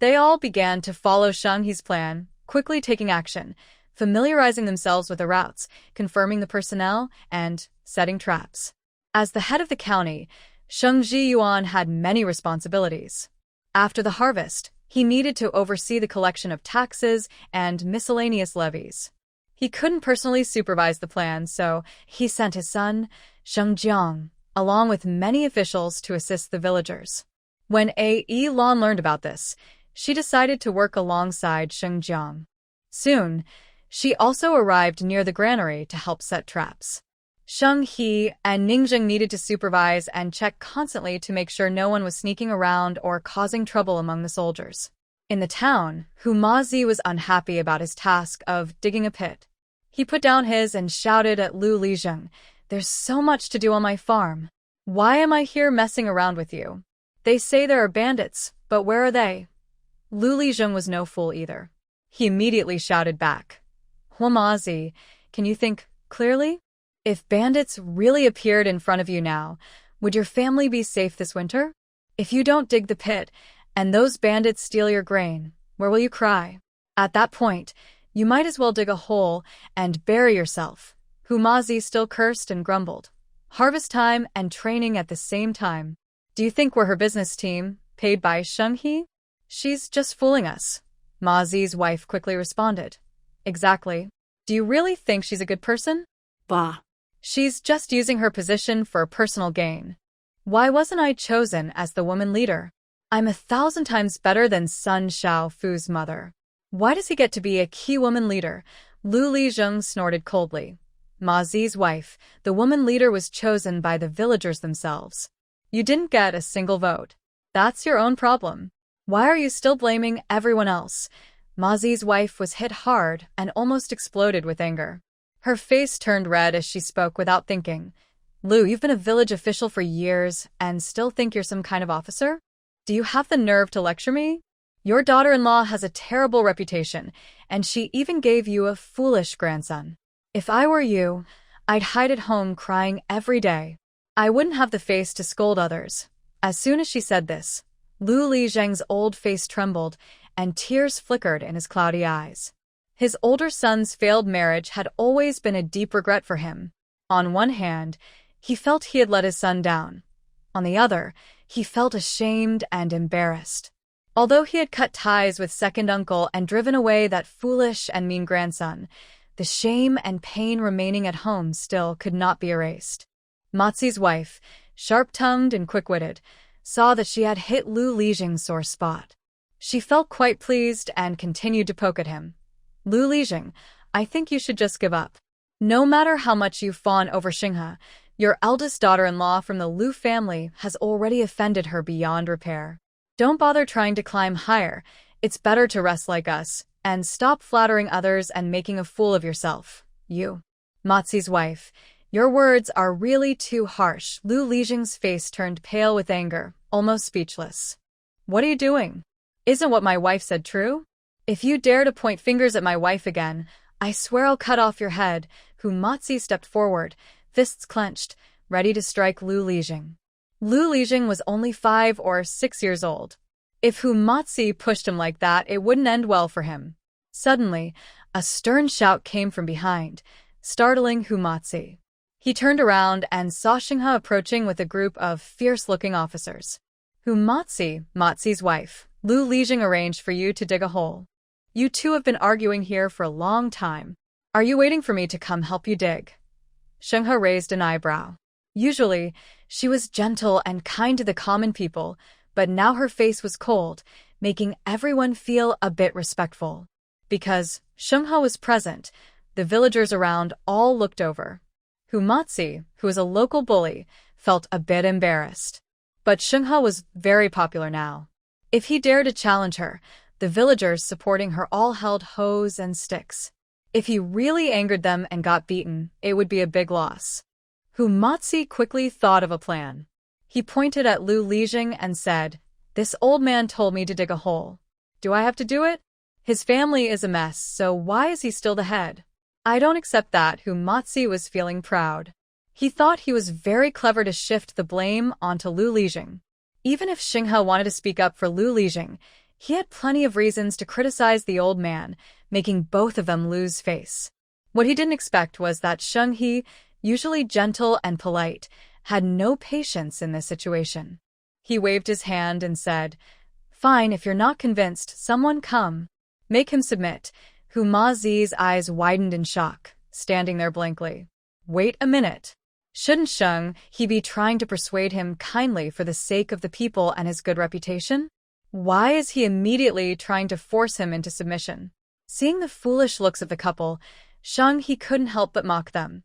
They all began to follow Sheng He's plan, quickly taking action, familiarizing themselves with the routes, confirming the personnel, and setting traps. As the head of the county, Sheng Zhiyuan had many responsibilities. After the harvest, he needed to oversee the collection of taxes and miscellaneous levies. He couldn't personally supervise the plan, so he sent his son, Sheng Jiang, along with many officials to assist the villagers. When Lan learned about this, she decided to work alongside Sheng Jiang. Soon, she also arrived near the granary to help set traps. Sheng He and Ning Zheng needed to supervise and check constantly to make sure no one was sneaking around or causing trouble among the soldiers. In the town, Humazi was unhappy about his task of digging a pit. He put down his and shouted at Lu Lizheng, "There's so much to do on my farm. Why am I here messing around with you? They say there are bandits, but where are they?" Lu Lizheng was no fool either. He immediately shouted back, "Humazi, can you think clearly? If bandits really appeared in front of you now, would your family be safe this winter? If you don't dig the pit, and those bandits steal your grain, where will you cry? At that point, you might as well dig a hole and bury yourself." Humazi still cursed and grumbled. Harvest time and training at the same time. Do you think we're her business team, paid by Sheng He? She's just fooling us. Ma Zi's wife quickly responded. Exactly. Do you really think she's a good person? Bah. She's just using her position for personal gain. Why wasn't I chosen as the woman leader? I'm 1,000 times better than Sun Xiaofu's mother. Why does he get to be a key woman leader? Lu Lizheng snorted coldly. Ma Zi's wife, the woman leader was chosen by the villagers themselves. You didn't get a single vote. That's your own problem. Why are you still blaming everyone else? Ma Zi's wife was hit hard and almost exploded with anger. Her face turned red as she spoke without thinking. Lu, you've been a village official for years and still think you're some kind of officer? Do you have the nerve to lecture me? Your daughter-in-law has a terrible reputation, and she even gave you a foolish grandson. If I were you, I'd hide at home crying every day. I wouldn't have the face to scold others. As soon as she said this, Lu Lizheng's old face trembled, and tears flickered in his cloudy eyes. His older son's failed marriage had always been a deep regret for him. On one hand, he felt he had let his son down. On the other, he felt ashamed and embarrassed. Although he had cut ties with second uncle and driven away that foolish and mean grandson, the shame and pain remaining at home still could not be erased. Mozi's wife, sharp-tongued and quick-witted, saw that she had hit Lu Lijing's sore spot. She felt quite pleased and continued to poke at him. Lu Lijing, I think you should just give up. No matter how much you fawn over Xinghe, your eldest daughter-in-law from the Lu family has already offended her beyond repair. Don't bother trying to climb higher. It's better to rest like us, and stop flattering others and making a fool of yourself. You. Mozi's wife, your words are really too harsh. Lu Lijing's face turned pale with anger, almost speechless. What are you doing? Isn't what my wife said true? If you dare to point fingers at my wife again, I swear I'll cut off your head. Mozi stepped forward, fists clenched, ready to strike Lu Lijing. Lu Lijing was only 5 or 6 years old. If Mozi pushed him like that, it wouldn't end well for him. Suddenly, a stern shout came from behind, startling Mozi. He turned around and saw Xinghe approaching with a group of fierce-looking officers. Mozi's wife, Lu Lijing arranged for you to dig a hole. You two have been arguing here for a long time. Are you waiting for me to come help you dig? Xinghe raised an eyebrow. Usually, she was gentle and kind to the common people, but now her face was cold, making everyone feel a bit respectful. Because Xinghe was present, the villagers around all looked over. Mozi, who was a local bully, felt a bit embarrassed. But Xinghe was very popular now. If he dared to challenge her, the villagers supporting her all held hoes and sticks. If he really angered them and got beaten, it would be a big loss. Mozi quickly thought of a plan. He pointed at Lu Lijing and said, "This old man told me to dig a hole. Do I have to do it? His family is a mess, so why is he still the head? I don't accept that." Mozi was feeling proud. He thought he was very clever to shift the blame onto Lu Lijing. Even if Xinghe wanted to speak up for Lu Lijing, he had plenty of reasons to criticize the old man, making both of them lose face. What he didn't expect was that Xinghe, usually gentle and polite, had no patience in this situation. He waved his hand and said, "Fine, if you're not convinced, someone come. Make him submit." Mozi's eyes widened in shock, standing there blankly. Wait a minute. Shouldn't Xinghe be trying to persuade him kindly for the sake of the people and his good reputation? Why is he immediately trying to force him into submission? Seeing the foolish looks of the couple, Xinghe couldn't help but mock them.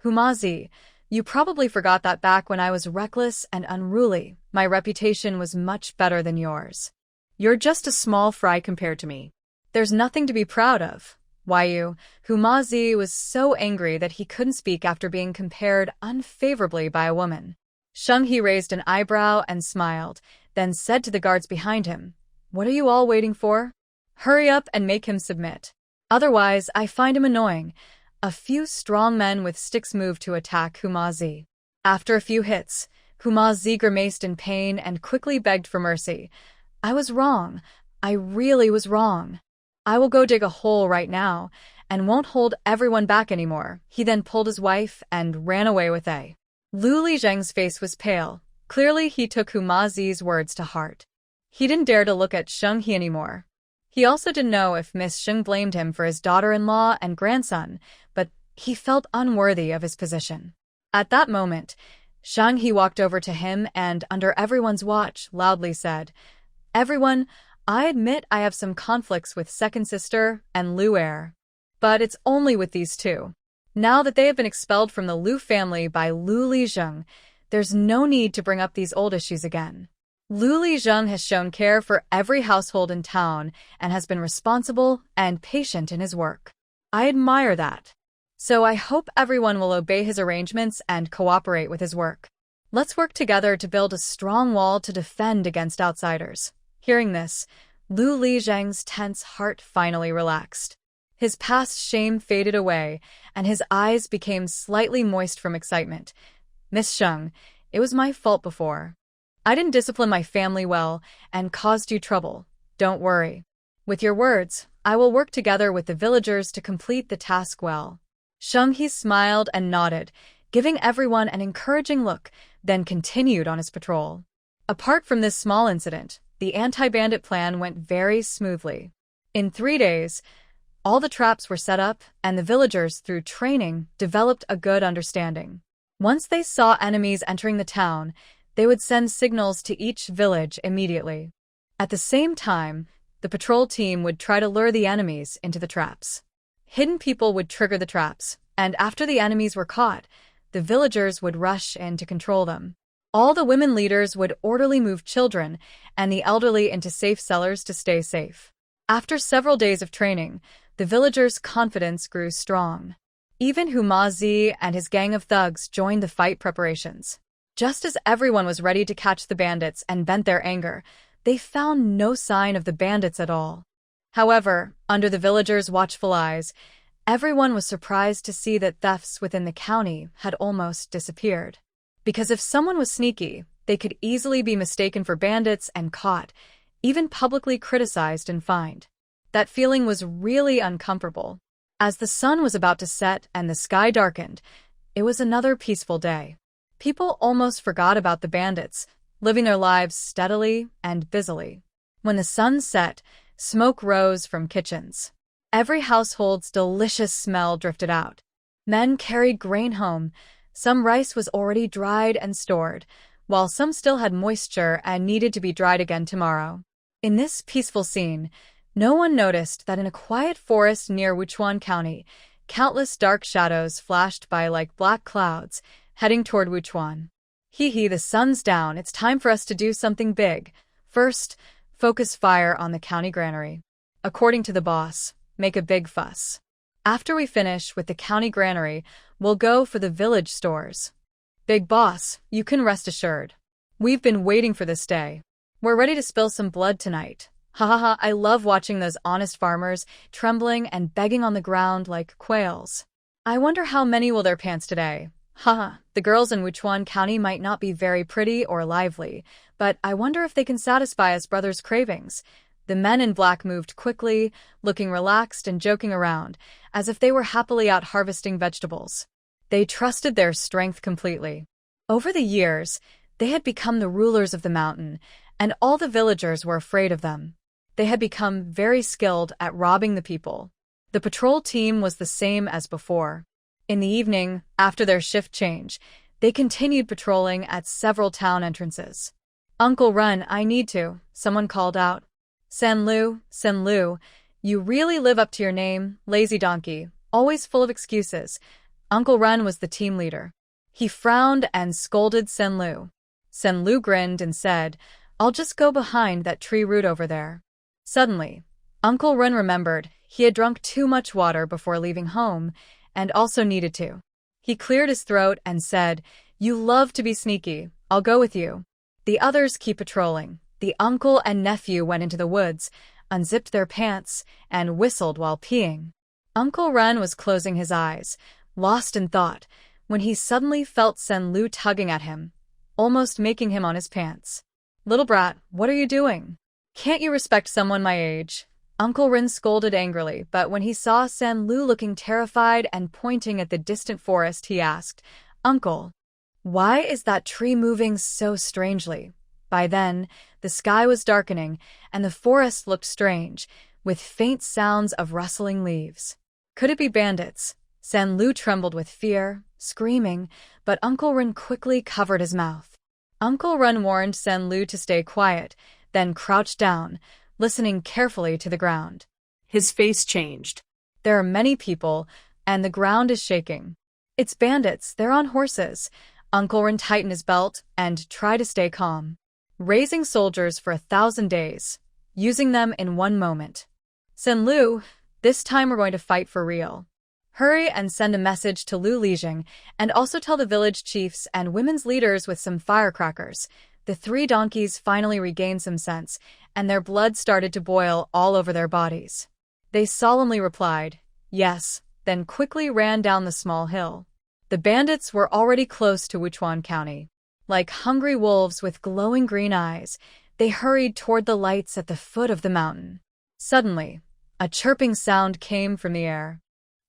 Mozi, you probably forgot that back when I was reckless and unruly, my reputation was much better than yours. You're just a small fry compared to me. There's nothing to be proud of. Why Mozi was so angry that he couldn't speak after being compared unfavorably by a woman. Xinghe raised an eyebrow and smiled, then said to the guards behind him, "What are you all waiting for? Hurry up and make him submit. Otherwise, I find him annoying." A few strong men with sticks moved to attack Mozi. After a few hits, Mozi grimaced in pain and quickly begged for mercy. "I was wrong. I really was wrong. I will go dig a hole right now, and won't hold everyone back anymore." He then pulled his wife and ran away with a. Lu Lijing's face was pale. Clearly he took Mozi's words to heart. He didn't dare to look at Xinghe anymore. He also didn't know if Miss Xing blamed him for his daughter-in-law and grandson, but he felt unworthy of his position. At that moment, Xinghe walked over to him and, under everyone's watch, loudly said, "Everyone, I admit I have some conflicts with second sister and Lu heir. But it's only with these two. Now that they have been expelled from the Lu family by Lu Lijing, there's no need to bring up these old issues again. Lu Lijing has shown care for every household in town and has been responsible and patient in his work. I admire that. So I hope everyone will obey his arrangements and cooperate with his work. Let's work together to build a strong wall to defend against outsiders." Hearing this, Lu Lijing's tense heart finally relaxed. His past shame faded away, and his eyes became slightly moist from excitement. "Miss Xing, it was my fault before. I didn't discipline my family well and caused you trouble. Don't worry. With your words, I will work together with the villagers to complete the task well." Xinghe smiled and nodded, giving everyone an encouraging look, then continued on his patrol. Apart from this small incident, the anti-bandit plan went very smoothly. In 3 days, all the traps were set up, and the villagers, through training, developed a good understanding. Once they saw enemies entering the town, they would send signals to each village immediately. At the same time, the patrol team would try to lure the enemies into the traps. Hidden people would trigger the traps, and after the enemies were caught, the villagers would rush in to control them. All the women leaders would orderly move children and the elderly into safe cellars to stay safe. After several days of training, the villagers' confidence grew strong. Even Humazi and his gang of thugs joined the fight preparations. Just as everyone was ready to catch the bandits and vent their anger, they found no sign of the bandits at all. However, under the villagers' watchful eyes, everyone was surprised to see that thefts within the county had almost disappeared. Because if someone was sneaky, they could easily be mistaken for bandits and caught, even publicly criticized and fined. That feeling was really uncomfortable. As the sun was about to set and the sky darkened, it was another peaceful day. People almost forgot about the bandits, living their lives steadily and busily. When the sun set, smoke rose from kitchens. Every household's delicious smell drifted out. Men carried grain home. Some rice was already dried and stored, while some still had moisture and needed to be dried again tomorrow. In this peaceful scene, no one noticed that in a quiet forest near Wuchuan County, countless dark shadows flashed by like black clouds, heading toward Wuchuan. Hee, the sun's down, it's time for us to do something big. First, focus fire on the county granary. According to the boss, make a big fuss. After we finish with the county granary, we'll go for the village stores. Big boss, you can rest assured. We've been waiting for this day. We're ready to spill some blood tonight. Ha ha ha, I love watching those honest farmers trembling and begging on the ground like quails. I wonder how many will their pants today. Haha, the girls in Wuchuan County might not be very pretty or lively, but I wonder if they can satisfy us brothers' cravings. The men in black moved quickly, looking relaxed and joking around, as if they were happily out harvesting vegetables. They trusted their strength completely. Over the years, they had become the rulers of the mountain, and all the villagers were afraid of them. They had become very skilled at robbing the people. The patrol team was the same as before. In the evening, after their shift change, they continued patrolling at several town entrances. Uncle Run, I need to, someone called out. Senlu, you really live up to your name, lazy donkey, always full of excuses. Uncle Run was the team leader. He frowned and scolded Senlu. Senlu grinned and said, I'll just go behind that tree root over there. Suddenly, Uncle Run remembered he had drunk too much water before leaving home and also needed to. He cleared his throat and said, You love to be sneaky, I'll go with you. The others keep patrolling. The uncle and nephew went into the woods, unzipped their pants, and whistled while peeing. Uncle Run was closing his eyes, lost in thought, when he suddenly felt Senlu tugging at him, almost making him on his pants. Little brat, what are you doing? Can't you respect someone my age? Uncle Rin scolded angrily, but when he saw Senlu looking terrified and pointing at the distant forest, he asked, Uncle, why is that tree moving so strangely? By then, the sky was darkening, and the forest looked strange, with faint sounds of rustling leaves. Could it be bandits? Senlu trembled with fear, screaming, but Uncle Rin quickly covered his mouth. Uncle Rin warned Senlu to stay quiet, then crouched down, listening carefully to the ground. His face changed. There are many people, and the ground is shaking. It's bandits, they're on horses. Uncle Rin tightened his belt and tried to stay calm. Raising soldiers for 1,000 days, using them in one moment. Senlu, this time we're going to fight for real. Hurry and send a message to Lu Lijing, and also tell the village chiefs and women's leaders with some firecrackers. The 3 donkeys finally regained some sense, and their blood started to boil all over their bodies. They solemnly replied, yes, then quickly ran down the small hill. The bandits were already close to Wuchuan County. Like hungry wolves with glowing green eyes, they hurried toward the lights at the foot of the mountain. Suddenly, a chirping sound came from the air.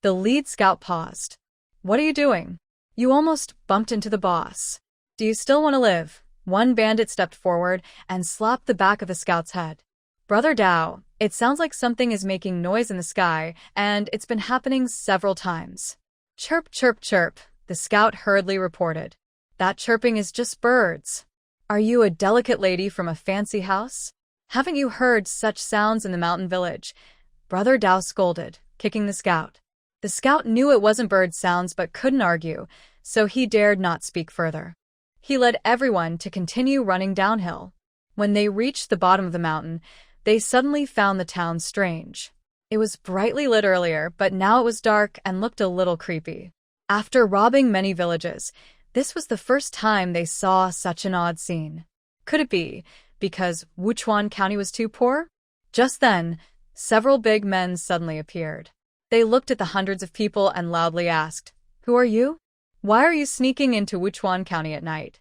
The lead scout paused. What are you doing? You almost bumped into the boss. Do you still want to live? One bandit stepped forward and slapped the back of the scout's head. Brother Dao, it sounds like something is making noise in the sky, and it's been happening several times. Chirp, chirp, chirp. The scout hurriedly reported. That chirping is just birds. Are you a delicate lady from a fancy house? Haven't you heard such sounds in the mountain village? Brother Dao scolded, kicking the scout. The scout knew it wasn't bird sounds but couldn't argue, so he dared not speak further. He led everyone to continue running downhill. When they reached the bottom of the mountain, they suddenly found the town strange. It was brightly lit earlier, but now it was dark and looked a little creepy. After robbing many villages, this was the first time they saw such an odd scene. Could it be because Wuchuan County was too poor? Just then, several big men suddenly appeared. They looked at the hundreds of people and loudly asked, "Who are you? Why are you sneaking into Wuchuan County at night?"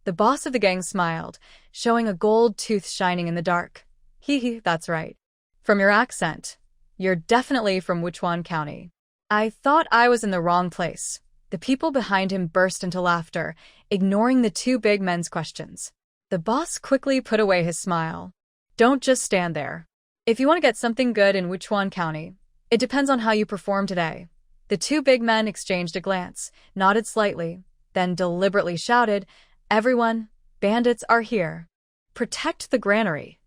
The boss of the gang smiled, showing a gold tooth shining in the dark. Hee, that's right. From your accent, you're definitely from Wuchuan County. I thought I was in the wrong place. The people behind him burst into laughter, ignoring the two big men's questions. The boss quickly put away his smile. Don't just stand there. If you want to get something good in Wuchuan County, it depends on how you perform today. The two big men exchanged a glance, nodded slightly, then deliberately shouted, "Everyone, bandits are here. Protect the granary."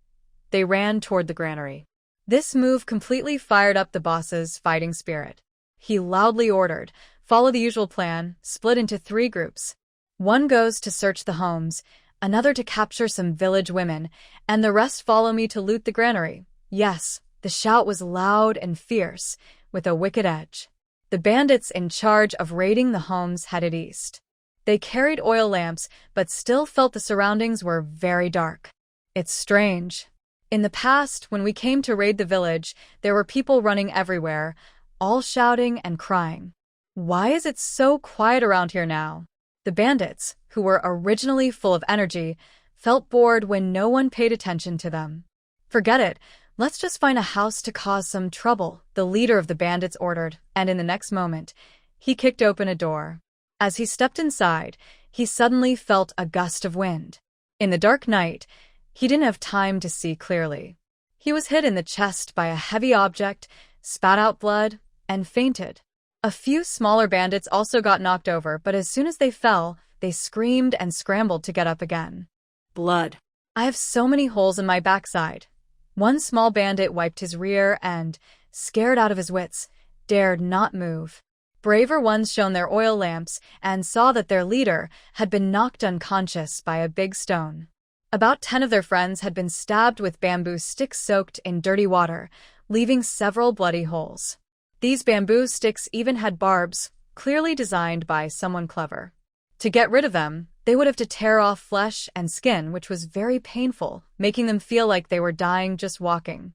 They ran toward the granary. This move completely fired up the boss's fighting spirit. He loudly ordered, "Follow the usual plan, split into 3 groups. One goes to search the homes, another to capture some village women, and the rest follow me to loot the granary." Yes, the shout was loud and fierce, with a wicked edge. The bandits in charge of raiding the homes headed east. They carried oil lamps, but still felt the surroundings were very dark. It's strange. In the past, when we came to raid the village, there were people running everywhere, all shouting and crying. Why is it so quiet around here now? The bandits, who were originally full of energy, felt bored when no one paid attention to them. "Forget it. Let's just find a house to cause some trouble," the leader of the bandits ordered, and in the next moment, he kicked open a door. As he stepped inside, he suddenly felt a gust of wind. In the dark night, he didn't have time to see clearly. He was hit in the chest by a heavy object, spat out blood, and fainted. A few smaller bandits also got knocked over, but as soon as they fell, they screamed and scrambled to get up again. Blood. "I have so many holes in my backside." One small bandit wiped his rear and, scared out of his wits, dared not move. Braver ones shone their oil lamps and saw that their leader had been knocked unconscious by a big stone. About 10 of their friends had been stabbed with bamboo sticks soaked in dirty water, leaving several bloody holes. These bamboo sticks even had barbs, clearly designed by someone clever. To get rid of them, they would have to tear off flesh and skin, which was very painful, making them feel like they were dying just walking.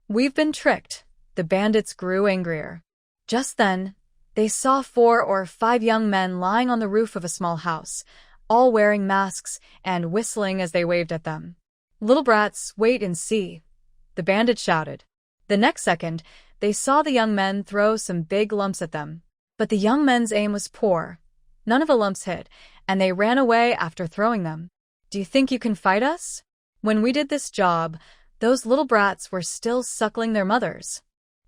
We've been tricked. The bandits grew angrier. Just then, they saw 4 or 5 young men lying on the roof of a small house, all wearing masks and whistling as they waved at them. "Little brats, wait and see," the bandits shouted. The next second, they saw the young men throw some big lumps at them. But the young men's aim was poor. None of the lumps hit, and they ran away after throwing them. "Do you think you can fight us? When we did this job, those little brats were still suckling their mothers,"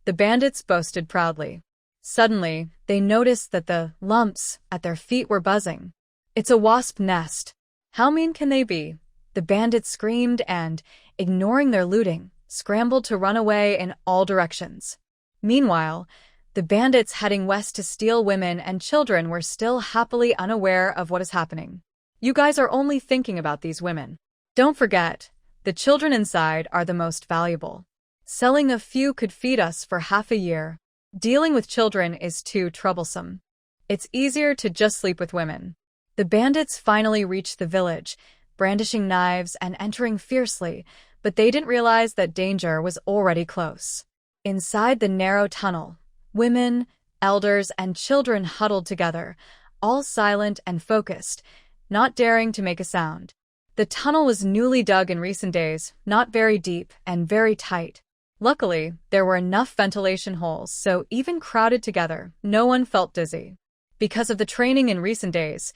the bandits boasted proudly. Suddenly, they noticed that the lumps at their feet were buzzing. "It's a wasp nest. How mean can they be?" The bandits screamed and, ignoring their looting, scrambled to run away in all directions. Meanwhile, the bandits heading west to steal women and children were still happily unaware of what is happening. "You guys are only thinking about these women. Don't forget, the children inside are the most valuable. Selling a few could feed us for half a year. Dealing with children is too troublesome. It's easier to just sleep with women." The bandits finally reached the village, brandishing knives and entering fiercely, but they didn't realize that danger was already close. Inside the narrow tunnel, women, elders, and children huddled together, all silent and focused, not daring to make a sound. The tunnel was newly dug in recent days, not very deep and very tight. Luckily, there were enough ventilation holes, so even crowded together, no one felt dizzy. Because of the training in recent days,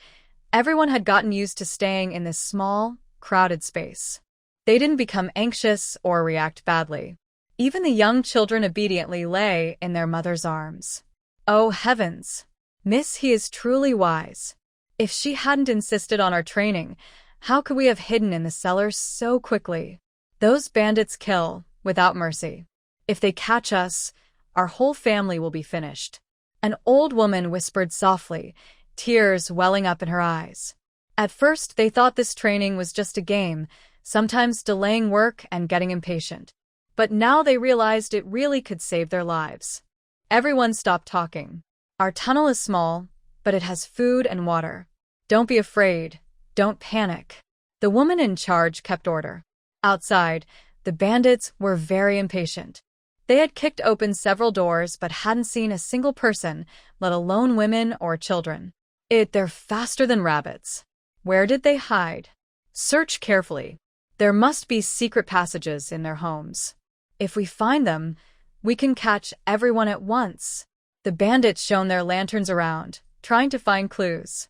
everyone had gotten used to staying in this small, crowded space. They didn't become anxious or react badly. Even the young children obediently lay in their mother's arms. Oh heavens! Miss, he is truly wise. If she hadn't insisted on our training, how could we have hidden in the cellar so quickly? Those bandits kill without mercy. If they catch us, our whole family will be finished. An old woman whispered softly, tears welling up in her eyes. At first, they thought this training was just a game, sometimes delaying work and getting impatient. But now they realized it really could save their lives. Everyone stopped talking. Our tunnel is small, but it has food and water. Don't be afraid. Don't panic. The woman in charge kept order. Outside, the bandits were very impatient. They had kicked open several doors but hadn't seen a single person, let alone women or children. They're faster than rabbits. Where did they hide? Search carefully. There must be secret passages in their homes. If we find them, we can catch everyone at once. The bandits shone their lanterns around, trying to find clues.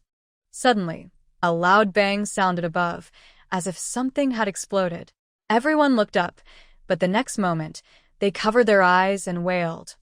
Suddenly, a loud bang sounded above, as if something had exploded. Everyone looked up, but the next moment, they covered their eyes and wailed.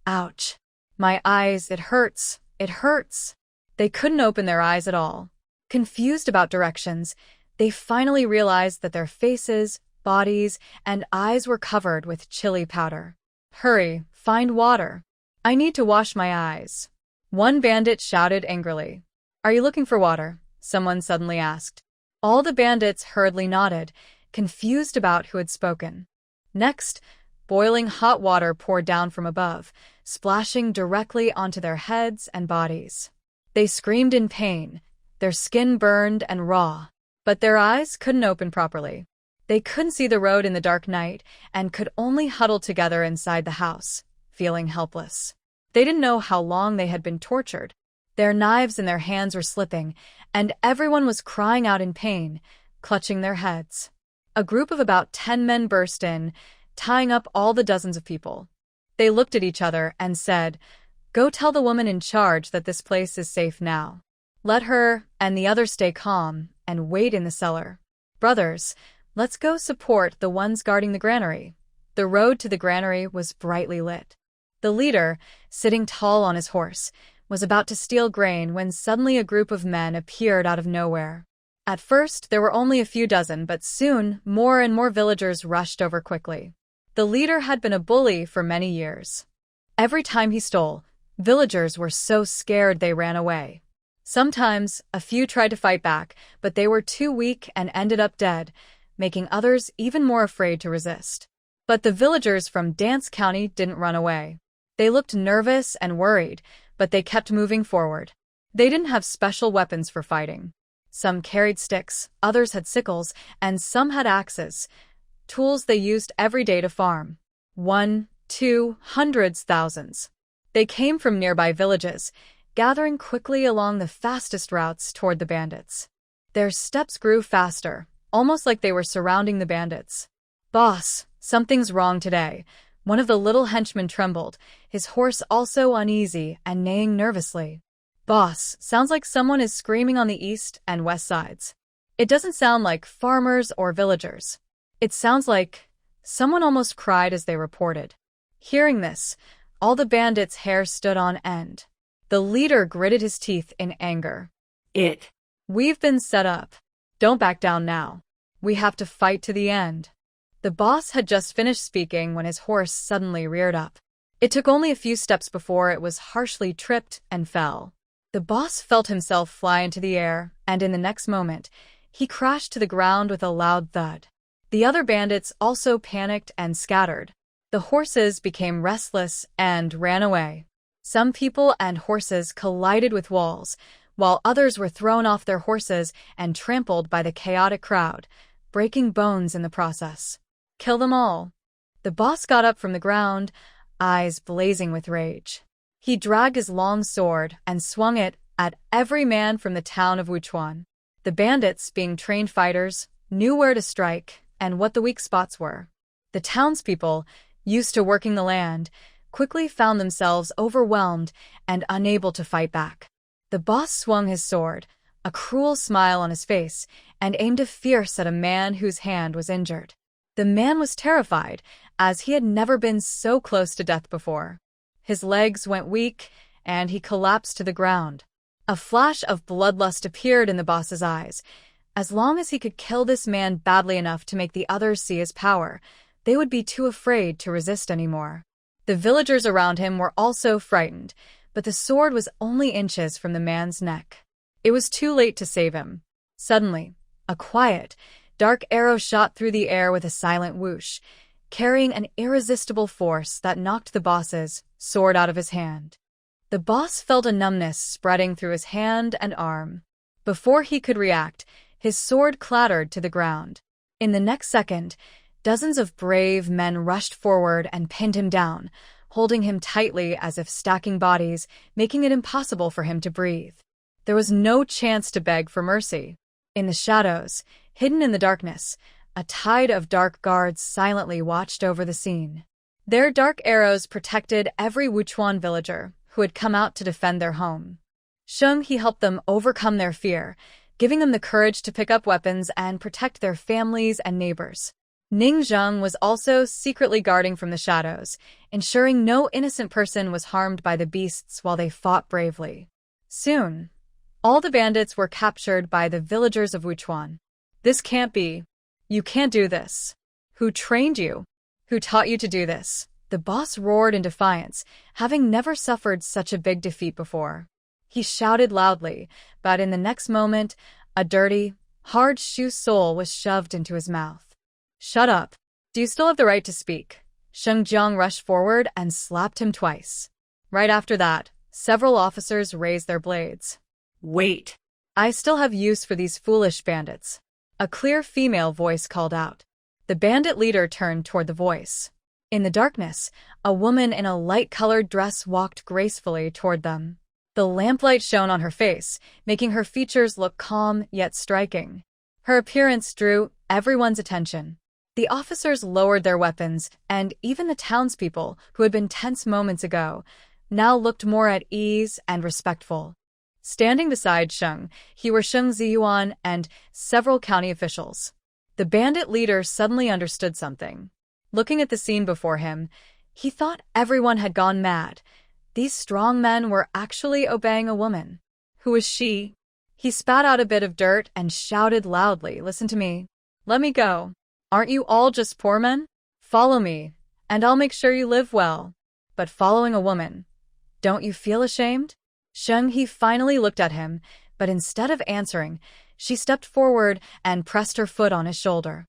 Ouch! My eyes, it hurts, it hurts! They couldn't open their eyes at all. Confused about directions, they finally realized that their faces, bodies, and eyes were covered with chili powder. Hurry, find water. I need to wash my eyes. One bandit shouted angrily. Are you looking for water? Someone suddenly asked. All the bandits hurriedly nodded, confused about who had spoken. Next, boiling hot water poured down from above, splashing directly onto their heads and bodies. They screamed in pain, their skin burned and raw, but their eyes couldn't open properly. They couldn't see the road in the dark night and could only huddle together inside the house, feeling helpless. They didn't know how long they had been tortured. Their knives in their hands were slipping, and everyone was crying out in pain, clutching their heads. A group of about 10 men burst in, tying up all the dozens of people. They looked at each other and said, Go tell the woman in charge that this place is safe now. Let her and the others stay calm and wait in the cellar. Brothers, let's go support the ones guarding the granary. The road to the granary was brightly lit. The leader, sitting tall on his horse, was about to steal grain when suddenly a group of men appeared out of nowhere. At first, there were only a few dozen, but soon more and more villagers rushed over quickly. The leader had been a bully for many years. Every time he stole, villagers were so scared they ran away. Sometimes, a few tried to fight back, but they were too weak and ended up dead, making others even more afraid to resist. But the villagers from Dance County didn't run away. They looked nervous and worried, but they kept moving forward. They didn't have special weapons for fighting. Some carried sticks, others had sickles, and some had axes, tools they used every day to farm. 1, 2, hundreds, thousands. They came from nearby villages, gathering quickly along the fastest routes toward the bandits. Their steps grew faster, almost like they were surrounding the bandits. Boss, something's wrong today. One of the little henchmen trembled, his horse also uneasy and neighing nervously. Boss, sounds like someone is screaming on the east and west sides. It doesn't sound like farmers or villagers. It sounds like someone almost cried as they reported. Hearing this, all the bandits' hair stood on end. The leader gritted his teeth in anger. We've been set up. Don't back down now. We have to fight to the end. The boss had just finished speaking when his horse suddenly reared up. It took only a few steps before it was harshly tripped and fell. The boss felt himself fly into the air, and in the next moment, he crashed to the ground with a loud thud. The other bandits also panicked and scattered. The horses became restless and ran away. Some people and horses collided with walls, while others were thrown off their horses and trampled by the chaotic crowd, breaking bones in the process. Kill them all. The boss got up from the ground, eyes blazing with rage. He dragged his long sword and swung it at every man from the town of Wuchuan. The bandits, being trained fighters, knew where to strike and what the weak spots were. The townspeople, used to working the land, quickly found themselves overwhelmed and unable to fight back. The boss swung his sword, a cruel smile on his face, and aimed a fierce at a man whose hand was injured. The man was terrified, as he had never been so close to death before. His legs went weak, and he collapsed to the ground. A flash of bloodlust appeared in the boss's eyes. As long as he could kill this man badly enough to make the others see his power, they would be too afraid to resist anymore. The villagers around him were also frightened, but the sword was only inches from the man's neck. It was too late to save him. Suddenly, a quiet, dark arrow shot through the air with a silent whoosh, carrying an irresistible force that knocked the boss's sword out of his hand. The boss felt a numbness spreading through his hand and arm. Before he could react, his sword clattered to the ground. In the next second, dozens of brave men rushed forward and pinned him down, holding him tightly as if stacking bodies, making it impossible for him to breathe. There was no chance to beg for mercy. In the shadows, hidden in the darkness, a tide of dark guards silently watched over the scene. Their dark arrows protected every Wuchuan villager who had come out to defend their home. He helped them overcome their fear, giving them the courage to pick up weapons and protect their families and neighbors. Zheng was also secretly guarding from the shadows, ensuring no innocent person was harmed by the beasts while they fought bravely. Soon, all the bandits were captured by the villagers of Wuchuan. This can't be. You can't do this. Who trained you? Who taught you to do this? The boss roared in defiance, having never suffered such a big defeat before. He shouted loudly, but in the next moment, a dirty, hard shoe sole was shoved into his mouth. Shut up. Do you still have the right to speak? Zheng rushed forward and slapped him twice. Right after that, several officers raised their blades. Wait. I still have use for these foolish bandits. A clear female voice called out. The bandit leader turned toward the voice. In the darkness, a woman in a light-colored dress walked gracefully toward them. The lamplight shone on her face, making her features look calm yet striking. Her appearance drew everyone's attention. The officers lowered their weapons, and even the townspeople, who had been tense moments ago, now looked more at ease and respectful. Standing beside Sheng, were Sheng Ziyuan and several county officials. The bandit leader suddenly understood something. Looking at the scene before him, he thought everyone had gone mad. These strong men were actually obeying a woman. Who was she? He spat out a bit of dirt and shouted loudly, "Listen to me. Let me go. Aren't you all just poor men? Follow me, and I'll make sure you live well. But following a woman, don't you feel ashamed?" Sheng finally looked at him, but instead of answering, she stepped forward and pressed her foot on his shoulder.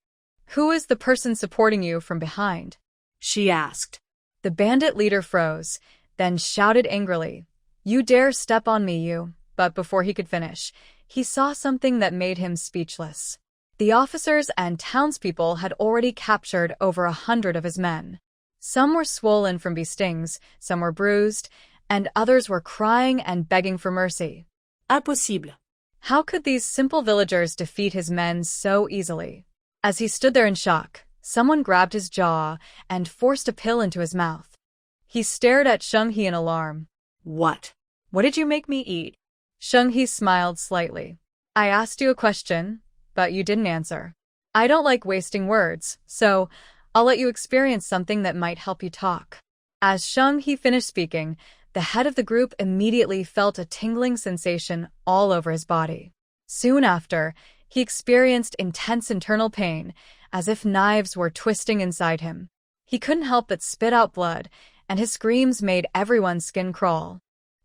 "Who is the person supporting you from behind?" she asked. The bandit leader froze, then shouted angrily, "You dare step on me, you!" But before he could finish, he saw something that made him speechless. The officers and townspeople had already captured over 100 of his men. Some were swollen from bee stings, some were bruised, and others were crying and begging for mercy. Impossible. How could these simple villagers defeat his men so easily? As he stood there in shock, someone grabbed his jaw and forced a pill into his mouth. He stared at Sheng in alarm. What? What did you make me eat? Sheng smiled slightly. I asked you a question, but you didn't answer. I don't like wasting words, so I'll let you experience something that might help you talk. As Sheng finished speaking, the head of the group immediately felt a tingling sensation all over his body. Soon after, he experienced intense internal pain, as if knives were twisting inside him. He couldn't help but spit out blood, and his screams made everyone's skin crawl.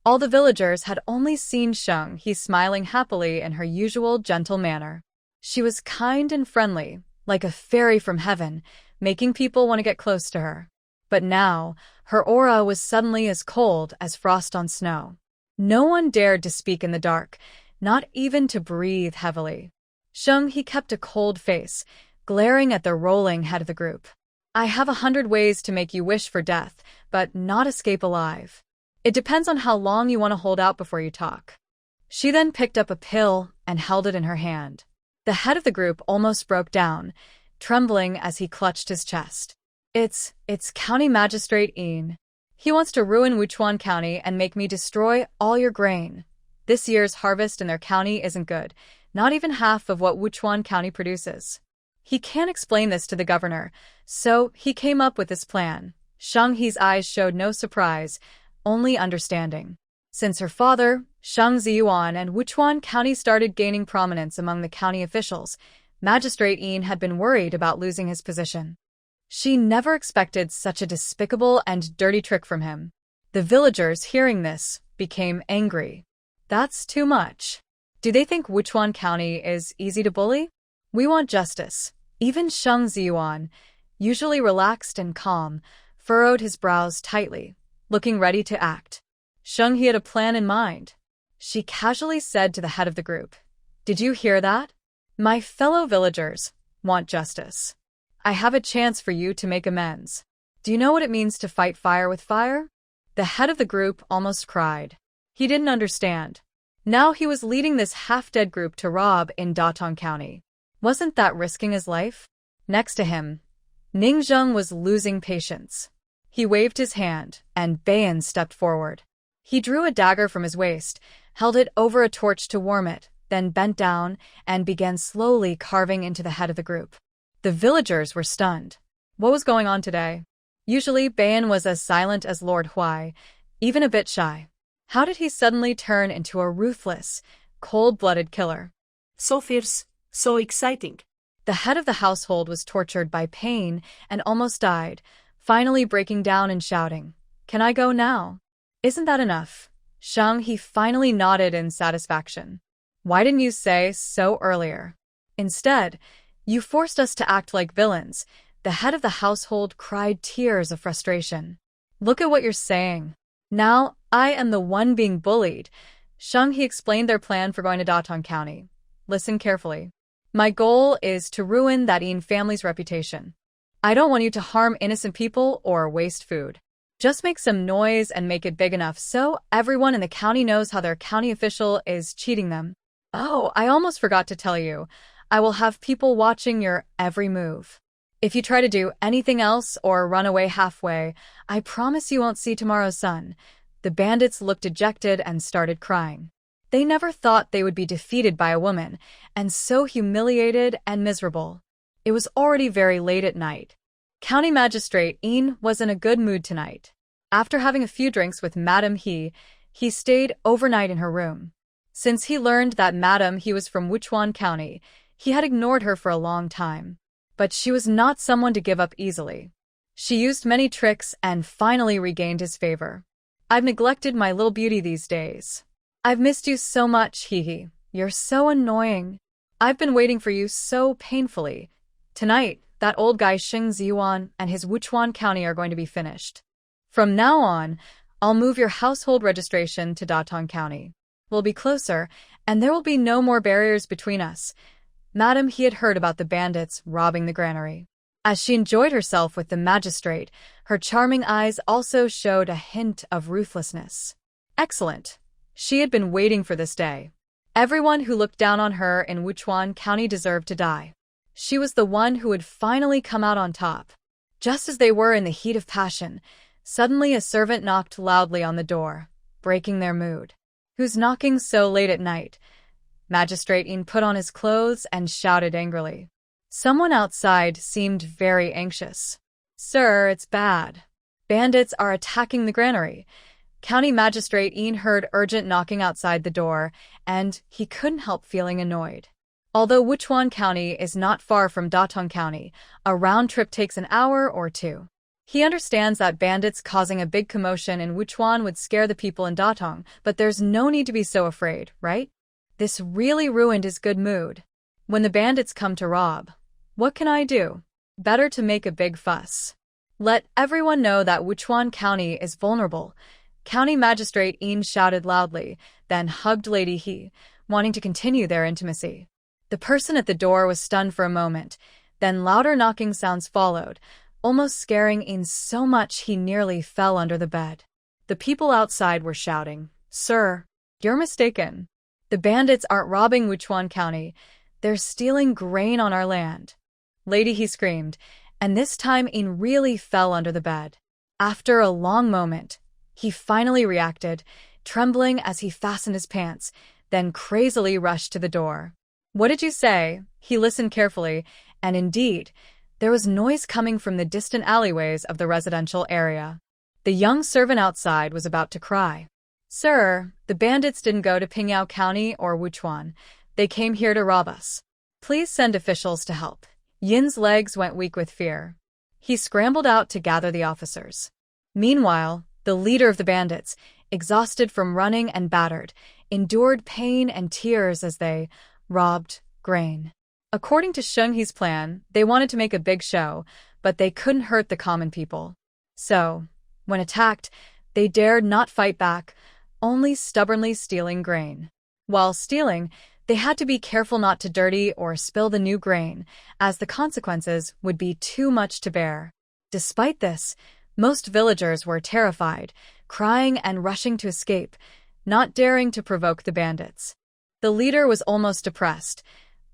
All the villagers had only seen Sheng smiling happily in her usual gentle manner. She was kind and friendly, like a fairy from heaven, making people want to get close to her. But now, her aura was suddenly as cold as frost on snow. No one dared to speak in the dark, not even to breathe heavily. Sheng kept a cold face, glaring at the rolling head of the group. I have 100 ways to make you wish for death, but not escape alive. It depends on how long you want to hold out before you talk. She then picked up a pill and held it in her hand. The head of the group almost broke down, trembling as he clutched his chest. It's County Magistrate Ian. He wants to ruin Wuchuan County and make me destroy all your grain. This year's harvest in their county isn't good, not even half of what Wuchuan County produces. He can't explain this to the governor, so he came up with this plan. Shang He's eyes showed no surprise, only understanding. Since her father, Shang Ziyuan, and Wuchuan County started gaining prominence among the county officials, Magistrate Yin had been worried about losing his position. She never expected such a despicable and dirty trick from him. The villagers, hearing this, became angry. That's too much. Do they think Wuchuan County is easy to bully? We want justice. Even Shang Ziyuan, usually relaxed and calm, furrowed his brows tightly, looking ready to act. Shang He had a plan in mind. She casually said to the head of the group, "Did you hear that? My fellow villagers want justice. I have a chance for you to make amends. Do you know what it means to fight fire with fire?" The head of the group almost cried. He didn't understand. Now he was leading this half-dead group to rob in Datong County. Wasn't that risking his life? Next to him, Ning Zheng was losing patience. He waved his hand, and Bayan stepped forward. He drew a dagger from his waist, held it over a torch to warm it, then bent down and began slowly carving into the head of the group. The villagers were stunned. What was going on today? Usually, Bayan was as silent as Lord Huai, even a bit shy. How did he suddenly turn into a ruthless, cold-blooded killer? So fierce, so exciting. The head of the household was tortured by pain and almost died, finally breaking down and shouting, "Can I go now?" "Isn't that enough?" Shang He finally nodded in satisfaction. "Why didn't you say so earlier? Instead, you forced us to act like villains." The head of the household cried tears of frustration. "Look at what you're saying. Now I am the one being bullied." Shang He explained their plan for going to Datong County. "Listen carefully. My goal is to ruin that Yin family's reputation. I don't want you to harm innocent people or waste food. Just make some noise and make it big enough so everyone in the county knows how their county official is cheating them. Oh, I almost forgot to tell you. I will have people watching your every move. If you try to do anything else or run away halfway, I promise you won't see tomorrow's sun." The bandits looked dejected and started crying. They never thought they would be defeated by a woman, and so humiliated and miserable. It was already very late at night. County Magistrate Yin was in a good mood tonight. After having a few drinks with Madame He stayed overnight in her room. Since he learned that Madame He was from Wuchuan County, he had ignored her for a long time. But she was not someone to give up easily. She used many tricks and finally regained his favor. "I've neglected my little beauty these days. I've missed you so much, Hee. You're so annoying. I've been waiting for you so painfully. Tonight, that old guy Shang Ziyuan and his Wuchuan County are going to be finished. From now on, I'll move your household registration to Datong County. We'll be closer, and there will be no more barriers between us." Madame He had heard about the bandits robbing the granary. As she enjoyed herself with the magistrate, her charming eyes also showed a hint of ruthlessness. Excellent. She had been waiting for this day. Everyone who looked down on her in Wuchuan County deserved to die. She was the one who would finally come out on top. Just as they were in the heat of passion, suddenly a servant knocked loudly on the door, breaking their mood. "Who's knocking so late at night?" Magistrate Yin put on his clothes and shouted angrily. Someone outside seemed very anxious. "Sir, it's bad. Bandits are attacking the granary." County Magistrate Yin heard urgent knocking outside the door, and he couldn't help feeling annoyed. Although Wuchuan County is not far from Datong County, a round trip takes an hour or two. He understands that bandits causing a big commotion in Wuchuan would scare the people in Datong, but there's no need to be so afraid, right? This really ruined his good mood. When the bandits come to rob, what can I do? Better to make a big fuss. Let everyone know that Wuchuan County is vulnerable. County Magistrate Yin shouted loudly, then hugged Lady He, wanting to continue their intimacy. The person at the door was stunned for a moment, then louder knocking sounds followed, almost scaring Yin so much he nearly fell under the bed. The people outside were shouting, "Sir, you're mistaken. The bandits aren't robbing Wuchuan County. They're stealing grain on our land." Lady He screamed, and this time Yin really fell under the bed. After a long moment, he finally reacted, trembling as he fastened his pants, then crazily rushed to the door. "What did you say?" He listened carefully, and indeed, there was noise coming from the distant alleyways of the residential area. The young servant outside was about to cry. Sir, the bandits didn't go to Pingyao County or Wuchuan. They came here to rob us. Please send officials to help. Yin's legs went weak with fear. He scrambled out to gather the officers. Meanwhile, the leader of the bandits, exhausted from running and battered, endured pain and tears as they robbed grain. According to Sheng He's plan, they wanted to make a big show, but they couldn't hurt the common people. So, when attacked, they dared not fight back, only stubbornly stealing grain. While stealing, they had to be careful not to dirty or spill the new grain, as the consequences would be too much to bear. Despite this, most villagers were terrified, crying and rushing to escape, not daring to provoke the bandits. The leader was almost depressed.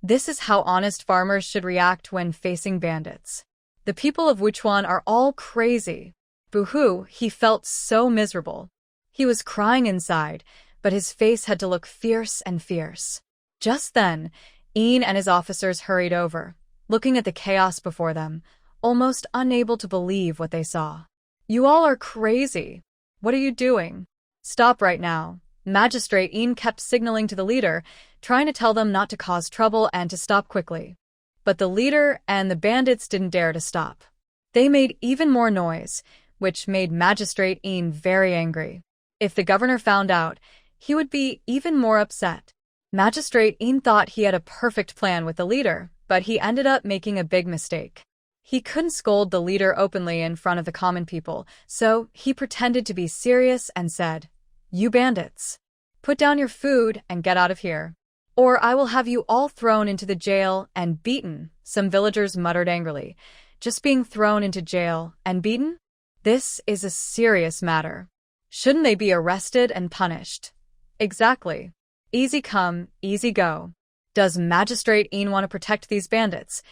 This is how honest farmers should react when facing bandits. The people of Wuchuan are all crazy. Boo-hoo, he felt so miserable. He was crying inside, but his face had to look fierce and fierce. Just then, Ian and his officers hurried over, looking at the chaos before them, almost unable to believe what they saw. You all are crazy. What are you doing? Stop right now. Magistrate Ian kept signaling to the leader, trying to tell them not to cause trouble and to stop quickly. But the leader and the bandits didn't dare to stop. They made even more noise, which made Magistrate Ian very angry. If the governor found out, he would be even more upset. Magistrate Ian thought he had a perfect plan with the leader, but he ended up making a big mistake. He couldn't scold the leader openly in front of the common people, so he pretended to be serious and said, "You bandits, put down your food and get out of here, or I will have you all thrown into the jail and beaten." Some villagers muttered angrily. Just being thrown into jail and beaten? This is a serious matter. Shouldn't they be arrested and punished? Exactly. Easy come, easy go. Does Magistrate Ian want to protect these bandits?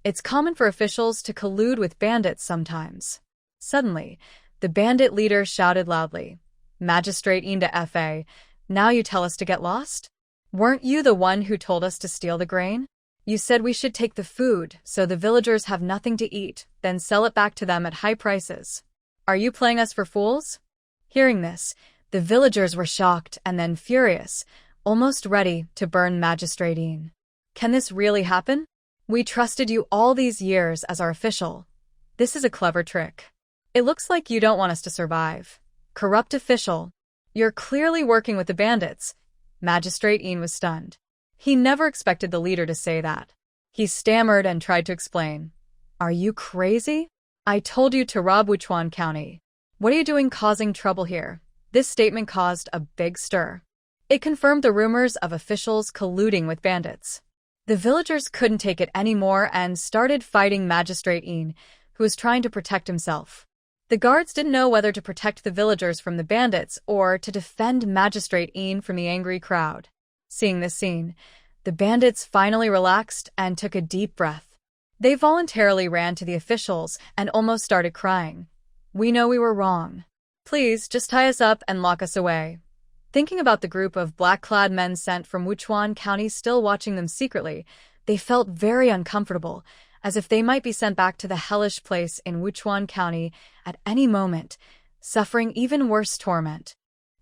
It's common for officials to collude with bandits sometimes. Suddenly, the bandit leader shouted loudly, "Magistrate Ian to Fa, now you tell us to get lost? Weren't you the one who told us to steal the grain? You said we should take the food so the villagers have nothing to eat, then sell it back to them at high prices. Are you playing us for fools?" Hearing this, the villagers were shocked and then furious, almost ready to burn Magistrate Ian. Can this really happen? We trusted you all these years as our official. This is a clever trick. It looks like you don't want us to survive. Corrupt official. You're clearly working with the bandits. Magistrate Ian was stunned. He never expected the leader to say that. He stammered and tried to explain. Are you crazy? I told you to rob Wuchuan County. What are you doing causing trouble here? This statement caused a big stir. It confirmed the rumors of officials colluding with bandits. The villagers couldn't take it anymore and started fighting Magistrate Ian, who was trying to protect himself. The guards didn't know whether to protect the villagers from the bandits or to defend Magistrate Ian from the angry crowd. Seeing this scene, the bandits finally relaxed and took a deep breath. They voluntarily ran to the officials and almost started crying. We know we were wrong. Please, just tie us up and lock us away. Thinking about the group of black-clad men sent from Wuchuan County still watching them secretly, they felt very uncomfortable, as if they might be sent back to the hellish place in Wuchuan County at any moment, suffering even worse torment.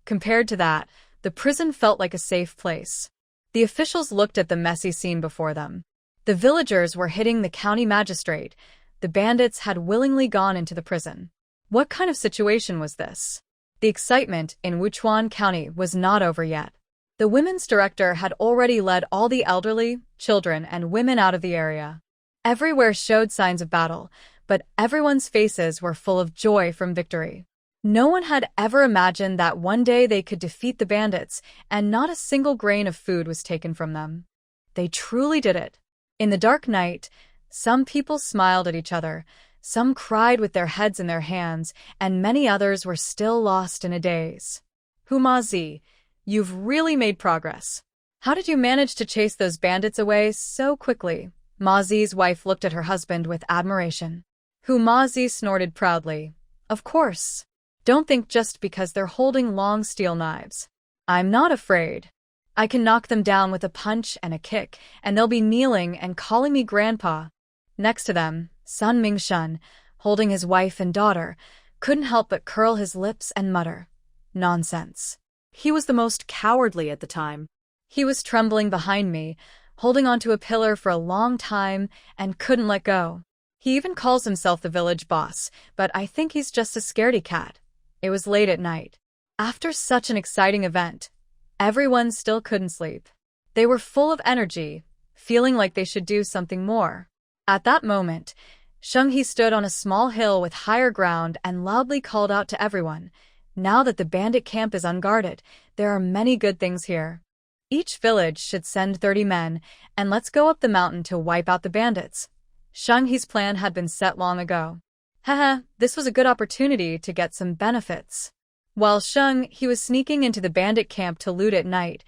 Compared to that, the prison felt like a safe place. The officials looked at the messy scene before them. The villagers were hitting the county magistrate. The bandits had willingly gone into the prison. What kind of situation was this? The excitement in Wuchuan County was not over yet. The women's director had already led all the elderly, children, and women out of the area. Everywhere showed signs of battle, but everyone's faces were full of joy from victory. No one had ever imagined that one day they could defeat the bandits and not a single grain of food was taken from them. They truly did it. In the dark night, some people smiled at each other, some cried with their heads in their hands, and many others were still lost in a daze. Humazi, you've really made progress. How did you manage to chase those bandits away so quickly? Mazi's wife looked at her husband with admiration. Humazi snorted proudly. Of course. Don't think just because they're holding long steel knives. I'm not afraid. I can knock them down with a punch and a kick, and they'll be kneeling and calling me grandpa. Next to them, Sun Mingshun, holding his wife and daughter, couldn't help but curl his lips and mutter, "Nonsense." He was the most cowardly at the time. He was trembling behind me, holding onto a pillar for a long time and couldn't let go. He even calls himself the village boss, but I think he's just a scaredy cat. It was late at night. After such an exciting event, everyone still couldn't sleep. They were full of energy, feeling like they should do something more. At that moment, Sheng-He stood on a small hill with higher ground and loudly called out to everyone, "Now that the bandit camp is unguarded, there are many good things here. Each village should send 30 men, and let's go up the mountain to wipe out the bandits." Sheng-He's plan had been set long ago. Haha, this was a good opportunity to get some benefits. While Sheng-He was sneaking into the bandit camp to loot at night,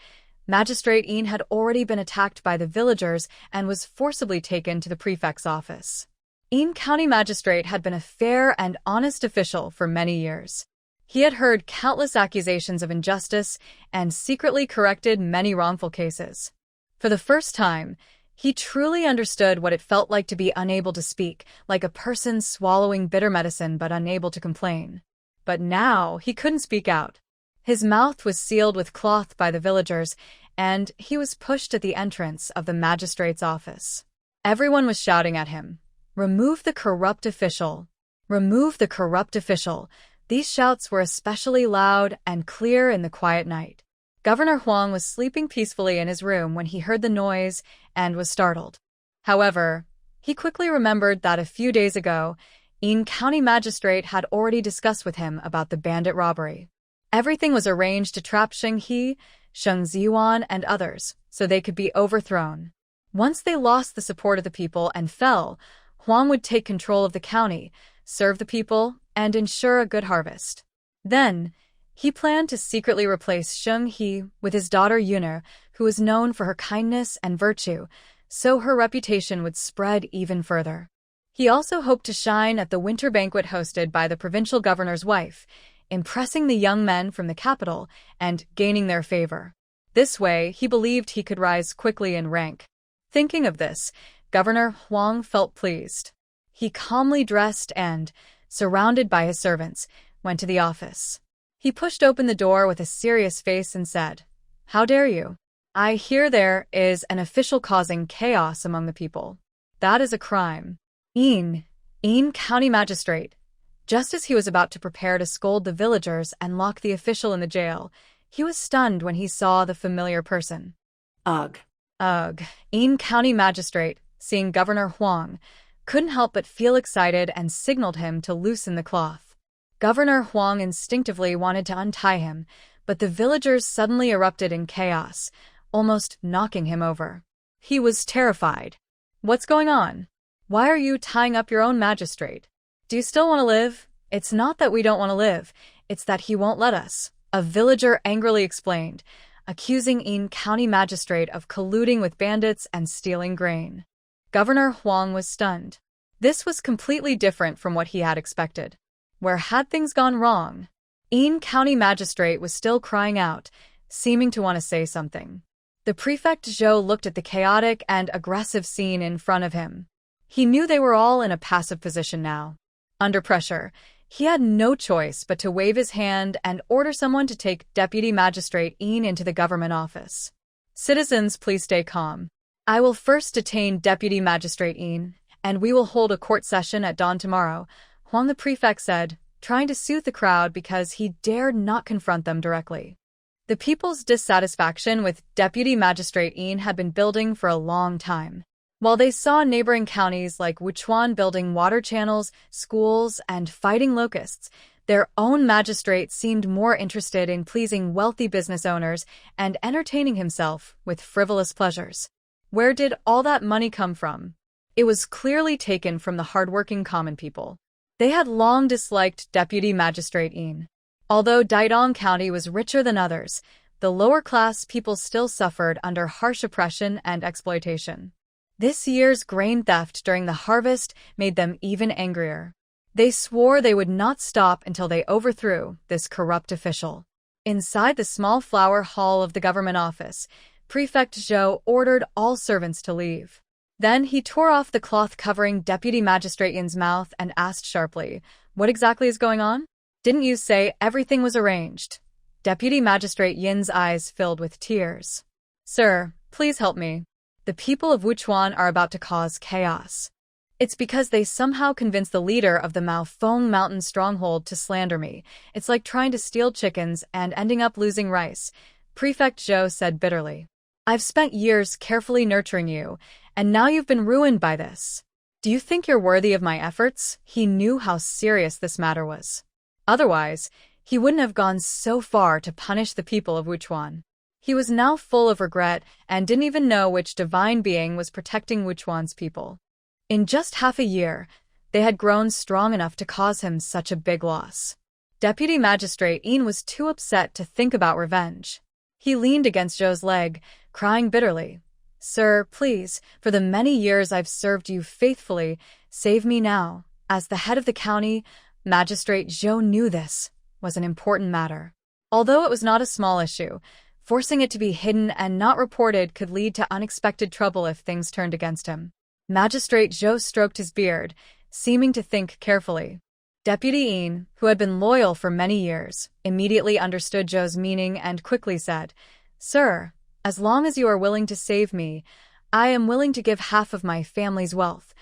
Magistrate Yin had already been attacked by the villagers and was forcibly taken to the prefect's office. Yin County Magistrate had been a fair and honest official for many years. He had heard countless accusations of injustice and secretly corrected many wrongful cases. For the first time, he truly understood what it felt like to be unable to speak, like a person swallowing bitter medicine but unable to complain. But now he couldn't speak out. His mouth was sealed with cloth by the villagers, and he was pushed at the entrance of the magistrate's office. Everyone was shouting at him, "Remove the corrupt official! Remove the corrupt official!" These shouts were especially loud and clear in the quiet night. Governor Huang was sleeping peacefully in his room when he heard the noise and was startled. However, he quickly remembered that a few days ago, Yin County Magistrate had already discussed with him about the bandit robbery. Everything was arranged to trap Sheng-He, Sheng Ziyuan, and others, so they could be overthrown. Once they lost the support of the people and fell, Huang would take control of the county, serve the people, and ensure a good harvest. Then, he planned to secretly replace Sheng-He with his daughter Yuna, who was known for her kindness and virtue, so her reputation would spread even further. He also hoped to shine at the winter banquet hosted by the provincial governor's wife, impressing the young men from the capital and gaining their favor. This way, he believed he could rise quickly in rank. Thinking of this, Governor Huang felt pleased. He calmly dressed and, surrounded by his servants, went to the office. He pushed open the door with a serious face and said, "How dare you? I hear there is an official causing chaos among the people. That is a crime." Yin County Magistrate. Just as he was about to prepare to scold the villagers and lock the official in the jail, he was stunned when he saw the familiar person. Ugh. Yin County Magistrate, seeing Governor Huang, couldn't help but feel excited and signaled him to loosen the cloth. Governor Huang instinctively wanted to untie him, but the villagers suddenly erupted in chaos, almost knocking him over. He was terrified. "What's going on? Why are you tying up your own magistrate? Do you still want to live? It's not that we don't want to live, it's that he won't let us," a villager angrily explained, accusing Yin County Magistrate of colluding with bandits and stealing grain. Governor Huang was stunned. This was completely different from what he had expected. Where had things gone wrong? Yin County Magistrate was still crying out, seeming to want to say something. The prefect Zhou looked at the chaotic and aggressive scene in front of him. He knew they were all in a passive position now. Under pressure, he had no choice but to wave his hand and order someone to take Deputy Magistrate Yin into the government office. "Citizens, please stay calm. I will first detain Deputy Magistrate Yin, and we will hold a court session at dawn tomorrow," Huang the prefect said, trying to soothe the crowd because he dared not confront them directly. The people's dissatisfaction with Deputy Magistrate Yin had been building for a long time. While they saw neighboring counties like Wuchuan building water channels, schools, and fighting locusts, their own magistrate seemed more interested in pleasing wealthy business owners and entertaining himself with frivolous pleasures. Where did all that money come from? It was clearly taken from the hardworking common people. They had long disliked Deputy Magistrate Yin. Although Daidong County was richer than others, the lower-class people still suffered under harsh oppression and exploitation. This year's grain theft during the harvest made them even angrier. They swore they would not stop until they overthrew this corrupt official. Inside the small flower hall of the government office, Prefect Zhou ordered all servants to leave. Then he tore off the cloth covering Deputy Magistrate Yin's mouth and asked sharply, "What exactly is going on? Didn't you say everything was arranged?" Deputy Magistrate Yin's eyes filled with tears. Sir, please help me. The people of Wuchuan are about to cause chaos. It's because they somehow convinced the leader of the Maofeng Mountain stronghold to slander me. It's like trying to steal chickens and ending up losing rice, Prefect Zhou said bitterly. I've spent years carefully nurturing you, and now you've been ruined by this. Do you think you're worthy of my efforts? He knew how serious this matter was. Otherwise, he wouldn't have gone so far to punish the people of Wuchuan. He was now full of regret and didn't even know which divine being was protecting Wuchuan's people. In just half a year, they had grown strong enough to cause him such a big loss. Deputy Magistrate Yin was too upset to think about revenge. He leaned against Zhou's leg, crying bitterly. Sir, please, for the many years I've served you faithfully, save me now. As the head of the county, Magistrate Zhou knew this was an important matter. Although it was not a small issue, forcing it to be hidden and not reported could lead to unexpected trouble if things turned against him. Magistrate Zhou stroked his beard, seeming to think carefully. Deputy Yin, who had been loyal for many years, immediately understood Zhou's meaning and quickly said, Sir, as long as you are willing to save me, I am willing to give half of my family's wealth.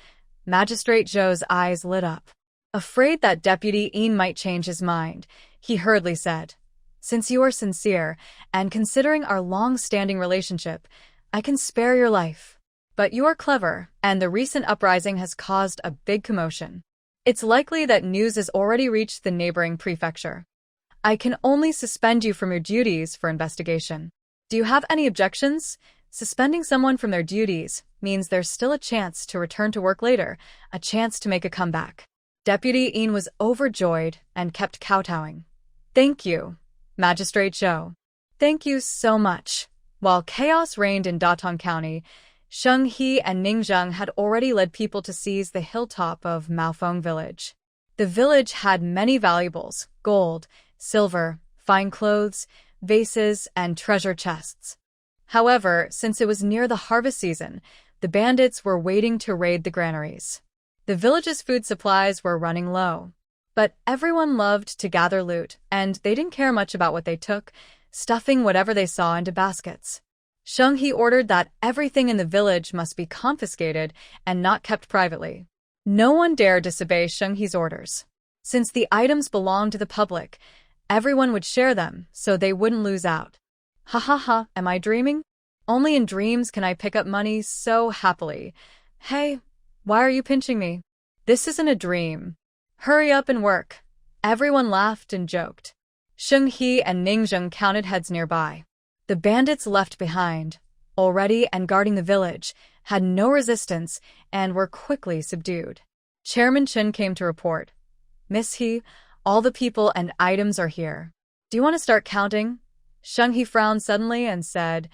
Magistrate Zhou's eyes lit up. Afraid that Deputy Yin might change his mind, he hurriedly said, Since you are sincere, and considering our long-standing relationship, I can spare your life. But you are clever, and the recent uprising has caused a big commotion. It's likely that news has already reached the neighboring prefecture. I can only suspend you from your duties for investigation. Do you have any objections? Suspending someone from their duties means there's still a chance to return to work later, a chance to make a comeback. Deputy Yin was overjoyed and kept kowtowing. Thank you, Magistrate Zhou. Thank you so much. While chaos reigned in Datong County, Sheng He and Ning Zheng had already led people to seize the hilltop of Maofeng village. The village had many valuables, gold, silver, fine clothes, vases, and treasure chests. However, since it was near the harvest season, the bandits were waiting to raid the granaries. The village's food supplies were running low. But everyone loved to gather loot, and they didn't care much about what they took, stuffing whatever they saw into baskets. Sheng He ordered that everything in the village must be confiscated and not kept privately. No one dared disobey Sheng He's orders. Since the items belonged to the public, everyone would share them so they wouldn't lose out. Ha ha ha, am I dreaming? Only in dreams can I pick up money so happily. Hey, why are you pinching me? This isn't a dream. Hurry up and work. Everyone laughed and joked. Sheng He and Ning Zheng counted heads nearby. The bandits left behind, already and guarding the village, had no resistance and were quickly subdued. Chairman Chen came to report. Miss He, all the people and items are here. Do you want to start counting? Sheng He frowned suddenly and said,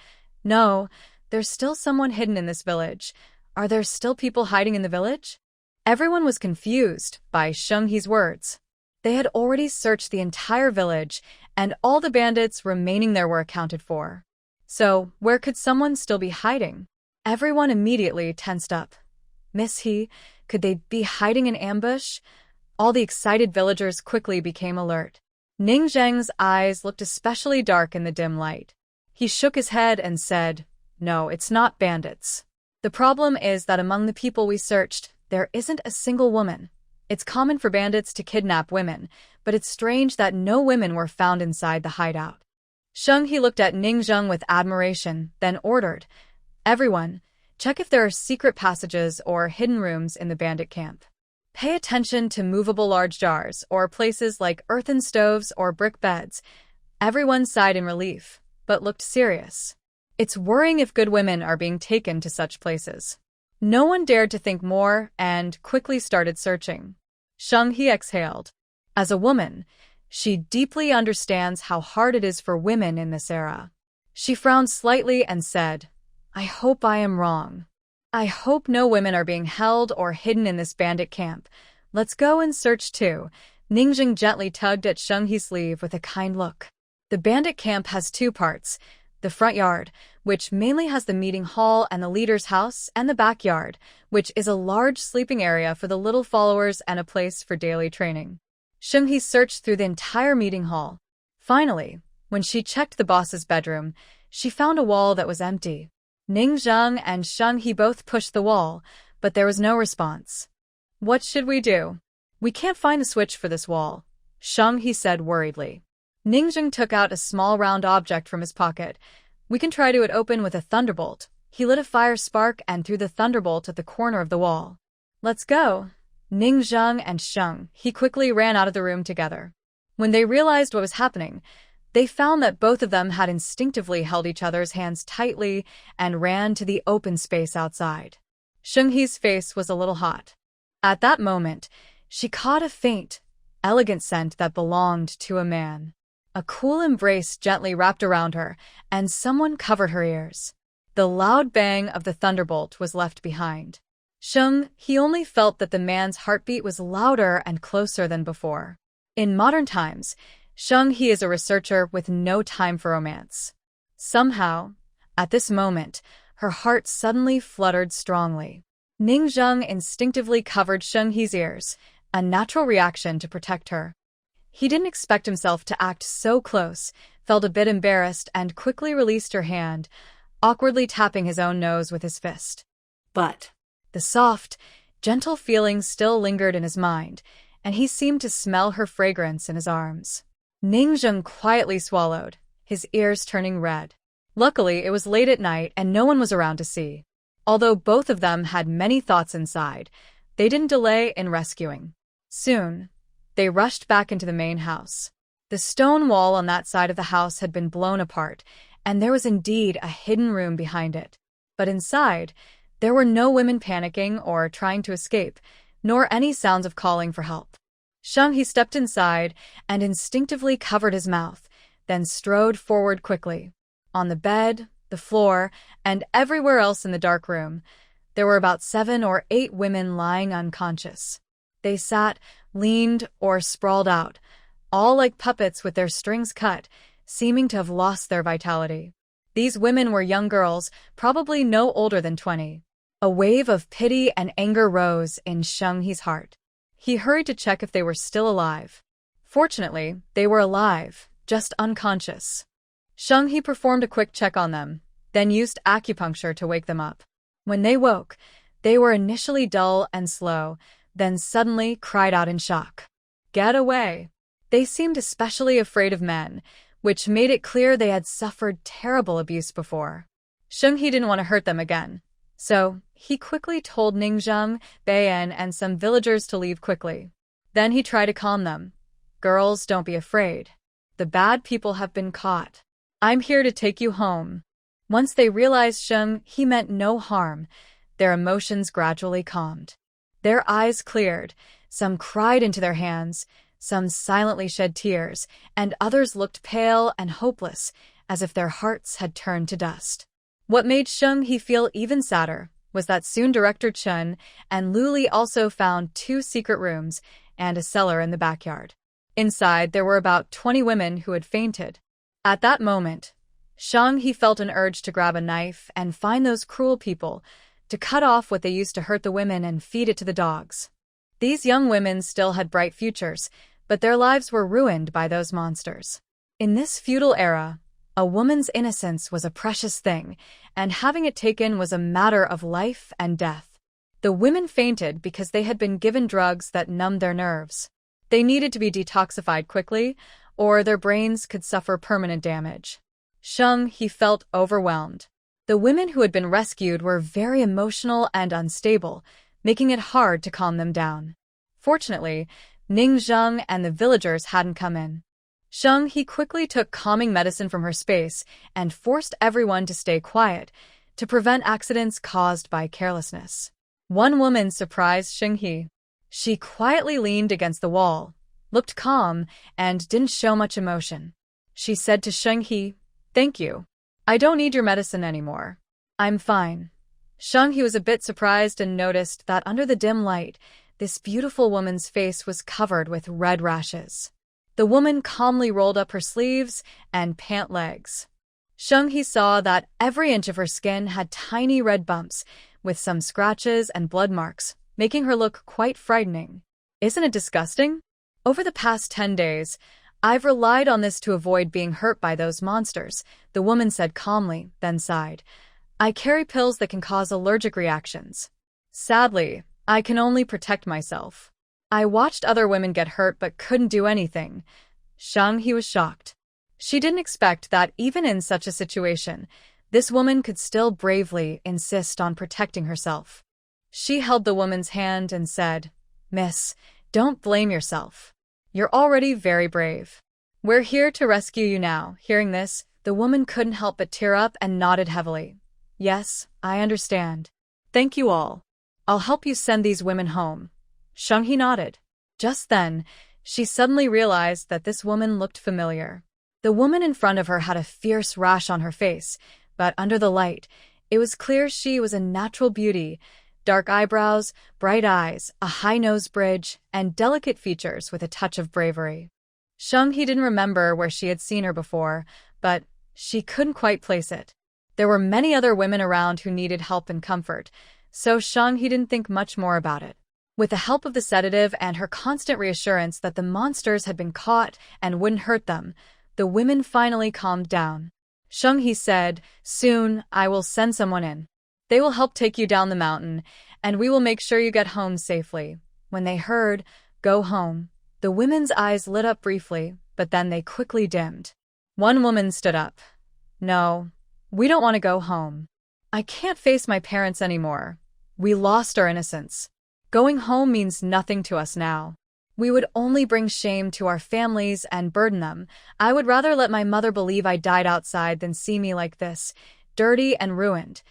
No, there's still someone hidden in this village. Are there still people hiding in the village? Everyone was confused by Sheng He's words. They had already searched the entire village, and all the bandits remaining there were accounted for. So, where could someone still be hiding? Everyone immediately tensed up. Miss He, could they be hiding in ambush? All the excited villagers quickly became alert. Ning Zheng's eyes looked especially dark in the dim light. He shook his head and said, No, it's not bandits. The problem is that among the people we searched, there isn't a single woman. It's common for bandits to kidnap women, but it's strange that no women were found inside the hideout. Sheng He looked at Ning Zheng with admiration, then ordered, Everyone, check if there are secret passages or hidden rooms in the bandit camp. Pay attention to movable large jars or places like earthen stoves or brick beds. Everyone sighed in relief, but looked serious. It's worrying if good women are being taken to such places. No one dared to think more and quickly started searching. Sheng He exhaled. As a woman, she deeply understands how hard it is for women in this era. She frowned slightly and said, I hope I am wrong. I hope no women are being held or hidden in this bandit camp. Let's go and search too. Ning Zheng gently tugged at Sheng He's sleeve with a kind look. The bandit camp has two parts. The front yard, which mainly has the meeting hall and the leader's house, and the backyard, which is a large sleeping area for the little followers and a place for daily training. Sheng He searched through the entire meeting hall. Finally, When she checked the boss's bedroom, she found a wall that was empty. Ning Zheng and Sheng He both pushed the wall, but there was no response. What should we do? We can't find the switch for this wall, Sheng He said worriedly. Ning Zheng took out a small round object from his pocket. We can try to open with a thunderbolt. He lit a fire spark and threw the thunderbolt at the corner of the wall. Let's go. Ning Zheng and Sheng He quickly ran out of the room together. When they realized what was happening, they found that both of them had instinctively held each other's hands tightly and ran to the open space outside. Sheng He's face was a little hot. At that moment, she caught a faint, elegant scent that belonged to a man. A cool embrace gently wrapped around her, and someone covered her ears. The loud bang of the thunderbolt was left behind. Sheng He only felt that the man's heartbeat was louder and closer than before. In modern times, Sheng He is a researcher with no time for romance. Somehow, at this moment, her heart suddenly fluttered strongly. Ning Zheng instinctively covered Sheng He's ears, a natural reaction to protect her. He didn't expect himself to act so close, felt a bit embarrassed, and quickly released her hand, awkwardly tapping his own nose with his fist. But the soft, gentle feeling still lingered in his mind, and he seemed to smell her fragrance in his arms. Ning Zheng quietly swallowed, his ears turning red. Luckily, it was late at night and no one was around to see. Although both of them had many thoughts inside, they didn't delay in rescuing. Soon, they rushed back into the main house. The stone wall on that side of the house had been blown apart, and there was indeed a hidden room behind it. But inside, there were no women panicking or trying to escape, nor any sounds of calling for help. Sheng He stepped inside and instinctively covered his mouth, then strode forward quickly. On the bed, the floor, and everywhere else in the dark room, there were about 7 or 8 women lying unconscious. They sat, leaned, or sprawled out, all like puppets with their strings cut, seeming to have lost their vitality. These women were young girls, probably no older than 20. A wave of pity and anger rose in Sheng He's heart. He hurried to check if they were still alive. Fortunately, they were alive, just unconscious. Sheng He performed a quick check on them, then used acupuncture to wake them up. When they woke, they were initially dull and slow, then suddenly cried out in shock. Get away! They seemed especially afraid of men, which made it clear they had suffered terrible abuse before. Sheng He didn't want to hurt them again, so he quickly told Ning Zheng, Baiyan, and some villagers to leave quickly. Then he tried to calm them. Girls, don't be afraid. The bad people have been caught. I'm here to take you home. Once they realized Sheng He meant no harm, their emotions gradually calmed. Their eyes cleared, some cried into their hands, some silently shed tears, and others looked pale and hopeless, as if their hearts had turned to dust. What made Sheng He feel even sadder was that soon Director Chun and Luli also found 2 secret rooms and a cellar in the backyard. Inside, there were about 20 women who had fainted. At that moment, Sheng He felt an urge to grab a knife and find those cruel people, to cut off what they used to hurt the women and feed it to the dogs. These young women still had bright futures, but their lives were ruined by those monsters. In this feudal era, a woman's innocence was a precious thing, and having it taken was a matter of life and death. The women fainted because they had been given drugs that numbed their nerves. They needed to be detoxified quickly, or their brains could suffer permanent damage. Sheng He felt overwhelmed. The women who had been rescued were very emotional and unstable, making it hard to calm them down. Fortunately, Ning Zheng and the villagers hadn't come in. Sheng He quickly took calming medicine from her space and forced everyone to stay quiet, to prevent accidents caused by carelessness. One woman surprised Sheng He. She quietly leaned against the wall, looked calm, and didn't show much emotion. She said to Sheng He, "Thank you. I don't need your medicine anymore. I'm fine." Sheng He was a bit surprised and noticed that under the dim light, this beautiful woman's face was covered with red rashes. The woman calmly rolled up her sleeves and pant legs. Sheng He saw that every inch of her skin had tiny red bumps, with some scratches and blood marks, making her look quite frightening. Isn't it disgusting? Over the past 10 days, I've relied on this to avoid being hurt by those monsters, the woman said calmly, then sighed. I carry pills that can cause allergic reactions. Sadly, I can only protect myself. I watched other women get hurt but couldn't do anything. He was shocked. She didn't expect that even in such a situation, this woman could still bravely insist on protecting herself. She held the woman's hand and said, Miss, don't blame yourself. You're already very brave. We're here to rescue you now. Hearing this, the woman couldn't help but tear up and nodded heavily. Yes, I understand. Thank you all. I'll help you send these women home. He nodded. Just then, she suddenly realized that this woman looked familiar. The woman in front of her had a fierce rash on her face, but under the light, it was clear she was a natural beauty. Dark eyebrows, bright eyes, a high nose bridge, and delicate features with a touch of bravery. He didn't remember where she had seen her before, but she couldn't quite place it. There were many other women around who needed help and comfort, so he didn't think much more about it. With the help of the sedative and her constant reassurance that the monsters had been caught and wouldn't hurt them, the women finally calmed down. He said, Soon, I will send someone in. They will help take you down the mountain, and we will make sure you get home safely. When they heard, Go home, the women's eyes lit up briefly, but then they quickly dimmed. One woman stood up. No, we don't want to go home. I can't face my parents anymore. We lost our innocence. Going home means nothing to us now. We would only bring shame to our families and burden them. I would rather let my mother believe I died outside than see me like this, dirty and ruined.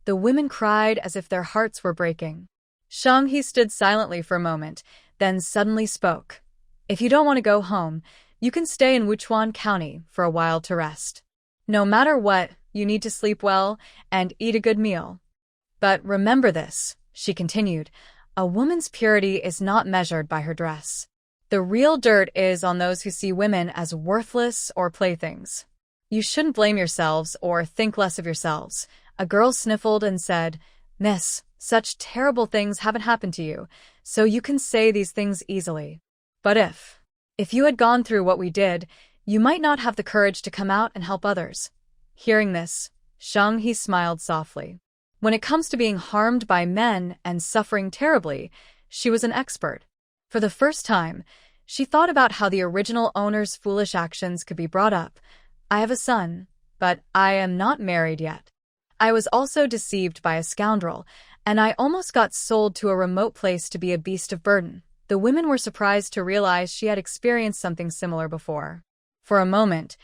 The women cried as if their hearts were breaking. He stood silently for a moment, then suddenly spoke. If you don't want to go home, you can stay in Wuchuan County for a while to rest. No matter what, you need to sleep well and eat a good meal. But remember this, she continued, a woman's purity is not measured by her dress. The real dirt is on those who see women as worthless or playthings. You shouldn't blame yourselves or think less of yourselves. A girl sniffled and said, Miss, such terrible things haven't happened to you, so you can say these things easily. But if you had gone through what we did, you might not have the courage to come out and help others. Hearing this, he smiled softly. When it comes to being harmed by men and suffering terribly, she was an expert. For the first time, she thought about how the original owner's foolish actions could be brought up. I have a son, but I am not married yet. I was also deceived by a scoundrel, and I almost got sold to a remote place to be a beast of burden. The women were surprised to realize she had experienced something similar before. For a moment,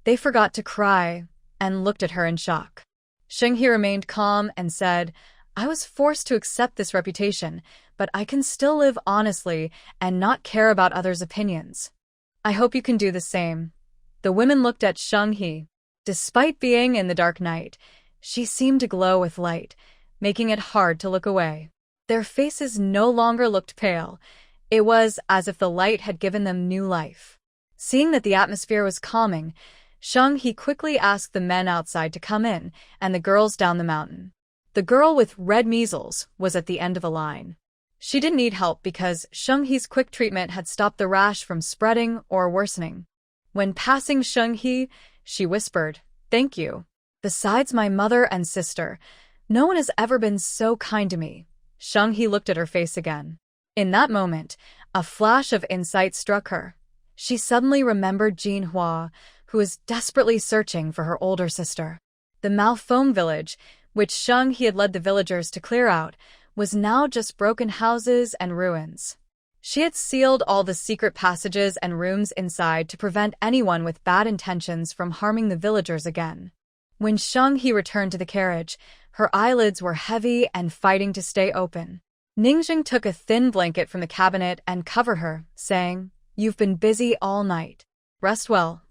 they forgot to cry and looked at her in shock. He remained calm and said, I was forced to accept this reputation, but I can still live honestly and not care about others' opinions. I hope you can do the same. The women looked at He. Despite being in the dark night, she seemed to glow with light, making it hard to look away. Their faces no longer looked pale. It was as if the light had given them new life. Seeing that the atmosphere was calming, He quickly asked the men outside to come in, and the girls down the mountain. The girl with red measles was at the end of a line. She didn't need help because He's quick treatment had stopped the rash from spreading or worsening. When passing He, she whispered, Thank you. Besides my mother and sister, no one has ever been so kind to me. He looked at her face again. In that moment, a flash of insight struck her. She suddenly remembered Manhwa, who was desperately searching for her older sister. The Malfoam village, which he had led the villagers to clear out, was now just broken houses and ruins. She had sealed all the secret passages and rooms inside to prevent anyone with bad intentions from harming the villagers again. When He returned to the carriage, her eyelids were heavy and fighting to stay open. Ningjing took a thin blanket from the cabinet and covered her, saying, You've been busy all night. Rest well.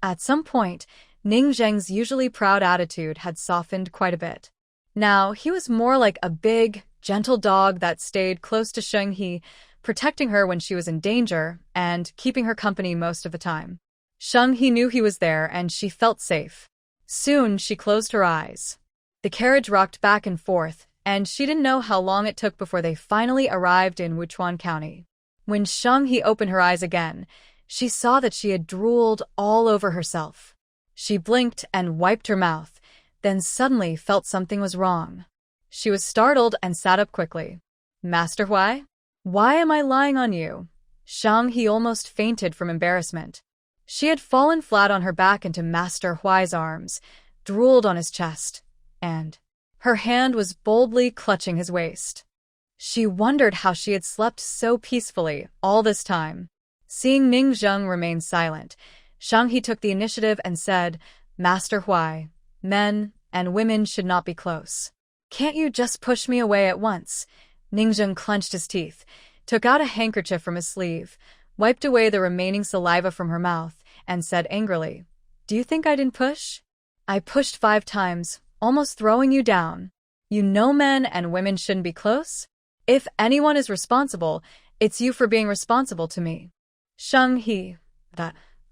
At some point, Ningjing's usually proud attitude had softened quite a bit. Now, he was more like a big, gentle dog that stayed close to He, protecting her when she was in danger and keeping her company most of the time. He knew he was there and she felt safe. Soon, she closed her eyes. The carriage rocked back and forth, and she didn't know how long it took before they finally arrived in Wuchuan County. When He opened her eyes again, She saw that she had drooled all over herself. She blinked and wiped her mouth, then suddenly felt something was wrong. She was startled and sat up quickly. Master Huai? Why am I lying on you? Shang He almost fainted from embarrassment. She had fallen flat on her back into Master Huai's arms, drooled on his chest, and her hand was boldly clutching his waist. She wondered how she had slept so peacefully all this time. Seeing Ning Zheng remain silent, Shang He took the initiative and said, Master Huai, men and women should not be close. Can't you just push me away at once? Ning Zheng clenched his teeth, took out a handkerchief from his sleeve, wiped away the remaining saliva from her mouth, and said angrily, Do you think I didn't push? I pushed 5 times, almost throwing you down. You know men and women shouldn't be close? If anyone is responsible, it's you for being responsible to me. Shang He.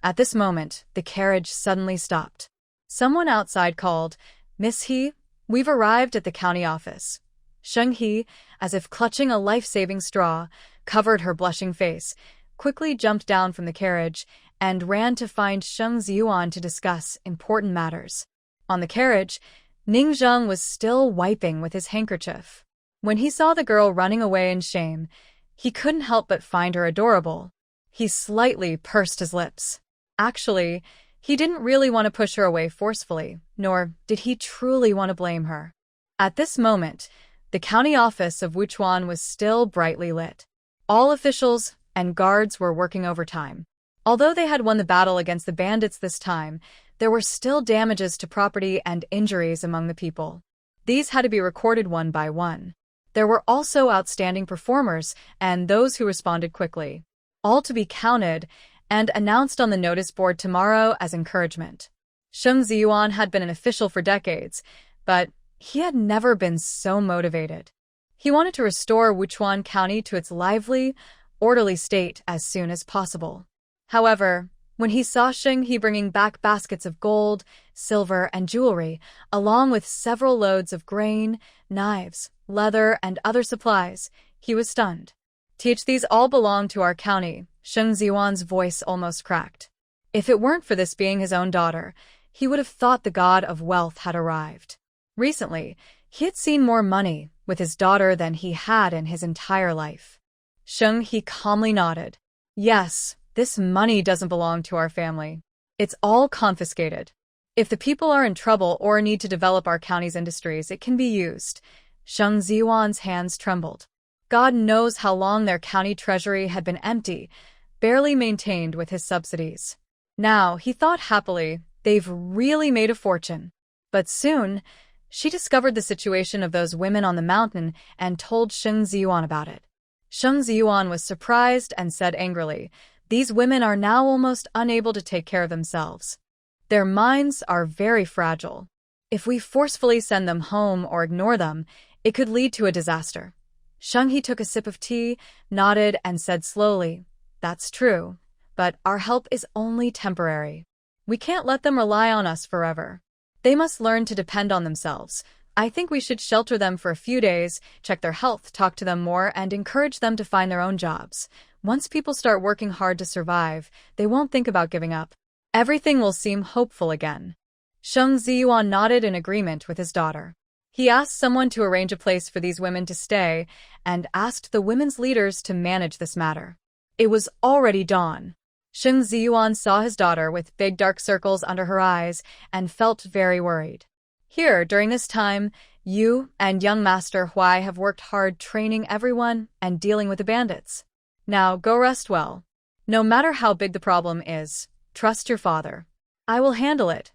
At this moment, the carriage suddenly stopped. Someone outside called, Miss He, we've arrived at the county office. Shang He, as if clutching a life-saving straw, covered her blushing face, quickly jumped down from the carriage, and ran to find Sheng Ziyuan to discuss important matters. On the carriage, Ning Zheng was still wiping with his handkerchief. When he saw the girl running away in shame, he couldn't help but find her adorable. He slightly pursed his lips. Actually, he didn't really want to push her away forcefully, nor did he truly want to blame her. At this moment, the county office of Wuchuan was still brightly lit. All officials and guards were working overtime. Although they had won the battle against the bandits this time, there were still damages to property and injuries among the people. These had to be recorded one by one. There were also outstanding performers and those who responded quickly, all to be counted and announced on the notice board tomorrow as encouragement. Sheng Ziyuan had been an official for decades, but he had never been so motivated. He wanted to restore Wuchuan County to its lively, orderly state as soon as possible. However, when he saw Sheng He bringing back baskets of gold, silver, and jewelry, along with several loads of grain, knives, leather, and other supplies, he was stunned. Teach these all belong to our county, Sheng Ziyuan's voice almost cracked. If it weren't for this being his own daughter, he would have thought the god of wealth had arrived. Recently, he had seen more money with his daughter than he had in his entire life. Sheng He calmly nodded. Yes, this money doesn't belong to our family. It's all confiscated. If the people are in trouble or need to develop our county's industries, it can be used. Sheng Ziyuan's hands trembled. God knows how long their county treasury had been empty, barely maintained with his subsidies. Now, he thought happily, they've really made a fortune. But soon, she discovered the situation of those women on the mountain and told Sheng Ziyuan about it. Sheng Ziyuan was surprised and said angrily, These women are now almost unable to take care of themselves. Their minds are very fragile. If we forcefully send them home or ignore them, it could lead to a disaster. Sheng He took a sip of tea, nodded, and said slowly, That's true, but our help is only temporary. We can't let them rely on us forever. They must learn to depend on themselves. I think we should shelter them for a few days, check their health, talk to them more, and encourage them to find their own jobs. Once people start working hard to survive, they won't think about giving up. Everything will seem hopeful again. Sheng Ziyuan nodded in agreement with his daughter. He asked someone to arrange a place for these women to stay and asked the women's leaders to manage this matter. It was already dawn. Sheng Ziyuan saw his daughter with big dark circles under her eyes and felt very worried. Here, during this time, you and young Master Huai have worked hard training everyone and dealing with the bandits. Now go rest well. No matter how big the problem is, trust your father. I will handle it.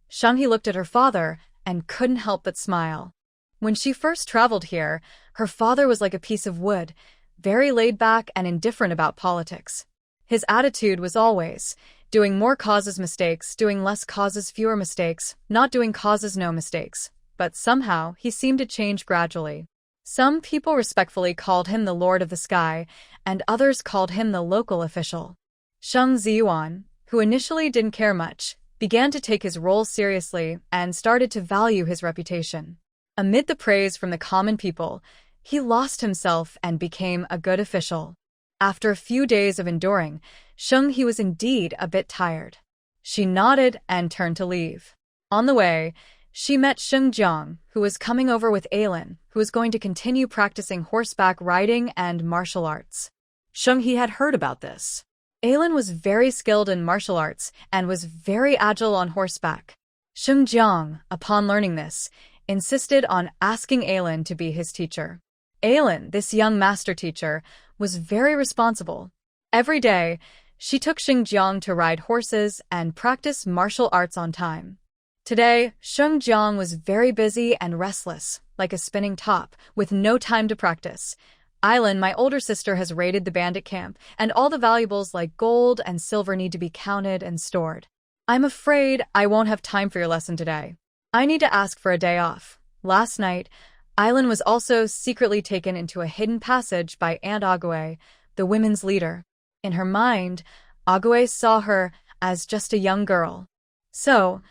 Shang He looked at her father and couldn't help but smile. When she first traveled here, her father was like a piece of wood, very laid back and indifferent about politics. His attitude was always, doing more causes mistakes, doing less causes fewer mistakes, not doing causes no mistakes. But somehow, he seemed to change gradually. Some people respectfully called him the Lord of the Sky, and others called him the local official. Sheng Ziyuan, who initially didn't care much, began to take his role seriously and started to value his reputation. Amid the praise from the common people, he lost himself and became a good official. After a few days of enduring, Sheng-He was indeed a bit tired. She nodded and turned to leave. On the way, she met Sheng-Jiang, who was coming over with Ailin, who was going to continue practicing horseback riding and martial arts. Sheng-He had heard about this. Ailin was very skilled in martial arts and was very agile on horseback. Sheng-Jiang, upon learning this, insisted on asking Ailin to be his teacher. Ailin, this young master teacher, was very responsible. Every day, she took Sheng-Jiang to ride horses and practice martial arts on time. Today, Sheng-Jiang was very busy and restless, like a spinning top, with no time to practice. Ailin, my older sister, has raided the bandit camp, and all the valuables like gold and silver need to be counted and stored. I'm afraid I won't have time for your lesson today. I need to ask for a day off. Last night, Ailin was also secretly taken into a hidden passage by Aunt Ague, the women's leader. In her mind, Ague saw her as just a young girl. So,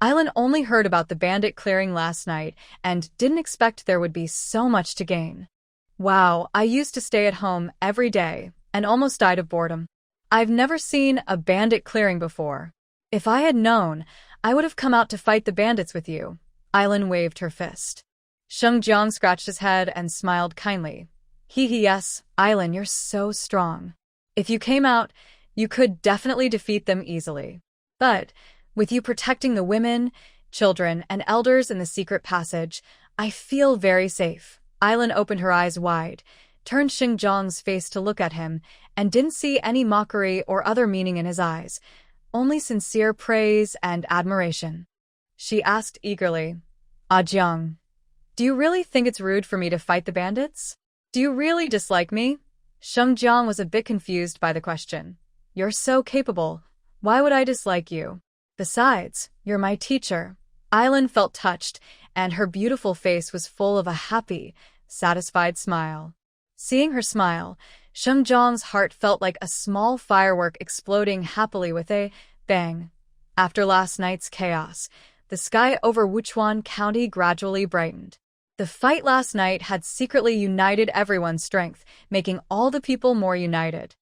Ailin only heard about the bandit clearing last night and didn't expect there would be so much to gain. Wow, I used to stay at home every day and almost died of boredom. I've never seen a bandit clearing before. If I had known, I would have come out to fight the bandits with you. Ailin waved her fist. Sheng-Jiang scratched his head and smiled kindly. Yes, Ailin, you're so strong. If you came out, you could definitely defeat them easily. But, with you protecting the women, children, and elders in the secret passage, I feel very safe. Ailin opened her eyes wide, turned Sheng-Jiang's face to look at him, and didn't see any mockery or other meaning in his eyes, only sincere praise and admiration. She asked eagerly, Jiang, do you really think it's rude for me to fight the bandits? Do you really dislike me? Sheng-Jiang was a bit confused by the question. You're so capable. Why would I dislike you? Besides, you're my teacher. Ailin felt touched, and her beautiful face was full of a happy, satisfied smile. Seeing her smile, Sheng-Jiang's heart felt like a small firework exploding happily with a bang. After last night's chaos, the sky over Wuchuan County gradually brightened. The fight last night had secretly united everyone's strength, making all the people more united.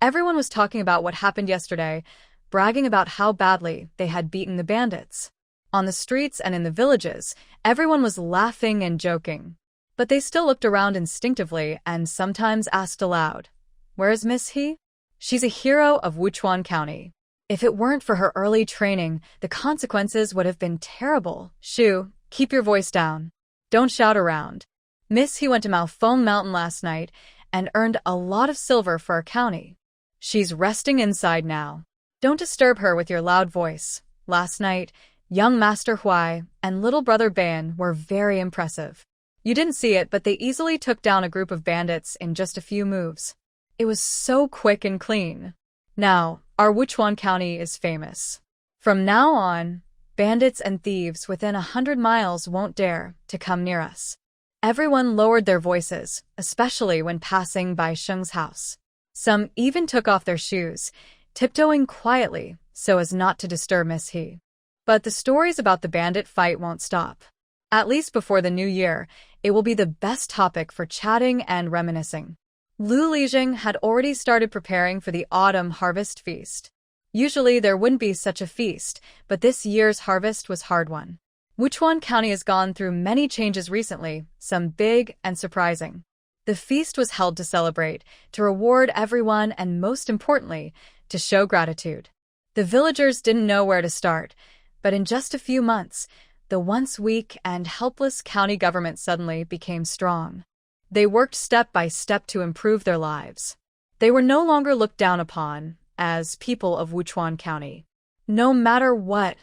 Everyone was talking about what happened yesterday, bragging about how badly they had beaten the bandits. On the streets and in the villages, everyone was laughing and joking. But they still looked around instinctively and sometimes asked aloud, "Where is Miss He? She's a hero of Wuchuan County. If it weren't for her early training, the consequences would have been terrible. Shu, keep your voice down. Don't shout around. Miss He went to Malfong Mountain last night and earned a lot of silver for our county. She's resting inside now. Don't disturb her with your loud voice. Last night, young Master Huai and little brother Ban were very impressive. You didn't see it, but they easily took down a group of bandits in just a few moves. It was so quick and clean. Now, our Wuchuan County is famous. From now on, bandits and thieves within 100 miles won't dare to come near us." Everyone lowered their voices, especially when passing by Sheng's house. Some even took off their shoes, tiptoeing quietly so as not to disturb Miss He. But the stories about the bandit fight won't stop. At least before the new year, it will be the best topic for chatting and reminiscing. Lu Lijing had already started preparing for the autumn harvest feast. Usually there wouldn't be such a feast, but this year's harvest was a hard one. Wuchuan County has gone through many changes recently, some big and surprising. The feast was held to celebrate, to reward everyone, and most importantly, to show gratitude. The villagers didn't know where to start, but in just a few months, the once weak and helpless county government suddenly became strong. They worked step by step to improve their lives. They were no longer looked down upon as people of Wuchuan County. No matter what,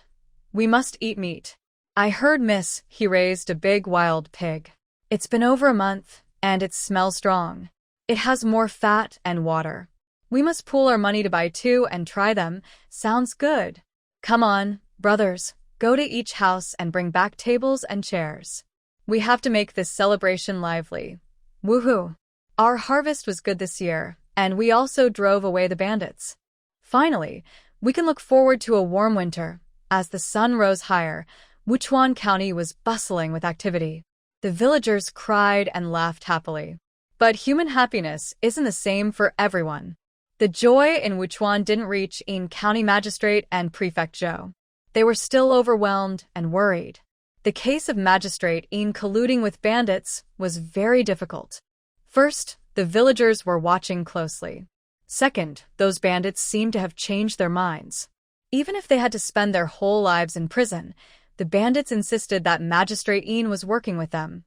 we must eat meat. I heard Miss He raised a big wild pig. It's been over a month, and it smells strong. It has more fat and water. We must pool our money to buy two and try them. Sounds good. Come on, brothers, go to each house and bring back tables and chairs. We have to make this celebration lively. Woohoo! Our harvest was good this year, and we also drove away the bandits. Finally, we can look forward to a warm winter. As the sun rose higher, Wuchuan County was bustling with activity. The villagers cried and laughed happily. But human happiness isn't the same for everyone. The joy in Wuchuan didn't reach in County Magistrate and Prefect Zhou. They were still overwhelmed and worried. The case of Magistrate in colluding with bandits was very difficult. First, the villagers were watching closely. Second, those bandits seemed to have changed their minds. Even if they had to spend their whole lives in prison, the bandits insisted that Magistrate In was working with them,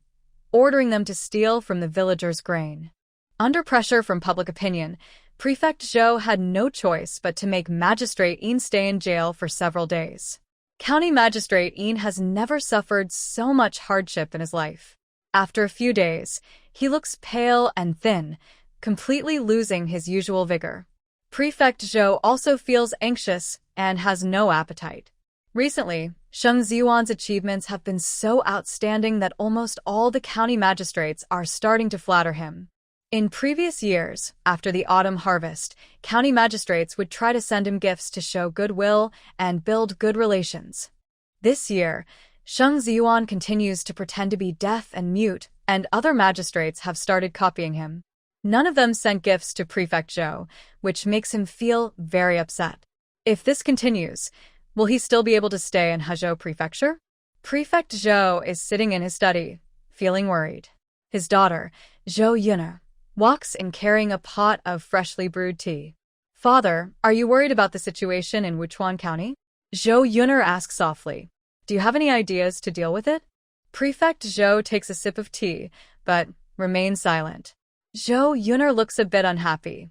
ordering them to steal from the villagers' grain. Under pressure from public opinion, Prefect Zhou had no choice but to make Magistrate In stay in jail for several days. County Magistrate In has never suffered so much hardship in his life. After a few days, he looks pale and thin, completely losing his usual vigor. Prefect Zhou also feels anxious and has no appetite. Recently, Sheng Ziyuan's achievements have been so outstanding that almost all the county magistrates are starting to flatter him. In previous years, after the autumn harvest, county magistrates would try to send him gifts to show goodwill and build good relations. This year, Sheng Ziyuan continues to pretend to be deaf and mute, and other magistrates have started copying him. None of them sent gifts to Prefect Zhou, which makes him feel very upset. If this continues, will he still be able to stay in Hezhou Prefecture? Prefect Zhou is sitting in his study, feeling worried. His daughter, Zhou Yun'er, walks in carrying a pot of freshly brewed tea. "Father, are you worried about the situation in Wuchuan County?" Zhou Yun'er asks softly. "Do you have any ideas to deal with it?" Prefect Zhou takes a sip of tea, but remains silent. Zhou Yun'er looks a bit unhappy.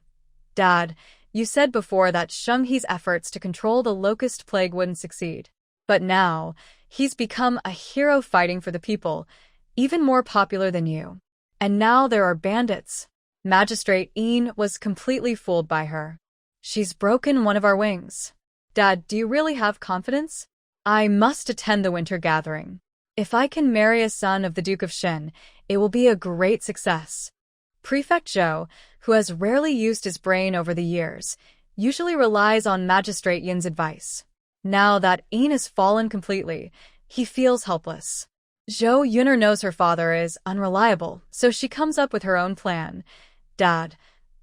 "Dad, you said before that Sheng He's efforts to control the locust plague wouldn't succeed. But now, he's become a hero fighting for the people, even more popular than you. And now there are bandits." Magistrate In was completely fooled by her. "She's broken one of our wings. Dad, do you really have confidence? I must attend the winter gathering. If I can marry a son of the Duke of Shen, it will be a great success." Prefect Zhou, who has rarely used his brain over the years, usually relies on Magistrate Yin's advice. Now that In has fallen completely, he feels helpless. Zhou Yun'er knows her father is unreliable, so she comes up with her own plan. "Dad,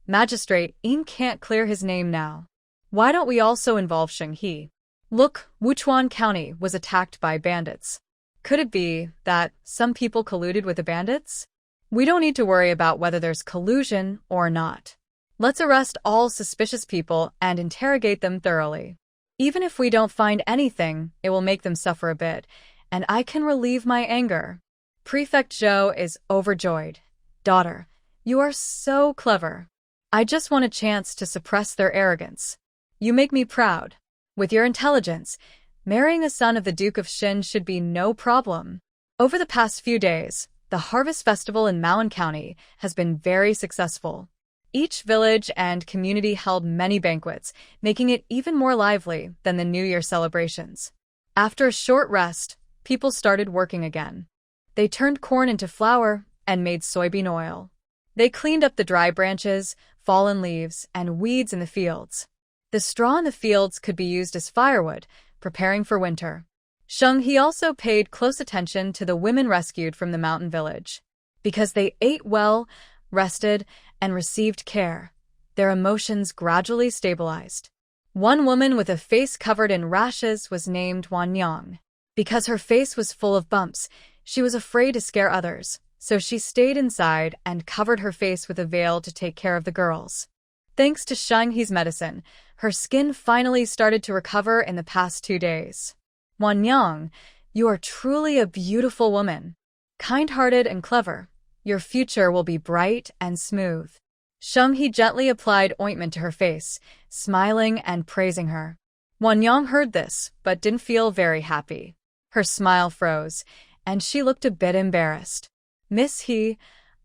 Magistrate In can't clear his name now. Why don't we also involve Sheng He? Look, Wuchuan County was attacked by bandits. Could it be that some people colluded with the bandits? We don't need to worry about whether there's collusion or not. Let's arrest all suspicious people and interrogate them thoroughly. Even if we don't find anything, it will make them suffer a bit, and I can relieve my anger." Prefect Zhou is overjoyed. "Daughter, you are so clever. I just want a chance to suppress their arrogance. You make me proud. With your intelligence, marrying a son of the Duke of Shin should be no problem." Over the past few days, the Harvest Festival in Maoan County has been very successful. Each village and community held many banquets, making it even more lively than the New Year celebrations. After a short rest, people started working again. They turned corn into flour and made soybean oil. They cleaned up the dry branches, fallen leaves, and weeds in the fields. The straw in the fields could be used as firewood, preparing for winter. Sheng He also paid close attention to the women rescued from the mountain village. Because they ate well, rested, and received care, their emotions gradually stabilized. One woman with a face covered in rashes was named Wanyang. Because her face was full of bumps, she was afraid to scare others, so she stayed inside and covered her face with a veil to take care of the girls. Thanks to Sheng He's medicine, her skin finally started to recover in the past 2 days. "Wanyang, you are truly a beautiful woman. Kind-hearted and clever, your future will be bright and smooth." Sheng He gently applied ointment to her face, smiling and praising her. Wanyang heard this, but didn't feel very happy. Her smile froze, and she looked a bit embarrassed. "Miss He,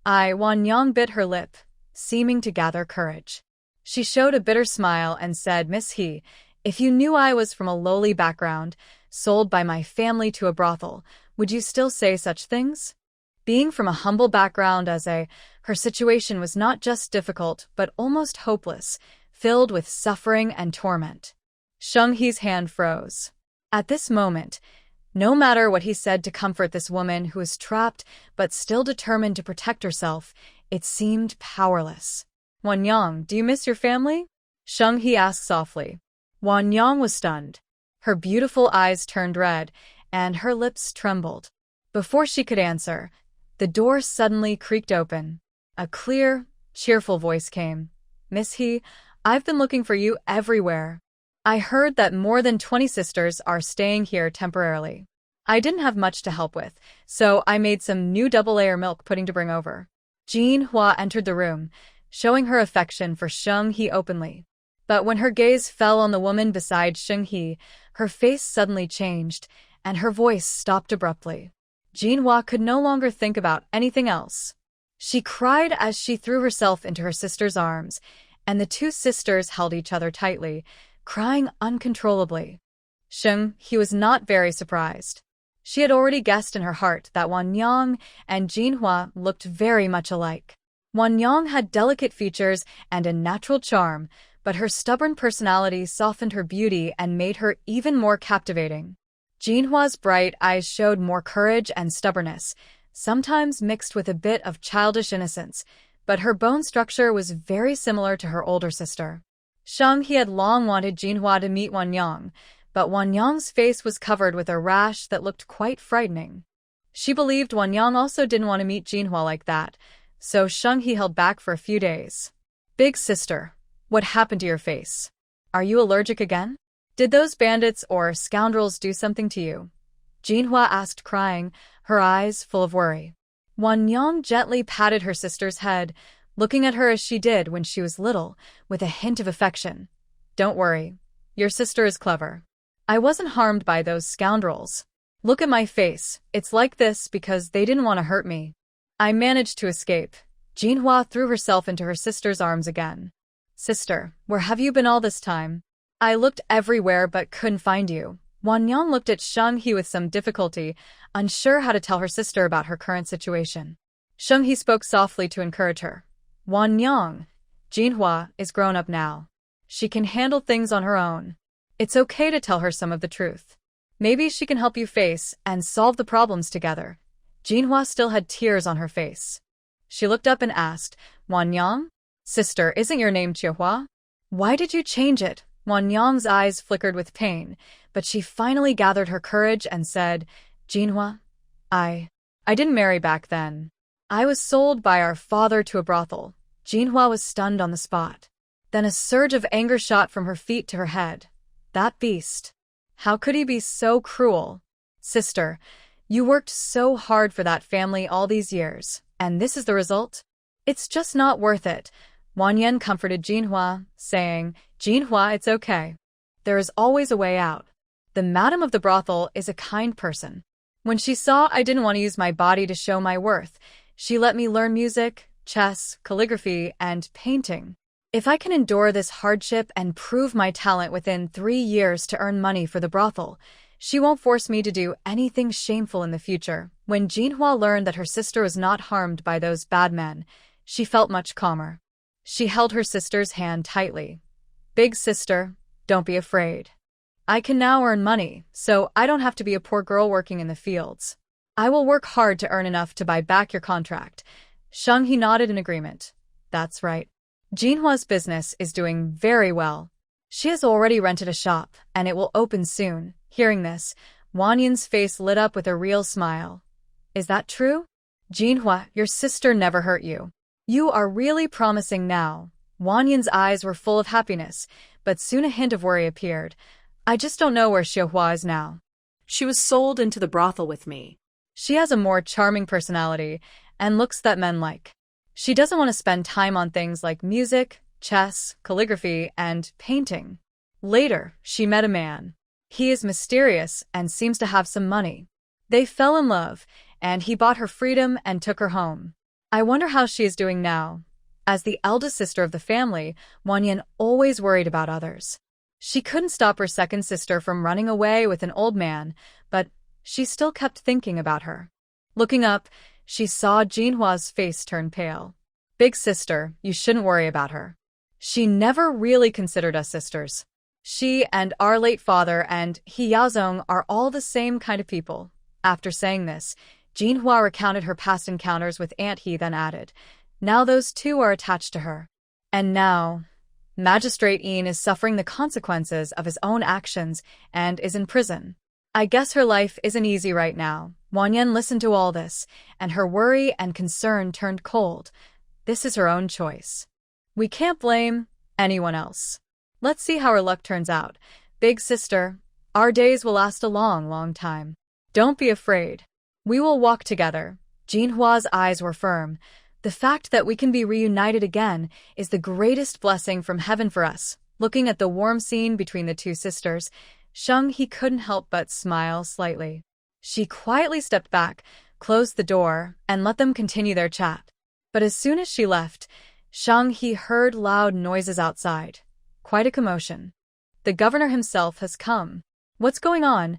Wanyang bit her lip, seeming to gather courage. She showed a bitter smile and said, "Miss He, if you knew I was from a lowly background, sold by my family to a brothel, would you still say such things?" Being from a humble background her situation was not just difficult, but almost hopeless, filled with suffering and torment. Sheng He's hand froze. At this moment, No matter what he said to comfort this woman who was trapped but still determined to protect herself, it seemed powerless. Wanyang, do you miss your family? Sheng He asked softly. Wanyang was stunned. Her beautiful eyes turned red, and her lips trembled. Before she could answer, the door suddenly creaked open. A clear, cheerful voice came. Miss He, I've been looking for you everywhere. I heard that more than 20 sisters are staying here temporarily. I didn't have much to help with, so I made some new double-layer milk pudding to bring over. Jinhua entered the room, showing her affection for Sheng He openly. But when her gaze fell on the woman beside Sheng He, her face suddenly changed, and her voice stopped abruptly. Jinhua could no longer think about anything else. She cried as she threw herself into her sister's arms, and the two sisters held each other tightly, crying uncontrollably. Sheng He was not very surprised. She had already guessed in her heart that Wanyang and Jinhua looked very much alike. Wanyang had delicate features and a natural charm, but her stubborn personality softened her beauty and made her even more captivating. Jinhua's bright eyes showed more courage and stubbornness, sometimes mixed with a bit of childish innocence, but her bone structure was very similar to her older sister. Sheng He had long wanted Jinhua to meet Wanyang, but Wanyang's face was covered with a rash that looked quite frightening. She believed Wanyang also didn't want to meet Jinhua like that, so Sheng He held back for a few days. Big sister, what happened to your face? Are you allergic again? Did those bandits or scoundrels do something to you? Jinhua asked, crying, her eyes full of worry. Wanyang gently patted her sister's head, looking at her as she did when she was little, with a hint of affection. Don't worry. Your sister is clever. I wasn't harmed by those scoundrels. Look at my face. It's like this because they didn't want to hurt me. I managed to escape. Jinhua threw herself into her sister's arms again. Sister, where have you been all this time? I looked everywhere but couldn't find you. Wanyang looked at Sheng He with some difficulty, unsure how to tell her sister about her current situation. Sheng He spoke softly to encourage her. Wanyang, Jinhua is grown up now. She can handle things on her own. It's okay to tell her some of the truth. Maybe she can help you face and solve the problems together. Jinhua still had tears on her face. She looked up and asked, Wanyang? Sister, isn't your name Chiehua? Why did you change it? Wanyang's eyes flickered with pain, but she finally gathered her courage and said, Jinhua, I didn't marry back then. I was sold by our father to a brothel. Jinhua was stunned on the spot. Then a surge of anger shot from her feet to her head. That beast. How could he be so cruel? Sister, you worked so hard for that family all these years, and this is the result? It's just not worth it. Wanyang comforted Jinhua, saying, Jinhua, it's okay. There is always a way out. The madam of the brothel is a kind person. When she saw I didn't want to use my body to show my worth, she let me learn music, chess, calligraphy, and painting. If I can endure this hardship and prove my talent within 3 years to earn money for the brothel, she won't force me to do anything shameful in the future. When Jinhua learned that her sister was not harmed by those bad men, she felt much calmer. She held her sister's hand tightly. Big sister, don't be afraid. I can now earn money, so I don't have to be a poor girl working in the fields. I will work hard to earn enough to buy back your contract. Sheng He nodded in agreement. That's right. Jinhua's business is doing very well. She has already rented a shop, and it will open soon. Hearing this, Wanyan's face lit up with a real smile. Is that true? Jinhua, your sister never hurt you. You are really promising now. Wanyan's eyes were full of happiness, but soon a hint of worry appeared. I just don't know where Xiehua is now. She was sold into the brothel with me. She has a more charming personality and looks that men like. She doesn't want to spend time on things like music, chess, calligraphy, and painting. Later, she met a man. He is mysterious and seems to have some money. They fell in love, and he bought her freedom and took her home. I wonder how she is doing now. As the eldest sister of the family, Wanyan always worried about others. She couldn't stop her second sister from running away with an old man, but she still kept thinking about her. Looking up, she saw Jinhua's face turn pale. Big sister, you shouldn't worry about her. She never really considered us sisters. She and our late father and He Yazong are all the same kind of people. After saying this, Jinhua recounted her past encounters with Aunt He, then added, now those two are attached to her. And now, Magistrate Yin is suffering the consequences of his own actions and is in prison. I guess her life isn't easy right now. Wanyan listened to all this, and her worry and concern turned cold. This is her own choice. We can't blame anyone else. Let's see how her luck turns out. Big sister, our days will last a long, long time. Don't be afraid. We will walk together. Jinhua's eyes were firm. The fact that we can be reunited again is the greatest blessing from heaven for us. Looking at the warm scene between the two sisters, Sheng He couldn't help but smile slightly. She quietly stepped back, closed the door, and let them continue their chat. But as soon as she left, Sheng He heard loud noises outside. Quite a commotion. The governor himself has come. What's going on?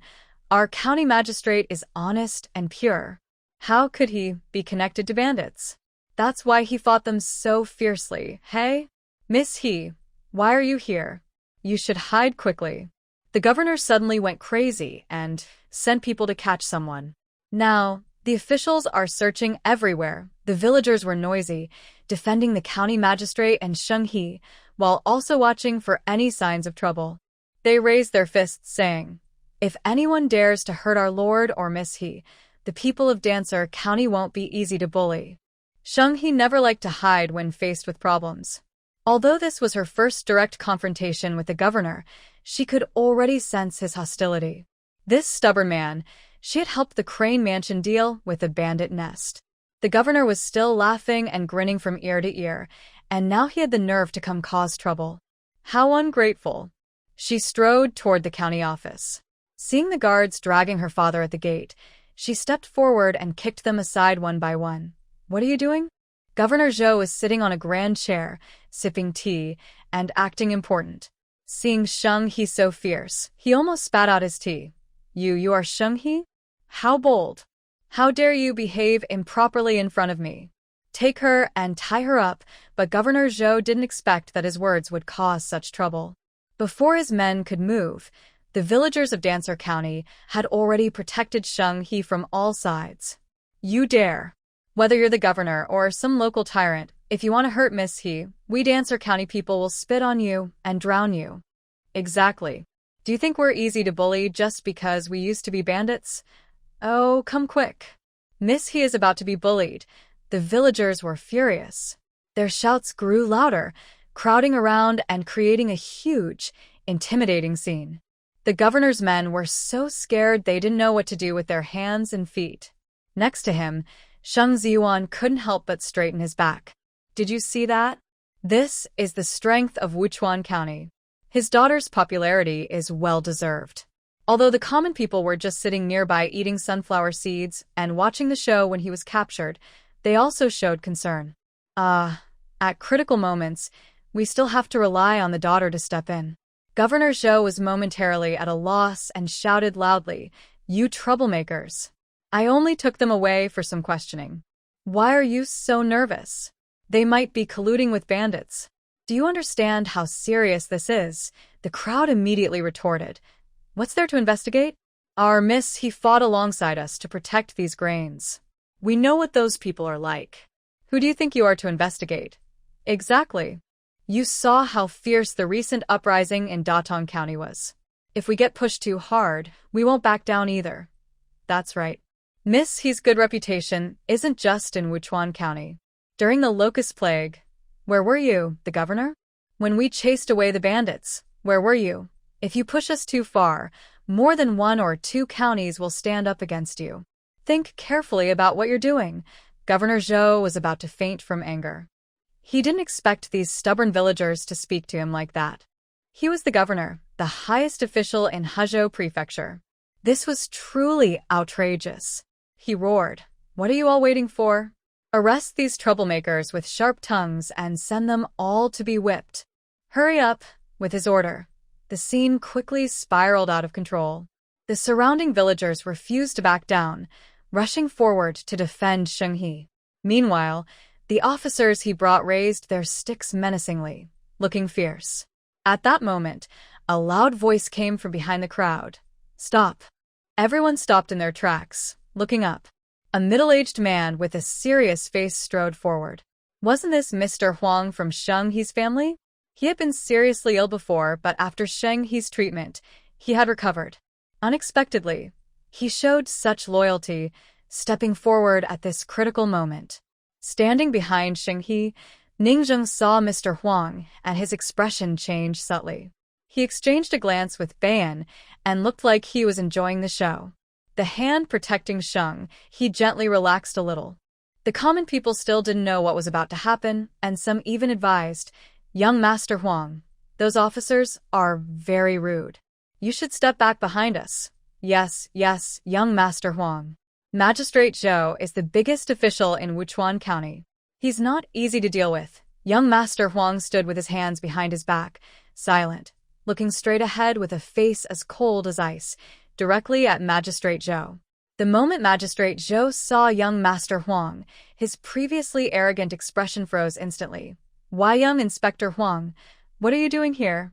Our county magistrate is honest and pure. How could he be connected to bandits? That's why he fought them so fiercely. Hey? Miss He, why are you here? You should hide quickly. The governor suddenly went crazy and sent people to catch someone. Now, the officials are searching everywhere. The villagers were noisy, defending the county magistrate and Sheng He, while also watching for any signs of trouble. They raised their fists, saying, if anyone dares to hurt our lord or Miss He, the people of Dancer County won't be easy to bully. Sheng He never liked to hide when faced with problems. Although this was her first direct confrontation with the governor, she could already sense his hostility. This stubborn man, she had helped the Crane Mansion deal with the bandit nest. The governor was still laughing and grinning from ear to ear, and now he had the nerve to come cause trouble. How ungrateful. She strode toward the county office. Seeing the guards dragging her father at the gate, she stepped forward and kicked them aside one by one. What are you doing? Governor Zhou was sitting on a grand chair, sipping tea, and acting important. Seeing Sheng He so fierce, he almost spat out his tea. You are Sheng He? How bold! How dare you behave improperly in front of me? Take her and tie her up, but Governor Zhou didn't expect that his words would cause such trouble. Before his men could move, the villagers of Dancer County had already protected Sheng He from all sides. You dare! Whether you're the governor or some local tyrant, if you want to hurt Miss He, we Dancer County people will spit on you and drown you. Exactly. Do you think we're easy to bully just because we used to be bandits? Oh, come quick. Miss He is about to be bullied. The villagers were furious. Their shouts grew louder, crowding around and creating a huge, intimidating scene. The governor's men were so scared they didn't know what to do with their hands and feet. Next to him, Sheng Ziyuan couldn't help but straighten his back. Did you see that? This is the strength of Wuchuan County. His daughter's popularity is well-deserved. Although the common people were just sitting nearby eating sunflower seeds and watching the show when he was captured, they also showed concern. At critical moments, we still have to rely on the daughter to step in. Governor Zhou was momentarily at a loss and shouted loudly, you troublemakers. I only took them away for some questioning. Why are you so nervous? They might be colluding with bandits. Do you understand how serious this is? The crowd immediately retorted. What's there to investigate? Our Miss He fought alongside us to protect these grains. We know what those people are like. Who do you think you are to investigate? Exactly. You saw how fierce the recent uprising in Datong County was. If we get pushed too hard, we won't back down either. That's right. Miss He's good reputation isn't just in Wuchuan County. During the locust plague, where were you, the governor? When we chased away the bandits, where were you? If you push us too far, more than 1 or 2 counties will stand up against you. Think carefully about what you're doing. Governor Zhou was about to faint from anger. He didn't expect these stubborn villagers to speak to him like that. He was the governor, the highest official in Huzhou Prefecture. This was truly outrageous. He roared, what are you all waiting for? Arrest these troublemakers with sharp tongues and send them all to be whipped. Hurry up, with his order. The scene quickly spiraled out of control. The surrounding villagers refused to back down, rushing forward to defend Sheng He. Meanwhile, the officers he brought raised their sticks menacingly, looking fierce. At that moment, A loud voice came from behind the crowd. Stop. Everyone stopped in their tracks, looking up. A middle-aged man with a serious face strode forward. Wasn't this Mr. Huang from Sheng He's family? He had been seriously ill before, but after Sheng He's treatment, he had recovered. Unexpectedly, he showed such loyalty, stepping forward at this critical moment. Standing behind Sheng He, Ningzheng saw Mr. Huang, and his expression changed subtly. He exchanged a glance with Bayan and looked like he was enjoying the show. The hand protecting Sheng He gently relaxed a little. The common people still didn't know what was about to happen, and some even advised, "Young Master Huang, those officers are very rude. You should step back behind us." Yes, young Master Huang. Magistrate Zhou is the biggest official in Wuchuan County. He's not easy to deal with. Young Master Huang stood with his hands behind his back, silent, looking straight ahead with a face as cold as ice, directly at Magistrate Zhou. The moment Magistrate Zhou saw young Master Huang, his previously arrogant expression froze instantly. "Why, young Inspector Huang, what are you doing here?"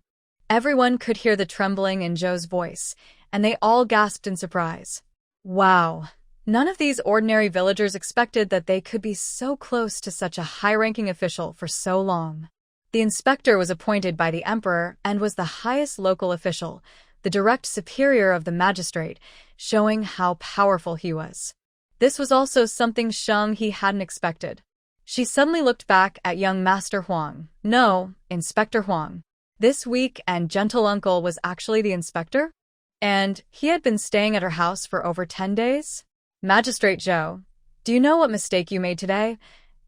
Everyone could hear the trembling in Zhou's voice, and they all gasped in surprise. Wow! None of these ordinary villagers expected that they could be so close to such a high-ranking official for so long. The inspector was appointed by the emperor and was the highest local official, the direct superior of the magistrate, showing how powerful he was. This was also something Sheng He hadn't expected. She suddenly looked back at young Master Huang. No, Inspector Huang. This weak and gentle uncle was actually the inspector? And he had been staying at her house for over 10 days? Magistrate Zhou, do you know what mistake you made today?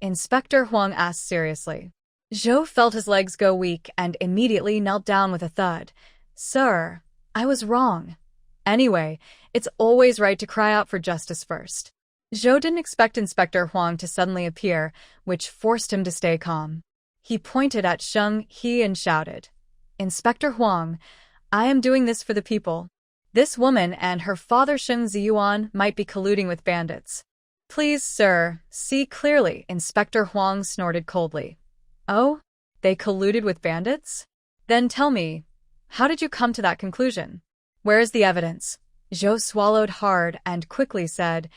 Inspector Huang asked seriously. Zhou felt his legs go weak and immediately knelt down with a thud. Sir, I was wrong. Anyway, it's always right to cry out for justice first. Zhou didn't expect Inspector Huang to suddenly appear, which forced him to stay calm. He pointed at Sheng He and shouted, Inspector Huang, I am doing this for the people. This woman and her father Sheng Ziyuan might be colluding with bandits. Please, sir, see clearly, Inspector Huang snorted coldly. Oh? They colluded with bandits? Then tell me, how did you come to that conclusion? Where is the evidence? Zhou swallowed hard and quickly said,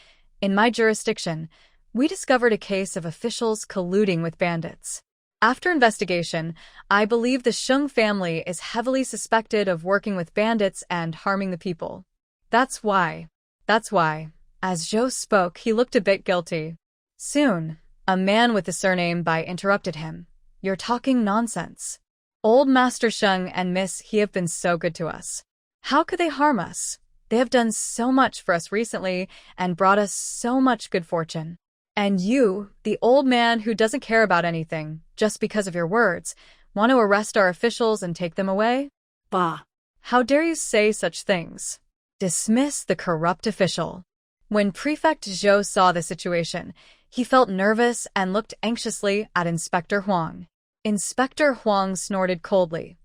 In my jurisdiction, we discovered a case of officials colluding with bandits. After investigation, I believe the Sheng family is heavily suspected of working with bandits and harming the people. That's why. As Zhou spoke, he looked a bit guilty. Soon, a man with the surname Bai interrupted him. You're talking nonsense. Old Master Sheng and Miss He have been so good to us. How could they harm us? They have done so much for us recently and brought us so much good fortune. And you, the old man who doesn't care about anything, just because of your words, want to arrest our officials and take them away? Bah! How dare you say such things? Dismiss the corrupt official. When Prefect Zhou saw the situation, he felt nervous and looked anxiously at Inspector Huang. Inspector Huang snorted coldly.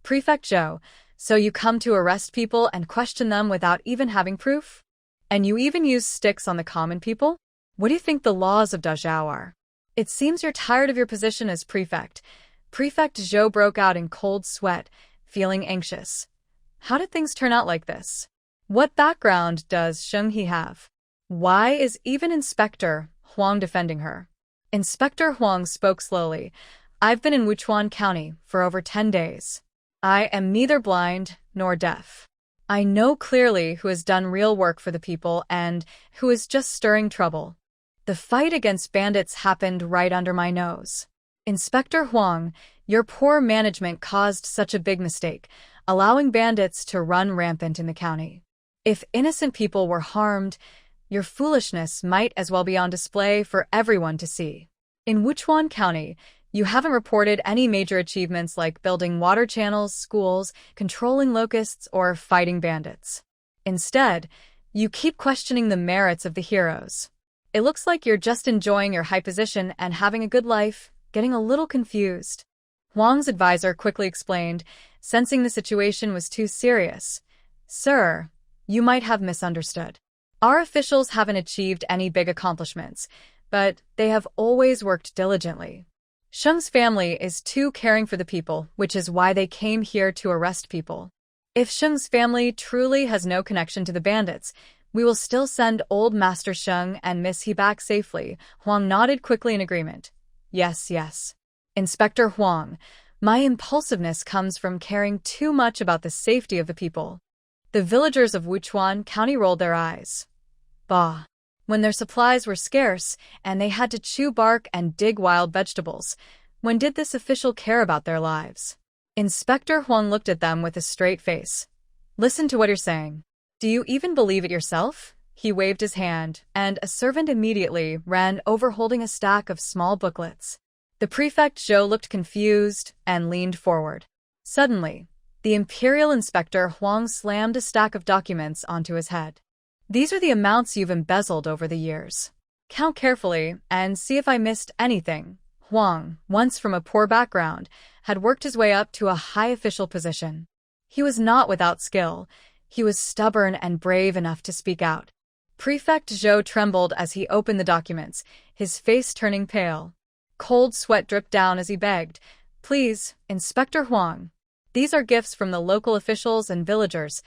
Prefect Zhou, so you come to arrest people and question them without even having proof? And you even use sticks on the common people? What do you think the laws of Dazhao are? It seems you're tired of your position as prefect. Prefect Zhou broke out in cold sweat, feeling anxious. How did things turn out like this? What background does Sheng He have? Why is even Inspector Huang defending her? Inspector Huang spoke slowly. I've been in Wuchuan County for over 10 days. I am neither blind nor deaf. I know clearly who has done real work for the people and who is just stirring trouble. The fight against bandits happened right under my nose. Inspector Huang, your poor management caused such a big mistake, allowing bandits to run rampant in the county. If innocent people were harmed, your foolishness might as well be on display for everyone to see. In Wuchuan County, you haven't reported any major achievements like building water channels, schools, controlling locusts, or fighting bandits. Instead, you keep questioning the merits of the heroes. It looks like you're just enjoying your high position and having a good life, getting a little confused. Huang's advisor quickly explained, sensing the situation was too serious. Sir, you might have misunderstood. Our officials haven't achieved any big accomplishments, but they have always worked diligently. Sheng's family is too caring for the people, which is why they came here to arrest people. If Sheng's family truly has no connection to the bandits, we will still send old Master Sheng and Miss He back safely. Huang nodded quickly in agreement. Yes, yes. Inspector Huang, my impulsiveness comes from caring too much about the safety of the people. The villagers of Wuchuan County rolled their eyes. Bah. When their supplies were scarce and they had to chew bark and dig wild vegetables, when did this official care about their lives? Inspector Huang looked at them with a straight face. Listen to what you're saying. Do you even believe it yourself? He waved his hand, and a servant immediately ran over holding a stack of small booklets. The prefect Zhou looked confused and leaned forward. Suddenly, the Imperial Inspector Huang slammed a stack of documents onto his head. These are the amounts you've embezzled over the years. Count carefully and see if I missed anything. Huang, once from a poor background, had worked his way up to a high official position. He was not without skill. He was stubborn and brave enough to speak out. Prefect Zhou trembled as he opened the documents, his face turning pale. Cold sweat dripped down as he begged, Please, Inspector Huang. These are gifts from the local officials and villagers.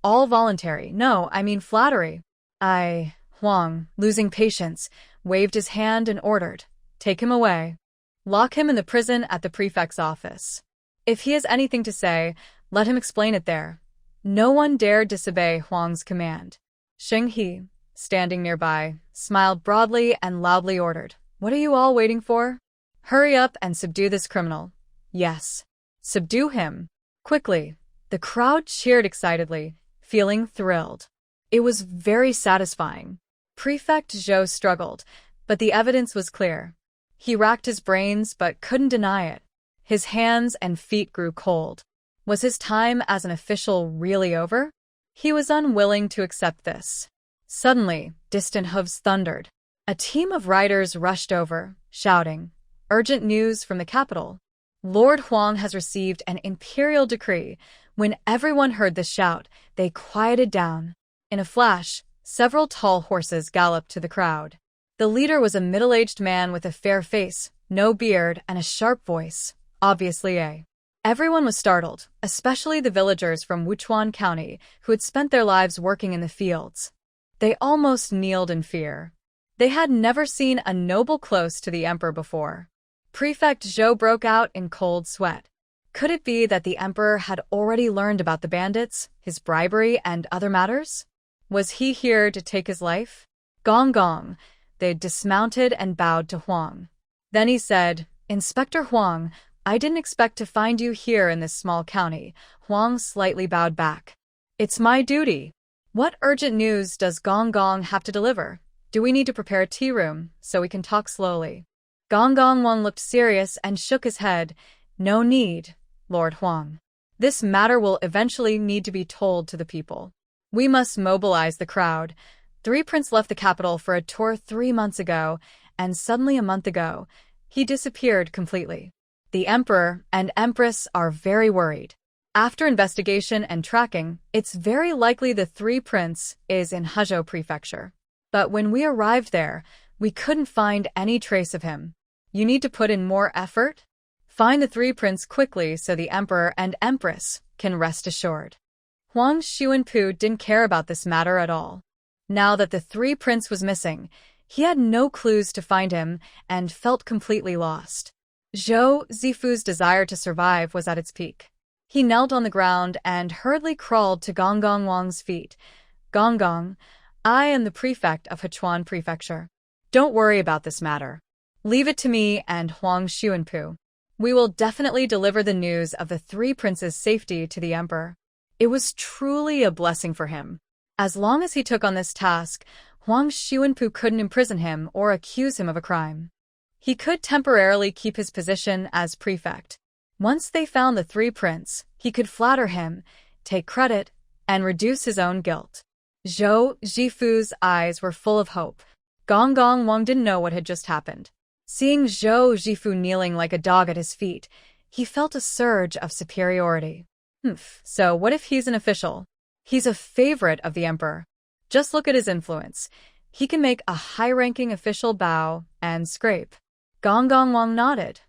All voluntary. No, I mean flattery. Huang, losing patience, waved his hand and ordered, Take him away. Lock him in the prison at the prefect's office. If he has anything to say, let him explain it there. No one dared disobey Huang's command. Sheng He, standing nearby, smiled broadly and loudly ordered, What are you all waiting for? Hurry up and subdue this criminal. Yes. Subdue him. Quickly. The crowd cheered excitedly, feeling thrilled. It was very satisfying. Prefect Zhou struggled, but the evidence was clear. He racked his brains but couldn't deny it. His hands and feet grew cold. Was his time as an official really over? He was unwilling to accept this. Suddenly, distant hooves thundered. A team of riders rushed over, shouting, Urgent news from the capital. Lord Huang has received an imperial decree. When everyone heard this shout, they quieted down. In a flash, several tall horses galloped to the crowd. The leader was a middle-aged man with a fair face, no beard, and a sharp voice, obviously a. Everyone was startled, especially the villagers from Wuchuan County who had spent their lives working in the fields. They almost kneeled in fear. They had never seen a noble close to the emperor before. Prefect Zhou broke out in cold sweat. Could it be that the emperor had already learned about the bandits, his bribery, and other matters? Was he here to take his life? Gong gong. They dismounted and bowed to Huang. Then he said, Inspector Huang, I didn't expect to find you here in this small county. Huang slightly bowed back. It's my duty. What urgent news does Gong Gong have to deliver? Do we need to prepare a tea room so we can talk slowly? Gong Gong Huang looked serious and shook his head. No need, Lord Huang. This matter will eventually need to be told to the people. We must mobilize the crowd. Three Prince left the capital for a tour 3 months ago, and suddenly a month ago, he disappeared completely. The Emperor and Empress are very worried. After investigation and tracking, it's very likely the Three Prince is in Huzhou Prefecture. But when we arrived there, we couldn't find any trace of him. You need to put in more effort? Find the Three Prince quickly so the Emperor and Empress can rest assured. Huang Xuanpu didn't care about this matter at all. Now that the Three Prince was missing, he had no clues to find him and felt completely lost. Zhou Zifu's desire to survive was at its peak. He knelt on the ground and hurriedly crawled to Gong Gong Wang's feet. Gong Gong, I am the prefect of Hechuan Prefecture. Don't worry about this matter. Leave it to me and Huang Xuanpu. We will definitely deliver the news of the Three Princes' safety to the Emperor. It was truly a blessing for him. As long as he took on this task, Huang Xuanpu couldn't imprison him or accuse him of a crime. He could temporarily keep his position as prefect. Once they found the Three Prince, he could flatter him, take credit, and reduce his own guilt. Zhou Zifu's eyes were full of hope. Gong Gong Wang didn't know what had just happened. Seeing Zhou Zifu kneeling like a dog at his feet, he felt a surge of superiority. So what if he's an official? He's a favorite of the emperor. Just look at his influence. He can make a high-ranking official bow and scrape. Gong Gong Wang nodded.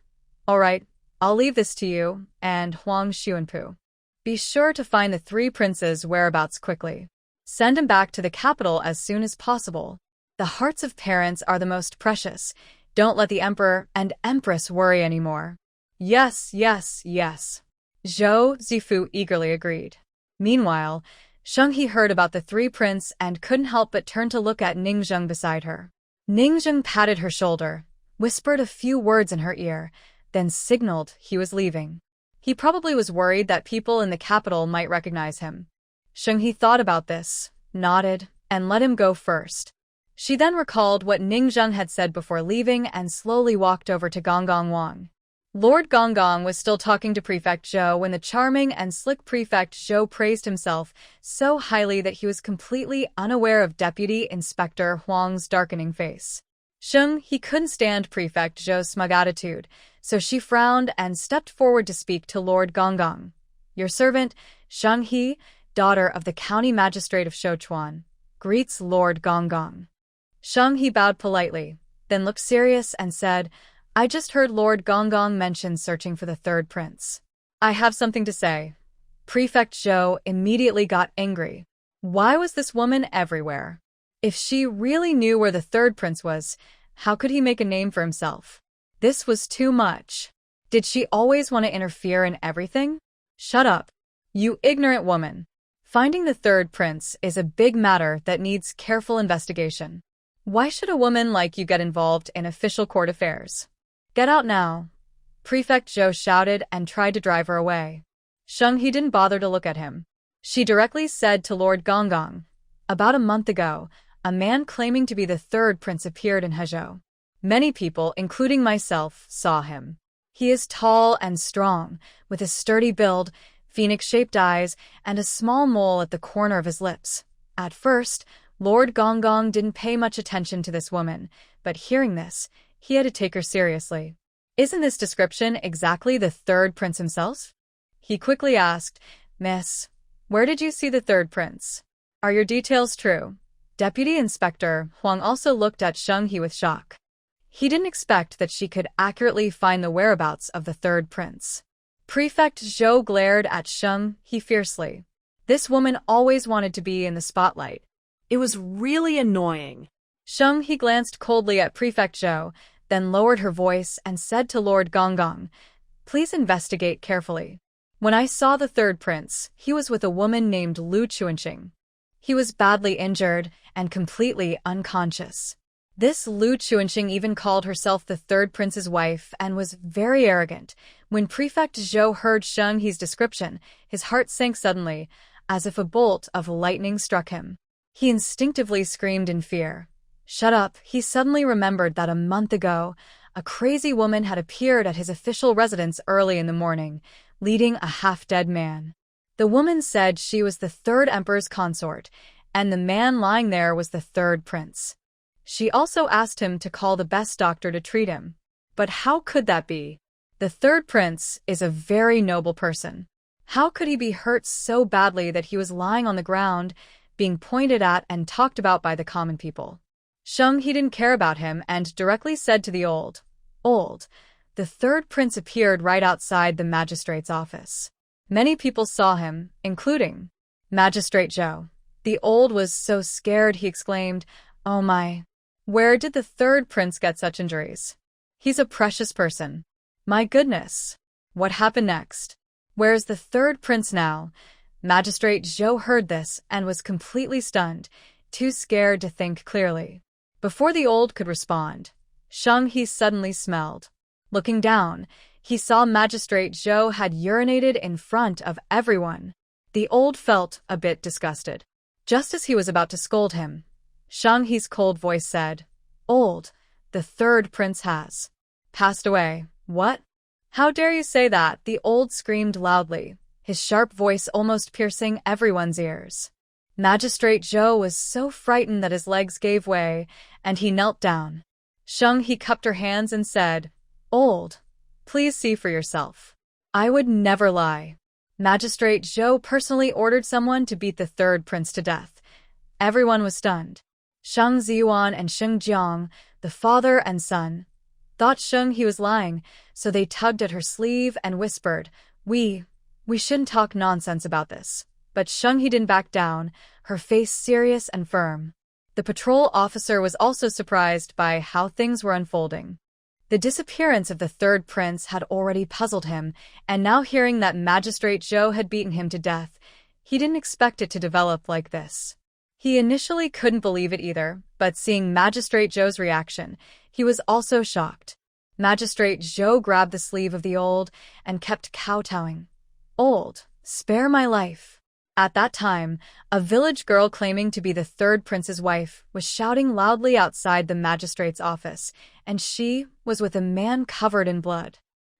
All right, I'll leave this to you and Huang Xuanpu. Be sure to find the three princes' whereabouts quickly. Send them back to the capital as soon as possible. The hearts of parents are the most precious. Don't let the emperor and empress worry anymore. Yes, yes, yes. Zhou Zifu eagerly agreed. Meanwhile, Sheng He heard about the three princes and couldn't help but turn to look at Ningzheng beside her. Ningzheng patted her shoulder, whispered a few words in her ear, then signaled he was leaving. He probably was worried that people in the capital might recognize him. Sheng He thought about this, nodded, and let him go first. She then recalled what Ningzheng had said before leaving and slowly walked over to Gonggong Wang. Lord Gonggong was still talking to Prefect Zhou when the charming and slick Prefect Zhou praised himself so highly that he was completely unaware of Deputy Inspector Huang's darkening face. Sheng He couldn't stand Prefect Zhou's smug attitude, so she frowned and stepped forward to speak to Lord Gonggong. Your servant, Sheng He, daughter of the county magistrate of Shouchuan, greets Lord Gonggong. Sheng He bowed politely, then looked serious and said, I just heard Lord Gonggong mention searching for the third prince. I have something to say. Prefect Zhou immediately got angry. Why was this woman everywhere? If she really knew where the third prince was, how could he make a name for himself? This was too much. Did she always want to interfere in everything? Shut up, you ignorant woman. Finding the third prince is a big matter that needs careful investigation. Why should a woman like you get involved in official court affairs? Get out now. Prefect Zhou shouted and tried to drive her away. Sheng He didn't bother to look at him. She directly said to Lord Gonggong, about a month ago, a man claiming to be the third prince appeared in Hezhou. Many people, including myself, saw him. He is tall and strong, with a sturdy build, phoenix-shaped eyes, and a small mole at the corner of his lips. At first, Lord Gonggong didn't pay much attention to this woman, but hearing this, he had to take her seriously. Isn't this description exactly the third prince himself? He quickly asked, Miss, where did you see the third prince? Are your details true? Deputy Inspector Huang also looked at Sheng He with shock. He didn't expect that she could accurately find the whereabouts of the third prince. Prefect Zhou glared at Sheng He fiercely. This woman always wanted to be in the spotlight. It was really annoying. Sheng He glanced coldly at Prefect Zhou, then lowered her voice and said to Lord Gonggong, Please investigate carefully. When I saw the third prince, he was with a woman named Lu Chuanqing. He was badly injured and completely unconscious. This Lu Chuanqing even called herself the third prince's wife and was very arrogant. When Prefect Zhou heard Sheng He's description, his heart sank suddenly, as if a bolt of lightning struck him. He instinctively screamed in fear. Shut up, he suddenly remembered that a month ago, a crazy woman had appeared at his official residence early in the morning, leading a half-dead man. The woman said she was the third emperor's consort, and the man lying there was the third prince. She also asked him to call the best doctor to treat him. But how could that be? The third prince is a very noble person. How could he be hurt so badly that he was lying on the ground, being pointed at and talked about by the common people? Sheng He didn't care about him and directly said to the old, the third prince appeared right outside the magistrate's office. Many people saw him, including Magistrate Zhou. The old was so scared he exclaimed, Oh my! Where did the third prince get such injuries? He's a precious person. My goodness! What happened next? Where's the third prince now? Magistrate Zhou heard this and was completely stunned, too scared to think clearly. Before the old could respond, Sheng He suddenly smelled. Looking down, he saw Magistrate Zhou had urinated in front of everyone. The old felt a bit disgusted. Just as he was about to scold him, Sheng He's cold voice said, Old, the third prince has passed away. What? How dare you say that? The old screamed loudly, his sharp voice almost piercing everyone's ears. Magistrate Zhou was so frightened that his legs gave way, and he knelt down. Sheng He cupped her hands and said, Old, please see for yourself. I would never lie. Magistrate Zhou personally ordered someone to beat the third prince to death. Everyone was stunned. Sheng Ziyuan and Sheng Jiang, the father and son, thought Sheng he was lying, so they tugged at her sleeve and whispered, We shouldn't talk nonsense about this. But Sheng he didn't back down, her face serious and firm. The patrol officer was also surprised by how things were unfolding. The disappearance of the third prince had already puzzled him, and now hearing that Magistrate Zhou had beaten him to death, he didn't expect it to develop like this. He initially couldn't believe it either, but seeing Magistrate Zhou's reaction, he was also shocked. Magistrate Zhou grabbed the sleeve of the old and kept kowtowing. Old, spare my life. At that time, a village girl claiming to be the third prince's wife was shouting loudly outside the magistrate's office, and she was with a man covered in blood.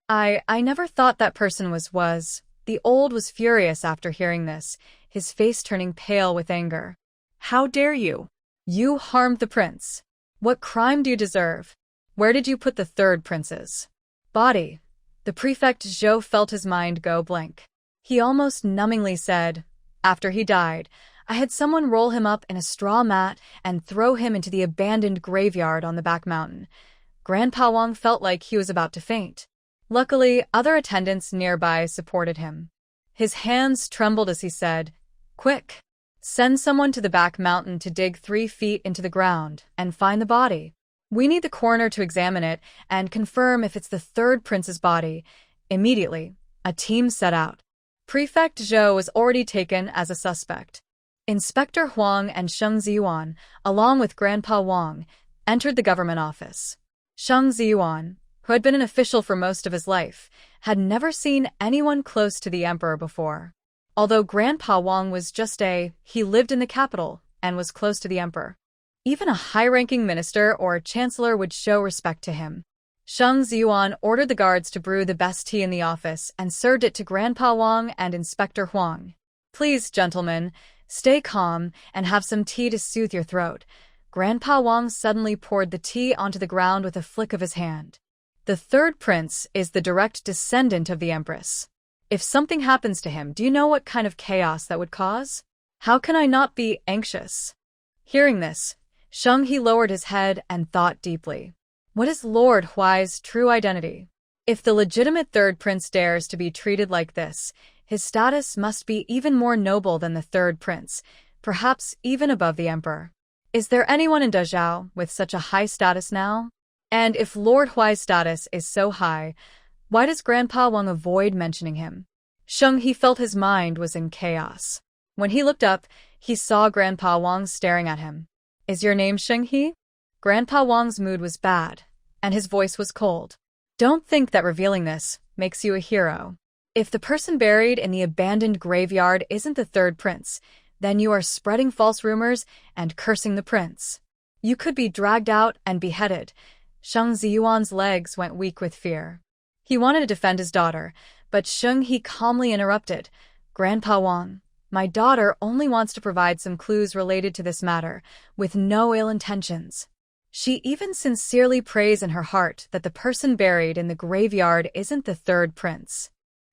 I never thought that person was. The old was furious after hearing this, his face turning pale with anger. How dare you? You harmed the prince. What crime do you deserve? Where did you put the third prince's body? The prefect Zhou felt his mind go blank. He almost numbingly said, After he died, I had someone roll him up in a straw mat and throw him into the abandoned graveyard on the back mountain. Grandpa Wang felt like he was about to faint. Luckily, other attendants nearby supported him. His hands trembled as he said, Quick! Send someone to the back mountain to dig 3 feet into the ground and find the body. We need the coroner to examine it and confirm if it's the third prince's body. Immediately, a team set out. Prefect Zhou was already taken as a suspect. Inspector Huang and Sheng Ziyuan, along with Grandpa Wang, entered the government office. Sheng Ziyuan, who had been an official for most of his life, had never seen anyone close to the emperor before. Although Grandpa Wang was he lived in the capital and was close to the emperor. Even a high-ranking minister or chancellor would show respect to him. Sheng Ziyuan ordered the guards to brew the best tea in the office and served it to Grandpa Wang and Inspector Huang. Please, gentlemen, stay calm and have some tea to soothe your throat. Grandpa Wang suddenly poured the tea onto the ground with a flick of his hand. The third prince is the direct descendant of the empress. If something happens to him, do you know what kind of chaos that would cause? How can I not be anxious? Hearing this, Sheng he lowered his head and thought deeply. What is Lord Huai's true identity? If the legitimate third prince dares to be treated like this, his status must be even more noble than the third prince, perhaps even above the emperor. Is there anyone in Dazhao with such a high status now? And if Lord Huai's status is so high, why does Grandpa Wang avoid mentioning him? Sheng he felt his mind was in chaos. When he looked up, he saw Grandpa Wang staring at him. Is your name Sheng He? Grandpa Wang's mood was bad, and his voice was cold. Don't think that revealing this makes you a hero. If the person buried in the abandoned graveyard isn't the third prince, then you are spreading false rumors and cursing the prince. You could be dragged out and beheaded. Sheng Ziyuan's legs went weak with fear. He wanted to defend his daughter, but Sheng he calmly interrupted. Grandpa Wang, my daughter only wants to provide some clues related to this matter, with no ill intentions. She even sincerely prays in her heart that the person buried in the graveyard isn't the third prince.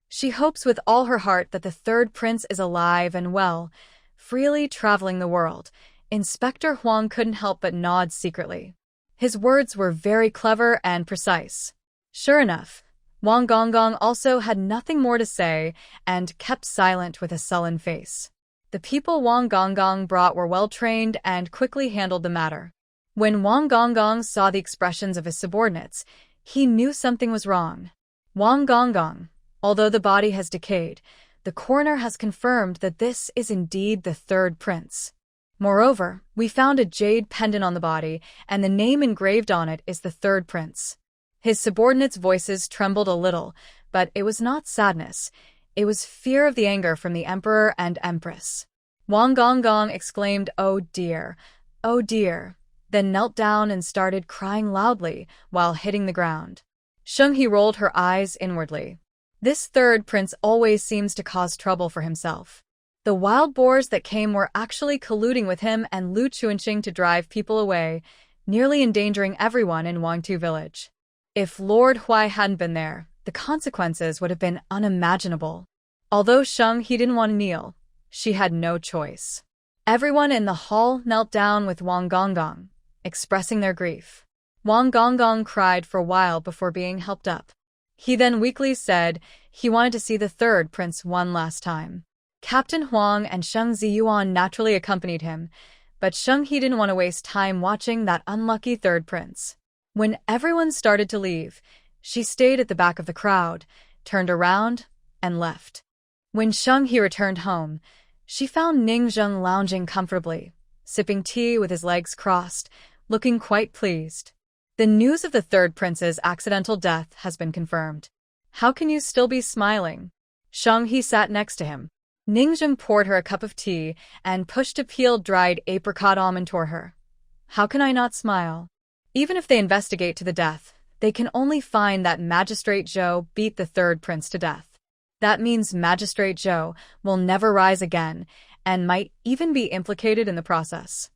She hopes with all her heart that the third prince is alive and well, freely traveling the world. Inspector Huang couldn't help but nod secretly. His words were very clever and precise. Sure enough, Wang Gonggong also had nothing more to say and kept silent with a sullen face. The people Wang Gonggong brought were well-trained and quickly handled the matter. When Wang Gonggong saw the expressions of his subordinates, he knew something was wrong. Wang Gonggong, although the body has decayed, the coroner has confirmed that this is indeed the third prince. Moreover, we found a jade pendant on the body, and the name engraved on it is the third prince. His subordinates' voices trembled a little, but it was not sadness. It was fear of the anger from the emperor and empress. Wang Gonggong exclaimed, "Oh dear, oh dear," then knelt down and started crying loudly while hitting the ground. Sheng He rolled her eyes inwardly. This third prince always seems to cause trouble for himself. The wild boars that came were actually colluding with him and Lu Chuanqing to drive people away, nearly endangering everyone in Wangtu village. If Lord Huai hadn't been there, the consequences would have been unimaginable. Although Sheng he didn't want to kneel, she had no choice. Everyone in the hall knelt down with Wang Gonggong, expressing their grief. Wang Gonggong cried for a while before being helped up. He then weakly said he wanted to see the third prince one last time. Captain Huang and Sheng Ziyuan naturally accompanied him, but Sheng He didn't want to waste time watching that unlucky third prince. When everyone started to leave, she stayed at the back of the crowd, turned around, and left. When Sheng He returned home, she found Ning Zheng lounging comfortably, sipping tea with his legs crossed, looking quite pleased. The news of the third prince's accidental death has been confirmed. How can you still be smiling? Sheng He sat next to him. Ning Zheng poured her a cup of tea and pushed a peeled dried apricot almond toward her. How can I not smile? Even if they investigate to the death, they can only find that Magistrate Zhou beat the third prince to death. That means Magistrate Zhou will never rise again and might even be implicated in the process.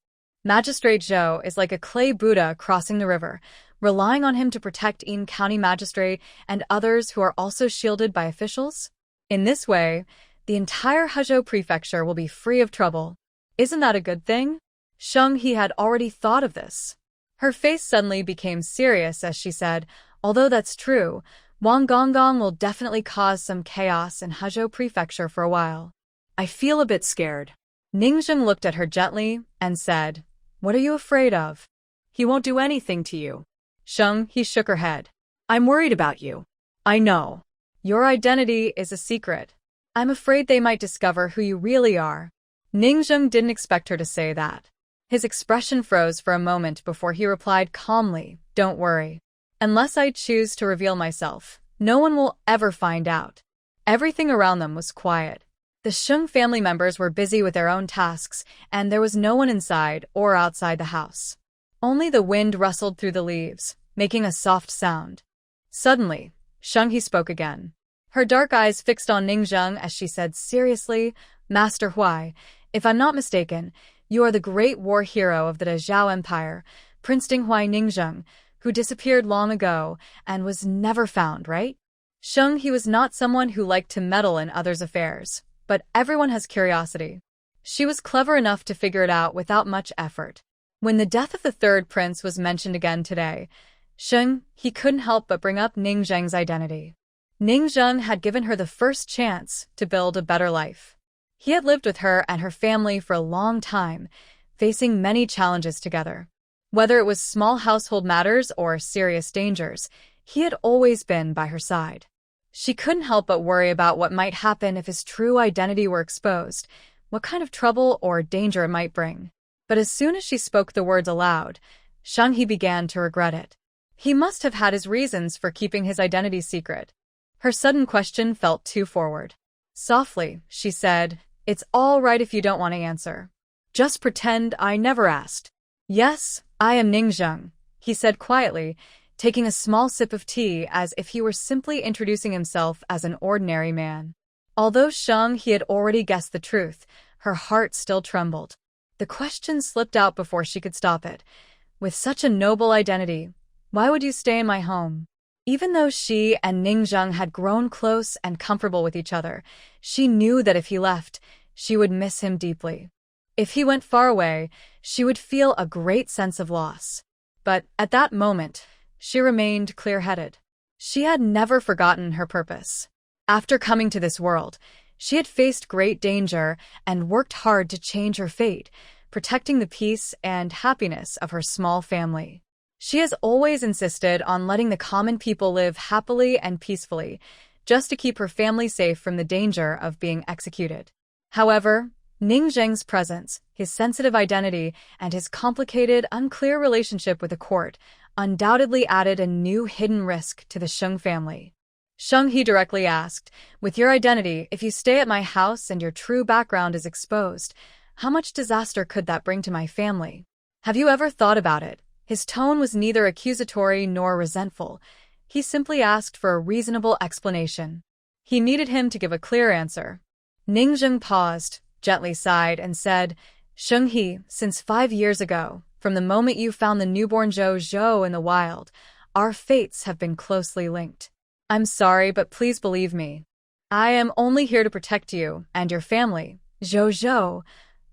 Magistrate Zhou is like a clay Buddha crossing the river, relying on him to protect Yin County Magistrate and others who are also shielded by officials. In this way, the entire Huzhou Prefecture will be free of trouble. Isn't that a good thing? Sheng He had already thought of this. Her face suddenly became serious as she said, although that's true, Wang Gonggong will definitely cause some chaos in Huzhou Prefecture for a while. I feel a bit scared. Ning Zheng looked at her gently and said, What are you afraid of? He won't do anything to you. Sheng He shook her head. I'm worried about you. I know. Your identity is a secret. I'm afraid they might discover who you really are. Ning Zheng didn't expect her to say that. His expression froze for a moment before he replied calmly, Don't worry. Unless I choose to reveal myself, no one will ever find out. Everything around them was quiet. The Sheng family members were busy with their own tasks, and there was no one inside or outside the house. Only the wind rustled through the leaves, making a soft sound. Suddenly, Sheng He spoke again. Her dark eyes fixed on Ning Zheng as she said seriously, Master Huai, if I'm not mistaken, you are the great war hero of the Dezhou Empire, Prince Dinghuai Ningzheng, who disappeared long ago and was never found, right? Sheng He was not someone who liked to meddle in others' affairs, but everyone has curiosity. She was clever enough to figure it out without much effort. When the death of the third prince was mentioned again today, Sheng He couldn't help but bring up Ning Zheng's identity. Ning Zheng had given her the first chance to build a better life. He had lived with her and her family for a long time, facing many challenges together. Whether it was small household matters or serious dangers, he had always been by her side. She couldn't help but worry about what might happen if his true identity were exposed, what kind of trouble or danger it might bring. But as soon as she spoke the words aloud, Sheng He began to regret it. He must have had his reasons for keeping his identity secret. Her sudden question felt too forward. Softly, she said, It's all right if you don't want to answer. Just pretend I never asked. Yes, I am Ning Zheng, he said quietly, taking a small sip of tea as if he were simply introducing himself as an ordinary man. Although Sheng He had already guessed the truth, her heart still trembled. The question slipped out before she could stop it. With such a noble identity, why would you stay in my home? Even though she and Ning Zheng had grown close and comfortable with each other, she knew that if he left, she would miss him deeply. If he went far away, she would feel a great sense of loss. But at that moment, she remained clear-headed. She had never forgotten her purpose. After coming to this world, she had faced great danger and worked hard to change her fate, protecting the peace and happiness of her small family. She has always insisted on letting the common people live happily and peacefully, just to keep her family safe from the danger of being executed. However, Ning Zheng's presence, his sensitive identity, and his complicated, unclear relationship with the court undoubtedly added a new hidden risk to the Sheng family. Sheng He directly asked, With your identity, if you stay at my house and your true background is exposed, how much disaster could that bring to my family? Have you ever thought about it? His tone was neither accusatory nor resentful. He simply asked for a reasonable explanation. He needed him to give a clear answer. Ning Zheng paused, gently sighed, and said, Sheng He, since 5 years ago, from the moment you found the newborn Zhou in the wild, our fates have been closely linked. I'm sorry, but please believe me. I am only here to protect you and your family, Zhou.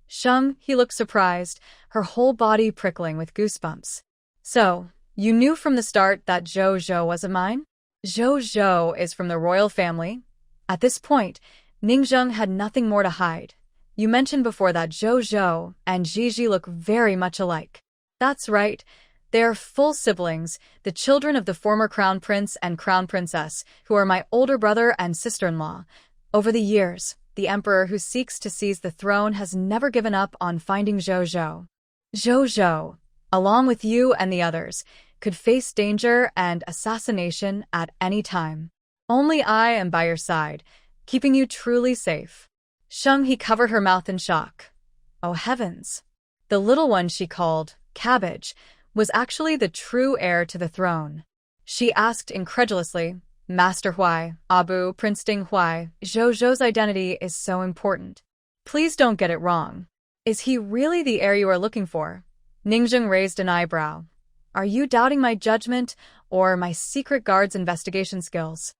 Sheng He looked surprised, her whole body prickling with goosebumps. So, You knew from the start that Zhou Zhou wasn't mine? Zhou Zhou is from the royal family. At this point, Ningzheng had nothing more to hide. You mentioned before that Zhou Zhou and Gigi look very much alike. That's right. They are full siblings, the children of the former crown prince and crown princess, who are my older brother and sister-in-law. Over the years, the emperor who seeks to seize the throne has never given up on finding Zhou Zhou. Zhou Zhou, along with you and the others, could face danger and assassination at any time. Only I am by your side, keeping you truly safe. Sheng He covered her mouth in shock. Oh heavens! The little one she called Cabbage was actually the true heir to the throne. She asked incredulously, Master Huai, Abu, Prince Ding Huai, Zhou Zhou's identity is so important. Please don't get it wrong. Is he really the heir you are looking for? Ningzheng raised an eyebrow. Are you doubting my judgment or my secret guard's investigation skills?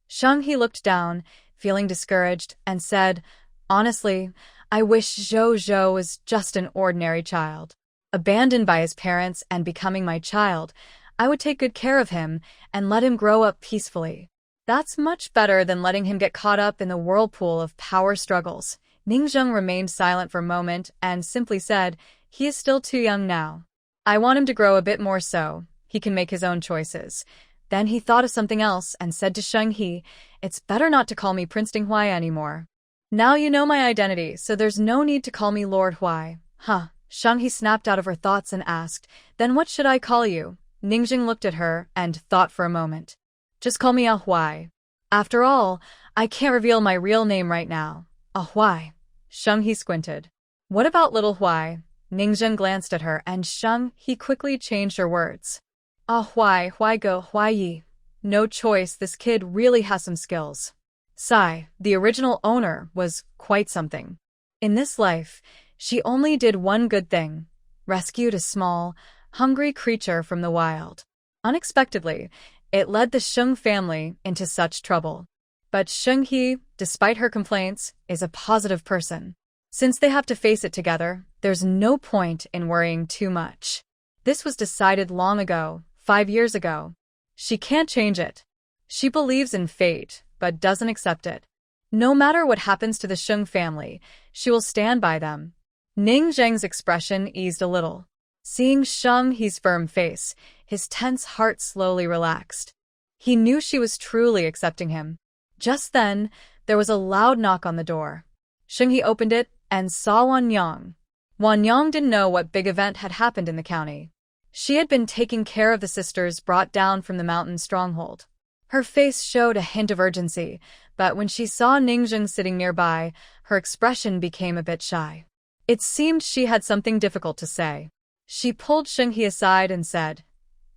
Sheng He looked down, feeling discouraged, and said, Honestly, I wish Zhou Zhou was just an ordinary child. Abandoned by his parents and becoming my child, I would take good care of him and let him grow up peacefully. That's much better than letting him get caught up in the whirlpool of power struggles. Ningzheng remained silent for a moment and simply said, He is still too young now. I want him to grow a bit more so he can make his own choices. Then he thought of something else and said to Sheng He, It's better not to call me Prince Ding Huai anymore. Now you know my identity, so there's no need to call me Lord Huai. Huh. Sheng He snapped out of her thoughts and asked, Then what should I call you? Ningzheng looked at her and thought for a moment. Just call me Ah Huai. After all, I can't reveal my real name right now. Ah Huai. Sheng He squinted. What about little Huai? Ningzheng glanced at her and Sheng He quickly changed her words. Ah Huai, Huai Go, Huai Yi. No choice, this kid really has some skills. Sai, the original owner, was quite something. In this life, she only did one good thing, rescued a small, hungry creature from the wild. Unexpectedly, it led the Sheng family into such trouble. But Sheng He, despite her complaints, is a positive person. Since they have to face it together, there's no point in worrying too much. This was decided long ago, 5 years ago. She can't change it. She believes in fate, but doesn't accept it. No matter what happens to the Sheng family, she will stand by them. Ningzheng's expression eased a little. Seeing Sheng He's firm face, his tense heart slowly relaxed. He knew she was truly accepting him. Just then, there was a loud knock on the door. Sheng He opened it and saw Wan Yang. Wan Yang didn't know what big event had happened in the county. She had been taking care of the sisters brought down from the mountain stronghold. Her face showed a hint of urgency, but when she saw Ningzheng sitting nearby, her expression became a bit shy. It seemed she had something difficult to say. She pulled Sheng He aside and said,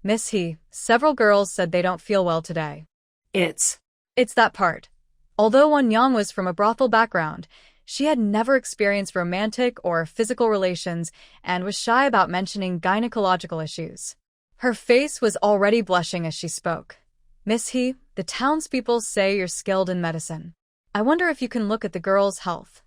Miss He, several girls said they don't feel well today. It's that part. Although Wan Yang was from a brothel background, she had never experienced romantic or physical relations and was shy about mentioning gynecological issues. Her face was already blushing as she spoke. Miss He, the townspeople say you're skilled in medicine. I wonder if you can look at the girls' health.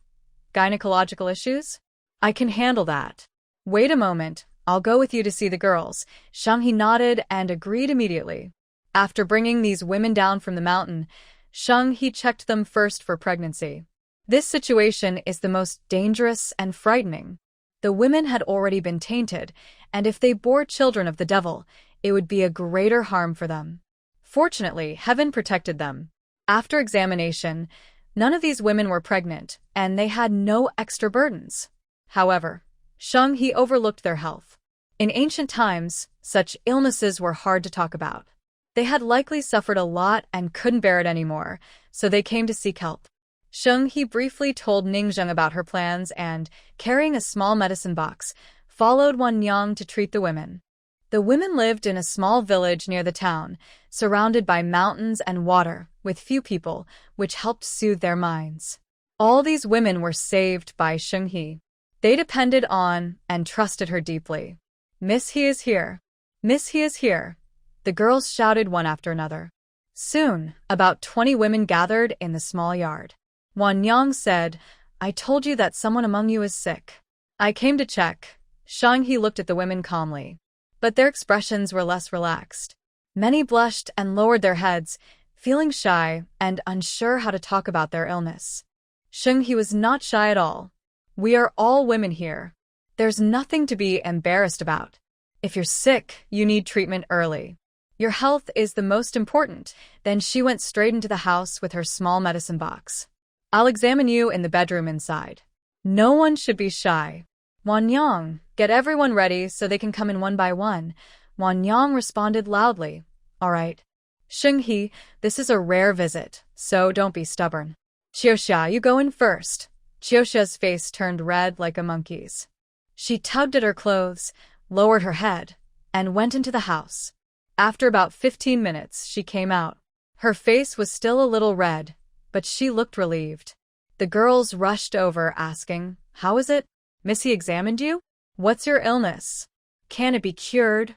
Gynecological issues? I can handle that. Wait a moment, I'll go with you to see the girls. Sheng He nodded and agreed immediately. After bringing these women down from the mountain, Sheng He checked them first for pregnancy. This situation is the most dangerous and frightening. The women had already been tainted, and if they bore children of the devil, it would be a greater harm for them. Fortunately, heaven protected them. After examination, none of these women were pregnant, and they had no extra burdens. However, Sheng He overlooked their health. In ancient times, such illnesses were hard to talk about. They had likely suffered a lot and couldn't bear it anymore, so they came to seek help. Sheng He briefly told Ningzheng about her plans and, carrying a small medicine box, followed Wan Yang to treat the women. The women lived in a small village near the town, surrounded by mountains and water, with few people, which helped soothe their minds. All these women were saved by Sheng He. They depended on and trusted her deeply. Miss He is here. Miss He is here. The girls shouted one after another. Soon, about 20 women gathered in the small yard. Wan Yang said, I told you that someone among you is sick. I came to check. Sheng He looked at the women calmly. but their expressions were less relaxed. Many blushed and lowered their heads, feeling shy and unsure how to talk about their illness. Sheng-He was not shy at all. "We are all women here. There's nothing to be embarrassed about. If you're sick, you need treatment early. Your health is the most important." Then she went straight into the house with her small medicine box. "I'll examine you in the bedroom inside. No one should be shy. Wanyang, get everyone ready so they can come in one by one." Wanyang responded loudly. "All right. Sheng-He, this is a rare visit, so don't be stubborn. Qiuxia, you go in first." Qiuxia's face turned red like a monkey's. She tugged at her clothes, lowered her head, and went into the house. After about 15 minutes, she came out. Her face was still a little red, but she looked relieved. The girls rushed over, asking, "How is it? Missy examined you? What's your illness? Can it be cured?"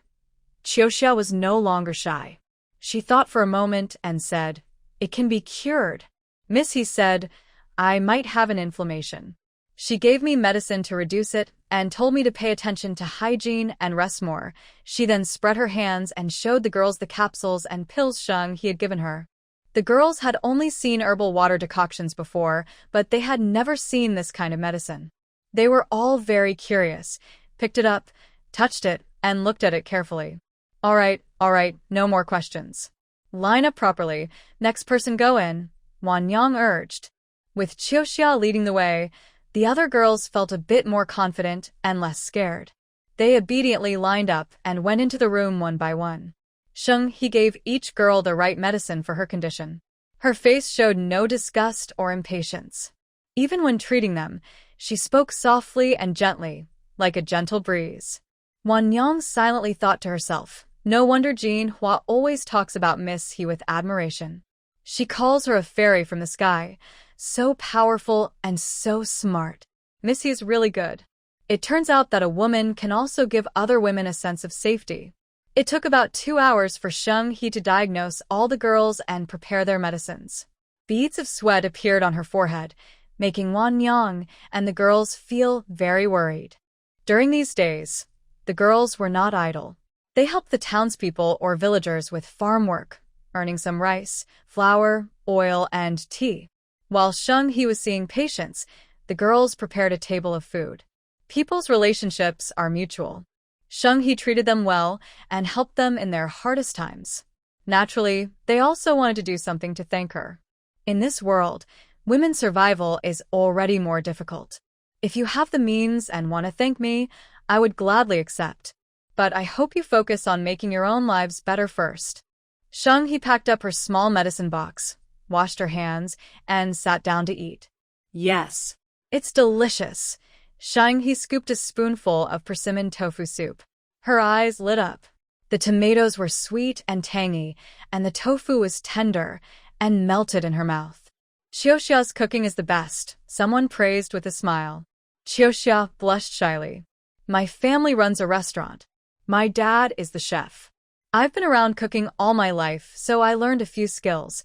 Qiuxia was no longer shy. She thought for a moment and said, "It can be cured." Missy said, "I might have an inflammation." She gave me medicine to reduce it and told me to pay attention to hygiene and rest more. She then spread her hands and showed the girls the capsules and pills Sheng-He had given her. The girls had only seen herbal water decoctions before, but they had never seen this kind of medicine. They were all very curious, picked it up, touched it, and looked at it carefully. All right, no more questions. Line up properly, next person go in," Wanyang urged. With Qiuxia leading the way, the other girls felt a bit more confident and less scared. They obediently lined up and went into the room one by one. Sheng-He gave each girl the right medicine for her condition. Her face showed no disgust or impatience. Even when treating them, she spoke softly and gently, like a gentle breeze. Wanyang silently thought to herself, "No wonder Jean Hua always talks about Miss He with admiration. She calls her a fairy from the sky, so powerful and so smart. Miss He is really good." It turns out that a woman can also give other women a sense of safety. It took about 2 hours for Sheng-He to diagnose all the girls and prepare their medicines. Beads of sweat appeared on her forehead, making Wanyang and the girls feel very worried. During these days, the girls were not idle. They helped the townspeople or villagers with farm work, earning some rice, flour, oil, and tea. While Sheng-He was seeing patients, the girls prepared a table of food. People's relationships are mutual. Sheng-He treated them well and helped them in their hardest times. Naturally, they also wanted to do something to thank her. In this world, women's survival is already more difficult. If you have the means and want to thank me, I would gladly accept. But I hope you focus on making your own lives better first. Sheng-He packed up her small medicine box, washed her hands, and sat down to eat. Yes. It's delicious. Sheng-He scooped a spoonful of persimmon tofu soup. Her eyes lit up. The tomatoes were sweet and tangy, and the tofu was tender and melted in her mouth. Qiuxia's cooking is the best, someone praised with a smile. Qiuxia blushed shyly. My family runs a restaurant. My dad is the chef. I've been around cooking all my life, so I learned a few skills.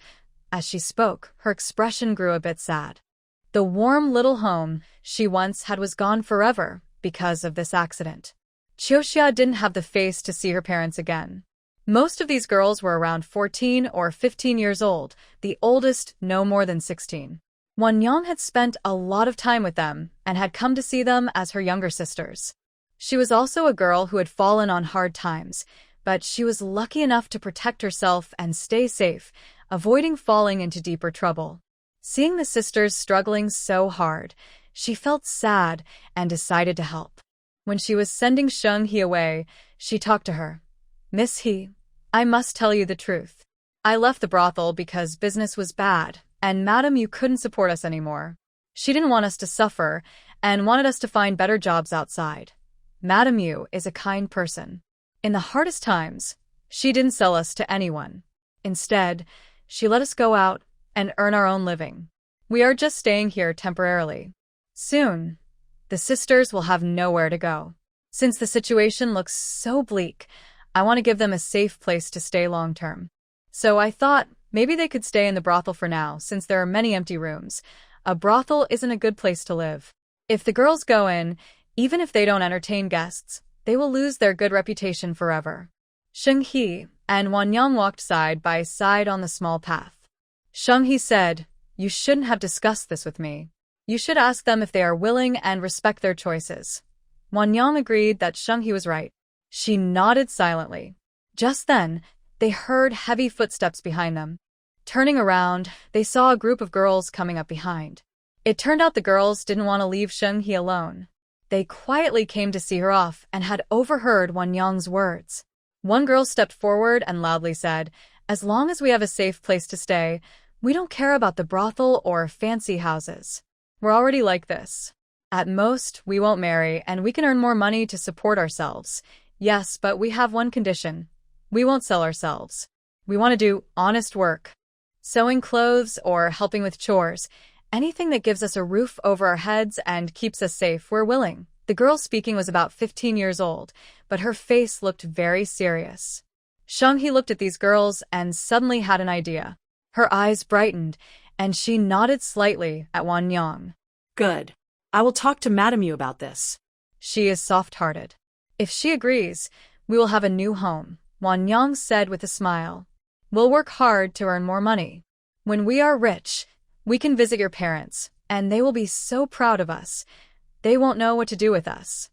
As she spoke, her expression grew a bit sad. The warm little home she once had was gone forever because of this accident. Qiuxia didn't have the face to see her parents again. Most of these girls were around 14 or 15 years old, the oldest no more than 16. Wanyang had spent a lot of time with them and had come to see them as her younger sisters. She was also a girl who had fallen on hard times, but she was lucky enough to protect herself and stay safe, avoiding falling into deeper trouble. Seeing the sisters struggling so hard, she felt sad and decided to help. When she was sending Sheng-He away, she talked to her. Miss He, I must tell you the truth. I left the brothel because business was bad, and Madam Yu couldn't support us anymore. She didn't want us to suffer and wanted us to find better jobs outside. Madam Yu is a kind person. In the hardest times, she didn't sell us to anyone. Instead, she let us go out and earn our own living. We are just staying here temporarily. Soon, the sisters will have nowhere to go. Since the situation looks so bleak, I want to give them a safe place to stay long term. So I thought maybe they could stay in the brothel for now, since there are many empty rooms. A brothel isn't a good place to live. If the girls go in, even if they don't entertain guests, They will lose their good reputation forever. Sheng He and Wanyang walked side by side on the small path. Sheng He said, "You shouldn't have discussed this with me. You should ask them if they are willing and respect their choices." Wanyang agreed that Sheng He was right. She nodded silently. Just then, they heard heavy footsteps behind them. Turning around, they saw a group of girls coming up behind. It turned out the girls didn't want to leave Sheng He alone. They quietly came to see her off and had overheard Wanyang's words. One girl stepped forward and loudly said, "As long as we have a safe place to stay, we don't care about the brothel or fancy houses. We're already like this. At most, we won't marry and we can earn more money to support ourselves. Yes, but we have one condition. We won't sell ourselves. We want to do honest work. Sewing clothes or helping with chores. Anything that gives us a roof over our heads and keeps us safe, we're willing." The girl speaking was about 15 years old, but her face looked very serious. Sheng He looked at these girls and suddenly had an idea. Her eyes brightened, and she nodded slightly at Wanyang. Good. I will talk to Madame Yu about this. She is soft-hearted. If she agrees, we will have a new home, Wanyang said with a smile. We'll work hard to earn more money. When we are rich, we can visit your parents, and they will be so proud of us. They won't know what to do with us.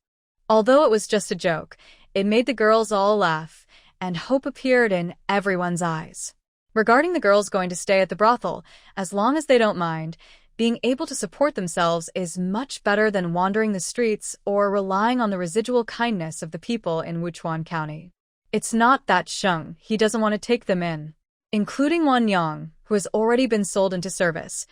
Although it was just a joke, it made the girls all laugh, and hope appeared in everyone's eyes. Regarding the girls going to stay at the brothel, as long as they don't mind, being able to support themselves is much better than wandering the streets or relying on the residual kindness of the people in Wuchuan County. It's not that Sheng He doesn't want to take them in. Including Wanyang, who has already been sold into service,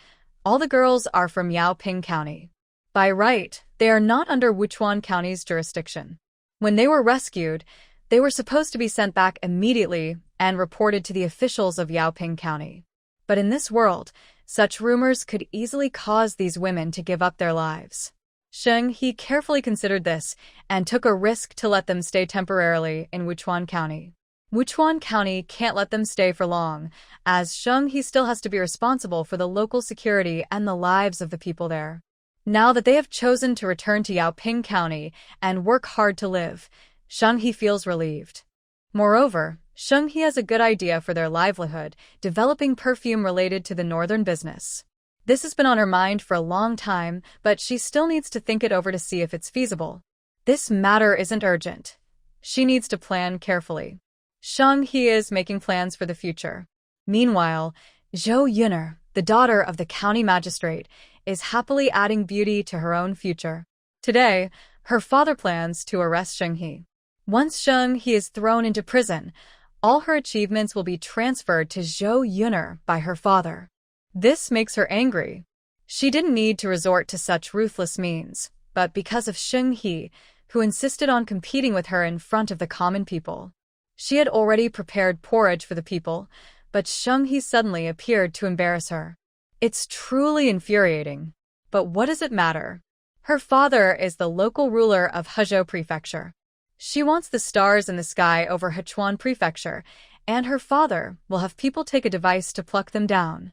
all the girls are from Yaoping County. By right, they are not under Wuchuan County's jurisdiction. When they were rescued, they were supposed to be sent back immediately and reported to the officials of Yaoping County. But in this world, such rumors could easily cause these women to give up their lives. Sheng He carefully considered this and took a risk to let them stay temporarily in Wuchuan County. Wuchuan County can't let them stay for long, as Sheng He still has to be responsible for the local security and the lives of the people there. Now that they have chosen to return to Yaoping County and work hard to live, Sheng He feels relieved. Moreover, Sheng He has a good idea for their livelihood, developing perfume related to the northern business. This has been on her mind for a long time, but she still needs to think it over to see if it's feasible. This matter isn't urgent. She needs to plan carefully. Sheng He is making plans for the future. Meanwhile, Zhou Yuner, the daughter of the county magistrate, is happily adding beauty to her own future. Today, her father plans to arrest Sheng He. Once Sheng He is thrown into prison, all her achievements will be transferred to Zhou Yuner by her father. This makes her angry. She didn't need to resort to such ruthless means, but because of Sheng He, who insisted on competing with her in front of the common people. She had already prepared porridge for the people, but Sheng He suddenly appeared to embarrass her. It's truly infuriating. But what does it matter? Her father is the local ruler of Hezhou Prefecture. She wants the stars in the sky over Hechuan Prefecture, and her father will have people take a device to pluck them down.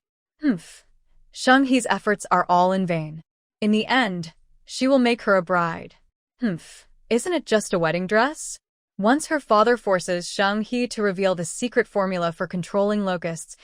Sheng He's efforts are all in vain. In the end, she will make her a bride. Isn't it just a wedding dress? Once her father forces Sheng He to reveal the secret formula for controlling locusts,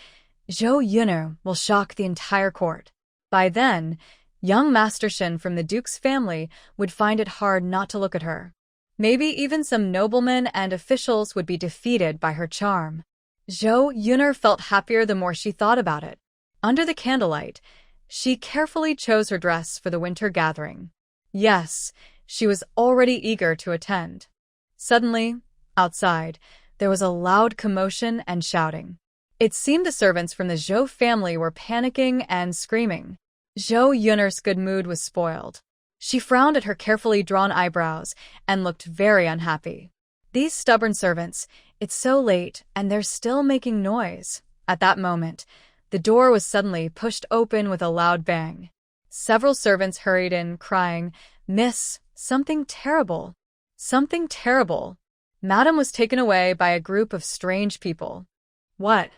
Zhou Yuner will shock the entire court. By then, young Master Shin from the Duke's family would find it hard not to look at her. Maybe even some noblemen and officials would be defeated by her charm. Zhou Yuner felt happier the more she thought about it. Under the candlelight, she carefully chose her dress for the winter gathering. Yes, she was already eager to attend. Suddenly, outside, there was a loud commotion and shouting. It seemed the servants from the Zhou family were panicking and screaming. Zhou Yuner's good mood was spoiled. She frowned at her carefully drawn eyebrows and looked very unhappy. These stubborn servants, it's so late and they're still making noise. At that moment, the door was suddenly pushed open with a loud bang. Several servants hurried in, crying, "Miss, something terrible. Something terrible." Madam was taken away by a group of strange people. What?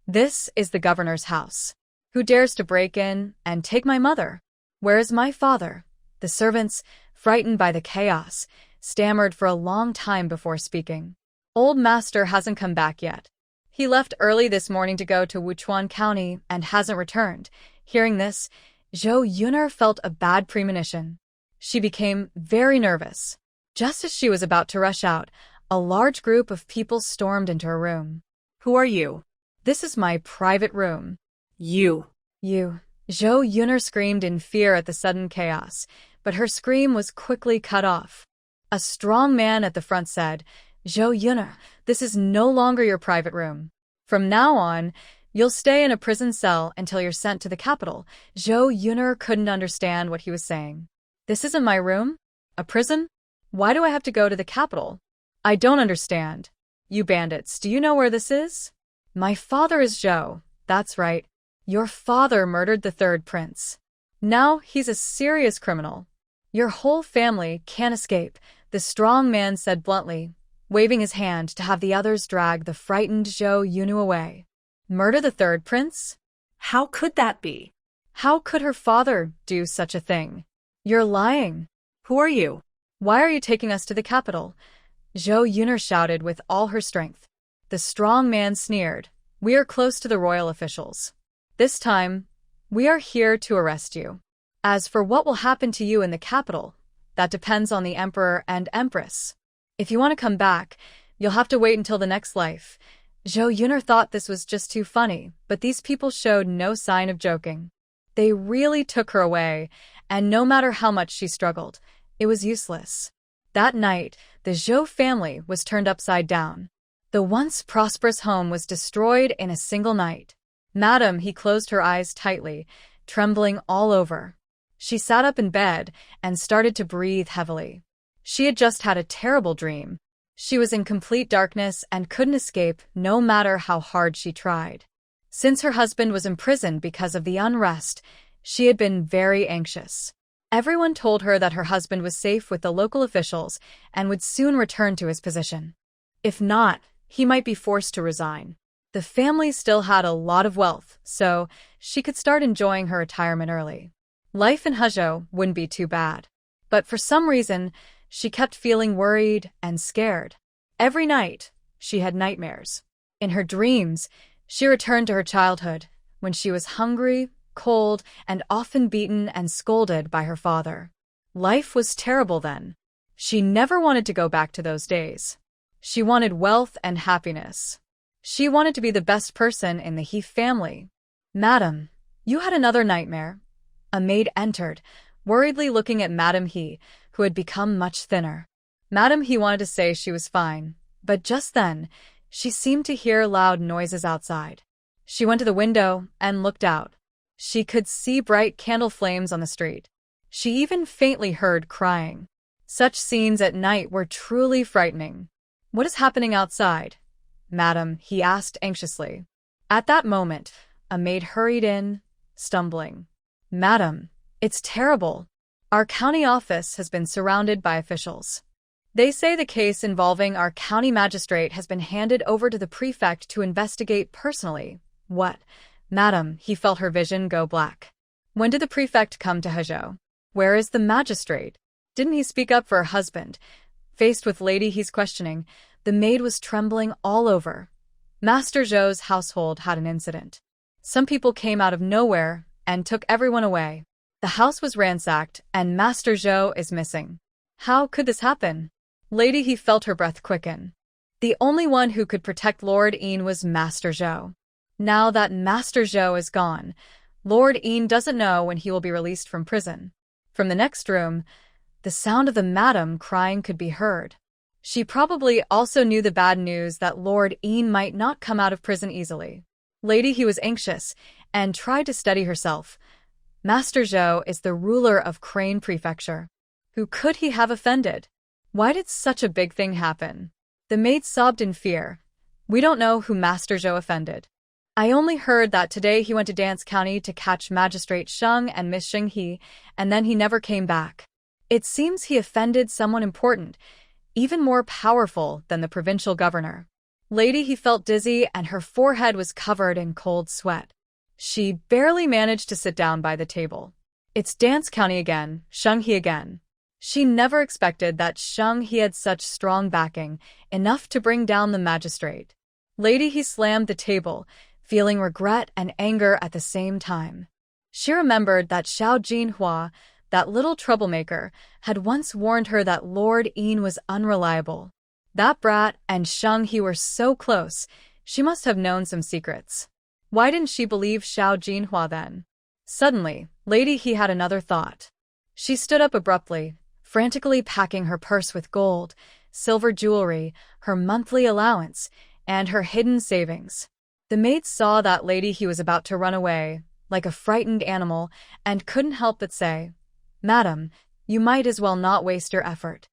This is the governor's house. Who dares to break in and take my mother? Where is my father? The servants, frightened by the chaos, stammered for a long time before speaking. Old master hasn't come back yet. He left early this morning to go to Wuchuan County and hasn't returned. Hearing this, Zhou Yuner felt a bad premonition. She became very nervous. Just as she was about to rush out, a large group of people stormed into her room. Who are you? This is my private room. You. Zhou Yuner screamed in fear at the sudden chaos, but her scream was quickly cut off. A strong man at the front said, Zhou Yuner, this is no longer your private room. From now on, you'll stay in a prison cell until you're sent to the capital. Zhou Yuner couldn't understand what he was saying. This isn't my room? A prison? Why do I have to go to the capital? I don't understand. You bandits, do you know where this is? My father is Zhou. That's right. Your father murdered the third prince. Now he's a serious criminal. Your whole family can't escape, the strong man said bluntly, waving his hand to have the others drag the frightened Zhou Yunu away. Murder the third prince? How could that be? How could her father do such a thing? You're lying. Who are you? Why are you taking us to the capital? Zhou Yuner shouted with all her strength. The strong man sneered. We are close to the royal officials. This time, we are here to arrest you. As for what will happen to you in the capital, that depends on the emperor and empress. If you want to come back, you'll have to wait until the next life. Zhou Yuner thought this was just too funny, but these people showed no sign of joking. They really took her away, and no matter how much she struggled, it was useless. That night, the Zhou family was turned upside down. The once prosperous home was destroyed in a single night. Madam, he closed her eyes tightly, trembling all over. She sat up in bed and started to breathe heavily. She had just had a terrible dream. She was in complete darkness and couldn't escape no matter how hard she tried. Since her husband was imprisoned because of the unrest, she had been very anxious. Everyone told her that her husband was safe with the local officials and would soon return to his position. If not, he might be forced to resign. The family still had a lot of wealth, so she could start enjoying her retirement early. Life in Huzhou wouldn't be too bad. But for some reason, she kept feeling worried and scared. Every night, she had nightmares. In her dreams, she returned to her childhood, when she was hungry, cold, and often beaten and scolded by her father. Life was terrible then. She never wanted to go back to those days. She wanted wealth and happiness. She wanted to be the best person in the He family. Madam, you had another nightmare. A maid entered, worriedly looking at Madam He, who had become much thinner. Madam He wanted to say she was fine, but just then, she seemed to hear loud noises outside. She went to the window and looked out. She could see bright candle flames on the street. She even faintly heard crying. Such scenes at night were truly frightening. What is happening outside? Madam, he asked anxiously. At that moment, a maid hurried in, stumbling. Madam, it's terrible. Our county office has been surrounded by officials. They say the case involving our county magistrate has been handed over to the prefect to investigate personally. What? Madam, he felt her vision go black. When did the prefect come to Huzhou? Where is the magistrate? Didn't he speak up for her husband? Faced with Lady He's questioning, the maid was trembling all over. Master Zhou's household had an incident. Some people came out of nowhere and took everyone away. The house was ransacked, and Master Zhou is missing. How could this happen? Lady He felt her breath quicken. The only one who could protect Lord Yin was Master Zhou. Now that Master Zhou is gone, Lord Yin doesn't know when he will be released from prison. From the next room, the sound of the madam crying could be heard. She probably also knew the bad news that Lord Yin might not come out of prison easily. Lady He was anxious and tried to steady herself. Master Zhou is the ruler of Crane Prefecture. Who could he have offended? Why did such a big thing happen? The maid sobbed in fear. We don't know who Master Zhou offended. I only heard that today he went to Dance County to catch Magistrate Sheng and Miss Sheng He, and then he never came back. It seems he offended someone important, even more powerful than the provincial governor. Lady He felt dizzy and her forehead was covered in cold sweat. She barely managed to sit down by the table. It's Dance County again, Sheng He again. She never expected that Sheng He had such strong backing, enough to bring down the magistrate. Lady He slammed the table, feeling regret and anger at the same time. She remembered that Xiao Jinhua, that little troublemaker, had once warned her that Lord Yin was unreliable. That brat and Sheng He were so close, she must have known some secrets. Why didn't she believe Xiao Jinhua then? Suddenly, Lady He had another thought. She stood up abruptly, frantically packing her purse with gold, silver jewelry, her monthly allowance, and her hidden savings. The maids saw that Lady He was about to run away, like a frightened animal, and couldn't help but say, "Madam, you might as well not waste your effort.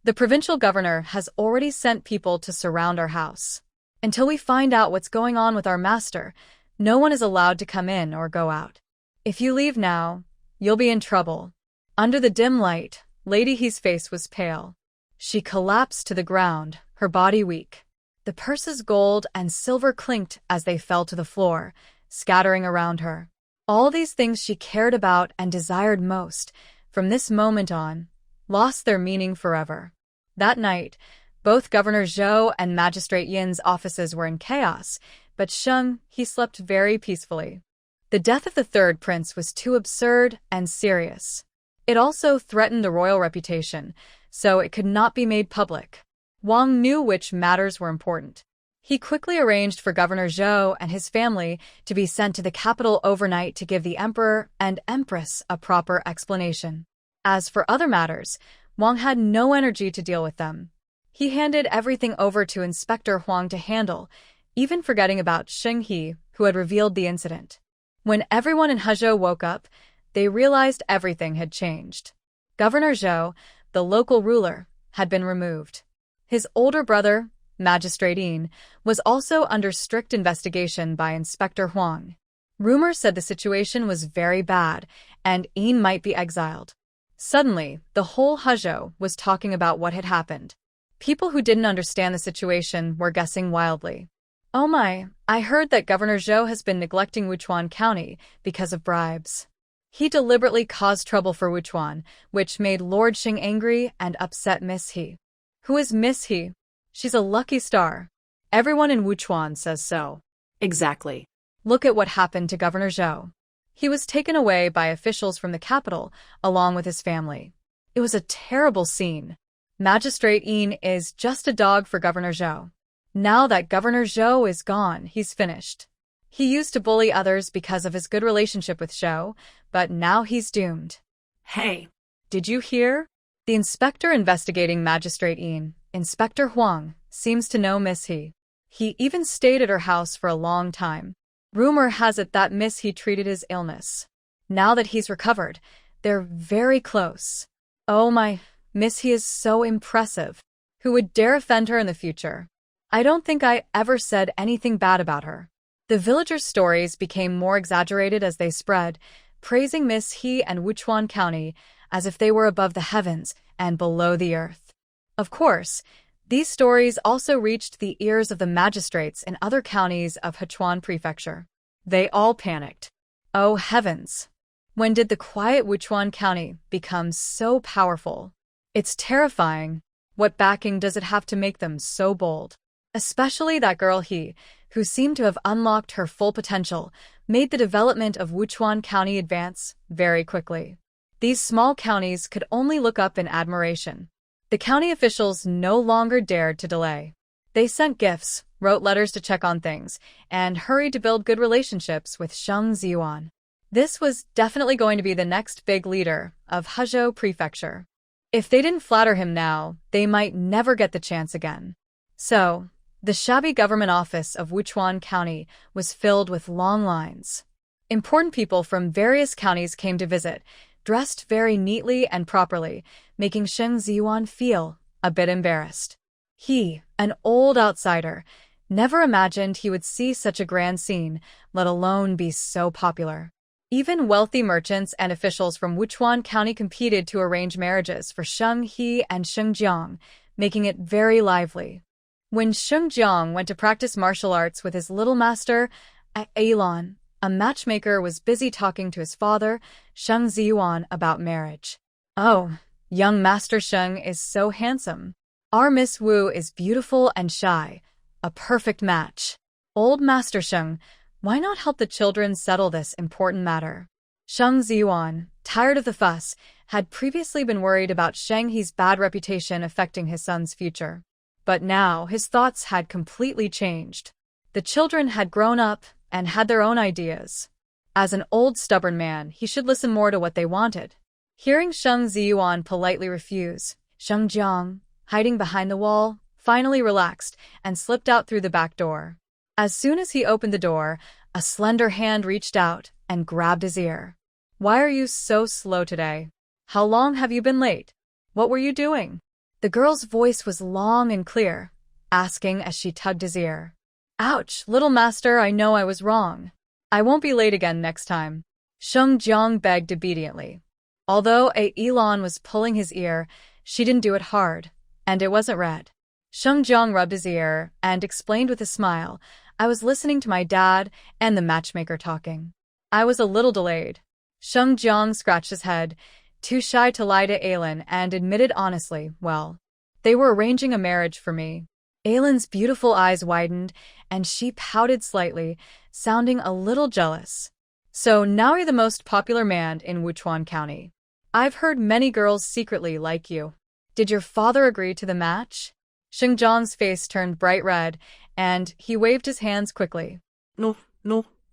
The provincial governor has already sent people to surround our house. Until we find out what's going on with our master, no one is allowed to come in or go out. If you leave now, you'll be in trouble." Under the dim light, Lady He's face was pale. She collapsed to the ground, her body weak. The purse's gold and silver clinked as they fell to the floor, scattering around her. All these things she cared about and desired most, from this moment on, lost their meaning forever. That night, both Governor Zhou and Magistrate Yin's offices were in chaos, but Sheng He slept very peacefully. The death of the third prince was too absurd and serious. It also threatened the royal reputation, so it could not be made public. Wang knew which matters were important. He quickly arranged for Governor Zhou and his family to be sent to the capital overnight to give the emperor and empress a proper explanation. As for other matters, Wang had no energy to deal with them. He handed everything over to Inspector Huang to handle, even forgetting about Sheng He, who had revealed the incident. When everyone in Hezhou woke up, they realized everything had changed. Governor Zhou, the local ruler, had been removed. His older brother, Magistrate Yin, was also under strict investigation by Inspector Huang. Rumors said the situation was very bad, and Yin might be exiled. Suddenly, the whole Hezhou was talking about what had happened. People who didn't understand the situation were guessing wildly. "Oh my, I heard that Governor Zhou has been neglecting Wuchuan County because of bribes. He deliberately caused trouble for Wuchuan, which made Lord Xing angry and upset Miss He." "Who is Miss He?" "She's a lucky star. Everyone in Wuchuan says so." Exactly. Look at what happened to Governor Zhou. He was taken away by officials from the capital, along with his family. It was a terrible scene. Magistrate Yin is just a dog for Governor Zhou. Now that Governor Zhou is gone, he's finished. He used to bully others because of his good relationship with Zhou, but now he's doomed. Hey, Did you hear? The inspector investigating Magistrate Yin, Inspector Huang, seems to know Miss He. He even stayed at her house for a long time. Rumor has it that Miss He treated his illness. Now that he's recovered, they're very close. Oh my, Miss He is so impressive. Who would dare offend her in the future? I don't think I ever said anything bad about her. The villagers' stories became more exaggerated as they spread, praising Miss He and Wuchuan County as if they were above the heavens and below the earth. Of course, these stories also reached the ears of the magistrates in other counties of Hechuan Prefecture. They all panicked. Oh heavens! When did the quiet Wuchuan County become so powerful? It's terrifying. What backing does it have to make them so bold? Especially that girl He, who seemed to have unlocked her full potential, made the development of Wuchuan County advance very quickly. These small counties could only look up in admiration. The county officials no longer dared to delay. They sent gifts, wrote letters to check on things, and hurried to build good relationships with Sheng Ziyuan. This was definitely going to be the next big leader of Hezhou Prefecture. If they didn't flatter him now, they might never get the chance again. So, the shabby government office of Wuchuan County was filled with long lines. Important people from various counties came to visit, dressed very neatly and properly, making Sheng Ziyuan feel a bit embarrassed. He, an old outsider, never imagined he would see such a grand scene, let alone be so popular. Even wealthy merchants and officials from Wuchuan County competed to arrange marriages for Sheng He and Sheng Jiang, making it very lively. When Sheng Jiang went to practice martial arts with his little master, Ailon, a matchmaker was busy talking to his father, Sheng Ziyuan, about marriage. "Oh, Young Master Sheng is so handsome. Our Miss Wu is beautiful and shy. A perfect match. Old Master Sheng, why not help the children settle this important matter? Sheng Ziyuan, tired of the fuss, had previously been worried about Sheng He's bad reputation affecting his son's future. But now his thoughts had completely changed. The children had grown up and had their own ideas. As an old stubborn man, he should listen more to what they wanted. Hearing Sheng Ziyuan politely refuse, Sheng Jiang, hiding behind the wall, finally relaxed and slipped out through the back door. As soon as he opened the door, a slender hand reached out and grabbed his ear. Why are you so slow today? How long have you been late? What were you doing? The girl's voice was long and clear, asking as she tugged his ear. Ouch, little master, I know I was wrong. I won't be late again next time. Sheng Jiang begged obediently. Although Elon was pulling his ear, she didn't do it hard, and it wasn't red. Sheng Jiang rubbed his ear and explained with a smile, I was listening to my dad and the matchmaker talking. I was a little delayed. Sheng Jiang scratched his head, too shy to lie to Aylin, and admitted honestly, well, they were arranging a marriage for me. Aylin's beautiful eyes widened, and she pouted slightly, sounding a little jealous. So now you're the most popular man in Wuchuan County. I've heard many girls secretly like you. Did your father agree to the match? Sheng Jiang's face turned bright red, and he waved his hands quickly.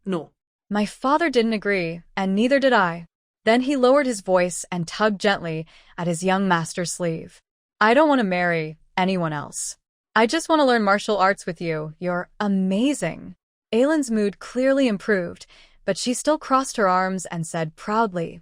No. My father didn't agree, and neither did I. Then he lowered his voice and tugged gently at his young master's sleeve. I don't want to marry anyone else. I just want to learn martial arts with you. You're amazing. Aylin's mood clearly improved, but she still crossed her arms and said proudly,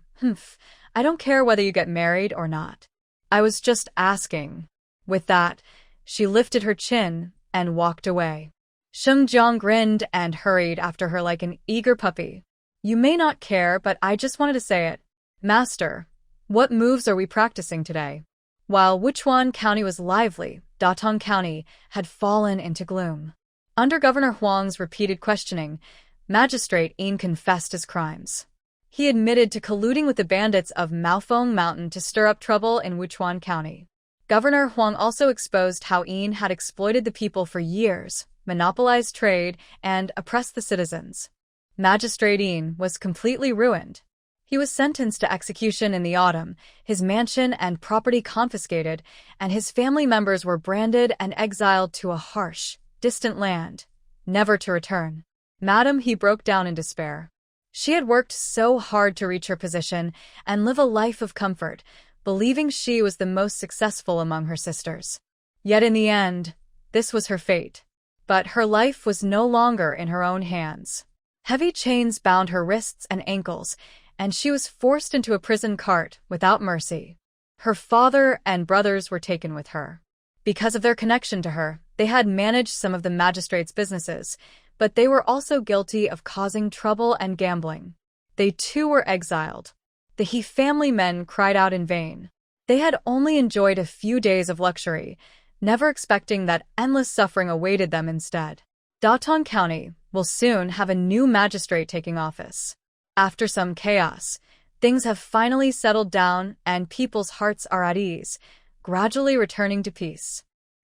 I don't care whether you get married or not. I was just asking. With that, she lifted her chin and walked away. Sheng Jiang grinned and hurried after her like an eager puppy. You may not care, but I just wanted to say it. Master, what moves are we practicing today? While Wuchuan County was lively, Datong County had fallen into gloom. Under Governor Huang's repeated questioning, Magistrate Yin confessed his crimes. He admitted to colluding with the bandits of Maofeng Mountain to stir up trouble in Wuchuan County. Governor Huang also exposed how Yin had exploited the people for years, monopolized trade, and oppressed the citizens. Magistrate Yin was completely ruined. He was sentenced to execution in the autumn, his mansion and property confiscated, and his family members were branded and exiled to a harsh, distant land, never to return. Madam, he broke down in despair. She had worked so hard to reach her position and live a life of comfort, believing she was the most successful among her sisters. Yet in the end, this was her fate. But her life was no longer in her own hands. Heavy chains bound her wrists and ankles, and she was forced into a prison cart without mercy. Her father and brothers were taken with her. Because of their connection to her, they had managed some of the magistrate's businesses, but they were also guilty of causing trouble and gambling. They too were exiled. The He family men cried out in vain. They had only enjoyed a few days of luxury, never expecting that endless suffering awaited them instead. Datong County will soon have a new magistrate taking office. After some chaos, things have finally settled down and people's hearts are at ease, gradually returning to peace.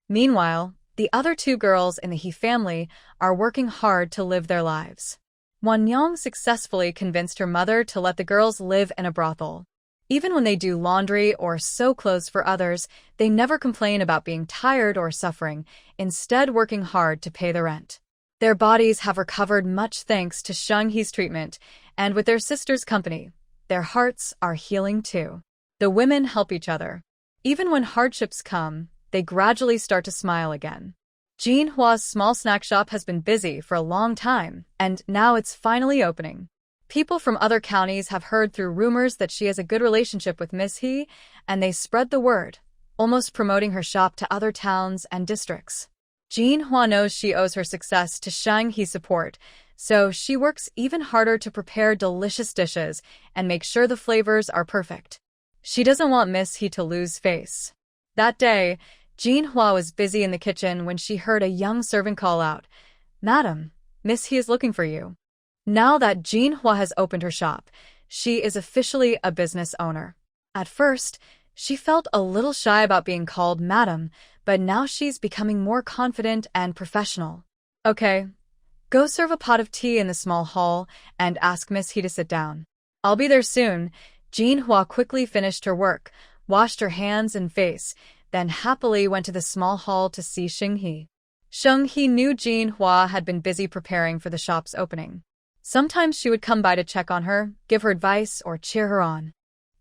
Meanwhile, the other two girls in the He family are working hard to live their lives. Wan Yang successfully convinced her mother to let the girls live in a brothel. Even when they do laundry or sew clothes for others, they never complain about being tired or suffering, instead working hard to pay the rent. Their bodies have recovered much thanks to Sheng He's treatment, and with their sister's company, their hearts are healing too. The women help each other. Even when hardships come, they gradually start to smile again. Jean Hua's small snack shop has been busy for a long time, and now it's finally opening. People from other counties have heard through rumors that she has a good relationship with Miss He, and they spread the word, almost promoting her shop to other towns and districts. Jean Hua knows she owes her success to Sheng He's support, so she works even harder to prepare delicious dishes and make sure the flavors are perfect. She doesn't want Miss He to lose face. That day, Jean Hua was busy in the kitchen when she heard a young servant call out, "Madam, Miss He is looking for you." Now that Jean Hua has opened her shop, she is officially a business owner. At first, She felt a little shy about being called madam, but now she's becoming more confident and professional. Okay, go serve a pot of tea in the small hall and ask Miss He to sit down. I'll be there soon. Jinhua quickly finished her work, washed her hands and face, then happily went to the small hall to see Xinghe. Xinghe knew Jinhua had been busy preparing for the shop's opening. Sometimes she would come by to check on her, give her advice, or cheer her on.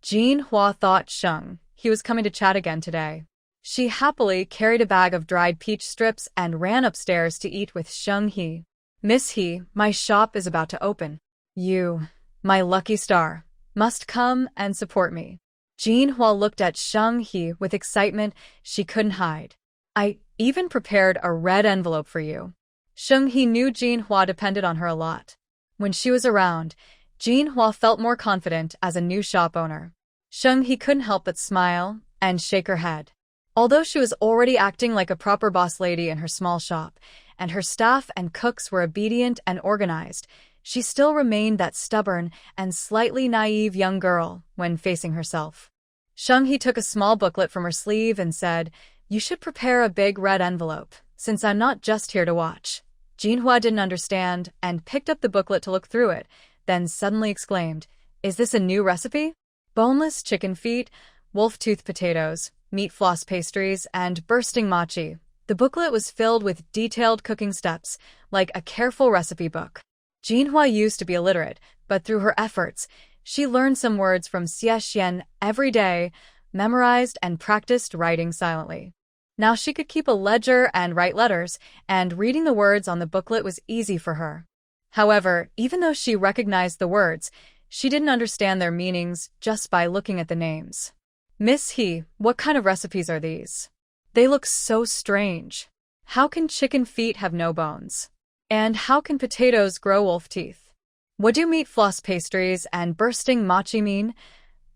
Jinhua thought Xinghe was coming to chat again today. She happily carried a bag of dried peach strips and ran upstairs to eat with Xinghe. Miss He, my shop is about to open. You, my lucky star, must come and support me. Jinhua looked at Xinghe with excitement she couldn't hide. I even prepared a red envelope for you. Xinghe knew Jinhua depended on her a lot. When she was around, Jinhua felt more confident as a new shop owner. Xinghe couldn't help but smile and shake her head. Although she was already acting like a proper boss lady in her small shop, and her staff and cooks were obedient and organized, she still remained that stubborn and slightly naive young girl when facing herself. Xinghe took a small booklet from her sleeve and said, "You should prepare a big red envelope, since I'm not just here to watch." Jinhua didn't understand and picked up the booklet to look through it, then suddenly exclaimed, "Is this a new recipe? Boneless chicken feet, wolf-tooth potatoes, meat floss pastries, and bursting mochi." The booklet was filled with detailed cooking steps, like a careful recipe book. Jinhua used to be illiterate, but through her efforts, she learned some words from Xie Xian every day, memorized and practiced writing silently. Now she could keep a ledger and write letters, and reading the words on the booklet was easy for her. However, even though she recognized the words, she didn't understand their meanings just by looking at the names. Miss He, what kind of recipes are these? They look so strange. How can chicken feet have no bones? And how can potatoes grow wolf teeth? What do meat floss pastries and bursting mochi mean?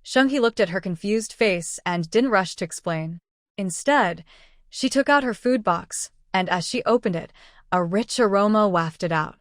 Xinghe looked at her confused face and didn't rush to explain. Instead, she took out her food box, and as she opened it, a rich aroma wafted out.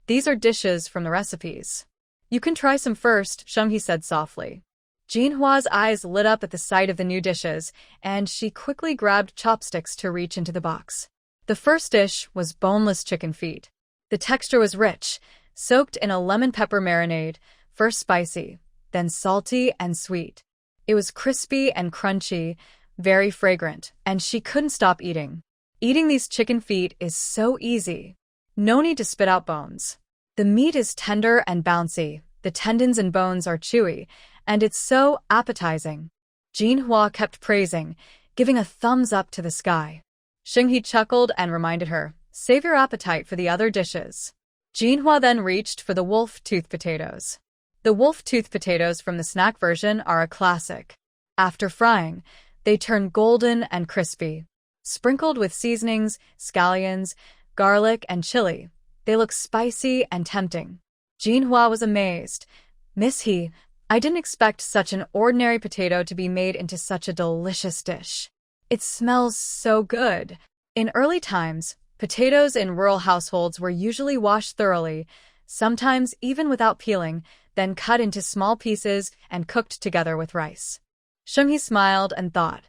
These are dishes from the recipes. You can try some first, Xinghe said softly. Jinhua's eyes lit up at the sight of the new dishes, and she quickly grabbed chopsticks to reach into the box. The first dish was boneless chicken feet. The texture was rich, soaked in a lemon pepper marinade, first spicy, then salty and sweet. It was crispy and crunchy, very fragrant, and she couldn't stop eating. Eating these chicken feet is so easy. No need to spit out bones. The meat is tender and bouncy, the tendons and bones are chewy, and it's so appetizing. Jinhua kept praising, giving a thumbs up to the sky. Xinghe chuckled and reminded her, "Save your appetite for the other dishes." Jinhua then reached for the wolf-tooth potatoes. The wolf-tooth potatoes from the snack version are a classic. After frying, they turn golden and crispy. Sprinkled with seasonings, scallions, garlic, and chili, they look spicy and tempting. Jinhua was amazed. "Miss He, I didn't expect such an ordinary potato to be made into such a delicious dish. It smells so good." In early times, potatoes in rural households were usually washed thoroughly, sometimes even without peeling, then cut into small pieces and cooked together with rice. Xinghe smiled and thought,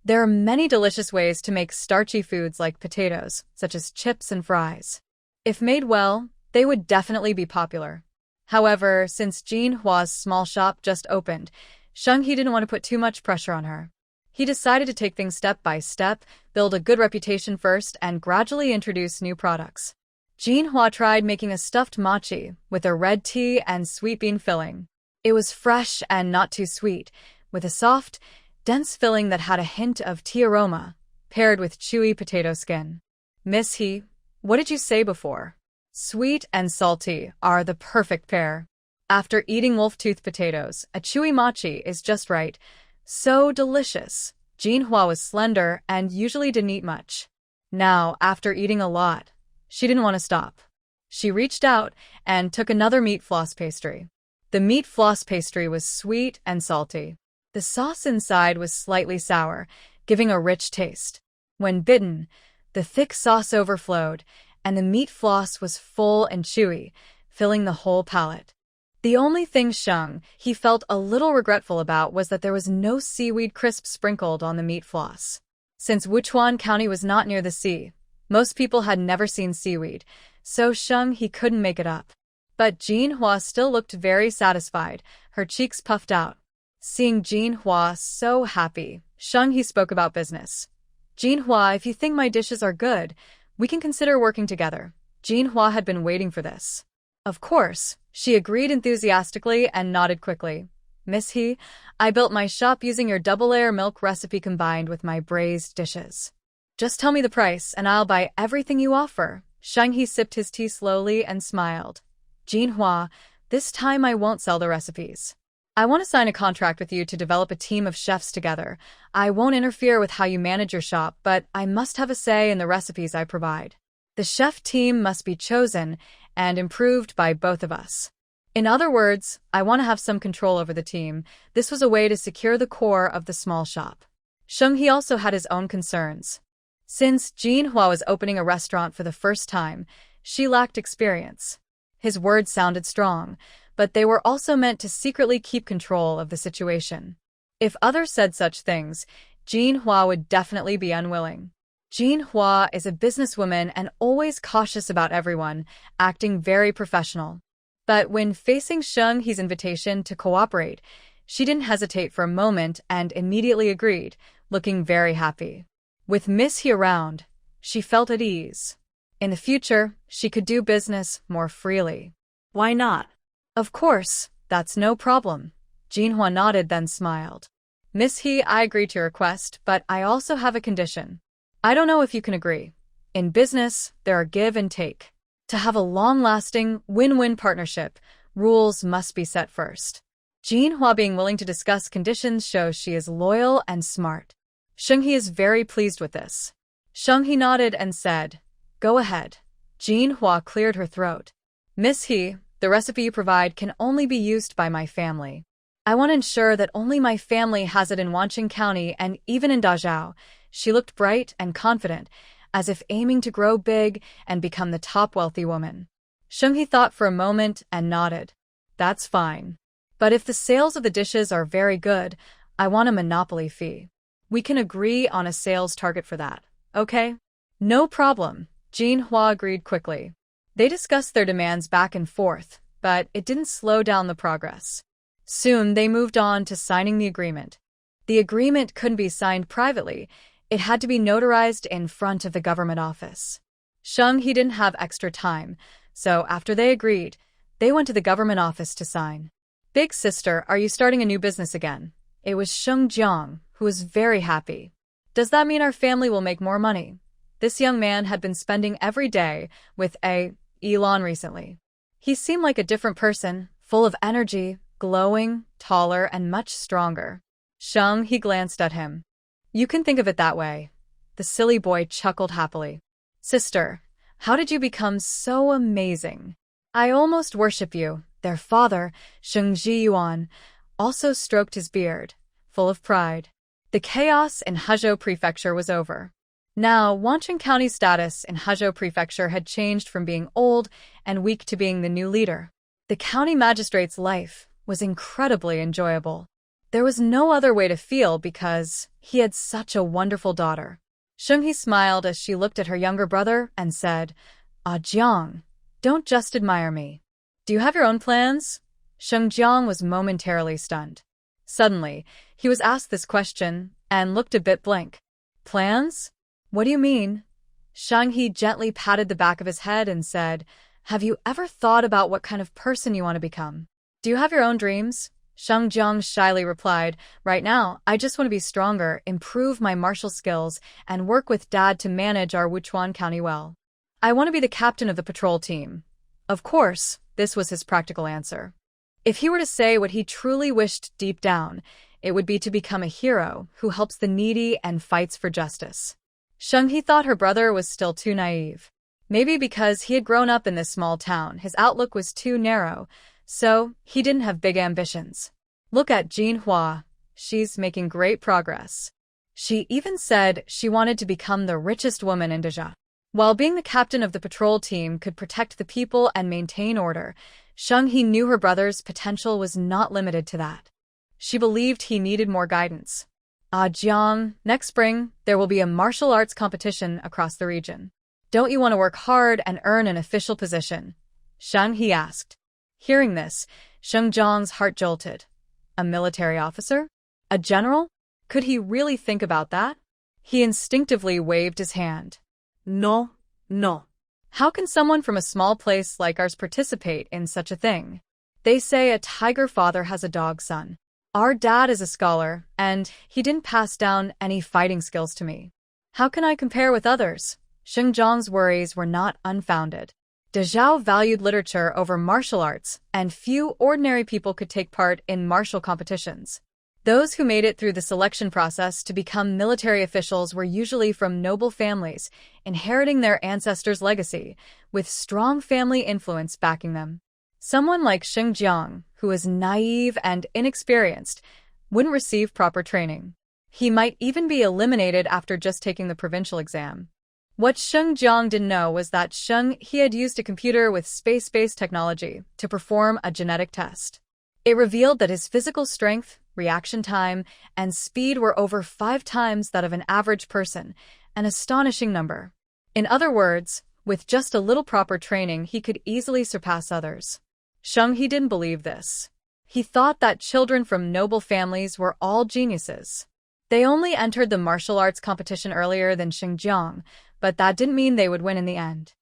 there are many delicious ways to make starchy foods like potatoes, such as chips and fries. If made well, they would definitely be popular. However, since Jinhua's small shop just opened, Xinghe didn't want to put too much pressure on her. He decided to take things step by step, build a good reputation first, and gradually introduce new products. Jinhua tried making a stuffed mochi with a red tea and sweet bean filling. It was fresh and not too sweet, with a soft, dense filling that had a hint of tea aroma, paired with chewy potato skin. "Miss He, what did you say before?" Sweet and salty are the perfect pair. After eating wolf-tooth potatoes, a chewy mochi is just right. So delicious. Jinhua was slender and usually didn't eat much. Now, after eating a lot, she didn't want to stop. She reached out and took another meat floss pastry. The meat floss pastry was sweet and salty. The sauce inside was slightly sour, giving a rich taste. When bitten, the thick sauce overflowed, and the meat floss was full and chewy, filling the whole palate. The only thing he felt a little regretful about was that there was no seaweed crisp sprinkled on the meat floss. Since Wuchuan County was not near the sea, most people had never seen seaweed, so he couldn't make it up. But Jinhua still looked very satisfied, her cheeks puffed out. Seeing Jinhua so happy, he spoke about business. Jinhua, if you think my dishes are good, we can consider working together. Jinhua had been waiting for this. Of course, she agreed enthusiastically and nodded quickly. Miss He, I built my shop using your double-layer milk recipe combined with my braised dishes. Just tell me the price and I'll buy everything you offer. He sipped his tea slowly and smiled. Jinhua, this time I won't sell the recipes. I want to sign a contract with you to develop a team of chefs together. I won't interfere with how you manage your shop, but I must have a say in the recipes I provide. The chef team must be chosen and improved by both of us. In other words, I want to have some control over the team. This was a way to secure the core of the small shop. He also had his own concerns. Since Jinhua was opening a restaurant for the first time, she lacked experience. His words sounded strong, but they were also meant to secretly keep control of the situation. If others said such things, Jinhua would definitely be unwilling. Jinhua is a businesswoman and always cautious about everyone, acting very professional. But when facing He's invitation to cooperate, she didn't hesitate for a moment and immediately agreed, looking very happy. With Miss He around, she felt at ease. In the future, she could do business more freely. Why not? Of course, that's no problem. Jinhua nodded then smiled. Miss He, I agree to your request, but I also have a condition. I don't know if you can agree. In business, there are give and take. To have a long-lasting, win-win partnership, rules must be set first. Jinhua being willing to discuss conditions shows she is loyal and smart. He is very pleased with this. He nodded and said, Go ahead. Jinhua cleared her throat. Miss He, the recipe you provide can only be used by my family. I want to ensure that only my family has it in Wancheng County and even in Dazhou. She looked bright and confident, as if aiming to grow big and become the top wealthy woman. He thought for a moment and nodded. That's fine. But if the sales of the dishes are very good, I want a monopoly fee. We can agree on a sales target for that, okay? No problem, Jinhua agreed quickly. They discussed their demands back and forth, but it didn't slow down the progress. Soon they moved on to signing the agreement. The agreement couldn't be signed privately. It had to be notarized in front of the government office. He didn't have extra time, so after they agreed, they went to the government office to sign. Big sister, are you starting a new business again? It was Sheng Jiang, who was very happy. Does that mean our family will make more money? This young man had been spending every day with Elon recently. He seemed like a different person, full of energy, glowing, taller, and much stronger. He glanced at him. You can think of it that way. The silly boy chuckled happily. Sister, how did you become so amazing? I almost worship you. Their father, Sheng Jiyuan, also stroked his beard, full of pride. The chaos in Huzhou Prefecture was over. Now, Wancheng County's status in Huzhou Prefecture had changed from being old and weak to being the new leader. The county magistrate's life was incredibly enjoyable. There was no other way to feel because he had such a wonderful daughter. He smiled as she looked at her younger brother and said, Jiang, don't just admire me. Do you have your own plans? Jiang was momentarily stunned. Suddenly, he was asked this question and looked a bit blank. Plans? What do you mean? He gently patted the back of his head and said, Have you ever thought about what kind of person you want to become? Do you have your own dreams? Jiang shyly replied, Right now, I just want to be stronger, improve my martial skills, and work with Dad to manage our Wuchuan County well. I want to be the captain of the patrol team. Of course, this was his practical answer. If he were to say what he truly wished deep down, it would be to become a hero who helps the needy and fights for justice. He thought her brother was still too naive. Maybe because he had grown up in this small town, his outlook was too narrow, so he didn't have big ambitions. Look at Jinhua. She's making great progress. She even said she wanted to become the richest woman in Dazhou. While being the captain of the patrol team could protect the people and maintain order, Sheng He knew her brother's potential was not limited to that. She believed he needed more guidance. Jiang, next spring, there will be a martial arts competition across the region. Don't you want to work hard and earn an official position? Sheng He asked. Hearing this, Sheng Jiang's heart jolted. A military officer? A general? Could he really think about that? He instinctively waved his hand. No, no. How can someone from a small place like ours participate in such a thing? They say a tiger father has a dog son. Our dad is a scholar, and he didn't pass down any fighting skills to me. How can I compare with others? Sheng Jiang's worries were not unfounded. De Zhao valued literature over martial arts, and few ordinary people could take part in martial competitions. Those who made it through the selection process to become military officials were usually from noble families, inheriting their ancestors' legacy, with strong family influence backing them. Someone like Sheng Jiang, who was naive and inexperienced, wouldn't receive proper training. He might even be eliminated after just taking the provincial exam. What Sheng Jiang didn't know was that he had used a computer with space-based technology to perform a genetic test. It revealed that his physical strength, reaction time, and speed were over 5 times that of an average person, an astonishing number. In other words, with just a little proper training, he could easily surpass others. Sheng He didn't believe this. He thought that children from noble families were all geniuses. They only entered the martial arts competition earlier than Sheng Jiang, but that didn't mean they would win in the end.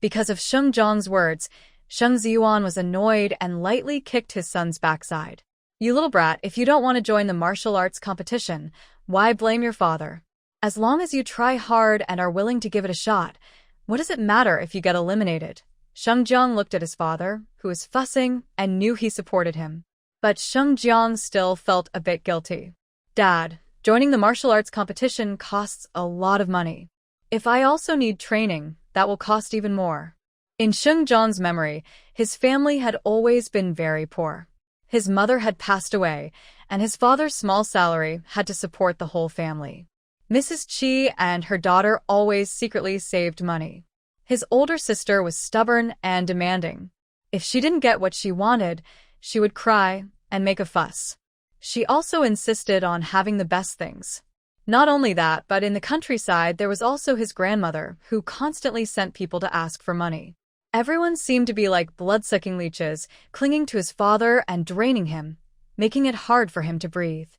Because of Sheng Jiang's words, Sheng Ziyuan was annoyed and lightly kicked his son's backside. You little brat, if you don't want to join the martial arts competition, why blame your father? As long as you try hard and are willing to give it a shot, what does it matter if you get eliminated? Sheng Jiang looked at his father, who was fussing, and knew he supported him. But Sheng Jiang still felt a bit guilty. Dad, joining the martial arts competition costs a lot of money. If I also need training, that will cost even more. In Sheng Jiang's memory, his family had always been very poor. His mother had passed away, and his father's small salary had to support the whole family. Mrs. Qi and her daughter always secretly saved money. His older sister was stubborn and demanding. If she didn't get what she wanted, she would cry and make a fuss. She also insisted on having the best things. Not only that, but in the countryside there was also his grandmother, who constantly sent people to ask for money. Everyone seemed to be like blood-sucking leeches, clinging to his father and draining him, making it hard for him to breathe.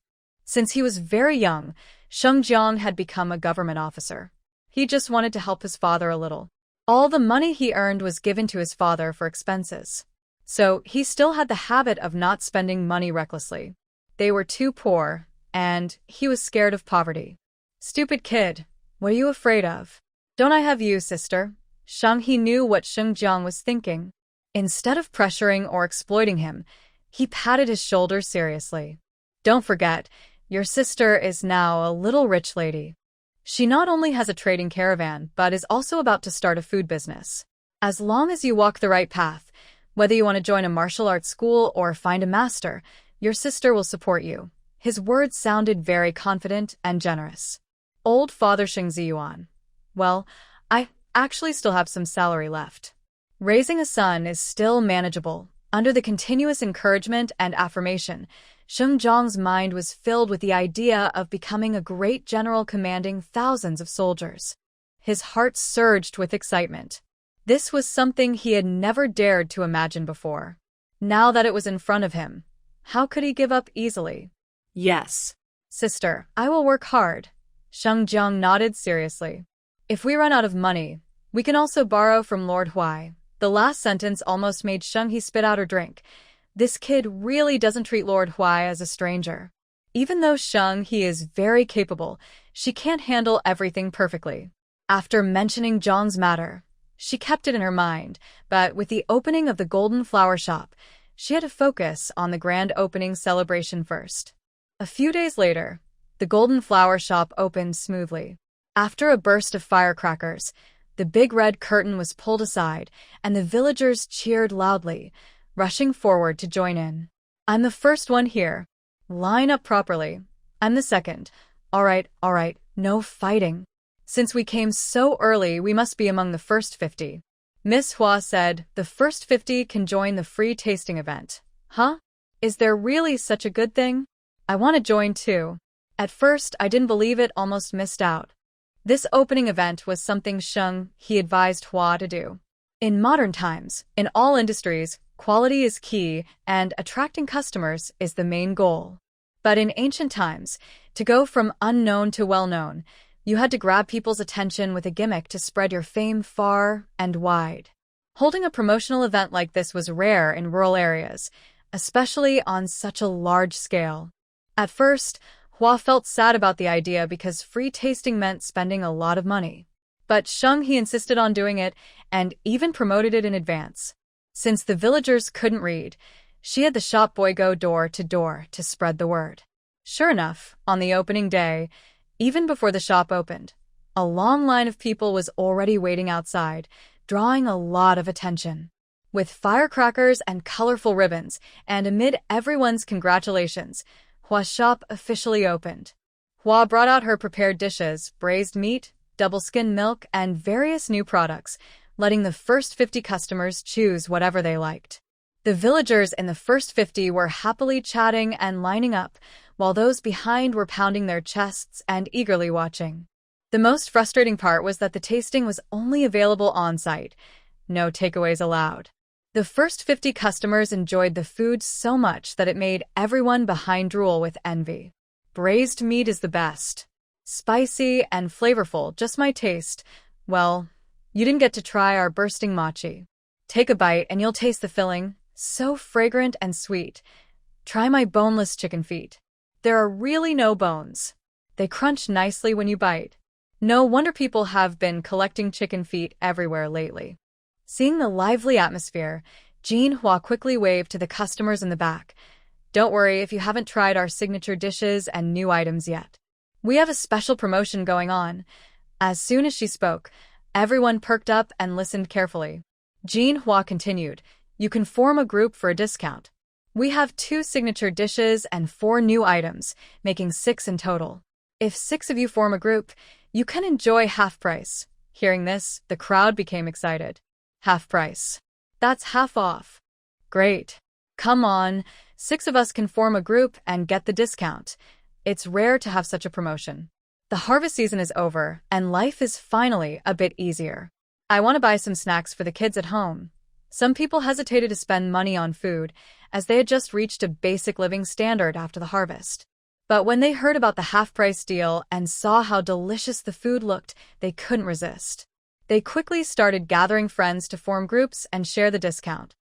Since he was very young, Sheng Jiang had become a government officer. He just wanted to help his father a little. All the money he earned was given to his father for expenses. So he still had the habit of not spending money recklessly. They were too poor, and he was scared of poverty. Stupid kid, what are you afraid of? Don't I have you, sister? Sheng He knew what Sheng Jiang was thinking. Instead of pressuring or exploiting him, he patted his shoulder seriously. Don't forget, your sister is now a little rich lady. She not only has a trading caravan, but is also about to start a food business. As long as you walk the right path, whether you want to join a martial arts school or find a master, your sister will support you. His words sounded very confident and generous. Old Father Sheng Ziyuan. Well, I actually still have some salary left. Raising a son is still manageable. Under the continuous encouragement and affirmation, Sheng Jiang's mind was filled with the idea of becoming a great general commanding thousands of soldiers. His heart surged with excitement. This was something he had never dared to imagine before. Now that it was in front of him, how could he give up easily? Yes. Sister, I will work hard. Sheng Jiang nodded seriously. If we run out of money, we can also borrow from Lord Huai. The last sentence almost made Sheng He spit out her drink. This kid really doesn't treat Lord Huai as a stranger. Even though Sheng He is very capable, she can't handle everything perfectly. After mentioning Zhang's matter, she kept it in her mind, but with the opening of the Golden Flower Shop, she had to focus on the grand opening celebration first. A few days later, the Golden Flower Shop opened smoothly. After a burst of firecrackers, the big red curtain was pulled aside, and the villagers cheered loudly, rushing forward to join in. I'm the first one here. Line up properly. I'm the second. All right, no fighting. Since we came so early, we must be among the first 50. Miss Hua said, "The first 50 can join the free tasting event." Huh? Is there really such a good thing? I want to join too. At first, I didn't believe it, almost missed out. This opening event was something Sheng he advised Hua to do. In modern times, in all industries, quality is key and attracting customers is the main goal. But in ancient times, to go from unknown to well-known, you had to grab people's attention with a gimmick to spread your fame far and wide. Holding a promotional event like this was rare in rural areas, especially on such a large scale. At first, Hua felt sad about the idea because free tasting meant spending a lot of money. But Sheng he insisted on doing it and even promoted it in advance. Since the villagers couldn't read, she had the shop boy go door to door to spread the word. Sure enough, on the opening day, even before the shop opened, a long line of people was already waiting outside, drawing a lot of attention. With firecrackers and colorful ribbons, and amid everyone's congratulations, Hua's shop officially opened. Hua brought out her prepared dishes, braised meat, double-skim milk, and various new products, letting the first 50 customers choose whatever they liked. The villagers in the first 50 were happily chatting and lining up, while those behind were pounding their chests and eagerly watching. The most frustrating part was that the tasting was only available on-site. No takeaways allowed. The first 50 customers enjoyed the food so much that it made everyone behind drool with envy. Braised meat is the best. Spicy and flavorful, just my taste. Well, you didn't get to try our bursting mochi. Take a bite and you'll taste the filling, so fragrant and sweet. Try my boneless chicken feet. There are really no bones. They crunch nicely when you bite. No wonder people have been collecting chicken feet everywhere lately. Seeing the lively atmosphere, Jean Hua quickly waved to the customers in the back. Don't worry if you haven't tried our signature dishes and new items yet. We have a special promotion going on. As soon as she spoke, everyone perked up and listened carefully. Jean Hua continued, you can form a group for a discount. We have 2 signature dishes and 4 new items, making 6 in total. If 6 of you form a group, you can enjoy half price. Hearing this, the crowd became excited. Half price. That's half off. Great. Come on, 6 of us can form a group and get the discount. It's rare to have such a promotion. The harvest season is over, and life is finally a bit easier. I want to buy some snacks for the kids at home. Some people hesitated to spend money on food, as they had just reached a basic living standard after the harvest. But when they heard about the half-price deal and saw how delicious the food looked, they couldn't resist. They quickly started gathering friends to form groups and share the discount.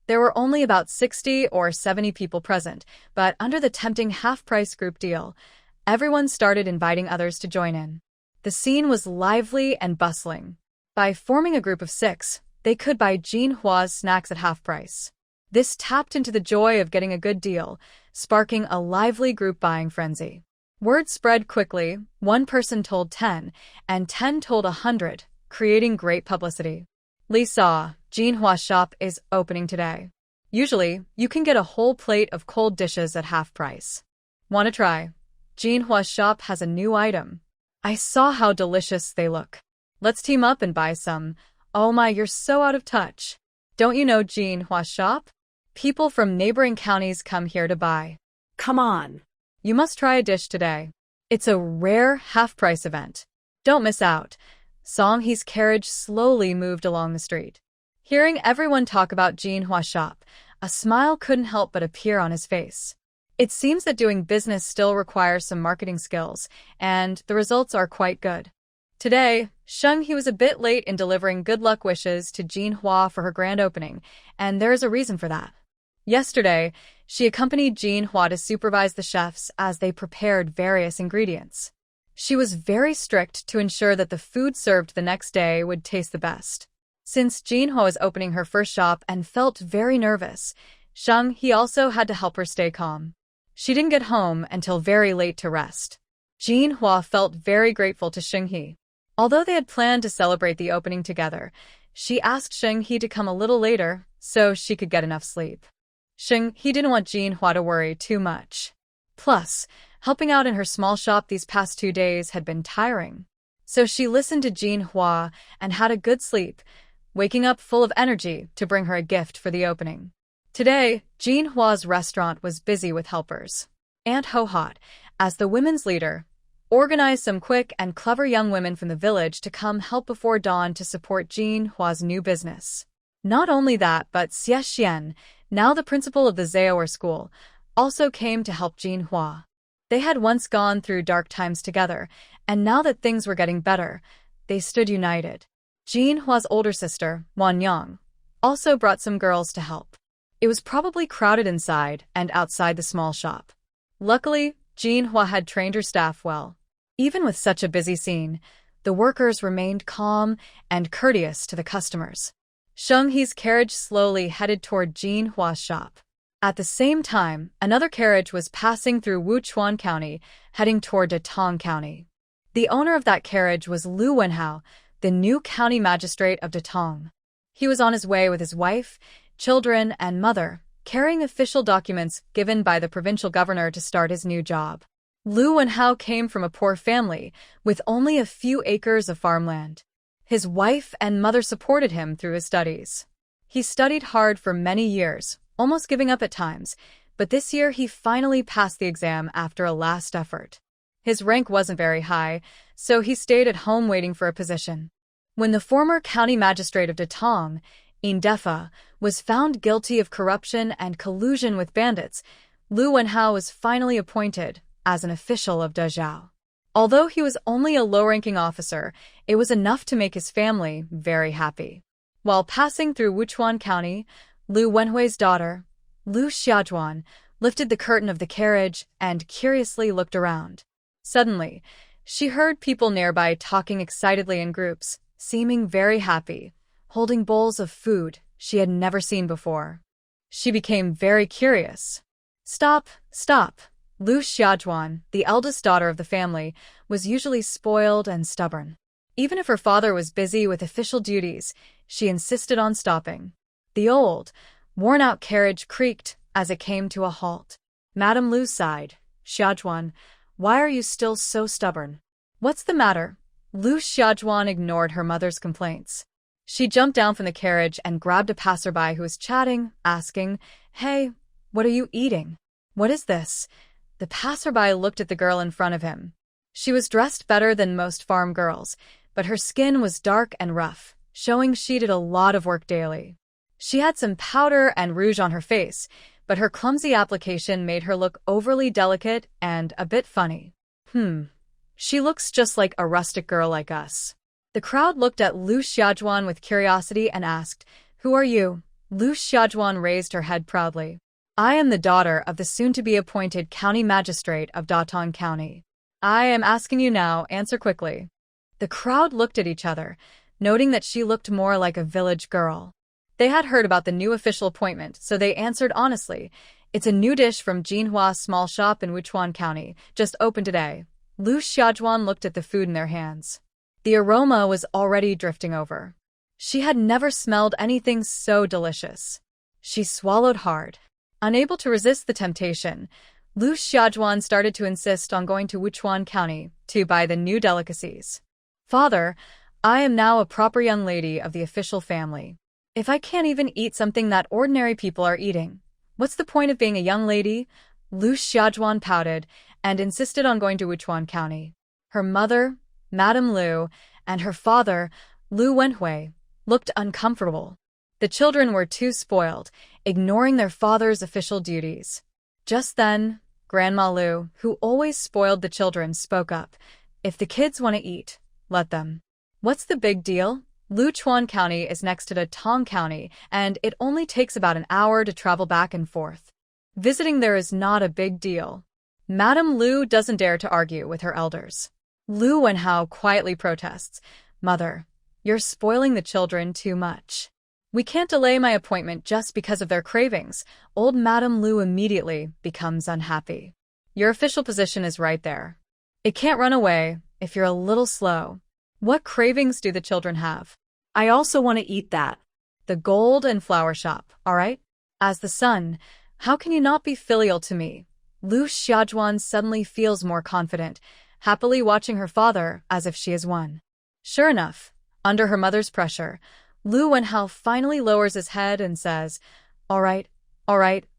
There were only about 60 or 70 people present, but under the tempting half-price group deal, everyone started inviting others to join in. The scene was lively and bustling. By forming a group of 6, they could buy Jean Hua's snacks at half price. This tapped into the joy of getting a good deal, sparking a lively group buying frenzy. Word spread quickly, 1 person told 10, and 10 told 100, creating great publicity. Li saw, Jean Hua's shop is opening today. Usually, you can get a whole plate of cold dishes at half price. Want to try? Jean Hua's shop has a new item. I saw how delicious they look. Let's team up and buy some. Oh my, you're so out of touch. Don't you know Jean Hua's shop? People from neighboring counties come here to buy. Come on. You must try a dish today. It's a rare half-price event. Don't miss out. Song He's carriage slowly moved along the street. Hearing everyone talk about Jean Hua's shop, a smile couldn't help but appear on his face. It seems that doing business still requires some marketing skills, and the results are quite good. Today, Sheng he was a bit late in delivering good luck wishes to Jean Hua for her grand opening, and there is a reason for that. Yesterday, she accompanied Jean Hua to supervise the chefs as they prepared various ingredients. She was very strict to ensure that the food served the next day would taste the best. Since Jean Hua was opening her first shop and felt very nervous, Sheng he also had to help her stay calm. She didn't get home until very late to rest. Jean Hua felt very grateful to Sheng he. Although they had planned to celebrate the opening together, she asked Sheng he to come a little later so she could get enough sleep. Sheng he didn't want Jean Hua to worry too much. Plus, helping out in her small shop these past 2 days had been tiring. So she listened to Jean Hua and had a good sleep, waking up full of energy to bring her a gift for the opening. Today, Jinhua's restaurant was busy with helpers. Aunt Ho-Hot, as the women's leader, organized some quick and clever young women from the village to come help before dawn to support Jinhua's new business. Not only that, but Xie Xian, now the principal of the Zaoer school, also came to help Jinhua. They had once gone through dark times together, and now that things were getting better, they stood united. Jinhua's older sister, Wan Yang, also brought some girls to help. It was probably crowded inside and outside the small shop. Luckily, Jinhua had trained her staff well. Even with such a busy scene, the workers remained calm and courteous to the customers. Sheng He's carriage slowly headed toward Jinhua's shop. At the same time, another carriage was passing through Wuchuan County, heading toward Datong County. The owner of that carriage was Lu Wenhao, the new county magistrate of Datong. He was on his way with his wife, children, and mother, carrying official documents given by the provincial governor to start his new job. Lu Wenhao came from a poor family, with only a few acres of farmland. His wife and mother supported him through his studies. He studied hard for many years, almost giving up at times, but this year he finally passed the exam after a last effort. His rank wasn't very high, so he stayed at home waiting for a position. When the former county magistrate of Datong, Indefa, was found guilty of corruption and collusion with bandits, Lu Wenhao was finally appointed as an official of Dazhao. Although he was only a low-ranking officer, it was enough to make his family very happy. While passing through Wuchuan County, Lu Wenhui's daughter, Lu Xiajuan, lifted the curtain of the carriage and curiously looked around. Suddenly, she heard people nearby talking excitedly in groups, seeming very happy, holding bowls of food she had never seen before. She became very curious. Stop, stop! Lu Xiajuan, the eldest daughter of the family, was usually spoiled and stubborn. Even if her father was busy with official duties, she insisted on stopping. The old, worn-out carriage creaked as it came to a halt. Madame Lu sighed. Xiajuan, why are you still so stubborn? What's the matter? Lu Xiajuan ignored her mother's complaints. She jumped down from the carriage and grabbed a passerby who was chatting, asking, Hey, what are you eating? What is this? The passerby looked at the girl in front of him. She was dressed better than most farm girls, but her skin was dark and rough, showing she did a lot of work daily. She had some powder and rouge on her face, but her clumsy application made her look overly delicate and a bit funny. She looks just like a rustic girl like us. The crowd looked at Lu Xiajuan with curiosity and asked, Who are you? Lu Xiajuan raised her head proudly. I am the daughter of the soon-to-be-appointed county magistrate of Datong County. I am asking you now, answer quickly. The crowd looked at each other, noting that she looked more like a village girl. They had heard about the new official appointment, so they answered honestly. It's a new dish from Jinhua's small shop in Wuchuan County, just opened today. Lu Xiajuan looked at the food in their hands. The aroma was already drifting over. She had never smelled anything so delicious. She swallowed hard. Unable to resist the temptation, Lu Xiajuan started to insist on going to Wuchuan County to buy the new delicacies. Father, I am now a proper young lady of the official family. If I can't even eat something that ordinary people are eating, what's the point of being a young lady? Lu Xiajuan pouted and insisted on going to Wuchuan County. Her mother, Madame Lu, and her father, Lu Wenhui, looked uncomfortable. The children were too spoiled, ignoring their father's official duties. Just then, Grandma Lu, who always spoiled the children, spoke up. If the kids want to eat, let them. What's the big deal? Wuchuan County is next to Datong County, and it only takes about an hour to travel back and forth. Visiting there is not a big deal. Madame Lu doesn't dare to argue with her elders. Lu Wenhao quietly protests. Mother, you're spoiling the children too much. We can't delay my appointment just because of their cravings. Old Madame Lu immediately becomes unhappy. Your official position is right there. It can't run away if you're a little slow. What cravings do the children have? I also want to eat that. The gold and flower shop, all right? As the son, how can you not be filial to me? Lu Xiajuan suddenly feels more confident, happily watching her father as if she is one. Sure enough, under her mother's pressure, Lu Wenhao finally lowers his head and says, all right,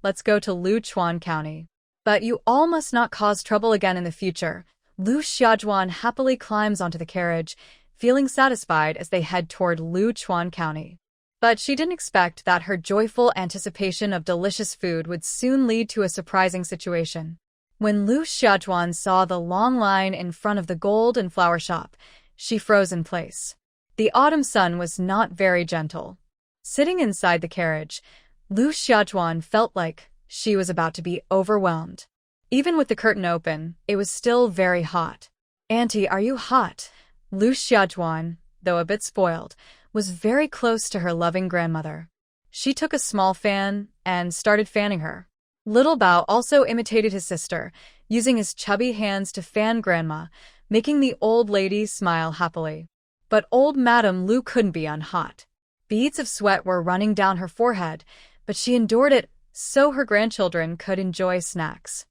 let's go to Luchuan County. But you all must not cause trouble again in the future. Lu Xiaojuan happily climbs onto the carriage, feeling satisfied as they head toward Luchuan County. But she didn't expect that her joyful anticipation of delicious food would soon lead to a surprising situation. When Lu Xiaojuan saw the long line in front of the gold and flower shop, she froze in place. The autumn sun was not very gentle. Sitting inside the carriage, Lu Xiaojuan felt like she was about to be overwhelmed. Even with the curtain open, it was still very hot. Auntie, are you hot? Lu Xiaojuan, though a bit spoiled, was very close to her loving grandmother. She took a small fan and started fanning her. Little Bao also imitated his sister, using his chubby hands to fan Grandma, making the old lady smile happily. But old Madame Lu couldn't be unhot. Beads of sweat were running down her forehead, but she endured it so her grandchildren could enjoy snacks.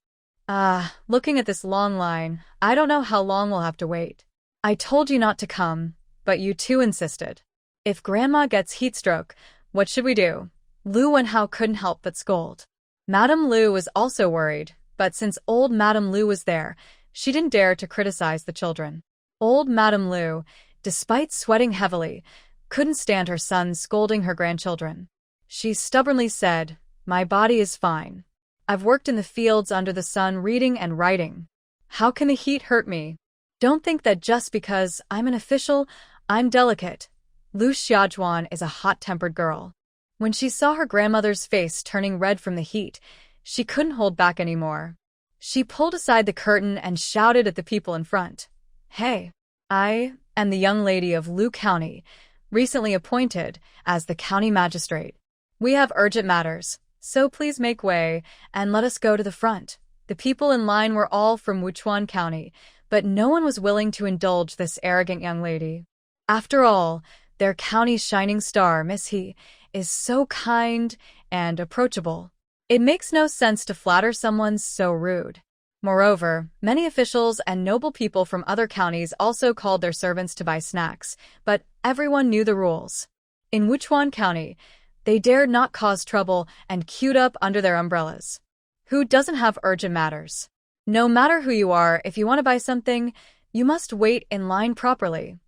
Looking at this long line, I don't know how long we'll have to wait. I told you not to come, but you too insisted. If Grandma gets heat stroke, what should we do? Lu Wenhao couldn't help but scold. Madame Lu was also worried, but since old Madame Lu was there, she didn't dare to criticize the children. Old Madame Lu, despite sweating heavily, couldn't stand her son scolding her grandchildren. She stubbornly said, my body is fine. I've worked in the fields under the sun reading and writing. How can the heat hurt me? Don't think that just because I'm an official, I'm delicate. Lu Xiaojuan is a hot-tempered girl. When she saw her grandmother's face turning red from the heat, she couldn't hold back anymore. She pulled aside the curtain and shouted at the people in front. Hey, I am the young lady of Lu County, recently appointed as the county magistrate. We have urgent matters, so please make way and let us go to the front. The people in line were all from Wuchuan County, but no one was willing to indulge this arrogant young lady. After all, their county's shining star, Miss He, is so kind and approachable. It makes no sense to flatter someone so rude. Moreover, many officials and noble people from other counties also called their servants to buy snacks, but everyone knew the rules. In Wuchuan County, they dared not cause trouble and queued up under their umbrellas. Who doesn't have urgent matters? No matter who you are, if you want to buy something, you must wait in line properly.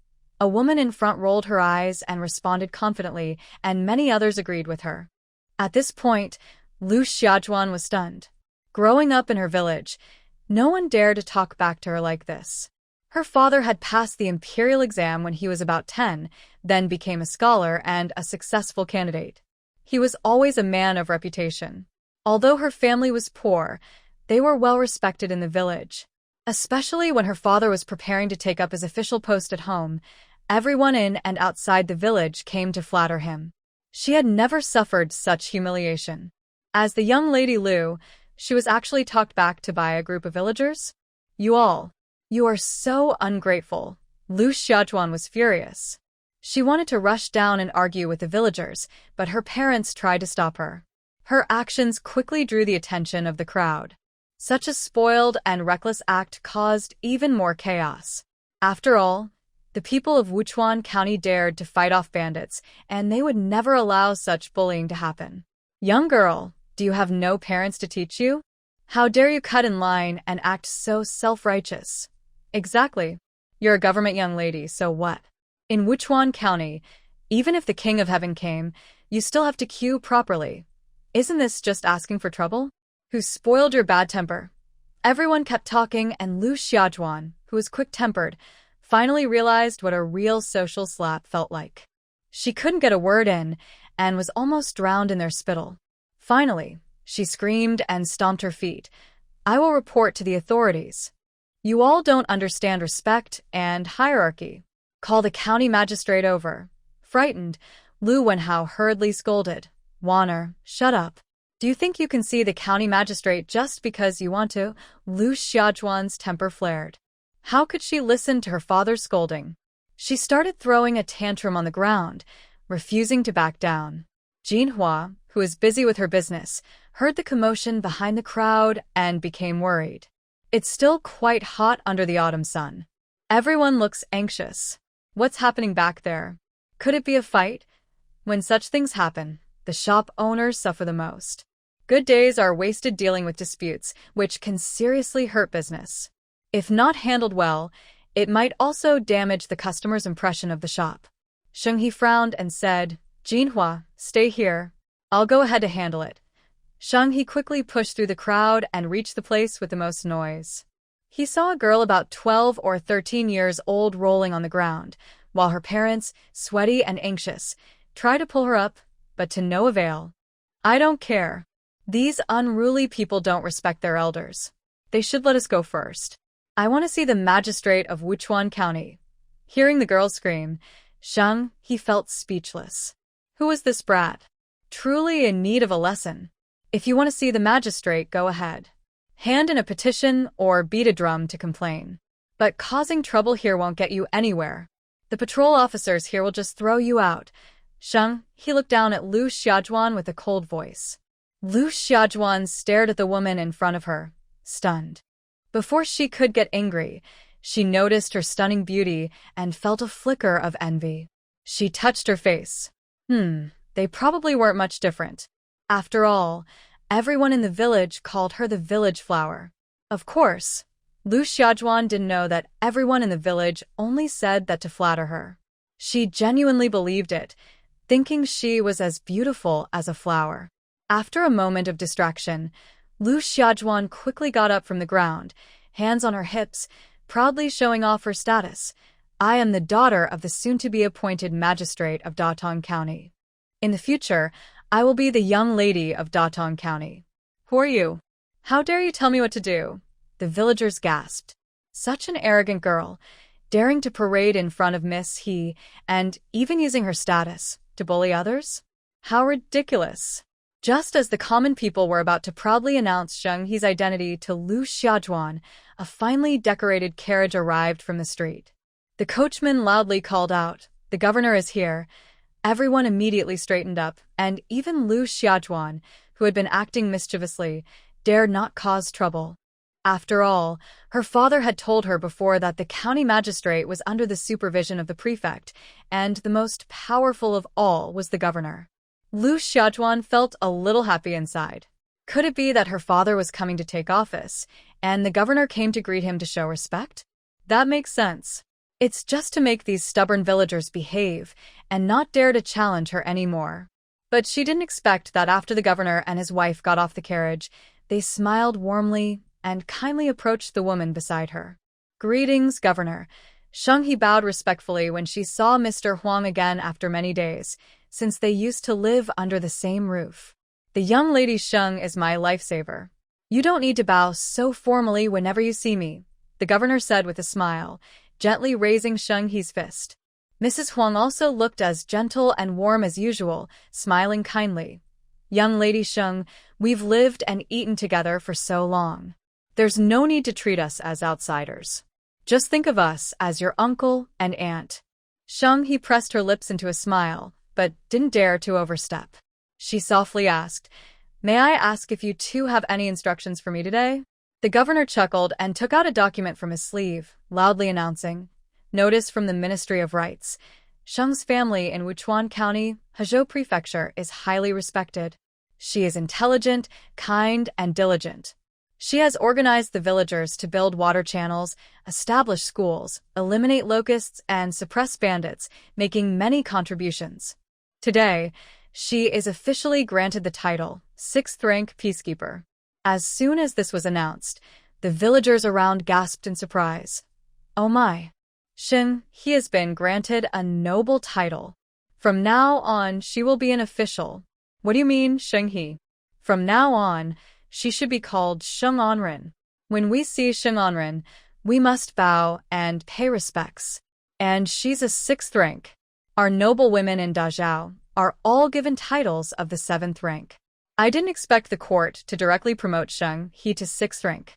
A woman in front rolled her eyes and responded confidently, and many others agreed with her. At this point, Lu Xiaojuan was stunned. Growing up in her village, no one dared to talk back to her like this. Her father had passed the imperial exam when he was about 10, then became a scholar and a successful candidate. He was always a man of reputation. Although her family was poor, they were well respected in the village. Especially when her father was preparing to take up his official post at home, everyone in and outside the village came to flatter him. She had never suffered such humiliation. As the young lady Lu, she was actually talked back to by a group of villagers. You are so ungrateful. Lu Xiaojuan was furious. She wanted to rush down and argue with the villagers, but her parents tried to stop her. Her actions quickly drew the attention of the crowd. Such a spoiled and reckless act caused even more chaos. After all, the people of Wuchuan County dared to fight off bandits, and they would never allow such bullying to happen. Young girl, do you have no parents to teach you? How dare you cut in line and act so self-righteous? Exactly. You're a government young lady, so what? In Wuchuan County, even if the King of Heaven came, you still have to queue properly. Isn't this just asking for trouble? Who spoiled your bad temper? Everyone kept talking, and Lu Xiaojuan, who was quick-tempered, finally realized what a real social slap felt like. She couldn't get a word in and was almost drowned in their spittle. Finally, she screamed and stomped her feet. I will report to the authorities. You all don't understand respect and hierarchy. Call the county magistrate over. Frightened, Lu Wenhao hurriedly scolded. Wanner, shut up. Do you think you can see the county magistrate just because you want to? Lu Xiaojuan's temper flared. How could she listen to her father's scolding? She started throwing a tantrum on the ground, refusing to back down. Jinhua, who was busy with her business, heard the commotion behind the crowd and became worried. It's still quite hot under the autumn sun. Everyone looks anxious. What's happening back there? Could it be a fight? When such things happen, the shop owners suffer the most. Good days are wasted dealing with disputes, which can seriously hurt business. If not handled well, it might also damage the customer's impression of the shop. Sheng-He frowned and said, Jinhua, stay here. I'll go ahead to handle it. Sheng-He quickly pushed through the crowd and reached the place with the most noise. He saw a girl about 12 or 13 years old rolling on the ground, while her parents, sweaty and anxious, tried to pull her up, but to no avail. I don't care. These unruly people don't respect their elders. They should let us go first. I want to see the magistrate of Wuchuan County. Hearing the girl scream, Sheng-He felt speechless. Who was this brat? Truly in need of a lesson. If you want to see the magistrate, go ahead. Hand in a petition or beat a drum to complain. But causing trouble here won't get you anywhere. The patrol officers here will just throw you out. Sheng-He looked down at Lu Xiajuan with a cold voice. Lu Xiajuan stared at the woman in front of her, stunned. Before she could get angry, she noticed her stunning beauty and felt a flicker of envy. She touched her face. They probably weren't much different. After all, everyone in the village called her the village flower. Of course, Lu Xiajuan didn't know that everyone in the village only said that to flatter her. She genuinely believed it, thinking she was as beautiful as a flower. After a moment of distraction, Lu Xiajuan quickly got up from the ground, hands on her hips, proudly showing off her status. I am the daughter of the soon-to-be-appointed magistrate of Datong County. In the future, I will be the young lady of Datong County. Who are you? How dare you tell me what to do? The villagers gasped. Such an arrogant girl, daring to parade in front of Miss He, and even using her status to bully others? How ridiculous! Just as the common people were about to proudly announce Sheng-He's identity to Lu Xiajuan, a finely decorated carriage arrived from the street. The coachman loudly called out, "The governor is here." Everyone immediately straightened up, and even Lu Xiajuan, who had been acting mischievously, dared not cause trouble. After all, her father had told her before that the county magistrate was under the supervision of the prefect, and the most powerful of all was the governor. Lu Xiajuan felt a little happy inside. Could it be that her father was coming to take office, and the governor came to greet him to show respect? That makes sense. It's just to make these stubborn villagers behave and not dare to challenge her anymore. But she didn't expect that after the governor and his wife got off the carriage, they smiled warmly and kindly approached the woman beside her. Greetings, Governor. Sheng-He bowed respectfully when she saw Mr. Huang again after many days, since they used to live under the same roof. The young lady Sheng is my lifesaver. You don't need to bow so formally whenever you see me, the governor said with a smile, gently raising Sheng-He's fist. Mrs. Huang also looked as gentle and warm as usual, smiling kindly. Young lady Sheng, we've lived and eaten together for so long. There's no need to treat us as outsiders. Just think of us as your uncle and aunt. Sheng-He pressed her lips into a smile, but didn't dare to overstep. She softly asked, "May I ask if you two have any instructions for me today?" The governor chuckled and took out a document from his sleeve, loudly announcing, "Notice from the Ministry of Rights. Sheng's family in Wuchuan County, Hezhou Prefecture, is highly respected. She is intelligent, kind, and diligent. She has organized the villagers to build water channels, establish schools, eliminate locusts, and suppress bandits, making many contributions. Today, she is officially granted the title, 6th rank Peacekeeper." As soon as this was announced, the villagers around gasped in surprise. Oh my! He has been granted a noble title. From now on, she will be an official. What do you mean, Sheng-He? From now on, she should be called Sheng Onren. When we see Sheng Onren, we must bow and pay respects. And she's a 6th rank. Our noble women in Dazhao are all given titles of the 7th rank. I didn't expect the court to directly promote Sheng-He to 6th rank.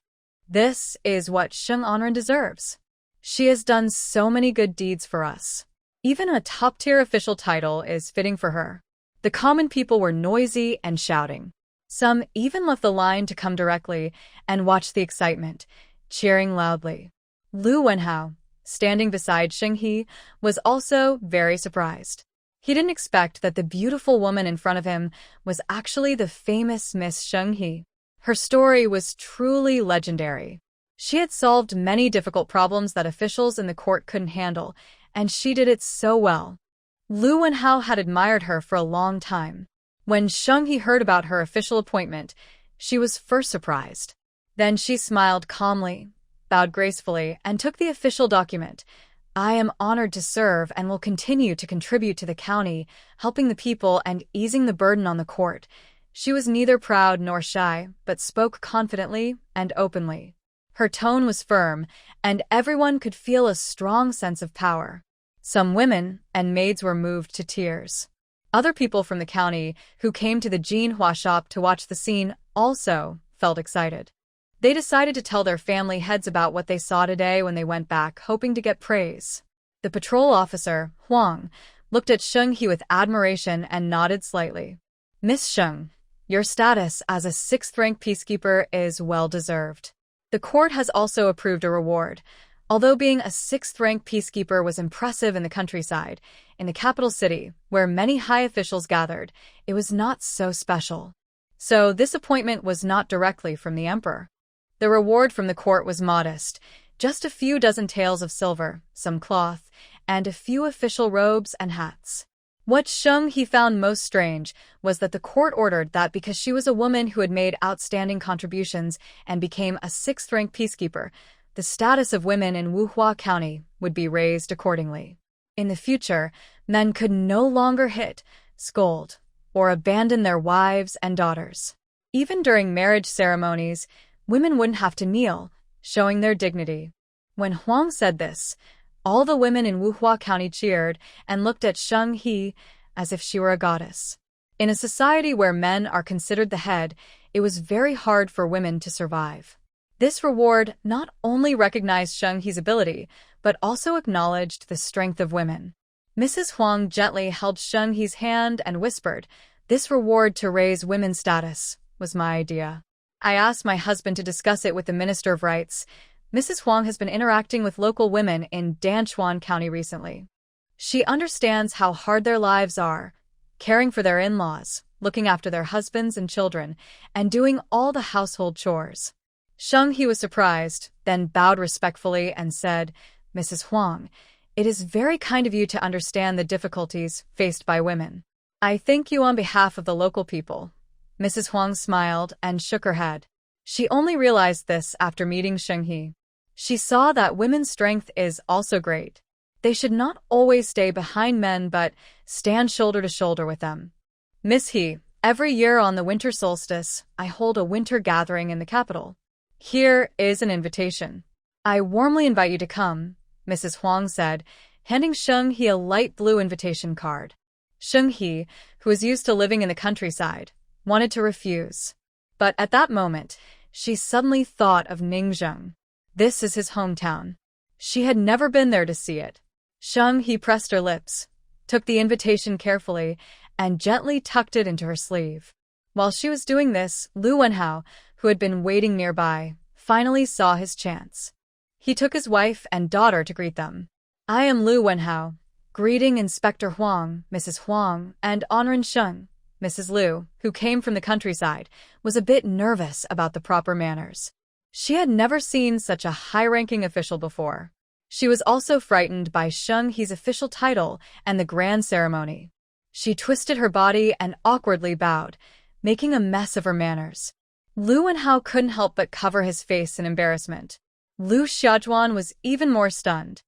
This is what Sheng Onren deserves. She has done so many good deeds for us. Even a top-tier official title is fitting for her. The common people were noisy and shouting. Some even left the line to come directly and watch the excitement, cheering loudly. Lu Wenhao, standing beside Sheng-He, was also very surprised. He didn't expect that the beautiful woman in front of him was actually the famous Miss Sheng-hee. Her story was truly legendary. She had solved many difficult problems that officials in the court couldn't handle, and she did it so well. Lu Wenhao had admired her for a long time. When Sheng-hee heard about her official appointment, she was first surprised. Then she smiled calmly, bowed gracefully, and took the official document. I am honored to serve and will continue to contribute to the county, helping the people and easing the burden on the court. She was neither proud nor shy, but spoke confidently and openly. Her tone was firm, and everyone could feel a strong sense of power. Some women and maids were moved to tears. Other people from the county who came to the Manhwa shop to watch the scene also felt excited. They decided to tell their family heads about what they saw today when they went back, hoping to get praise. The patrol officer, Huang, looked at Sheng-hee with admiration and nodded slightly. Miss Sheng, your status as a 6th-rank peacekeeper is well-deserved. The court has also approved a reward. Although being a 6th-rank peacekeeper was impressive in the countryside, in the capital city, where many high officials gathered, it was not so special. So this appointment was not directly from the emperor. The reward from the court was modest, just a few dozen taels of silver, some cloth, and a few official robes and hats. What Sheng-hee found most strange was that the court ordered that because she was a woman who had made outstanding contributions and became a 6th-rank peacekeeper, the status of women in Wuhua County would be raised accordingly. In the future, men could no longer hit, scold, or abandon their wives and daughters. Even during marriage ceremonies, women wouldn't have to kneel, showing their dignity. When Huang said this, all the women in Wuhua County cheered and looked at Sheng-hee as if she were a goddess. In a society where men are considered the head, it was very hard for women to survive. This reward not only recognized Sheng-hee's ability, but also acknowledged the strength of women. Mrs. Huang gently held Sheng-hee's hand and whispered, "This reward to raise women's status was my idea. I asked my husband to discuss it with the Minister of Rights. Mrs. Huang has been interacting with local women in Danchuan County recently. She understands how hard their lives are, caring for their in-laws, looking after their husbands and children, and doing all the household chores." Sheng-hee was surprised, then bowed respectfully and said, "Mrs. Huang, it is very kind of you to understand the difficulties faced by women. I thank you on behalf of the local people." Mrs. Huang smiled and shook her head. She only realized this after meeting Sheng-hee. She saw that women's strength is also great. They should not always stay behind men but stand shoulder to shoulder with them. "Miss He, every year on the winter solstice, I hold a winter gathering in the capital. Here is an invitation. I warmly invite you to come," Mrs. Huang said, handing Sheng-hee a light blue invitation card. Sheng-hee, who was used to living in the countryside, wanted to refuse. But at that moment, she suddenly thought of Ningzheng. This is his hometown. She had never been there to see it. Sheng-hee pressed her lips, took the invitation carefully, and gently tucked it into her sleeve. While she was doing this, Lu Wenhao, who had been waiting nearby, finally saw his chance. He took his wife and daughter to greet them. "I am Lu Wenhao, greeting Inspector Huang, Mrs. Huang, and Honorin Sheng." Mrs. Liu, who came from the countryside, was a bit nervous about the proper manners. She had never seen such a high-ranking official before. She was also frightened by Sheng-hee's official title and the grand ceremony. She twisted her body and awkwardly bowed, making a mess of her manners. Lu Wenhao couldn't help but cover his face in embarrassment. Lu Xiaojuan was even more stunned.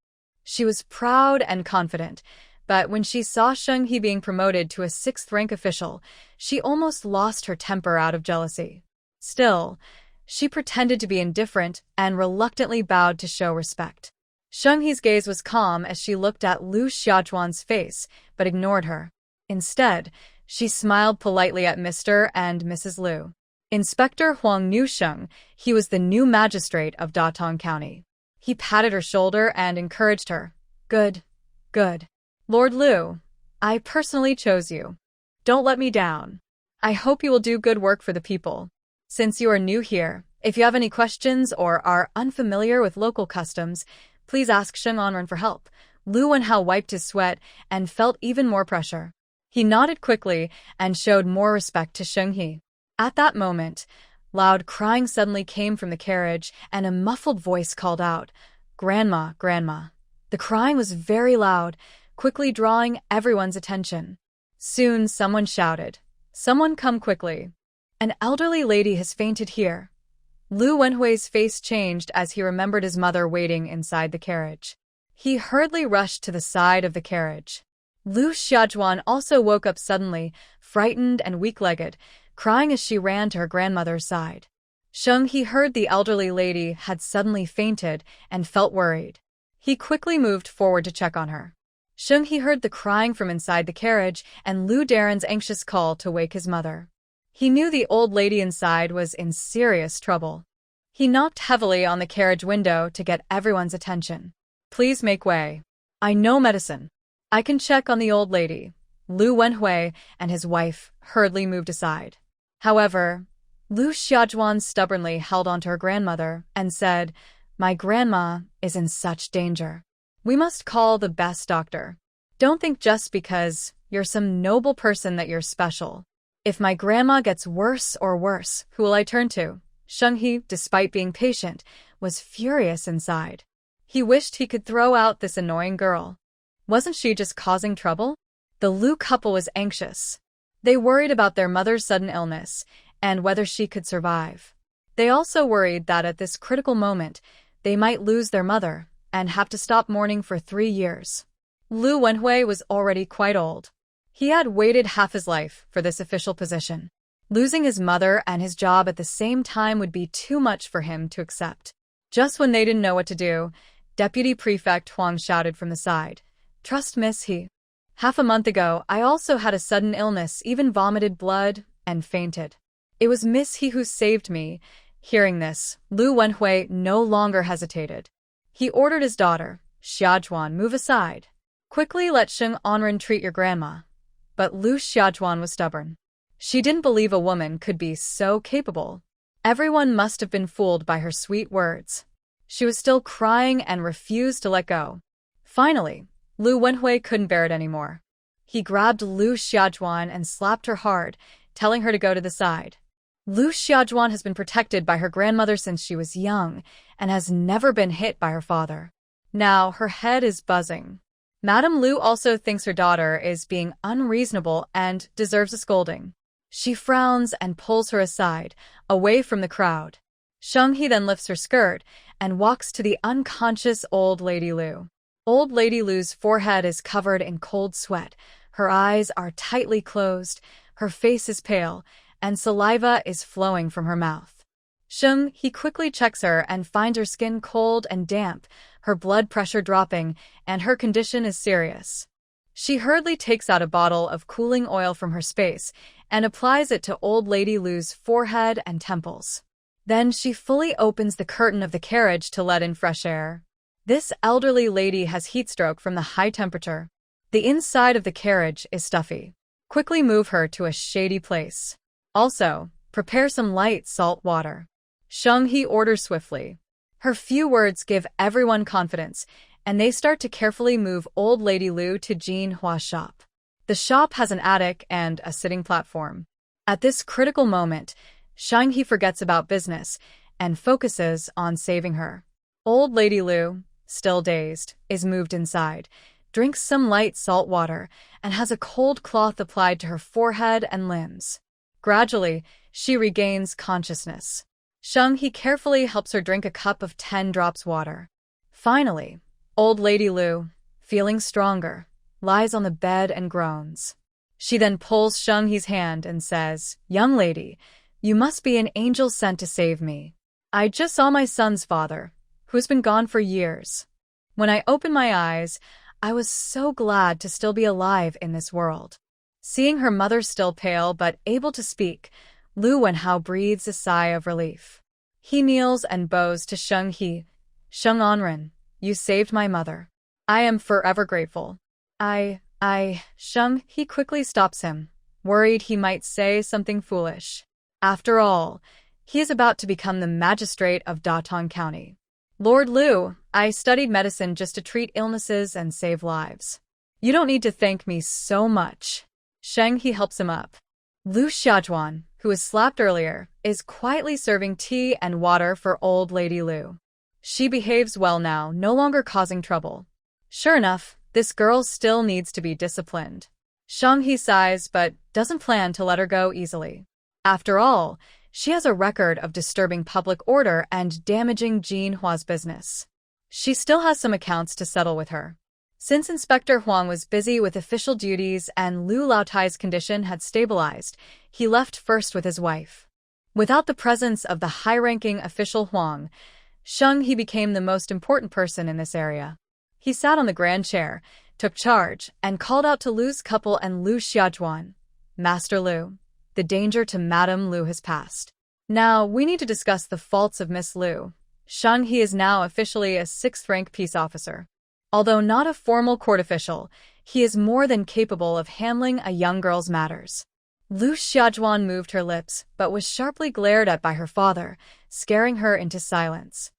She was proud and confident, but when she saw Sheng-hee being promoted to a 6th-rank official, she almost lost her temper out of jealousy. Still, she pretended to be indifferent and reluctantly bowed to show respect. Sheng-hee's gaze was calm as she looked at Lu Xiaojuan's face, but ignored her. Instead, she smiled politely at Mr. and Mrs. Liu. Inspector Huang knew Sheng. He was the new magistrate of Datong County. He patted her shoulder and encouraged her. "Good, good. Lord Liu, I personally chose you. Don't let me down. I hope you will do good work for the people. Since you are new here, if you have any questions or are unfamiliar with local customs, please ask Sheng Onren for help. Lu Wenhao wiped his sweat and felt even more pressure. He nodded quickly and showed more respect to Shenghe. At that moment, loud crying suddenly came from the carriage and a muffled voice called out, "Grandma, Grandma." The crying was very loud, quickly drawing everyone's attention. Soon someone shouted, "Someone come quickly. An elderly lady has fainted here." Lu Wenhui's face changed as he remembered his mother waiting inside the carriage. He hurriedly rushed to the side of the carriage. Lu Xiajuan also woke up suddenly, frightened and weak-legged, crying as she ran to her grandmother's side. Shenghe heard the elderly lady had suddenly fainted and felt worried. He quickly moved forward to check on her. Shenghe heard the crying from inside the carriage and Lu Daren's anxious call to wake his mother. He knew the old lady inside was in serious trouble. He knocked heavily on the carriage window to get everyone's attention. "Please make way. I know medicine. I can check on the old lady." Lu Wenhui and his wife hurriedly moved aside. However, Lu Xiajuan stubbornly held onto her grandmother and said, "My grandma is in such danger. We must call the best doctor. Don't think just because you're some noble person that you're special. If my grandma gets worse or worse, who will I turn to?" Shenghe, despite being patient, was furious inside. He wished he could throw out this annoying girl. Wasn't she just causing trouble? The Lu couple was anxious. They worried about their mother's sudden illness and whether she could survive. They also worried that at this critical moment, they might lose their mother and have to stop mourning for 3 years. Lu Wenhui was already quite old. He had waited half his life for this official position. Losing his mother and his job at the same time would be too much for him to accept. Just when they didn't know what to do, Deputy Prefect Huang shouted from the side, "Trust Miss He. Half a month ago, I also had a sudden illness, even vomited blood, and fainted. It was Miss He who saved me." Hearing this, Lu Wenhui no longer hesitated. He ordered his daughter, Xiajuan, move aside. "Quickly let Sheng Onren treat your grandma." But Lu Xiajuan was stubborn. She didn't believe a woman could be so capable. Everyone must have been fooled by her sweet words. She was still crying and refused to let go. Finally, Lu Wenhui couldn't bear it anymore. He grabbed Lu Xiajuan and slapped her hard, telling her to go to the side. Lu Xiajuan has been protected by her grandmother since she was young and has never been hit by her father. Now her head is buzzing. Madame Lu also thinks her daughter is being unreasonable and deserves a scolding. She frowns and pulls her aside, away from the crowd. Shenghe then lifts her skirt and walks to the unconscious old lady Lu. Old lady Lu's forehead is covered in cold sweat, her eyes are tightly closed, her face is pale, and saliva is flowing from her mouth. He quickly checks her and finds her skin cold and damp, her blood pressure dropping, and her condition is serious. She hurriedly takes out a bottle of cooling oil from her space and applies it to old lady Lu's forehead and temples. Then she fully opens the curtain of the carriage to let in fresh air. This elderly lady has heat stroke from the high temperature. The inside of the carriage is stuffy. Quickly move her to a shady place. Also, prepare some light salt water. Shenghe orders swiftly. Her few words give everyone confidence, and they start to carefully move old lady Lu to Jean Hua's shop. The shop has an attic and a sitting platform. At this critical moment, Shenghe forgets about business and focuses on saving her. Old lady Lu, still dazed, is moved inside, drinks some light salt water, and has a cold cloth applied to her forehead and limbs. Gradually, she regains consciousness. Shenghe carefully helps her drink a cup of 10 drops water. Finally, old lady Lu, feeling stronger, lies on the bed and groans. She then pulls Shenghe's hand and says, "Young lady, you must be an angel sent to save me. I just saw my son's father, who's been gone for years. When I opened my eyes, I was so glad to still be alive in this world." Seeing her mother still pale but able to speak, Lu Wenhao breathes a sigh of relief. He kneels and bows to Shenghe. "Sheng Onren, you saved my mother. I am forever grateful." Shenghe quickly stops him, worried he might say something foolish. After all, he is about to become the magistrate of Datong County. "Lord Lu, I studied medicine just to treat illnesses and save lives. You don't need to thank me so much. Sheng He helps him up. Lu Xiaojuan, who was slapped earlier, is quietly serving tea and water for old lady Lu. She behaves well now, no longer causing trouble. Sure enough, this girl still needs to be disciplined. Sheng He sighs but doesn't plan to let her go easily. After all, she has a record of disturbing public order and damaging Jin Hua's business. She still has some accounts to settle with her. Since Inspector Huang was busy with official duties and Lu Laotai's condition had stabilized, he left first with his wife. Without the presence of the high-ranking official Huang, Sheng He became the most important person in this area. He sat on the grand chair, took charge, and called out to Lu's couple and Lu Xiaojuan. Master Lu, the danger to Madame Lu has passed. Now, we need to discuss the faults of Miss Lu. Sheng He is now officially a 6th-rank peace officer. Although not a formal court official, he is more than capable of handling a young girl's matters. Lu Xiaojuan moved her lips, but was sharply glared at by her father, scaring her into silence.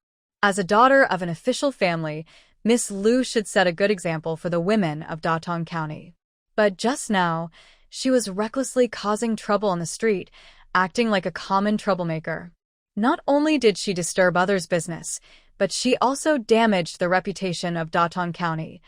As a daughter of an official family, Miss Lu should set a good example for the women of Datong County. But just now, she was recklessly causing trouble on the street, acting like a common troublemaker. Not only did she disturb others' business, but she also damaged the reputation of Datong County.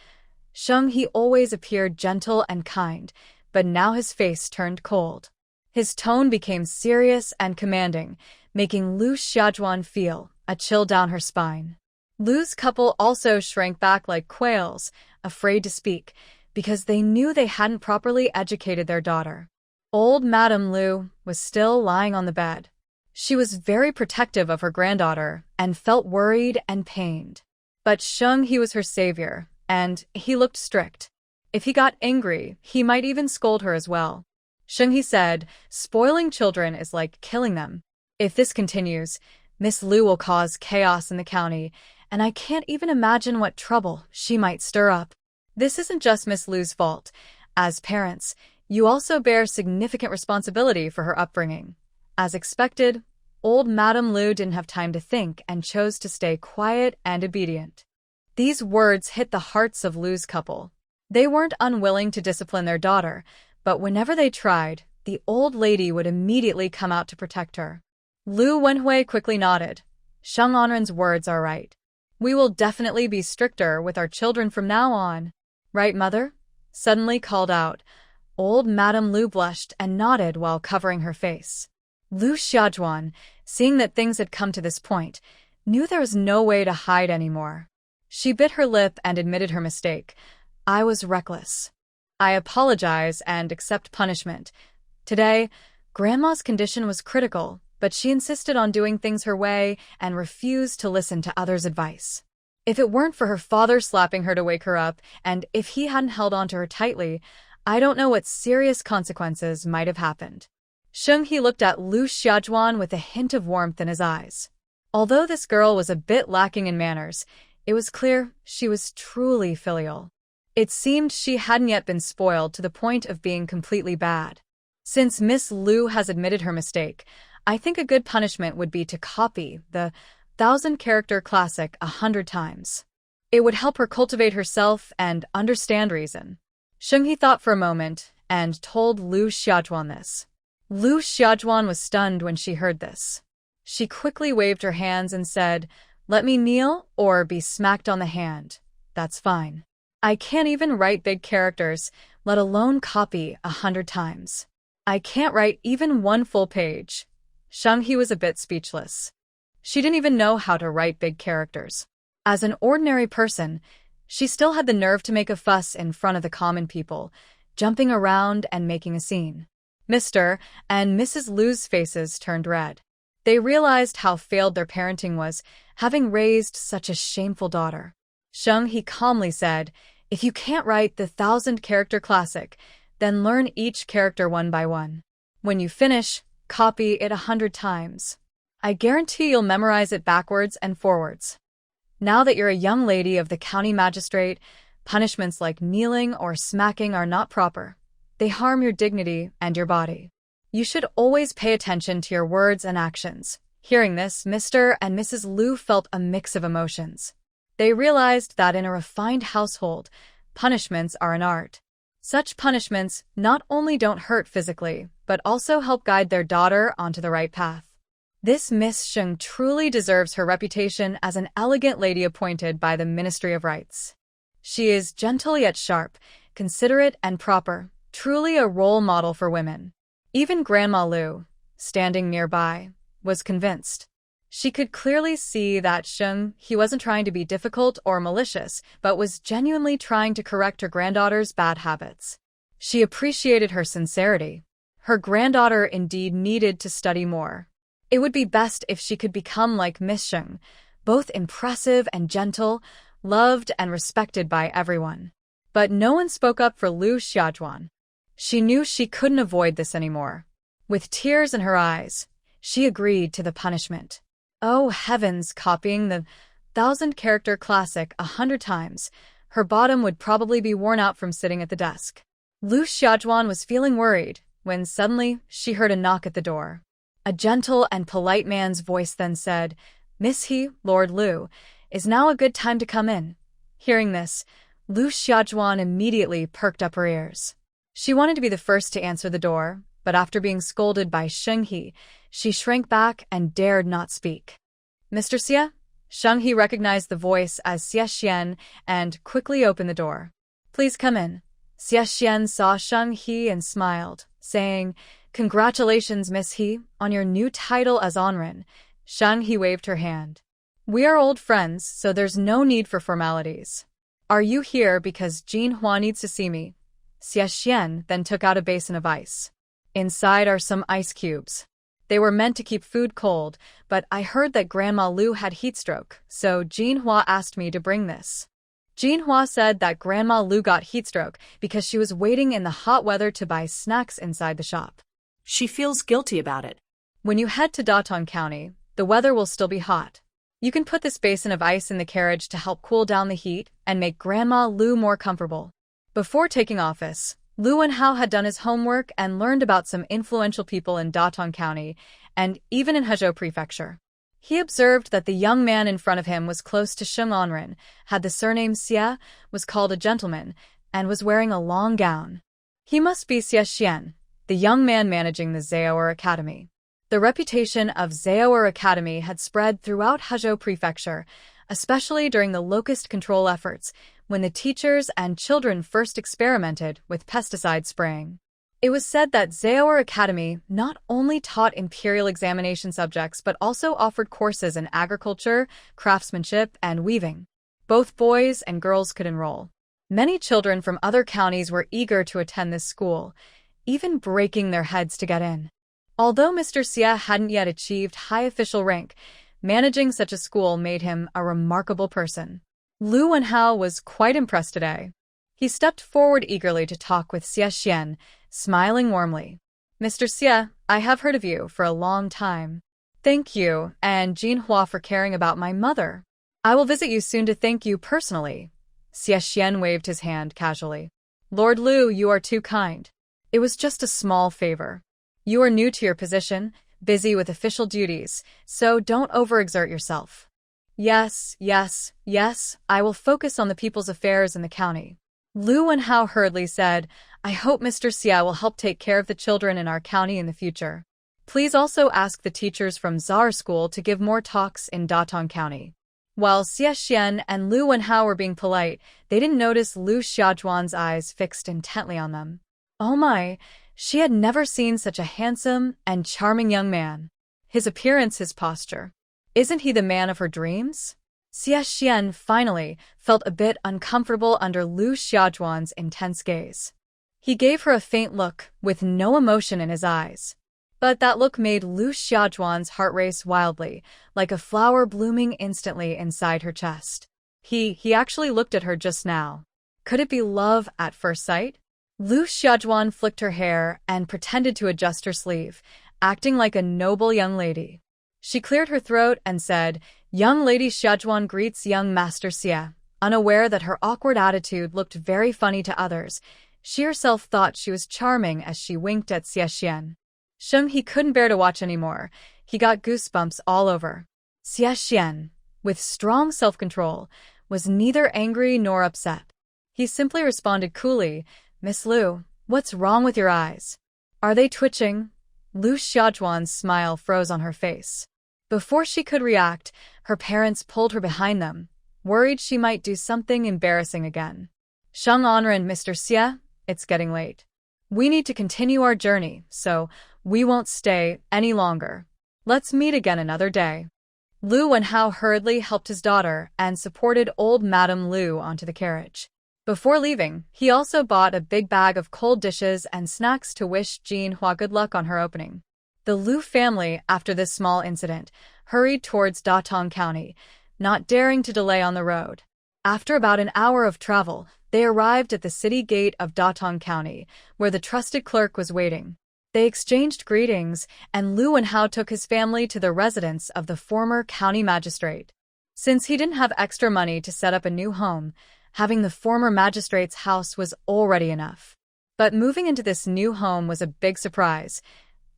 Sheng He always appeared gentle and kind, but now his face turned cold. His tone became serious and commanding, making Lu Xiaojuan feel a chill down her spine. Lu's couple also shrank back like quails, afraid to speak, because they knew they hadn't properly educated their daughter. Old Madame Lu was still lying on the bed. She was very protective of her granddaughter and felt worried and pained. But Sheng He was her savior, and he looked strict. If he got angry, he might even scold her as well. Sheng He said, "Spoiling children is like killing them. If this continues, Miss Lu will cause chaos in the county, and I can't even imagine what trouble she might stir up. This isn't just Miss Lu's fault. As parents, you also bear significant responsibility for her upbringing." As expected, old Madame Lu didn't have time to think and chose to stay quiet and obedient. These words hit the hearts of Lu's couple. They weren't unwilling to discipline their daughter, but whenever they tried, the old lady would immediately come out to protect her. Lu Wenhui quickly nodded. Sheng Anren's words are right. We will definitely be stricter with our children from now on. Right, mother? Suddenly called out. Old Madame Lu blushed and nodded while covering her face. Lu Xiaojuan, seeing that things had come to this point, knew there was no way to hide anymore. She bit her lip and admitted her mistake. I was reckless. I apologize and accept punishment. Today, Grandma's condition was critical, but she insisted on doing things her way and refused to listen to others' advice. If it weren't for her father slapping her to wake her up, and if he hadn't held on to her tightly, I don't know what serious consequences might have happened. Sheng He looked at Lu Xiaojuan with a hint of warmth in his eyes. Although this girl was a bit lacking in manners, it was clear she was truly filial. It seemed she hadn't yet been spoiled to the point of being completely bad. Since Miss Lu has admitted her mistake, I think a good punishment would be to copy the 1,000-character classic 100 times. It would help her cultivate herself and understand reason. Sheng He thought for a moment and told Lu Xiaojuan this. Lu Xiaojuan was stunned when she heard this. She quickly waved her hands and said, "Let me kneel or be smacked on the hand. That's fine. I can't even write big characters, let alone copy 100 times. I can't write even one full page." Sheng He was a bit speechless. She didn't even know how to write big characters. As an ordinary person, she still had the nerve to make a fuss in front of the common people, jumping around and making a scene. Mr. and Mrs. Lu's faces turned red. They realized how failed their parenting was, having raised such a shameful daughter. Sheng He calmly said, "If you can't write the 1,000-character classic, then learn each character one by one. When you finish, copy it 100 times. I guarantee you'll memorize it backwards and forwards. Now that you're a young lady of the county magistrate, punishments like kneeling or smacking are not proper. They harm your dignity and your body. You should always pay attention to your words and actions." Hearing this, Mr. and Mrs. Lu felt a mix of emotions. They realized that in a refined household, punishments are an art. Such punishments not only don't hurt physically, but also help guide their daughter onto the right path. This Miss Sheng truly deserves her reputation as an elegant lady appointed by the Ministry of Rights. She is gentle yet sharp, considerate and proper, truly a role model for women. Even Grandma Lu, standing nearby, was convinced. She could clearly see that Sheng He wasn't trying to be difficult or malicious, but was genuinely trying to correct her granddaughter's bad habits. She appreciated her sincerity. Her granddaughter indeed needed to study more. It would be best if she could become like Miss Sheng, both impressive and gentle, loved and respected by everyone. But no one spoke up for Lu Xiaojuan. She knew she couldn't avoid this anymore. With tears in her eyes, she agreed to the punishment. Oh heavens, copying the 1,000-character classic 100 times, her bottom would probably be worn out from sitting at the desk. Lu Xiaojuan was feeling worried when suddenly she heard a knock at the door. A gentle and polite man's voice then said, "Miss He, Lord Lu, is now a good time to come in." Hearing this, Lu Xiaojuan immediately perked up her ears. She wanted to be the first to answer the door, but after being scolded by Sheng He, she shrank back and dared not speak. "Mr. Xie?" Sheng He recognized the voice as Xie Xian and quickly opened the door. "Please come in." Xie Xian saw Sheng He and smiled, saying, "Congratulations, Miss He, on your new title as Onren." Sheng He waved her hand. "We are old friends, so there's no need for formalities. Are you here because Jinhua needs to see me?" Xie Xian then took out a basin of ice. "Inside are some ice cubes. They were meant to keep food cold, but I heard that Grandma Lu had heatstroke, so Jinhua asked me to bring this." Jinhua said that Grandma Lu got heatstroke because she was waiting in the hot weather to buy snacks inside the shop. She feels guilty about it. When you head to Datong County, the weather will still be hot. You can put this basin of ice in the carriage to help cool down the heat and make Grandma Lu more comfortable. Before taking office, Lu Wenhao had done his homework and learned about some influential people in Datong County and even in Hezhou Prefecture. He observed that the young man in front of him was close to Sheng Onren, had the surname Xie, was called a gentleman, and was wearing a long gown. He must be Xie Xian, the young man managing the Zaoer Academy. The reputation of Zaoer Academy had spread throughout Hezhou Prefecture, especially during the locust control efforts, when the teachers and children first experimented with pesticide spraying. It was said that Zaoer Academy not only taught imperial examination subjects but also offered courses in agriculture, craftsmanship, and weaving. Both boys and girls could enroll. Many children from other counties were eager to attend this school, even breaking their heads to get in. Although Mr. Xie hadn't yet achieved high official rank, managing such a school made him a remarkable person. Lu Wenhao was quite impressed today. He stepped forward eagerly to talk with Xie Xian, smiling warmly. "Mr. Xie, I have heard of you for a long time. Thank you, and Jinhua for caring about my mother. I will visit you soon to thank you personally." Xie Xian waved his hand casually. "Lord Lu, you are too kind. It was just a small favor. You are new to your position, busy with official duties, so don't overexert yourself." Yes, I will focus on the people's affairs in the county." Lu Wenhao hurriedly said, "I hope Mr. Xie will help take care of the children in our county in the future. Please also ask the teachers from Zar School to give more talks in Datong County." While Xie Xian and Lu Wenhao were being polite, they didn't notice Lu Xiaojuan's eyes fixed intently on them. Oh my, she had never seen such a handsome and charming young man. His appearance, his posture. Isn't he the man of her dreams? Xie Xian finally felt a bit uncomfortable under Lu Xiaojuan's intense gaze. He gave her a faint look with no emotion in his eyes. But that look made Lu Xiaojuan's heart race wildly, like a flower blooming instantly inside her chest. He actually looked at her just now. Could it be love at first sight? Lu Xiaojuan flicked her hair and pretended to adjust her sleeve, acting like a noble young lady. She cleared her throat and said, "Young Lady Xiaojuan greets young Master Xie." Unaware that her awkward attitude looked very funny to others, she herself thought she was charming as she winked at Xie Xian. Sheng He couldn't bear to watch anymore. He got goosebumps all over. Xie Xian, with strong self-control, was neither angry nor upset. He simply responded coolly, "Miss Lu, what's wrong with your eyes? Are they twitching?" Lu Xiaojuan's smile froze on her face. Before she could react, her parents pulled her behind them, worried she might do something embarrassing again. "Sheng Anren, Mr. Xie, it's getting late. We need to continue our journey, so we won't stay any longer. Let's meet again another day." Lu Wenhao hurriedly helped his daughter and supported old Madame Lu onto the carriage. Before leaving, he also bought a big bag of cold dishes and snacks to wish Jinhua good luck on her opening. The Lu family, after this small incident, hurried towards Datong County, not daring to delay on the road. After about an hour of travel, they arrived at the city gate of Datong County, where the trusted clerk was waiting. They exchanged greetings, and Lu Wenhao took his family to the residence of the former county magistrate. Since he didn't have extra money to set up a new home, having the former magistrate's house was already enough. But moving into this new home was a big surprise.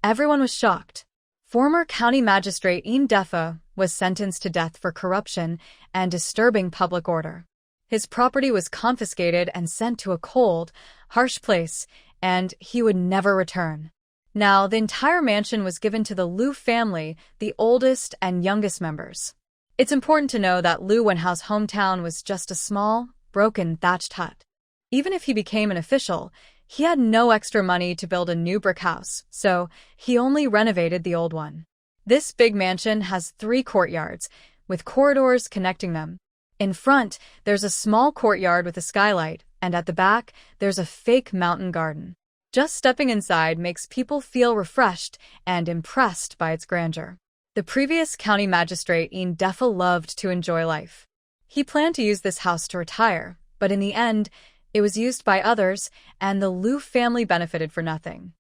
Everyone was shocked. Former county magistrate Yin Defa was sentenced to death for corruption and disturbing public order. His property was confiscated and sent to a cold, harsh place, and he would never return. Now, the entire mansion was given to the Lu family, the oldest and youngest members. It's important to know that Lu Wenhao's hometown was just a small, broken thatched hut. Even if he became an official, he had no extra money to build a new brick house, so he only renovated the old one. This big mansion has 3 courtyards, with corridors connecting them. In front, there's a small courtyard with a skylight, and at the back, there's a fake mountain garden. Just stepping inside makes people feel refreshed and impressed by its grandeur. The previous county magistrate Yin Defa loved to enjoy life. He planned to use this house to retire, but in the end, it was used by others, and the Lu family benefited for nothing.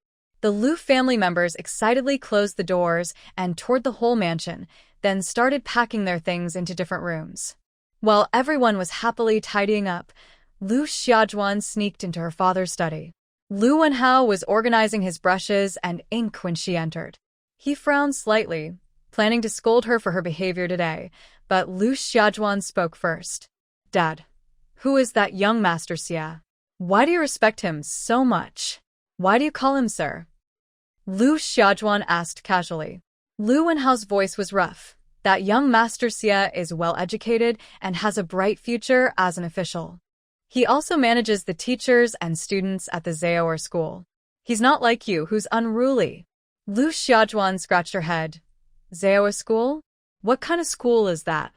The Lu family members excitedly closed the doors and toured the whole mansion, then started packing their things into different rooms. While everyone was happily tidying up, Lu Xiaojuan sneaked into her father's study. Lu Wenhao was organizing his brushes and ink when she entered. He frowned slightly, planning to scold her for her behavior today, but Lu Xiaojuan spoke first. "Dad, who is that young Master Xie? Why do you respect him so much? Why do you call him sir?" Lu Xiaojuan asked casually. Lu Wenhao's voice was rough. "That young Master Xie is well-educated and has a bright future as an official. He also manages the teachers and students at the Zaoer school. He's not like you, who's unruly." Lu Xiaojuan scratched her head. "Zaoer school? What kind of school is that?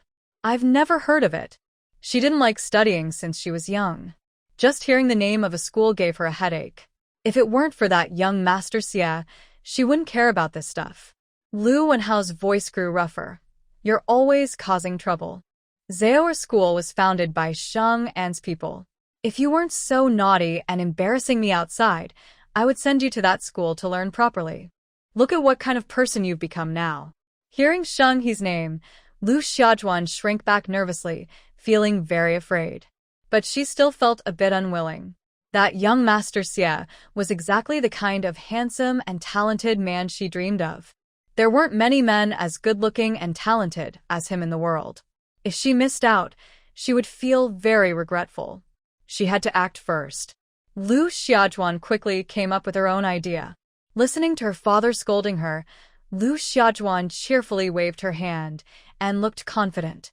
I've never heard of it." She didn't like studying since she was young. Just hearing the name of a school gave her a headache. If it weren't for that young Master Xie, she wouldn't care about this stuff. Lu Wenhao's voice grew rougher. "You're always causing trouble. Zaoer school was founded by Sheng An's people. If you weren't so naughty and embarrassing me outside, I would send you to that school to learn properly. Look at what kind of person you've become now." Hearing Sheng He's name, Lu Xiaojuan shrank back nervously, feeling very afraid. But she still felt a bit unwilling. That young Master Xie was exactly the kind of handsome and talented man she dreamed of. There weren't many men as good-looking and talented as him in the world. If she missed out, she would feel very regretful. She had to act first. Lu Xiaojuan quickly came up with her own idea. Listening to her father scolding her, Lu Xiaojuan cheerfully waved her hand and looked confident.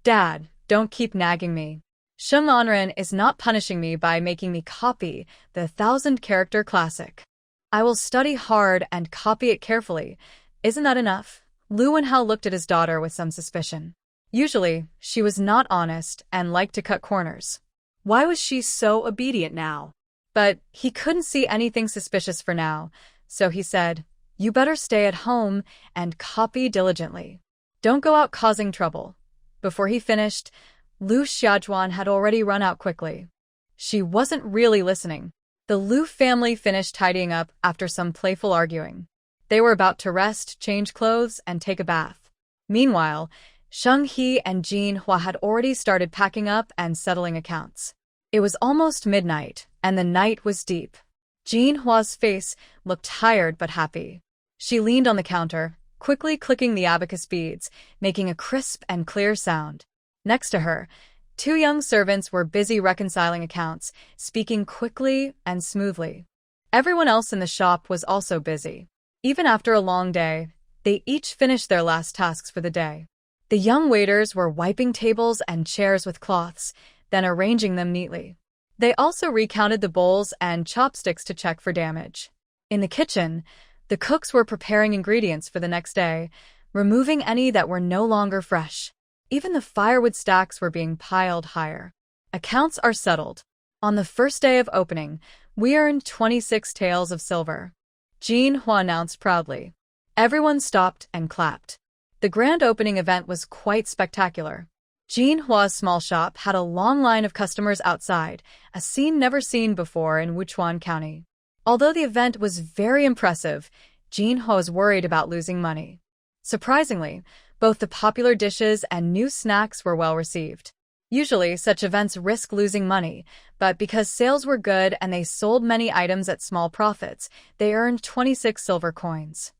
"Dad, don't keep nagging me. Sheng Anren is not punishing me by making me copy the 1,000-character classic. I will study hard and copy it carefully. Isn't that enough?" Lu Wenhao looked at his daughter with some suspicion. Usually, she was not honest and liked to cut corners. Why was she so obedient now? But he couldn't see anything suspicious for now, so he said, "You better stay at home and copy diligently. Don't go out causing trouble." Before he finished, Lu Xiaojuan had already run out quickly. She wasn't really listening. The Lu family finished tidying up after some playful arguing. They were about to rest, change clothes, and take a bath. Meanwhile, Sheng He and Jinhua had already started packing up and settling accounts. It was almost midnight, and the night was deep. Jinhua's face looked tired but happy. She leaned on the counter, quickly clicking the abacus beads, making a crisp and clear sound. Next to her, Two young servants were busy reconciling accounts, speaking quickly and smoothly. Everyone else in the shop was also busy. Even after a long day, they each finished their last tasks for the day. The young waiters were wiping tables and chairs with cloths, then arranging them neatly. They also recounted the bowls and chopsticks to check for damage. In the kitchen, the cooks were preparing ingredients for the next day, removing any that were no longer fresh. Even the firewood stacks were being piled higher. Accounts are settled. On the first day of opening, we earned 26 taels of silver. Manhwa announced proudly. Everyone stopped and clapped. The grand opening event was quite spectacular. Manhwa's small shop had a long line of customers outside, a scene never seen before in Wuchuan County. Although the event was very impressive, Manhwa was worried about losing money. Surprisingly, both the popular dishes and new snacks were well received. Usually, such events risk losing money, but because sales were good and they sold many items at small profits, they earned 26 silver coins.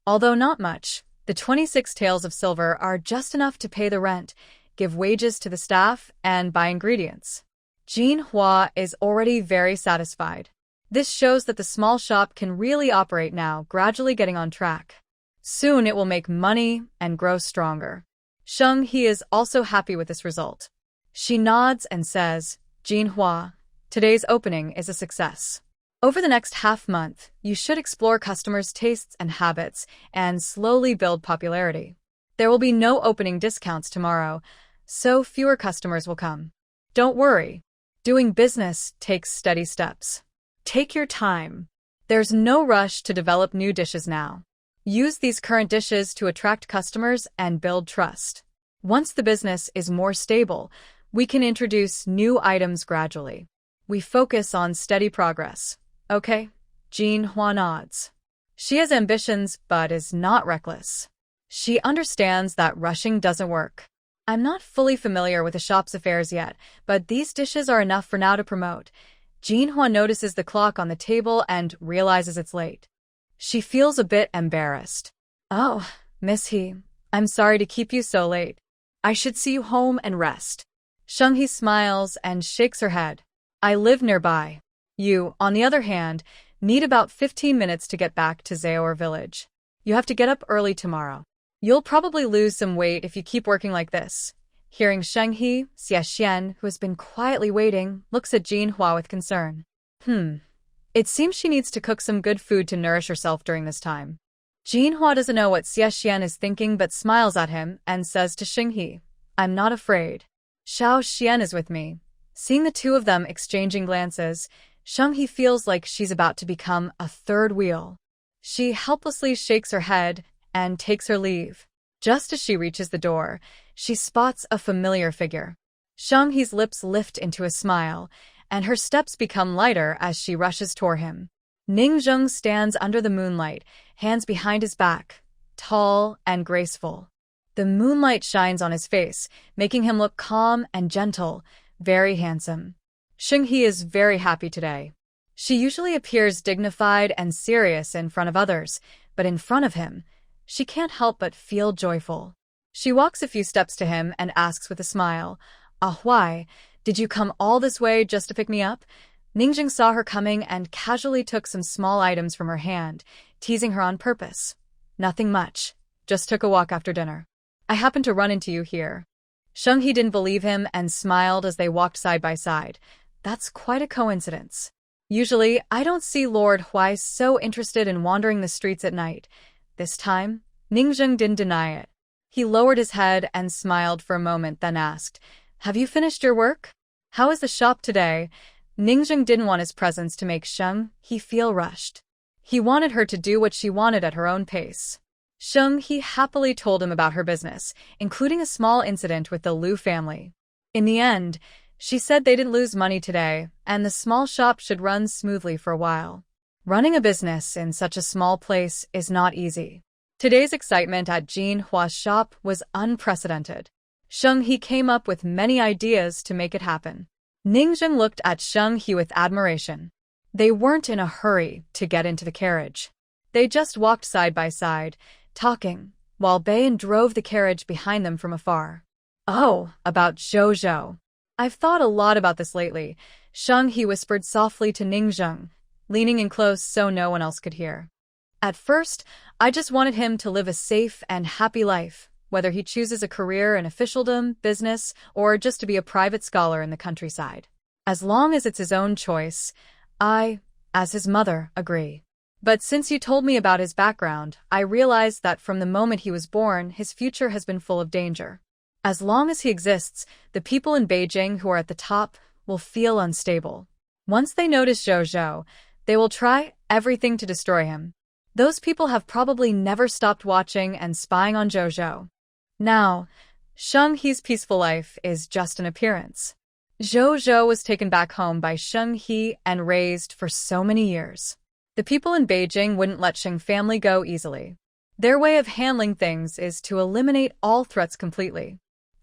Although not much, the 26 taels of silver are just enough to pay the rent, give wages to the staff, and buy ingredients. Manhwa is already very satisfied. This shows that the small shop can really operate now, gradually getting on track. Soon it will make money and grow stronger. He is also happy with this result. She nods and says, Manhwa, today's opening is a success. Over the next half-month, you should explore customers' tastes and habits and slowly build popularity. There will be no opening discounts tomorrow, so fewer customers will come. Don't worry. Doing business takes steady steps. Take your time. There's no rush to develop new dishes now. Use these current dishes to attract customers and build trust. Once the business is more stable, we can introduce new items gradually. We focus on steady progress. Okay? Manhwa nods. She has ambitions but is not reckless. She understands that rushing doesn't work. I'm not fully familiar with the shop's affairs yet, but these dishes are enough for now to promote. Manhwa notices the clock on the table and realizes it's late. She feels a bit embarrassed. Oh, Miss He, I'm sorry to keep you so late. I should see you home and rest. He smiles and shakes her head. I live nearby. You, on the other hand, need about 15 minutes to get back to Zaor village. You have to get up early tomorrow. You'll probably lose some weight if you keep working like this. Hearing He, Xiaxian, who has been quietly waiting, looks at Manhwa with concern. It seems she needs to cook some good food to nourish herself during this time. Manhwa doesn't know what Xiaxian is thinking but smiles at him and says to He, I'm not afraid. Xiao Xian is with me. Seeing the two of them exchanging glances, He feels like she's about to become a third wheel. She helplessly shakes her head and takes her leave. Just as she reaches the door, she spots a familiar figure. He's lips lift into a smile, and her steps become lighter as she rushes toward him. Ningzheng stands under the moonlight, hands behind his back, tall and graceful. The moonlight shines on his face, making him look calm and gentle, very handsome. He is very happy today. She usually appears dignified and serious in front of others, but in front of him, she can't help but feel joyful. She walks a few steps to him and asks with a smile, why? Did you come all this way just to pick me up? Ningzheng saw her coming and casually took some small items from her hand, teasing her on purpose. Nothing much. Just took a walk after dinner. I happened to run into you here. He didn't believe him and smiled as they walked side by side. That's quite a coincidence. Usually, I don't see Lord Huai so interested in wandering the streets at night. This time, Ningzheng didn't deny it. He lowered his head and smiled for a moment, then asked, Have you finished your work? How is the shop today? Ningzheng didn't want his presence to make He feel rushed. He wanted her to do what she wanted at her own pace. He happily told him about her business, including a small incident with the Liu family. In the end, she said they didn't lose money today, and the small shop should run smoothly for a while. Running a business in such a small place is not easy. Today's excitement at Manhwa's shop was unprecedented. He came up with many ideas to make it happen. Ningzheng looked at He with admiration. They weren't in a hurry to get into the carriage. They just walked side by side, talking, while Bayan drove the carriage behind them from afar. Oh, about Zhou. I've thought a lot about this lately. Sheng He whispered softly to Ningzheng, leaning in close so no one else could hear. At first, I just wanted him to live a safe and happy life, whether he chooses a career in officialdom, business, or just to be a private scholar in the countryside. As long as it's his own choice, I, as his mother, agree. But since you told me about his background, I realized that from the moment he was born, his future has been full of danger. As long as he exists, the people in Beijing who are at the top will feel unstable. Once they notice Zhou, they will try everything to destroy him. Those people have probably never stopped watching and spying on Zhou. Now, Sheng He's peaceful life is just an appearance. Zhou was taken back home by Sheng He and raised for so many years. The people in Beijing wouldn't let Sheng family go easily. Their way of handling things is to eliminate all threats completely.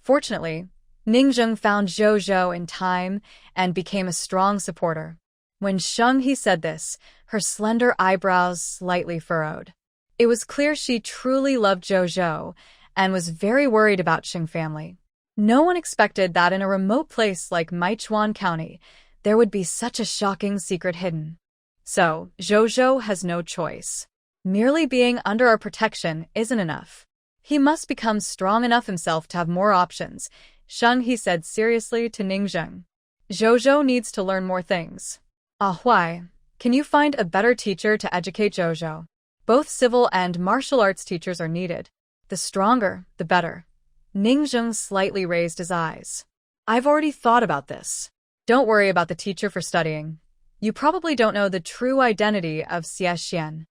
Fortunately, Ningzheng found Zhou in time and became a strong supporter. When Sheng He said this, her slender eyebrows slightly furrowed. It was clear she truly loved Zhou and was very worried about Sheng family. No one expected that in a remote place like Meichuan County, there would be such a shocking secret hidden. So, Zhou has no choice. Merely being under our protection isn't enough. He must become strong enough himself to have more options, Sheng He said seriously to Ningzheng. Zhou needs to learn more things. Huai, can you find a better teacher to educate Zhou? Both civil and martial arts teachers are needed. The stronger, the better. Ningzheng slightly raised his eyes. I've already thought about this. Don't worry about the teacher for studying. You probably don't know the true identity of Xie Xian.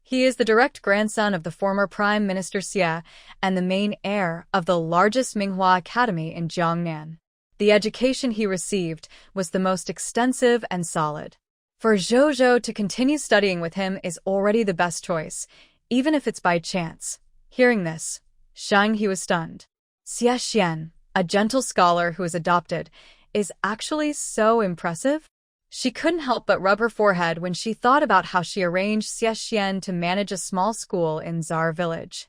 He is the direct grandson of the former Prime Minister Xie and the main heir of the largest Manhwa academy in Jiangnan. The education he received was the most extensive and solid. For Zhou to continue studying with him is already the best choice, even if it's by chance. Hearing this, Sheng He was stunned. Xie Xian, a gentle scholar who is adopted, is actually so impressive. She couldn't help but rub her forehead when she thought about how she arranged Xie Xian to manage a small school in Zar village.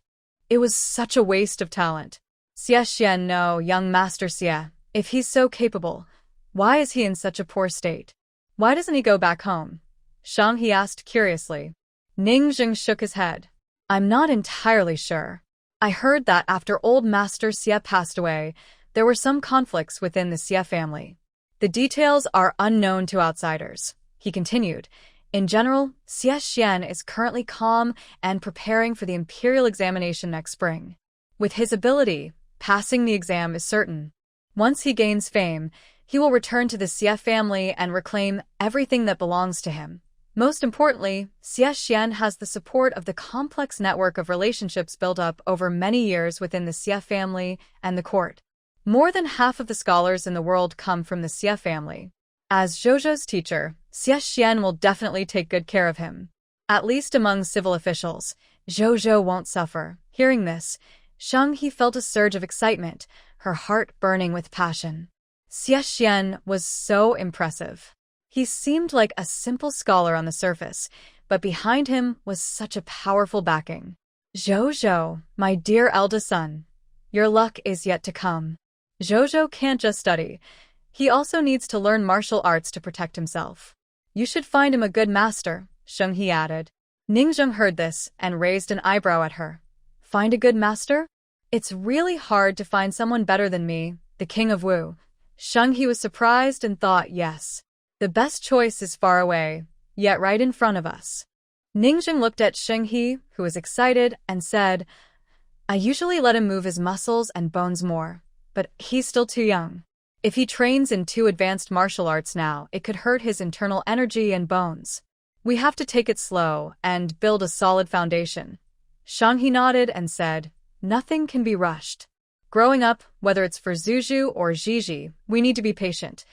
It was such a waste of talent. Xie Xian, no, young Master Xie, if he's so capable, why is he in such a poor state? Why doesn't he go back home? Sheng He asked curiously. Ningzheng shook his head. I'm not entirely sure. I heard that after old Master Xie passed away, there were some conflicts within the Xie family. The details are unknown to outsiders, he continued. In general, Xie Xian is currently calm and preparing for the imperial examination next spring. With his ability, passing the exam is certain. Once he gains fame, he will return to the Xie family and reclaim everything that belongs to him. Most importantly, Xie Xian has the support of the complex network of relationships built up over many years within the Xie family and the court. More than half of the scholars in the world come from the Xie family. As Zhou's teacher, Xie Xian will definitely take good care of him. At least among civil officials, Zhou won't suffer. Hearing this, Sheng He felt a surge of excitement, her heart burning with passion. Xie Xian was so impressive. He seemed like a simple scholar on the surface, but behind him was such a powerful backing. Zhou, my dear eldest son, your luck is yet to come. Zhou can't just study. He also needs to learn martial arts to protect himself. You should find him a good master, Sheng He added. Ningzheng heard this and raised an eyebrow at her. Find a good master? It's really hard to find someone better than me, the king of Wu. Sheng He was surprised and thought, yes. The best choice is far away, yet right in front of us. Ningzheng looked at Sheng He, who was excited, and said, I usually let him move his muscles and bones more, but he's still too young. If he trains in too advanced martial arts now, it could hurt his internal energy and bones. We have to take it slow and build a solid foundation. Sheng He nodded and said, nothing can be rushed. Growing up, whether it's for Zuzhu or Gigi, we need to be patient.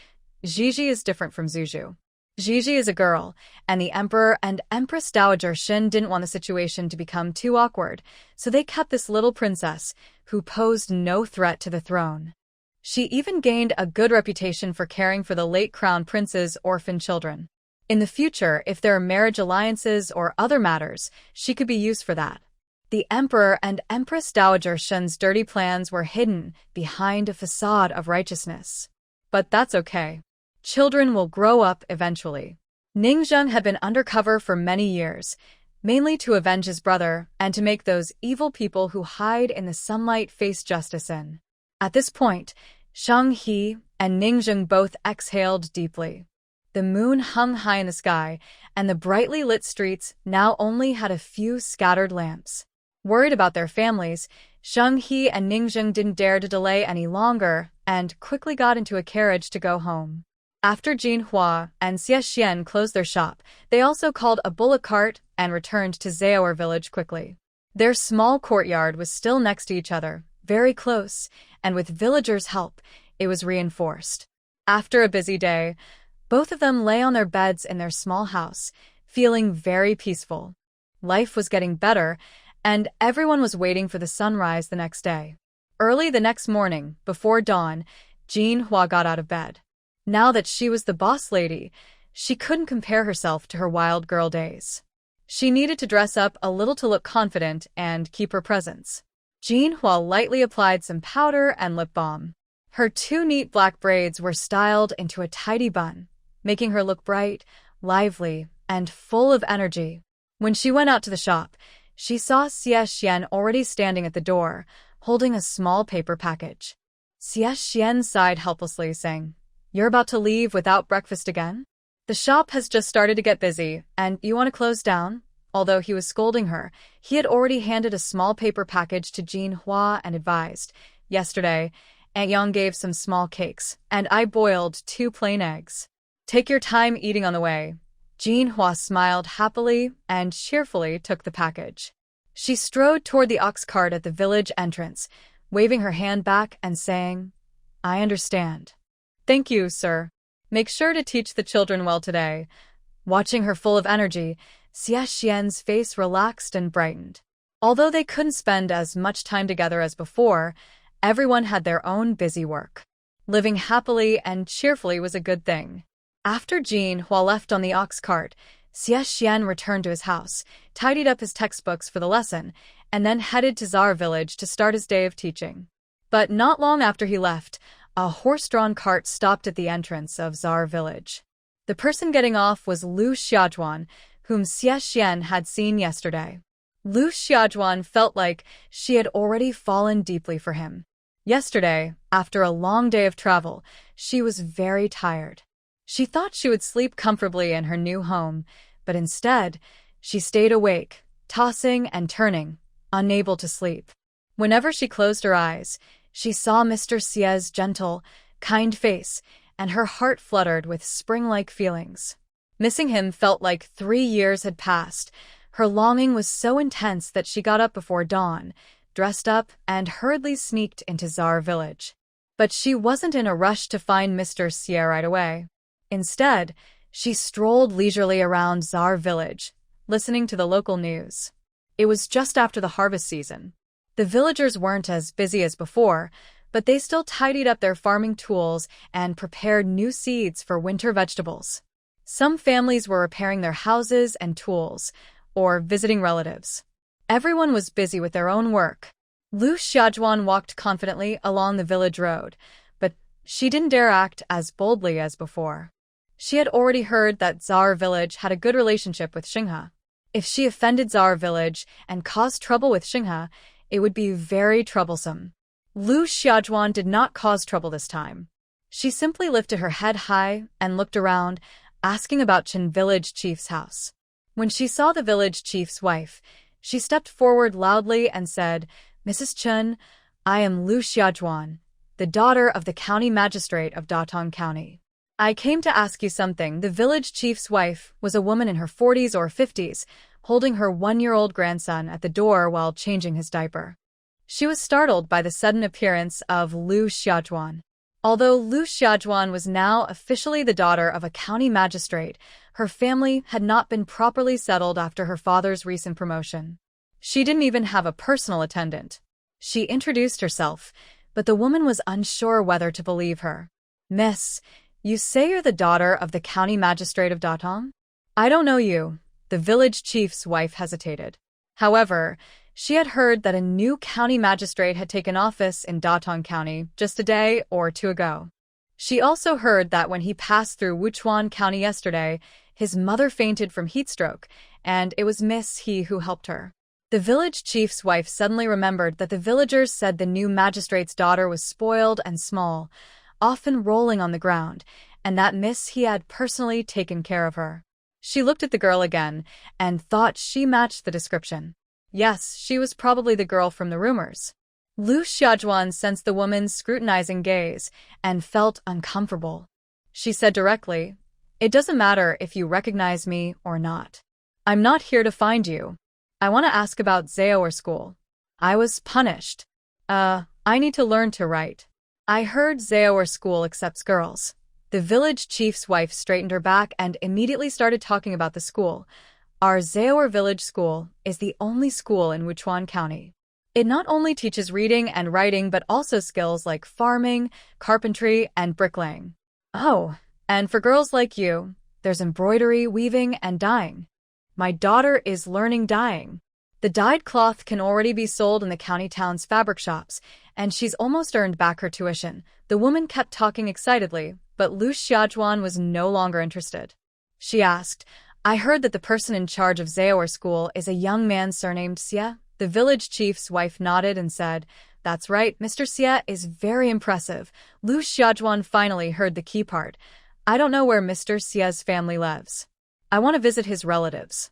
Gigi is different from Zuzhu. Gigi is a girl, and the Emperor and Empress Dowager Xin didn't want the situation to become too awkward, so they kept this little princess, who posed no threat to the throne. She even gained a good reputation for caring for the late crown prince's orphan children. In the future, if there are marriage alliances or other matters, she could be used for that. The Emperor and Empress Dowager Shen's dirty plans were hidden behind a facade of righteousness. But that's okay. Children will grow up eventually. Ningzheng had been undercover for many years, mainly to avenge his brother and to make those evil people who hide in the sunlight face justice in. At this point, Shang He and Ningzheng both exhaled deeply. The moon hung high in the sky, and the brightly lit streets now only had a few scattered lamps. Worried about their families, Shang He and Ningzheng didn't dare to delay any longer and quickly got into a carriage to go home. After Jinhua and Xie Xian closed their shop, they also called a bullock cart and returned to Zaoer village quickly. Their small courtyard was still next to each other, very close, and with villagers' help, it was reinforced. After a busy day, both of them lay on their beds in their small house, feeling very peaceful. Life was getting better, and everyone was waiting for the sunrise the next day. Early the next morning, before dawn, Jinhua got out of bed. Now that she was the boss lady, she couldn't compare herself to her wild girl days. She needed to dress up a little to look confident and keep her presence. Jinhua lightly applied some powder and lip balm. Her two neat black braids were styled into a tidy bun, making her look bright, lively, and full of energy. When she went out to the shop, she saw Xie Xian already standing at the door, holding a small paper package. Xie Xian sighed helplessly, saying, "You're about to leave without breakfast again? The shop has just started to get busy, and you want to close down?" Although he was scolding her, he had already handed a small paper package to Jinhua and advised, "Yesterday, Aunt Yang gave some small cakes, and I boiled 2 plain eggs. Take your time eating on the way." Jinhua smiled happily and cheerfully took the package. She strode toward the ox cart at the village entrance, waving her hand back and saying, "I understand." "Thank you, sir. Make sure to teach the children well today." Watching her full of energy, Xie Xian's face relaxed and brightened. Although they couldn't spend as much time together as before, everyone had their own busy work. Living happily and cheerfully was a good thing. After Jinhua left on the ox cart, Xie Xian returned to his house, tidied up his textbooks for the lesson, and then headed to Zaoer village to start his day of teaching. But not long after he left, a horse-drawn cart stopped at the entrance of Zaoer village. The person getting off was Lu Xiajuan, whom Xie Xian had seen yesterday. Lu Xiajuan felt like she had already fallen deeply for him. Yesterday, after a long day of travel, she was very tired. She thought she would sleep comfortably in her new home, but instead, she stayed awake, tossing and turning, unable to sleep. Whenever she closed her eyes, she saw Mr. Xie's gentle, kind face, and her heart fluttered with spring-like feelings. Missing him felt like 3 years had passed. Her longing was so intense that she got up before dawn, dressed up, and hurriedly sneaked into Zaoer village. But she wasn't in a rush to find Mr. Xie right away. Instead, she strolled leisurely around Zaoer village, listening to the local news. It was just after the harvest season. The villagers weren't as busy as before, but they still tidied up their farming tools and prepared new seeds for winter vegetables. Some families were repairing their houses and tools, or visiting relatives. Everyone was busy with their own work. Lu Xiajuan walked confidently along the village road, but she didn't dare act as boldly as before. She had already heard that Zaoer village had a good relationship with Xinghe. If she offended Zaoer village and caused trouble with Xinghe, it would be very troublesome. Lu Xiajuan did not cause trouble this time. She simply lifted her head high and looked around, asking about Chen village chief's house. When she saw the village chief's wife, she stepped forward loudly and said, "Mrs. Chen, I am Lu Xiajuan, the daughter of the county magistrate of Datong County. I came to ask you something." The village chief's wife was a woman in her 40s or 50s, holding her 1-year-old grandson at the door while changing his diaper. She was startled by the sudden appearance of Lu Xiajuan. Although Lu Xiajuan was now officially the daughter of a county magistrate, her family had not been properly settled after her father's recent promotion. She didn't even have a personal attendant. She introduced herself, but the woman was unsure whether to believe her. "Miss, you say you're the daughter of the county magistrate of Datong? I don't know you." The village chief's wife hesitated. However, she had heard that a new county magistrate had taken office in Datong County just a day or 2 ago. She also heard that when he passed through Wuchuan County yesterday, his mother fainted from heat stroke, and it was Miss He who helped her. The village chief's wife suddenly remembered that the villagers said the new magistrate's daughter was spoiled and small, often rolling on the ground, and that Miss He had personally taken care of her. She looked at the girl again and thought she matched the description. Yes, she was probably the girl from the rumors. Lu Xiaojuan sensed the woman's scrutinizing gaze and felt uncomfortable. She said directly, "It doesn't matter if you recognize me or not. I'm not here to find you. I want to ask about Zaoer school. I was punished. I need to learn to write. I heard Zaoer school accepts girls." The village chief's wife straightened her back and immediately started talking about the school. Our Zaoer village school is the only school in Wuchuan County. It not only teaches reading and writing but also skills like farming, carpentry, and bricklaying. Oh, and for girls like you, there's embroidery, weaving, and dyeing. My daughter is learning dyeing. The dyed cloth can already be sold in the county town's fabric shops, and she's almost earned back her tuition. The woman kept talking excitedly, but Lu Xiaojuan was no longer interested. She asked, "I heard that the person in charge of Zaoer school is a young man surnamed Xie." The village chief's wife nodded and said, "That's right, Mr. Xie is very impressive." Lu Xiaojuan finally heard the key part. "I don't know where Mr. Xie's family lives. I want to visit his relatives."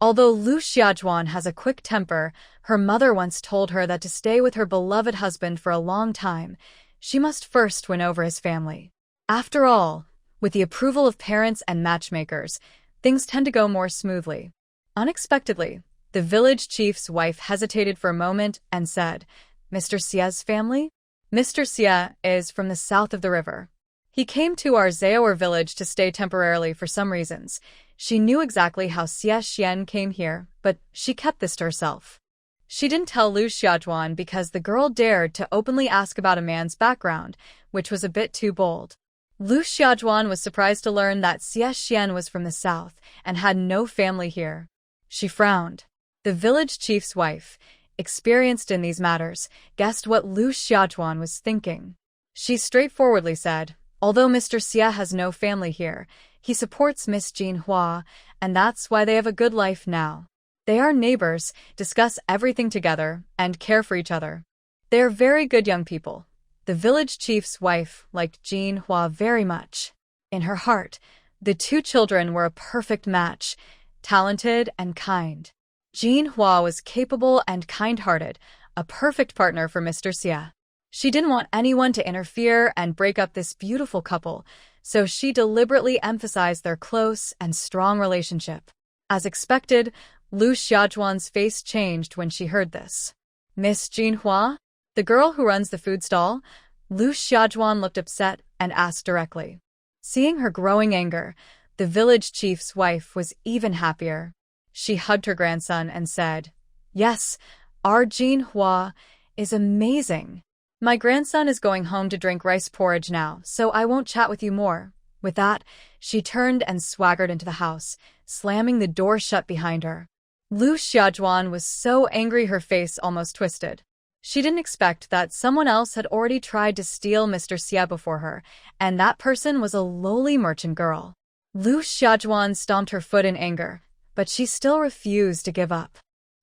Although Lu Xiaojuan has a quick temper, her mother once told her that to stay with her beloved husband for a long time, she must first win over his family. After all, with the approval of parents and matchmakers, things tend to go more smoothly. Unexpectedly, the village chief's wife hesitated for a moment and said, "Mr. Xie's family?" Mr. Xie is from the south of the river. He came to our Zaoer village to stay temporarily for some reasons. She knew exactly how Xie Xian came here, but she kept this to herself. She didn't tell Lu Xiaojuan because the girl dared to openly ask about a man's background, which was a bit too bold. Lu Xiaojuan was surprised to learn that Xie Xian was from the south and had no family here. She frowned. The village chief's wife, experienced in these matters, guessed what Lu Xiaojuan was thinking. She straightforwardly said, "Although Mr. Xie has no family here, he supports Miss Jean Hua, and that's why they have a good life now. They are neighbors, discuss everything together, and care for each other. They are very good young people." The village chief's wife liked Jean Hua very much. In her heart, the two children were a perfect match, talented and kind. Jean Hua was capable and kind-hearted, a perfect partner for Mr. Xie. She didn't want anyone to interfere and break up this beautiful couple, so she deliberately emphasized their close and strong relationship. As expected, Lu Xiaojuan's face changed when she heard this. "Miss Jean Hua? The girl who runs the food stall?" Lu Xiaojuan looked upset and asked directly. Seeing her growing anger, the village chief's wife was even happier. She hugged her grandson and said, "Yes, our Jean Hua is amazing. My grandson is going home to drink rice porridge now, so I won't chat with you more." With that, she turned and swaggered into the house, slamming the door shut behind her. Lu Xiaojuan was so angry her face almost twisted. She didn't expect that someone else had already tried to steal Mr. Xie before her, and that person was a lowly merchant girl. Lu Xiaojuan stomped her foot in anger, but she still refused to give up.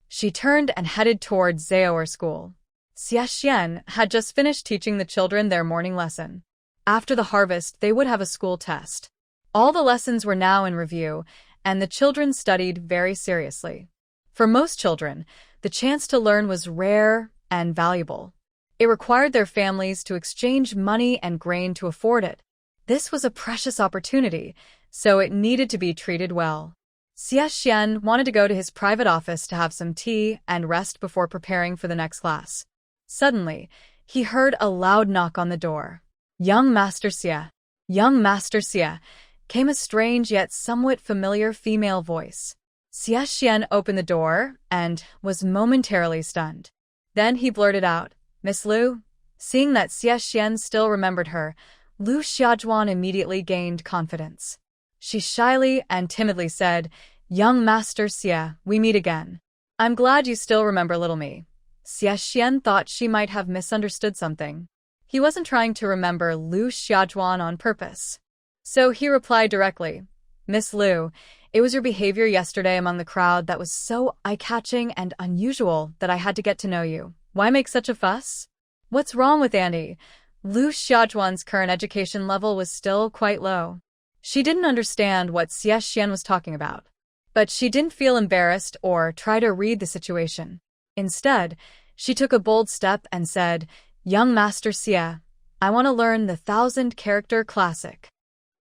She turned and headed towards Zaoer school. Xie Xian had just finished teaching the children their morning lesson. After the harvest, they would have a school test. All the lessons were now in review, and the children studied very seriously. For most children, the chance to learn was rare and valuable. It required their families to exchange money and grain to afford it. This was a precious opportunity, so it needed to be treated well. Xie Xian wanted to go to his private office to have some tea and rest before preparing for the next class. Suddenly, he heard a loud knock on the door. "Young Master Xie, young Master Xie," came a strange yet somewhat familiar female voice. Xie Xian opened the door and was momentarily stunned. Then he blurted out, "Miss Lu?" Seeing that Xie Xian still remembered her, Lu Xiaojuan immediately gained confidence. She shyly and timidly said, "Young Master Xie, we meet again. I'm glad you still remember little me." Xie Xian thought she might have misunderstood something. He wasn't trying to remember Lu Xiajuan on purpose. So he replied directly, Miss Liu, it was your behavior yesterday among the crowd that was so eye-catching and unusual that I had to get to know you. Why make such a fuss? What's wrong with Andy? Lu Xiajuan's current education level was still quite low. She didn't understand what Xie Xian was talking about. But she didn't feel embarrassed or try to read the situation. Instead, she took a bold step and said, Young Master Xie, I want to learn the 1,000-character classic.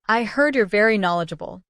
I heard you're very knowledgeable.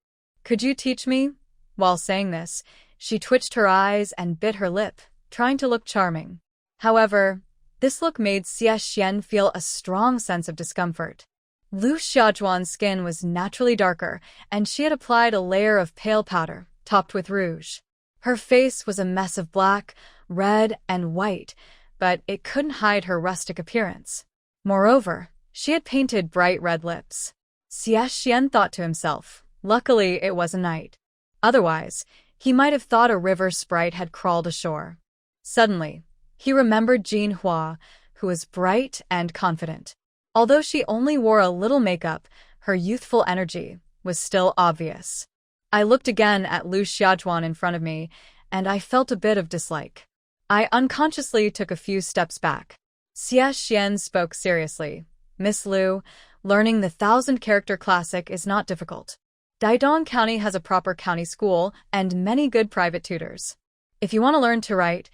Could you teach me? While saying this, she twitched her eyes and bit her lip, trying to look charming. However, this look made Xie Xian feel a strong sense of discomfort. Lu Xiajuan's skin was naturally darker, and she had applied a layer of pale powder, topped with rouge. Her face was a mess of black, red, and white, but it couldn't hide her rustic appearance. Moreover, she had painted bright red lips. Xie Xian thought to himself, luckily it was a night. Otherwise, he might have thought a river sprite had crawled ashore. Suddenly, he remembered Manhwa, who was bright and confident. Although she only wore a little makeup, her youthful energy was still obvious. I looked again at Lu Xiajuan in front of me, and I felt a bit of dislike. I unconsciously took a few steps back. Xie Xian spoke seriously. Miss Liu, learning the 1,000-character classic is not difficult. Daidong County has a proper county school and many good private tutors. If you want to learn to write,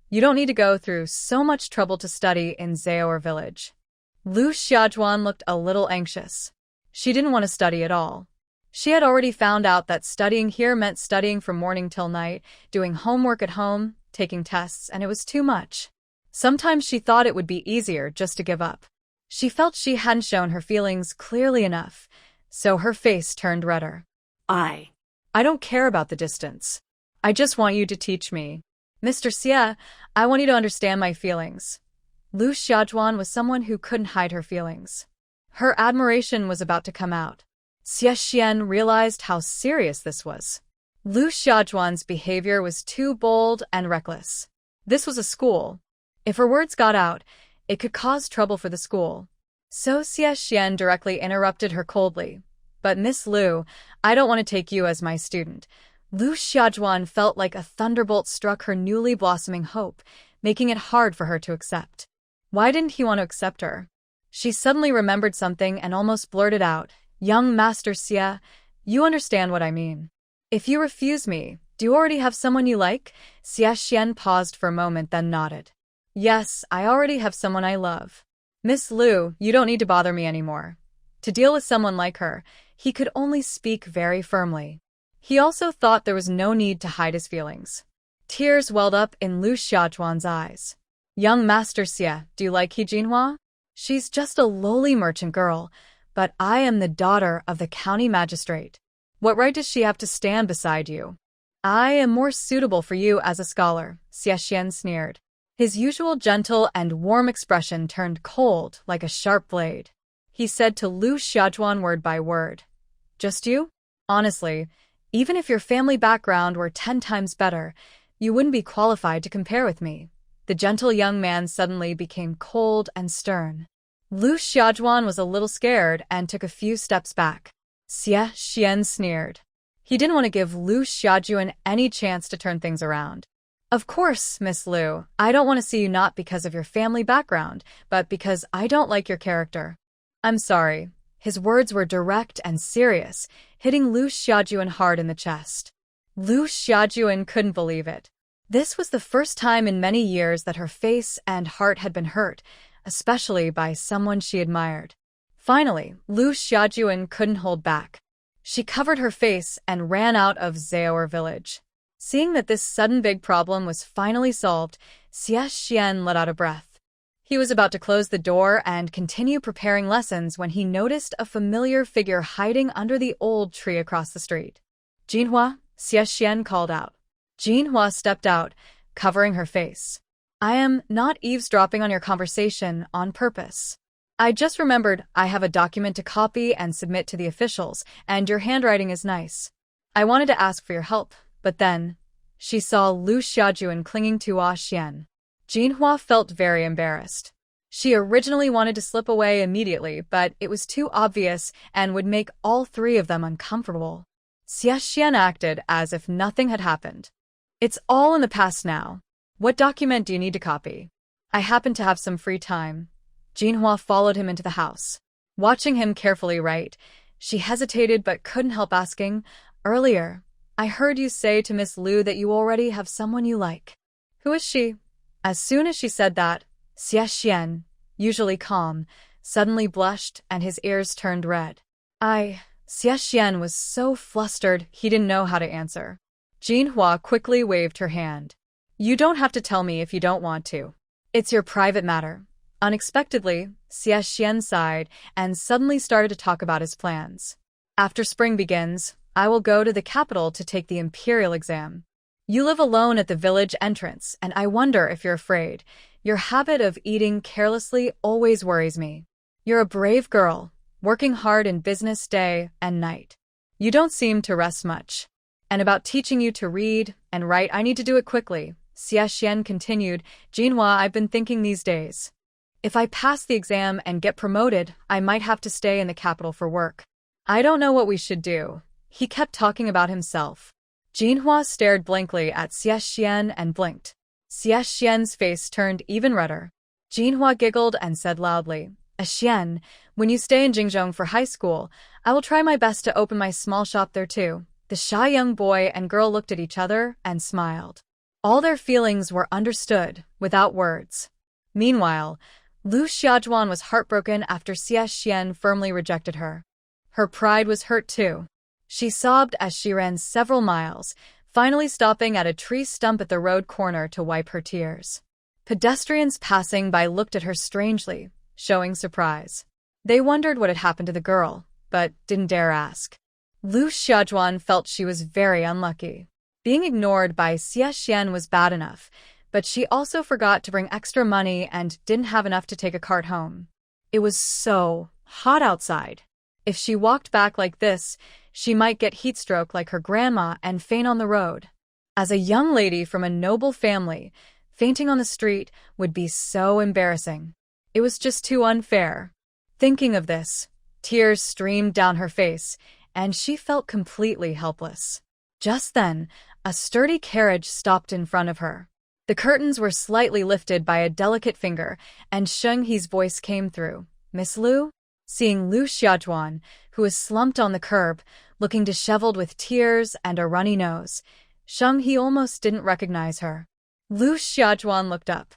you don't need to go through so much trouble to study in Zaoer village. Lu Xiajuan looked a little anxious. She didn't want to study at all. She had already found out that studying here meant studying from morning till night, doing homework at home, taking tests, and it was too much. Sometimes she thought it would be easier just to give up. She felt she hadn't shown her feelings clearly enough, so her face turned redder. I don't care about the distance. I just want you to teach me. Mr. Xie, I want you to understand my feelings. Lu Xiajuan was someone who couldn't hide her feelings. Her admiration was about to come out. Xie Xian realized how serious this was. Lu Xiajuan's behavior was too bold and reckless. This was a school. If her words got out, it could cause trouble for the school. So Xie Xian directly interrupted her coldly. But Miss Liu, I don't want to take you as my student. Lu Xiajuan felt like a thunderbolt struck her newly blossoming hope, making it hard for her to accept. Why didn't he want to accept her? She suddenly remembered something and almost blurted out, Young Master Xie, you understand what I mean. If you refuse me, do you already have someone you like? Xie Xian paused for a moment then nodded. Yes, I already have someone I love. Miss Liu, you don't need to bother me anymore. To deal with someone like her, he could only speak very firmly. He also thought there was no need to hide his feelings. Tears welled up in Lu Xiajuan's eyes. Young Master Xie, do you like He Jinhua? She's just a lowly merchant girl, but I am the daughter of the county magistrate. What right does she have to stand beside you? I am more suitable for you as a scholar, Xie Xian sneered. His usual gentle and warm expression turned cold like a sharp blade. He said to Lu Xiajuan word by word, Just you? Honestly, even if your family background were 10 times better, you wouldn't be qualified to compare with me. The gentle young man suddenly became cold and stern. Lu Xiajuan was a little scared and took a few steps back. Xie Xian sneered. He didn't want to give Lu Xiajuan any chance to turn things around. Of course, Miss Liu, I don't want to see you not because of your family background, but because I don't like your character. I'm sorry. His words were direct and serious, hitting Lu Xiajuan hard in the chest. Lu Xiajuan couldn't believe it. This was the first time in many years that her face and heart had been hurt, especially by someone she admired. Finally, Lu Xiajuan couldn't hold back. She covered her face and ran out of Zaoer village. Seeing that this sudden big problem was finally solved, Xie Xian let out a breath. He was about to close the door and continue preparing lessons when he noticed a familiar figure hiding under the old tree across the street. Jinhua, Xie Xian called out. Jinhua stepped out, covering her face. I am not eavesdropping on your conversation on purpose. I just remembered I have a document to copy and submit to the officials, and your handwriting is nice. I wanted to ask for your help, but then she saw Lu Xiajuan clinging to Ah Xian. Jinhua felt very embarrassed. She originally wanted to slip away immediately, but it was too obvious and would make all three of them uncomfortable. Xie Xian acted as if nothing had happened. It's all in the past now. What document do you need to copy? I happen to have some free time. Jinhua followed him into the house. Watching him carefully write, she hesitated but couldn't help asking, "Earlier, I heard you say to Miss Liu that you already have someone you like. Who is she?" As soon as she said that, Xie Xian, usually calm, suddenly blushed and his ears turned red. Xie Xian was so flustered he didn't know how to answer. Jinhua quickly waved her hand. "You don't have to tell me if you don't want to. It's your private matter." Unexpectedly, Xie Xian sighed and suddenly started to talk about his plans. "After spring begins, I will go to the capital to take the imperial exam. You live alone at the village entrance, and I wonder if you're afraid. Your habit of eating carelessly always worries me. You're a brave girl, working hard in business day and night. You don't seem to rest much. And about teaching you to read and write, I need to do it quickly." Xie Xian continued, "Jinhua, I've been thinking these days. If I pass the exam and get promoted, I might have to stay in the capital for work. I don't know what we should do." He kept talking about himself. Jinhua stared blankly at Xie Xian and blinked. Xie Xian's face turned even redder. Jinhua giggled and said loudly, "Xian, when you stay in Jingzhong for high school, I will try my best to open my small shop there too." The shy young boy and girl looked at each other and smiled. All their feelings were understood, without words. Meanwhile, Lu Xiaojuan was heartbroken after Xie Xian firmly rejected her. Her pride was hurt too. She sobbed as she ran several miles, finally stopping at a tree stump at the road corner to wipe her tears. Pedestrians passing by looked at her strangely, showing surprise. They wondered what had happened to the girl, but didn't dare ask. Lu Xiaojuan felt she was very unlucky. Being ignored by Xie Xian was bad enough, but she also forgot to bring extra money and didn't have enough to take a cart home. It was so hot outside. If she walked back like this, she might get heatstroke like her grandma and faint on the road. As a young lady from a noble family, fainting on the street would be so embarrassing. It was just too unfair. Thinking of this, tears streamed down her face, and she felt completely helpless. Just then, a sturdy carriage stopped in front of her. The curtains were slightly lifted by a delicate finger, and Sheng He's voice came through. "Miss Liu?" Seeing Lu Xiaojuan, who was slumped on the curb, looking disheveled with tears and a runny nose, Sheng He almost didn't recognize her. Lu Xiaojuan looked up.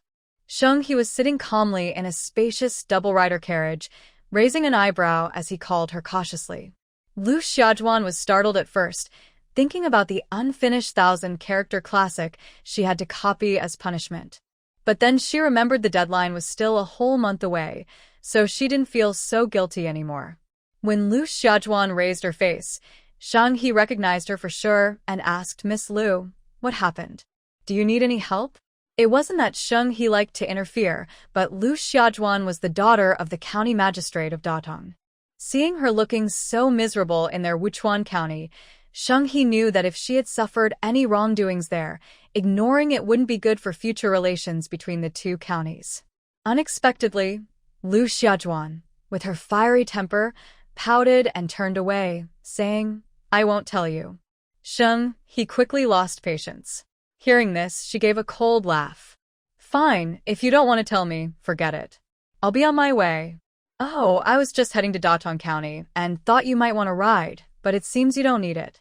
Sheng He was sitting calmly in a spacious double-rider carriage, raising an eyebrow as he called her cautiously. Lu Xiaojuan was startled at first, thinking about the unfinished 1,000-character classic she had to copy as punishment. But then she remembered the deadline was still a whole month away, so she didn't feel so guilty anymore. When Lu Xiaojuan raised her face, Shang He recognized her for sure and asked, "Miss Liu, what happened? Do you need any help?" It wasn't that Shang He liked to interfere, but Lu Xiaojuan was the daughter of the county magistrate of Datong. Seeing her looking so miserable in their Wuchuan county, Shang He knew that if she had suffered any wrongdoings there, ignoring it wouldn't be good for future relations between the two counties. Unexpectedly, Lu Xiaojuan, with her fiery temper, pouted and turned away, saying, "I won't tell you." Sheng He quickly lost patience. Hearing this, she gave a cold laugh. "Fine, if you don't want to tell me, forget it. I'll be on my way." "Oh, I was just heading to Datong County and thought you might want a ride, but it seems you don't need it."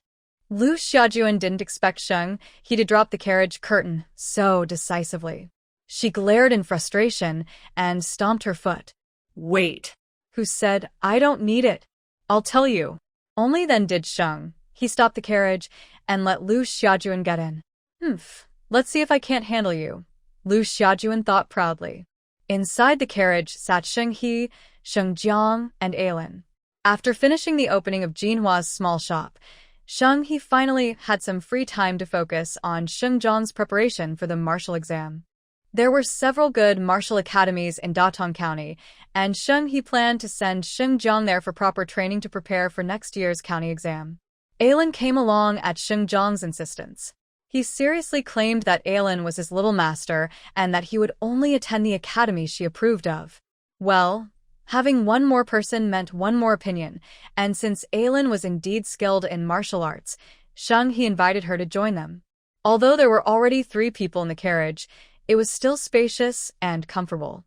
Lu Xiaojuan didn't expect Sheng He to drop the carriage curtain so decisively. She glared in frustration and stomped her foot. "Wait," who said, "I don't need it. I'll tell you." Only then did Sheng He stop the carriage and let Lu Xiaojuan get in. Let's see if I can't handle you," Lu Xiaojuan thought proudly. Inside the carriage sat Sheng He, Sheng Jiang, and Ailin. After finishing the opening of Jinhua's small shop, Sheng He finally had some free time to focus on Sheng Jiang's preparation for the martial exam. There were several good martial academies in Datong County, and Sheng He planned to send Sheng Jiang there for proper training to prepare for next year's county exam. Ailin came along at Sheng Jiang's insistence. He seriously claimed that Aelin was his little master and that he would only attend the academy she approved of. Well, having one more person meant one more opinion, and since Aelin was indeed skilled in martial arts, He invited her to join them. Although there were already 3 people in the carriage, it was still spacious and comfortable.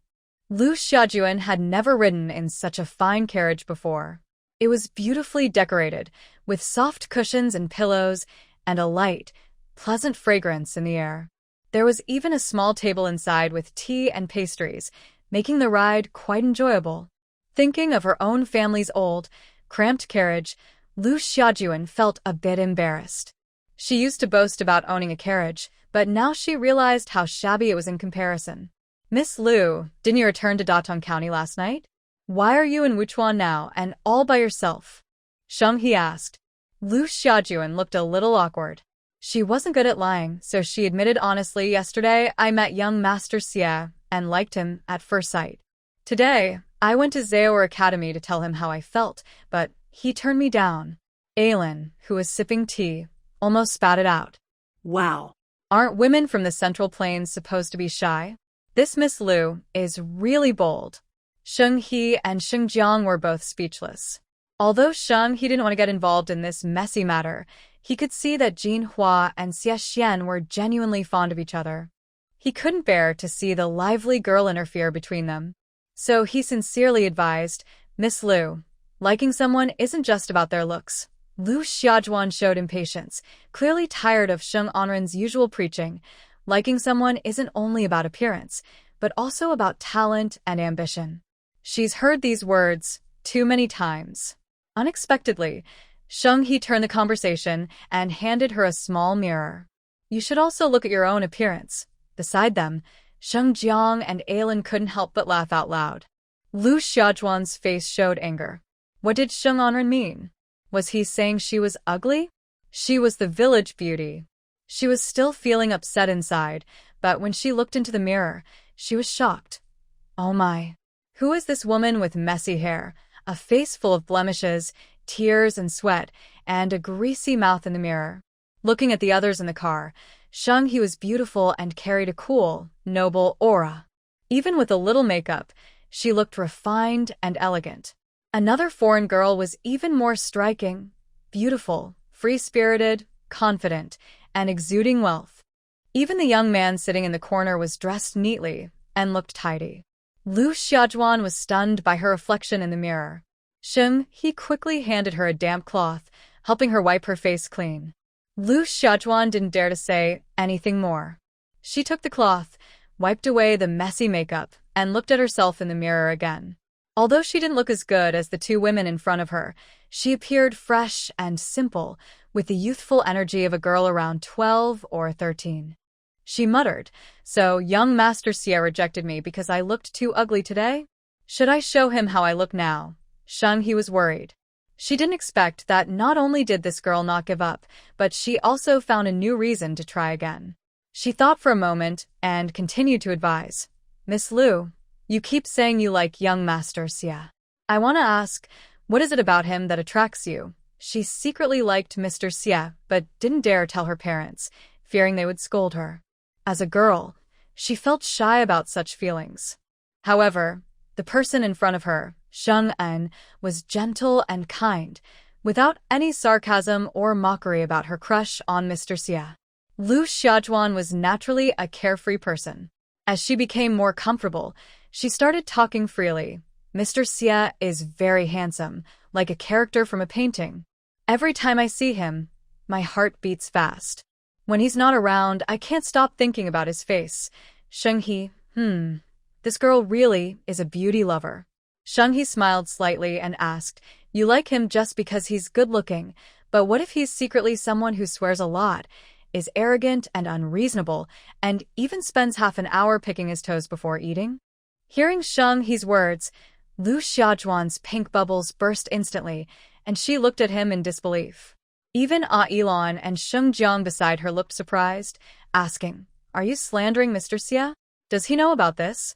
Lu Xiaojuan had never ridden in such a fine carriage before. It was beautifully decorated, with soft cushions and pillows, and a light, pleasant fragrance in the air. There was even a small table inside with tea and pastries, making the ride quite enjoyable. Thinking of her own family's old, cramped carriage, Lu Xiaojuan felt a bit embarrassed. She used to boast about owning a carriage, but now she realized how shabby it was in comparison. Miss Lu, didn't you return to Datong County last night? Why are you in Wuchuan now and all by yourself? He asked. Lu Xiaojuan looked a little awkward. She wasn't good at lying, so she admitted honestly, yesterday I met young Master Xie and liked him at first sight. Today, I went to Zaoer Academy to tell him how I felt, but he turned me down. Aelin, who was sipping tea, almost spat it out. Wow. Aren't women from the Central Plains supposed to be shy? This Miss Lu is really bold. Sheng He and Sheng Jiang were both speechless. Although Sheng He didn't want to get involved in this messy matter, he could see that Jin Hua and Xie Xian were genuinely fond of each other. He couldn't bear to see the lively girl interfere between them. So he sincerely advised, Miss Lu, liking someone isn't just about their looks. Lu Xiaojuan showed impatience, clearly tired of Sheng Anren's usual preaching. Liking someone isn't only about appearance, but also about talent and ambition. She's heard these words too many times. Unexpectedly, Sheng He turned the conversation and handed her a small mirror. You should also look at your own appearance. Beside them, Sheng Jiang and Aelin couldn't help but laugh out loud. Lu Xiaojuan's face showed anger. What did Sheng Anren mean? Was he saying she was ugly? She was the village beauty. She was still feeling upset inside, but when she looked into the mirror, she was shocked. Oh my! Who is this woman with messy hair, a face full of blemishes, tears and sweat, and a greasy mouth in the mirror? Looking at the others in the car, Sheng He was beautiful and carried a cool, noble aura. Even with a little makeup, she looked refined and elegant. Another foreign girl was even more striking, beautiful, free-spirited, confident, and exuding wealth. Even the young man sitting in the corner was dressed neatly and looked tidy. Lu Xiaojuan was stunned by her reflection in the mirror. Sheng He quickly handed her a damp cloth, helping her wipe her face clean. Lu Xiaojuan didn't dare to say anything more. She took the cloth, wiped away the messy makeup, and looked at herself in the mirror again. Although she didn't look as good as the 2 women in front of her, she appeared fresh and simple, with the youthful energy of a girl around 12 or 13. She muttered, so young Master Xie rejected me because I looked too ugly today? Should I show him how I look now? Sheng He was worried. She didn't expect that not only did this girl not give up, but she also found a new reason to try again. She thought for a moment and continued to advise. Miss Lu, you keep saying you like young Master Xie. I want to ask, what is it about him that attracts you? She secretly liked Mr. Xie, but didn't dare tell her parents, fearing they would scold her. As a girl, she felt shy about such feelings. However, the person in front of her, Sheng En, was gentle and kind, without any sarcasm or mockery about her crush on Mr. Xie. Lu Xiaojuan was naturally a carefree person. As she became more comfortable, she started talking freely. Mr. Xie is very handsome, like a character from a painting. Every time I see him, my heart beats fast. When he's not around, I can't stop thinking about his face. Sheng He, this girl really is a beauty lover. Sheng He smiled slightly and asked, you like him just because he's good-looking, but what if he's secretly someone who swears a lot, is arrogant and unreasonable, and even spends half an hour picking his toes before eating? Hearing Sheng He's words, Lu Xiaojuan's pink bubbles burst instantly, and she looked at him in disbelief. Even Aelin and Sheng Jiang beside her looked surprised, asking, are you slandering Mr. Xie? Does he know about this?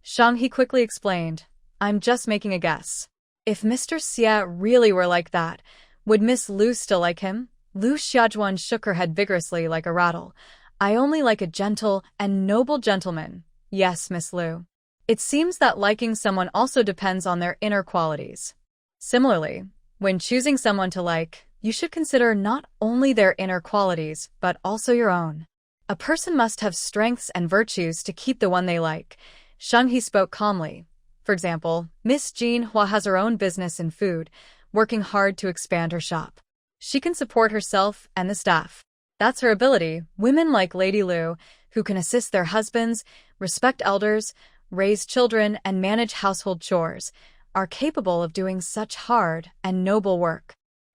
Sheng He quickly explained, I'm just making a guess. If Mr. Xie really were like that, would Miss Lu still like him? Lu Xiaojuan shook her head vigorously like a rattle. I only like a gentle and noble gentleman. Yes, Miss Lu. It seems that liking someone also depends on their inner qualities. Similarly, when choosing someone to like, you should consider not only their inner qualities, but also your own. A person must have strengths and virtues to keep the one they like. Sheng He spoke calmly. For example, Miss Jean Hua has her own business in food, working hard to expand her shop. She can support herself and the staff. That's her ability. Women like Lady Lu, who can assist their husbands, respect elders, raise children, and manage household chores, are capable of doing such hard and noble work.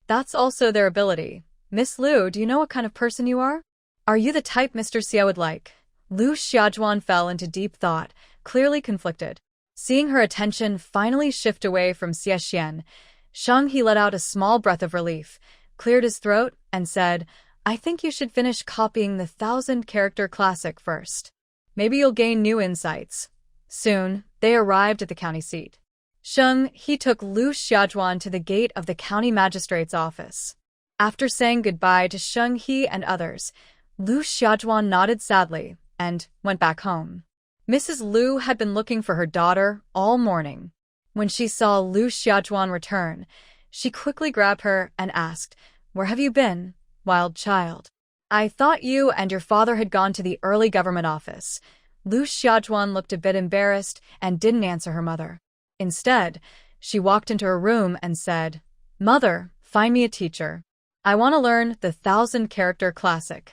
That's also their ability. Miss Lu, do you know what kind of person you are? Are you the type Mr. Xia would like? Lu Xiaojuan fell into deep thought, clearly conflicted. Seeing her attention finally shift away from Xie Xian, Sheng He let out a small breath of relief, cleared his throat, and said, I think you should finish copying the 1,000-character classic first. Maybe you'll gain new insights. Soon, they arrived at the county seat. Sheng He took Lu Xiaojuan to the gate of the county magistrate's office. After saying goodbye to Sheng He and others, Lu Xiaojuan nodded sadly and went back home. Mrs. Lu had been looking for her daughter all morning. When she saw Lu Xiaojuan return, she quickly grabbed her and asked, Where have you been, wild child? I thought you and your father had gone to the early government office. Lu Xiaojuan looked a bit embarrassed and didn't answer her mother. Instead, she walked into her room and said, Mother, find me a teacher. I want to learn the 1,000-character classic.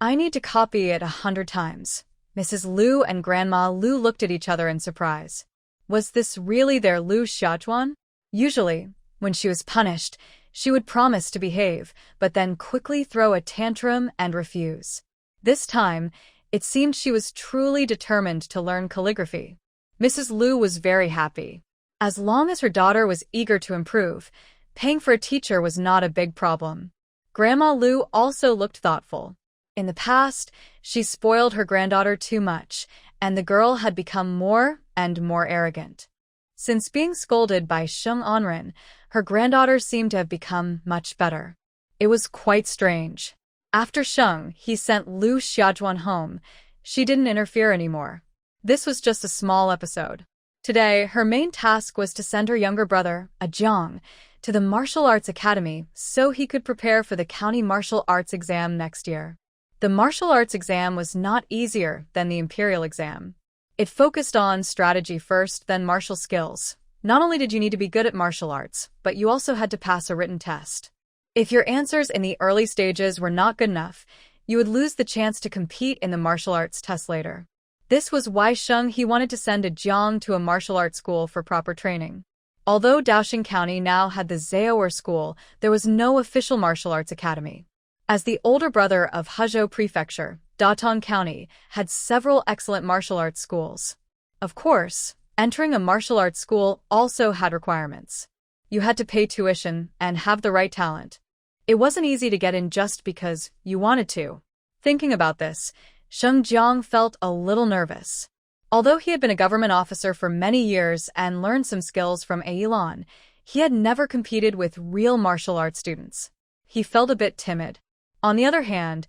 I need to copy it 100 times. Mrs. Lu and Grandma Lu looked at each other in surprise. Was this really their Lu Xiaojuan? Usually, when she was punished, she would promise to behave, but then quickly throw a tantrum and refuse. This time, it seemed she was truly determined to learn calligraphy. Mrs. Lu was very happy. As long as her daughter was eager to improve, paying for a teacher was not a big problem. Grandma Lu also looked thoughtful. In the past, she spoiled her granddaughter too much, and the girl had become more and more arrogant. Since being scolded by Sheng Onren, her granddaughter seemed to have become much better. It was quite strange. After Sheng He sent Lu Xiaojuan home, she didn't interfere anymore. This was just a small episode. Today, her main task was to send her younger brother, a Jiang, to the martial arts academy so he could prepare for the county martial arts exam next year. The martial arts exam was not easier than the imperial exam. It focused on strategy first, then martial skills. Not only did you need to be good at martial arts, but you also had to pass a written test. If your answers in the early stages were not good enough, you would lose the chance to compete in the martial arts test later. This was why Sheng He wanted to send a Jiang to a martial arts school for proper training. Although Daoxing County now had the Zaoer School, there was no official martial arts academy. As the older brother of Huzhou Prefecture, Datong County had several excellent martial arts schools. Of course, entering a martial arts school also had requirements. You had to pay tuition and have the right talent. It wasn't easy to get in just because you wanted to. Thinking about this, Sheng Jiang felt a little nervous. Although he had been a government officer for many years and learned some skills from Yilan, he had never competed with real martial arts students. He felt a bit timid. On the other hand,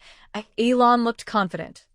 Yilan looked confident.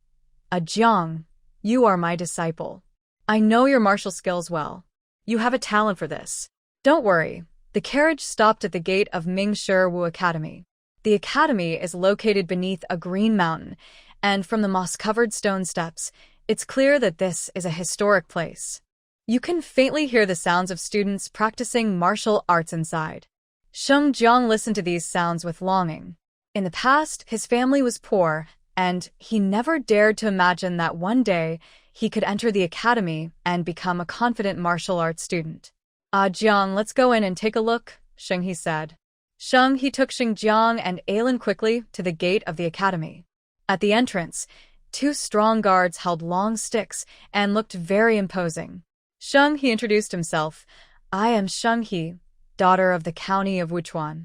Jiang, you are my disciple. I know your martial skills well. You have a talent for this. Don't worry. The carriage stopped at the gate of Mingshi Wu Academy. The academy is located beneath a green mountain, and from the moss-covered stone steps, it's clear that this is a historic place. You can faintly hear the sounds of students practicing martial arts inside. Sheng Jiang listened to these sounds with longing. In the past, his family was poor, and he never dared to imagine that one day he could enter the academy and become a confident martial arts student. Jiang, let's go in and take a look, Sheng He said. Sheng He took Sheng Jiang and Ailan quickly to the gate of the academy. At the entrance, 2 strong guards held long sticks and looked very imposing. Sheng He introduced himself. I am Sheng He, daughter of the county of Wuchuan.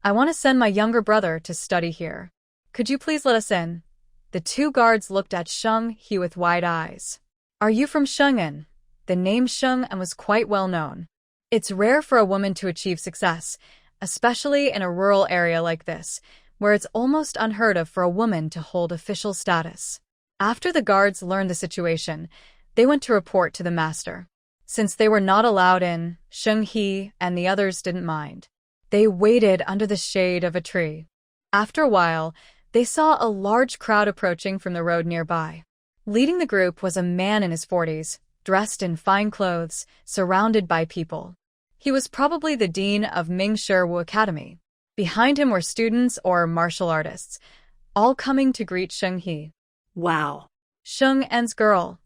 I want to send my younger brother to study here. Could you please let us in? The 2 guards looked at Sheng He with wide eyes. Are you from Sheng'an? The name Sheng'an was quite well known. It's rare for a woman to achieve success, especially in a rural area like this, where it's almost unheard of for a woman to hold official status. After the guards learned the situation, they went to report to the master. Since they were not allowed in, Sheng-He and the others didn't mind. They waited under the shade of a tree. After a while, they saw a large crowd approaching from the road nearby. Leading the group was a man in his 40s, dressed in fine clothes, surrounded by people. He was probably the dean of Ming-Shi Academy. Behind him were students or martial artists, all coming to greet Sheng-He. Wow. Sheng-En's girl,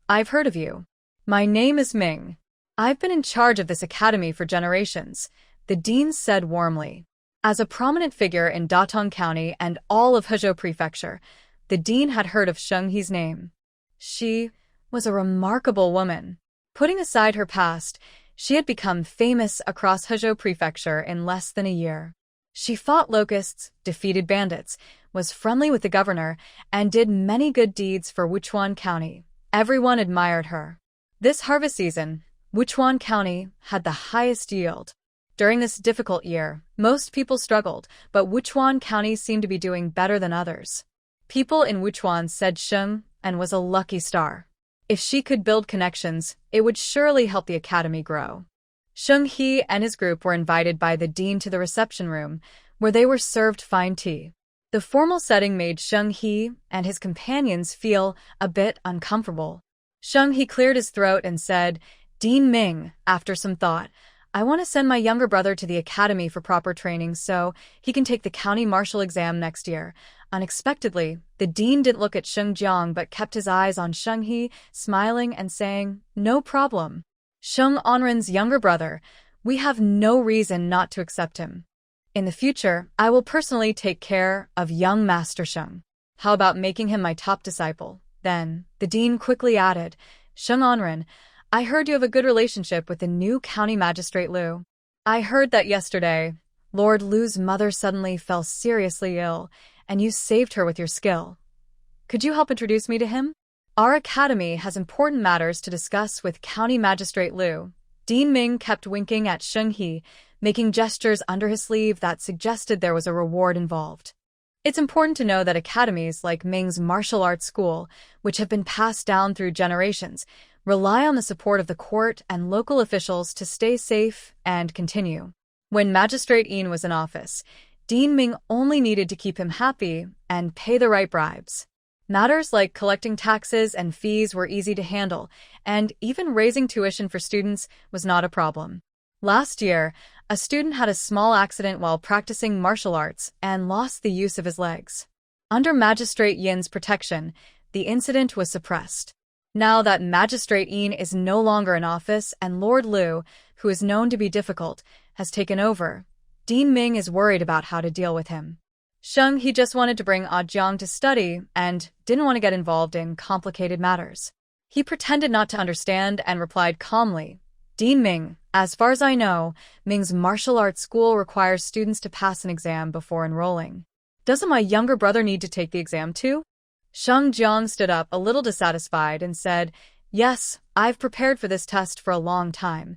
I've heard of you. My name is Ming. I've been in charge of this academy for generations, the dean said warmly. As a prominent figure in Datong County and all of Hezhou Prefecture, the dean had heard of Sheng-He's name. She was a remarkable woman. Putting aside her past, she had become famous across Hezhou Prefecture in less than a year. She fought locusts, defeated bandits, was friendly with the governor, and did many good deeds for Wuchuan County. Everyone admired her. This harvest season, Wuchuan County had the highest yield. During this difficult year, most people struggled, but Wuchuan County seemed to be doing better than others. People in Wuchuan said Sheng-En was a lucky star. If she could build connections, it would surely help the academy grow. Sheng-He and his group were invited by the dean to the reception room, where they were served fine tea. The formal setting made Sheng-He and his companions feel a bit uncomfortable. Sheng-He cleared his throat and said, "Dean Ming," after some thought, "I want to send my younger brother to the academy for proper training so he can take the county martial exam next year." Unexpectedly, the dean didn't look at Sheng Jiang but kept his eyes on Sheng-He, smiling and saying, "No problem. Sheng Onren's younger brother, we have no reason not to accept him. In the future, I will personally take care of young Master Sheng. How about making him my top disciple?" Then, the dean quickly added, "Sheng Onren, I heard you have a good relationship with the new county magistrate Liu. I heard that yesterday, Lord Liu's mother suddenly fell seriously ill, and you saved her with your skill. Could you help introduce me to him? Our academy has important matters to discuss with County Magistrate Liu." Dean Ming kept winking at Sheng-He, making gestures under his sleeve that suggested there was a reward involved. It's important to know that academies like Ming's martial arts school, which have been passed down through generations, rely on the support of the court and local officials to stay safe and continue. When Magistrate Yin was in office, Dean Ming only needed to keep him happy and pay the right bribes. Matters like collecting taxes and fees were easy to handle, and even raising tuition for students was not a problem. Last year, a student had a small accident while practicing martial arts and lost the use of his legs. Under Magistrate Yin's protection, the incident was suppressed. Now that Magistrate Yin is no longer in office and Lord Liu, who is known to be difficult, has taken over, Dean Ming is worried about how to deal with him. Sheng-He just wanted to bring Jiang to study and didn't want to get involved in complicated matters. He pretended not to understand and replied calmly, "Dean Ming, as far as I know, Ming's martial arts school requires students to pass an exam before enrolling. Doesn't my younger brother need to take the exam too?" Sheng Jiang stood up a little dissatisfied and said, "Yes, I've prepared for this test for a long time.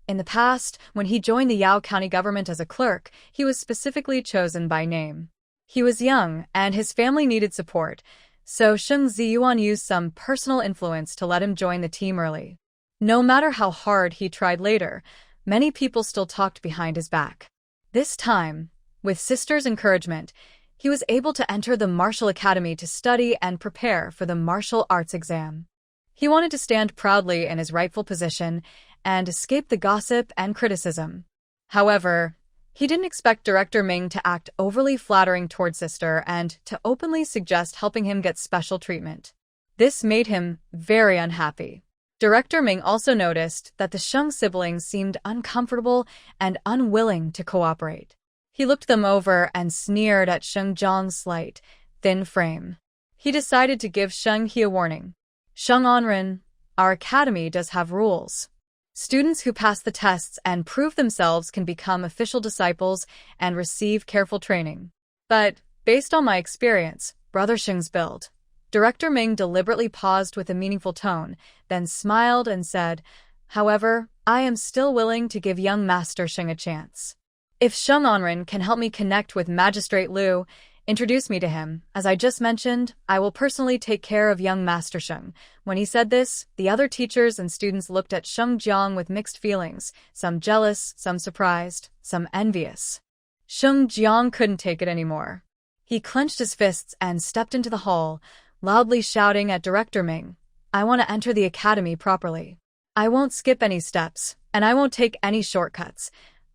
In the past, when he joined the Yao County government as a clerk, he was specifically chosen by name. He was young, and his family needed support, so Sheng Ziyuan used some personal influence to let him join the team early. No matter how hard he tried later, many people still talked behind his back. This time, with sister's encouragement, he was able to enter the martial academy to study and prepare for the martial arts exam. He wanted to stand proudly in his rightful position and escape the gossip and criticism. However, he didn't expect Director Ming to act overly flattering toward sister and to openly suggest helping him get special treatment. This made him very unhappy. Director Ming also noticed that the Sheng siblings seemed uncomfortable and unwilling to cooperate. He looked them over and sneered at Sheng Jiang's slight, thin frame. He decided to give Sheng-He a warning. "Sheng Onren, our academy does have rules. Students who pass the tests and prove themselves can become official disciples and receive careful training. But, based on my experience, Brother Sheng's build." Director Ming deliberately paused with a meaningful tone, then smiled and said, "However, I am still willing to give young Master Sheng a chance. If Sheng Onren can help me connect with Magistrate Liu, introduce me to him. As I just mentioned, I will personally take care of young Master Sheng. When he said this, the other teachers and students looked at Sheng Jiang with mixed feelings, some jealous, some surprised, some envious. Sheng Jiang couldn't take it anymore. He clenched his fists and stepped into the hall, loudly shouting at Director Ming, "I want to enter the academy properly. I won't skip any steps, and I won't take any shortcuts."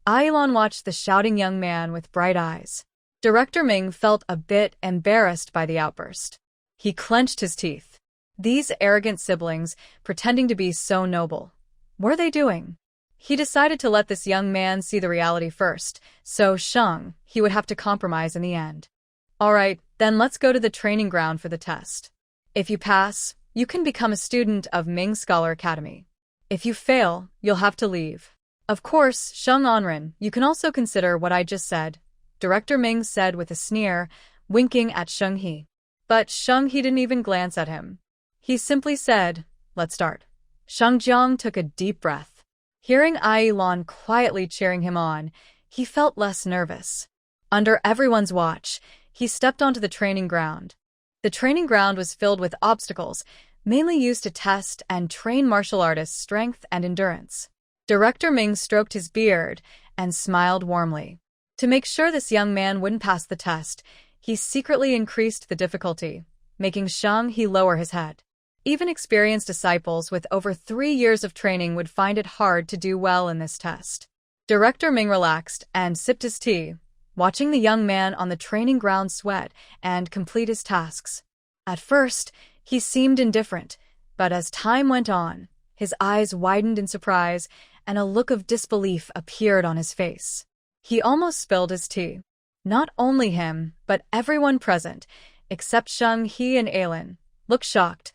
Ailon watched the shouting young man with bright eyes. Director Ming felt a bit embarrassed by the outburst. He clenched his teeth. These arrogant siblings, pretending to be so noble. What are they doing? He decided to let this young man see the reality first, so Sheng, he would have to compromise in the end. All right, then let's go to the training ground for the test. If you pass, you can become a student of Ming Scholar Academy. If you fail, you'll have to leave. Of course, Sheng Onren, you can also consider what I just said, Director Ming said with a sneer, winking at Sheng He. But Sheng He didn't even glance at him. He simply said, "Let's start." Sheng Jiang took a deep breath. Hearing Ailon quietly cheering him on, he felt less nervous. Under everyone's watch, he stepped onto the training ground. The training ground was filled with obstacles, mainly used to test and train martial artists' strength and endurance. Director Ming stroked his beard and smiled warmly. To make sure this young man wouldn't pass the test, he secretly increased the difficulty, making Sheng He lower his head. Even experienced disciples with over 3 years of training would find it hard to do well in this test. Director Ming relaxed and sipped his tea, watching the young man on the training ground sweat and complete his tasks. At first, he seemed indifferent, but as time went on, his eyes widened in surprise and a look of disbelief appeared on his face. He almost spilled his tea. Not only him, but everyone present, except Sheng He and Ailin, looked shocked.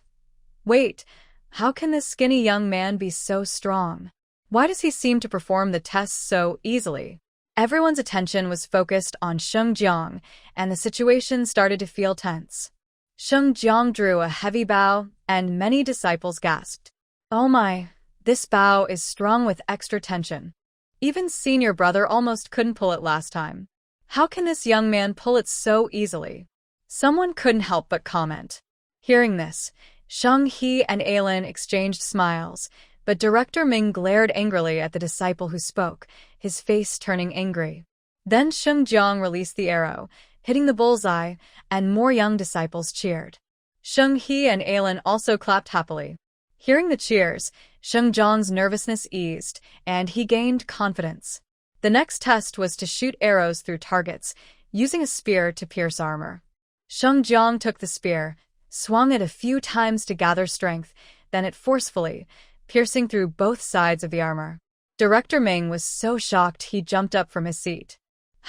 Wait, how can this skinny young man be so strong? Why does he seem to perform the tests so easily? Everyone's attention was focused on Sheng Jiang, and the situation started to feel tense. Sheng Jiang drew a heavy bow, and many disciples gasped. Oh my, this bow is strung with extra tension. Even senior brother almost couldn't pull it last time. How can this young man pull it so easily? Someone couldn't help but comment. Hearing this, Sheng He and Ailin exchanged smiles, but Director Ming glared angrily at the disciple who spoke, his face turning angry. Then Sheng Jiang released the arrow, hitting the bullseye, and more young disciples cheered. Sheng He and Ailin also clapped happily. Hearing the cheers, Sheng Jiang's nervousness eased, and he gained confidence. The next test was to shoot arrows through targets, using a spear to pierce armor. Sheng Jiang took the spear, swung it a few times to gather strength, then it forcefully, piercing through both sides of the armor. Director Ming was so shocked he jumped up from his seat.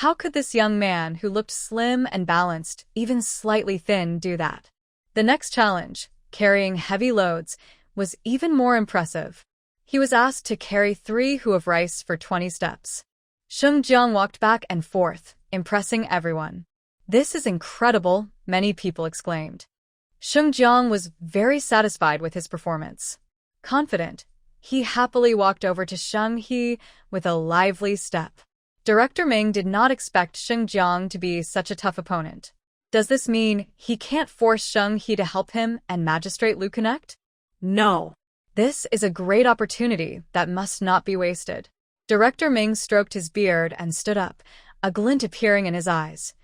How could this young man, who looked slim and balanced, even slightly thin, do that? The next challenge, carrying heavy loads, was even more impressive. He was asked to carry 3 hu of rice for 20 steps. Sheng Jiang walked back and forth, impressing everyone. This is incredible, many people exclaimed. Sheng Jiang was very satisfied with his performance. Confident, he happily walked over to Sheng He with a lively step. Director Ming did not expect Sheng Jiang to be such a tough opponent. Does this mean he can't force Sheng He to help him and Magistrate Liu connect? No. This is a great opportunity that must not be wasted. Director Ming stroked his beard and stood up, a glint appearing in his eyes.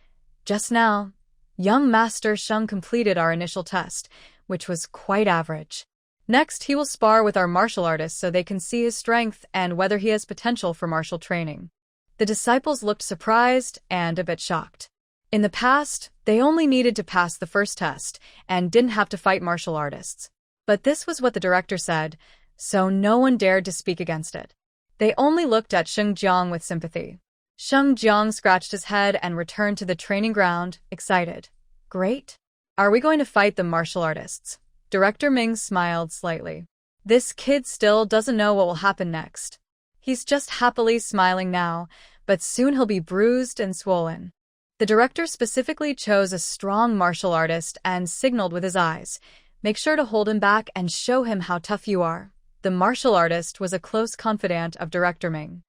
Just now, young Master Sheng completed our initial test, which was quite average. Next, he will spar with our martial artists so they can see his strength and whether he has potential for martial training. The disciples looked surprised and a bit shocked. In the past, they only needed to pass the first test and didn't have to fight martial artists. But this was what the director said, so no one dared to speak against it. They only looked at Sheng Jiang with sympathy. Sheng Jiang scratched his head and returned to the training ground, excited. Great. Are we going to fight the martial artists? Director Ming smiled slightly. This kid still doesn't know what will happen next. He's just happily smiling now, but soon he'll be bruised and swollen. The director specifically chose a strong martial artist and signaled with his eyes, "Make sure to hold him back and show him how tough you are." The martial artist was a close confidant of Director Ming.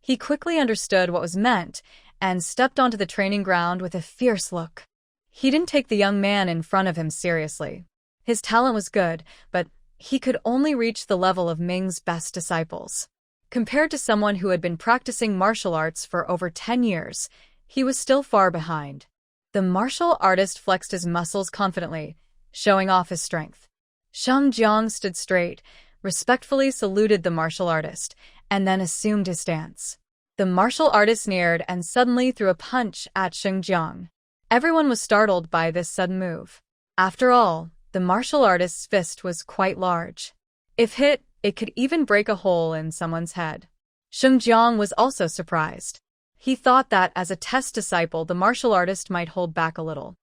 He quickly understood what was meant and stepped onto the training ground with a fierce look. He didn't take the young man in front of him seriously. His talent was good, but he could only reach the level of Ming's best disciples. Compared to someone who had been practicing martial arts for over 10 years, he was still far behind. The martial artist flexed his muscles confidently, showing off his strength. Sheng Jiang stood straight, respectfully saluted the martial artist, and then assumed his stance. The martial artist sneered and suddenly threw a punch at Sheng Jiang. Everyone was startled by this sudden move. After all, the martial artist's fist was quite large. If hit, it could even break a hole in someone's head. Sheng Jiang was also surprised. He thought that as a test disciple, the martial artist might hold back a little.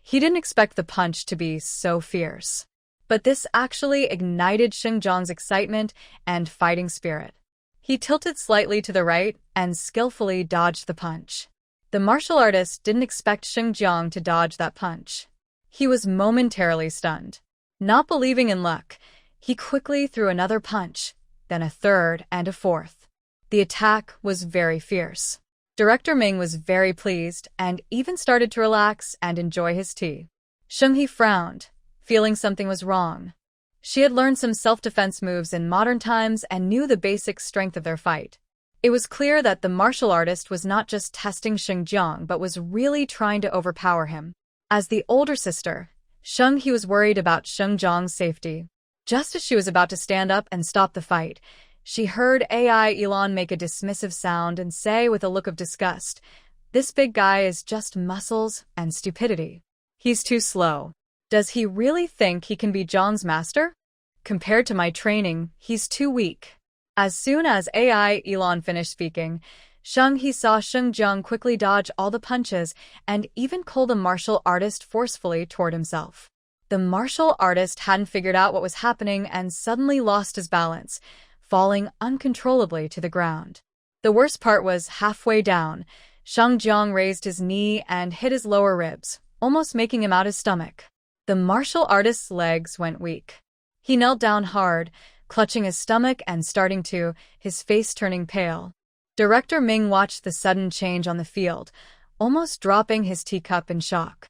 He didn't expect the punch to be so fierce. But this actually ignited Sheng Jiang's excitement and fighting spirit. He tilted slightly to the right and skillfully dodged the punch. The martial artist didn't expect Sheng Jiang to dodge that punch. He was momentarily stunned. Not believing in luck, he quickly threw another punch, then a third and a fourth. The attack was very fierce. Director Ming was very pleased and even started to relax and enjoy his tea. Sheng He frowned, feeling something was wrong. She had learned some self-defense moves in modern times and knew the basic strength of their fight. It was clear that the martial artist was not just testing Sheng Jiang but was really trying to overpower him. As the older sister, Sheng He was worried about Sheng Jiang's safety. Just as she was about to stand up and stop the fight, she heard AI Elon make a dismissive sound and say with a look of disgust, "This big guy is just muscles and stupidity. He's too slow. Does he really think he can be Jiang's master? Compared to my training, he's too weak." As soon as AI Elon finished speaking, Sheng He saw Sheng Jiang quickly dodge all the punches and even pull the martial artist forcefully toward himself. The martial artist hadn't figured out what was happening and suddenly lost his balance, falling uncontrollably to the ground. The worst part was halfway down, Sheng Jiang raised his knee and hit his lower ribs, almost making him out his stomach. The martial artist's legs went weak. He knelt down hard, clutching his stomach and starting to, his face turning pale. Director Ming watched the sudden change on the field, almost dropping his teacup in shock.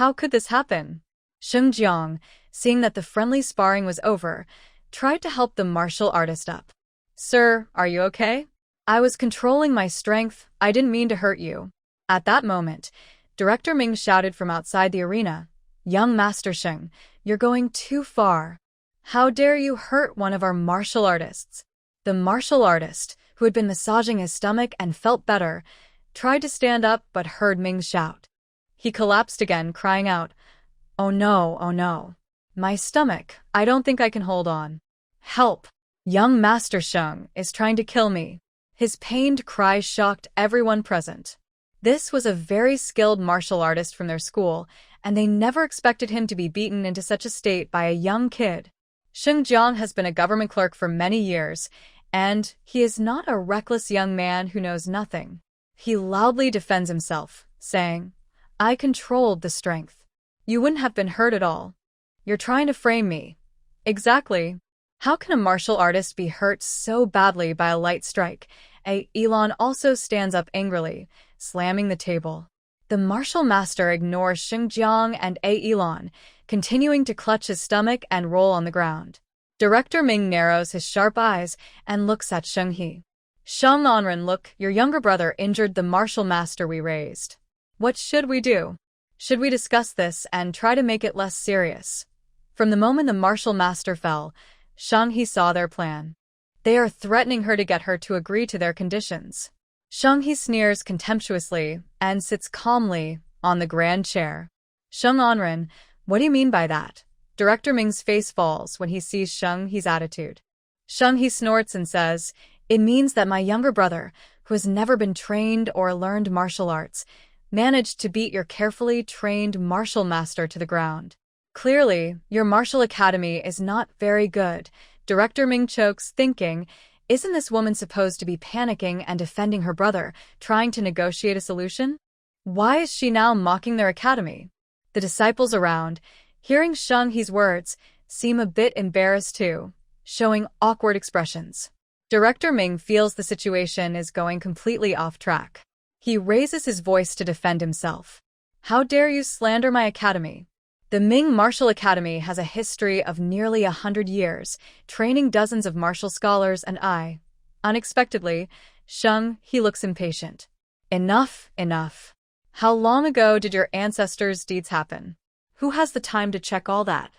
How could this happen? Sheng Jiang, seeing that the friendly sparring was over, tried to help the martial artist up. "Sir, are you okay? I was controlling my strength. I didn't mean to hurt you." At that moment, Director Ming shouted from outside the arena, "Young Master Sheng, you're going too far. How dare you hurt one of our martial artists?" The martial artist, who had been massaging his stomach and felt better, tried to stand up but heard Ming's shout. He collapsed again, crying out, oh no, my stomach, I don't think I can hold on. Help! Young Master Sheng is trying to kill me." His pained cry shocked everyone present. This was a very skilled martial artist from their school, and they never expected him to be beaten into such a state by a young kid. Sheng Jiang has been a government clerk for many years, and he is not a reckless young man who knows nothing. He loudly defends himself, saying, "I controlled the strength. You wouldn't have been hurt at all. You're trying to frame me." Exactly. How can a martial artist be hurt so badly by a light strike? Elon also stands up angrily, slamming the table. The martial master ignores Sheng Jiang and Elon, continuing to clutch his stomach and roll on the ground. Director Ming narrows his sharp eyes and looks at Sheng He. "Sheng Onren, look, your younger brother injured the martial master we raised. What should we do? Should we discuss this and try to make it less serious?" From the moment the martial master fell, Sheng He saw their plan. They are threatening her to get her to agree to their conditions. Sheng He sneers contemptuously and sits calmly on the grand chair. "Sheng Onren, what do you mean by that?" Director Ming's face falls when he sees Sheng He's attitude. Sheng He snorts and says, "It means that my younger brother, who has never been trained or learned martial arts, managed to beat your carefully trained martial master to the ground. Clearly, your martial academy is not very good." Director Ming chokes, thinking, isn't this woman supposed to be panicking and defending her brother, trying to negotiate a solution? Why is she now mocking their academy? The disciples around, hearing Sheng He's words, seem a bit embarrassed too, showing awkward expressions. Director Ming feels the situation is going completely off track. He raises his voice to defend himself. How dare you slander my academy? The Ming Martial Academy has a history of nearly 100 years, training dozens of martial scholars and Unexpectedly, he looks impatient. Enough, enough. How long ago did your ancestors' deeds happen? Who has the time to check all that?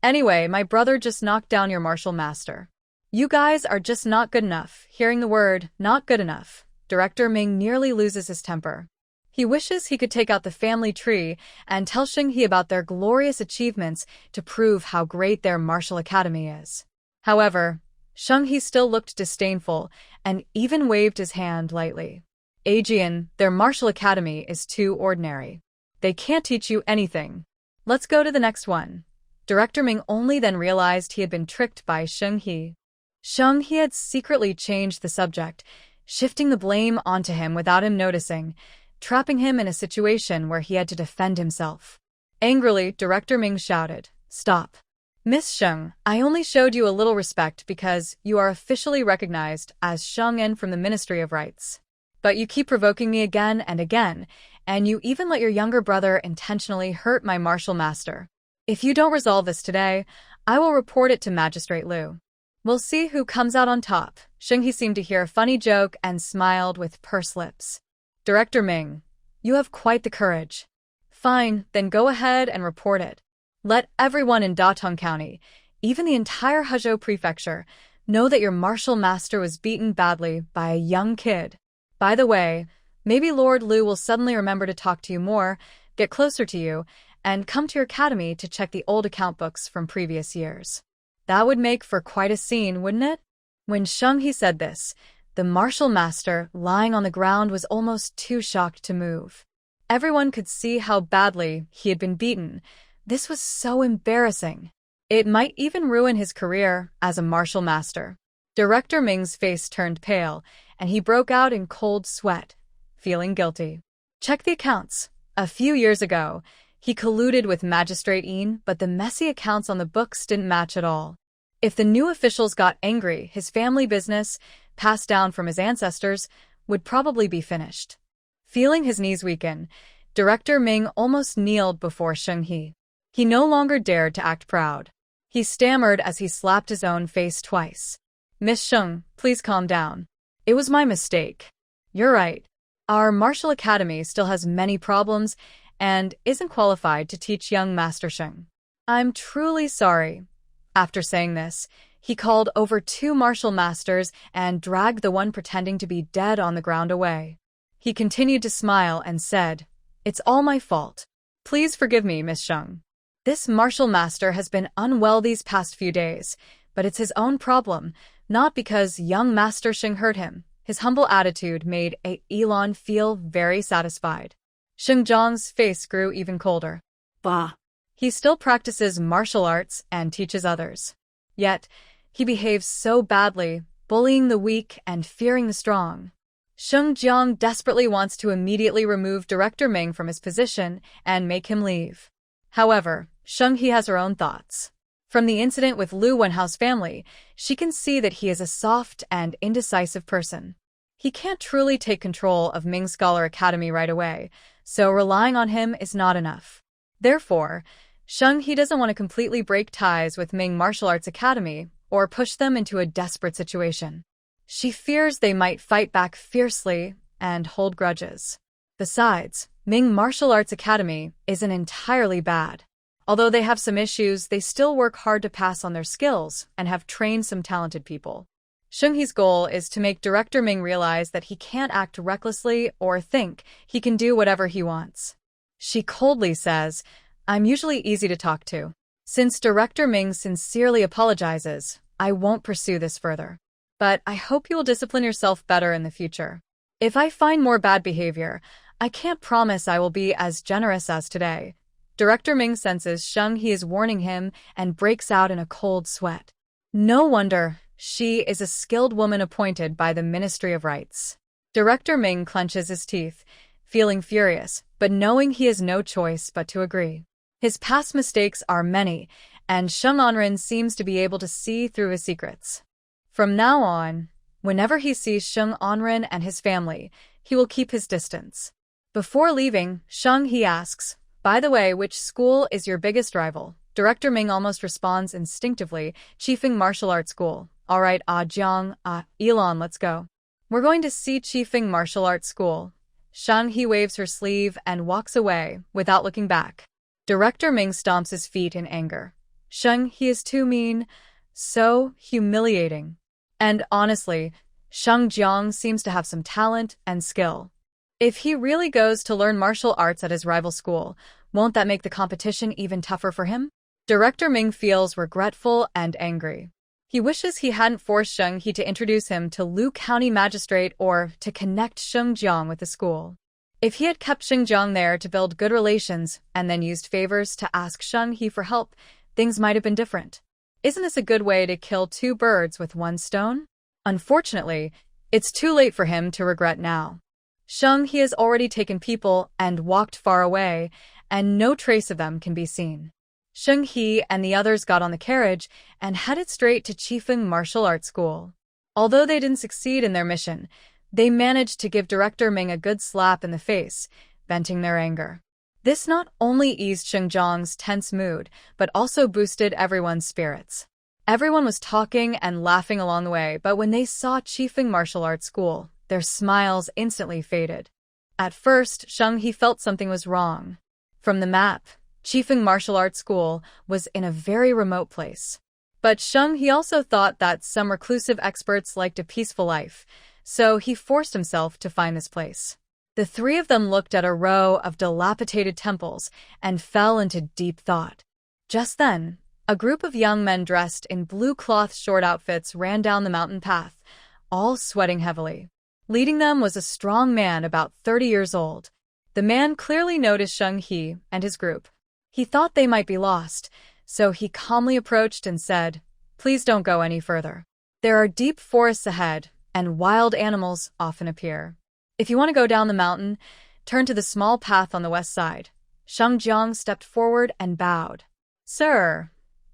Anyway, my brother just knocked down your martial master. You guys are just not good enough. Hearing the word, not good enough, Director Ming nearly loses his temper. He wishes he could take out the family tree and tell He about their glorious achievements to prove how great their martial academy is. However, He still looked disdainful and even waved his hand lightly. Aegean, their martial academy is too ordinary. They can't teach you anything. Let's go to the next one. Director Ming only then realized he had been tricked by He had secretly changed the subject, shifting the blame onto him without him noticing, trapping him in a situation where he had to defend himself. Angrily, Director Ming shouted, "Stop. Miss Sheng, I only showed you a little respect because you are officially recognized as Sheng from the Ministry of Rights. But you keep provoking me again and again, and you even let your younger brother intentionally hurt my martial master. If you don't resolve this today, I will report it to Magistrate Liu. We'll see who comes out on top." He seemed to hear a funny joke and smiled with pursed lips. Director Ming, you have quite the courage. Fine, then go ahead and report it. Let everyone in Datong County, even the entire Huzhou Prefecture, know that your martial master was beaten badly by a young kid. By the way, maybe Lord Liu will suddenly remember to talk to you more, get closer to you, and come to your academy to check the old account books from previous years. That would make for quite a scene, wouldn't it? When He said this, the martial master, lying on the ground, was almost too shocked to move. Everyone could see how badly he had been beaten. This was so embarrassing. It might even ruin his career as a martial master. Director Ming's face turned pale, and he broke out in cold sweat, feeling guilty. Check the accounts. A few years ago, he colluded with Magistrate Yin, but the messy accounts on the books didn't match at all. If the new officials got angry, his family business, passed down from his ancestors, would probably be finished. Feeling his knees weaken, Director Ming almost kneeled before He. He no longer dared to act proud. He stammered as he slapped his own face twice. "Miss Sheng, please calm down. It was my mistake. You're right. Our martial academy still has many problems and isn't qualified to teach young Master Sheng. I'm truly sorry." After saying this, he called over 2 martial masters and dragged the one pretending to be dead on the ground away. He continued to smile and said, "It's all my fault. Please forgive me, Miss Sheng. This martial master has been unwell these past few days, but it's his own problem, not because young Master Sheng hurt him." His humble attitude made Elon feel very satisfied. Sheng Zhang's face grew even colder. Bah. He still practices martial arts and teaches others. Yet, he behaves so badly, bullying the weak and fearing the strong. Sheng Jiang desperately wants to immediately remove Director Ming from his position and make him leave. However, He has her own thoughts. From the incident with Lu Wenhao's family, she can see that he is a soft and indecisive person. He can't truly take control of Ming Scholar Academy right away, so relying on him is not enough. Therefore, He doesn't want to completely break ties with Ming Martial Arts Academy or push them into a desperate situation. She fears they might fight back fiercely and hold grudges. Besides, Ming Martial Arts Academy isn't entirely bad. Although they have some issues, they still work hard to pass on their skills and have trained some talented people. He's goal is to make Director Ming realize that he can't act recklessly or think he can do whatever he wants. She coldly says, "I'm usually easy to talk to. Since Director Ming sincerely apologizes, I won't pursue this further. But I hope you will discipline yourself better in the future. If I find more bad behavior, I can't promise I will be as generous as today." Director Ming senses He is warning him and breaks out in a cold sweat. No wonder, she is a skilled woman appointed by the Ministry of Rights. Director Ming clenches his teeth, feeling furious, but knowing he has no choice but to agree. His past mistakes are many, and Sheng Onren seems to be able to see through his secrets. From now on, Whenever he sees Sheng Onren and his family, he will keep his distance. Before leaving, Sheng He asks, "By the way, which school is your biggest rival?" Director Ming almost responds instinctively, "Chifeng Martial Arts School." "All right, Jiang, Elon, let's go. We're going to see Chifeng Martial Arts School." Shang He waves her sleeve and walks away, without looking back. Director Ming stomps his feet in anger. Sheng He is too mean, so humiliating. And honestly, Sheng Jiang seems to have some talent and skill. If he really goes to learn martial arts at his rival school, won't that make the competition even tougher for him? Director Ming feels regretful and angry. He wishes he hadn't forced Sheng He to introduce him to Lu County Magistrate or to connect Sheng Jiang with the school. If he had kept Sheng Jiang there to build good relations and then used favors to ask Sheng He for help, things might have been different. Isn't this a good way to kill two birds with one stone? Unfortunately, it's too late for him to regret now. Sheng He has already taken people and walked far away, and no trace of them can be seen. Sheng He and the others got on the carriage and headed straight to Chifeng Martial Arts School. Although they didn't succeed in their mission, they managed to give Director Ming a good slap in the face, venting their anger. This not only eased Sheng Jiang's tense mood, but also boosted everyone's spirits. Everyone was talking and laughing along the way, but when they saw Chifeng Martial Arts School, their smiles instantly faded. At first, Sheng He felt something was wrong. From the map, Chifeng Martial Arts School was in a very remote place. But Sheng He also thought that some reclusive experts liked a peaceful life, so he forced himself to find this place. The three of them looked at a row of dilapidated temples and fell into deep thought. Just then, a group of young men dressed in blue cloth short outfits ran down the mountain path, all sweating heavily. Leading them was a strong man about 30 years old. The man clearly noticed Sheng He and his group. He thought they might be lost, so he calmly approached and said, "Please don't go any further. There are deep forests ahead, and wild animals often appear. If you want to go down the mountain, turn to the small path on the west side." Sheng Jiang stepped forward and bowed. "Sir,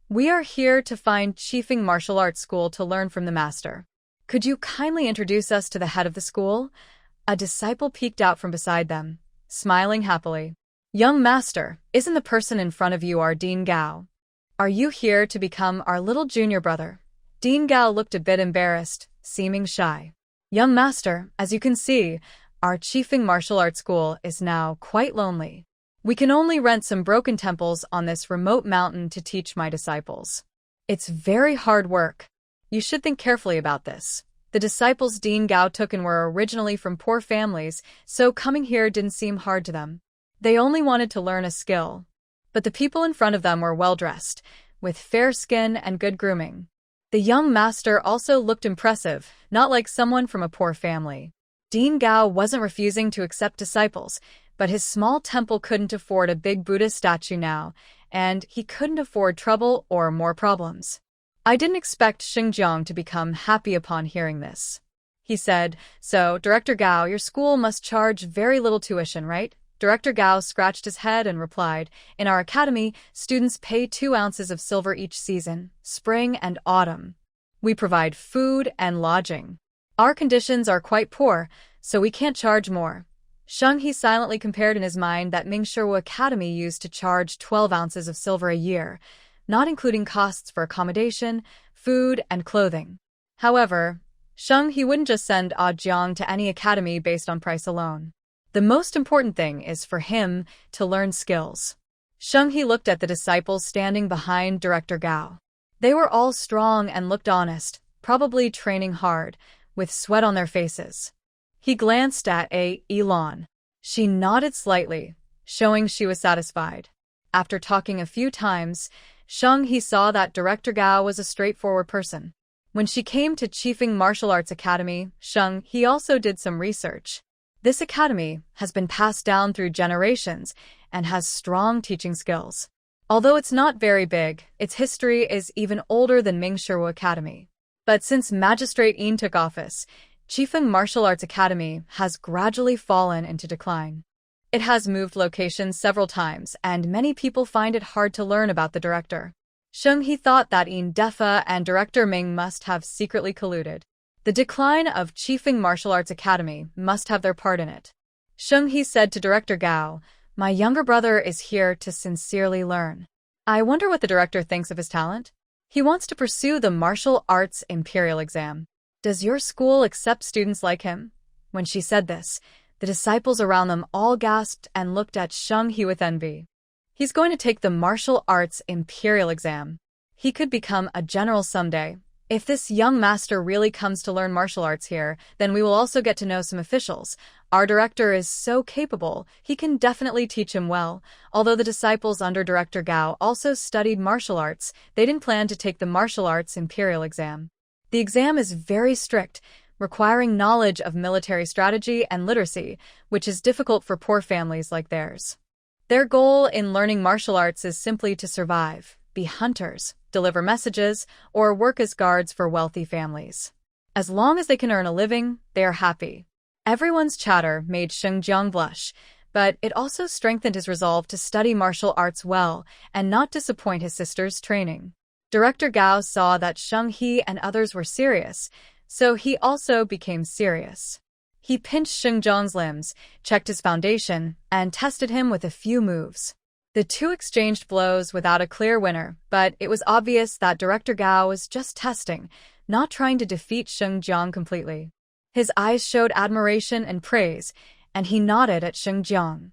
we are here to find Chifeng Martial Arts School to learn from the master. Could you kindly introduce us to the head of the school?" A disciple peeked out from beside them, smiling happily. "Young master, isn't the person in front of you our Dean Gao? Are you here to become our little junior brother?" Dean Gao looked a bit embarrassed, seeming shy. "Young master, as you can see, our Chifeng Martial Arts School is now quite lonely. We can only rent some broken temples on this remote mountain to teach my disciples. It's very hard work. You should think carefully about this." The disciples Dean Gao took in were originally from poor families, so coming here didn't seem hard to them. They only wanted to learn a skill. But the people in front of them were well-dressed, with fair skin and good grooming. The young master also looked impressive, not like someone from a poor family. Dean Gao wasn't refusing to accept disciples, but his small temple couldn't afford a big Buddha statue now, and he couldn't afford trouble or more problems. "I didn't expect Sheng Jiang to become happy upon hearing this," he said. "So, Director Gao, your school must charge very little tuition, right?" Director Gao scratched his head and replied, "In our academy, students pay 2 ounces of silver each season, spring and autumn. We provide food and lodging. Our conditions are quite poor, so we can't charge more." Sheng He silently compared in his mind that Mingshirwu Academy used to charge 12 ounces of silver a year, not including costs for accommodation, food, and clothing. However, Sheng He wouldn't just send Jiang to any academy based on price alone. The most important thing is for him to learn skills. Sheng He looked at the disciples standing behind Director Gao. They were all strong and looked honest, probably training hard, with sweat on their faces. He glanced at Elon. She nodded slightly, showing she was satisfied. After talking a few times, Sheng He saw that Director Gao was a straightforward person. When she came to Chifeng Martial Arts Academy, Sheng He also did some research. This academy has been passed down through generations and has strong teaching skills. Although it's not very big, its history is even older than Mingshirwu Academy. But since Magistrate Yin took office, Chifeng Martial Arts Academy has gradually fallen into decline. It has moved locations several times, and many people find it hard to learn about the director. Sheng He thought that Yin Defa and Director Ming must have secretly colluded. The decline of Chifeng Martial Arts Academy must have their part in it. Sheng He said to Director Gao, "My younger brother is here to sincerely learn. I wonder what the director thinks of his talent? He wants to pursue the martial arts imperial exam. Does your school accept students like him?" When she said this, the disciples around them all gasped and looked at Sheng He with envy. He's going to take the martial arts imperial exam. He could become a general someday. If this young master really comes to learn martial arts here, then we will also get to know some officials. Our director is so capable, he can definitely teach him well. Although the disciples under Director Gao also studied martial arts, they didn't plan to take the martial arts imperial exam. The exam is very strict, requiring knowledge of military strategy and literacy, which is difficult for poor families like theirs. Their goal in learning martial arts is simply to survive, be hunters, deliver messages, or work as guards for wealthy families. As long as they can earn a living, they are happy. Everyone's chatter made Sheng Jiang blush, but it also strengthened his resolve to study martial arts well and not disappoint his sister's training. Director Gao saw that Sheng He and others were serious, so he also became serious. He pinched Sheng Jiang's limbs, checked his foundation, and tested him with a few moves. The two exchanged blows without a clear winner, but it was obvious that Director Gao was just testing, not trying to defeat Sheng Jiang completely. His eyes showed admiration and praise, and he nodded at Sheng Jiang.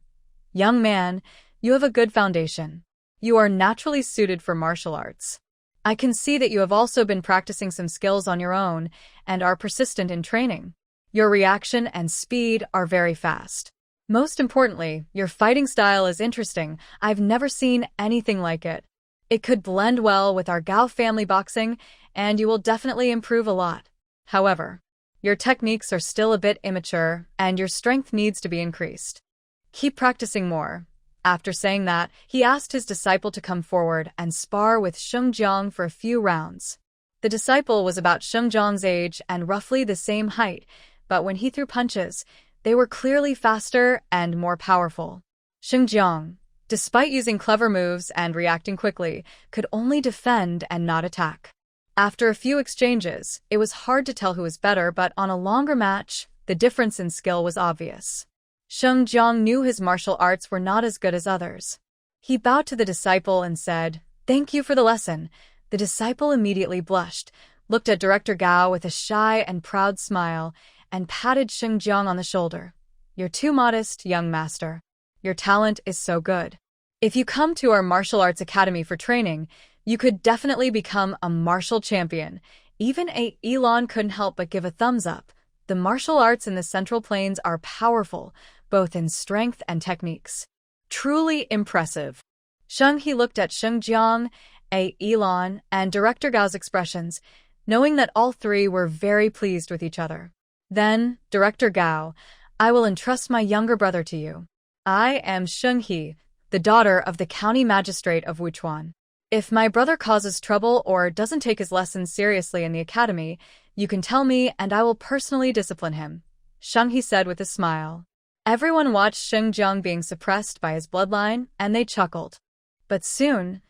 "Young man, you have a good foundation. You are naturally suited for martial arts. I can see that you have also been practicing some skills on your own and are persistent in training. Your reaction and speed are very fast. Most importantly, your fighting style is interesting. I've never seen anything like it. It could blend well with our Gao family boxing, and you will definitely improve a lot. However, your techniques are still a bit immature, and your strength needs to be increased. Keep practicing more." After saying that, he asked his disciple to come forward and spar with Sheng Jiang for a few rounds. The disciple was about Sheng Jiang's age and roughly the same height, but when he threw punches, they were clearly faster and more powerful. Sheng Jiang, despite using clever moves and reacting quickly, could only defend and not attack. After a few exchanges, it was hard to tell who was better, but on a longer match, the difference in skill was obvious. Sheng Jiang knew his martial arts were not as good as others. He bowed to the disciple and said, "Thank you for the lesson." The disciple immediately blushed, looked at Director Gao with a shy and proud smile, and patted Sheng Jiang on the shoulder. "You're too modest, young master. Your talent is so good. If you come to our martial arts academy for training, you could definitely become a martial champion." Even Elon couldn't help but give a thumbs up. The martial arts in the Central Plains are powerful, both in strength and techniques. Truly impressive. Sheng He looked at Sheng Jiang, Elon, and Director Gao's expressions, knowing that all three were very pleased with each other. Then, Director Gao, "I will entrust my younger brother to you. I am Sheng He, the daughter of the county magistrate of Wuchuan. If my brother causes trouble or doesn't take his lessons seriously in the academy, you can tell me and I will personally discipline him," Sheng He said with a smile. Everyone watched Sheng Jiang being suppressed by his bloodline, and they chuckled. But soon,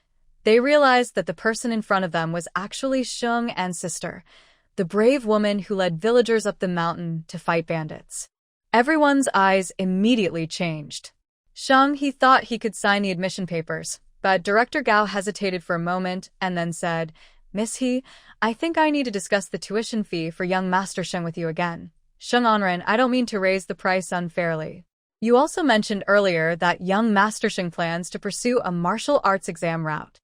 they realized that the person in front of them was actually Sheng and sister, the brave woman who led villagers up the mountain to fight bandits. Everyone's eyes immediately changed. Sheng He thought he could sign the admission papers, but Director Gao hesitated for a moment and then said, "Miss He, I think I need to discuss the tuition fee for young Master Sheng with you again. Sheng Anren, I don't mean to raise the price unfairly. You also mentioned earlier that young Master Sheng plans to pursue a martial arts exam route.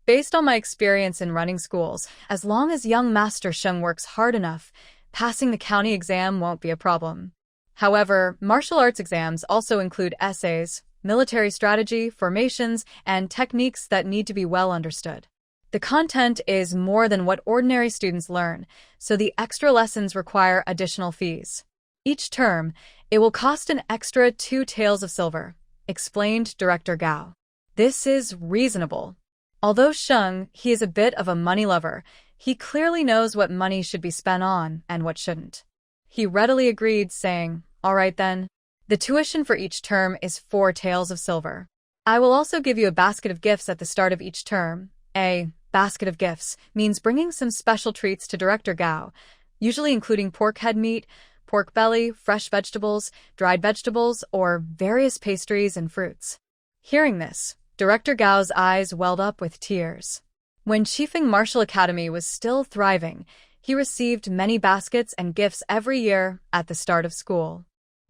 Based on my experience in running schools, as long as young Master Sheng works hard enough, passing the county exam won't be a problem. However, martial arts exams also include essays, military strategy, formations, and techniques that need to be well understood. The content is more than what ordinary students learn, so the extra lessons require additional fees. Each term, it will cost an extra 2 taels of silver," explained Director Gao. "This is reasonable." Although Sheng, he is a bit of a money lover, he clearly knows what money should be spent on and what shouldn't. He readily agreed, saying, "All right then. The tuition for each term is 4 taels of silver. I will also give you a basket of gifts at the start of each term." A basket of gifts means bringing some special treats to Director Gao. usually including pork head meat, pork belly, fresh vegetables, dried vegetables, or various pastries and fruits. Hearing this, Director Gao's eyes welled up with tears. When Chifeng Martial Academy was still thriving, he received many baskets and gifts every year at the start of school.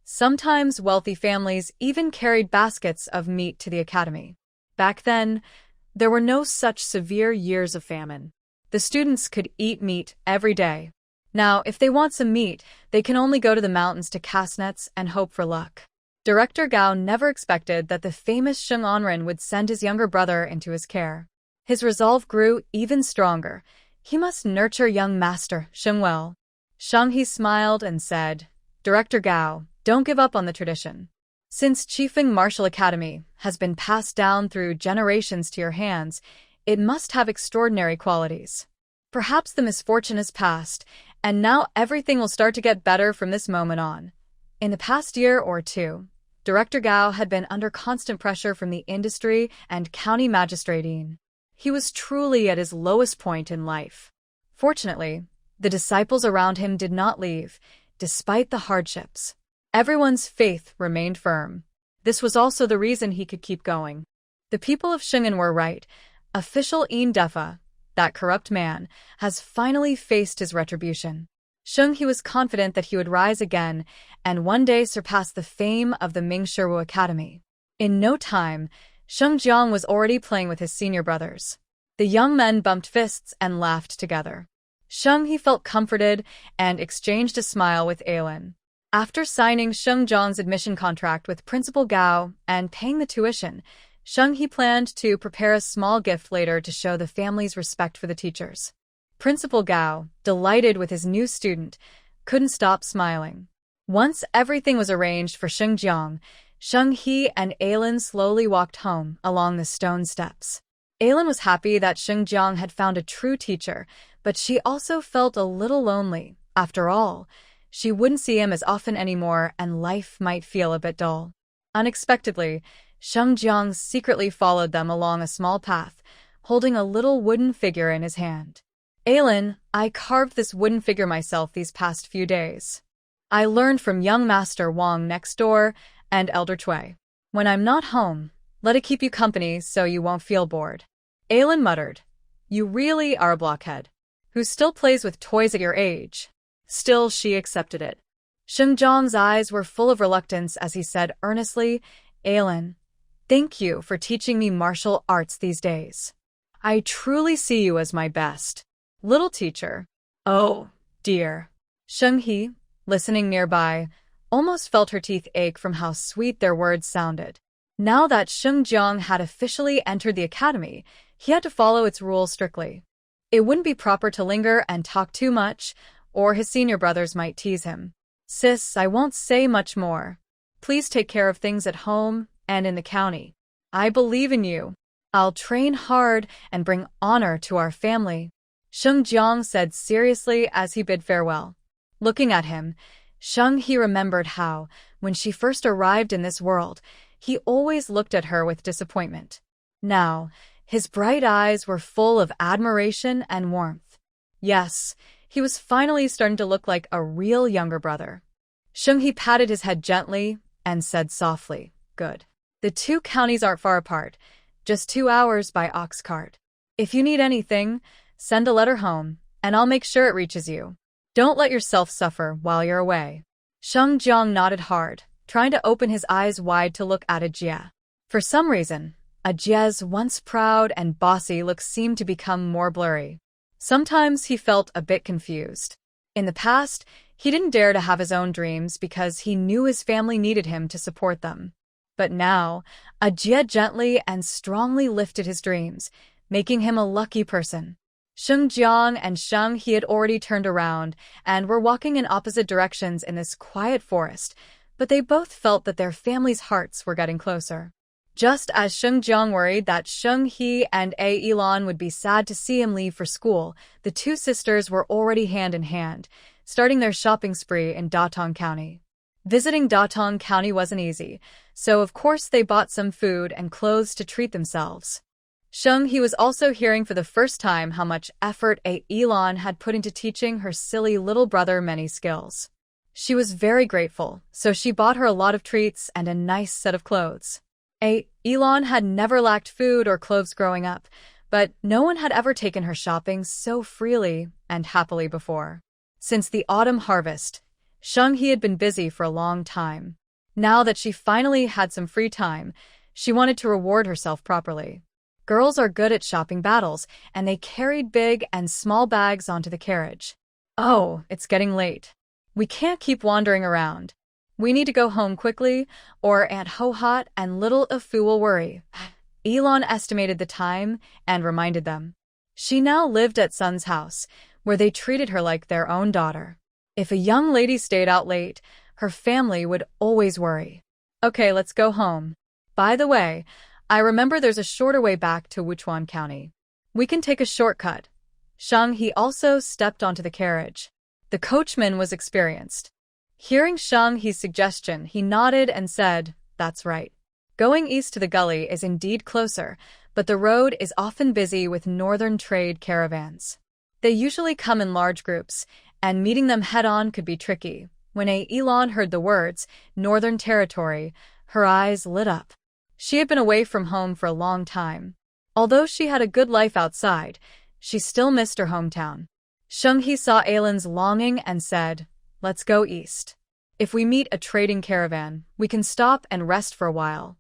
Sometimes wealthy families even carried baskets of meat to the academy. Back then, there were no such severe years of famine. The students could eat meat every day. Now, if they want some meat, they can only go to the mountains to cast nets and hope for luck. Director Gao never expected that the famous Sheng Onren would send his younger brother into his care. His resolve grew even stronger. He must nurture young master Sheng well. Sheng He smiled and said, "Director Gao, don't give up on the tradition. Since Chifeng Martial Academy has been passed down through generations to your hands, it must have extraordinary qualities. Perhaps the misfortune has passed, and now everything will start to get better from this moment on." In the past year or two, Director Gao had been under constant pressure from the industry and county magistrating. He was truly at his lowest point in life. Fortunately, the disciples around him did not leave, despite the hardships. Everyone's faith remained firm. This was also the reason he could keep going. The people of Shingen were right. Official Een Defa, that corrupt man, has finally faced his retribution. Sheng He was confident that he would rise again and one day surpass the fame of the Ming Shiwu Academy. In no time, Sheng Jiang was already playing with his senior brothers. The young men bumped fists and laughed together. Sheng He felt comforted and exchanged a smile with Ailin. After signing Sheng Jiang's admission contract with Principal Gao and paying the tuition, Sheng He planned to prepare a small gift later to show the family's respect for the teachers. Principal Gao, delighted with his new student, couldn't stop smiling. Once everything was arranged for Sheng Jiang, Sheng He and Ailin slowly walked home along the stone steps. Ailin was happy that Sheng Jiang had found a true teacher, but she also felt a little lonely. After all, she wouldn't see him as often anymore and life might feel a bit dull. Unexpectedly, Sheng Jiang secretly followed them along a small path, holding a little wooden figure in his hand. "Ailin, I carved this wooden figure myself these past few days. I learned from young Master Wang next door and Elder Cui. When I'm not home, let it keep you company so you won't feel bored." Ailin muttered, "You really are a blockhead. Who still plays with toys at your age?" Still, she accepted it. Sheng Jiang's eyes were full of reluctance as he said earnestly, "Ailin, thank you for teaching me martial arts these days. I truly see you as my best little teacher." "Oh, dear." Sheng He, listening nearby, almost felt her teeth ache from how sweet their words sounded. Now that Sheng Jiang had officially entered the academy, he had to follow its rules strictly. It wouldn't be proper to linger and talk too much, or his senior brothers might tease him. "Sis, I won't say much more. Please take care of things at home and in the county. I believe in you. I'll train hard and bring honor to our family," Sheng Jiang said seriously as he bid farewell. Looking at him, Sheng He remembered how, when she first arrived in this world, he always looked at her with disappointment. Now, his bright eyes were full of admiration and warmth. Yes, he was finally starting to look like a real younger brother. Sheng He patted his head gently and said softly, "Good. The two counties aren't far apart, just 2 hours by ox cart. If you need anything, send a letter home, and I'll make sure it reaches you. Don't let yourself suffer while you're away." Sheng Jiang nodded hard, trying to open his eyes wide to look at Ajie. For some reason, Ajie's once proud and bossy look seemed to become more blurry. Sometimes he felt a bit confused. In the past, he didn't dare to have his own dreams because he knew his family needed him to support them. But now, Ajie gently and strongly lifted his dreams, making him a lucky person. Sheng Jiang and Sheng He had already turned around and were walking in opposite directions in this quiet forest, but they both felt that their families' hearts were getting closer. Just as Sheng Jiang worried that Sheng He and Ilan would be sad to see him leave for school, the two sisters were already hand in hand, starting their shopping spree in Datong County. Visiting Datong County wasn't easy, so of course they bought some food and clothes to treat themselves. He was also hearing for the first time how much effort Elon had put into teaching her silly little brother many skills. She was very grateful, so she bought her a lot of treats and a nice set of clothes. Elon had never lacked food or clothes growing up, but no one had ever taken her shopping so freely and happily before. Since the autumn harvest, He had been busy for a long time. Now that she finally had some free time, she wanted to reward herself properly. Girls are good at shopping battles, and they carried big and small bags onto the carriage. Oh, it's getting late. We can't keep wandering around. We need to go home quickly, or Aunt Ho-Hot and little Afu will worry. Elon estimated the time and reminded them. She now lived at Sun's house, where they treated her like their own daughter. If a young lady stayed out late, her family would always worry. Okay, let's go home. By the way, I remember there's a shorter way back to Wuchuan County. We can take a shortcut. He also stepped onto the carriage. The coachman was experienced. Hearing He's suggestion, he nodded and said, "That's right. Going east to the gully is indeed closer, but the road is often busy with northern trade caravans. They usually come in large groups, and meeting them head-on could be tricky." When Elon heard the words, Northern Territory, her eyes lit up. She had been away from home for a long time. Although she had a good life outside, she still missed her hometown. He saw Alan's longing and said, "Let's go east. If we meet a trading caravan, we can stop and rest for a while."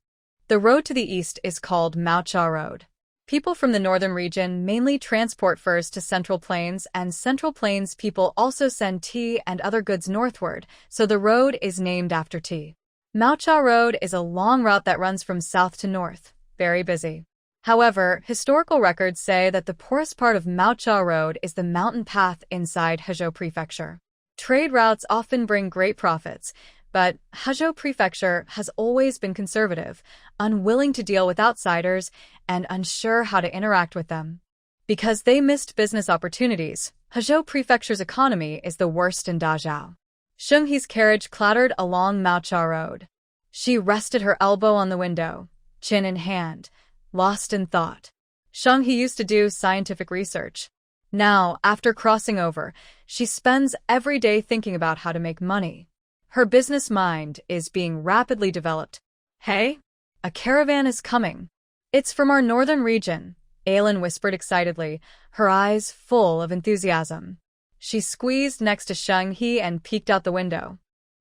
The road to the east is called Maocha Road. People from the northern region mainly transport furs to Central Plains, and Central Plains people also send tea and other goods northward, so the road is named after tea. Maocha Road is a long route that runs from south to north, very busy. However, historical records say that the poorest part of Maocha Road is the mountain path inside Hezhou Prefecture. Trade routes often bring great profits, but Hezhou Prefecture has always been conservative, unwilling to deal with outsiders, and unsure how to interact with them. Because they missed business opportunities, Hezhou Prefecture's economy is the worst in Dazhou. He's carriage clattered along Maocha Road. She rested her elbow on the window, chin in hand, lost in thought. He used to do scientific research. Now, after crossing over, she spends every day thinking about how to make money. Her business mind is being rapidly developed. Hey, a caravan is coming. It's from our northern region, Aylin whispered excitedly, her eyes full of enthusiasm. She squeezed next to He and peeked out the window.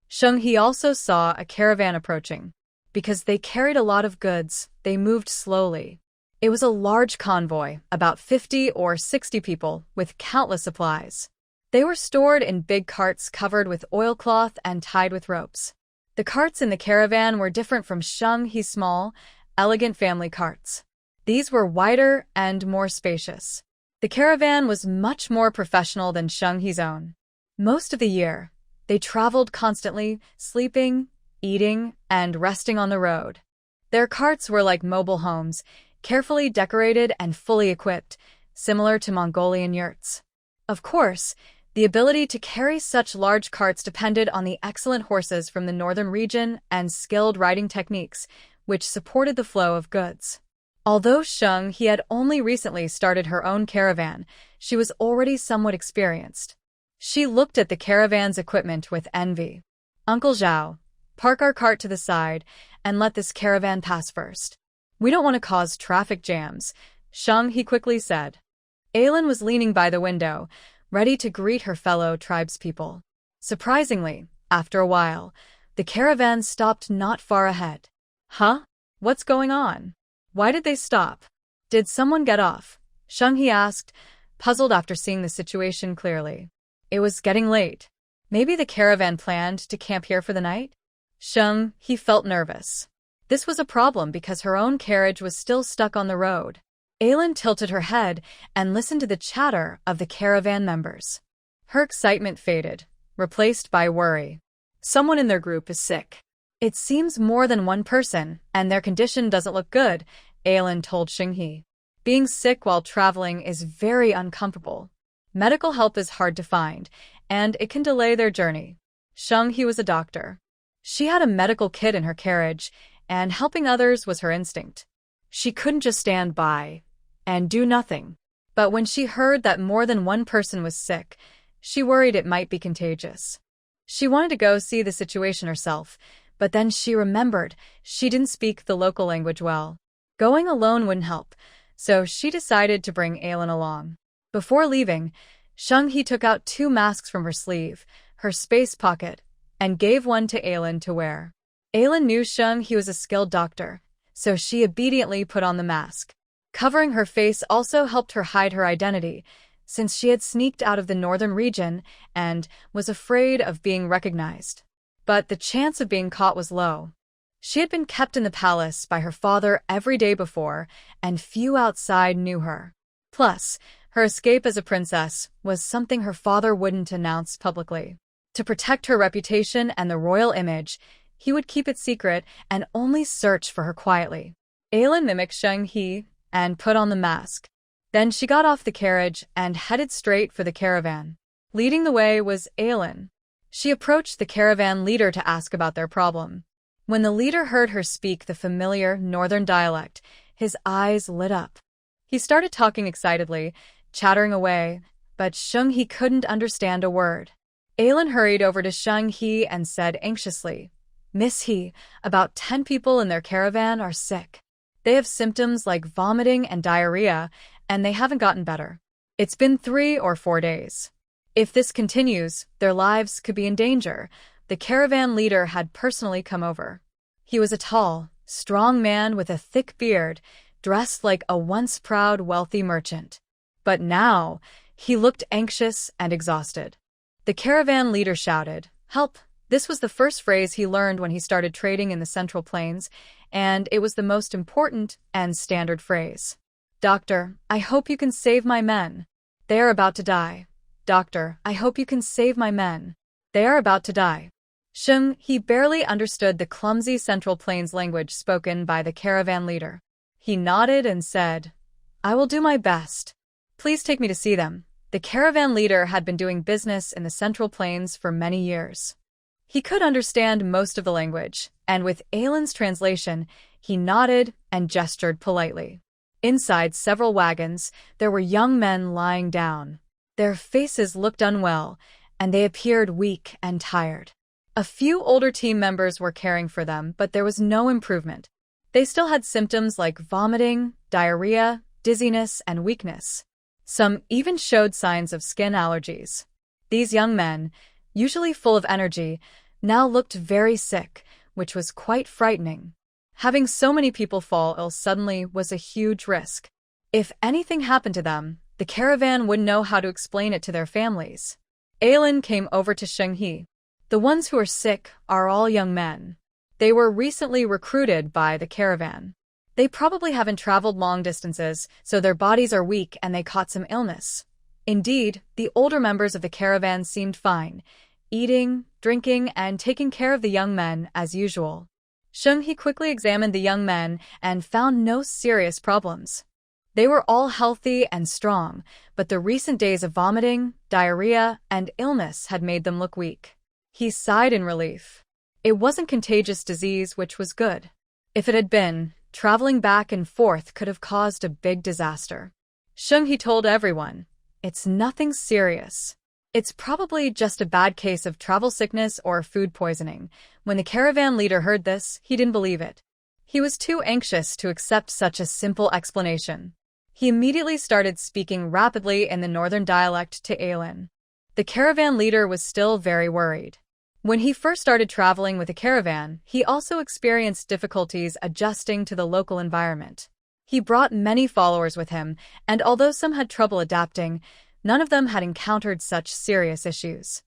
He also saw a caravan approaching. Because they carried a lot of goods, they moved slowly. It was a large convoy, about 50 or 60 people, with countless supplies. They were stored in big carts covered with oilcloth and tied with ropes. The carts in the caravan were different from He's small, elegant family carts. These were wider and more spacious. The caravan was much more professional than He's own. Most of the year, they traveled constantly, sleeping, eating, and resting on the road. Their carts were like mobile homes, carefully decorated and fully equipped, similar to Mongolian yurts. Of course, the ability to carry such large carts depended on the excellent horses from the northern region and skilled riding techniques, which supported the flow of goods. Although he had only recently started her own caravan, she was already somewhat experienced. She looked at the caravan's equipment with envy. "Uncle Zhao, park our cart to the side and let this caravan pass first. We don't want to cause traffic jams," he quickly said. Aylin was leaning by the window, ready to greet her fellow tribespeople. Surprisingly, after a while, the caravan stopped not far ahead. Huh? What's going on? Why did they stop? Did someone get off? He asked, puzzled after seeing the situation clearly. It was getting late. Maybe the caravan planned to camp here for the night? He felt nervous. This was a problem because her own carriage was still stuck on the road. Aylin tilted her head and listened to the chatter of the caravan members. Her excitement faded, replaced by worry. Someone in their group is sick. It seems more than one person, and their condition doesn't look good, Aylin told Xinghe. Being sick while traveling is very uncomfortable. Medical help is hard to find, and it can delay their journey. Xinghe was a doctor. She had a medical kit in her carriage, and helping others was her instinct. She couldn't just stand by. and do nothing. But when she heard that more than one person was sick, she worried it might be contagious. She wanted to go see the situation herself, but then she remembered she didn't speak the local language well. Going alone wouldn't help, so she decided to bring Aylin along. Before leaving, Shung-hee took out 2 masks from her sleeve, her space pocket, and gave one to Aylin to wear. Aylin knew Shung-hee was a skilled doctor, so she obediently put on the mask. Covering her face also helped her hide her identity, since she had sneaked out of the northern region and was afraid of being recognized. But the chance of being caught was low. She had been kept in the palace by her father every day before, and few outside knew her. Plus, her escape as a princess was something her father wouldn't announce publicly. To protect her reputation and the royal image, he would keep it secret and only search for her quietly. Aylin mimicked Shung-hee and put on the mask. Then she got off the carriage and headed straight for the caravan. Leading the way was Aylin. She approached the caravan leader to ask about their problem. When the leader heard her speak the familiar northern dialect, his eyes lit up. He started talking excitedly, chattering away, but Shung-hee couldn't understand a word. Aylin hurried over to Shung-hee and said anxiously, "Miss Hee, about 10 people in their caravan are sick. They have symptoms like vomiting and diarrhea, and they haven't gotten better. It's been 3 or 4 days. If this continues, their lives could be in danger." The caravan leader had personally come over. He was a tall, strong man with a thick beard, dressed like a once proud, wealthy merchant. But now, he looked anxious and exhausted. The caravan leader shouted, "Help!" This was the first phrase he learned when he started trading in the Central Plains, and it was the most important and standard phrase. "Doctor, I hope you can save my men. They are about to die. Doctor, I hope you can save my men. They are about to die." Shung-hee barely understood the clumsy Central Plains language spoken by the caravan leader. He nodded and said, "I will do my best. Please take me to see them." The caravan leader had been doing business in the Central Plains for many years. He could understand most of the language, and with Aylin's translation, he nodded and gestured politely. Inside several wagons, there were young men lying down. Their faces looked unwell, and they appeared weak and tired. A few older team members were caring for them, but there was no improvement. They still had symptoms like vomiting, diarrhea, dizziness, and weakness. Some even showed signs of skin allergies. These young men, usually full of energy, now looked very sick, which was quite frightening. Having so many people fall ill suddenly was a huge risk. If anything happened to them, the caravan wouldn't know how to explain it to their families. Aylin came over to Shung-hee. "The ones who are sick are all young men. They were recently recruited by the caravan. They probably haven't traveled long distances, so their bodies are weak and they caught some illness." Indeed, the older members of the caravan seemed fine, eating, drinking, and taking care of the young men as usual. Shung-hee quickly examined the young men and found no serious problems. They were all healthy and strong, but the recent days of vomiting, diarrhea, and illness had made them look weak. He sighed in relief. It wasn't contagious disease, which was good. If it had been, traveling back and forth could have caused a big disaster. Shung-hee told everyone, "It's nothing serious. It's probably just a bad case of travel sickness or food poisoning." When the caravan leader heard this, he didn't believe it. He was too anxious to accept such a simple explanation. He immediately started speaking rapidly in the northern dialect to Aylin. The caravan leader was still very worried. When he first started traveling with a caravan, he also experienced difficulties adjusting to the local environment. He brought many followers with him, and although some had trouble adapting, none of them had encountered such serious issues.